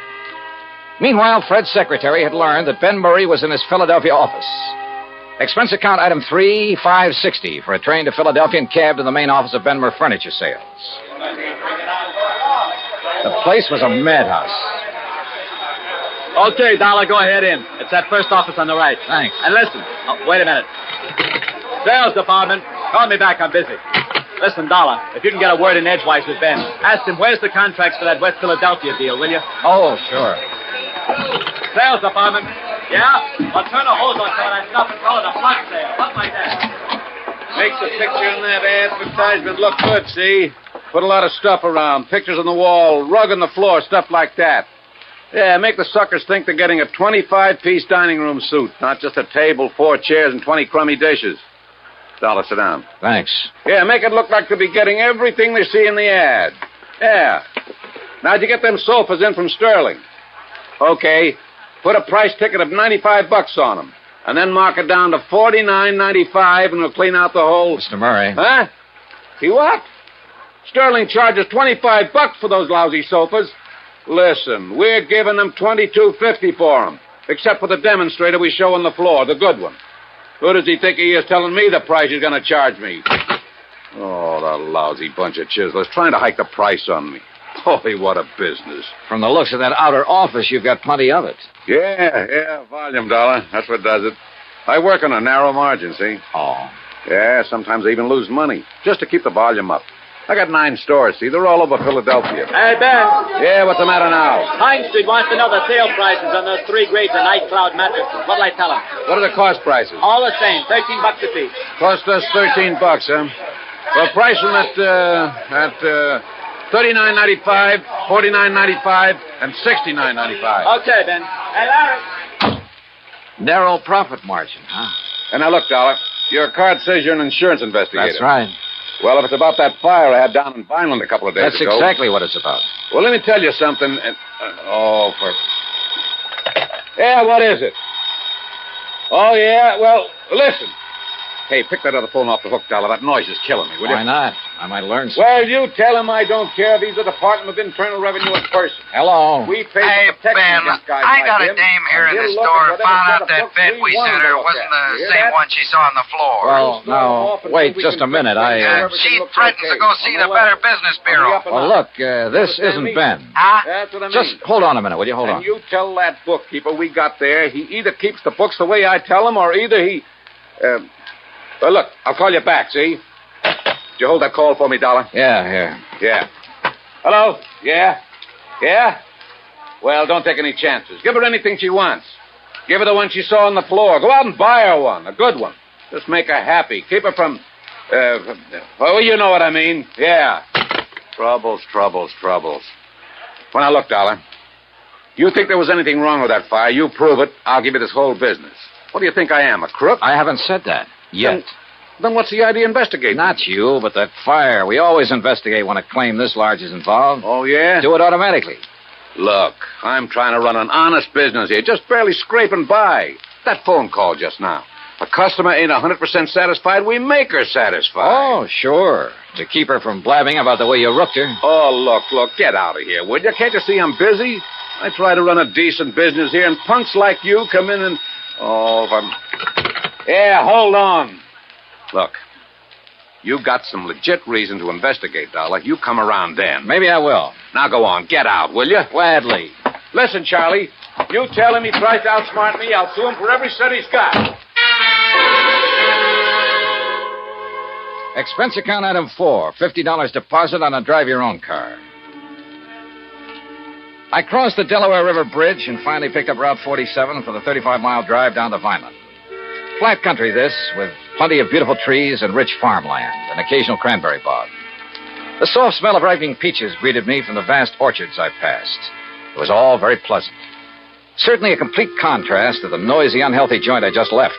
Meanwhile, Fred's secretary had learned that Ben Murray was in his Philadelphia office. Expense account item 3560 for a train to Philadelphia and cab to the main office of Benmer Furniture Sales. The place was a madhouse. Okay, Dollar, go ahead in. It's that first office on the right. Thanks. And listen. Oh, wait a minute. Sales department. Call me back. I'm busy. Listen, Dollar, if you can get a word in edgewise with Ben, ask him where's the contracts for that West Philadelphia deal, will you? Oh, sure. Sales department. Yeah? Well, turn the hose on some of that stuff and call it a flood sale. Something like that. Makes the picture in that advertisement look good, see? Put a lot of stuff around. Pictures on the wall, rug on the floor, stuff like that. Yeah, make the suckers think they're getting a 25-piece dining room suite, not just a table, 4 chairs, and 20 crummy dishes. Dollar, sit down. Thanks. Yeah, make it look like they'll be getting everything they see in the ad. Yeah. Now'd you get them sofas in from Sterling? Okay. Put a price ticket of $95 on them. And then mark it down to $49.95 and we'll clean out the whole... Mr. Murray. Huh? See what? Sterling charges $25 for those lousy sofas. Listen, we're giving them $22.50 for them. Except for the demonstrator we show on the floor, the good one. Who does he think he is telling me the price he's going to charge me? Oh, that lousy bunch of chiselers trying to hike the price on me. Boy, what a business. From the looks of that outer office, you've got plenty of it. Yeah, volume, Dollar. That's what does it. I work on a narrow margin, see? Oh. Yeah, sometimes I even lose money, just to keep the volume up. I got 9 stores, see? They're all over Philadelphia. Hey, Ben. Yeah, what's the matter now? Pine Street wants to know the sale prices on those 3 grades of Night Cloud mattresses. What'll I tell him? What are the cost prices? All the same, $13 a piece. Cost us $13, huh? Well, price them at $39.95, $49.95, and $69.95. Okay, Ben. Hey, Larry. Narrow profit margin, huh? And now, look, Dollar, your card says you're an insurance investigator. That's right. Well, if it's about that fire I had down in Vineland a couple of days That's ago... That's exactly what it's about. Well, let me tell you something. Yeah, what is it? Oh, yeah, well, listen. Hey, pick that other phone off the hook, Dollar. That noise is killing me, will you? Why not? I might learn something. Well, you tell him I don't care. These are the Department of Internal Revenue in person. Hello. We pay Hey, for protection Ben, against guys I got like a him, dame here in the he'll look store at and found whatever out that books bed we want sent to her look wasn't at. the You hear same that? one she saw on the floor. Well, now, wait just a minute. She threatens to go see the Better Business Bureau. Well, look, this isn't Ben. Huh? That's what I mean. Just hold on a minute, will you? Hold on. And you tell that bookkeeper we got there, he either keeps the books the way I tell him, or either he... Well, look, I'll call you back, see? Did you hold that call for me, Dollar? Yeah, here. Yeah. Hello? Yeah? Yeah? Well, don't take any chances. Give her anything she wants. Give her the one she saw on the floor. Go out and buy her one, a good one. Just make her happy. Keep her from... well, you know what I mean. Yeah. Troubles. Well, now, look, Dollar. You think there was anything wrong with that fire, you prove it, I'll give you this whole business. What do you think I am, a crook? I haven't said that. Yet. Then what's the idea of investigating? Not you, but that fire. We always investigate when a claim this large is involved. Oh, yeah? Do it automatically. Look, I'm trying to run an honest business here, just barely scraping by. That phone call just now. A customer ain't 100% satisfied, we make her satisfied. Oh, sure. To keep her from blabbing about the way you rooked her. Oh, look, get out of here, would you? Can't you see I'm busy? I try to run a decent business here, and punks like you come in and... Oh, if I'm... Yeah, hold on. Look, you got some legit reason to investigate, Dollar. You come around then. Maybe I will. Now go on, get out, will you? Gladly. Listen, Charlie, you tell him he tries to outsmart me, I'll sue him for every cent he's got. Expense account item 4, $50 deposit on a drive-your-own car. I crossed the Delaware River Bridge and finally picked up Route 47 for the 35-mile drive down to Vineland. Flat country, this, with plenty of beautiful trees and rich farmland, and occasional cranberry bog. The soft smell of ripening peaches greeted me from the vast orchards I passed. It was all very pleasant. Certainly a complete contrast to the noisy, unhealthy joint I just left.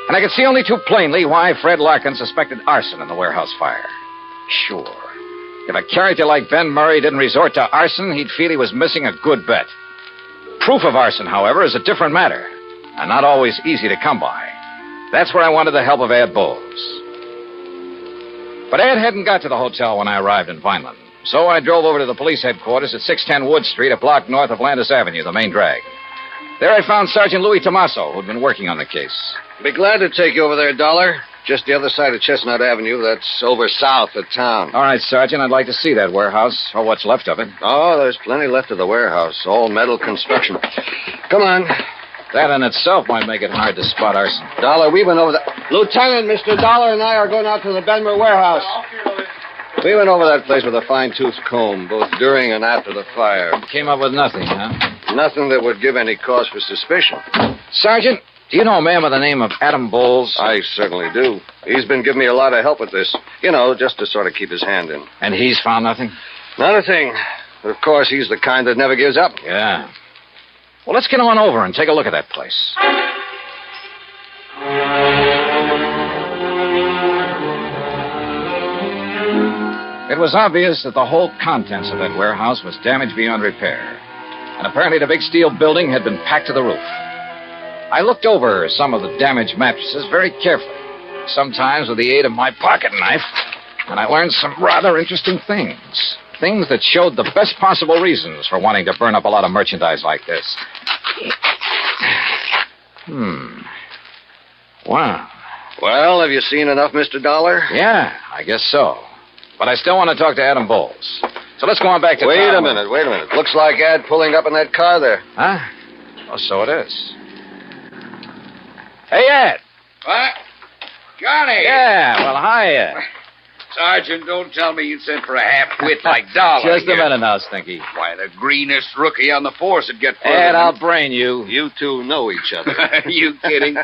And I could see only too plainly why Fred Larkin suspected arson in the warehouse fire. Sure. If a character like Ben Murray didn't resort to arson, he'd feel he was missing a good bet. Proof of arson, however, is a different matter, and not always easy to come by. That's where I wanted the help of Ed Bowles. But Ed hadn't got to the hotel when I arrived in Vineland, so I drove over to the police headquarters at 610 Wood Street, a block north of Landis Avenue, the main drag. There I found Sergeant Louis Tomaso, who'd been working on the case. Be glad to take you over there, Dollar. Just the other side of Chestnut Avenue. That's over south of town. All right, Sergeant, I'd like to see that warehouse, or what's left of it. Oh, there's plenty left of the warehouse. All metal construction. Come on. That in itself might make it hard to spot arson. Dollar, we went over that. Lieutenant, Mr. Dollar and I are going out to the Benmer warehouse. We went over that place with a fine-tooth comb, both during and after the fire. Came up with nothing, huh? Nothing that would give any cause for suspicion. Sergeant, do you know a man by the name of Adam Bowles? I certainly do. He's been giving me a lot of help with this. You know, just to sort of keep his hand in. And he's found nothing? Not a thing. But, of course, he's the kind that never gives up. Yeah. Well, let's get on over and take a look at that place. It was obvious that the whole contents of that warehouse was damaged beyond repair. And apparently the big steel building had been packed to the roof. I looked over some of the damaged mattresses very carefully, sometimes with the aid of my pocket knife, and I learned some rather interesting things. Things that showed the best possible reasons for wanting to burn up a lot of merchandise like this. Wow. Well, have you seen enough, Mr. Dollar? Yeah, I guess so. But I still want to talk to Adam Bowles. So let's go on back to Wait town. a minute. Looks like Ad pulling up in that car there. Huh? Oh, so it is. Hey, Ed. What? Johnny! Yeah, well, hi, Ed. Sergeant, don't tell me you'd sent for a half-wit like Dollar. Just a minute now, Stinky. Why, the greenest rookie on the force would get further. Ed, I'll brain you. You two know each other. You kidding?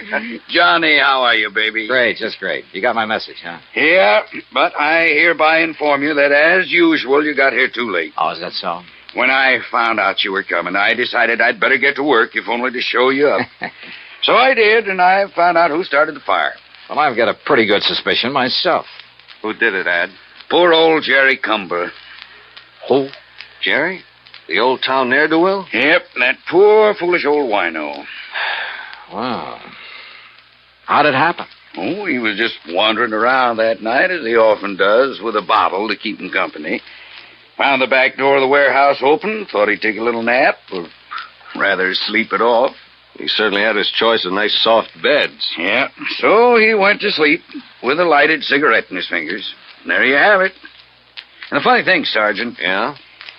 Johnny, how are you, baby? Great, just great. You got my message, huh? Yeah, but I hereby inform you that, as usual, you got here too late. Oh, is that so? When I found out you were coming, I decided I'd better get to work, if only to show you up. So I did, and I found out who started the fire. Well, I've got a pretty good suspicion myself. Who did it, Ad? Poor old Jerry Cumber. Who? Jerry? The old town ne'er-do-well? Yep, that poor, foolish old wino. Wow. How'd it happen? Oh, he was just wandering around that night, as he often does, with a bottle to keep him company. Found the back door of the warehouse open, thought he'd take a little nap, or rather sleep it off. He certainly had his choice of nice soft beds. Yeah, so he went to sleep with a lighted cigarette in his fingers. And there you have it. And the funny thing, Sergeant. Yeah?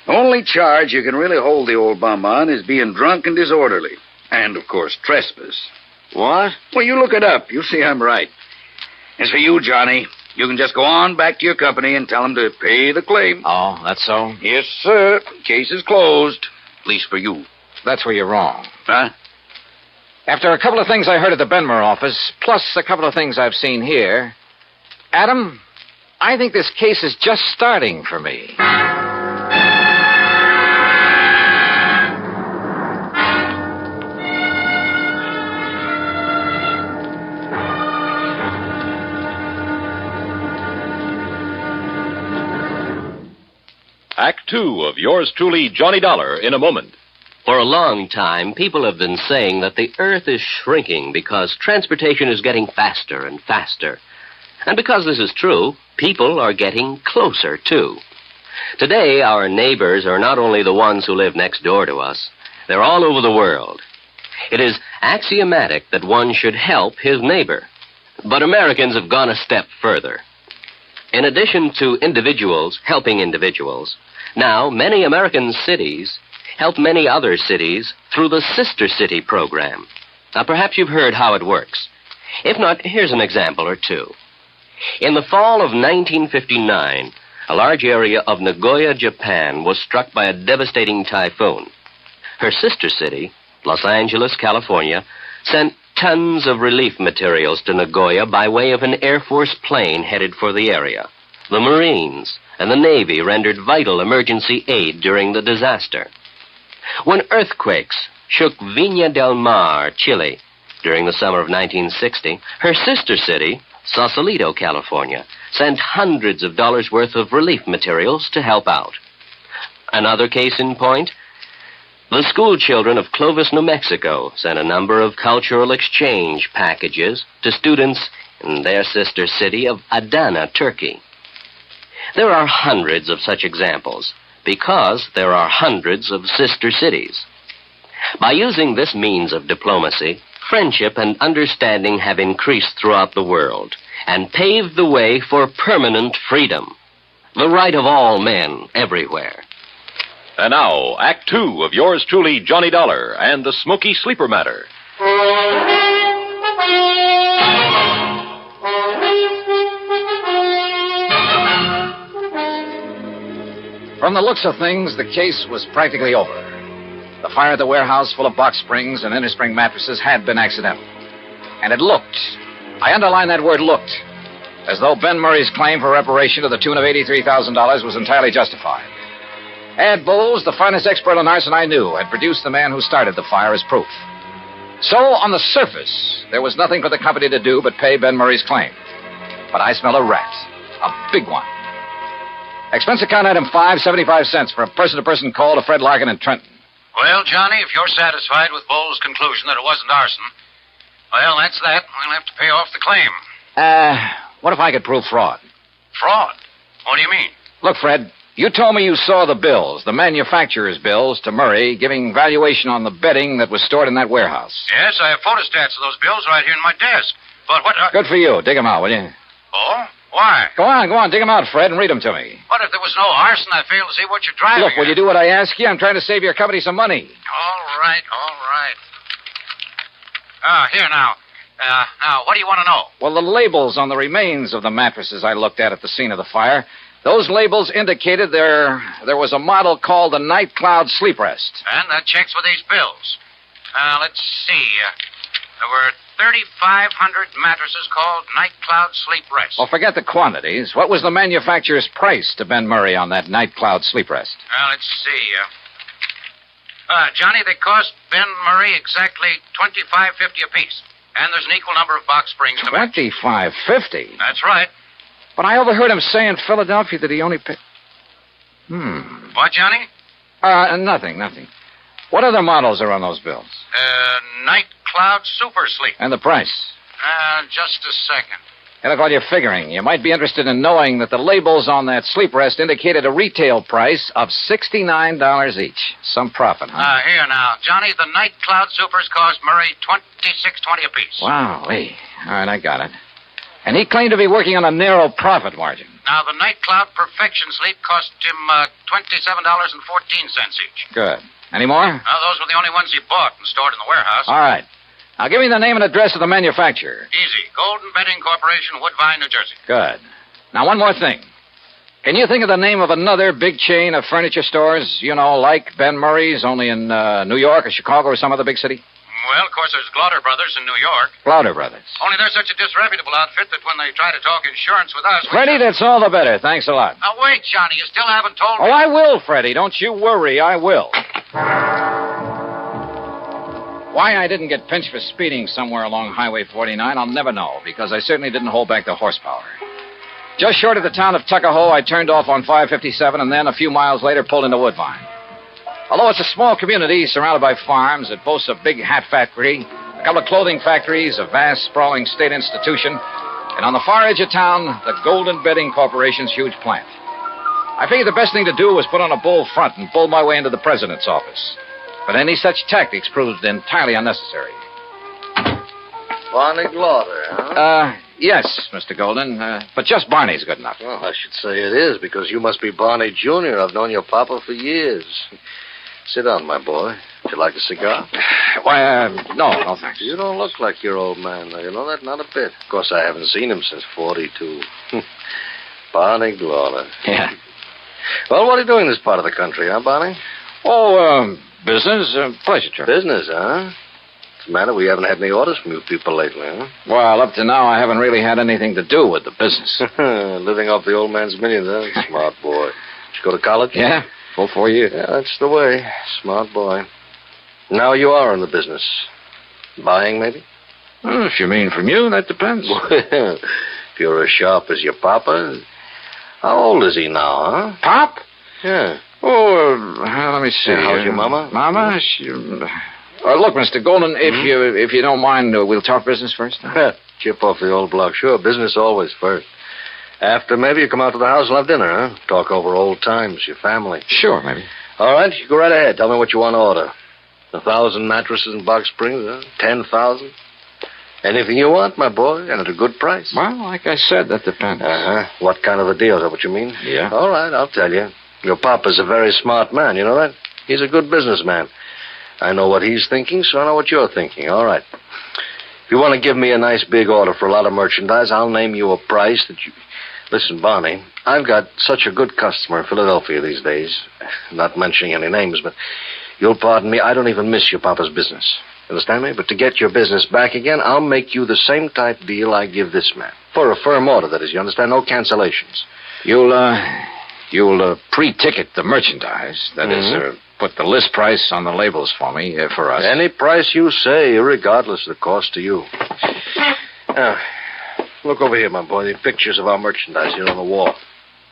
The only charge you can really hold the old bum on is being drunk and disorderly. And, of course, trespass. What? Well, you look it up. You'll see I'm right. As for you, Johnny, you can just go on back to your company and tell them to pay the claim. Oh, that's so? Yes, sir. Case is closed. At least for you. That's where you're wrong. Huh? After a couple of things I heard at the Benmer office, plus a couple of things I've seen here, Adam, I think this case is just starting for me. Act 2 of yours truly, Johnny Dollar, in a moment. For a long time, people have been saying that the Earth is shrinking because transportation is getting faster and faster. And because this is true, people are getting closer, too. Today, our neighbors are not only the ones who live next door to us, they're all over the world. It is axiomatic that one should help his neighbor. But Americans have gone a step further. In addition to individuals helping individuals, now many American cities help many other cities through the Sister City program. Now, perhaps you've heard how it works. If not, here's an example or two. In the fall of 1959, a large area of Nagoya, Japan, was struck by a devastating typhoon. Her sister city, Los Angeles, California, sent tons of relief materials to Nagoya by way of an Air Force plane headed for the area. The Marines and the Navy rendered vital emergency aid during the disaster. When earthquakes shook Viña del Mar, Chile, during the summer of 1960, her sister city, Sausalito, California, sent hundreds of dollars worth of relief materials to help out. Another case in point, the school children of Clovis, New Mexico, sent a number of cultural exchange packages to students in their sister city of Adana, Turkey. There are hundreds of such examples, because there are hundreds of sister cities. By using this means of diplomacy, friendship and understanding have increased throughout the world and paved the way for permanent freedom. The right of all men everywhere. And now, Act Two of yours truly, Johnny Dollar, and the Smoky Sleeper Matter. From the looks of things, the case was practically over. The fire at the warehouse full of box springs and innerspring mattresses had been accidental. And it looked, I underline that word looked, as though Ben Murray's claim for reparation to the tune of $83,000 was entirely justified. Ed Bowles, the finest expert on arson I knew, had produced the man who started the fire as proof. So, on the surface, there was nothing for the company to do but pay Ben Murray's claim. But I smell a rat. A big one. Expense account item 5, 75 cents for a person-to-person call to Fred Larkin in Trenton. Well, Johnny, if you're satisfied with Bowles' conclusion that it wasn't arson, well, that's that. We'll have to pay off the claim. What if I could prove fraud? Fraud? What do you mean? Look, Fred, you told me you saw the bills, the manufacturer's bills, to Murray, giving valuation on the bedding that was stored in that warehouse. Yes, I have photostats of those bills right here in my desk. But what... Good for you. Dig them out, will you? Oh? Why? Go on. Dig them out, Fred, and read them to me. What if there was no arson? I fail to see what you're driving Look, will you do what I ask you? I'm trying to save your company some money. All right. Here now. Now, what do you want to know? Well, the labels on the remains of the mattresses I looked at the scene of the fire, those labels indicated there was a model called the Night Cloud Sleep Rest. And that checks with these bills. Let's see. There were 3,500 mattresses called Night Cloud Sleep Rest. Well, forget the quantities. What was the manufacturer's price to Ben Murray on that Night Cloud Sleep Rest? Let's see. Johnny, they cost Ben Murray exactly $25.50 apiece. And there's an equal number of box springs to match. $25.50? That's right. But I overheard him say in Philadelphia that he only paid... What, Johnny? Nothing. What other models are on those bills? Night Cloud Super Sleep. And the price? Just a second. Hey, look, while you're figuring, you might be interested in knowing that the labels on that sleep rest indicated a retail price of $69 each. Some profit, huh? Here now. Johnny, the Night Cloud Supers cost Murray $26.20 apiece. Wow, hey. All right, I got it. And he claimed to be working on a narrow profit margin. Now, the Night Cloud Perfection Sleep cost him $27.14 each. Good. Any more? Those were the only ones he bought and stored in the warehouse. All right. Now, give me the name and address of the manufacturer. Easy. Golden Bedding Corporation, Woodbine, New Jersey. Good. Now, one more thing. Can you think of the name of another big chain of furniture stores, like Ben Murray's, only in New York or Chicago or some other big city? Well, of course, there's Glauder Brothers in New York. Glauder Brothers. Only they're such a disreputable outfit that when they try to talk insurance with us... Freddie, that's all the better. Thanks a lot. Now, wait, Johnny. You still haven't told me... Oh, I will, Freddie. Don't you worry. I will. Why I didn't get pinched for speeding somewhere along Highway 49, I'll never know, because I certainly didn't hold back the horsepower. Just short of the town of Tuckahoe, I turned off on 557 and then a few miles later pulled into Woodbine. Although it's a small community surrounded by farms, it boasts a big hat factory, a couple of clothing factories, a vast, sprawling state institution, and on the far edge of town, the Golden Bedding Corporation's huge plant. I figured the best thing to do was put on a bull front and bull my way into the president's office. But any such tactics proved entirely unnecessary. Barney Glauder, huh? Yes, Mr. Golden, but just Barney's good enough. Well, I should say it is, because you must be Barney Jr. I've known your papa for years. Sit down, my boy. Would you like a cigar? Why, no, thanks. You don't look like your old man, though. You know that? Not a bit. Of course, I haven't seen him since 42. Barney Glauder. Yeah. Well, what are you doing in this part of the country, huh, Barney? Business. Pleasure trip. Business, huh? What's the matter? We haven't had any orders from you people lately, huh? Well, up to now, I haven't really had anything to do with the business. Living off the old man's millions, huh? Smart boy. Did you go to college? Yeah, full 4 years. Yeah, that's the way. Smart boy. Now you are in the business. Buying, maybe? Well, if you mean from you, that depends. Well, if you're as sharp as your papa. How old is he now, huh? Pop? Yeah. Let me see. How's your mama? Mama? Look, Mr. Golden, if you don't mind, we'll talk business first. Chip off the old block. Sure, business always first. After, maybe you come out to the house and have dinner, huh? Talk over old times, your family. Sure, maybe. All right, you go right ahead. Tell me what you want to order. 1,000 mattresses and box springs, huh? 10,000. Anything you want, my boy, and at a good price. Well, like I said, that depends. Uh-huh. What kind of a deal? Is that what you mean? Yeah. All right, I'll tell you. Your papa's a very smart man, you know that? He's a good businessman. I know what he's thinking, so I know what you're thinking. All right. If you want to give me a nice big order for a lot of merchandise, I'll name you a price that you... Listen, Barney, I've got such a good customer in Philadelphia these days. Not mentioning any names, but you'll pardon me, I don't even miss your papa's business. Understand me? But to get your business back again, I'll make you the same type deal I give this man. For a firm order, that is. You understand? No cancellations. You'll pre-ticket the merchandise. That is, put the list price on the labels for me, for us. Any price you say, regardless of the cost to you. Now, look over here, my boy. The pictures of our merchandise here on the wall.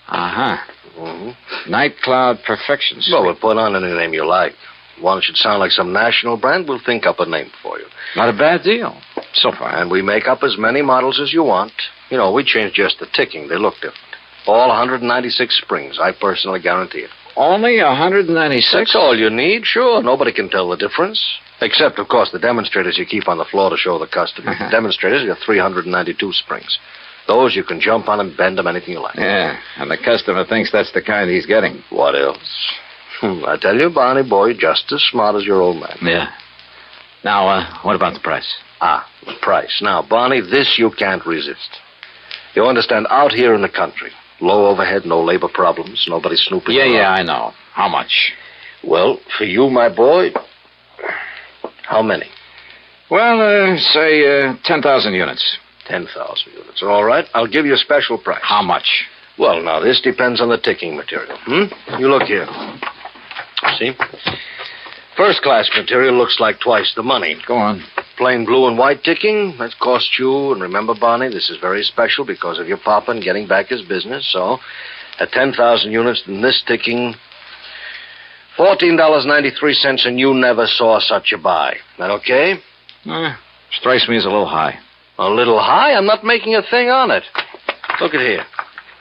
Uh-huh. Night Cloud Perfection Suite. Well, we'll put on any name you like. One should sound like some national brand, we'll think up a name for you. Not a bad deal, so far. And we make up as many models as you want. You know, we change just the ticking. They look different. All 196 springs. I personally guarantee it. Only 196? That's all you need, sure. Nobody can tell the difference. Except, of course, the demonstrators you keep on the floor to show the customer. The demonstrators, you got 392 springs. Those you can jump on and bend them anything you like. Yeah, and the customer thinks that's the kind he's getting. What else? I tell you, Barney boy, just as smart as your old man. Yeah. Now, what about the price? The price. Now, Barney, this you can't resist. You understand, out here in the country, low overhead, no labor problems, nobody snooping around. Yeah, I know. How much? Well, for you, my boy, how many? Well, say 10,000 units. 10,000 units. All right, I'll give you a special price. How much? Well, now, this depends on the ticking material. You look here. See? First-class material looks like twice the money. Go on. Plain blue and white ticking, that cost you, and remember, Barney, this is very special because of your papa and getting back his business, so at 10,000 units, then this ticking, $14.93, and you never saw such a buy. That okay? Strikes me as a little high. A little high? I'm not making a thing on it. Look at here.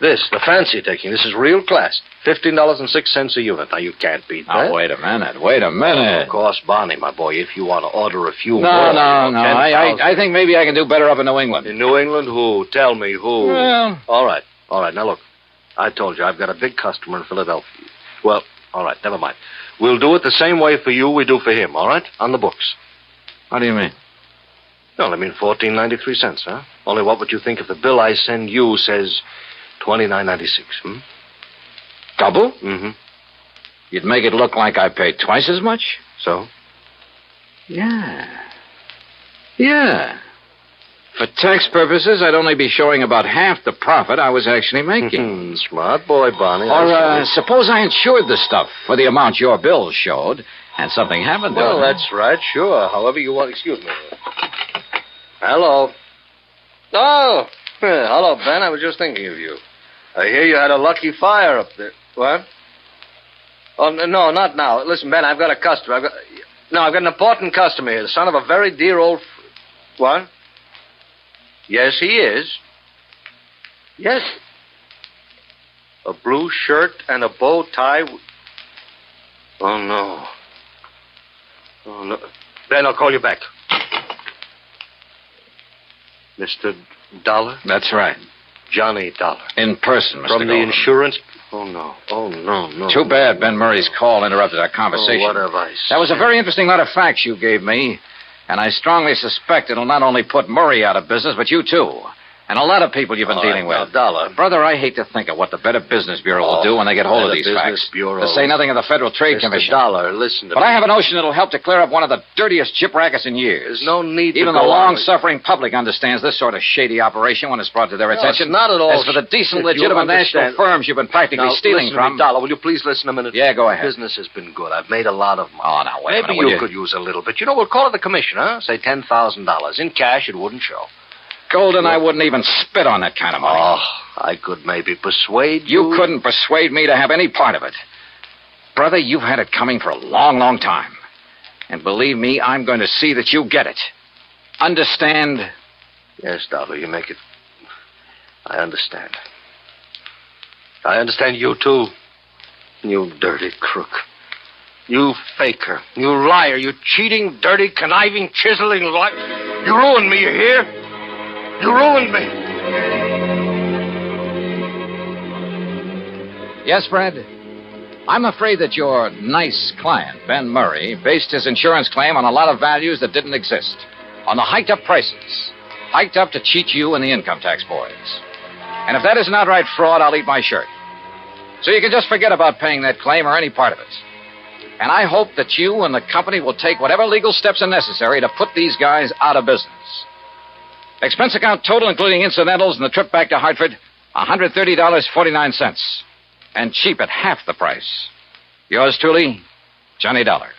This, the fancy ticking, this is real class. $15.06 a unit. Now, you can't beat that. Now, wait a minute. Of course, Barney, my boy, if you want to order a few more... No. I think maybe I can do better up in New England. In New England? Who? Tell me who. Well... All right. Now, look. I told you, I've got a big customer in Philadelphia. Well, all right, never mind. We'll do it the same way for you we do for him, all right? On the books. What do you mean? No, I mean $14.93, huh? Only what would you think if the bill I send you says $29.96, Double? Mm-hmm. You'd make it look like I paid twice as much? So? Yeah. For tax purposes, I'd only be showing about half the profit I was actually making. Smart boy, Barney. Or suppose I insured the stuff for the amount your bills showed, and something happened to it. Well, that's right, sure. However you want. Excuse me. Hello. Oh, hello, Ben. I was just thinking of you. I hear you had a lucky fire up there. What? Oh, no, not now. Listen, Ben, I've got a customer. I've got an important customer here, the son of a very dear old... What? Yes, he is. Yes. A blue shirt and a bow tie. Oh, no. Ben, I'll call you back. Mr. Dollar? That's right. Johnny Dollar. In person, Mr. From the insurance... Oh, no. Too bad Ben Murray's call interrupted our conversation. Oh, what have I said? That was a very interesting lot of facts you gave me, and I strongly suspect it'll not only put Murray out of business, but you too. And a lot of people you've been dealing with. Dollar. Brother, I hate to think of what the Better Business Bureau will do when they get hold of these facts. To say nothing of the Federal Trade Commission. Dollar, listen to me. But I have a notion it'll help to clear up one of the dirtiest chip rackets in years. There's no need Even to the long-suffering public understands this sort of shady operation when it's brought to their attention. It's not at all. As for the decent, legitimate national firms you've been practically stealing from... Dollar, will you please listen a minute? Yeah, go ahead. Business has been good. I've made a lot of money. Oh, now, wait a minute. Maybe you could use a little bit. You know, we'll call it the commission, huh? Say $10,000. In cash, it wouldn't show. Golden, I wouldn't even spit on that kind of money. Oh, I could maybe persuade you. You couldn't persuade me to have any part of it. Brother, you've had it coming for a long, long time. And believe me, I'm going to see that you get it. Understand? Yes, Dollar, you make it... I understand. I understand you, too. You dirty crook. You faker. You liar. You cheating, dirty, conniving, chiseling liar. You ruined me, you hear? You ruined me. Yes, Fred? I'm afraid that your nice client, Ben Murray, based his insurance claim on a lot of values that didn't exist. On the hiked up prices. Hiked up to cheat you and the income tax boys. And if that isn't outright fraud, I'll eat my shirt. So you can just forget about paying that claim or any part of it. And I hope that you and the company will take whatever legal steps are necessary to put these guys out of business. Expense account total, including incidentals and the trip back to Hartford, $130.49. And cheap at half the price. Yours truly, Johnny Dollar.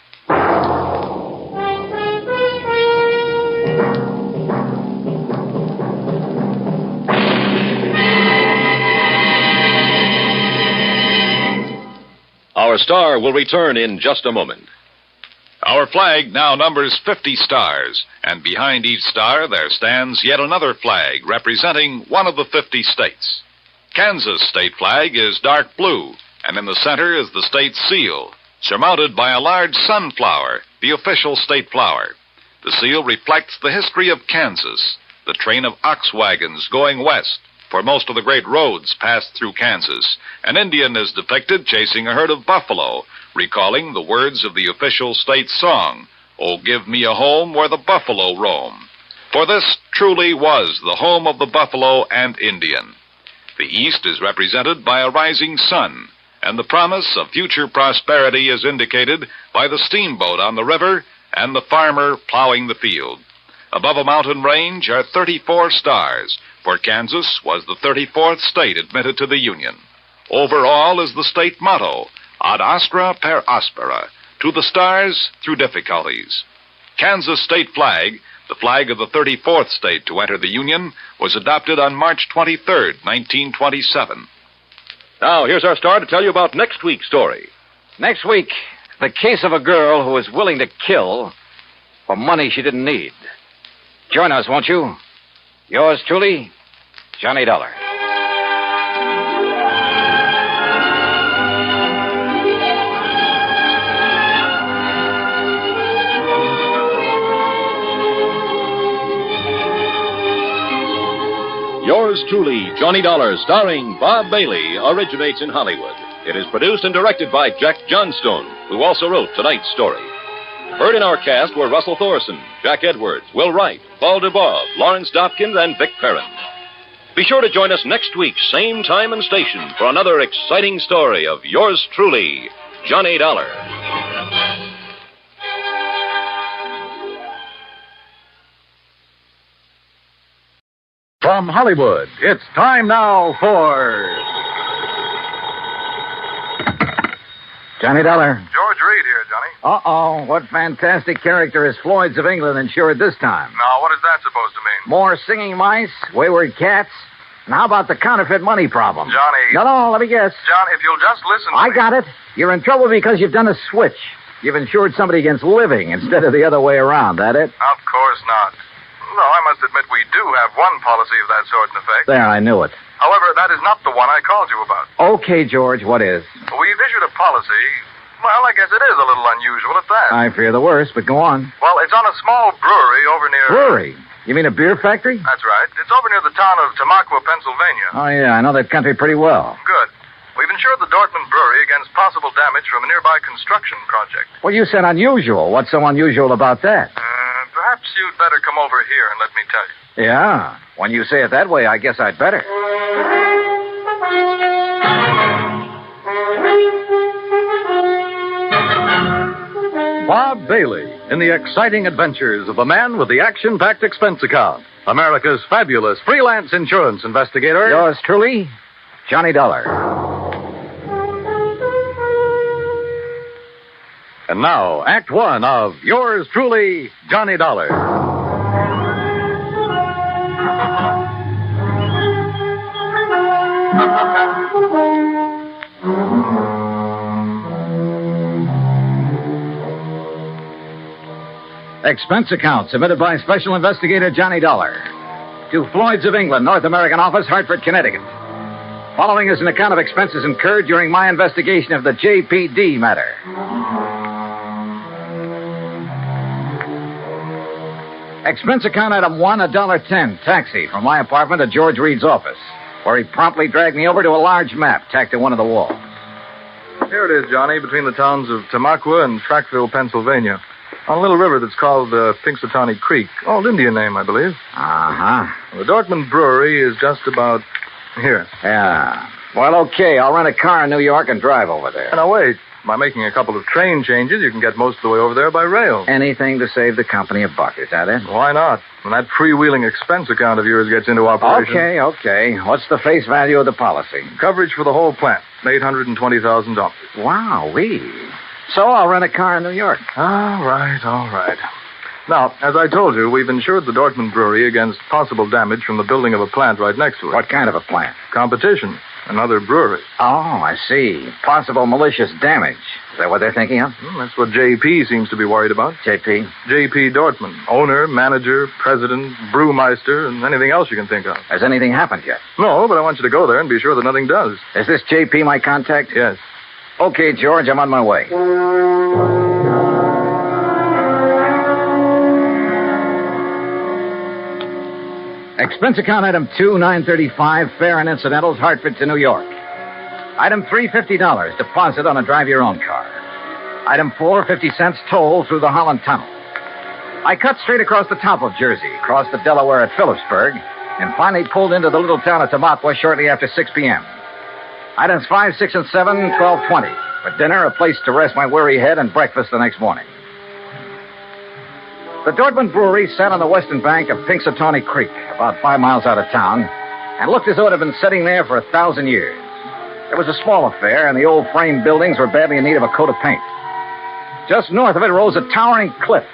Our star will return in just a moment. Our flag now numbers 50 stars, and behind each star there stands yet another flag representing one of the 50 states. Kansas' state flag is dark blue, and in the center is the state seal, surmounted by a large sunflower, the official state flower. The seal reflects the history of Kansas, the train of ox wagons going west, for most of the great roads passed through Kansas. An Indian is depicted chasing a herd of buffalo, recalling the words of the official state song, "Oh, give me a home where the buffalo roam." For this truly was the home of the buffalo and Indian. The East is represented by a rising sun, and the promise of future prosperity is indicated by the steamboat on the river and the farmer plowing the field. Above a mountain range are 34 stars, for Kansas was the 34th state admitted to the Union. Over all is the state motto, Ad astra per aspera, to the stars through difficulties. Kansas state flag, the flag of the 34th state to enter the Union, was adopted on March 23rd, 1927. Now, here's our star to tell you about next week's story. Next week, the case of a girl who was willing to kill for money she didn't need. Join us, won't you? Yours truly, Johnny Dollar. Yours truly, Johnny Dollar, starring Bob Bailey, originates in Hollywood. It is produced and directed by Jack Johnstone, who also wrote tonight's story. Heard in our cast were Russell Thorson, Jack Edwards, Will Wright, Paul DeBob, Lawrence Dopkins, and Vic Perrin. Be sure to join us next week, same time and station, for another exciting story of yours truly, Johnny Dollar. From Hollywood, it's time now for Johnny Dollar. George Reed here, Johnny. Uh-oh, what fantastic character is Floyd's of England insured this time? Now, what is that supposed to mean? More singing mice, wayward cats, and how about the counterfeit money problem? Johnny. No, let me guess. John, if you'll just listen to I me. got it. You're in trouble because you've done a switch. You've insured somebody against living instead of the other way around, that it? Of course not. No, I must admit we do have one policy of that sort in effect. There, I knew it. However, that is not the one I called you about. Okay, George, what is? We've issued a policy. Well, I guess it is a little unusual at that. I fear the worst, but go on. Well, it's on a small brewery over near... Brewery? You mean a beer factory? That's right. It's over near the town of Tamaqua, Pennsylvania. Oh, yeah, I know that country pretty well. Good. We've insured the Dortmund Brewery against possible damage from a nearby construction project. Well, you said unusual. What's so unusual about that? Perhaps you'd better come over here and let me tell you. Yeah. When you say it that way, I guess I'd better. Bob Bailey in the exciting adventures of the man with the action-packed expense account. America's fabulous freelance insurance investigator. Yours truly, Johnny Dollar. And now, Act One of yours truly, Johnny Dollar. Expense account submitted by Special Investigator Johnny Dollar to Floyd's of England, North American Office, Hartford, Connecticut. Following is an account of expenses incurred during my investigation of the JPD matter. Expense account item $1.10, taxi from my apartment to George Reed's office, where he promptly dragged me over to a large map tacked to one of the walls. Here it is, Johnny, between the towns of Tamaqua and Trackville, Pennsylvania. On a little river that's called Pinxatawney Creek. Old Indian name, I believe. Uh-huh. The Dortmund Brewery is just about here. Yeah. Well, okay. I'll rent a car in New York and drive over there. Now, wait. By making a couple of train changes, you can get most of the way over there by rail. Anything to save the company a buck, is that it? Why not? When that freewheeling expense account of yours gets into operation. Okay. What's the face value of the policy? Coverage for the whole plant, $820,000. Wow-wee. So I'll rent a car in New York. All right. Now, as I told you, we've insured the Dortmund Brewery against possible damage from the building of a plant right next to it. What kind of a plant? Competition. Another brewery. Oh, I see. Possible malicious damage. Is that what they're thinking of? That's what JP seems to be worried about. JP? JP Dortmund. Owner, manager, president, brewmeister, and anything else you can think of. Has anything happened yet? No, but I want you to go there and be sure that nothing does. Is this JP my contact? Yes. Okay, George, I'm on my way. Expense account item 2, $935, fare and incidentals, Hartford to New York. Item 3, $50, deposit on a drive-your-own car. Item 4, 50 cents toll through the Holland Tunnel. I cut straight across the top of Jersey, crossed the Delaware at Phillipsburg, and finally pulled into the little town of Tamaqua shortly after 6 p.m. Items 5, 6, and 7, $12.20. For dinner, a place to rest my weary head, and breakfast the next morning. The Dortmund Brewery sat on the western bank of Pinxatawney Creek, about 5 miles out of town, and looked as though it had been sitting there for 1,000 years. It was a small affair, and the old frame buildings were badly in need of a coat of paint. Just north of it rose a towering cliff,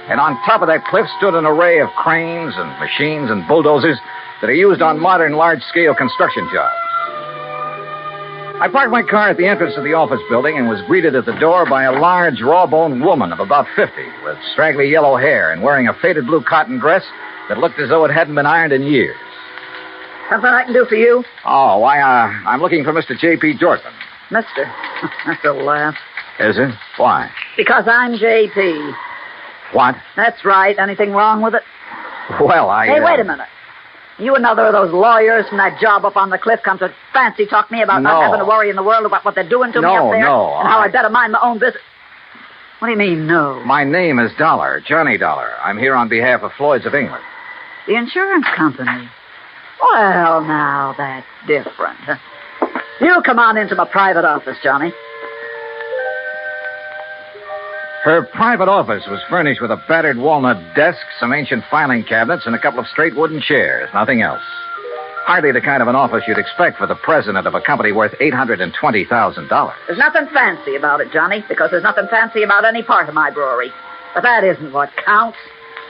and on top of that cliff stood an array of cranes and machines and bulldozers that are used on modern large-scale construction jobs. I parked my car at the entrance of the office building and was greeted at the door by a large, raw-boned woman of about 50 with straggly yellow hair and wearing a faded blue cotton dress that looked as though it hadn't been ironed in years. Something I can do for you? Oh, why, I'm looking for Mr. J.P. Dortmund. Mister. That's a laugh. Is it? Why? Because I'm J.P. What? That's right. Anything wrong with it? Well, Hey, wait a minute. You another of those lawyers from that job up on the cliff come to fancy talk me about not having to worry in the world about what they're doing to me up there? No, and how I better mind my own business. What do you mean, no? My name is Dollar, Johnny Dollar. I'm here on behalf of Floyd's of England. The insurance company? Well, now, that's different. You come on into my private office, Johnny. Her private office was furnished with a battered walnut desk, some ancient filing cabinets, and a couple of straight wooden chairs. Nothing else. Hardly the kind of an office you'd expect for the president of a company worth $820,000. There's nothing fancy about it, Johnny, because there's nothing fancy about any part of my brewery. But that isn't what counts.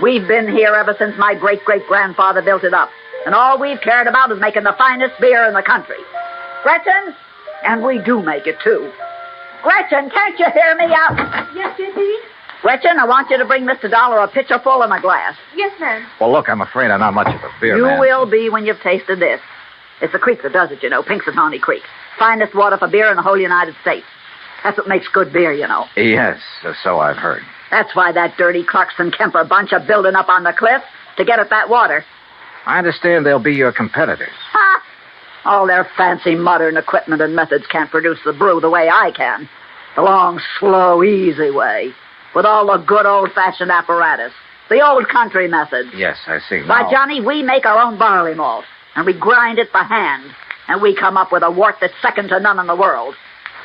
We've been here ever since my great-great-grandfather built it up. And all we've cared about is making the finest beer in the country. Gretchen? And we do make it, too. Gretchen, can't you hear me out? Yes, J.P.? Gretchen, I want you to bring Mr. Dollar a pitcher full and a glass. Yes, ma'am. Well, look, I'm afraid I'm not much of a beer man. You will be when you've tasted this. It's the creek that does it, you know, Pinxatawney Creek. Finest water for beer in the whole United States. That's what makes good beer, you know. Yes, so I've heard. That's why that dirty Clarkson Kemper bunch are building up on the cliff to get at that water. I understand they'll be your competitors. Ha! All their fancy modern equipment and methods can't produce the brew the way I can. The long, slow, easy way. With all the good old-fashioned apparatus. The old country methods. Yes, I see. Why, Johnny, we make our own barley malt. And we grind it by hand. And we come up with a wort that's second to none in the world.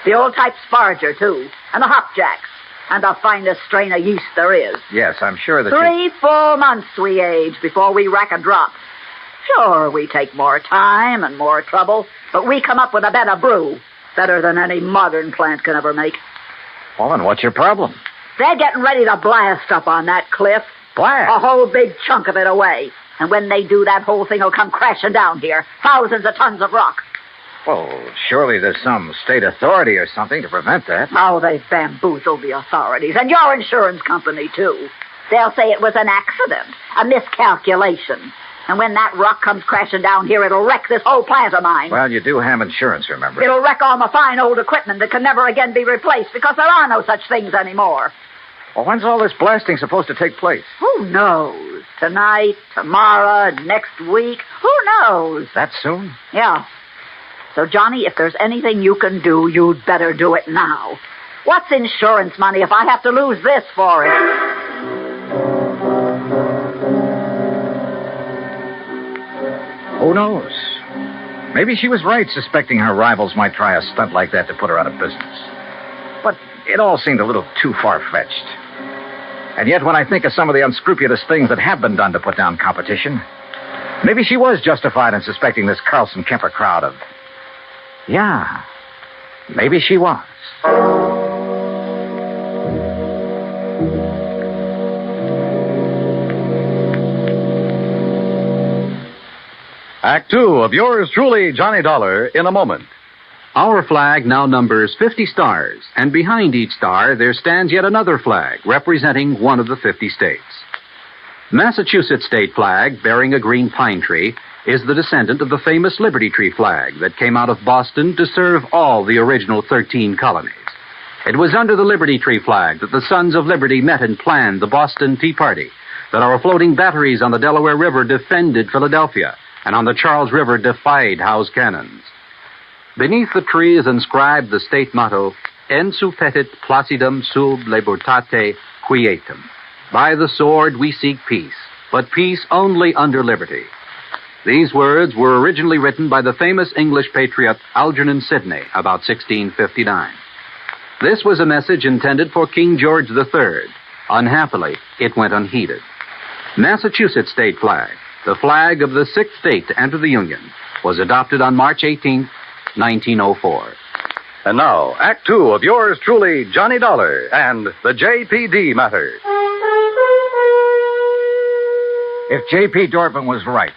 The old-type Sparger, too. And the hopjacks. And the finest strain of yeast there is. Yes, I'm sure that 3 full months we age before we rack a drop. Sure, we take more time and more trouble, but we come up with a better brew. Better than any modern plant can ever make. Well, then what's your problem? They're getting ready to blast up on that cliff. Blast? A whole big chunk of it away. And when they do, that whole thing will come crashing down here. Thousands of tons of rock. Well, surely there's some state authority or something to prevent that. Oh, they've bamboozled the authorities. And your insurance company, too. They'll say it was an accident, a miscalculation. And when that rock comes crashing down here, it'll wreck this whole plant of mine. Well, you do have insurance, remember? It'll wreck all my fine old equipment that can never again be replaced because there are no such things anymore. Well, when's all this blasting supposed to take place? Who knows? tonight, tomorrow, next week. Who knows? That soon? Yeah. So, Johnny, if there's anything you can do, you'd better do it now. What's insurance money if I have to lose this for it? Who knows? Maybe she was right suspecting her rivals might try a stunt like that to put her out of business. But it all seemed a little too far-fetched. And yet, when I think of some of the unscrupulous things that have been done to put down competition, maybe she was justified in suspecting this Carlson Kemper crowd of... Yeah, maybe she was. Act two of yours truly, Johnny Dollar, in a moment. Our flag now numbers 50 stars, and behind each star there stands yet another flag representing one of the 50 states. Massachusetts state flag, bearing a green pine tree, is the descendant of the famous Liberty Tree flag that came out of Boston to serve all the original 13 colonies. It was under the Liberty Tree flag that the Sons of Liberty met and planned the Boston Tea Party, that our floating batteries on the Delaware River defended Philadelphia, and on the Charles River defied Howe's cannons. Beneath the tree is inscribed the state motto, En suppetit placidum sub libertate quietum. By the sword we seek peace, but peace only under liberty. These words were originally written by the famous English patriot Algernon Sidney about 1659. This was a message intended for King George III. Unhappily, it went unheeded. Massachusetts state flag, the flag of the sixth state to enter the Union, was adopted on March 18, 1904. And now, Act two of yours truly, Johnny Dollar, and the JPD matter. If J.P. Dorfman was right,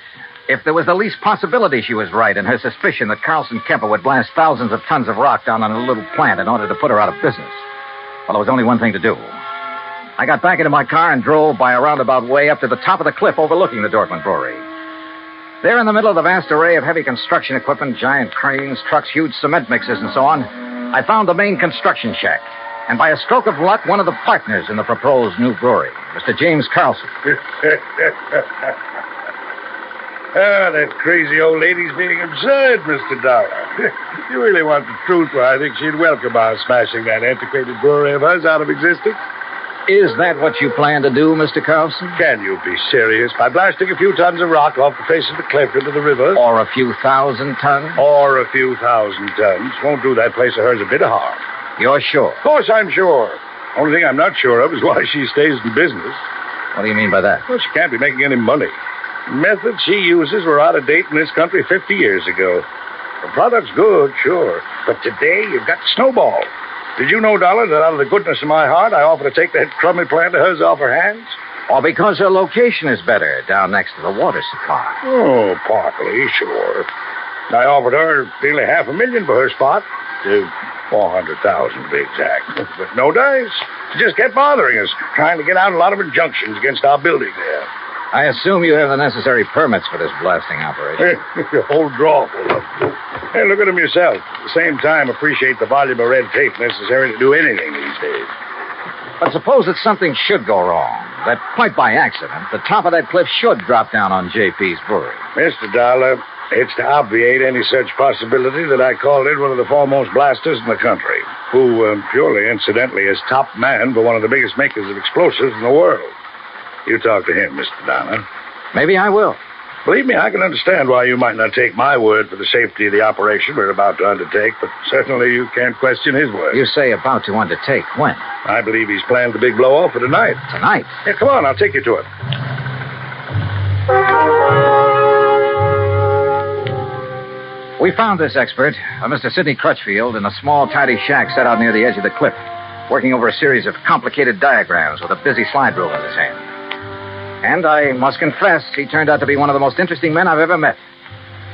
if there was the least possibility she was right in her suspicion that Carlson Kemper would blast thousands of tons of rock down on a little plant in order to put her out of business, well, there was only one thing to do. I got back into my car and drove by a roundabout way up to the top of the cliff overlooking the Dorfman Brewery. There in the middle of the vast array of heavy construction equipment, giant cranes, trucks, huge cement mixers, and so on, I found the main construction shack. And by a stroke of luck, one of the partners in the proposed new brewery, Mr. James Carlson. That crazy old lady's being absurd, Mr. Dollar. You really want the truth, well, I think she'd welcome our smashing that antiquated brewery of hers out of existence. Is that what you plan to do, Mr. Carlson? Can you be serious? By blasting a few tons of rock off the face of the cliff into the river? Or a few thousand tons? Or a few thousand tons. Won't do that place of hers a bit of harm. You're sure? Of course I'm sure. Only thing I'm not sure of is why she stays in business. What do you mean by that? Well, she can't be making any money. The methods she uses were out of date in this country 50 years ago. The product's good, sure. But today, you've got to snowball. Did you know, Dollar, that out of the goodness of my heart, I offer to take that crummy plant of hers off her hands? Or because her location is better down next to the water supply? Oh, partly, sure. I offered her nearly $500,000 for her spot. $400,000 to be exact. But no dice. She just kept bothering us, trying to get out a lot of injunctions against our building there. I assume you have the necessary permits for this blasting operation. The whole drawer full of them. Hey, look at them yourself. At the same time, appreciate the volume of red tape necessary to do anything these days. But suppose that something should go wrong, that quite by accident, the top of that cliff should drop down on JP's brewery. Mr. Dollar, it's to obviate any such possibility that I called in one of the foremost blasters in the country, who, purely incidentally, is top man for one of the biggest makers of explosives in the world. You talk to him, Mr. Dollar. Maybe I will. Believe me, I can understand why you might not take my word for the safety of the operation we're about to undertake, but certainly you can't question his word. You say about to undertake. When? I believe he's planned the big blow-off for tonight. Tonight? Yeah, come on, I'll take you to it. We found this expert, Mr. Sidney Crutchfield, in a small, tidy shack set out near the edge of the cliff, working over a series of complicated diagrams with a busy slide rule in his hand. And I must confess, he turned out to be one of the most interesting men I've ever met.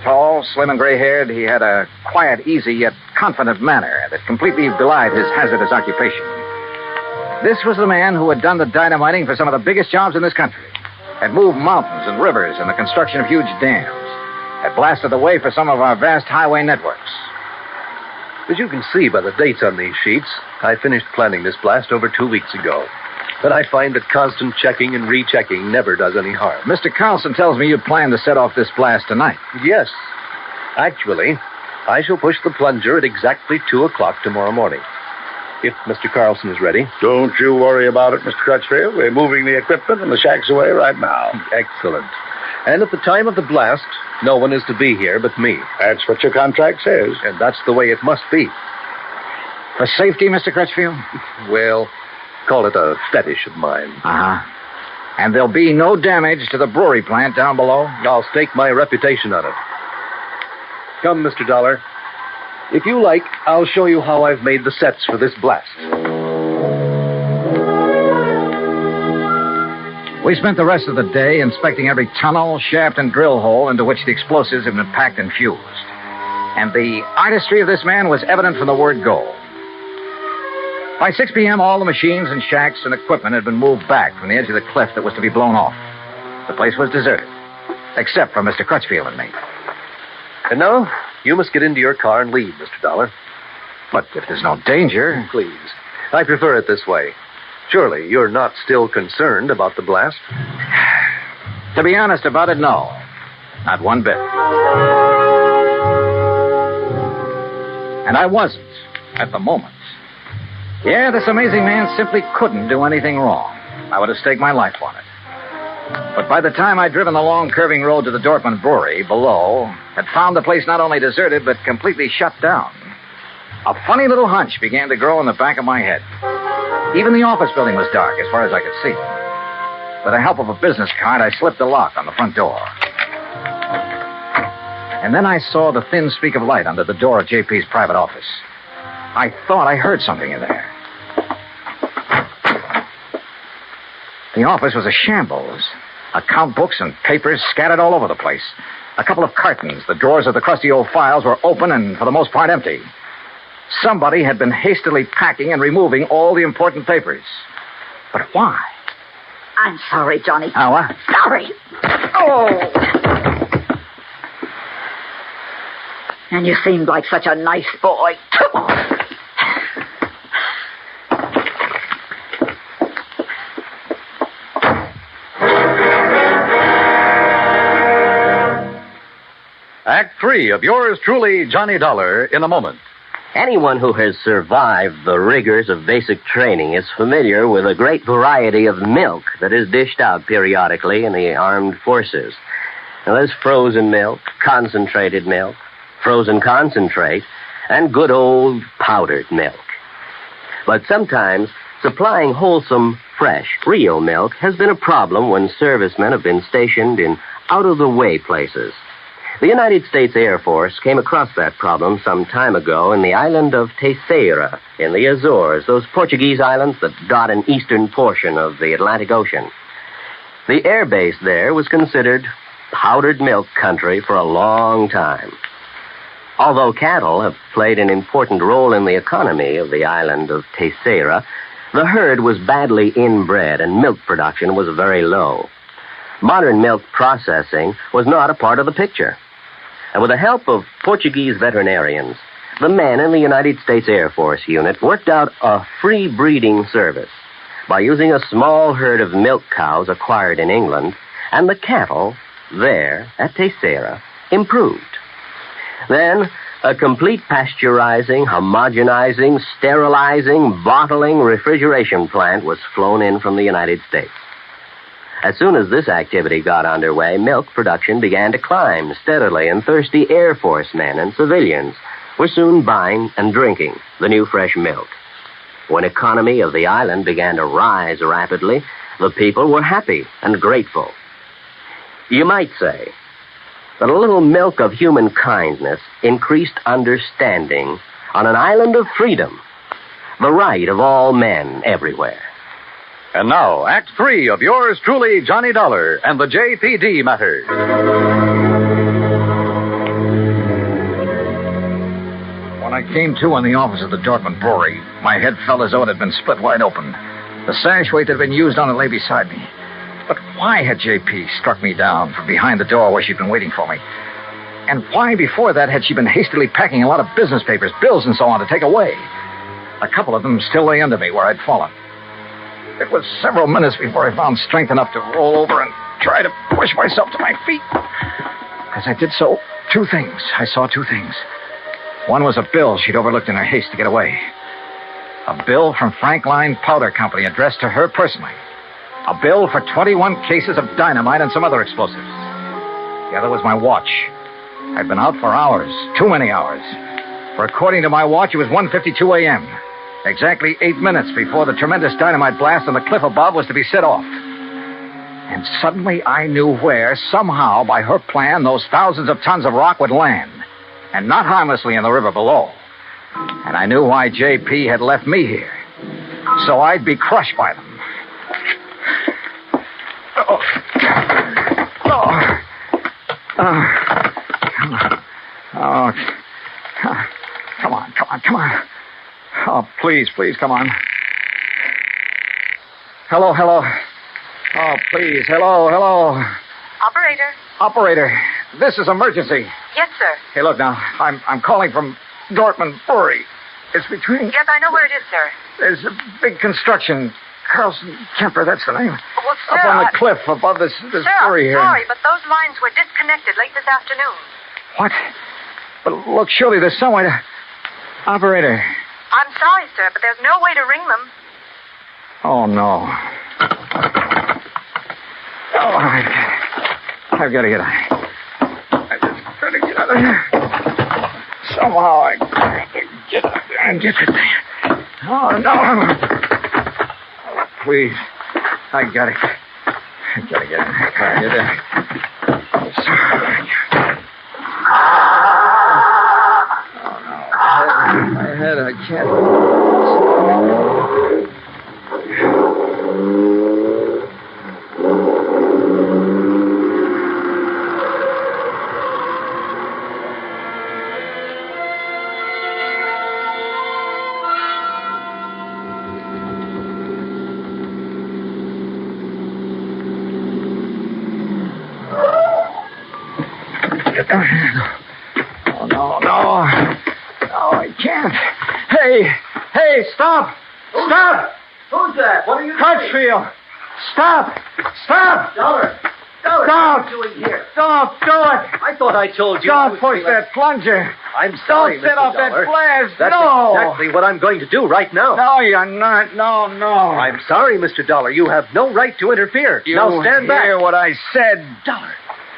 Tall, slim, and gray-haired, he had a quiet, easy, yet confident manner that completely belied his hazardous occupation. This was the man who had done the dynamiting for some of the biggest jobs in this country, had moved mountains and rivers in the construction of huge dams, had blasted the way for some of our vast highway networks. As you can see by the dates on these sheets, I finished planning this blast over 2 weeks ago. But I find that constant checking and rechecking never does any harm. Mr. Carlson tells me you plan to set off this blast tonight. Yes. Actually, I shall push the plunger at exactly 2 o'clock tomorrow morning. If Mr. Carlson is ready. Don't you worry about it, Mr. Crutchfield. We're moving the equipment and the shacks away right now. Excellent. And at the time of the blast, no one is to be here but me. That's what your contract says. And that's the way it must be. For safety, Mr. Crutchfield? Well, call it a fetish of mine. Uh-huh. And there'll be no damage to the brewery plant down below? I'll stake my reputation on it. Come, Mr. Dollar. If you like, I'll show you how I've made the sets for this blast. We spent the rest of the day inspecting every tunnel, shaft, and drill hole into which the explosives had been packed and fused. And the artistry of this man was evident from the word go. By 6 p.m., all the machines and shacks and equipment had been moved back from the edge of the cliff that was to be blown off. The place was deserted, except for Mr. Crutchfield and me. And now, you must get into your car and leave, Mr. Dollar. But if there's no danger... Please. I prefer it this way. Surely you're not still concerned about the blast? To be honest about it, no. Not one bit. And I wasn't, at the moment. Yeah, this amazing man simply couldn't do anything wrong. I would have staked my life on it. But by the time I'd driven the long, curving road to the Dortmund Brewery below, had found the place not only deserted, but completely shut down, a funny little hunch began to grow in the back of my head. Even the office building was dark as far as I could see. With the help of a business card, I slipped the lock on the front door. And then I saw the thin streak of light under the door of JP's private office. I thought I heard something in there. The office was a shambles. Account books and papers scattered all over the place. A couple of cartons. The drawers of the crusty old files were open and, for the most part, empty. Somebody had been hastily packing and removing all the important papers. But why? I'm sorry, Johnny. Oh, what? Sorry. Oh. And you seemed like such a nice boy, too. Act 3 of yours truly, Johnny Dollar, in a moment. Anyone who has survived the rigors of basic training is familiar with a great variety of milk that is dished out periodically in the armed forces. Now, there's frozen milk, concentrated milk, frozen concentrate, and good old powdered milk. But sometimes supplying wholesome, fresh, real milk has been a problem when servicemen have been stationed in out-of-the-way places. The United States Air Force came across that problem some time ago in the island of Terceira in the Azores, those Portuguese islands that dot an eastern portion of the Atlantic Ocean. The air base there was considered powdered milk country for a long time. Although cattle have played an important role in the economy of the island of Terceira, the herd was badly inbred and milk production was very low. Modern milk processing was not a part of the picture. And with the help of Portuguese veterinarians, the men in the United States Air Force unit worked out a free breeding service by using a small herd of milk cows acquired in England, and the cattle there at Terceira improved. Then, a complete pasteurizing, homogenizing, sterilizing, bottling, refrigeration plant was flown in from the United States. As soon as this activity got underway, milk production began to climb steadily, and thirsty Air Force men and civilians were soon buying and drinking the new fresh milk. When economy of the island began to rise rapidly, the people were happy and grateful. You might say that a little milk of human kindness increased understanding on an island of freedom, the right of all men everywhere. And now, Act 3 of yours truly, Johnny Dollar, and the JPD matter. When I came to in the office of the Dortmund Brewery, my head felt as though it had been split wide open. The sash weight that had been used on it lay beside me. But why had JP struck me down from behind the door where she'd been waiting for me? And why, before that, had she been hastily packing a lot of business papers, bills, and so on to take away? A couple of them still lay under me where I'd fallen. It was several minutes before I found strength enough to roll over and try to push myself to my feet. As I did so, I saw two things. One was a bill she'd overlooked in her haste to get away. A bill from Frankline Powder Company addressed to her personally. A bill for 21 cases of dynamite and some other explosives. The other was my watch. I'd been out for hours, too many hours. For according to my watch, it was 1:52 a.m., exactly 8 minutes before the tremendous dynamite blast on the cliff above was to be set off. And suddenly I knew where, somehow, by her plan, those thousands of tons of rock would land, and not harmlessly in the river below. And I knew why J.P. had left me here, so I'd be crushed by them. Come on. Oh, please, come on. Hello. Oh, please, hello. Operator, this is emergency. Yes, sir. Hey, look now, I'm calling from Dortmund Brewery. It's between... Yes, I know where it is, sir. There's a big construction. Carlson Kemper, that's the name. Well, sir, up on the cliff above this sir, brewery here. I'm sorry, but those lines were disconnected late this afternoon. What? But look, surely there's some way to... Operator. I'm sorry, sir, but there's no way to ring them. Oh, no. Oh, I've got to get out. I've just got to get out of here. Somehow I got to get out there and get it there. Oh, no. Oh, please. I got to get in. I got to get in. Oh, sorry. My head, I can't. Oh, no. No, I can't. Hey, stop! Stop! Who's that? What are you Crutchfield! Stop! Dollar, Don't! what are you doing here? Don't do it! I thought I told you. Don't push that plunger! I'm sorry, Don't set Mr. off that Dollar. blast! That's no! exactly what I'm going to do right now. No, you're not. No. I'm sorry, Mr. Dollar. You have no right to interfere. You now stand back. hear what I said. Dollar,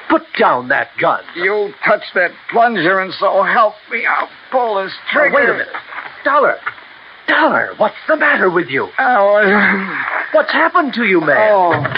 put down that gun. You touch that plunger, and so help me, I'll pull this trigger. Now, wait a minute. Dollar, what's the matter with you? What's happened to you, man? Oh.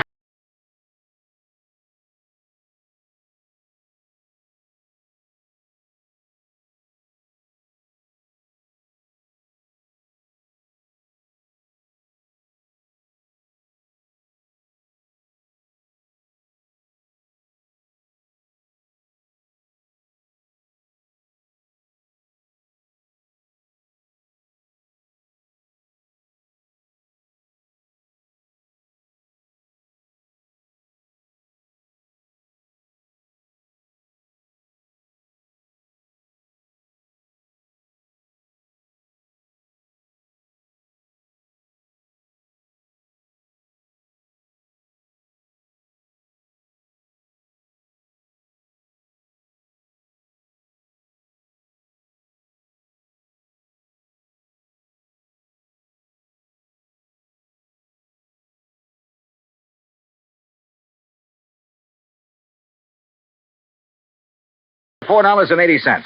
$4.80.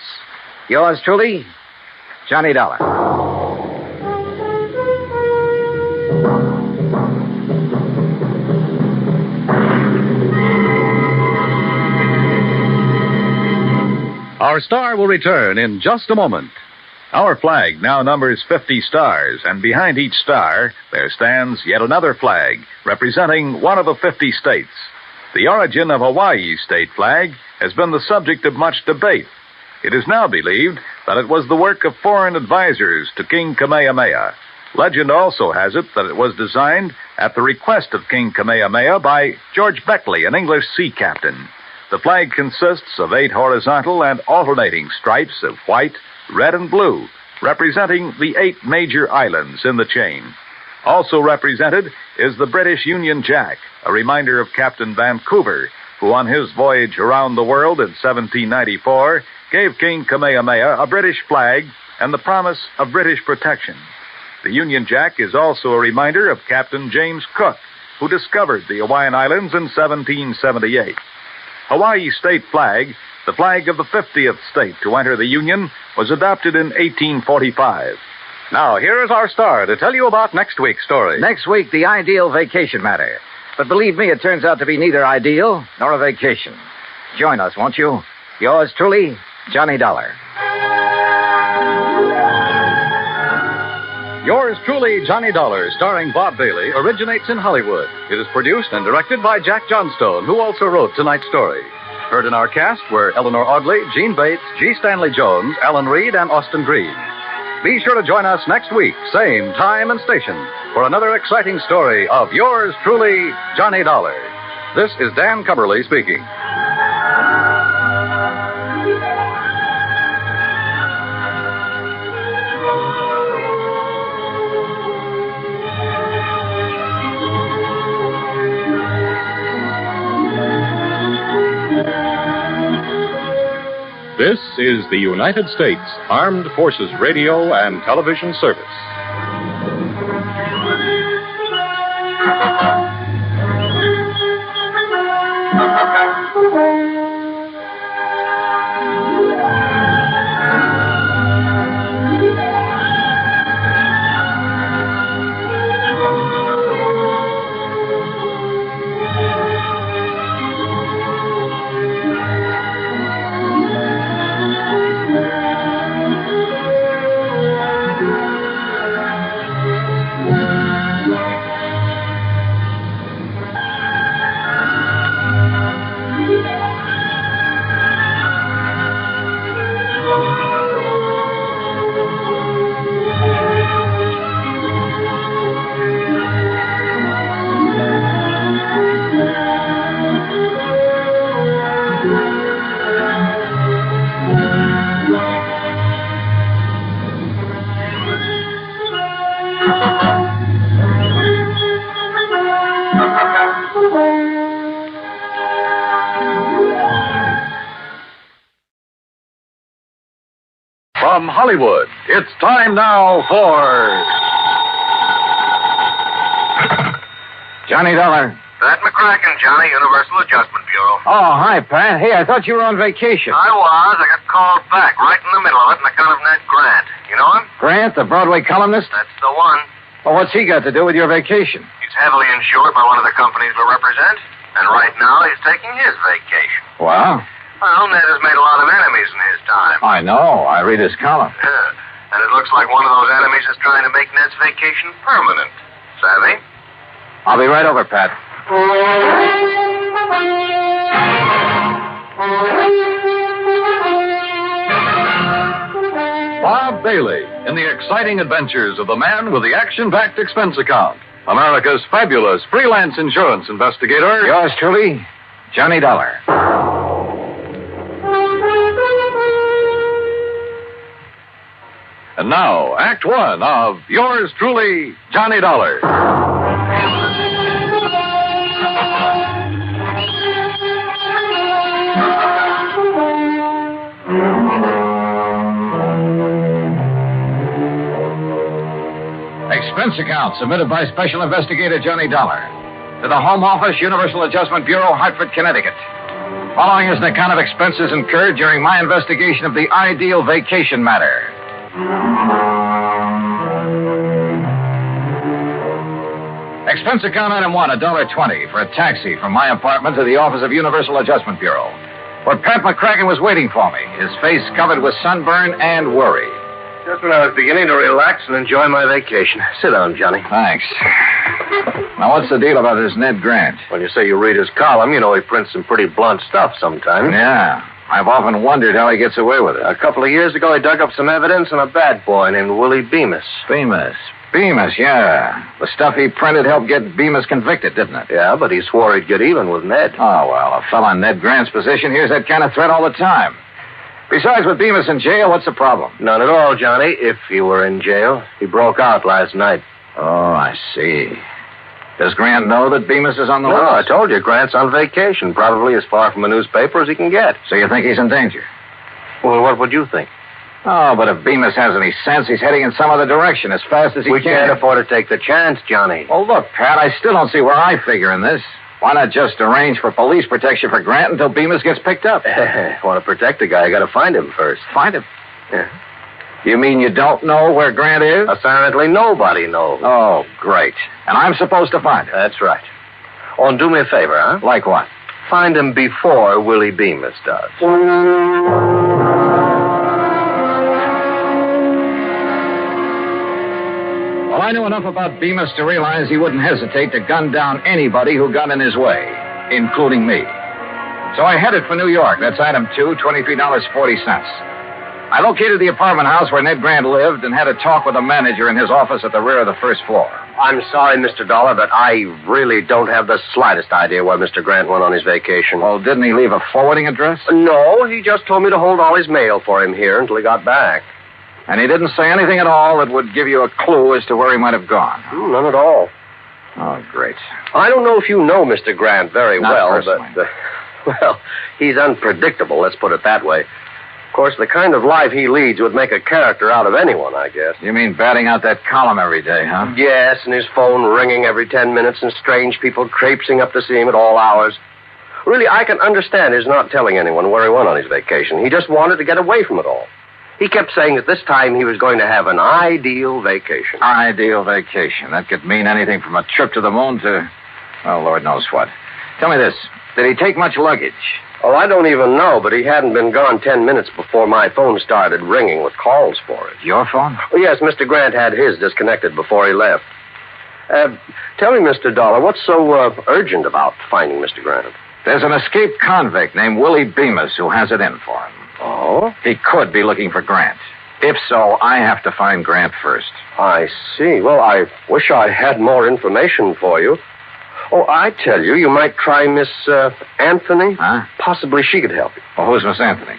Yours truly, Johnny Dollar. Our star will return in just a moment. Our flag now numbers 50 stars, and behind each star there stands yet another flag representing one of the 50 states. The origin of Hawaii's state flag has been the subject of much debate. It is now believed that it was the work of foreign advisors to King Kamehameha. Legend also has it that it was designed at the request of King Kamehameha by George Beckley, an English sea captain. The flag consists of 8 horizontal and alternating stripes of white, red, and blue, representing the 8 major islands in the chain. Also represented is the British Union Jack, a reminder of Captain Vancouver, who on his voyage around the world in 1794 gave King Kamehameha a British flag and the promise of British protection. The Union Jack is also a reminder of Captain James Cook, who discovered the Hawaiian Islands in 1778. Hawaii's state flag, the flag of the 50th state to enter the Union, was adopted in 1845. Now, here is our star to tell you about next week's story. Next week, the ideal vacation matter. But believe me, it turns out to be neither ideal nor a vacation. Join us, won't you? Yours truly, Johnny Dollar. Yours truly, Johnny Dollar, starring Bob Bailey, originates in Hollywood. It is produced and directed by Jack Johnstone, who also wrote tonight's story. Heard in our cast were Eleanor Audley, Gene Bates, G. Stanley Jones, Alan Reed, and Austin Green. Be sure to join us next week, same time and station, for another exciting story of yours truly, Johnny Dollar. This is Dan Cumberly speaking. This is the United States Armed Forces Radio and Television Service. From Hollywood, it's time now for Johnny Dollar. Pat McCracken, Johnny, Universal Adjustment Bureau. Oh, hi, Pat. Hey, I thought you were on vacation. I was. I got called back right in the middle of it on account of Ned Grant. You know him? Grant, the Broadway columnist? That's the one. Well, what's he got to do with your vacation? He's heavily insured by one of the companies we represent, and right now he's taking his vacation. Well? Well, Ned has made a lot of enemies in his time. I know. I read his column. Yeah. And it looks like one of those enemies is trying to make Ned's vacation permanent. Savvy? I'll be right over, Pat. Bob Bailey in the exciting adventures of the man with the action-packed expense account. America's fabulous freelance insurance investigator. Yours truly, Johnny Dollar. And now, Act One of yours truly, Johnny Dollar. Expense account submitted by Special Investigator Johnny Dollar to the Home Office, Universal Adjustment Bureau, Hartford, Connecticut. Following is an account of expenses incurred during my investigation of the ideal vacation matter. Expense account item one, $1.20 for a taxi from my apartment to the office of Universal Adjustment Bureau, where Pat McCracken was waiting for me, his face covered with sunburn and worry. Just when I was beginning to relax and enjoy my vacation. Sit down, Johnny. Thanks. Now, what's the deal about this Ned Grant? When you say you read his column, you know he prints some pretty blunt stuff sometimes. Yeah. I've often wondered how he gets away with it. A couple of years ago, he dug up some evidence on a bad boy named Willie Bemis. Bemis, yeah. The stuff he printed helped get Bemis convicted, didn't it? Yeah, but he swore he'd get even with Ned. Oh, well, a fella in Ned Grant's position hears that kind of threat all the time. Besides, with Bemis in jail, what's the problem? None at all, Johnny, if he were in jail. He broke out last night. Oh, I see. Does Grant know that Bemis is on the No, I list? told you, Grant's on vacation, probably as far from a newspaper as he can get. So you think he's in danger? Well, what would you think? Oh, but if Bemis has any sense, he's heading in some other direction as fast as he We can. can't afford to take the chance, Johnny. Oh, look, Pat, I still don't see where I figure in this. Why not just arrange for police protection for Grant until Bemis gets picked up? Want to protect the guy, you got to find him first. Find him? Yeah. You mean you don't know where Grant is? Apparently nobody knows. Oh, great. And I'm supposed to find him? That's right. Oh, and do me a favor, huh? Like what? Find him before Willie Bemis does. Well, I knew enough about Bemis to realize he wouldn't hesitate to gun down anybody who got in his way, including me. So I headed for New York. That's item 2, $23.40. I located the apartment house where Ned Grant lived and had a talk with the manager in his office at the rear of the first floor. I'm sorry, Mr. Dollar, but I really don't have the slightest idea where Mr. Grant went on his vacation. Well, didn't he leave a forwarding address? No, he just told me to hold all his mail for him here until he got back. And he didn't say anything at all that would give you a clue as to where he might have gone? None at all. Oh, great. I don't know if you know Mr. Grant very Not well, personally. but, well, he's unpredictable, let's put it that way. Of course, the kind of life he leads would make a character out of anyone, I guess. You mean batting out that column every day, huh? Yes, and his phone ringing every 10 minutes and strange people traipsing up to see him at all hours. Really, I can understand his not telling anyone where he went on his vacation. He just wanted to get away from it all. He kept saying that this time he was going to have an ideal vacation. Ideal vacation. That could mean anything from a trip to the moon to, well, Lord knows what. Tell me this. Did he take much luggage? Oh, I don't even know, but he hadn't been gone 10 minutes before my phone started ringing with calls for it. Your phone? Oh, yes, Mr. Grant had his disconnected before he left. Tell me, Mr. Dollar, what's so urgent about finding Mr. Grant? There's an escaped convict named Willie Bemis who has it in for him. Oh? He could be looking for Grant. If so, I have to find Grant first. I see. Well, I wish I had more information for you. Oh, I tell you, you might try Miss Anthony. Huh? Possibly she could help you. Well, who's Miss Anthony?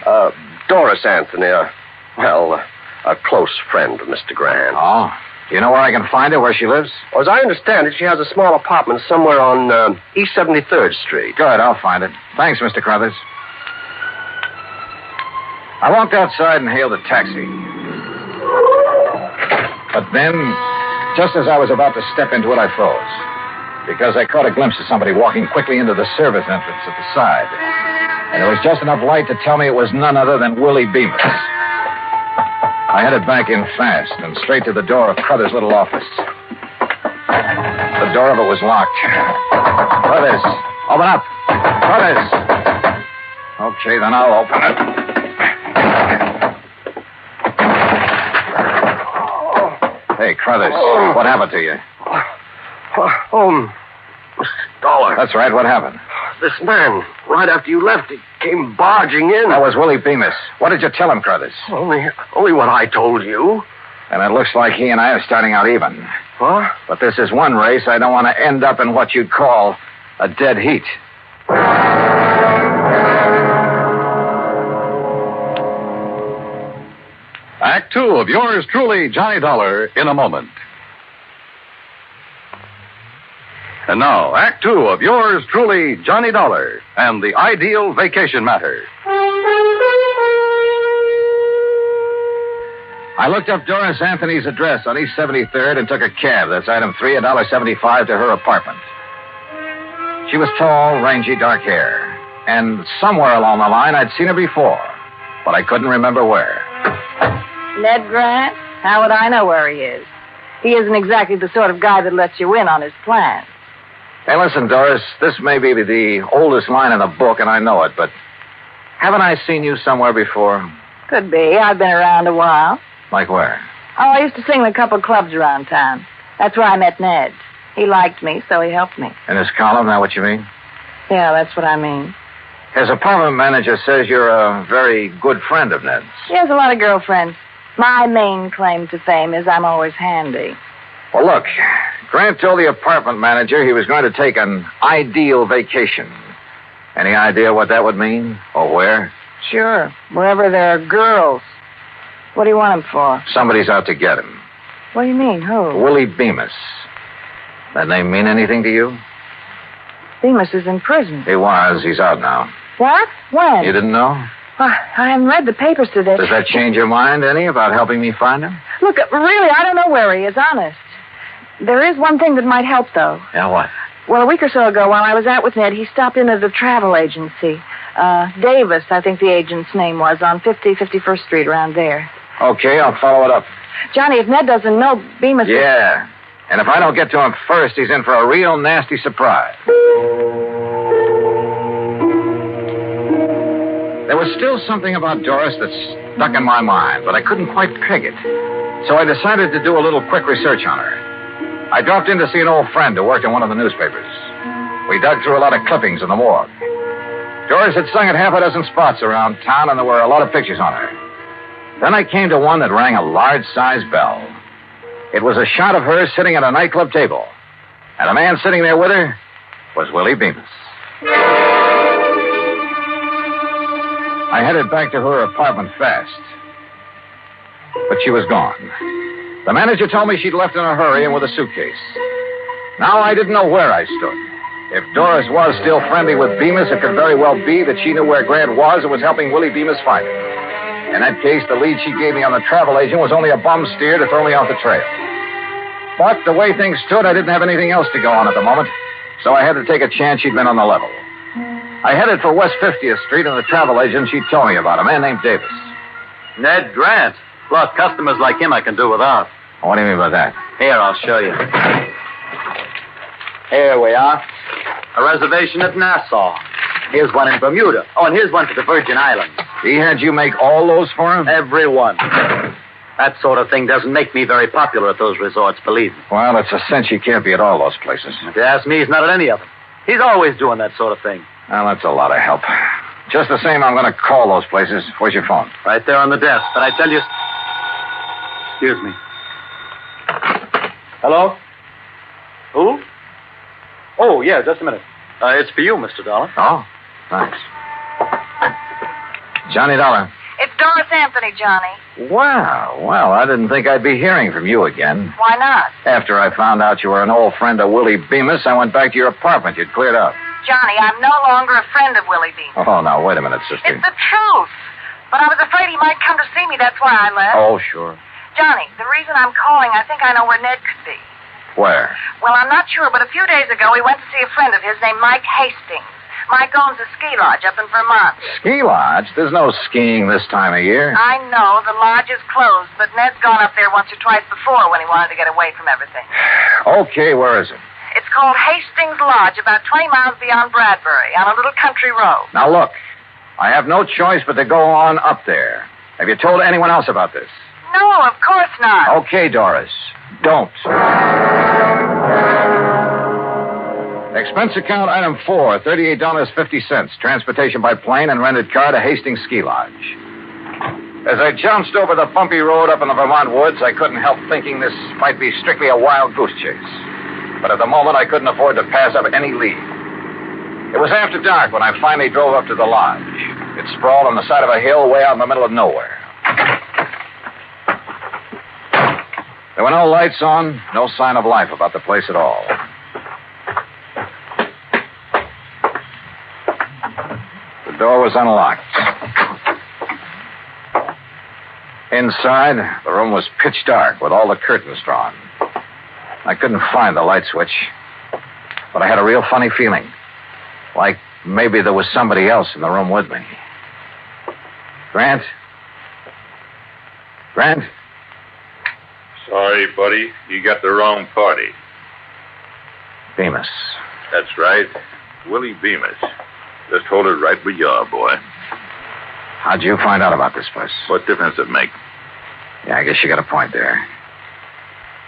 Doris Anthony. A close friend of Mr. Grant. Oh? You know where I can find her, where she lives? Well, as I understand it, she has a small apartment somewhere on East 73rd Street. Good, I'll find it. Thanks, Mr. Crothers. I walked outside and hailed a taxi. But then, just as I was about to step into it, I froze. Because I caught a glimpse of somebody walking quickly into the service entrance at the side. And there was just enough light to tell me it was none other than Willie Bemis. I headed back in fast and straight to the door of Crothers' little office. The door of it was locked. Crothers, open up. Crothers. Okay, then I'll open it. Hey, Crothers, what happened to you? Mr. Dollar. That's right, what happened? This man, right after you left, he came barging in. That was Willie Bemis. What did you tell him, Crothers? Only what I told you. And it looks like he and I are starting out even. Huh? But this is one race I don't want to end up in what you'd call a dead heat. Act 2 of yours truly, Johnny Dollar, in a moment. And now, Act 2 of yours truly, Johnny Dollar, and the ideal vacation matter. I looked up Doris Anthony's address on East 73rd and took a cab. That's item 3, $1.75 to her apartment. She was tall, rangy, dark hair. And somewhere along the line, I'd seen her before. But I couldn't remember where. Ned Grant? How would I know where he is? He isn't exactly the sort of guy that lets you in on his plans. Hey, listen, Doris, this may be the oldest line in the book, and I know it, but haven't I seen you somewhere before? Could be. I've been around a while. Like where? Oh, I used to sing in a couple clubs around town. That's where I met Ned. He liked me, so he helped me. In his column, that what you mean? Yeah, that's what I mean. His apartment manager says you're a very good friend of Ned's. He has a lot of girlfriends. My main claim to fame is I'm always handy. Well, look, Grant told the apartment manager he was going to take an ideal vacation. Any idea what that would mean? Or where? Sure. Wherever there are girls. What do you want him for? Somebody's out to get him. What do you mean? Who? Willie Bemis. That name mean anything to you? Bemis is in prison. He was. He's out now. What? When? You didn't know? I haven't read the papers today. Does that change your mind any about helping me find him? Look, really, I don't know where he is, honest. There is one thing that might help, though. Yeah, what? Well, a week or so ago, while I was out with Ned, he stopped in at a travel agency. Davis, I think the agent's name was, on 51st Street, around there. Okay, I'll follow it up. Johnny, if Ned doesn't know, Bemis... Yeah, and if I don't get to him first, he's in for a real nasty surprise. There was still something about Doris that stuck in my mind, but I couldn't quite peg it. So I decided to do a little quick research on her. I dropped in to see an old friend who worked in one of the newspapers. We dug through a lot of clippings in the morgue. Doris had sung at half a dozen spots around town, and there were a lot of pictures on her. Then I came to one that rang a large-sized bell. It was a shot of her sitting at a nightclub table. And the man sitting there with her was Willie Bemis. I headed back to her apartment fast. But she was gone. The manager told me she'd left in a hurry and with a suitcase. Now I didn't know where I stood. If Doris was still friendly with Bemis, it could very well be that she knew where Grant was and was helping Willie Bemis find him. In that case, the lead she gave me on the travel agent was only a bum steer to throw me off the trail. But the way things stood, I didn't have anything else to go on at the moment, so I had to take a chance she'd been on the level. I headed for West 50th Street, and the travel agent she told me about, a man named Davis. Ned Grant. Look, customers like him I can do without. What do you mean by that? Here, I'll show you. Here we are. A reservation at Nassau. Here's one in Bermuda. Oh, and here's one to the Virgin Islands. He had you make all those for him? Every one. That sort of thing doesn't make me very popular at those resorts, believe me. Well, it's a cinch he can't be at all those places. If you ask me, he's not at any of them. He's always doing that sort of thing. Well, that's a lot of help. Just the same, I'm going to call those places. Where's your phone? Right there on the desk. But I tell you... Excuse me. Hello? Who? Oh, yeah, just a minute. It's for you, Mr. Dollar. Oh, thanks. Johnny Dollar. It's Doris Anthony, Johnny. Wow. Well, I didn't think I'd be hearing from you again. Why not? After I found out you were an old friend of Willie Bemis, I went back to your apartment. You'd cleared out. Johnny, I'm no longer a friend of Willie Bemis. Oh, now, wait a minute, sister. It's the truth. But I was afraid he might come to see me. That's why I left. Oh, sure. Johnny, the reason I'm calling, I think I know where Ned could be. Where? Well, I'm not sure, but a few days ago he went to see a friend of his named Mike Hastings. Mike owns a ski lodge up in Vermont. Ski lodge? There's no skiing this time of year. I know. The lodge is closed, but Ned's gone up there once or twice before when he wanted to get away from everything. Okay, where is it? It's called Hastings Lodge, about 20 miles beyond Bradbury, on a little country road. Now, look, I have no choice but to go on up there. Have you told anyone else about this? No, of course not. Okay, Doris. Don't. Expense account item 4, $38.50. Transportation by plane and rented car to Hastings Ski Lodge. As I jounced over the bumpy road up in the Vermont woods, I couldn't help thinking this might be strictly a wild goose chase. But at the moment, I couldn't afford to pass up any lead. It was after dark when I finally drove up to the lodge. It sprawled on the side of a hill way out in the middle of nowhere. There were no lights on, no sign of life about the place at all. The door was unlocked. Inside, the room was pitch dark with all the curtains drawn. I couldn't find the light switch, but I had a real funny feeling. Like maybe there was somebody else in the room with me. Grant? Grant? Sorry, buddy. You got the wrong party. Bemis. That's right. Willie Bemis. Just hold it right where you are, boy. How'd you find out about this place? What difference does it make? Yeah, I guess you got a point there.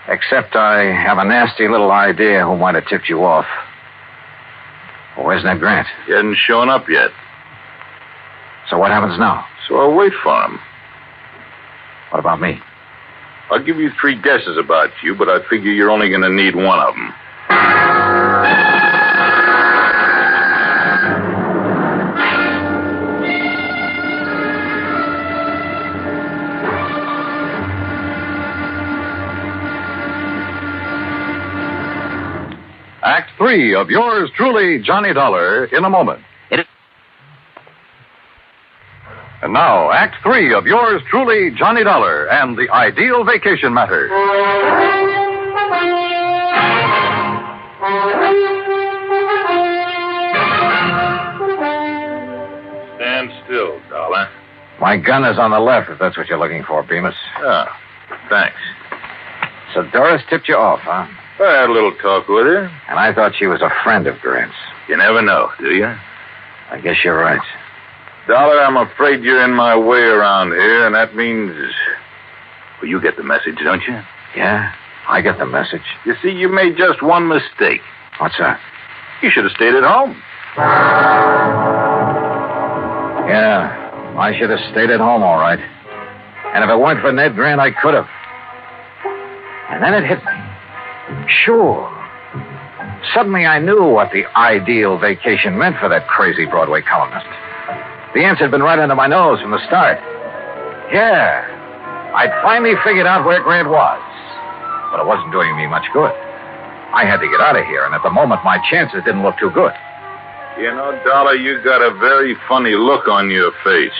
Except I have a nasty little idea who might have tipped you off. Well, where's Ned Grant? He hasn't shown up yet. So what happens now? So I'll wait for him. What about me? I'll give you 3 guesses about you, but I figure you're only going to need one of them. 3 of yours truly, Johnny Dollar, in a moment. And now, Act 3 of yours truly, Johnny Dollar, and the ideal vacation matter. Stand still, Dollar. My gun is on the left, if that's what you're looking for, Bemis. Oh, thanks. So Doris tipped you off, huh? I had a little talk with her. And I thought she was a friend of Grant's. You never know, do you? I guess you're right. Dollar, I'm afraid you're in my way around here, and that means... Well, you get the message, don't you? Yeah, I get the message. You see, you made just one mistake. What's that? You should have stayed at home. Yeah, I should have stayed at home, all right. And if it weren't for Ned Grant, I could have. And then it hit me. Sure. Suddenly I knew what the ideal vacation meant for that crazy Broadway columnist. The answer had been right under my nose from the start. Yeah, I'd finally figured out where Grant was. But it wasn't doing me much good. I had to get out of here, and at the moment, my chances didn't look too good. You know, Dollar, you got a very funny look on your face.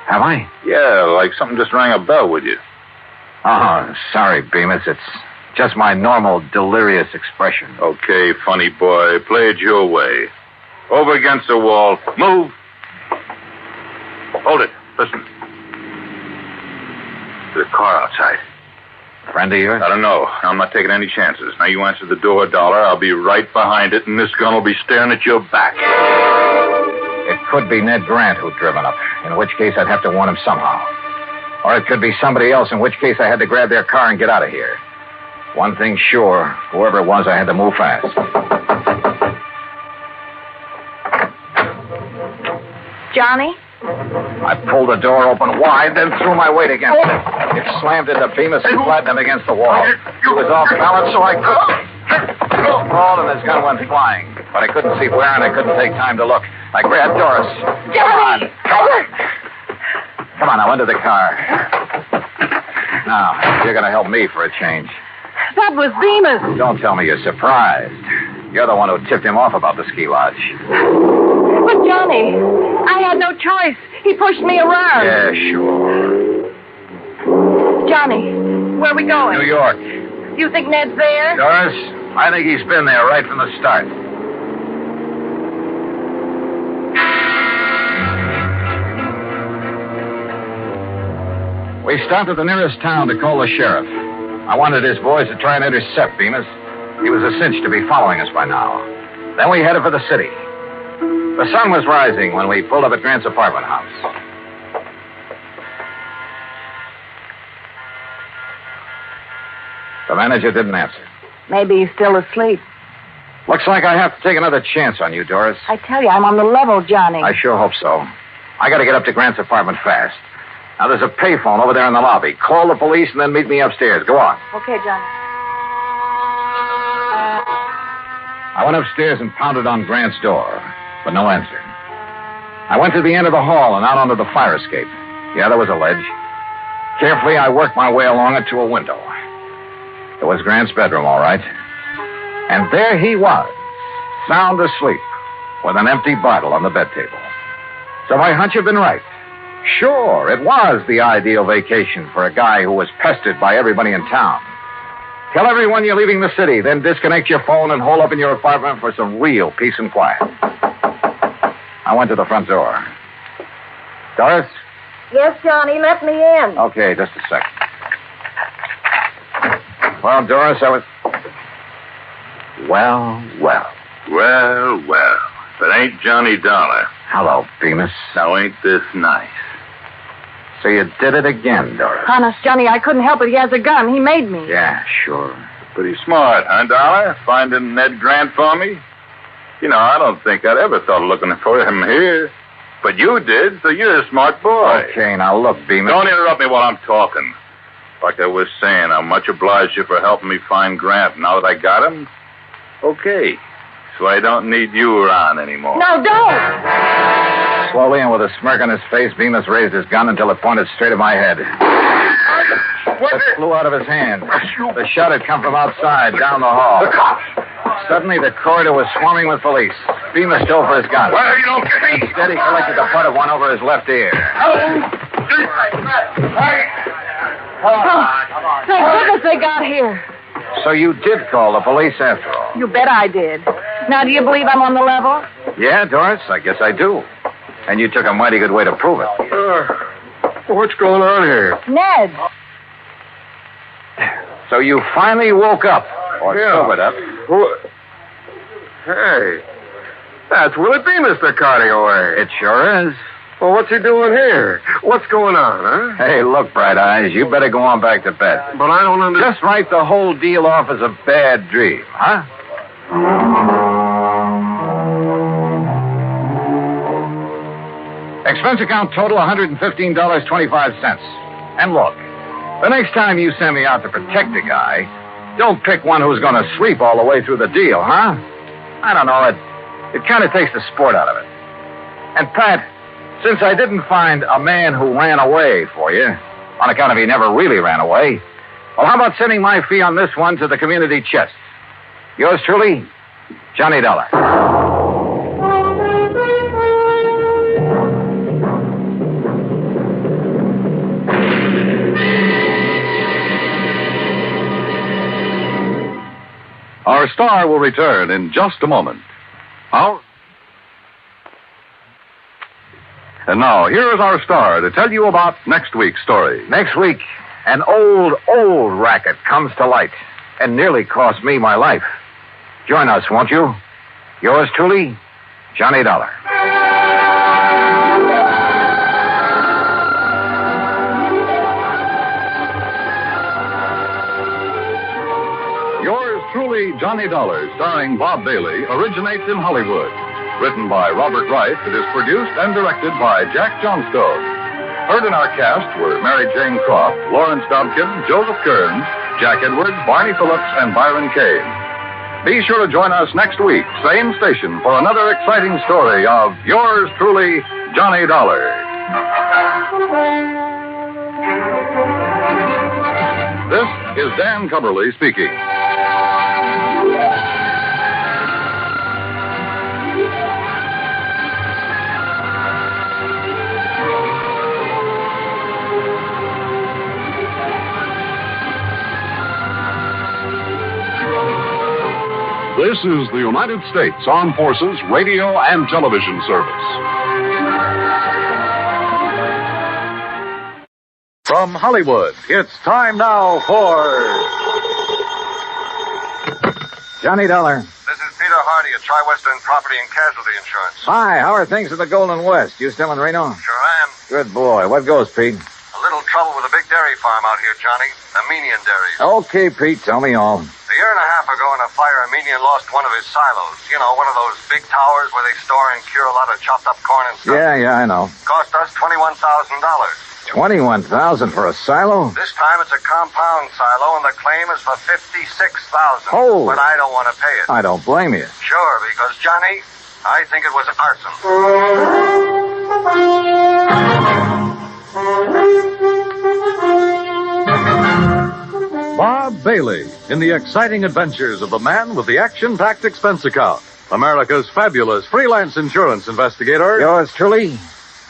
Have I? Yeah, like something just rang a bell with you. Oh, sorry, Bemis. It's just my normal delirious expression. Okay, funny boy. Play it your way. Over against the wall. Move. Hold it. Listen. There's a car outside. Friend of yours? I don't know. I'm not taking any chances. Now you answer the door, Dollar. I'll be right behind it, and this gun will be staring at your back. It could be Ned Grant who'd driven up, in which case I'd have to warn him somehow. Or it could be somebody else, in which case I had to grab their car and get out of here. One thing sure, whoever it was, I had to move fast. Johnny? I pulled the door open wide, then threw my weight against it. It slammed into Bemis and flattened him against the wall. He was off balance, so I couldn't. He crawled and his gun went flying. But I couldn't see where, and I couldn't take time to look. I grabbed Doris. Johnny! Come on, now, into the car. Now, you're going to help me for a change. That was Bemis. Don't tell me you're surprised. You're the one who tipped him off about the ski lodge. But, Johnny, I had no choice. He pushed me around. Yeah, sure. Johnny, where are we going? New York. You think Ned's there? Doris, I think he's been there right from the start. We stopped at the nearest town to call the sheriff. I wanted his boys to try and intercept Bemis. He was a cinch to be following us by now. Then we headed for the city. The sun was rising when we pulled up at Grant's apartment house. The manager didn't answer. Maybe he's still asleep. Looks like I have to take another chance on you, Doris. I tell you, I'm on the level, Johnny. I sure hope so. I got to get up to Grant's apartment fast. Now, there's a payphone over there in the lobby. Call the police and then meet me upstairs. Go on. Okay, Johnny. I went upstairs and pounded on Grant's door, but no answer. I went to the end of the hall and out onto the fire escape. Yeah, there was a ledge. Carefully, I worked my way along it to a window. It was Grant's bedroom, all right. And there he was, sound asleep, with an empty bottle on the bed table. So my hunch had been right. Sure, it was the ideal vacation for a guy who was pestered by everybody in town. Tell everyone you're leaving the city, then disconnect your phone and hole up in your apartment for some real peace and quiet. I went to the front door. Doris? Yes, Johnny, let me in. Okay, just a second. Well, Doris, I was... Well. Well. If it ain't Johnny Dollar. Hello, Bemis. Now, ain't this nice? So you did it again, Doris. Honest, Johnny, I couldn't help it. He has a gun. He made me. Yeah, sure. Pretty smart, huh, Dollar? Finding Ned Grant for me? You know, I don't think I'd ever thought of looking for him here. But you did, so you're a smart boy. Okay, now look, Bemis. Don't interrupt me while I'm talking. Like I was saying, I'm much obliged to you for helping me find Grant. Now that I got him, okay. So I don't need you around anymore. No, don't! Slowly and with a smirk on his face, Bemis raised his gun until it pointed straight at my head. It flew out of his hand. The shot had come from outside, down the hall. The cops. Suddenly, the corridor was swarming with police. Beamer stole for his gun. Well, you don't get me. Instead, he collected the butt of one over his left ear. Thank goodness they got here. So you did call the police after all? You bet I did. Now, do you believe I'm on the level? Yeah, Doris, I guess I do. And you took a mighty good way to prove it. What's going on here? Ned. So you finally woke up. Or sobered up. Hey, that's Willie Bemis they're carting away. It sure is. Well, what's he doing here? What's going on, huh? Hey, look, Bright Eyes, you better go on back to bed. But I don't understand. Just write the whole deal off as a bad dream, huh? Expense account total $115.25. And look, the next time you send me out to protect a guy, don't pick one who's going to sleep all the way through the deal, huh? I don't know, it kind of takes the sport out of it. And Pat, since I didn't find a man who ran away for you, on account of he never really ran away, well, how about sending my fee on this one to the community chest? Yours truly, Johnny Dollar. Our star will return in just a moment. And now, here is our star to tell you about next week's story. Next week, an old racket comes to light and nearly cost me my life. Join us, won't you? Yours truly, Johnny Dollar. Yours truly, Johnny Dollar, starring Bob Bailey, originates in Hollywood. Written by Robert Wright, it is produced and directed by Jack Johnstone. Heard in our cast were Mary Jane Croft, Lawrence Dobkin, Joseph Kearns, Jack Edwards, Barney Phillips, and Byron Kane. Be sure to join us next week, same station, for another exciting story of yours truly, Johnny Dollar. This is Dan Cubberly speaking. This is the United States Armed Forces Radio and Television Service. From Hollywood, it's time now for Johnny Dollar. This is Peter Hardy at Tri-Western Property and Casualty Insurance. Hi, how are things in the Golden West? You still in Reno? Sure am. Good boy. What goes, Pete? A little trouble with a big dairy farm out here, Johnny. Armenian dairies. Okay, Pete, tell me all. A year and a half ago in a fire, Armenian lost one of his silos. You know, one of those big towers where they store and cure a lot of chopped up corn and stuff. Yeah, I know. Cost us $21,000. $21,000 for a silo? This time it's a compound silo, and the claim is for $56,000. Oh. But I don't want to pay it. I don't blame you. Sure, because, Johnny, I think it was arson. Bob Bailey in the exciting adventures of the man with the action-packed expense account. America's fabulous freelance insurance investigator. Yours truly,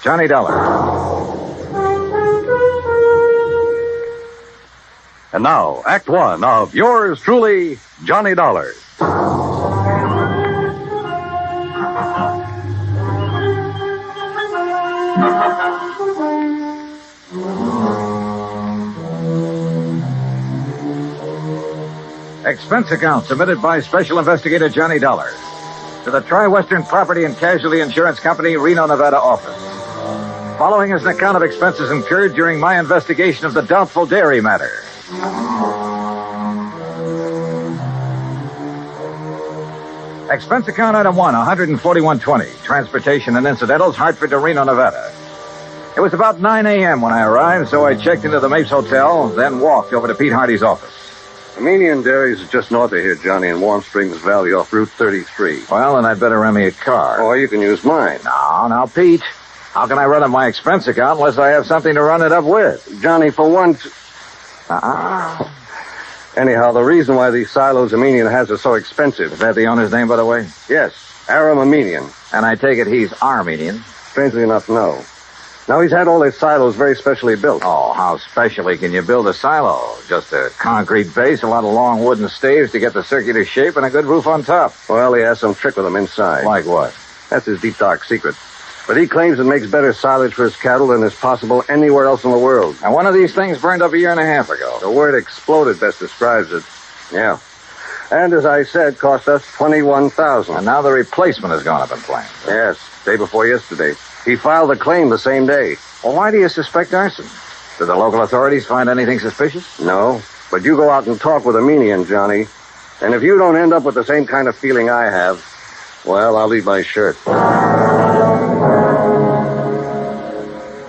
Johnny Dollar. And now, Act One of yours truly, Johnny Dollar. Expense account submitted by Special Investigator Johnny Dollar to the Tri-Western Property and Casualty Insurance Company, Reno, Nevada office. Following is an account of expenses incurred during my investigation of the doubtful dairy matter. Expense account item 1, $141.20. Transportation and incidentals, Hartford to Reno, Nevada. It was about 9 a.m. when I arrived, so I checked into the Mapes Hotel, then walked over to Pete Hardy's office. Armenian Dairies is just north of here, Johnny, in Warm Springs Valley off Route 33. Well, then I'd better rent me a car. Or you can use mine. Now, Pete, how can I run up my expense account unless I have something to run it up with? Johnny, for once... Anyhow, the reason why these silos Armenian has are so expensive. Is that the owner's name, by the way? Yes, Aram Armenian. And I take it he's Armenian? Strangely enough, no. Now, he's had all his silos very specially built. Oh, how specially can you build a silo? Just a concrete base, a lot of long wooden staves to get the circular shape, and a good roof on top. Well, he has some trick with them inside. Like what? That's his deep, dark secret. But he claims it makes better silage for his cattle than is possible anywhere else in the world. And one of these things burned up a year and a half ago. The word exploded best describes it. Yeah. And as I said, cost us $21,000. And now the replacement has gone up in flames. Yes, day before yesterday. He filed the claim the same day. Well, why do you suspect arson? Did the local authorities find anything suspicious? No, but you go out and talk with Armenian, Johnny. And if you don't end up with the same kind of feeling I have, well, I'll leave my shirt.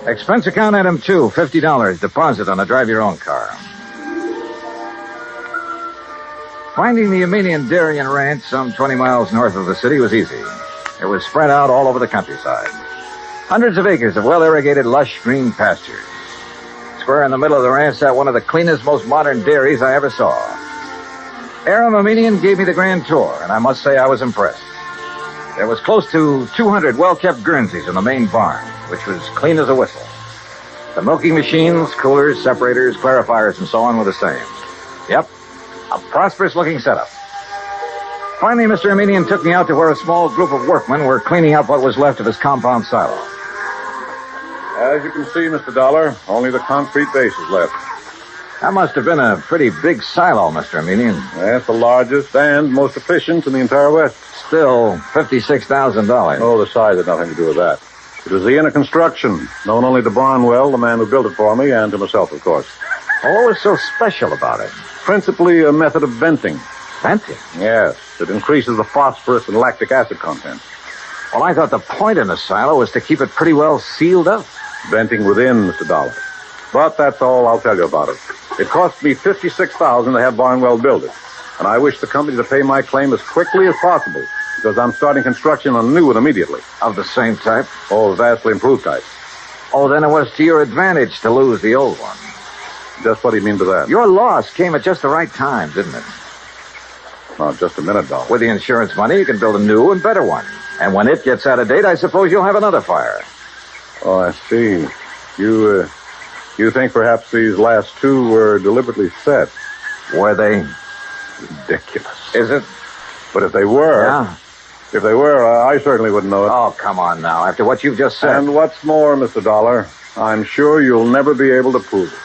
Expense account item 2, $50. Deposit on a drive-your-own car. Finding the Armenian dairy and ranch some 20 miles north of the city was easy. It was spread out all over the countryside. Hundreds of acres of well-irrigated, lush green pastures. Square in the middle of the ranch sat one of the cleanest, most modern dairies I ever saw. Aram Armenian gave me the grand tour, and I must say I was impressed. There was close to 200 well-kept Guernseys in the main barn, which was clean as a whistle. The milking machines, coolers, separators, clarifiers, and so on were the same. Yep, a prosperous-looking setup. Finally, Mr. Armenian took me out to where a small group of workmen were cleaning up what was left of his compound silo. As you can see, Mr. Dollar, only the concrete base is left. That must have been a pretty big silo, Mr. Armenian. That's the largest and most efficient in the entire West. Still, $56,000. Oh, the size had nothing to do with that. It was the inner construction, known only to Barnwell, the man who built it for me, and to myself, of course. What was so special about it? Principally a method of venting. Venting? Yes. It increases the phosphorus and lactic acid content. Well, I thought the point in the silo was to keep it pretty well sealed up. Venting within, Mr. Dollar. But that's all I'll tell you about it. It cost me $56,000 to have Barnwell build it. And I wish the company to pay my claim as quickly as possible, because I'm starting construction on a new one immediately. Of the same type? Oh, vastly improved type. Oh, then it was to your advantage to lose the old one. Just what do you mean by that? Your loss came at just the right time, didn't it? Now, just a minute, Dollar. With the insurance money, you can build a new and better one. And when it gets out of date, I suppose you'll have another fire. Oh, I see. You think perhaps these last two were deliberately set? Were they? Ridiculous. Is it? But if they were... Yeah. If they were, I certainly wouldn't know it. Oh, come on now. After what you've just said. And what's more, Mr. Dollar, I'm sure you'll never be able to prove it.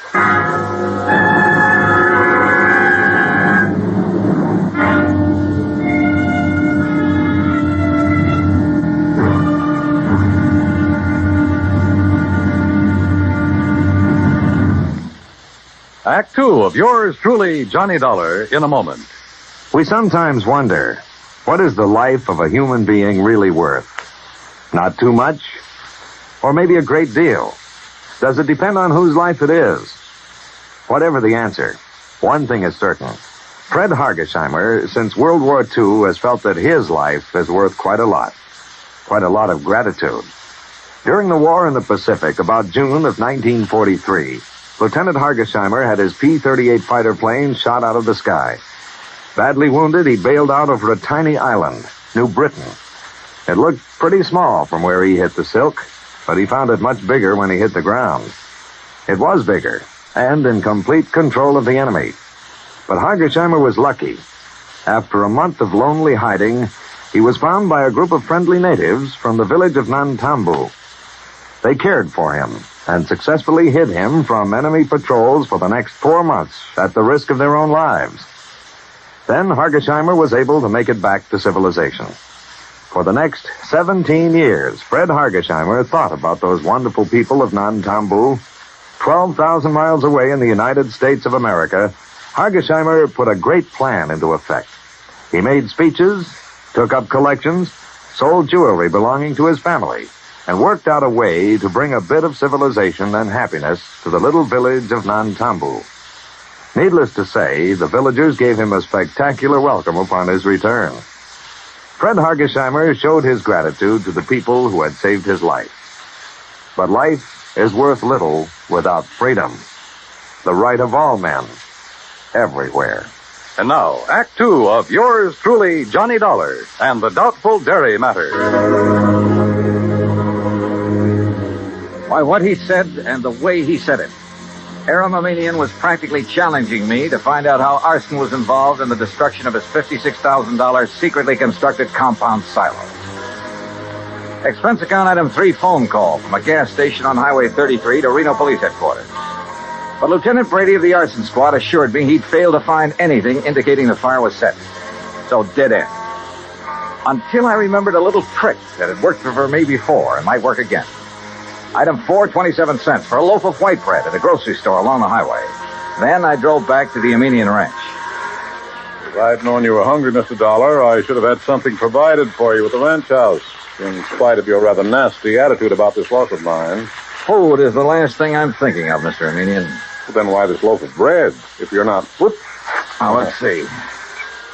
Act 2 of yours truly, Johnny Dollar, in a moment. We sometimes wonder, what is the life of a human being really worth? Not too much? Or maybe a great deal? Does it depend on whose life it is? Whatever the answer, one thing is certain. Fred Hargesheimer, since World War II, has felt that his life is worth quite a lot of gratitude. During the war in the Pacific, about June of 1943, Lieutenant Hargesheimer had his P-38 fighter plane shot out of the sky. Badly wounded, he bailed out over a tiny island, New Britain. It looked pretty small from where he hit the silk, but he found it much bigger when he hit the ground. It was bigger, and in complete control of the enemy. But Hargesheimer was lucky. After a month of lonely hiding, he was found by a group of friendly natives from the village of Nantambu. They cared for him and successfully hid him from enemy patrols for the next 4 months at the risk of their own lives. Then Hargesheimer was able to make it back to civilization. For the next 17 years, Fred Hargesheimer thought about those wonderful people of Nantambu. 12,000 miles away in the United States of America, Hargesheimer put a great plan into effect. He made speeches, took up collections, sold jewelry belonging to his family, and worked out a way to bring a bit of civilization and happiness to the little village of Nantambu. Needless to say, the villagers gave him a spectacular welcome upon his return. Fred Hargesheimer showed his gratitude to the people who had saved his life. But life is worth little without freedom. the right of all men, everywhere. And now, Act Two of yours truly, Johnny Dollar, and the Doubtful Dairy Matter. Why, what he said and the way he said it. Aramamenian was practically challenging me to find out how arson was involved in the destruction of his $56,000 secretly constructed compound silo. Expense account item 3 phone call from a gas station on Highway 33 to Reno Police Headquarters. But Lieutenant Brady of the arson squad assured me he'd failed to find anything indicating the fire was set. So dead end. Until I remembered a little trick that had worked for me before and might work again. Item 4, 27 cents for a loaf of white bread at a grocery store along the highway. Then I drove back to the Armenian ranch. If I'd known you were hungry, Mr. Dollar, I should have had something provided for you at the ranch house, in spite of your rather nasty attitude about this loss of mine. Food is the last thing I'm thinking of, Mr. Armenian. Well, then why this loaf of bread, if you're not... Whoop. Now, let's see.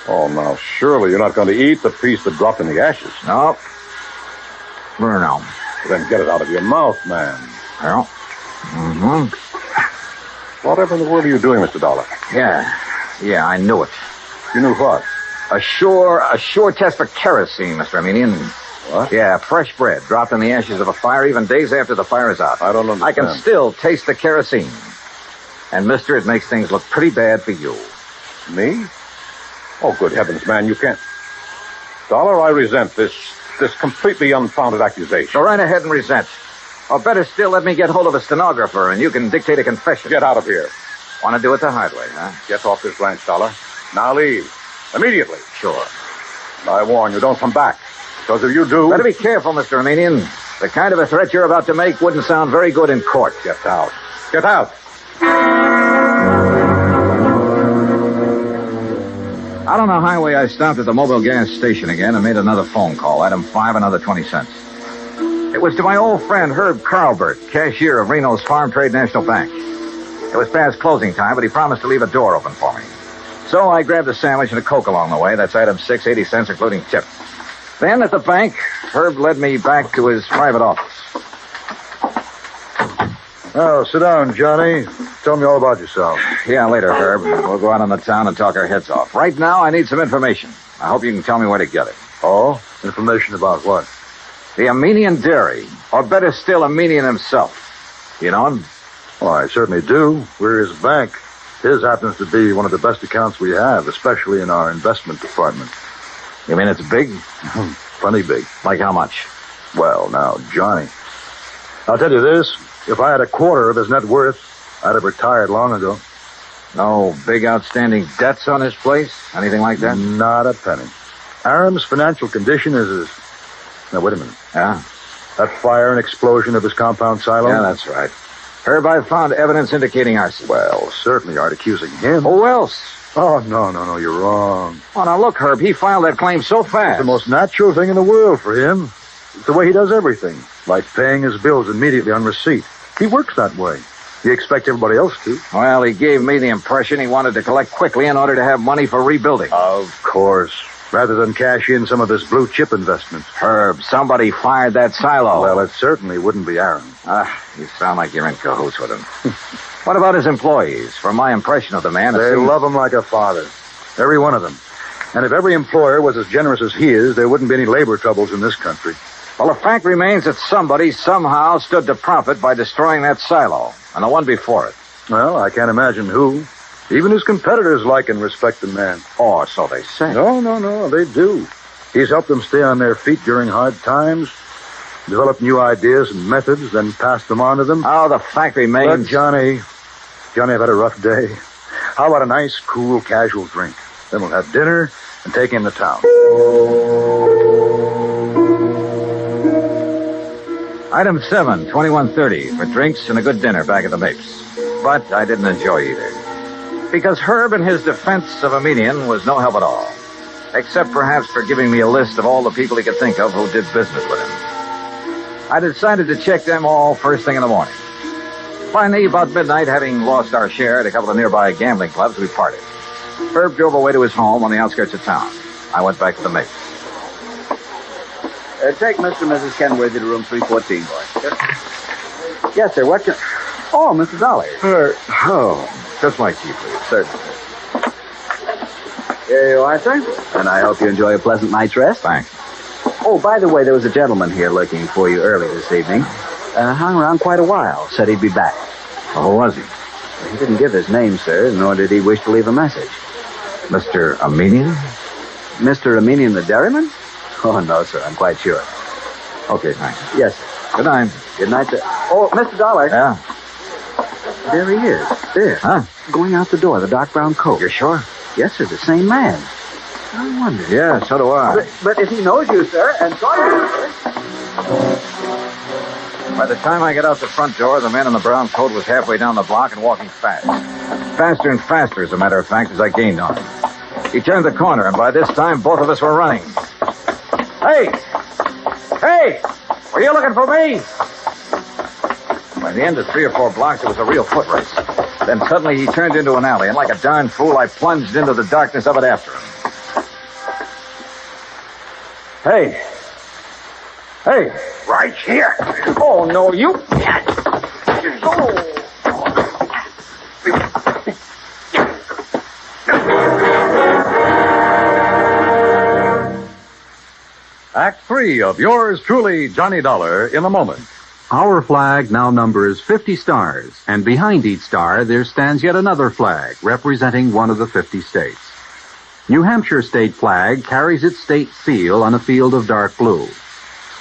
Oh, now, surely you're not going to eat the piece that dropped in the ashes. No. No. Then get it out of your mouth, man. Well, Whatever in the world are you doing, Mr. Dollar? Yeah, I knew it. You knew what? A sure test for kerosene, Mr. Armenian. What? Yeah, fresh bread dropped in the ashes of a fire even days after the fire is out. I don't understand. I can still taste the kerosene. And, mister, it makes things look pretty bad for you. Me? Oh, good heavens, man, you can't... Dollar, I resent this completely unfounded accusation. Go right ahead and resent. Or better still, let me get hold of a stenographer and you can dictate a confession. Get out of here. Want to do it the hard way, huh? Get off this ranch, Dollar. Now leave. Immediately. Sure. I warn you, don't come back. Because if you do... Better be careful, Mr. Armenian. The kind of a threat you're about to make wouldn't sound very good in court. Get out. Get out. Out on the highway, I stopped at the Mobile gas station again and made another phone call. Item 5, another 20 cents. It was to my old friend Herb Carlbert, cashier of Reno's Farm Trade National Bank. It was past closing time, but he promised to leave a door open for me. So I grabbed a sandwich and a Coke along the way. That's item 6, 80 cents, including tip. Then at the bank, Herb led me back to his private office. Oh, sit down, Johnny. Tell me all about yourself. Yeah, later, Herb. We'll go out on the town and talk our heads off. Right now, I need some information. I hope you can tell me where to get it. Oh? Information about what? The Armenian Dairy. Or better still, Armenian himself. You know him? Well, I certainly do. We're his bank. His happens to be one of the best accounts we have, especially in our investment department. You mean it's big? Plenty big. Like how much? Well, now, Johnny, I'll tell you this. If I had a quarter of his net worth, I'd have retired long ago. No big outstanding debts on his place? Anything like that? Not a penny. Aram's financial condition is as... Now, wait a minute. Yeah? That fire and explosion of his compound silo? Yeah, that's right. Herb, I've found evidence indicating arson. Well, certainly you aren't accusing him. Who else? Oh, no, you're wrong. Oh, now look, Herb, he filed that claim so fast. It's the most natural thing in the world for him. It's the way he does everything. Like paying his bills immediately on receipt. He works that way. You expect everybody else to. Well, he gave me the impression he wanted to collect quickly in order to have money for rebuilding. Of course. Rather than cash in some of his blue chip investments. Herb, somebody fired that silo. Well, it certainly wouldn't be Aaron. You sound like you're in cahoots with him. What about his employees? From my impression of the man, they love him like a father. Every one of them. And if every employer was as generous as he is, there wouldn't be any labor troubles in this country. Well, the fact remains that somebody somehow stood to profit by destroying that silo, and the one before it. Well, I can't imagine who. Even his competitors like and respect the man. Oh, so they say. No, they do. He's helped them stay on their feet during hard times, develop new ideas and methods, then pass them on to them. Oh, the fact remains... Look, Johnny, I've had a rough day. How about a nice, cool, casual drink? Then we'll have dinner and take him to town. Item 7, 2130, for drinks and a good dinner back at the Mapes. But I didn't enjoy either. Because Herb in his defense of Armenian was no help at all. Except perhaps for giving me a list of all the people he could think of who did business with him. I decided to check them all first thing in the morning. Finally, about midnight, having lost our share at a couple of nearby gambling clubs, we parted. Herb drove away to his home on the outskirts of town. I went back to the Mapes. Take Mr. and Mrs. Kenworthy to room 314, boy. Yes, sir. What can... Oh, Mr. Dollar. Just my key, please. Certainly. Here you are, sir. And I hope you enjoy a pleasant night's rest. Thanks. Oh, by the way, there was a gentleman here looking for you early this evening. Hung around quite a while. Said he'd be back. Oh, who was he? He didn't give his name, sir, nor did he wish to leave a message. Mr. Armenian? Mr. Armenian the dairyman? Oh, no, sir. I'm quite sure. Okay, thanks. Yes, sir. Good night. Good night, sir. Oh, Mr. Dollar. Yeah? There he is. There. Huh? Going out the door, the dark brown coat. You're sure? Yes, sir. The same man. I wonder. Yeah, so do I. But if he knows you, sir, and saw you, sir. By the time I get out the front door, the man in the brown coat was halfway down the block and walking fast. Faster and faster, as a matter of fact, as I gained on him. He turned the corner, and by this time, both of us were running. Hey! Hey! Were you looking for me? By the end of 3 or 4 blocks, it was a real foot race. Then suddenly he turned into an alley, and like a darn fool, I plunged into the darkness of it after him. Hey! Hey! Right here. Oh, no, you... Act 3 of yours truly, Johnny Dollar, in a moment. Our flag now numbers 50 stars, and behind each star there stands yet another flag representing one of the 50 states. New Hampshire state flag carries its state seal on a field of dark blue.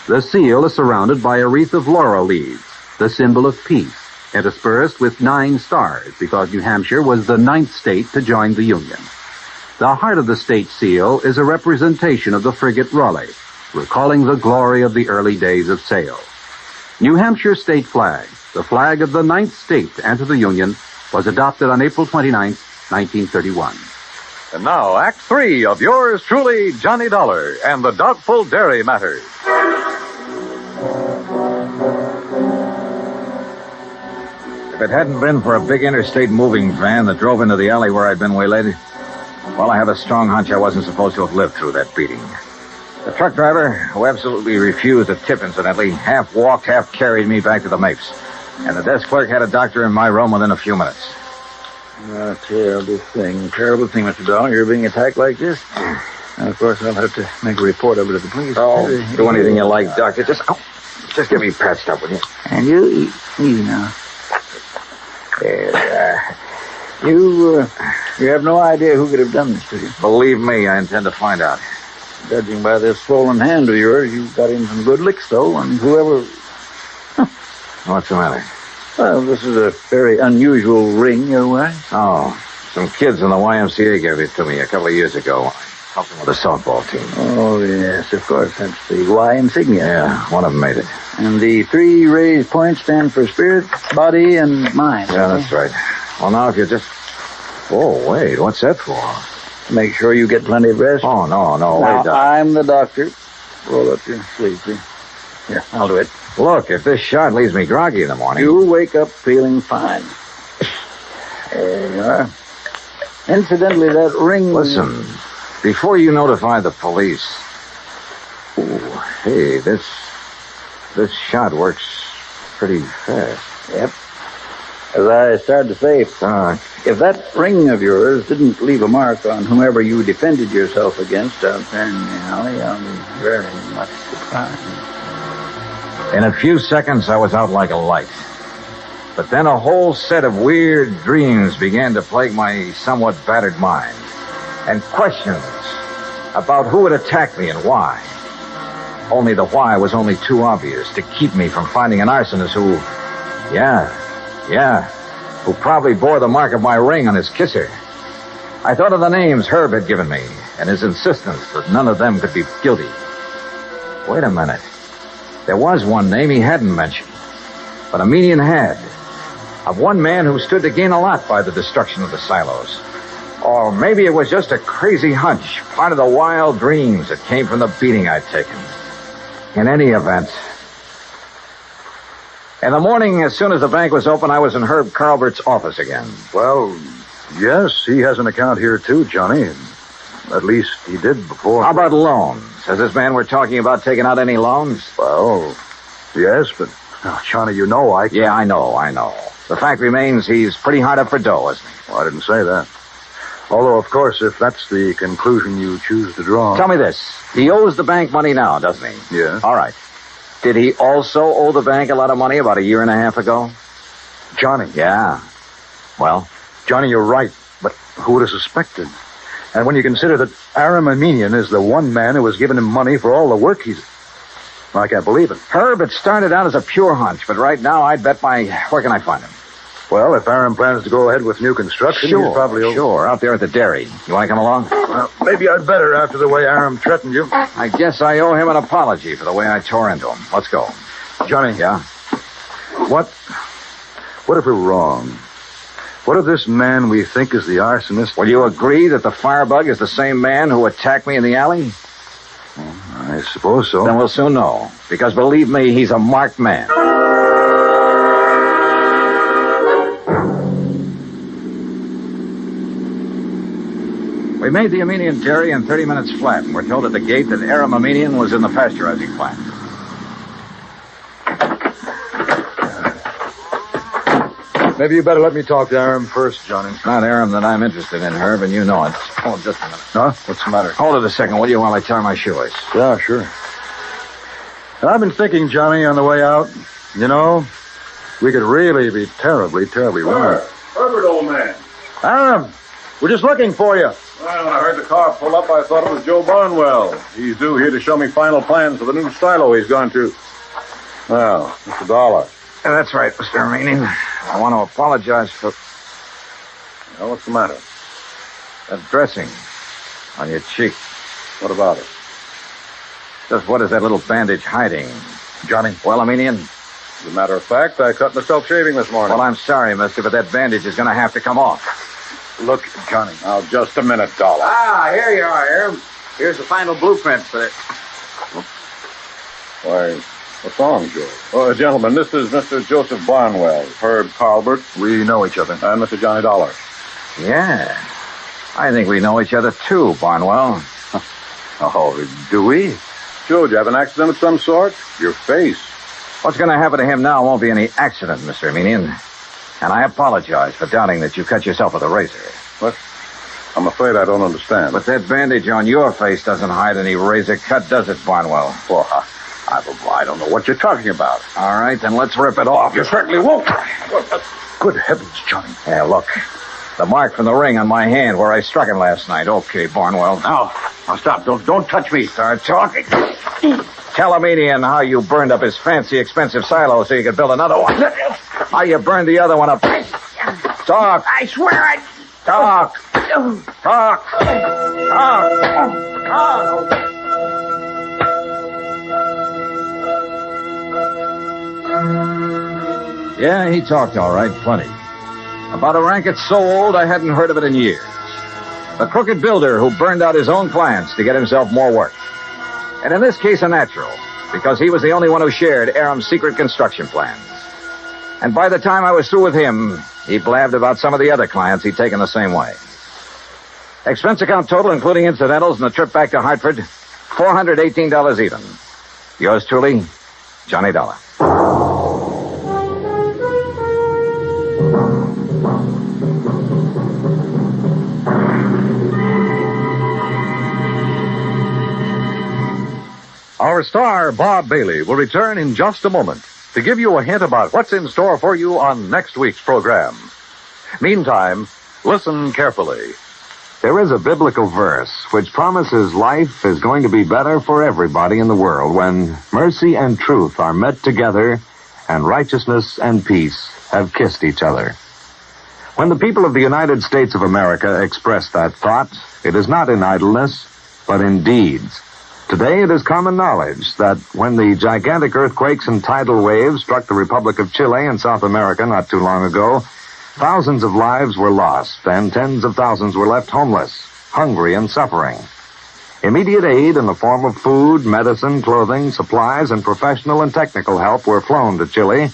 The seal is surrounded by a wreath of laurel leaves, the symbol of peace, interspersed with 9 stars because New Hampshire was the 9th state to join the Union. The heart of the state seal is a representation of the frigate Raleigh, recalling the glory of the early days of sail. New Hampshire state flag, the flag of the 9th state to enter the Union, was adopted on April 29, 1931. And now, Act 3 of yours truly, Johnny Dollar, and the Doubtful Dairy Matters. If it hadn't been for a big interstate moving van that drove into the alley where I'd been waylaid, well, I have a strong hunch I wasn't supposed to have lived through that beating. The truck driver, who absolutely refused a tip, incidentally, half walked, half carried me back to the Mapes. And the desk clerk had a doctor in my room within a few minutes. Terrible thing, Mr. Dollar. You're being attacked like this. And, of course, I'll have to make a report of it to the police. Oh, do anything you like, Doctor. Just get me patched up, will you? And you, easy now. There. You have no idea who could have done this to you. Believe me, I intend to find out. Judging by this swollen hand of yours, you got in some good licks, though, and whoever... What's the matter? Well, this is a very unusual ring you're wearing. Oh, some kids in the YMCA gave it to me a couple of years ago. I helped them with the softball team. Oh, yes, of course. That's the Y insignia. Yeah, one of them made it. And the 3 raised points stand for spirit, body, and mind. Yeah, that's right. Well, now, if you just... Oh, wait, what's that for? Make sure you get plenty of rest. Oh, no. Now, wait, Doc. I'm the doctor. Roll up your sleeve, please. Here, I'll do it. Look, if this shot leaves me groggy in the morning... You wake up feeling fine. There you are. Incidentally, that ring... Listen, before you notify the police... Ooh, hey, this shot works pretty fast. Yep. As I started to say, if that ring of yours didn't leave a mark on whomever you defended yourself against out there in the alley, I'll be very much surprised. In a few seconds, I was out like a light. But then a whole set of weird dreams began to plague my somewhat battered mind. And questions about who had attacked me and why. Only the why was only too obvious to keep me from finding an arsonist who... Yeah, who probably bore the mark of my ring on his kisser. I thought of the names Herb had given me, and his insistence that none of them could be guilty. Wait a minute. There was one name he hadn't mentioned, but Armenian had. Of one man who stood to gain a lot by the destruction of the silos. Or maybe it was just a crazy hunch, part of the wild dreams that came from the beating I'd taken. In any event... In the morning, as soon as the bank was open, I was in Herb Carlbert's office again. Well, yes, he has an account here, too, Johnny. At least he did before. How about loans? Has this man we're talking about taken out any loans? Well, yes, but, Johnny, you know I... Yeah, I know. The fact remains he's pretty hard up for dough, isn't he? Well, I didn't say that. Although, of course, if that's the conclusion you choose to draw... Tell me this. He owes the bank money now, doesn't he? Yeah. All right. Did he also owe the bank a lot of money about a year and a half ago? Johnny. Yeah. Well? Johnny, you're right. But who would have suspected? And when you consider that Aram Armenian is the one man who has given him money for all the work he's... I can't believe it. Herb, it started out as a pure hunch, but right now I'd bet my... Where can I find him? Well, if Aram plans to go ahead with new construction, he's probably... Sure, out there at the dairy. You want to come along? Maybe I'd better after the way Aram threatened you. I guess I owe him an apology for the way I tore into him. Let's go. Johnny. Yeah? What if we're wrong? What if this man we think is the arsonist... Will you agree that the firebug is the same man who attacked me in the alley? I suppose so. Then we'll soon know. Because believe me, he's a marked man. We made the Armenian dairy in 30 minutes flat, and we're told at the gate that Aram Armenian was in the pasteurizing plant. Maybe you better let me talk to Aram first, Johnny. It's not Aram that I'm interested in, Herb, and you know it. Hold on just a minute. Huh? What's the matter? Hold it a second, will you, while I tie my shoelace? Yeah, sure. I've been thinking, Johnny, on the way out, you know, we could really be terribly, terribly wrong. Herbert, old man. Aram, we're just looking for you. Well, when I heard the car pull up, I thought it was Joe Barnwell. He's due here to show me final plans for the new silo he's gone to. Well, Mr. Dollar. Yeah, that's right, Mr. Armenian. I want to apologize for... Well, what's the matter? That dressing on your cheek. What about it? Just what is that little bandage hiding? Johnny. Well, Armenian? As a matter of fact, I cut myself shaving this morning. Well, I'm sorry, mister, but that bandage is going to have to come off. Look, Johnny. Now, just a minute, Dollar. Ah, here you are, Aram. Here's the final blueprint for it. Why, what's wrong, George? Oh, gentlemen, this is Mr. Joseph Barnwell, Herb Carlbert. We know each other. And Mr. Johnny Dollar. Yeah. I think we know each other, too, Barnwell. Oh, do we? George, you have an accident of some sort? Your face. What's going to happen to him now won't be any accident, Mr. Armenian. And I apologize for doubting that you cut yourself with a razor. What? I'm afraid I don't understand. But that bandage on your face doesn't hide any razor cut, does it, Barnwell? Well, I don't know what you're talking about. All right, then let's rip it off. You certainly won't. Good heavens, Johnny. Yeah, look. The mark from the ring on my hand where I struck him last night. Okay, Barnwell. Now stop. Don't touch me. Start talking. Tell Armenian how you burned up his fancy, expensive silo so you could build another one. How you burned the other one up. Talk. I swear I... Talk. Talk. Yeah, he talked all right, plenty. About a racket so old I hadn't heard of it in years. The crooked builder who burned out his own plants to get himself more work. And in this case, a natural, because he was the only one who shared Aram's secret construction plans. And by the time I was through with him, he blabbed about some of the other clients he'd taken the same way. Expense account total, including incidentals and the trip back to Hartford, $418 even. Yours truly, Johnny Dollar. Our star, Bob Bailey, will return in just a moment to give you a hint about what's in store for you on next week's program. Meantime, listen carefully. There is a biblical verse which promises life is going to be better for everybody in the world when mercy and truth are met together and righteousness and peace have kissed each other. When the people of the United States of America express that thought, it is not in idleness, but in deeds. Today it is common knowledge that when the gigantic earthquakes and tidal waves struck the Republic of Chile in South America not too long ago, thousands of lives were lost and tens of thousands were left homeless, hungry, and suffering. Immediate aid in the form of food, medicine, clothing, supplies, and professional and technical help were flown to Chile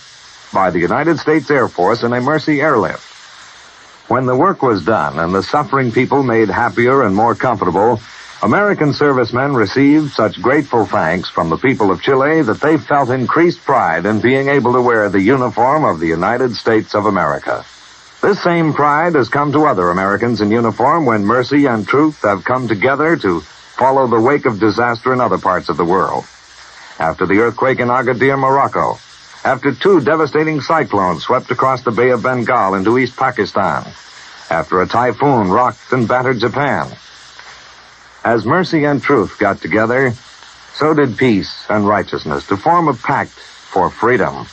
by the United States Air Force in a Mercy airlift. When the work was done and the suffering people made happier and more comfortable, American servicemen received such grateful thanks from the people of Chile that they felt increased pride in being able to wear the uniform of the United States of America. This same pride has come to other Americans in uniform when mercy and truth have come together to follow the wake of disaster in other parts of the world. After the earthquake in Agadir, Morocco, after 2 devastating cyclones swept across the Bay of Bengal into East Pakistan, after a typhoon rocked and battered Japan. As mercy and truth got together, so did peace and righteousness to form a pact for freedom,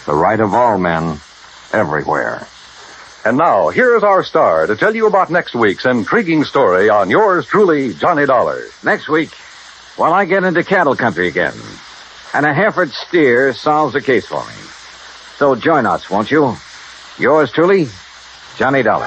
the right of all men everywhere. And now, here's our star to tell you about next week's intriguing story on yours truly, Johnny Dollar. Next week, well, I get into cattle country again, and a Hereford steer solves the case for me. So join us, won't you? Yours truly, Johnny Dollar.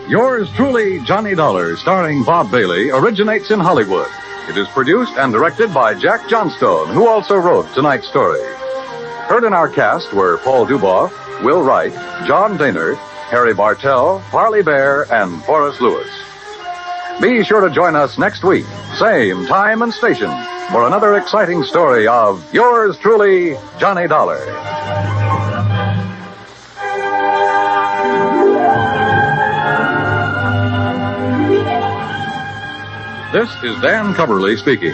Yours truly, Johnny Dollar, starring Bob Bailey, originates in Hollywood. It is produced and directed by Jack Johnstone, who also wrote tonight's story. Heard in our cast were Paul Duboff, Will Wright, John Daynard, Harry Bartell, Parley Bear, and Forrest Lewis. Be sure to join us next week, same time and station, for another exciting story of yours truly, Johnny Dollar. This is Dan Coverly speaking.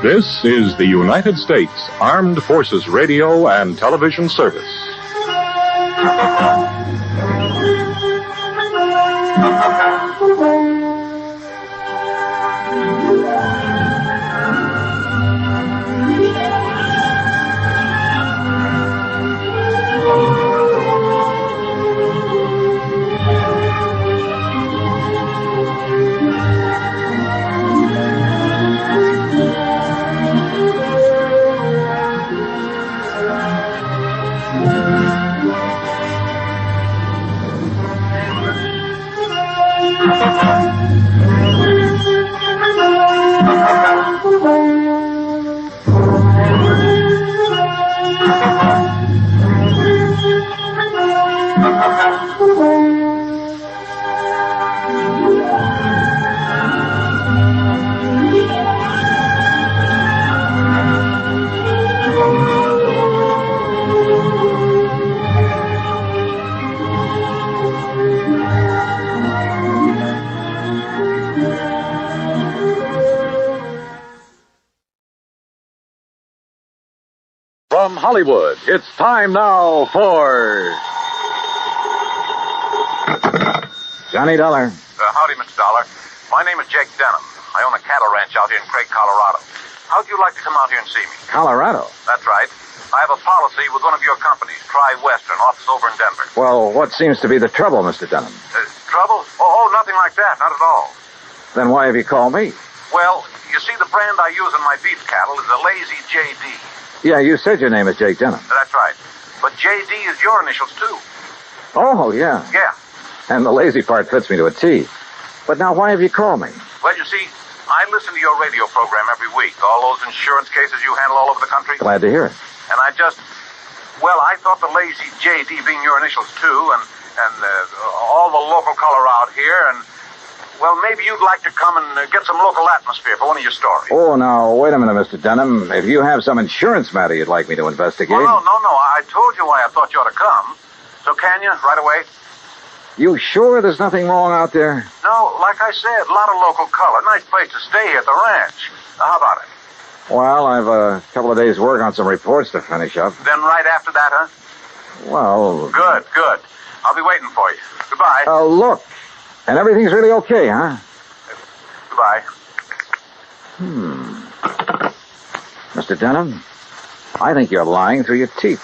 This is the United States Armed Forces Radio and Television Service. From Hollywood, it's time now for Johnny Dollar. Howdy, Mr. Dollar. My name is Jake Denham. I own a cattle ranch out here in Craig, Colorado. How'd you like to come out here and see me? Colorado? That's right. I have a policy with one of your companies, Tri-Western, office over in Denver. Well, what seems to be the trouble, Mr. Denham? Trouble? Oh, nothing like that. Not at all. Then why have you called me? Well, you see, the brand I use in my beef cattle is a Lazy JD. Yeah, you said your name is Jake Denham. That's right. But JD is your initials, too. Oh, yeah. Yeah. And the lazy part fits me to a T. But now why have you called me? Well, you see, I listen to your radio program every week. All those insurance cases you handle all over the country. Glad to hear it. And I thought the Lazy JD being your initials, too, and all the local color out here, and, well, maybe you'd like to come and get some local atmosphere for one of your stories. Oh, now, wait a minute, Mr. Denham. If you have some insurance matter you'd like me to investigate... Well, no. I told you why I thought you ought to come. So can you, right away? You sure there's nothing wrong out there? No, like I said, a lot of local color. Nice place to stay here at the ranch. How about it? Well, I've a couple of days' work on some reports to finish up. Then right after that, huh? Well... Good. I'll be waiting for you. Goodbye. Look. And everything's really okay, huh? Goodbye. Mr. Denham, I think you're lying through your teeth.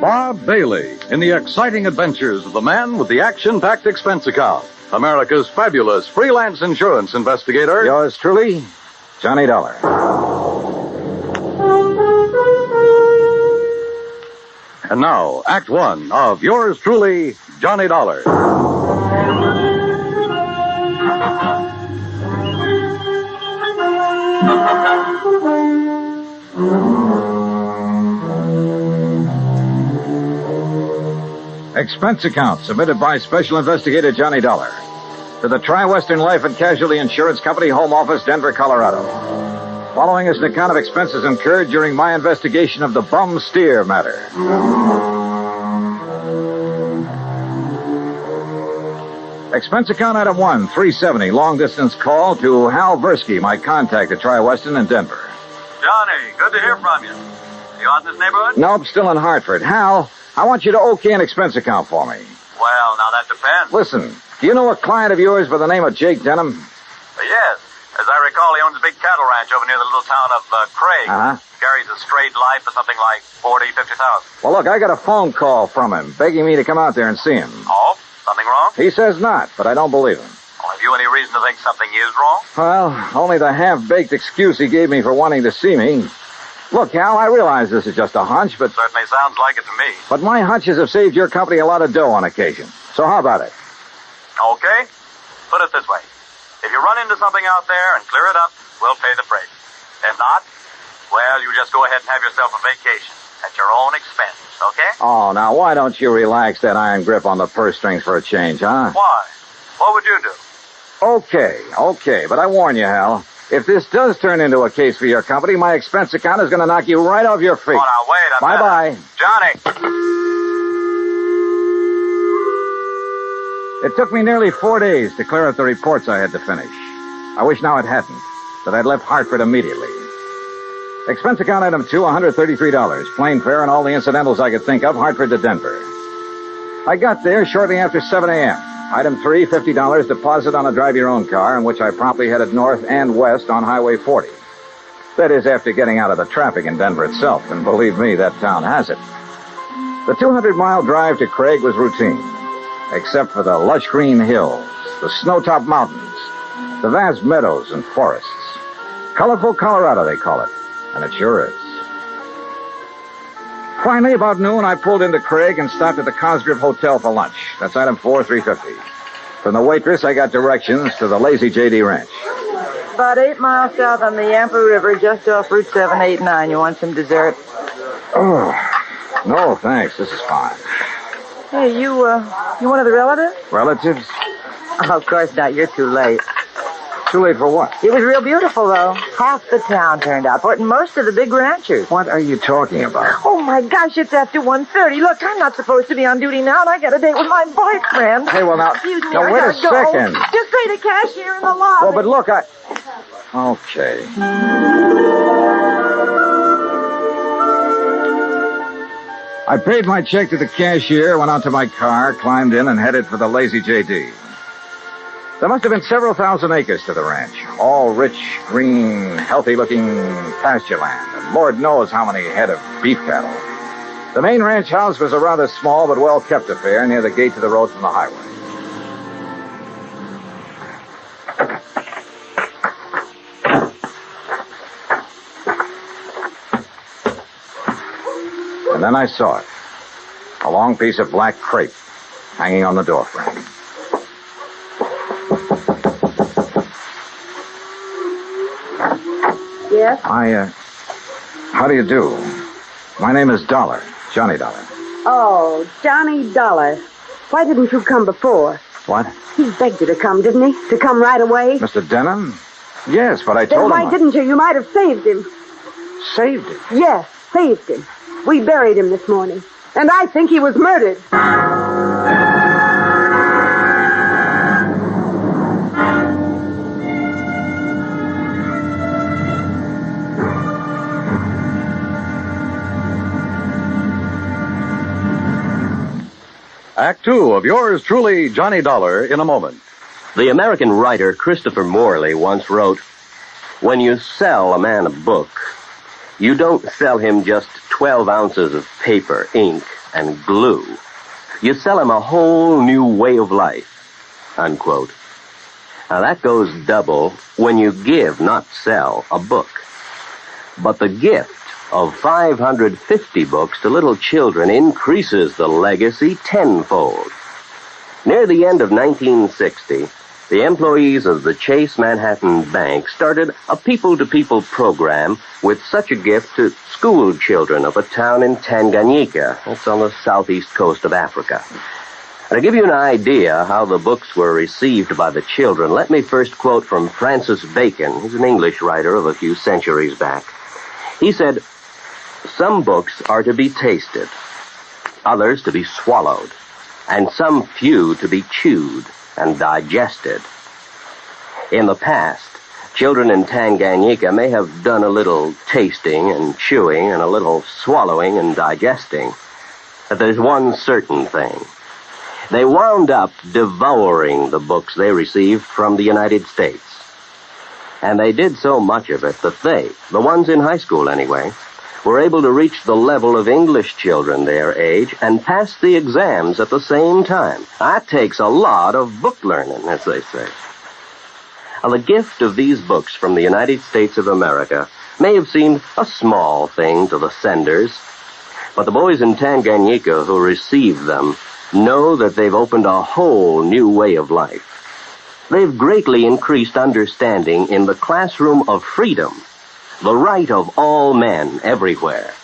Bob Bailey in the exciting adventures of the man with the action-packed expense account. America's fabulous freelance insurance investigator. Yours truly, Johnny Dollar. And now, Act One of yours truly, Johnny Dollar. Expense account submitted by Special Investigator Johnny Dollar to the Tri-Western Life and Casualty Insurance Company, Home Office, Denver, Colorado. Following is an account of expenses incurred during my investigation of the bum steer matter. Expense account item 1, 370, long-distance call to Hal Versky, my contact at Tri-Western in Denver. Johnny, good to hear from you. You out in this neighborhood? Nope, still in Hartford. Hal, I want you to okay an expense account for me. Well, now that depends. Listen, do you know a client of yours by the name of Jake Denham? Yes. As I recall, he owns a big cattle ranch over near the little town of Craig. Uh-huh. Carries a straight life for something like 40,000, 50,000. Well, look, I got a phone call from him begging me to come out there and see him. Oh? Something wrong? He says not, but I don't believe him. Well, have you any reason to think something is wrong? Well, only the half-baked excuse he gave me for wanting to see me. Look, Hal, I realize this is just a hunch, but... Certainly sounds like it to me. But my hunches have saved your company a lot of dough on occasion. So how about it? Okay. Put it this way. If you run into something out there and clear it up, we'll pay the freight. If not, well, you just go ahead and have yourself a vacation at your own expense, okay? Oh, now, why don't you relax that iron grip on the purse strings for a change, huh? Why? What would you do? Okay, but I warn you, Hal, if this does turn into a case for your company, my expense account is going to knock you right off your feet. Oh, now, wait a minute. Bye-bye. Johnny! It took me nearly 4 days to clear up the reports I had to finish. I wish now it hadn't, that I'd left Hartford immediately. Expense account item 2, $133. Plane fare and all the incidentals I could think of, Hartford to Denver. I got there shortly after 7 a.m. Item 3, $50 deposit on a drive-your-own car, in which I promptly headed north and west on Highway 40. That is, after getting out of the traffic in Denver itself, and believe me, that town has it. The 200-mile drive to Craig was routine, except for the lush green hills, the snow-topped mountains, the vast meadows and forests. Colorful Colorado, they call it, and it sure is. Finally, about noon, I pulled into Craig and stopped at the Cosgrove Hotel for lunch. That's item 4, $350. From the waitress, I got directions to the Lazy J.D. Ranch. About 8 miles south on the Yampa River, just off Route 789. You want some dessert? Oh, no, thanks. This is fine. Hey, you one of the relatives? Relatives? Oh, of course not. You're too late. Too late for what? It was real beautiful, though. Half the town turned out for it, and most of the big ranchers. What are you talking about? Oh, my gosh, it's after 1:30. Look, I'm not supposed to be on duty now, and I got a date with my boyfriend. Hey, well, now... Excuse me, now, I wait gotta a second. Go. Just say the cashier in the lobby. Well, but look, Okay. I paid my check to the cashier, went out to my car, climbed in, and headed for the Lazy J.D. There must have been several thousand acres to the ranch, all rich, green, healthy-looking pasture land, and Lord knows how many head of beef cattle. The main ranch house was a rather small but well-kept affair near the gate to the road from the highway. And then I saw it. A long piece of black crepe hanging on the doorframe. Yes? How do you do? My name is Dollar, Johnny Dollar. Oh, Johnny Dollar. Why didn't you come before? What? He begged you to come, didn't he? To come right away? Mr. Denham? Yes, but I told him... Then why didn't you? You might have saved him. Saved him? Yes, saved him. We buried him this morning. And I think he was murdered. Act Two of yours truly, Johnny Dollar, in a moment. The American writer Christopher Morley once wrote, "When you sell a man a book, you don't sell him just 12 ounces of paper, ink, and glue. You sell him a whole new way of life. unquote. Now, that goes double when you give, not sell, a book. But the gift of 550 books to little children increases the legacy tenfold. Near the end of 1960, the employees of the Chase Manhattan Bank started a people-to-people program with such a gift to school children of a town in Tanganyika. That's on the southeast coast of Africa. And to give you an idea how the books were received by the children, let me first quote from Francis Bacon. He's an English writer of a few centuries back. He said, "Some books are to be tasted, others to be swallowed, and some few to be chewed and digested." In the past, children in Tanganyika may have done a little tasting and chewing and a little swallowing and digesting. But there's one certain thing. They wound up devouring the books they received from the United States. And they did so much of it that they, the ones in high school anyway, were able to reach the level of English children their age and pass the exams at the same time. That takes a lot of book learning, as they say. Now, the gift of these books from the United States of America may have seemed a small thing to the senders, but the boys in Tanganyika who received them know that they've opened a whole new way of life. They've greatly increased understanding in the classroom of freedom, the right of all men everywhere.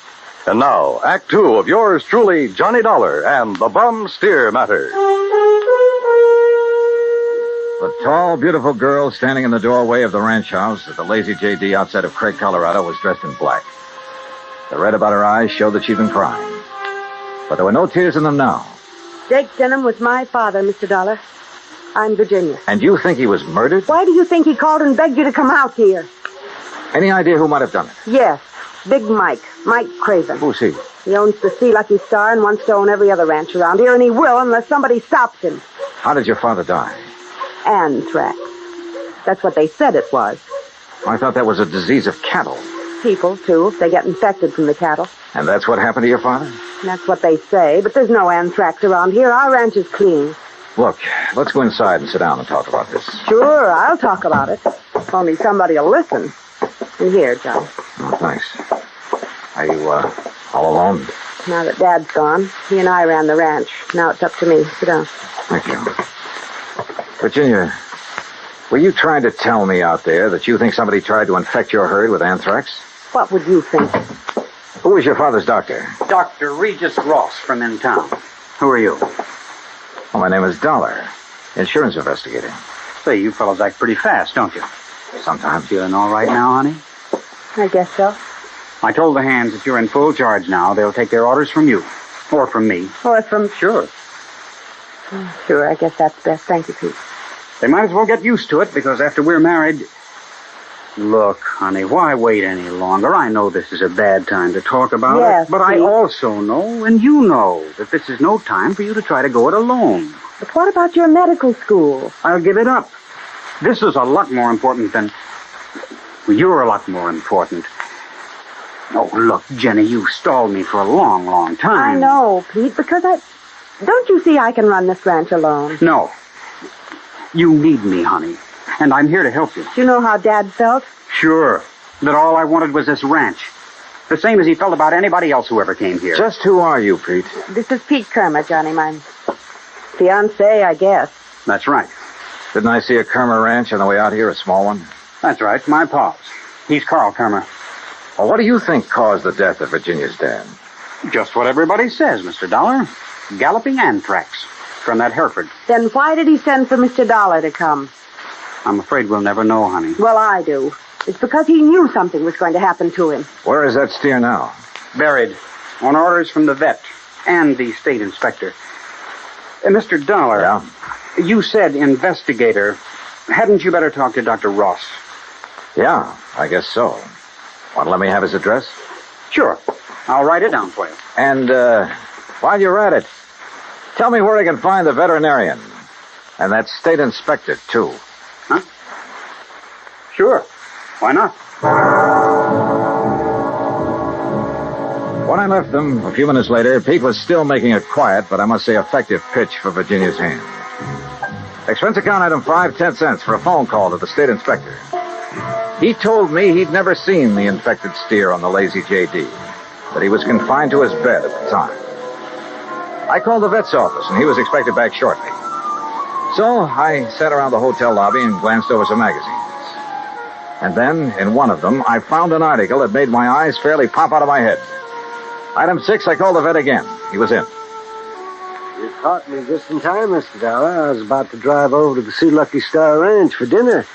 And now, Act Two of yours truly, Johnny Dollar and the Bum Steer Matter. The tall, beautiful girl standing in the doorway of the ranch house at the Lazy J.D. outside of Craig, Colorado, was dressed in black. The red about her eyes showed that she'd been crying. But there were no tears in them now. Jake Denham was my father, Mr. Dollar. I'm Virginia. And you think he was murdered? Why do you think he called and begged you to come out here? Any idea who might have done it? Yes, Big Mike Craven. Who's he? He owns the Sea Lucky Star and wants to own every other ranch around here, and he will unless somebody stops him. How did your father die? Anthrax. That's what they said it was. I thought that was a disease of cattle. People, too, if they get infected from the cattle. And that's what happened to your father? That's what they say, but there's no anthrax around here. Our ranch is clean. Look, let's go inside and sit down and talk about this. Sure, I'll talk about it. If only somebody will listen. And here, John. Oh, thanks. Are you, all alone? Now that Dad's gone, he and I ran the ranch. Now it's up to me. Sit down. Thank you. Virginia, were you trying to tell me out there that you think somebody tried to infect your herd with anthrax? What would you think? Who was your father's doctor? Dr. Regis Ross from in town. Who are you? Well, my name is Dollar, insurance investigator. Say, you fellows act pretty fast, don't you? Sometimes. Feeling all right now, honey? I guess so. I told the hands that you're in full charge now. They'll take their orders from you. Or from me. Or from... Sure. Sure, I guess that's best. Thank you, Pete. They might as well get used to it, because after we're married... Look, honey, why wait any longer? I know this is a bad time to talk about Yes, it, but I also know, and you know, that this is no time for you to try to go it alone. But what about your medical school? I'll give it up. This is a lot more important than... Well, you're a lot more important. Oh, look, Jenny, you stalled me for a long, long time. I know, Pete, because Don't you see I can run this ranch alone? No. You need me, honey. And I'm here to help you. Do you know how Dad felt? Sure. That all I wanted was this ranch. The same as he felt about anybody else who ever came here. Just who are you, Pete? This is Pete Kermer, Johnny. My fiancé, I guess. That's right. Didn't I see a Kermer ranch on the way out here, a small one? That's right. My pa's. He's Carl Kermer. Well, what do you think caused the death of Virginia's dad? Just what everybody says, Mr. Dollar. Galloping anthrax from that Hereford. Then why did he send for Mr. Dollar to come? I'm afraid we'll never know, honey. Well, I do. It's because he knew something was going to happen to him. Where is that steer now? Buried. On orders from the vet and the state inspector. Mr. Dollar. Yeah? You said investigator. Hadn't you better talk to Dr. Ross? Yeah, I guess so. Want to let me have his address? Sure. I'll write it down for you. And, while you're at it, tell me where I can find the veterinarian. And that state inspector, too. Huh? Sure. Why not? When I left them, a few minutes later, Pete was still making a quiet, but I must say effective pitch for Virginia's hand. Expense account item 5, 10 cents for a phone call to the state inspector. He told me he'd never seen the infected steer on the Lazy JD, that he was confined to his bed at the time. I called the vet's office, and he was expected back shortly. So I sat around the hotel lobby and glanced over some magazines. And then, in one of them, I found an article that made my eyes fairly pop out of my head. Item 6, I called the vet again. He was in. You caught me just in time, Mr. Dollar. I was about to drive over to the Sea Lucky Star Ranch for dinner.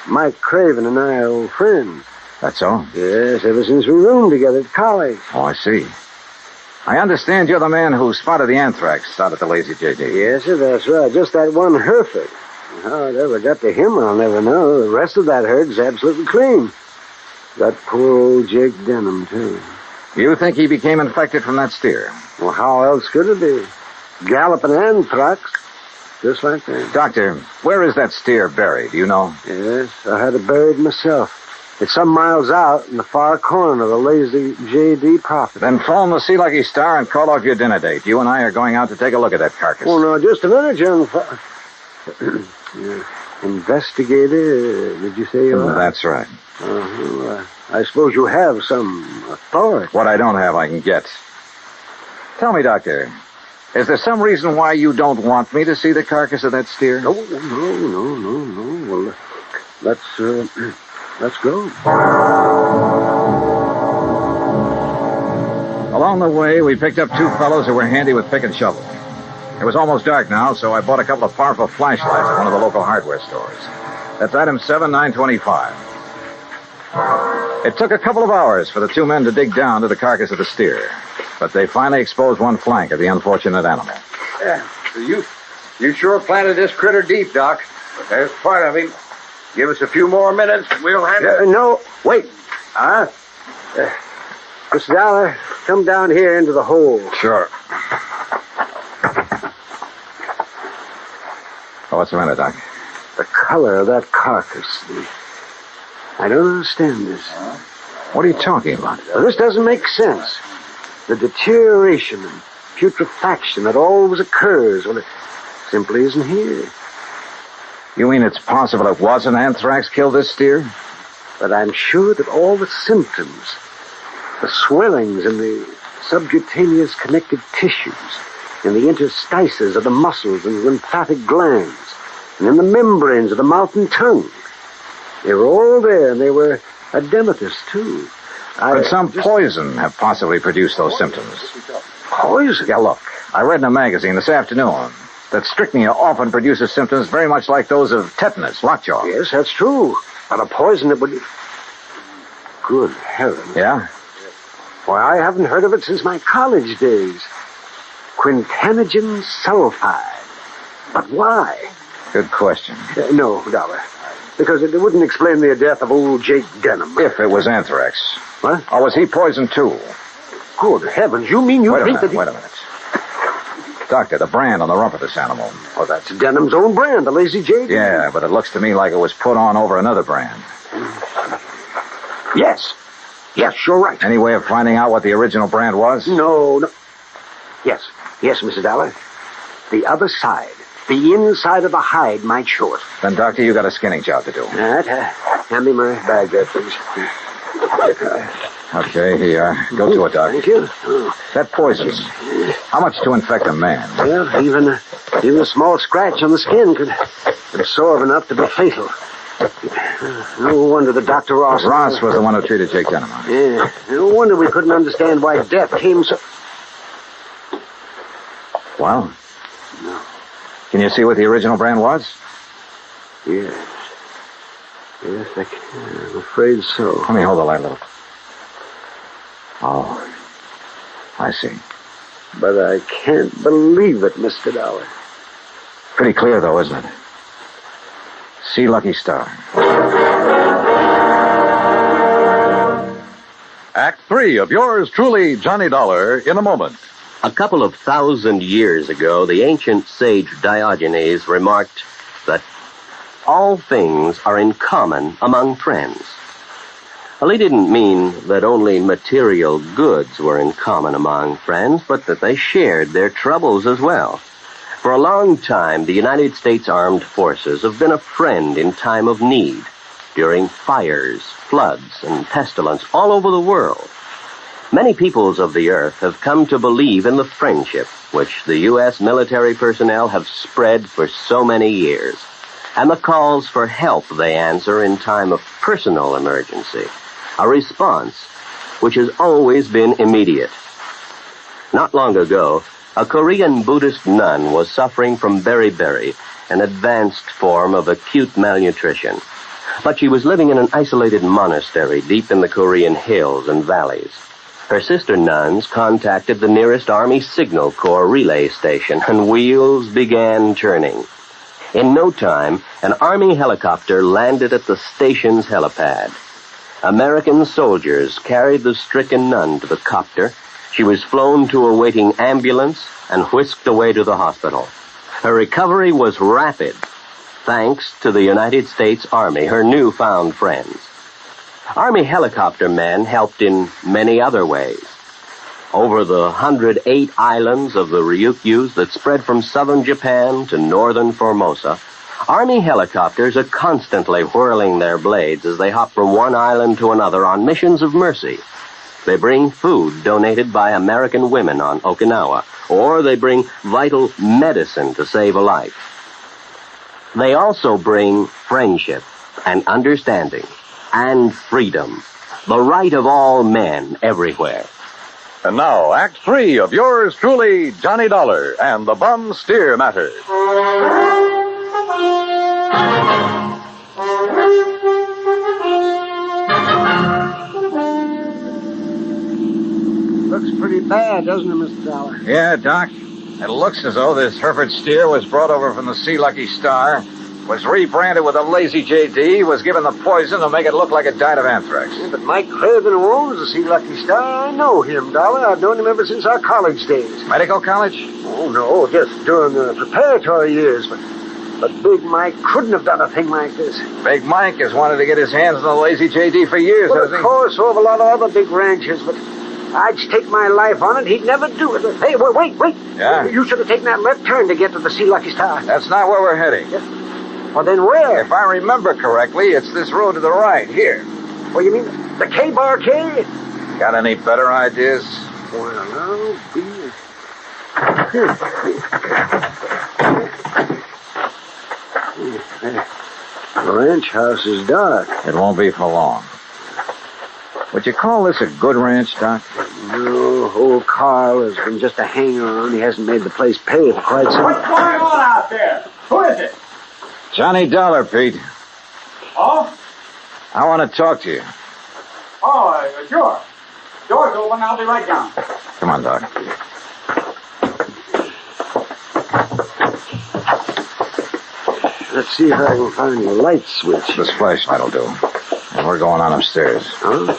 Mike Craven and I are old friends. That's all? Yes, ever since we roomed together at college. Oh, I see. I understand you're the man who spotted the anthrax out at the Lazy JD. Yes, sir, that's right. Just that one Hereford. How it ever got to him, I'll never know. The rest of that herd's absolutely clean. That poor old Jake Denham, too. You think he became infected from that steer? Well, how else could it be? Galloping anthrax. Just like that. Doctor, where is that steer buried? Do you know? Yes, I had it buried myself. It's some miles out in the far corner of the Lazy JD property. Then phone the Sea Lucky Star and call off your dinner date. You and I are going out to take a look at that carcass. Oh, no, just a minute, young Investigator, did you say you are? That's right. I suppose you have some authority. What I don't have, I can get. Tell me, Doctor, is there some reason why you don't want me to see the carcass of that steer? No. Well, let's go. Along the way, we picked up two fellows who were handy with pick and shovel. It was almost dark now, so I bought a couple of powerful flashlights at one of the local hardware stores. That's item 7, 925. It took a couple of hours for the two men to dig down to the carcass of the steer, but they finally exposed one flank of the unfortunate animal. Yeah, you sure planted this critter deep, Doc. But there's part of him. Give us a few more minutes, and we'll handle it. No, wait. Mr. Dollar, come down here into the hole. Sure. Oh, what's the matter, Doc? The color of that carcass. I don't understand this. What are you talking about? Now, this doesn't make sense. The deterioration and putrefaction that always occurs when it simply isn't here. You mean it's possible it wasn't anthrax killed this steer? But I'm sure that all the symptoms, the swellings in the subcutaneous connective tissues, in the interstices of the muscles and lymphatic glands, and in the membranes of the mouth and tongue. They were all there, and they were edematous, too. Could some poison have possibly produced those symptoms? Poison? Yeah, look, I read in a magazine this afternoon that strychnia often produces symptoms very much like those of tetanus, lockjaw. Yes, that's true. But a poison that would... Good heavens. Yeah? Why, I haven't heard of it since my college days. Quintanogen sulfide. But why? Good question. No, Dollar. Because it wouldn't explain the death of old Jake Denham. If it was anthrax. What? Or was he poisoned, too? Good heavens, you mean you think that he... Wait a minute. Doctor, the brand on the rump of this animal. Oh, that's Denham's own brand, the Lazy JD. Yeah, but it looks to me like it was put on over another brand. Yes. Yes, you're right. Any way of finding out what the original brand was? No. Yes, Mr. Dollar. The other side. The inside of the hide might show it. Then, Doctor, you got a skinning job to do. All right. Hand me my bag there, please. Okay, here you are. Go to it, Doc. Thank you. That poisons. How much to infect a man? Well, even a small scratch on the skin could absorb enough to be fatal. No wonder the Dr. Ross... Ross was the one who treated Jake Denham. Yeah. No wonder we couldn't understand why death came so... Well? No. Can you see what the original brand was? Yes. Yes, I'm afraid so. Let me hold the light a little. Oh, I see. But I can't believe it, Mr. Dollar. Pretty clear, though, isn't it? Sea Lucky Star. Act 3 of yours truly, Johnny Dollar, in a moment. A couple of 1,000 years ago, the ancient sage Diogenes remarked that all things are in common among friends. Well, he didn't mean that only material goods were in common among friends, but that they shared their troubles as well. For a long time, the United States Armed Forces have been a friend in time of need, during fires, floods, and pestilence all over the world. Many peoples of the earth have come to believe in the friendship which the U.S. military personnel have spread for so many years, and the calls for help they answer in time of personal emergency, a response which has always been immediate. Not long ago, a Korean Buddhist nun was suffering from beriberi, an advanced form of acute malnutrition. But she was living in an isolated monastery deep in the Korean hills and valleys. Her sister nuns contacted the nearest Army Signal Corps relay station, and wheels began turning. In no time, an Army helicopter landed at the station's helipad. American soldiers carried the stricken nun to the copter. She was flown to a waiting ambulance and whisked away to the hospital. Her recovery was rapid, thanks to the United States Army, her newfound friends. Army helicopter men helped in many other ways. Over the 108 islands of the Ryukyus that spread from southern Japan to northern Formosa, Army helicopters are constantly whirling their blades as they hop from one island to another on missions of mercy. They bring food donated by American women on Okinawa, or they bring vital medicine to save a life. They also bring friendship and understanding and freedom, the right of all men everywhere. And now, Act 3 of yours truly, Johnny Dollar and the Bum Steer Matter. Looks pretty bad, doesn't it, Mr. Dollar? Yeah, Doc. It looks as though this Hereford steer was brought over from the Sea Lucky Star, was rebranded with a Lazy JD, was given the poison to make it look like it died of anthrax. Yeah, but Mike Craven, who owns the Sea Lucky Star, I know him, Dollar. I've known him ever since our college days. Medical college? Oh, no, just during the preparatory years. But Big Mike couldn't have done a thing like this. Big Mike has wanted to get his hands on the Lazy JD for years, Well, hasn't of he? course, so have a lot of other big ranchers, but I'd stake my life on it. He'd never do it. Hey, wait. Yeah? You should have taken that left turn to get to the Sea Lucky Star. That's not where we're heading. Yeah. Well, then where? If I remember correctly, it's this road to the right, here. Well, you mean the K-Bar K? Got any better ideas? Well, I'll be... The ranch house is dark. It won't be for long. Would you call this a good ranch, Doc? No, old Carl has been just a hanger-on. He hasn't made the place pay for quite some... What's going on out there? Who is it? Johnny Dollar, Pete. Oh? I want to talk to you. Oh, sure. Door's open. I'll be right down. Come on, Doc. Let's see if I can find the light switch. This flashlight will do. And we're going on upstairs. Huh?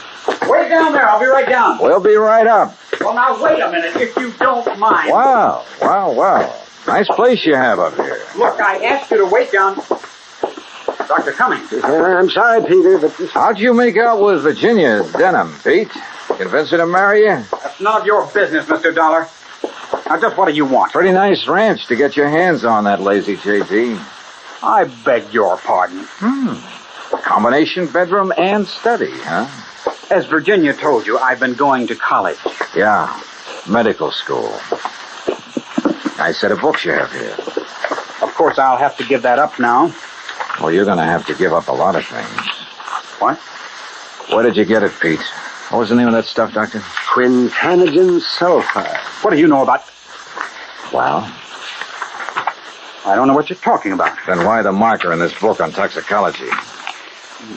Wait down there. I'll be right down. We'll be right up. Well, now, wait a minute, if you don't mind. Wow. Nice place you have up here. Look, I asked you to wait down. Dr. Cummings. I'm sorry, Peter, but this... How'd you make out with Virginia Denham, Pete? Convince her to marry you? That's none of your business, Mr. Dollar. Now, just what do you want? Pretty nice ranch to get your hands on, that Lazy JD. I beg your pardon. Combination bedroom and study, huh? As Virginia told you, I've been going to college. Yeah, medical school. Nice set of books you have here. Of course, I'll have to give that up now. Well, you're going to have to give up a lot of things. What? Where did you get it, Pete? What was the name of that stuff, Doctor? Quintanogen sulfide. What do you know about... Well? I don't know what you're talking about. Then why the marker in this book on toxicology?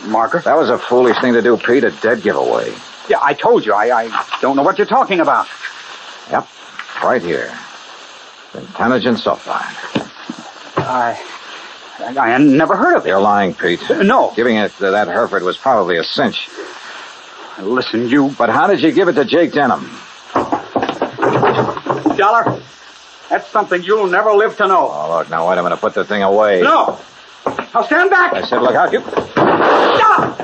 Marker? That was a foolish thing to do, Pete. A dead giveaway. Yeah, I told you. I don't know what you're talking about. Yep. Right here. Quintanogen sulfide. I never heard of it. You're lying, Pete. No. Giving it to that Hereford was probably a cinch. Listen, you... But how did you give it to Jake Denham? Dollar, that's something you'll never live to know. Oh, look, now wait a minute. Put the thing away. No. Now stand back. I said, look out. You... Stop!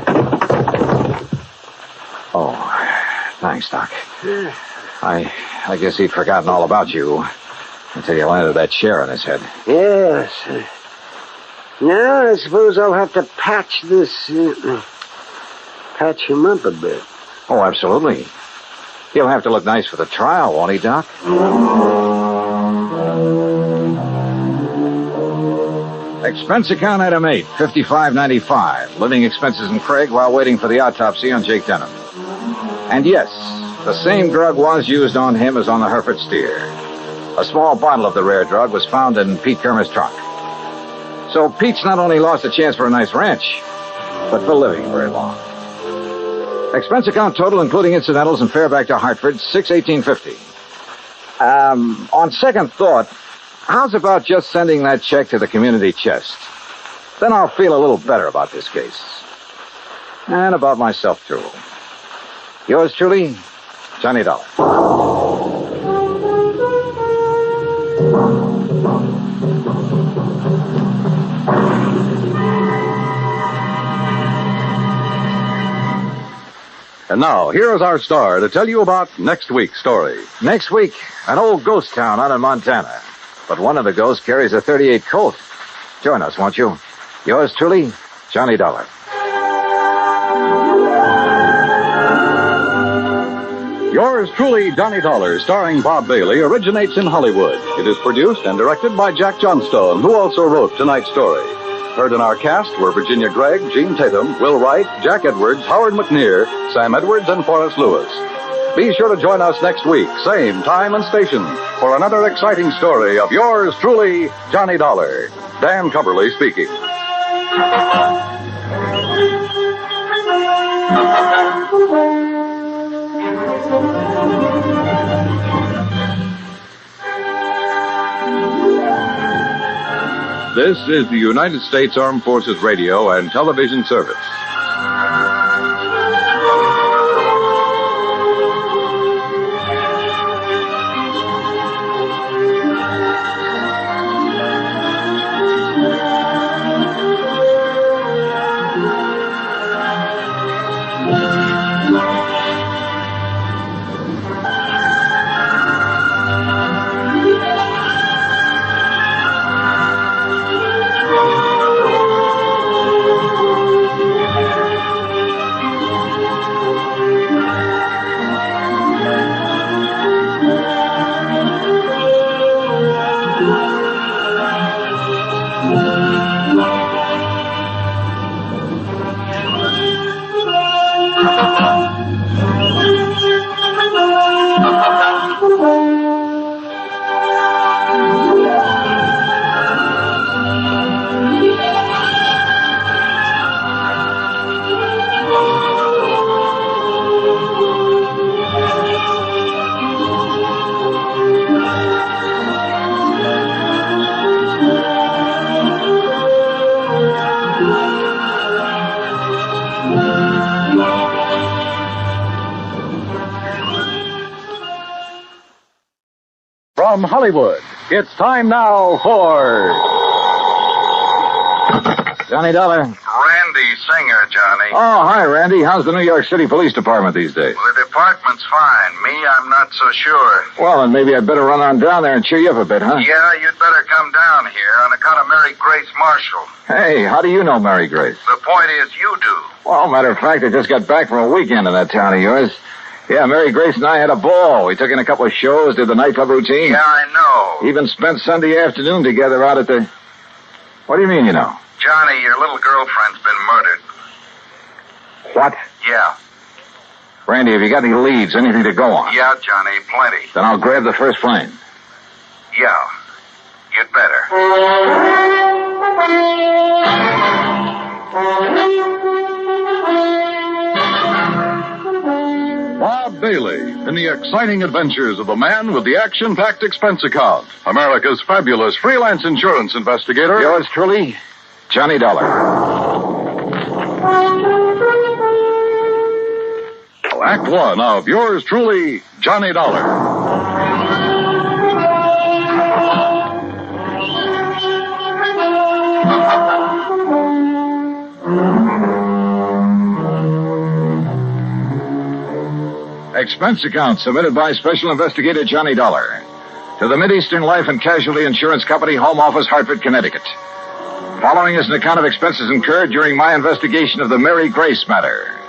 Oh, thanks, Doc. I guess he'd forgotten all about you. Until you landed that chair on his head. Yes. Now I suppose I'll have to patch him up a bit. Oh, absolutely. He'll have to look nice for the trial, won't he, Doc? Expense account item 8, $55.95. Living expenses in Craig while waiting for the autopsy on Jake Denham. And yes, the same drug was used on him as on the Hereford steer. A small bottle of the rare drug was found in Pete Kermer's trunk. So Pete's not only lost a chance for a nice ranch, but for living very long. Expense account total, including incidentals and fare back to Hartford, $618.50. On second thought, how's about just sending that check to the community chest? Then I'll feel a little better about this case. And about myself, too. Yours truly, Johnny Dollar. And now, here is our star to tell you about next week's story. Next week, an old ghost town out in Montana. But one of the ghosts carries a .38 Colt. Join us, won't you? Yours truly, Johnny Dollar. Yours truly, Johnny Dollar, starring Bob Bailey, originates in Hollywood. It is produced and directed by Jack Johnstone, who also wrote tonight's story. Heard in our cast were Virginia Gregg, Gene Tatum, Will Wright, Jack Edwards, Howard McNear, Sam Edwards, and Forrest Lewis. Be sure to join us next week, same time and station, for another exciting story of yours truly, Johnny Dollar. Dan Cumberly speaking. This is the United States Armed Forces Radio and Television Service. From Hollywood, it's time now for... Johnny Dollar. Randy Singer, Johnny. Oh, hi, Randy. How's the New York City Police Department these days? Well, the department's fine. Me, I'm not so sure. Well, then maybe I'd better run on down there and cheer you up a bit, huh? Yeah, you'd better come down here on account of Mary Grace Marshall. Hey, how do you know Mary Grace? The point is, you do. Well, matter of fact, I just got back from a weekend in that town of yours. Yeah, Mary Grace and I had a ball. We took in a couple of shows, did the nightclub routine. Yeah, I know. Even spent Sunday afternoon together out at the... What do you mean, you know? Johnny, your little girlfriend's been murdered. What? Yeah. Randy, have you got any leads, anything to go on? Yeah, Johnny, plenty. Then I'll grab the first plane. Yeah, you'd better. Bob Bailey in the exciting adventures of the man with the action-packed expense account. America's fabulous freelance insurance investigator. Yours truly, Johnny Dollar. Act one of yours truly, Johnny Dollar. Expense account submitted by Special Investigator Johnny Dollar To the Mideastern Life and Casualty Insurance Company, Home Office, Hartford, Connecticut. Following is an account of expenses incurred during my investigation of the Mary Grace matter.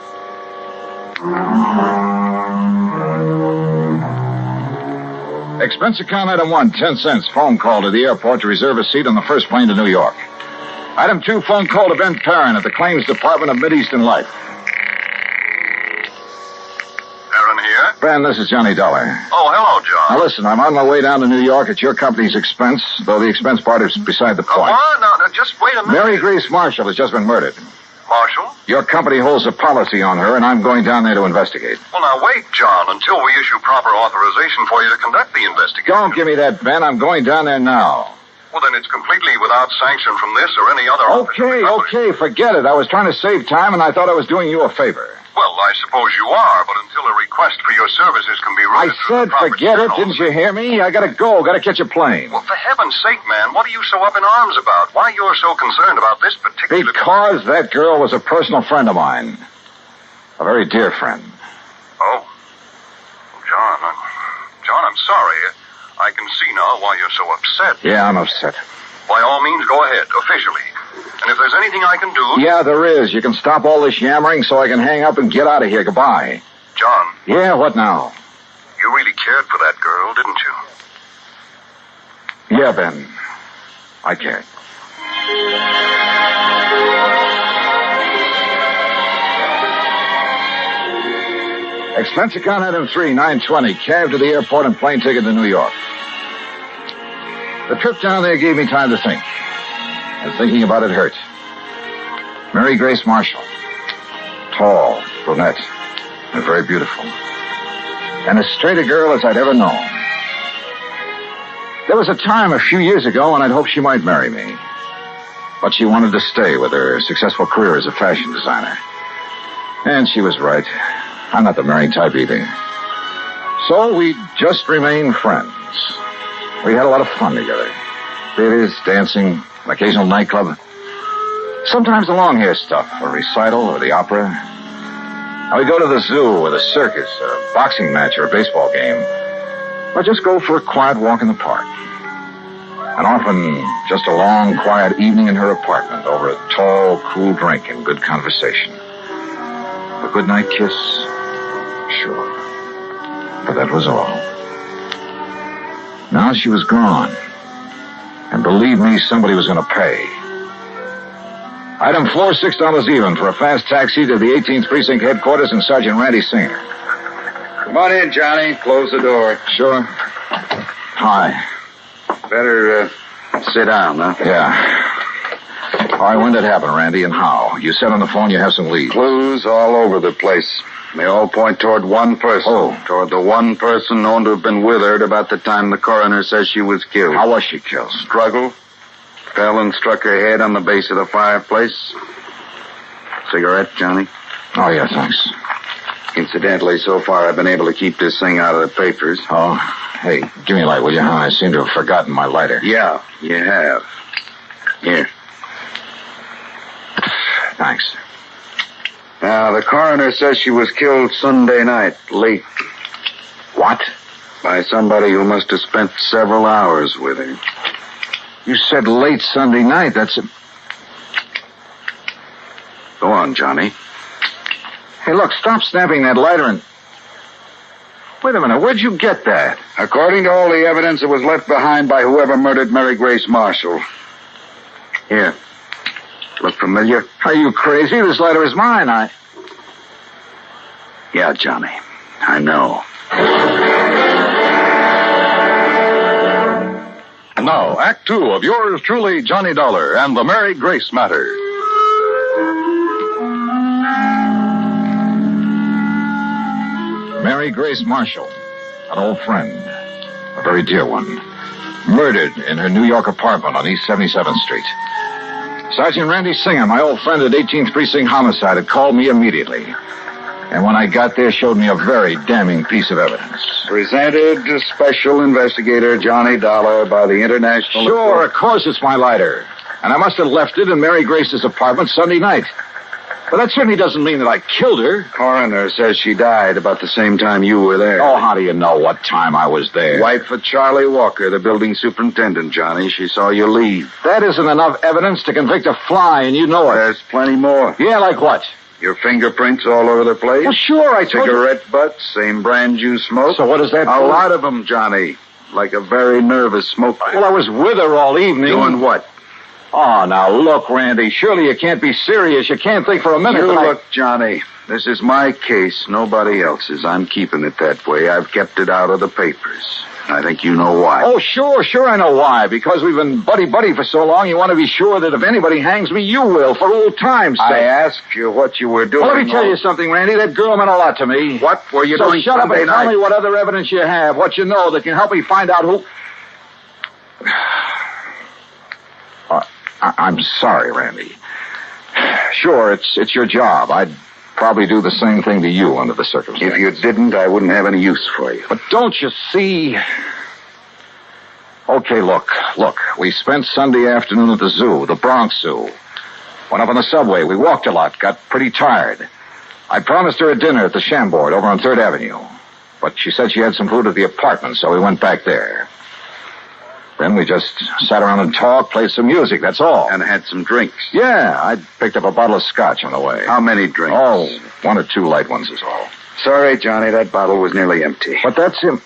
Expense account item 1, 10 cents. Phone call to the airport to reserve a seat on the first plane to New York. Item 2, phone call to Ben Perrin at the Claims Department of Mideastern Life. Aaron here? Ben, this is Johnny Dollar. Oh, hello, John. Now listen, I'm on my way down to New York at your company's expense, though the expense part is beside the point. What? No, just wait a minute. Mary Grace Marshall has just been murdered. Marshall? Your company holds a policy on her, and I'm going down there to investigate. Well, now wait, John, until we issue proper authorization for you to conduct the investigation. Don't give me that, Ben. I'm going down there now. Well, then it's completely without sanction from this or any other officer. Okay, forget it. I was trying to save time, and I thought I was doing you a favor. Well, I suppose you are, but until a request for your services can be I routed said forget it. Didn't you hear me? I gotta go. Gotta catch a plane. Well, for heaven's sake, man, what are you so up in arms about? Why you're so concerned about this particular... Because that girl was a personal friend of mine. A very dear friend. Oh. John, I'm sorry. I can see now why you're so upset. Yeah, I'm upset. By all means, go ahead, officially. And if there's anything I can do... Yeah, there is. You can stop all this yammering so I can hang up and get out of here. Goodbye. John. Yeah, what now? You really cared for that girl, didn't you? Yeah, Ben. I cared. Expense account item 3, $9.20. Cab to the airport and plane ticket to New York. The trip down there gave me time to think. And thinking about it hurt. Mary Grace Marshall. Tall, brunette, and very beautiful. And as straight a girl as I'd ever known. There was a time a few years ago when I'd hoped she might marry me. But she wanted to stay with her successful career as a fashion designer. And she was right. I'm not the marrying type either. So we just remained friends. We had a lot of fun together. Theaters, dancing, an occasional nightclub. Sometimes the long hair stuff, a recital or the opera. I would go to the zoo or the circus, a boxing match or a baseball game. Or just go for a quiet walk in the park. And often just a long, quiet evening in her apartment over a tall, cool drink and good conversation. A good night kiss? Sure. But that was all. Now she was gone. And believe me, somebody was going to pay. Item 4, $6 even for a fast taxi to the 18th Precinct headquarters and Sergeant Randy Singer. Come on in, Johnny. Close the door. Sure. Hi. Better sit down, huh? Yeah. All right, when did it happen, Randy, and how? You said on the phone you have some leads. Clues all over the place. They all point toward one person. Oh. Toward the one person known to have been with her at about the time the coroner says she was killed. How was she killed? Struggle. Fell and struck her head on the base of the fireplace. Cigarette, Johnny? Oh, yeah, thanks. Incidentally, so far I've been able to keep this thing out of the papers. Oh, hey, give me a light, will you? I seem to have forgotten my lighter. Yeah, you have. Here. Thanks. Now, the coroner says she was killed Sunday night, late. What? By somebody who must have spent several hours with her. You said late Sunday night. That's a... Go on, Johnny. Hey, look, stop snapping that lighter and... Wait a minute, where'd you get that? According to all the evidence, it was left behind by whoever murdered Mary Grace Marshall. Here. Look familiar? Are you crazy? This lighter is mine. Yeah, Johnny. I know. And now, Act 2 of yours truly, Johnny Dollar, and the Mary Grace matter. Mary Grace Marshall, an old friend, a very dear one, murdered in her New York apartment on East 77th Street. Sergeant Randy Singer, my old friend at 18th Precinct Homicide, had called me immediately. And when I got there, showed me a very damning piece of evidence. Presented to Special Investigator Johnny Dollar by the International... Sure, of course it's my lighter. And I must have left it in Mary Grace's apartment Sunday night. But that certainly doesn't mean that I killed her. Coroner says she died about the same time you were there. Oh, how do you know what time I was there? Wife of Charlie Walker, the building superintendent, Johnny. She saw you leave. That isn't enough evidence to convict a fly, and you know it. There's plenty more. Yeah, like what? Your fingerprints all over the place. Well, sure, I told you. Cigarette butts, same brand you smoke. So what does that A prove? lot of them, Johnny. Like a very nervous smoker. Well, I was with her all evening. Doing what? Oh, now look, Randy. Surely you can't be serious. You can't think for a minute You that look, Johnny. This is my case, nobody else's. I'm keeping it that way. I've kept it out of the papers. I think you know why. Oh, sure I know why. Because we've been buddy-buddy for so long, you want to be sure that if anybody hangs me, you will, for old time's sake. I asked you what you were doing. Well, let me tell you something, Randy. That girl meant a lot to me. What were you doing shut up Sunday and tell night? me what other evidence you have, what you know that can help me find out who... I'm sorry, Randy. Sure, it's your job. I'd probably do the same thing to you under the circumstances. If you didn't, I wouldn't have any use for you. But don't you see... Okay, look. We spent Sunday afternoon at the zoo, the Bronx Zoo. Went up on the subway. We walked a lot, got pretty tired. I promised her a dinner at the Chambord over on 3rd Avenue. But she said she had some food at the apartment, so we went back there. Then we just sat around and talked, played some music, that's all. And had some drinks. Yeah, I picked up a bottle of scotch on the way. How many drinks? Oh, 1 or 2 light ones is all. Sorry, Johnny, that bottle was nearly empty. But that's him.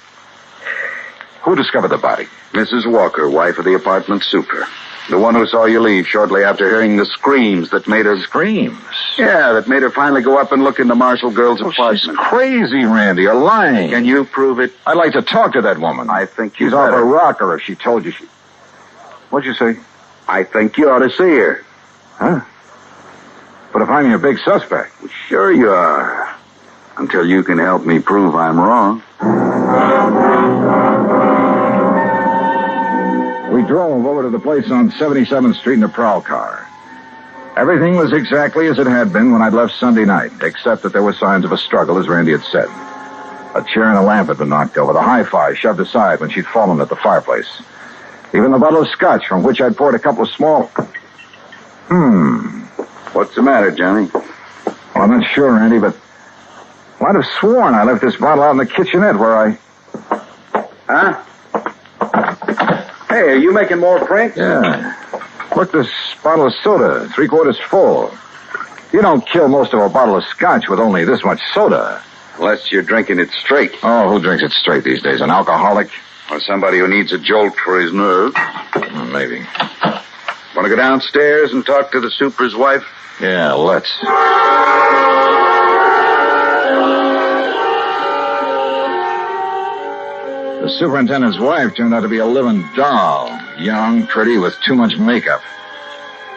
Who discovered the body? Mrs. Walker, wife of the apartment super. The one who saw you leave shortly after hearing the screams that made her... Screams? Yeah, that made her finally go up and look in the Marshall girl's apartment. She's crazy, Randy. You're lying. Can you prove it? I'd like to talk to that woman. I think you She's off better. her rocker if she told you she... What'd you say? I think you ought to see her. Huh? But if I'm your big suspect... Sure you are. Until you can help me prove I'm wrong. We drove over to the place on 77th Street in a prowl car. Everything was exactly as it had been when I'd left Sunday night, except that there were signs of a struggle, as Randy had said. A chair and a lamp had been knocked over, the hi-fi shoved aside when she'd fallen at the fireplace. Even the bottle of scotch from which I'd poured a couple of small... What's the matter, Johnny? Well, I'm not sure, Randy, but I'd have sworn I left this bottle out in the kitchenette where I... Huh? Hey, are you making more pranks? Yeah. Look, this bottle of soda, 3/4 full. You don't kill most of a bottle of scotch with only this much soda. Unless you're drinking it straight. Oh, who drinks it straight these days? An alcoholic? Or somebody who needs a jolt for his nerve. Maybe. Want to go downstairs and talk to the super's wife? Yeah, let's. The superintendent's wife turned out to be a living doll. Young, pretty, with too much makeup.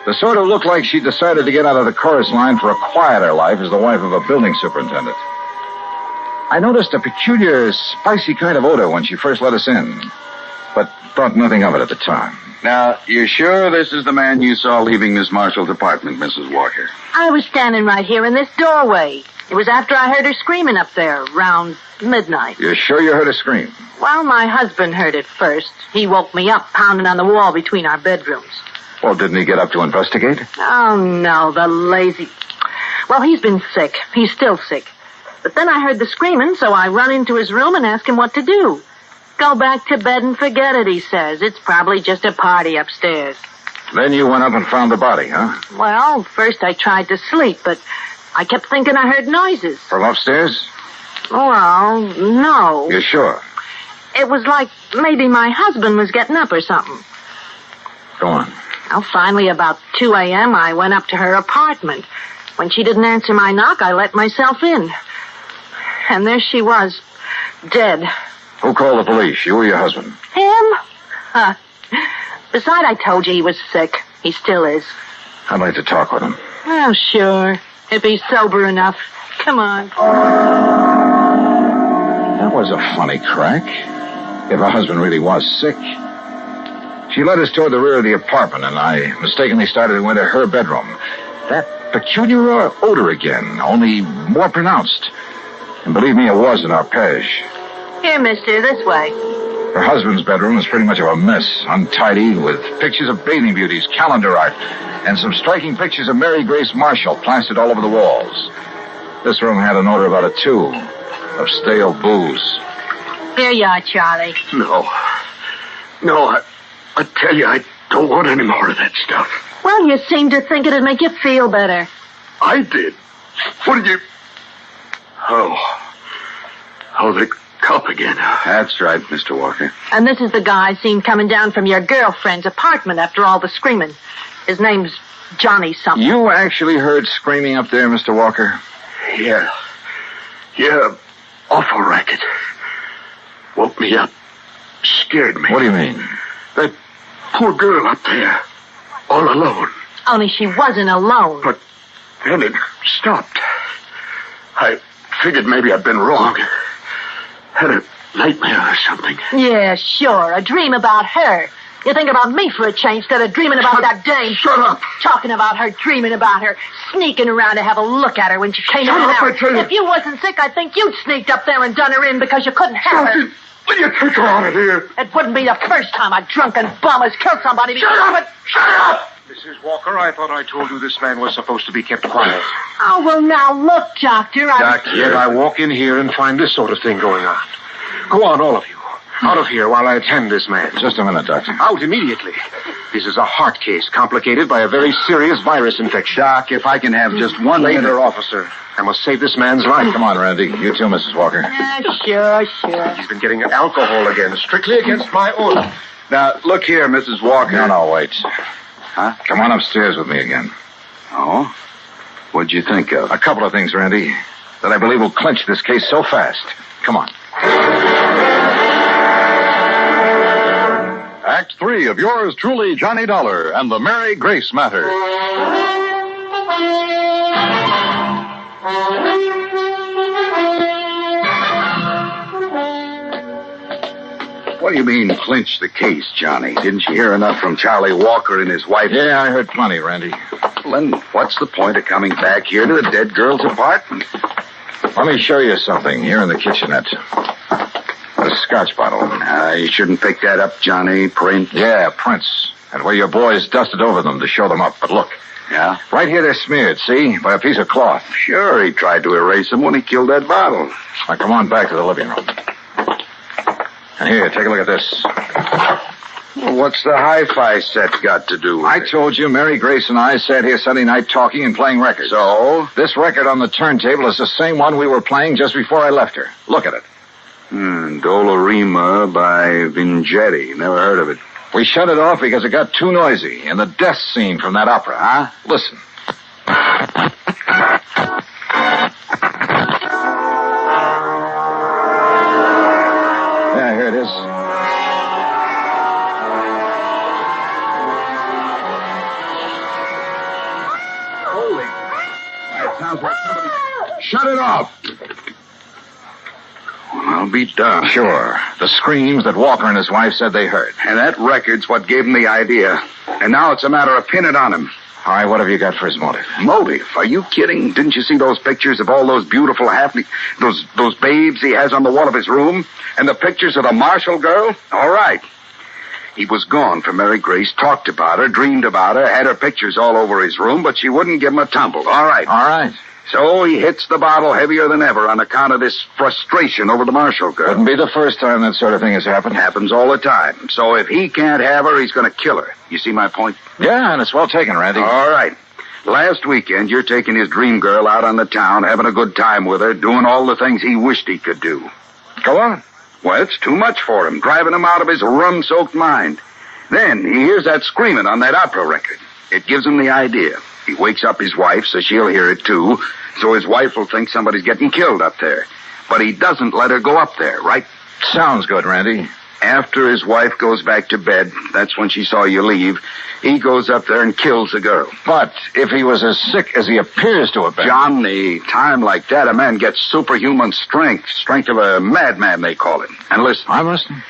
The sort who looked like she decided to get out of the chorus line for a quieter life as the wife of a building superintendent. I noticed a peculiar, spicy kind of odor when she first let us in, but thought nothing of it at the time. Now, you're sure this is the man you saw leaving Miss Marshall's apartment, Mrs. Walker? I was standing right here in this doorway. It was after I heard her screaming up there, around midnight. You're sure you heard her scream? Well, my husband heard it first. He woke me up, pounding on the wall between our bedrooms. Well, didn't he get up to investigate? Oh, no, the lazy... Well, he's been sick. He's still sick. But then I heard the screaming, so I run into his room and ask him what to do. Go back to bed and forget it, he says. It's probably just a party upstairs. Then you went up and found the body, huh? Well, first I tried to sleep, but I kept thinking I heard noises. From upstairs? Well, no. You're sure? It was like maybe my husband was getting up or something. Go on. Well, finally, about 2 a.m., I went up to her apartment. When she didn't answer my knock, I let myself in. And there she was, dead. Who called the police, you or your husband? Him? Besides, I told you he was sick. He still is. I'd like to talk with him. Oh, sure. If he's sober enough. Come on. That was a funny crack. If her husband really was sick. She led us toward the rear of the apartment, and I mistakenly started to enter her bedroom. That peculiar odor again, only more pronounced. And believe me, it was an arpege. Here, mister, this way. Her husband's bedroom was pretty much of a mess, untidy, with pictures of bathing beauties, calendar art, and some striking pictures of Mary Grace Marshall plastered all over the walls. This room had an odor about a tube of stale booze. Here you are, Charlie. No, I tell you, I don't want any more of that stuff. Well, you seem to think it'd make you feel better. I did. What did you... Oh, the cup again. That's right, Mr. Walker. And this is the guy I seen coming down from your girlfriend's apartment after all the screaming. His name's Johnny something. You actually heard screaming up there, Mr. Walker? Yeah, awful racket. Woke me up. Scared me. What do you mean? That poor girl up there. All alone. Only she wasn't alone. But then it stopped. I figured maybe I'd been wrong. Had a nightmare or something. Yeah, sure. A dream about her. You think about me for a change instead of dreaming about that dame. Shut up. Talking about her, dreaming about her, sneaking around to have a look at her when she came in and out. I tell you. If you wasn't sick, I think you'd sneaked up there and done her in because you couldn't have her. Will you take her out of here? It wouldn't be the first time a drunken bum has killed somebody. Shut up! Shut up! Mrs. Walker, I thought I told you this man was supposed to be kept quiet. Oh, well, now look, Doctor. Yet I walk in here and find this sort of thing going on. Go on, all of you. Out of here while I attend this man. Just a minute, Doctor. Out immediately. This is a heart case complicated by a very serious virus infection. Doc, if I can have just one Later, minute. officer. I must save this man's life. Come on, Randy. You too, Mrs. Walker. Sure. He's been getting alcohol again, strictly against my order. Now, look here, Mrs. Walker. No, wait. Huh? Come on upstairs with me again. Oh? What'd you think of? A couple of things, Randy, that I believe will clinch this case so fast. Come on. Act 3 of yours truly, Johnny Dollar, and the Mary Grace Matter. What do you mean, clinch the case, Johnny? Didn't you hear enough from Charlie Walker and his wife? Yeah, I heard plenty, Randy. Well, then what's the point of coming back here to the dead girl's apartment? Let me show you something here in the kitchenette. A scotch bottle. You shouldn't pick that up, Johnny. Print. Yeah, prints. And where your boys dusted over them to show them up. But look. Yeah? Right here they're smeared, see? By a piece of cloth. Sure, he tried to erase them when he killed that bottle. Now, come on back to the living room. And here, take a look at this. Well, what's the hi-fi set got to do with I it? told you Mary Grace and I sat here Sunday night talking and playing records. So? This record on the turntable is the same one we were playing just before I left her. Look at it. Dolorima by Vingetti. Never heard of it. We shut it off because it got too noisy in the death scene from that opera, huh? Listen. Yeah, here it is. Holy. That sounds like somebody... Shut it off. Well, I'll be darned. Sure. The screams that Walker and his wife said they heard. And that record's what gave him the idea. And now it's a matter of pinning it on him. All right, what have you got for his motive? Motive? Are you kidding? Didn't you see those pictures of all those beautiful those babes he has on the wall of his room? And the pictures of the Marshall girl? All right. He was gone from Mary Grace, talked about her, dreamed about her, had her pictures all over his room, but she wouldn't give him a tumble. All right. All right. So he hits the bottle heavier than ever on account of this frustration over the Marshall girl. Wouldn't be the first time that sort of thing has happened. Happens all the time. So if he can't have her, he's going to kill her. You see my point? Yeah, and it's well taken, Randy. All right. Last weekend, you're taking his dream girl out on the town, having a good time with her, doing all the things he wished he could do. Go on. Well, it's too much for him, driving him out of his rum-soaked mind. Then he hears that screaming on that opera record. It gives him the idea. He wakes up his wife, so she'll hear it too, so his wife will think somebody's getting killed up there. But he doesn't let her go up there, right? Sounds good, Randy. After his wife goes back to bed, that's when she saw you leave, he goes up there and kills the girl. But if he was as sick as he appears to have been... John, the time like that, a man gets superhuman strength. Strength of a madman, they call it. And listen. I'm listening.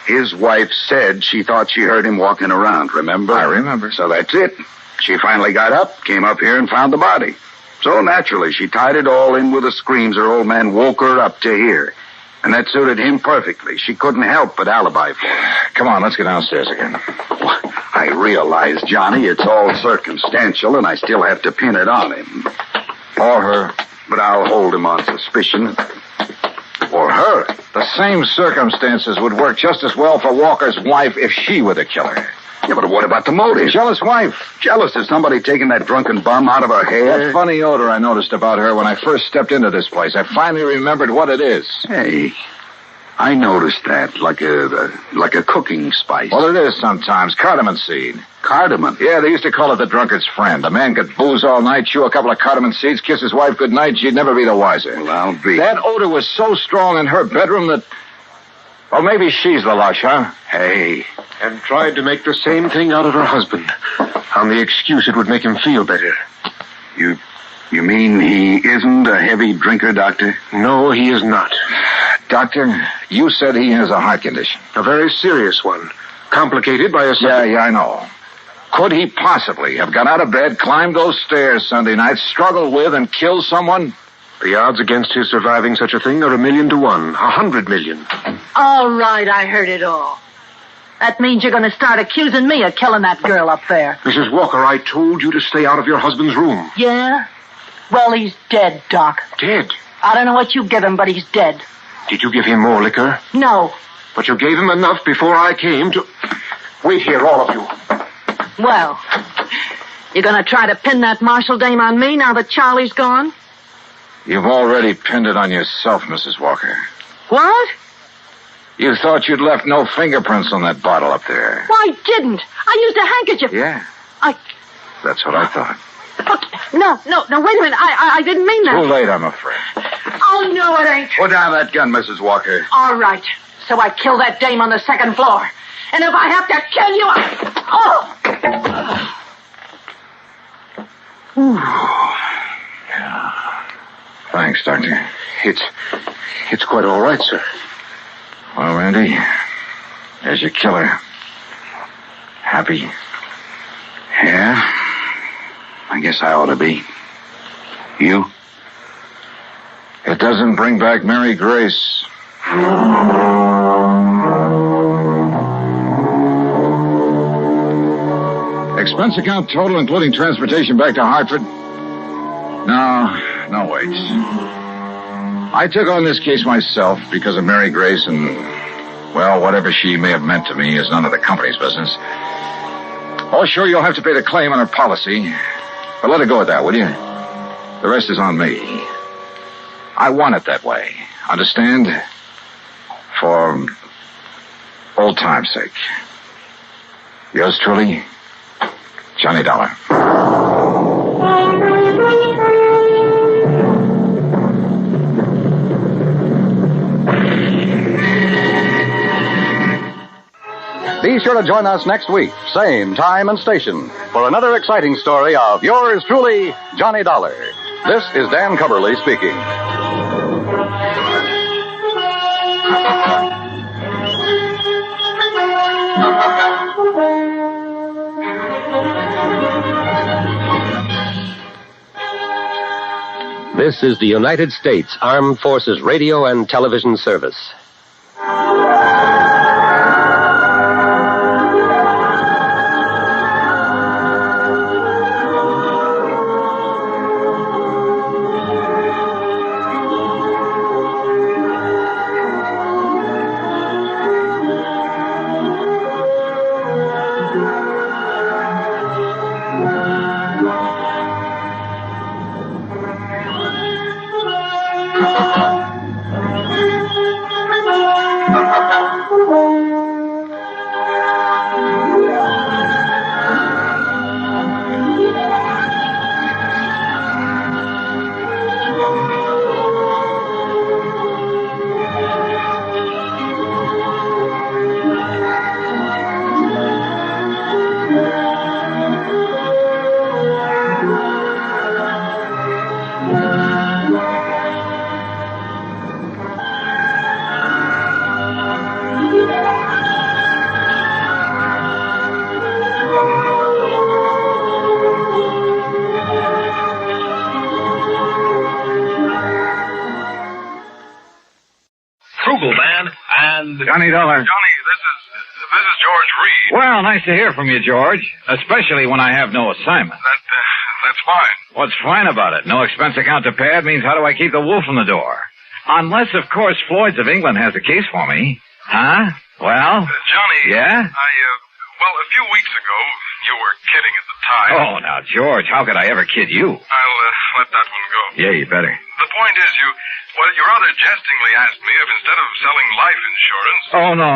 His wife said she thought she heard him walking around, remember? I remember. So that's it. She finally got up, came up here, and found the body. So naturally, she tied it all in with the screams her old man woke her up to hear. And that suited him perfectly. She couldn't help but alibi for him. Come on, let's get downstairs again. I realize, Johnny, it's all circumstantial, and I still have to pin it on him. Or her. But I'll hold him on suspicion. Or her. The same circumstances would work just as well for Walker's wife if she were the killer. Yeah, but what about the motive? Jealous wife. Jealous of somebody taking that drunken bum out of her hair? That funny odor I noticed about her when I first stepped into this place. I finally remembered what it is. Hey, I noticed that, like a cooking spice. Well, it is sometimes. Cardamom seed. Cardamom? Yeah, they used to call it the drunkard's friend. A man could booze all night, chew a couple of cardamom seeds, kiss his wife goodnight, she'd never be the wiser. Well, I'll be. That odor was so strong in her bedroom that... Well, maybe she's the lush, huh? Hey. And tried to make the same thing out of her husband. On the excuse it would make him feel better. You mean he isn't a heavy drinker, Doctor? No, he is not. Doctor, you said he has a heart condition. A very serious one. Complicated by a... Yeah, I know. Could he possibly have got out of bed, climbed those stairs Sunday night, struggled with, and killed someone? The odds against his surviving such a thing are 1,000,000 to 1. 100 million. All right, I heard it all. That means you're going to start accusing me of killing that girl up there. Mrs. Walker, I told you to stay out of your husband's room. Yeah? Well, he's dead, Doc. Dead? I don't know what you give him, but he's dead. Did you give him more liquor? No. But you gave him enough before I came to... Wait here, all of you. Well, you're going to try to pin that Marshall dame on me now that Charlie's gone? You've already pinned it on yourself, Mrs. Walker. What? You thought you'd left no fingerprints on that bottle up there. Well, I didn't. I used a handkerchief. Yeah. That's what I thought. No, wait a minute. I didn't mean that. Too late, I'm afraid. Oh, no, it ain't. Put down that gun, Mrs. Walker. All right. So I killed that dame on the second floor. And if I have to kill you, Thanks, Doctor. It's quite all right, sir. Well, Randy, there's your killer. Happy? Yeah? I guess I ought to be. You? It doesn't bring back Mary Grace. Expense account total, including transportation back to Hartford? No, wait. I took on this case myself because of Mary Grace and, well, whatever she may have meant to me is none of the company's business. Oh, sure, you'll have to pay the claim on her policy, but let it go at that, will you? The rest is on me. I want it that way. Understand? For old time's sake. Yours truly, Johnny Dollar. Be sure to join us next week, same time and station, for another exciting story of yours truly, Johnny Dollar. This is Dan Coverly speaking. This is the United States Armed Forces Radio and Television Service. Johnny Dollar. Johnny, this is George Reed. Well, nice to hear from you, George. Especially when I have no assignment. That's fine. What's fine about it? No expense account to pad means how do I keep the wolf in the door? Unless, of course, Floyd's of England has the case for me. Huh? Well? Johnny. Yeah? Well, a few weeks ago, you were kidding at the time. Oh, now, George, how could I ever kid you? I'll let that one go. Yeah, you better. The point is, you rather jestingly asked me if instead of selling life insurance... Oh, no.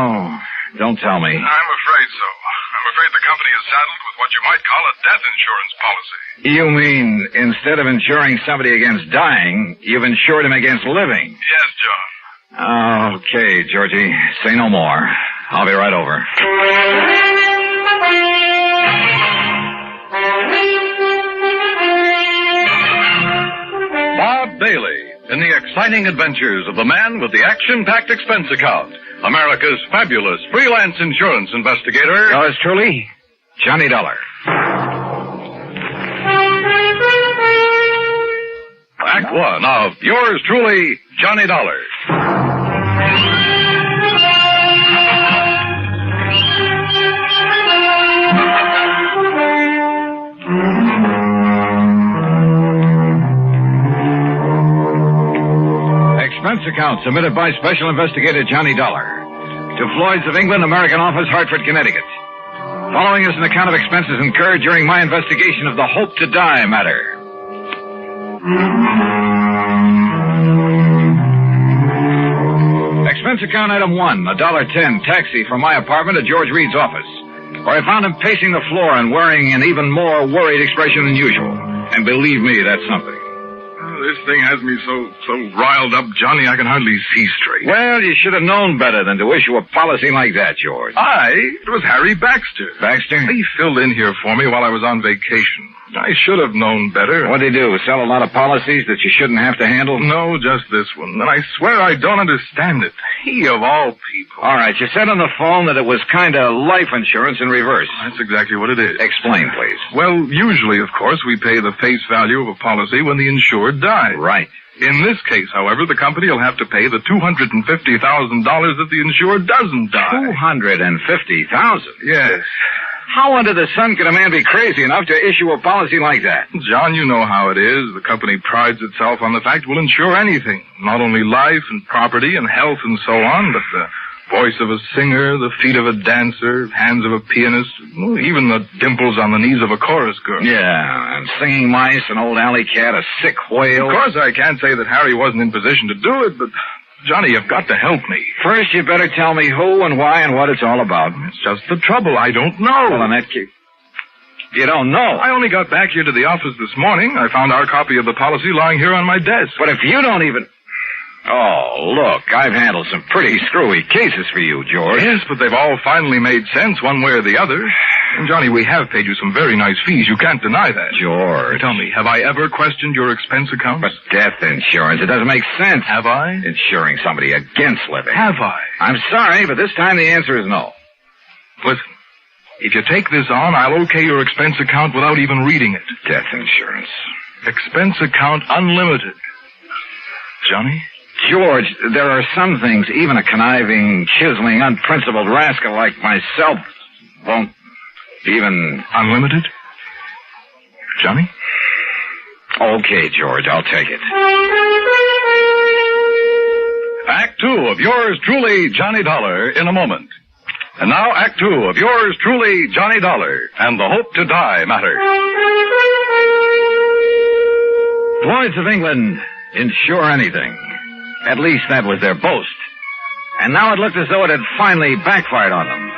Don't tell me. I'm afraid so. I'm afraid the company is saddled with what you might call a death insurance policy. You mean instead of insuring somebody against dying, you've insured him against living? Yes, John. Okay, Georgie. Say no more. I'll be right over. Bob Bailey in the exciting adventures of the man with the action-packed expense account, America's fabulous freelance insurance investigator. Yours truly, Johnny Dollar. Act one of yours truly, Johnny Dollar. Expense account submitted by Special Investigator Johnny Dollar to Floyd's of England, American Office, Hartford, Connecticut. Following is an account of expenses incurred during my investigation of the Hope to Die matter. Expense account item 1, $1.10 taxi from my apartment to George Reed's office, where I found him pacing the floor and wearing an even more worried expression than usual. And believe me, that's something. This thing has me so riled up, Johnny, I can hardly see straight. Well, you should have known better than to issue a policy like that, George. It was Harry Baxter. Baxter? He filled in here for me while I was on vacation. I should have known better. What'd he do? Sell a lot of policies that you shouldn't have to handle? No, just this one. And I swear I don't understand it. He of all people. All right, you said on the phone that it was kind of life insurance in reverse. That's exactly what it is. Explain, please. Well, usually, of course, we pay the face value of a policy when the insured dies. Right. In this case, however, the company will have to pay the $250,000 that the insured doesn't die. $250,000? Yes. How under the sun could a man be crazy enough to issue a policy like that? John, you know how it is. The company prides itself on the fact we'll insure anything. Not only life and property and health and so on, but the voice of a singer, the feet of a dancer, hands of a pianist, even the dimples on the knees of a chorus girl. Yeah, and singing mice, an old alley cat, a sick whale. Of course I can't say that Harry wasn't in position to do it, but... Johnny, you've got to help me. First, you better tell me who and why and what it's all about. It's just the trouble. I don't know. Well, in that case, you don't know. I only got back here to the office this morning. I found our copy of the policy lying here on my desk. But if you don't even... Oh, look, I've handled some pretty screwy cases for you, George. Yes, but they've all finally made sense one way or the other. And, Johnny, we have paid you some very nice fees. You can't deny that. George. Tell me, have I ever questioned your expense account? But death insurance, it doesn't make sense. Have I? Insuring somebody against living. Have I? I'm sorry, but this time the answer is no. Listen, if you take this on, I'll okay your expense account without even reading it. Death insurance. Expense account unlimited. Johnny? George, there are some things even a conniving, chiseling, unprincipled rascal like myself won't even... Unlimited? Johnny? Okay, George, I'll take it. Act 2 of yours truly, Johnny Dollar, in a moment. And now Act 2 of yours truly, Johnny Dollar, and the Hope to Die matter. Floyd's of England insure anything. At least that was their boast. And now it looked as though it had finally backfired on them.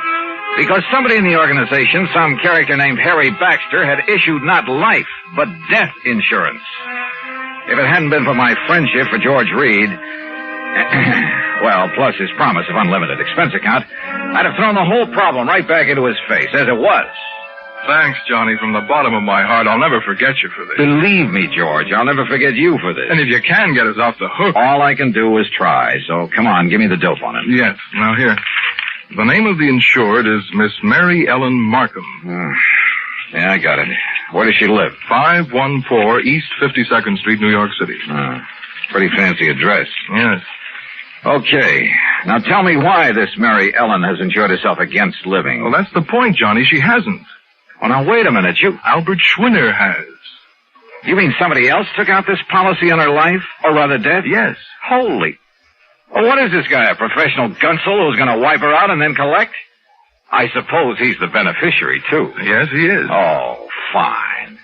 Because somebody in the organization, some character named Harry Baxter, had issued not life, but death insurance. If it hadn't been for my friendship for George Reed, well, plus his promise of unlimited expense account, I'd have thrown the whole problem right back into his face, as it was. Thanks, Johnny, from the bottom of my heart. I'll never forget you for this. Believe me, George, I'll never forget you for this. And if you can get us off the hook... All I can do is try, so come on, give me the dope on it. Yes, now here. The name of the insured is Miss Mary Ellen Markham. Yeah, I got it. Where does she live? 514 East 52nd Street, New York City. Pretty fancy address. Yes. Okay. Now tell me why this Mary Ellen has enjoyed herself against living. Well, that's the point, Johnny. She hasn't. Well, now, wait a minute. Albert Schwinner has. You mean somebody else took out this policy on her life? Or rather death? Yes. Holy. Well, what is this guy, a professional gunsel who's going to wipe her out and then collect? I suppose he's the beneficiary, too. Yes, he is. Oh, fine.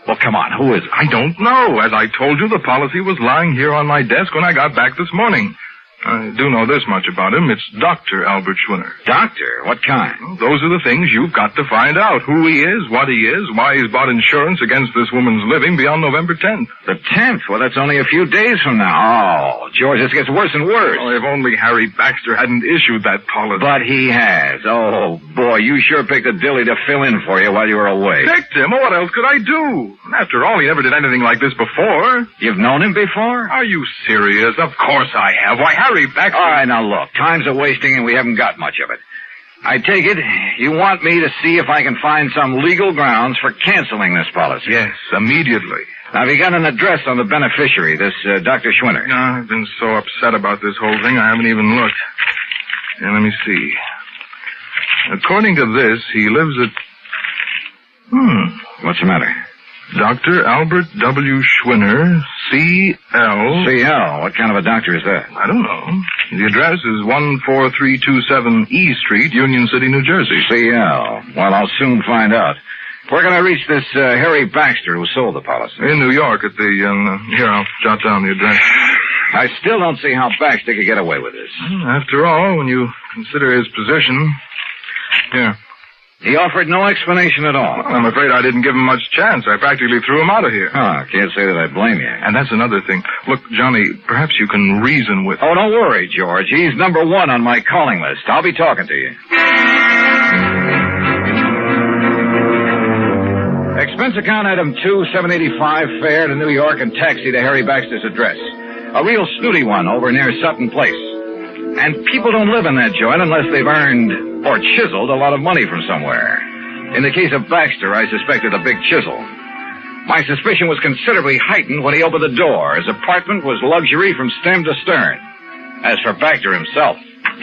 Well, come on, who is it? I don't know. As I told you, the policy was lying here on my desk when I got back this morning. I do know this much about him. It's Dr. Albert Schwinner. Doctor? What kind? Well, those are the things you've got to find out. Who he is, what he is, why he's bought insurance against this woman's living beyond November 10th. The 10th? Well, that's only a few days from now. Oh, George, this gets worse and worse. Oh, if only Harry Baxter hadn't issued that policy. But he has. Oh, boy, you sure picked a dilly to fill in for you while you were away. Picked him? What else could I do? After all, he never did anything like this before. You've known him before? Are you serious? Of course I have. Why, Harry Baxter... All right, now look, time's a-wasting and we haven't got much of it. I take it you want me to see if I can find some legal grounds for canceling this policy. Yes, immediately. Now, have you got an address on the beneficiary, this Dr. Schwinner? No, I've been so upset about this whole thing, I haven't even looked. And let me see. According to this, he lives at... What's the matter? Dr. Albert W. Schwinner, C.L. C.L.? What kind of a doctor is that? I don't know. The address is 14327 E Street, Union City, New Jersey. C.L. Well, I'll soon find out. Where can I reach this Harry Baxter who sold the policy? In New York at the... here, I'll jot down the address. I still don't see how Baxter could get away with this. After all, when you consider his position... Here. He offered no explanation at all. Well, I'm afraid I didn't give him much chance. I practically threw him out of here. Oh, can't say that I blame you. And that's another thing. Look, Johnny, perhaps you can reason with... Oh, don't worry, George. He's number one on my calling list. I'll be talking to you. Expense account item 2, $785, fare to New York and taxi to Harry Baxter's address. A real snooty one over near Sutton Place. And people don't live in that joint unless they've earned or chiseled a lot of money from somewhere. In the case of Baxter, I suspected a big chisel. My suspicion was considerably heightened when he opened the door. His apartment was luxury from stem to stern. As for Baxter himself...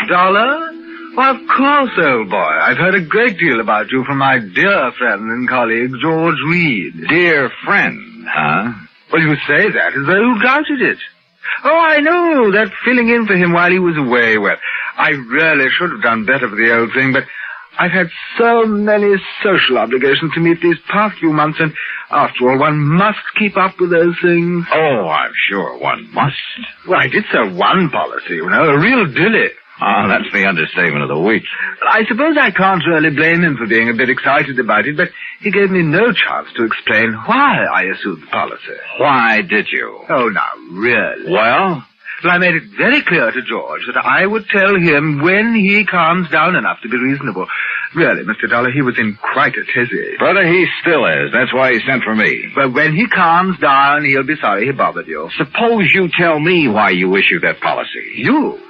Dollar? Why, of course, old boy. I've heard a great deal about you from my dear friend and colleague, George Reed. Dear friend, huh? Well, you say that as though you doubted it. Oh, I know, that filling in for him while he was away. Well, I really should have done better for the old thing, but I've had so many social obligations to meet these past few months, and after all, one must keep up with those things. Oh, I'm sure one must. Well, I did sell one policy, you know, a real dilly. Ah, that's the understatement of the week. I suppose I can't really blame him for being a bit excited about it, but he gave me no chance to explain why I issued the policy. Why did you? Oh, now, really? Well, I made it very clear to George that I would tell him when he calms down enough to be reasonable. Really, Mr. Dollar, he was in quite a tizzy. Brother, he still is. That's why he sent for me. But when he calms down, he'll be sorry he bothered you. Suppose you tell me why you issued that policy. You?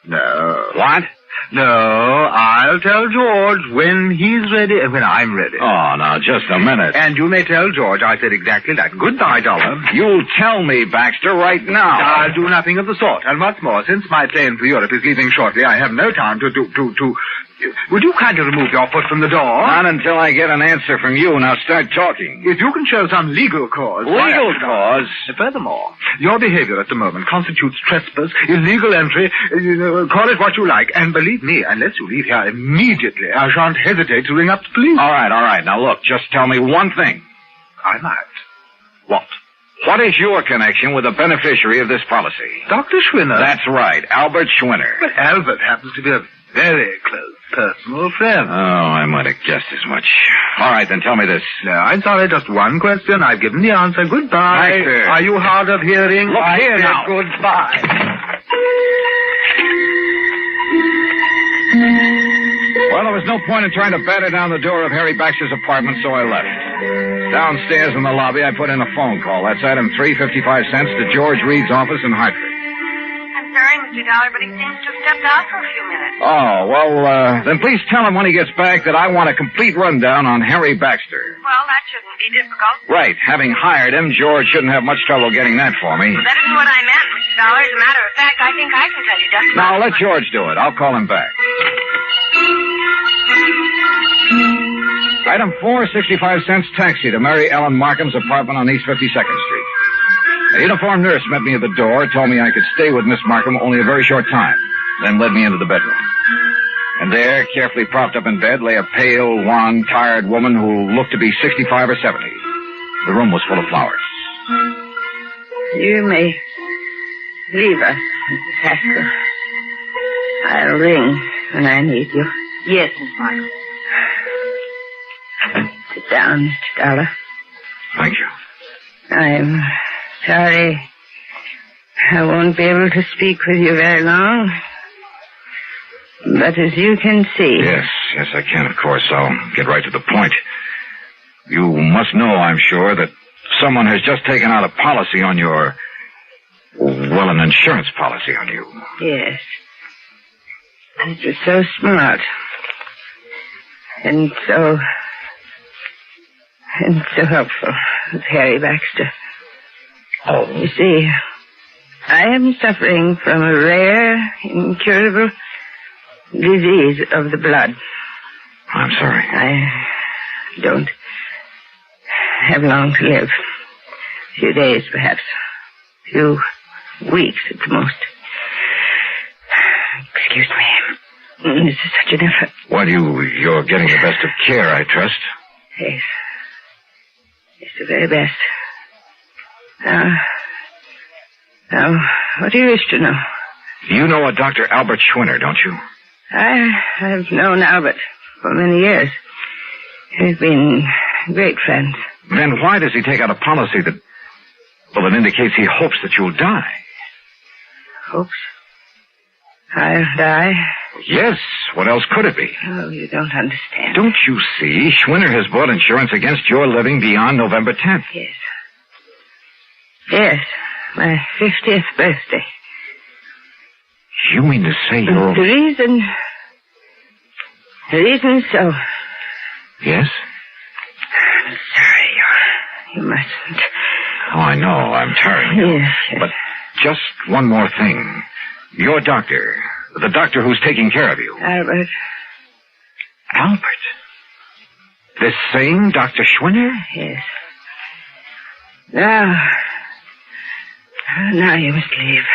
No. What? No, I'll tell George when he's ready and when I'm ready. Oh, now, just a minute. And you may tell George I said exactly that. Goodbye, Dollar. You'll tell me, Baxter, right now. I'll do nothing of the sort. And what's more, since my plane for Europe is leaving shortly, I have no time to... Would you kindly remove your foot from the door? Not until I get an answer from you. Now start talking. If you can show some legal cause... Legal cause? Furthermore, your behavior at the moment constitutes trespass, illegal entry, call it what you like. And believe me, unless you leave here immediately, I shan't hesitate to ring up the police. All right. Now look, just tell me one thing. I might. What? What is your connection with the beneficiary of this policy? Dr. Schwinner. That's right, Albert Schwinner. But Albert happens to be a very close personal friend. Oh, I might have guessed as much. All right, then tell me this. No, I'm sorry, just one question. I've given the answer. Goodbye. Baxter. Are you hard of hearing? Look here now. Goodbye. Well, there was no point in trying to batter down the door of Harry Baxter's apartment, so I left. Downstairs in the lobby, I put in a phone call. That's item 3, 55 cents to George Reed's office in Hartford. I'm sorry, Mr. Mr. Dollar, but he seems to have stepped out for a few minutes. Oh, well, then please tell him when he gets back that I want a complete rundown on Harry Baxter. Well, that shouldn't be difficult. Right. Having hired him, George shouldn't have much trouble getting that for me. Well, that isn't what I meant, Mr. Dollar. As a matter of fact, I think I can tell you just Now, let George do it. I'll call him back. Item 4, 65-cents taxi to Mary Ellen Markham's apartment on East 52nd Street. A uniformed nurse met me at the door, told me I could stay with Miss Markham only a very short time, then led me into the bedroom. And there, carefully propped up in bed, lay a pale, wan, tired woman who looked to be 65 or 70. The room was full of flowers. You may leave us, Mrs. Haskell. I'll ring when I need you. Yes, Miss Markham. Sit down, Mr. Dollar. Thank you. I'm sorry I won't be able to speak with you very long. But as you can see... Yes, I can, of course. I'll get right to the point. You must know, I'm sure, that someone has just taken out a policy on your... Well, an insurance policy on you. Yes. It was so smart. And so helpful with Harry Baxter. Oh. You see, I am suffering from a rare, incurable disease of the blood. I'm sorry. I don't have long to live. A few days, perhaps. A few weeks at the most. Excuse me. This is such an effort. Well, you're getting the best of care, I trust. Yes. It's the very best. Now, what do you wish to know? You know a Dr. Albert Schwinner, don't you? I've known Albert for many years. We've been great friends. Then why does he take out a policy that... Well, it indicates he hopes that you'll die. Hopes? I'll die? Yes. What else could it be? Oh, you don't understand. Don't you see? Schwinner has bought insurance against your living beyond November 10th. Yes. Yes. My 50th birthday. You mean to say you're... The reason so. Yes? I'm sorry. You mustn't. Oh, I know. I'm tiring you. Yes. But just one more thing. Your doctor, the doctor who's taking care of you. Albert. Albert? This same Dr. Schwinner? Yes. Now you must leave.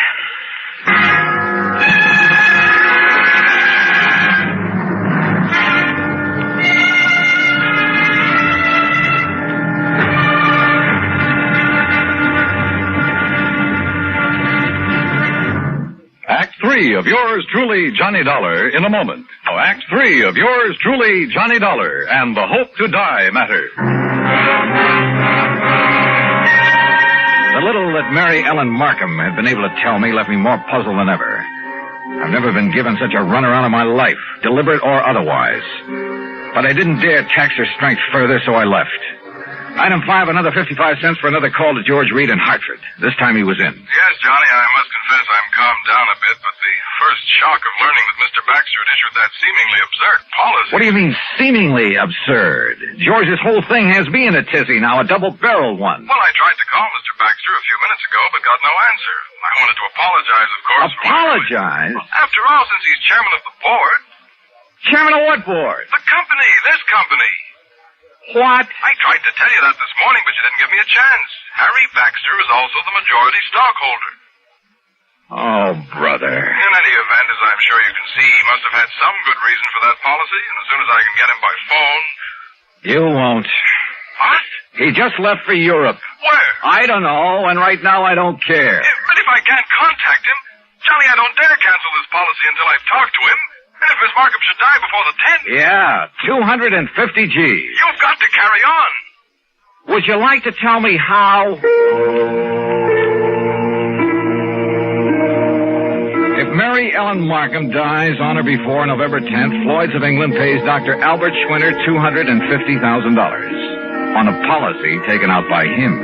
Act 3 of yours truly, Johnny Dollar, in a moment. Now, Act 3 of yours truly, Johnny Dollar, and the Hope to Die matter. The little that Mary Ellen Markham had been able to tell me left me more puzzled than ever. I've never been given such a runaround of my life, deliberate or otherwise. But I didn't dare tax her strength further, so I left. Item 5, another 55 cents for another call to George Reed in Hartford. This time he was in. Yes, Johnny, I must confess I'm calmed down a bit, but the first shock of learning that Mr. Baxter had issued that seemingly absurd policy... What do you mean, seemingly absurd? George's whole thing has me in a tizzy now, a double-barreled one. Well, I tried to call Mr. Baxter a few minutes ago, but got no answer. I wanted to apologize, of course. Apologize? After all, since he's chairman of the board... Chairman of what board? The company, this company. What? I tried to tell you that this morning, but you didn't give me a chance. Harry Baxter is also the majority stockholder. Oh, brother. In any event, as I'm sure you can see, he must have had some good reason for that policy, and as soon as I can get him by phone... You won't. What? He just left for Europe. Where? I don't know, and right now I don't care. But if I can't contact him, Johnny, I don't dare cancel this policy until I've talked to him. And if Miss Markham should die before the 10th... Yeah, 250 G's. You've got to carry on. Would you like to tell me how? If Mary Ellen Markham dies on or before November 10th, Floyd's of England pays Dr. Albert Schwinner $250,000 on a policy taken out by him.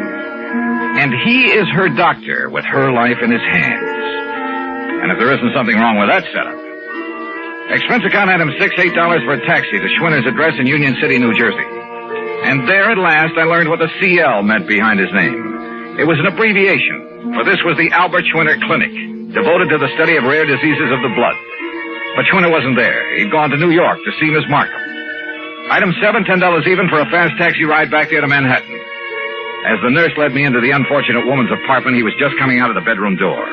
And he is her doctor with her life in his hands. And if there isn't something wrong with that setup. Expense account had him $6-8 for a taxi to Schwinner's address in Union City, New Jersey. And there at last I learned what the CL meant behind his name. It was an abbreviation, for this was the Albert Schwinner Clinic, devoted to the study of rare diseases of the blood. But Schwinner wasn't there. He'd gone to New York to see Miss Markham. Item 7, $10 even for a fast taxi ride back there to Manhattan. As the nurse led me into the unfortunate woman's apartment, he was just coming out of the bedroom door.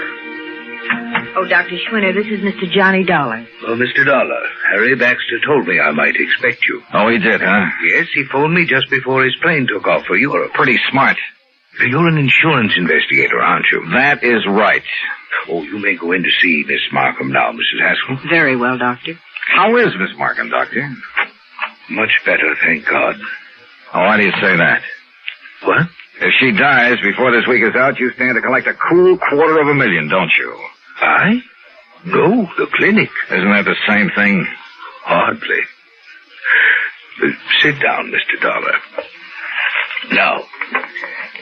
Oh, Dr. Schwinner, this is Mr. Johnny Dollar. Oh, Mr. Dollar, Harry Baxter told me I might expect you. Oh, he did, huh? Yes, he phoned me just before his plane took off for Europe. Pretty smart. You're an insurance investigator, aren't you? That is right. Oh, you may go in to see Miss Markham now, Mrs. Haskell. Very well, Doctor. How is Miss Markham, Doctor? Much better, thank God. Oh, why do you say that? What? If she dies before this week is out, you stand to collect a cool $250,000, don't you? I? No, the clinic. Isn't that the same thing? Hardly. Sit down, Mr. Dollar. Now,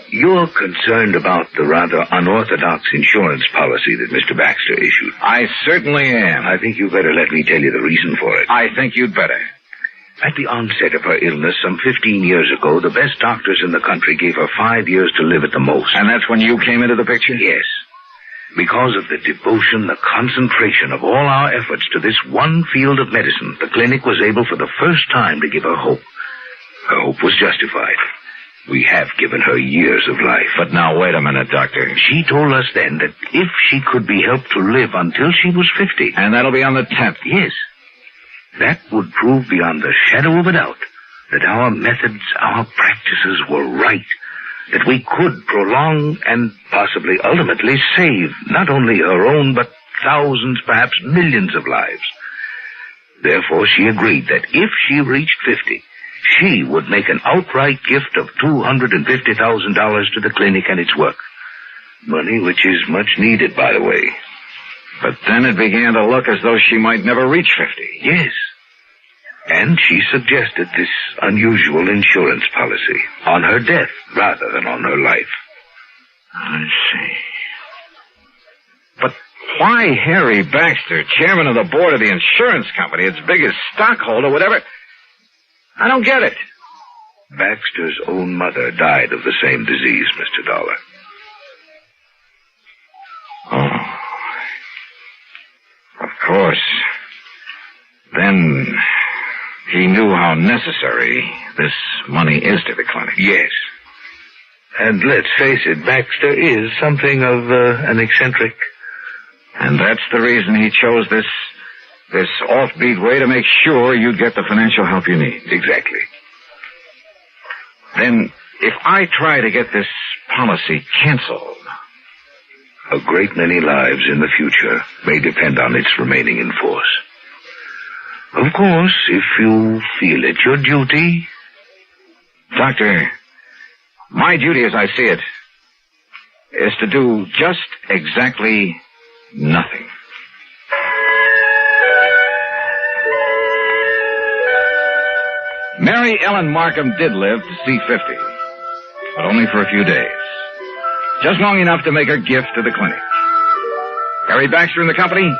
you're concerned about the rather unorthodox insurance policy that Mr. Baxter issued. I certainly am. I think you better let me tell you the reason for it. I think you'd better. At the onset of her illness some 15 years ago, the best doctors in the country gave her 5 years to live at the most. And that's when you came into the picture? Yes. Because of the devotion, the concentration of all our efforts to this one field of medicine, the clinic was able for the first time to give her hope. Her hope was justified. We have given her years of life. But now, wait a minute, Doctor. She told us then that if she could be helped to live until she was 50... And that'll be on the 10th? Yes. That would prove beyond the shadow of a doubt that our methods, our practices were right. That we could prolong and possibly ultimately save not only her own, but thousands, perhaps millions of lives. Therefore, she agreed that if she reached 50, she would make an outright gift of $250,000 to the clinic and its work. Money which is much needed, by the way. But then it began to look as though she might never reach 50. Yes. And she suggested this unusual insurance policy on her death rather than on her life. I see. But why Harry Baxter, chairman of the board of the insurance company, its biggest stockholder, whatever? I don't get it. Baxter's own mother died of the same disease, Mr. Dollar. Oh. Of course. Then he knew how necessary this money is to the clinic. Yes. And let's face it, Baxter is something of an eccentric. And that's the reason he chose this offbeat way to make sure you get the financial help you need. Exactly. Then, if I try to get this policy canceled... A great many lives in the future may depend on its remaining in force. Of course, if you feel it your duty... Doctor, my duty as I see it is to do just exactly nothing. Mary Ellen Markham did live to see 50, but only for a few days. Just long enough to make her gift to the clinic. Harry Baxter and the company?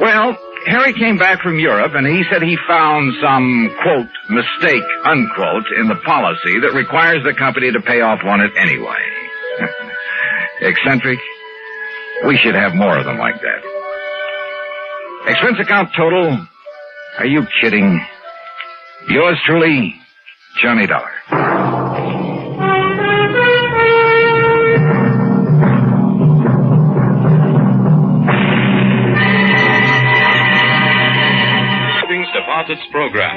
Well, Harry came back from Europe, and he said he found some, quote, mistake, unquote, in the policy that requires the company to pay off on it anyway. Eccentric? We should have more of them like that. Expense account total? Are you kidding? Yours truly, Johnny Dollar. Departed's program.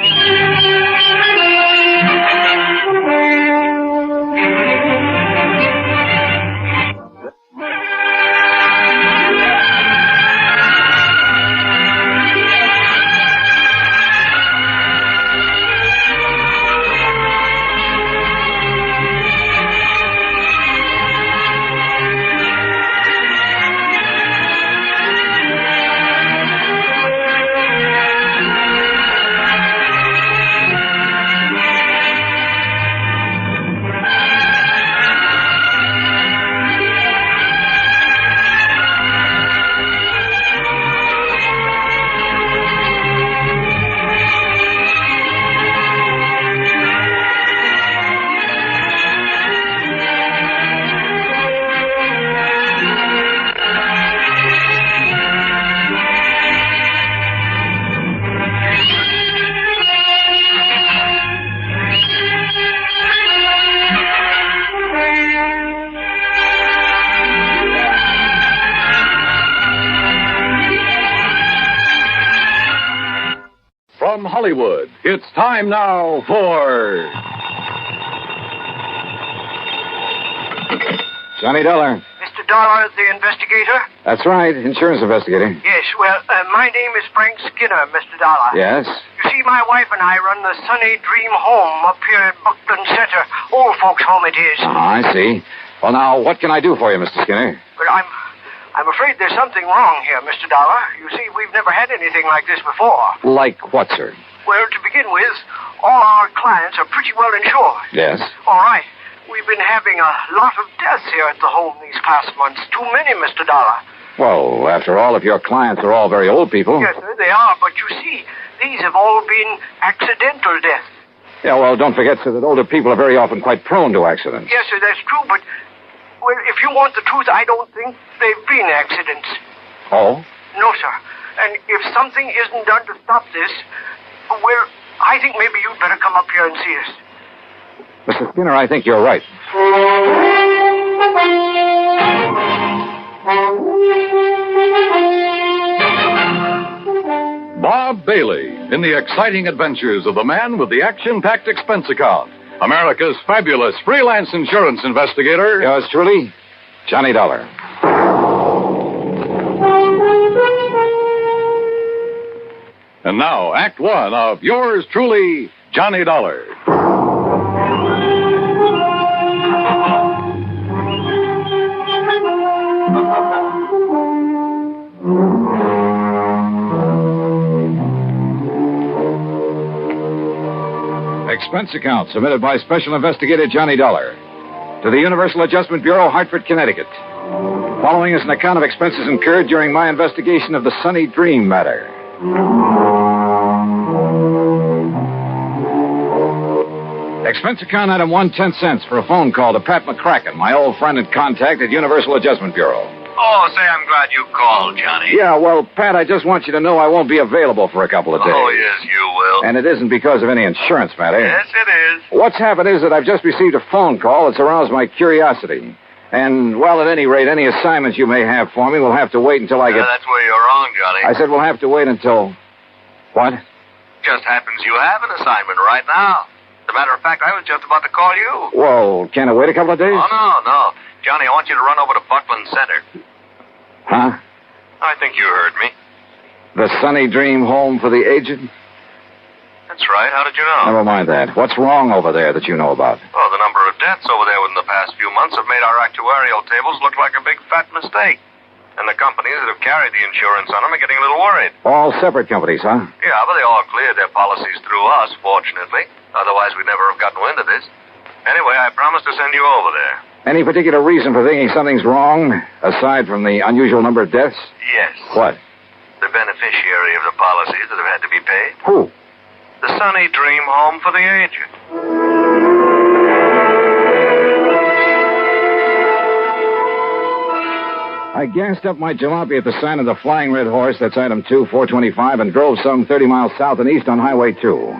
Hollywood. It's time now for... Johnny Dollar. Mr. Dollar, the investigator? That's right, insurance investigator. Yes, well, my name is Frank Skinner, Mr. Dollar. Yes? You see, my wife and I run the Sunny Dream Home up here at Buckland Center. Old folks' home it is. I see. Well, now, what can I do for you, Mr. Skinner? But I'm afraid there's something wrong here, Mr. Dollar. You see, we've never had anything like this before. Like what, sir? Well, to begin with, all our clients are pretty well insured. Yes? All right. We've been having a lot of deaths here at the home these past months. Too many, Mr. Dollar. Well, after all, if your clients are all very old people... Yes, sir, they are. But you see, these have all been accidental deaths. Yeah, well, don't forget, sir, that older people are very often quite prone to accidents. Yes, sir, that's true. But, well, if you want the truth, I don't think they've been accidents. Oh? No, sir. And if something isn't done to stop this, well, I think maybe you'd better come up here and see us. Mr. Skinner, I think you're right. Bob Bailey in the exciting adventures of the man with the action-packed expense account. America's fabulous freelance insurance investigator. Yours truly, Johnny Dollar. And now, Act One of yours truly, Johnny Dollar. Expense account submitted by Special Investigator Johnny Dollar to the Universal Adjustment Bureau, Hartford, Connecticut. Following is an account of expenses incurred during my investigation of the Sunny Dream matter. Expense account item 1, 10 cents for a phone call to Pat McCracken, my old friend and contact at Universal Adjustment Bureau. Oh, say, I'm glad you called, Johnny. Yeah, well, Pat, I just want you to know I won't be available for a couple of days. Oh, yes, you will. And it isn't because of any insurance matter. Yes, it is. What's happened is that I've just received a phone call that's aroused my curiosity. And, well, at any rate, any assignments you may have for me will have to wait until I get... That's where you're wrong, Johnny. I said we'll have to wait until... What? Just happens you have an assignment right now. As a matter of fact, I was just about to call you. Well, can I wait a couple of days? Oh, no. Johnny, I want you to run over to Buckland Center. Huh? I think you heard me. The Sunny Dream Home for the Aged? That's right. How did you know? Never mind that. What's wrong over there that you know about? Well, the number of deaths over there within the past few months have made our actuarial tables look like a big fat mistake. And the companies that have carried the insurance on them are getting a little worried. All separate companies, huh? Yeah, but they all cleared their policies through us, fortunately. Otherwise, we'd never have gotten wind of this. Anyway, I promised to send you over there. Any particular reason for thinking something's wrong, aside from the unusual number of deaths? Yes. What? The beneficiary of the policies that have had to be paid. Who? The Sunny Dream Home for the Aged. I gassed up my jalopy at the sign of the Flying Red Horse, that's item 2, 425, and drove some 30 miles south and east on Highway 2.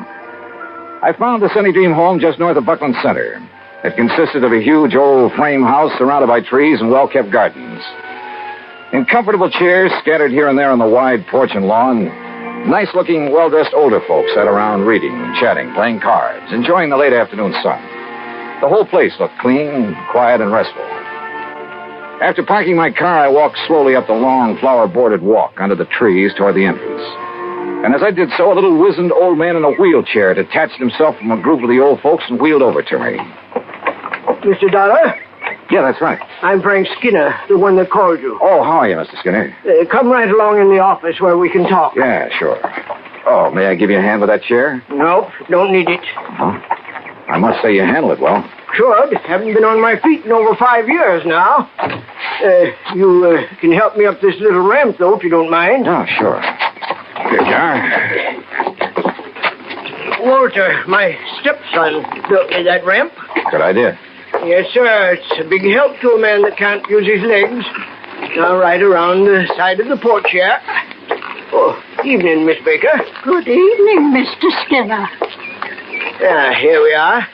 I found the Sunny Dream Home just north of Buckland Center. It consisted of a huge old frame house surrounded by trees and well-kept gardens. In comfortable chairs scattered here and there on the wide porch and lawn, nice-looking, well-dressed older folks sat around reading, chatting, playing cards, enjoying the late afternoon sun. The whole place looked clean, quiet, and restful. After parking my car, I walked slowly up the long, flower-bordered walk under the trees toward the entrance. And as I did so, a little wizened old man in a wheelchair detached himself from a group of the old folks and wheeled over to me. Mr. Dollar? Yeah, that's right. I'm Frank Skinner, the one that called you. Oh, how are you, Mr. Skinner? Come right along in the office where we can talk. Yeah, sure. Oh, may I give you a hand with that chair? No, don't need it. Huh? I must say you handle it well. Sure, haven't been on my feet in over 5 years now. You can help me up this little ramp, though, if you don't mind. Oh, sure. Here you are. Walter, my stepson, built me that ramp. Good idea. Yes, sir. It's a big help to a man that can't use his legs. Now, right around the side of the porch here. Oh, evening, Miss Baker. Good evening, Mr. Skinner. Here we are.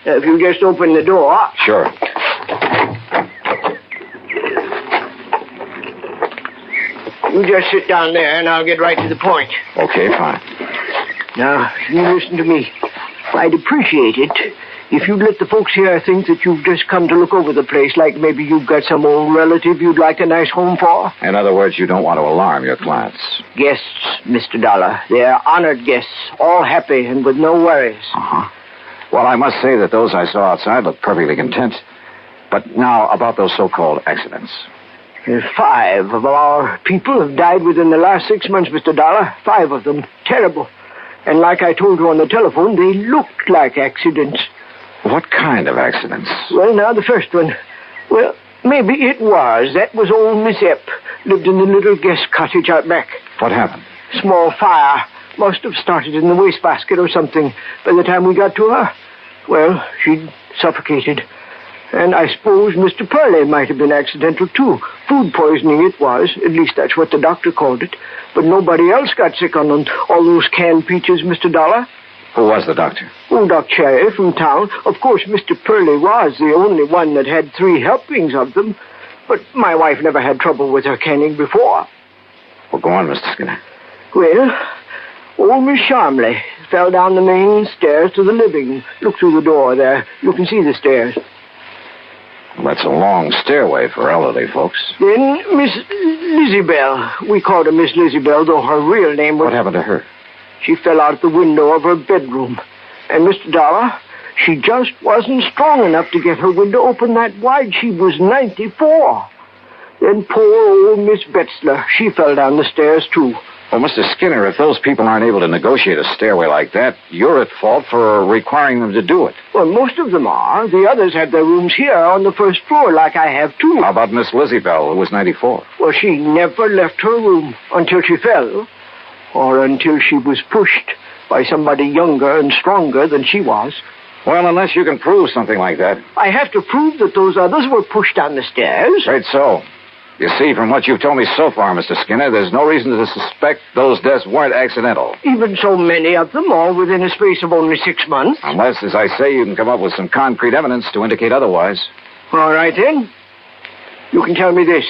If you just open the door. Sure. You just sit down there, and I'll get right to the point. Okay, fine. Now, you listen to me. I'd appreciate it if you'd let the folks here think that you've just come to look over the place, like maybe you've got some old relative you'd like a nice home for. In other words, you don't want to alarm your clients. Guests, Mr. Dollar. They're honored guests, all happy and with no worries. Uh-huh. Well, I must say that those I saw outside looked perfectly content. But now, about those so-called accidents. 5 of our people have died within the last 6 months, Mr. Dollar. 5 of them. Terrible. And like I told you on the telephone, they looked like accidents. What kind of accidents? Well, now, the first one. Well, maybe it was. That was old Miss Epp. Lived in the little guest cottage out back. What happened? Small fire. Must have started in the wastebasket or something by the time we got to her. Well, she'd suffocated. And I suppose Mr. Parley might have been accidental, too. Food poisoning it was. At least that's what the doctor called it. But nobody else got sick on all those canned peaches, Mr. Dollar. Who was the doctor? Oh, Doc Cherry from town. Of course, Mr. Purley was the only one that had 3 helpings of them. But my wife never had trouble with her canning before. Well, go on, Mr. Skinner. Well, old Miss Sharmley fell down the main stairs to the living. Look through the door there. You can see the stairs. Well, that's a long stairway for elderly folks. Then Miss Lizzie-Bell. We called her Miss Lizzie-Bell, though her real name was... What happened to her? She fell out the window of her bedroom. And, Mr. Dollar, she just wasn't strong enough to get her window open that wide. She was 94. Then poor old Miss Betzler, she fell down the stairs, too. Well, Mr. Skinner, if those people aren't able to negotiate a stairway like that, you're at fault for requiring them to do it. Well, most of them are. The others have their rooms here on the first floor, like I have, too. How about Miss Lizzie Bell, who was 94? Well, she never left her room until she fell. Or until she was pushed by somebody younger and stronger than she was. Well, unless you can prove something like that. I have to prove that those others were pushed down the stairs. Straight so. You see, from what you've told me so far, Mr. Skinner, there's no reason to suspect those deaths weren't accidental. Even so many of them, all within a space of only 6 months. Unless, as I say, you can come up with some concrete evidence to indicate otherwise. All right, then. You can tell me this.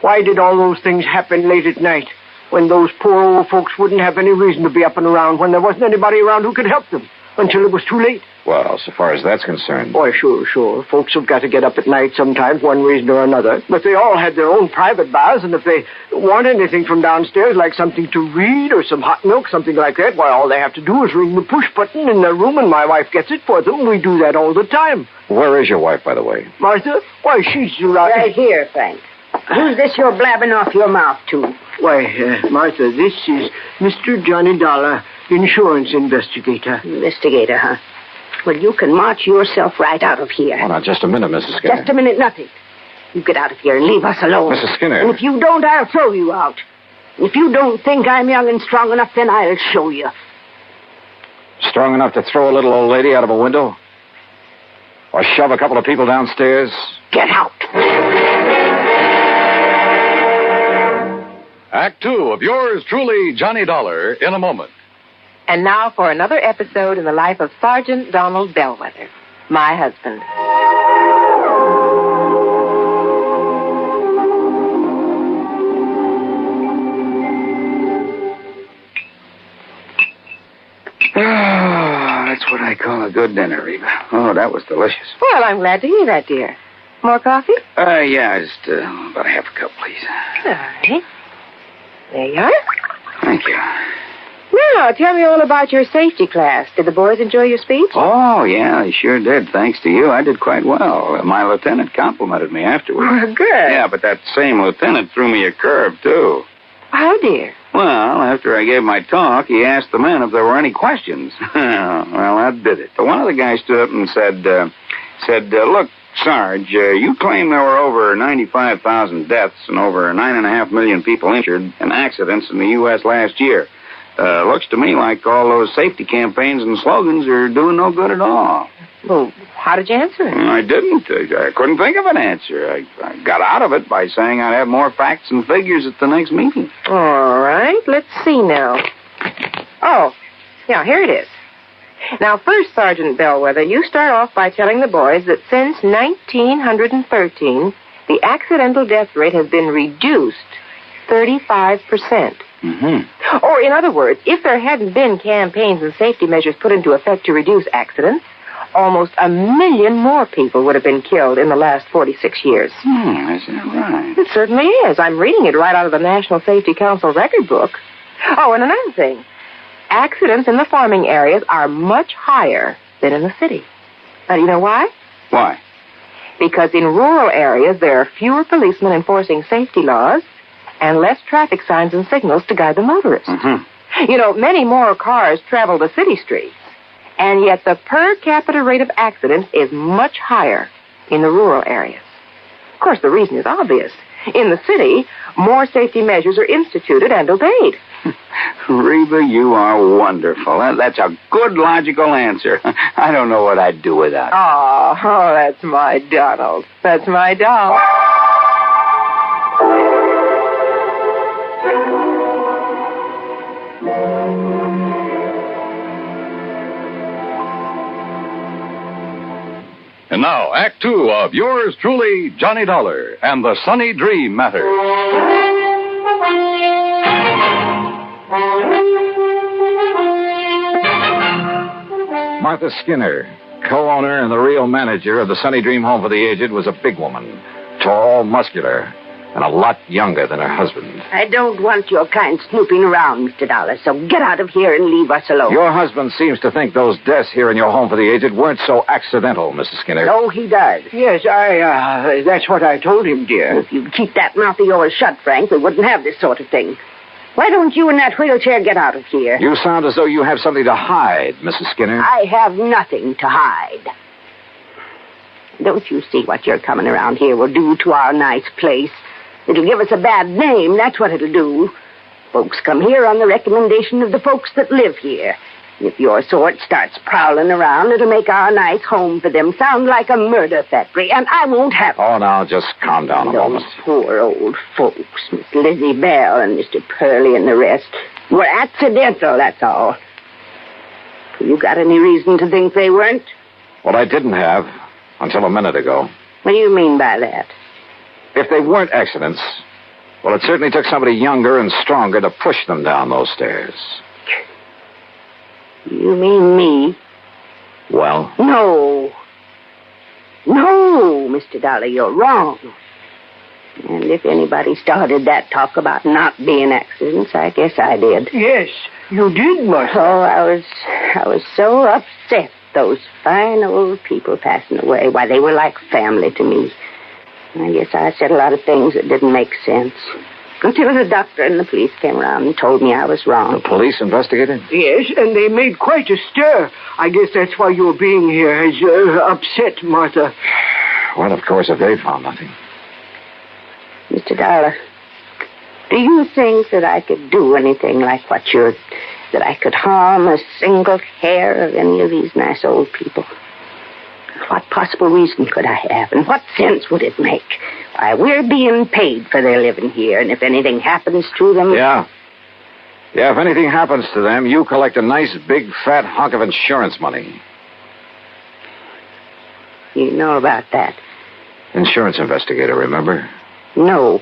Why did all those things happen late at night, when those poor old folks wouldn't have any reason to be up and around, when there wasn't anybody around who could help them, until it was too late? Well, so far as that's concerned... Boy, sure. Folks have got to get up at night sometimes, one reason or another. But they all had their own private baths, and if they want anything from downstairs, like something to read or some hot milk, something like that, why, all they have to do is ring the push button in their room, and my wife gets it for them. We do that all the time. Where is your wife, by the way? Martha? Why, she's Right here, Frank. Who's this you're blabbing off your mouth to? Why, Martha, this is Mr. Johnny Dollar, insurance investigator. Investigator, huh? Well, you can march yourself right out of here. Oh, now, just a minute, Mrs. Skinner. Just a minute, nothing. You get out of here and leave us alone. Mrs. Skinner. And if you don't, I'll throw you out. If you don't think I'm young and strong enough, then I'll show you. Strong enough to throw a little old lady out of a window? Or shove a couple of people downstairs? Get out. Act 2 of yours truly, Johnny Dollar, in a moment. And now for another episode in the life of Sergeant Donald Bellwether, my husband. Oh, that's what I call a good dinner, Reba. Oh, that was delicious. Well, I'm glad to hear that, dear. More coffee? Yeah, just about a half a cup, please. All right. There you are. Thank you. Now, tell me all about your safety class. Did the boys enjoy your speech? Oh, yeah, they sure did. Thanks to you, I did quite well. My lieutenant complimented me afterwards. Well, good. Yeah, but that same lieutenant threw me a curve, too. How, dear? Well, after I gave my talk, he asked the men if there were any questions. Well, that did it. But one of the guys stood up and said, look, Sarge, you claim there were over 95,000 deaths and over 9.5 million people injured in accidents in the U.S. last year. Looks to me like all those safety campaigns and slogans are doing no good at all. Well, how did you answer it? I didn't. I couldn't think of an answer. I got out of it by saying I'd have more facts and figures at the next meeting. All right, let's see now. Oh, yeah, here it is. Now, first, Sergeant Bellwether, you start off by telling the boys that since 1913, the accidental death rate has been reduced 35%. Mm-hmm. Or, in other words, if there hadn't been campaigns and safety measures put into effect to reduce accidents, almost 1 million more people would have been killed in the last 46 years. Is that right? It certainly is. I'm reading it right out of the National Safety Council record book. Oh, and another thing. Accidents in the farming areas are much higher than in the city. Now, do you know why? Why? Because in rural areas, there are fewer policemen enforcing safety laws and less traffic signs and signals to guide the motorists. Mm-hmm. You know, many more cars travel the city streets, and yet the per capita rate of accidents is much higher in the rural areas. Of course, the reason is obvious. In the city, more safety measures are instituted and obeyed. Reba, you are wonderful. That's a good logical answer. I don't know what I'd do without you. Oh, that's my Donald. That's my doll. And now, Act Two of yours truly, Johnny Dollar, and the Sunny Dream Matter. Martha Skinner, co-owner and the real manager of the Sunny Dream Home for the Aged, was a big woman, tall, muscular, and a lot younger than her husband. I don't want your kind snooping around, Mr. Dollar, so get out of here and leave us alone. Your husband seems to think those deaths here in your home for the aged weren't so accidental, Mrs. Skinner. No, he does. Yes, that's what I told him, dear. If you'd keep that mouth of yours shut, Frank, we wouldn't have this sort of thing. Why don't you in that wheelchair get out of here? You sound as though you have something to hide, Mrs. Skinner. I have nothing to hide. Don't you see what your coming around here will do to our nice place? It'll give us a bad name, that's what it'll do. Folks come here on the recommendation of the folks that live here. If your sort starts prowling around, it'll make our nice home for them sound like a murder factory, and I won't have it. Oh, now, just calm down a moment. Poor old folks, Miss Lizzie Bell and Mr. Parley and the rest, were accidental, that's all. You got any reason to think they weren't? Well, I didn't have, until a minute ago. What do you mean by that? If they weren't accidents, well, it certainly took somebody younger and stronger to push them down those stairs. You mean me? Well? No, Mr. Dollar, you're wrong. And if anybody started that talk about not being accidents, I guess I did. Yes, you did, Martha. Oh, I was so upset. Those fine old people passing away. Why, they were like family to me. I guess I said a lot of things that didn't make sense. Until the doctor and the police came around and told me I was wrong. The police investigated? Yes, and they made quite a stir. I guess that's why your being here has upset Martha. Well, of course, if they found nothing. Mr. Dollar, do you think that I could do anything like that I could harm a single hair of any of these nice old people? What possible reason could I have, and what sense would it make? Why, we're being paid for their living here, and if anything happens to them... Yeah, if anything happens to them, you collect a nice, big, fat hunk of insurance money. You know about that? Insurance investigator, remember? No,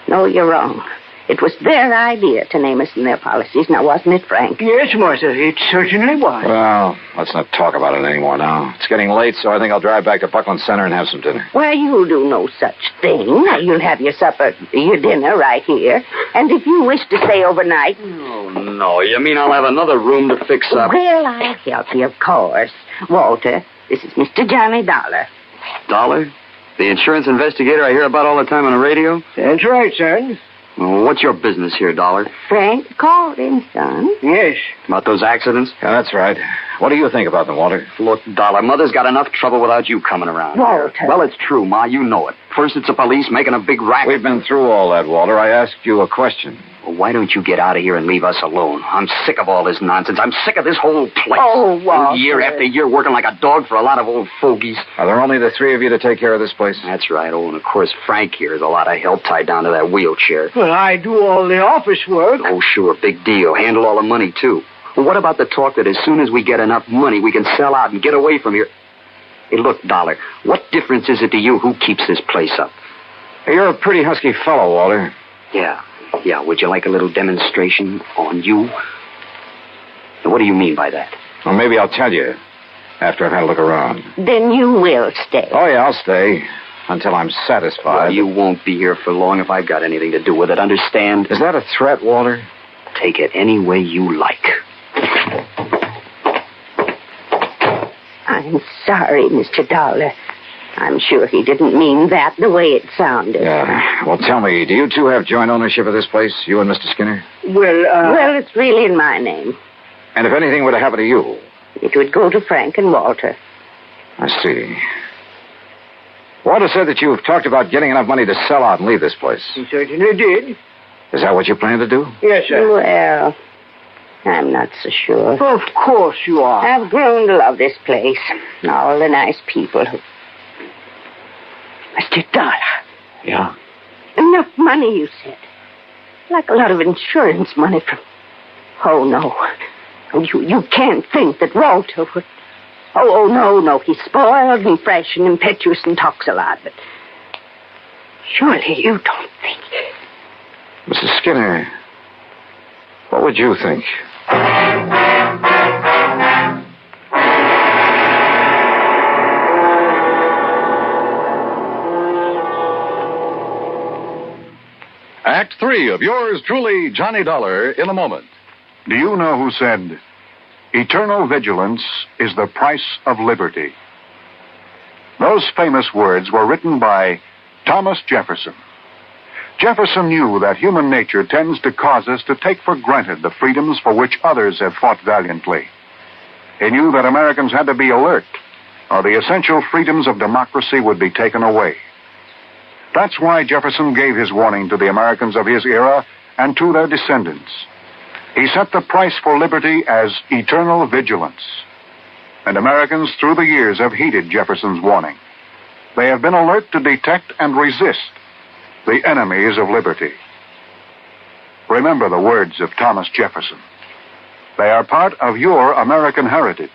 you're wrong. It was their idea to name us in their policies, now wasn't it, Frank? Yes, Martha, it certainly was. Well, let's not talk about it anymore now. It's getting late, so I think I'll drive back to Buckland Center and have some dinner. Why, you'll do no such thing. You'll have your dinner right here. And if you wish to stay overnight... Oh, no. You mean I'll have another room to fix up? Well, I'll help you, of course. Walter, this is Mr. Johnny Dollar. Dollar? The insurance investigator I hear about all the time on the radio? That's right, son. Well, what's your business here, Dollar? Frank called in, son. Yes. About those accidents? Yeah, that's right. What do you think about them, Walter? Look, Dollar, Mother's got enough trouble without you coming around. Walter. Well, it's true, Ma. You know it. First it's the police making a big racket. We've been through all that, Walter. I asked you a question. Well, why don't you get out of here and leave us alone? I'm sick of all this nonsense. I'm sick of this whole place. Oh, Walter. Year after year working like a dog for a lot of old fogies. Are there only the three of you to take care of this place? That's right. Oh, and of course Frank here is a lot of help tied down to that wheelchair. Well, I do all the office work. Oh, sure. Big deal. Handle all the money, too. Well, what about the talk that as soon as we get enough money, we can sell out and get away from here? Hey, look, Dollar, what difference is it to you who keeps this place up? Hey, you're a pretty husky fellow, Walter. Yeah. Yeah, would you like a little demonstration on you? Now, what do you mean by that? Well, maybe I'll tell you after I've had a look around. Then you will stay. Oh, yeah, I'll stay until I'm satisfied. Well, you won't be here for long if I've got anything to do with it, understand? Is that a threat, Walter? Take it any way you like. I'm sorry, Mr. Dollar. I'm sure he didn't mean that the way it sounded. Yeah. Well, tell me, do you two have joint ownership of this place, you and Mr. Skinner? Well, it's really in my name. And if anything were to happen to you? It would go to Frank and Walter. I see. Walter said that you've talked about getting enough money to sell out and leave this place. He certainly did. Is that what you plan to do? Yes, sir. Well, I'm not so sure. Of course you are. I've grown to love this place. All the nice people who... Mr. Dollar. Yeah? Enough money, you said. Like a lot of insurance money from... Oh, no. You can't think that Walter would... Oh, no. He's spoiled and fresh and impetuous and talks a lot, but... Surely you don't think... Mrs. Skinner, what would you think? Act 3 of yours truly, Johnny Dollar, in a moment. Do you know who said, eternal vigilance is the price of liberty? Those famous words were written by Thomas Jefferson. Jefferson knew that human nature tends to cause us to take for granted the freedoms for which others have fought valiantly. He knew that Americans had to be alert, or the essential freedoms of democracy would be taken away. That's why Jefferson gave his warning to the Americans of his era and to their descendants. He set the price for liberty as eternal vigilance. And Americans through the years have heeded Jefferson's warning. They have been alert to detect and resist the enemies of liberty. Remember the words of Thomas Jefferson. They are part of your American heritage.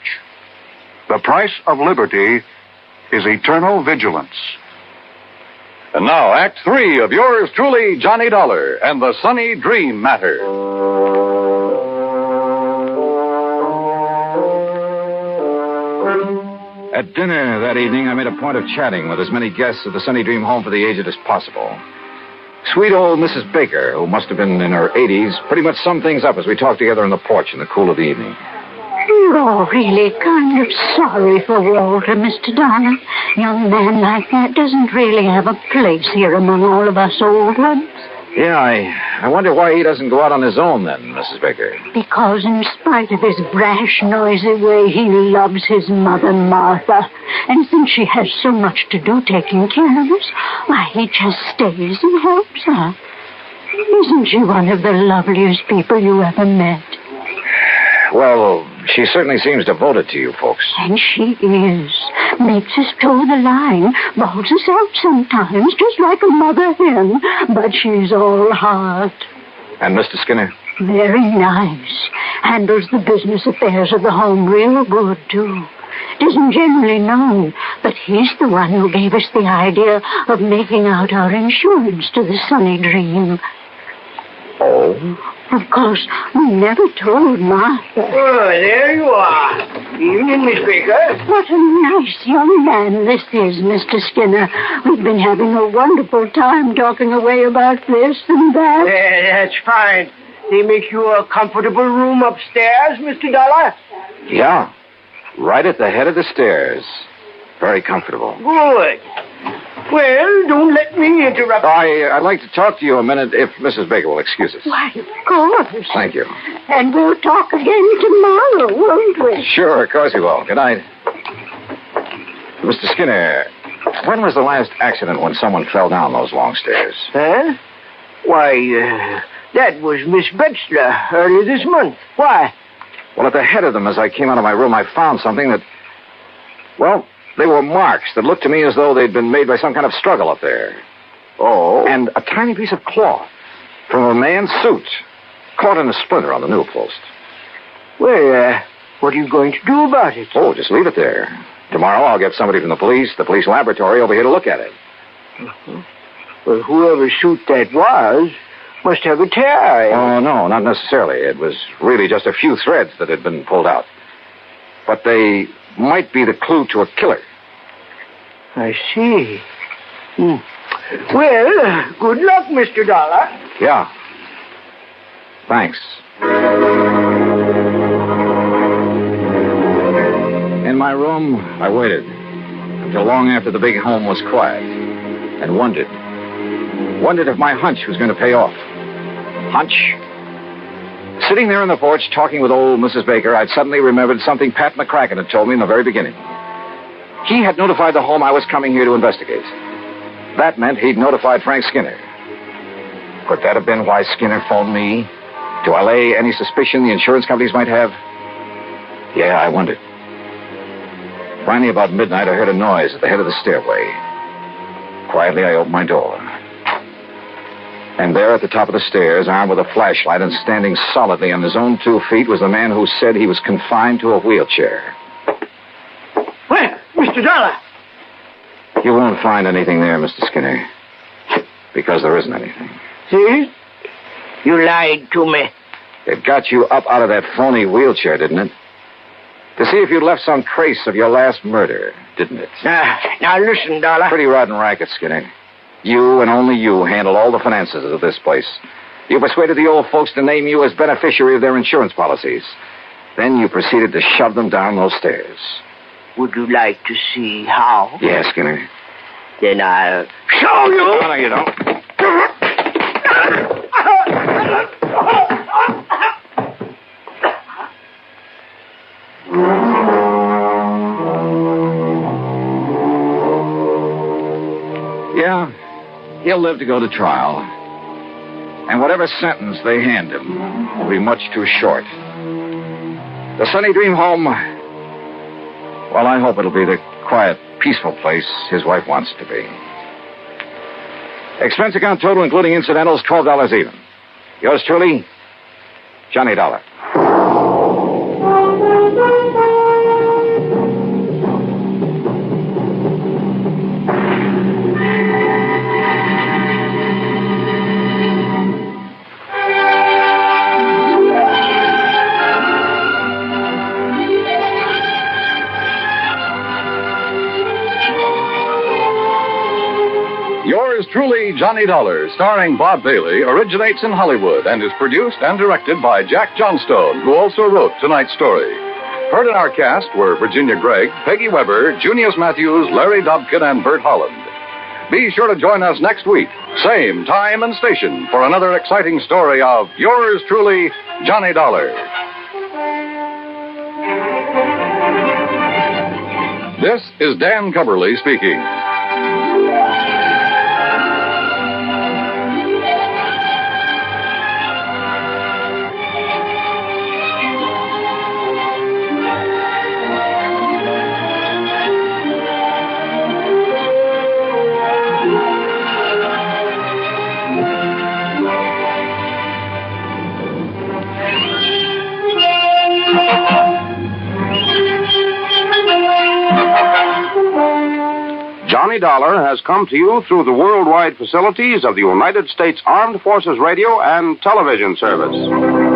The price of liberty is eternal vigilance. And now, Act 3 of yours truly, Johnny Dollar, and the Sunny Dream Matter. At dinner that evening, I made a point of chatting with as many guests of the Sunny Dream Home for the Aged as possible. Sweet old Mrs. Baker, who must have been in her 80s, pretty much summed things up as we talked together on the porch in the cool of the evening. You're all really kind of sorry for Walter, Mr. Dollar. Young man like that doesn't really have a place here among all of us old ones. Yeah, I wonder why he doesn't go out on his own then, Mrs. Baker. Because in spite of his brash, noisy way, he loves his mother, Martha. And since she has so much to do taking care of us, why, he just stays and helps her. Isn't she one of the loveliest people you ever met? Well, she certainly seems devoted to you folks. And she is. Makes us toe the line. Bawls us out sometimes, just like a mother hen. But she's all heart. And Mr. Skinner? Very nice. Handles the business affairs of the home real good, too. It isn't generally known, but he's the one who gave us the idea of making out our insurance to the Sunny Dream. Oh? Of course, we never told Martha. Oh, there you are. Evening, Miss Baker. What a nice young man this is, Mr. Skinner. We've been having a wonderful time talking away about this and that. That's fine. They make you a comfortable room upstairs, Mr. Dollar? Yeah. Right at the head of the stairs. Very comfortable. Good. Well, don't let me interrupt. I'd like to talk to you a minute if Mrs. Baker will excuse us. Why, of course. Thank you. And we'll talk again tomorrow, won't we? Sure, of course we will. Good night. Mr. Skinner, when was the last accident when someone fell down those long stairs? Huh? Why, that was Miss Betzler early this month. Why? Well, at the head of them, as I came out of my room, I found something that... Well, they were marks that looked to me as though they'd been made by some kind of struggle up there. Oh? And a tiny piece of cloth from a man's suit caught in a splinter on the newel post. Well, what are you going to do about it? Oh, just leave it there. Tomorrow I'll get somebody from the police laboratory over here to look at it. Well, whoever suit that was Must have a tear. Oh, no, not necessarily. It was really just a few threads that had been pulled out. But they might be the clue to a killer. I see. Well, good luck, Mr. Dollar. Yeah. Thanks. In my room, I waited until long after the big home was quiet and wondered if my hunch was going to pay off. Hunch? Sitting there on the porch talking with old Mrs. Baker, I'd suddenly remembered something Pat McCracken had told me in the very beginning. He had notified the home I was coming here to investigate. That meant he'd notified Frank Skinner. Could that have been why Skinner phoned me? To allay any suspicion the insurance companies might have? Yeah, I wondered. Finally, about midnight, I heard a noise at the head of the stairway. Quietly, I opened my door. And there at the top of the stairs, armed with a flashlight and standing solidly on his own 2 feet, was the man who said he was confined to a wheelchair. Well, Mr. Dollar. You won't find anything there, Mr. Skinner. Because there isn't anything. See? You lied to me. It got you up out of that phony wheelchair, didn't it? To see if you'd left some trace of your last murder, didn't it? Now listen, Dollar. Pretty rotten racket, Skinner. You and only you handle all the finances of this place. You persuaded the old folks to name you as beneficiary of their insurance policies. Then you proceeded to shove them down those stairs. Would you like to see how? Yes, Skinner. Then I'll show you. No, you don't. Yeah, he'll live to go to trial. And whatever sentence they hand him will be much too short. The Sunny Dream home, well, I hope it'll be the quiet, peaceful place his wife wants it to be. Expense account total, including incidentals, $12 even. Yours truly, Johnny Dollar. Yours truly, Johnny Dollar, starring Bob Bailey, originates in Hollywood and is produced and directed by Jack Johnstone, who also wrote tonight's story. Heard in our cast were Virginia Gregg, Peggy Weber, Junius Matthews, Larry Dobkin, and Bert Holland. Be sure to join us next week, same time and station, for another exciting story of Yours truly, Johnny Dollar. This is Dan Cubberly speaking. Johnny Dollar has come to you through the worldwide facilities of the United States Armed Forces Radio and Television Service.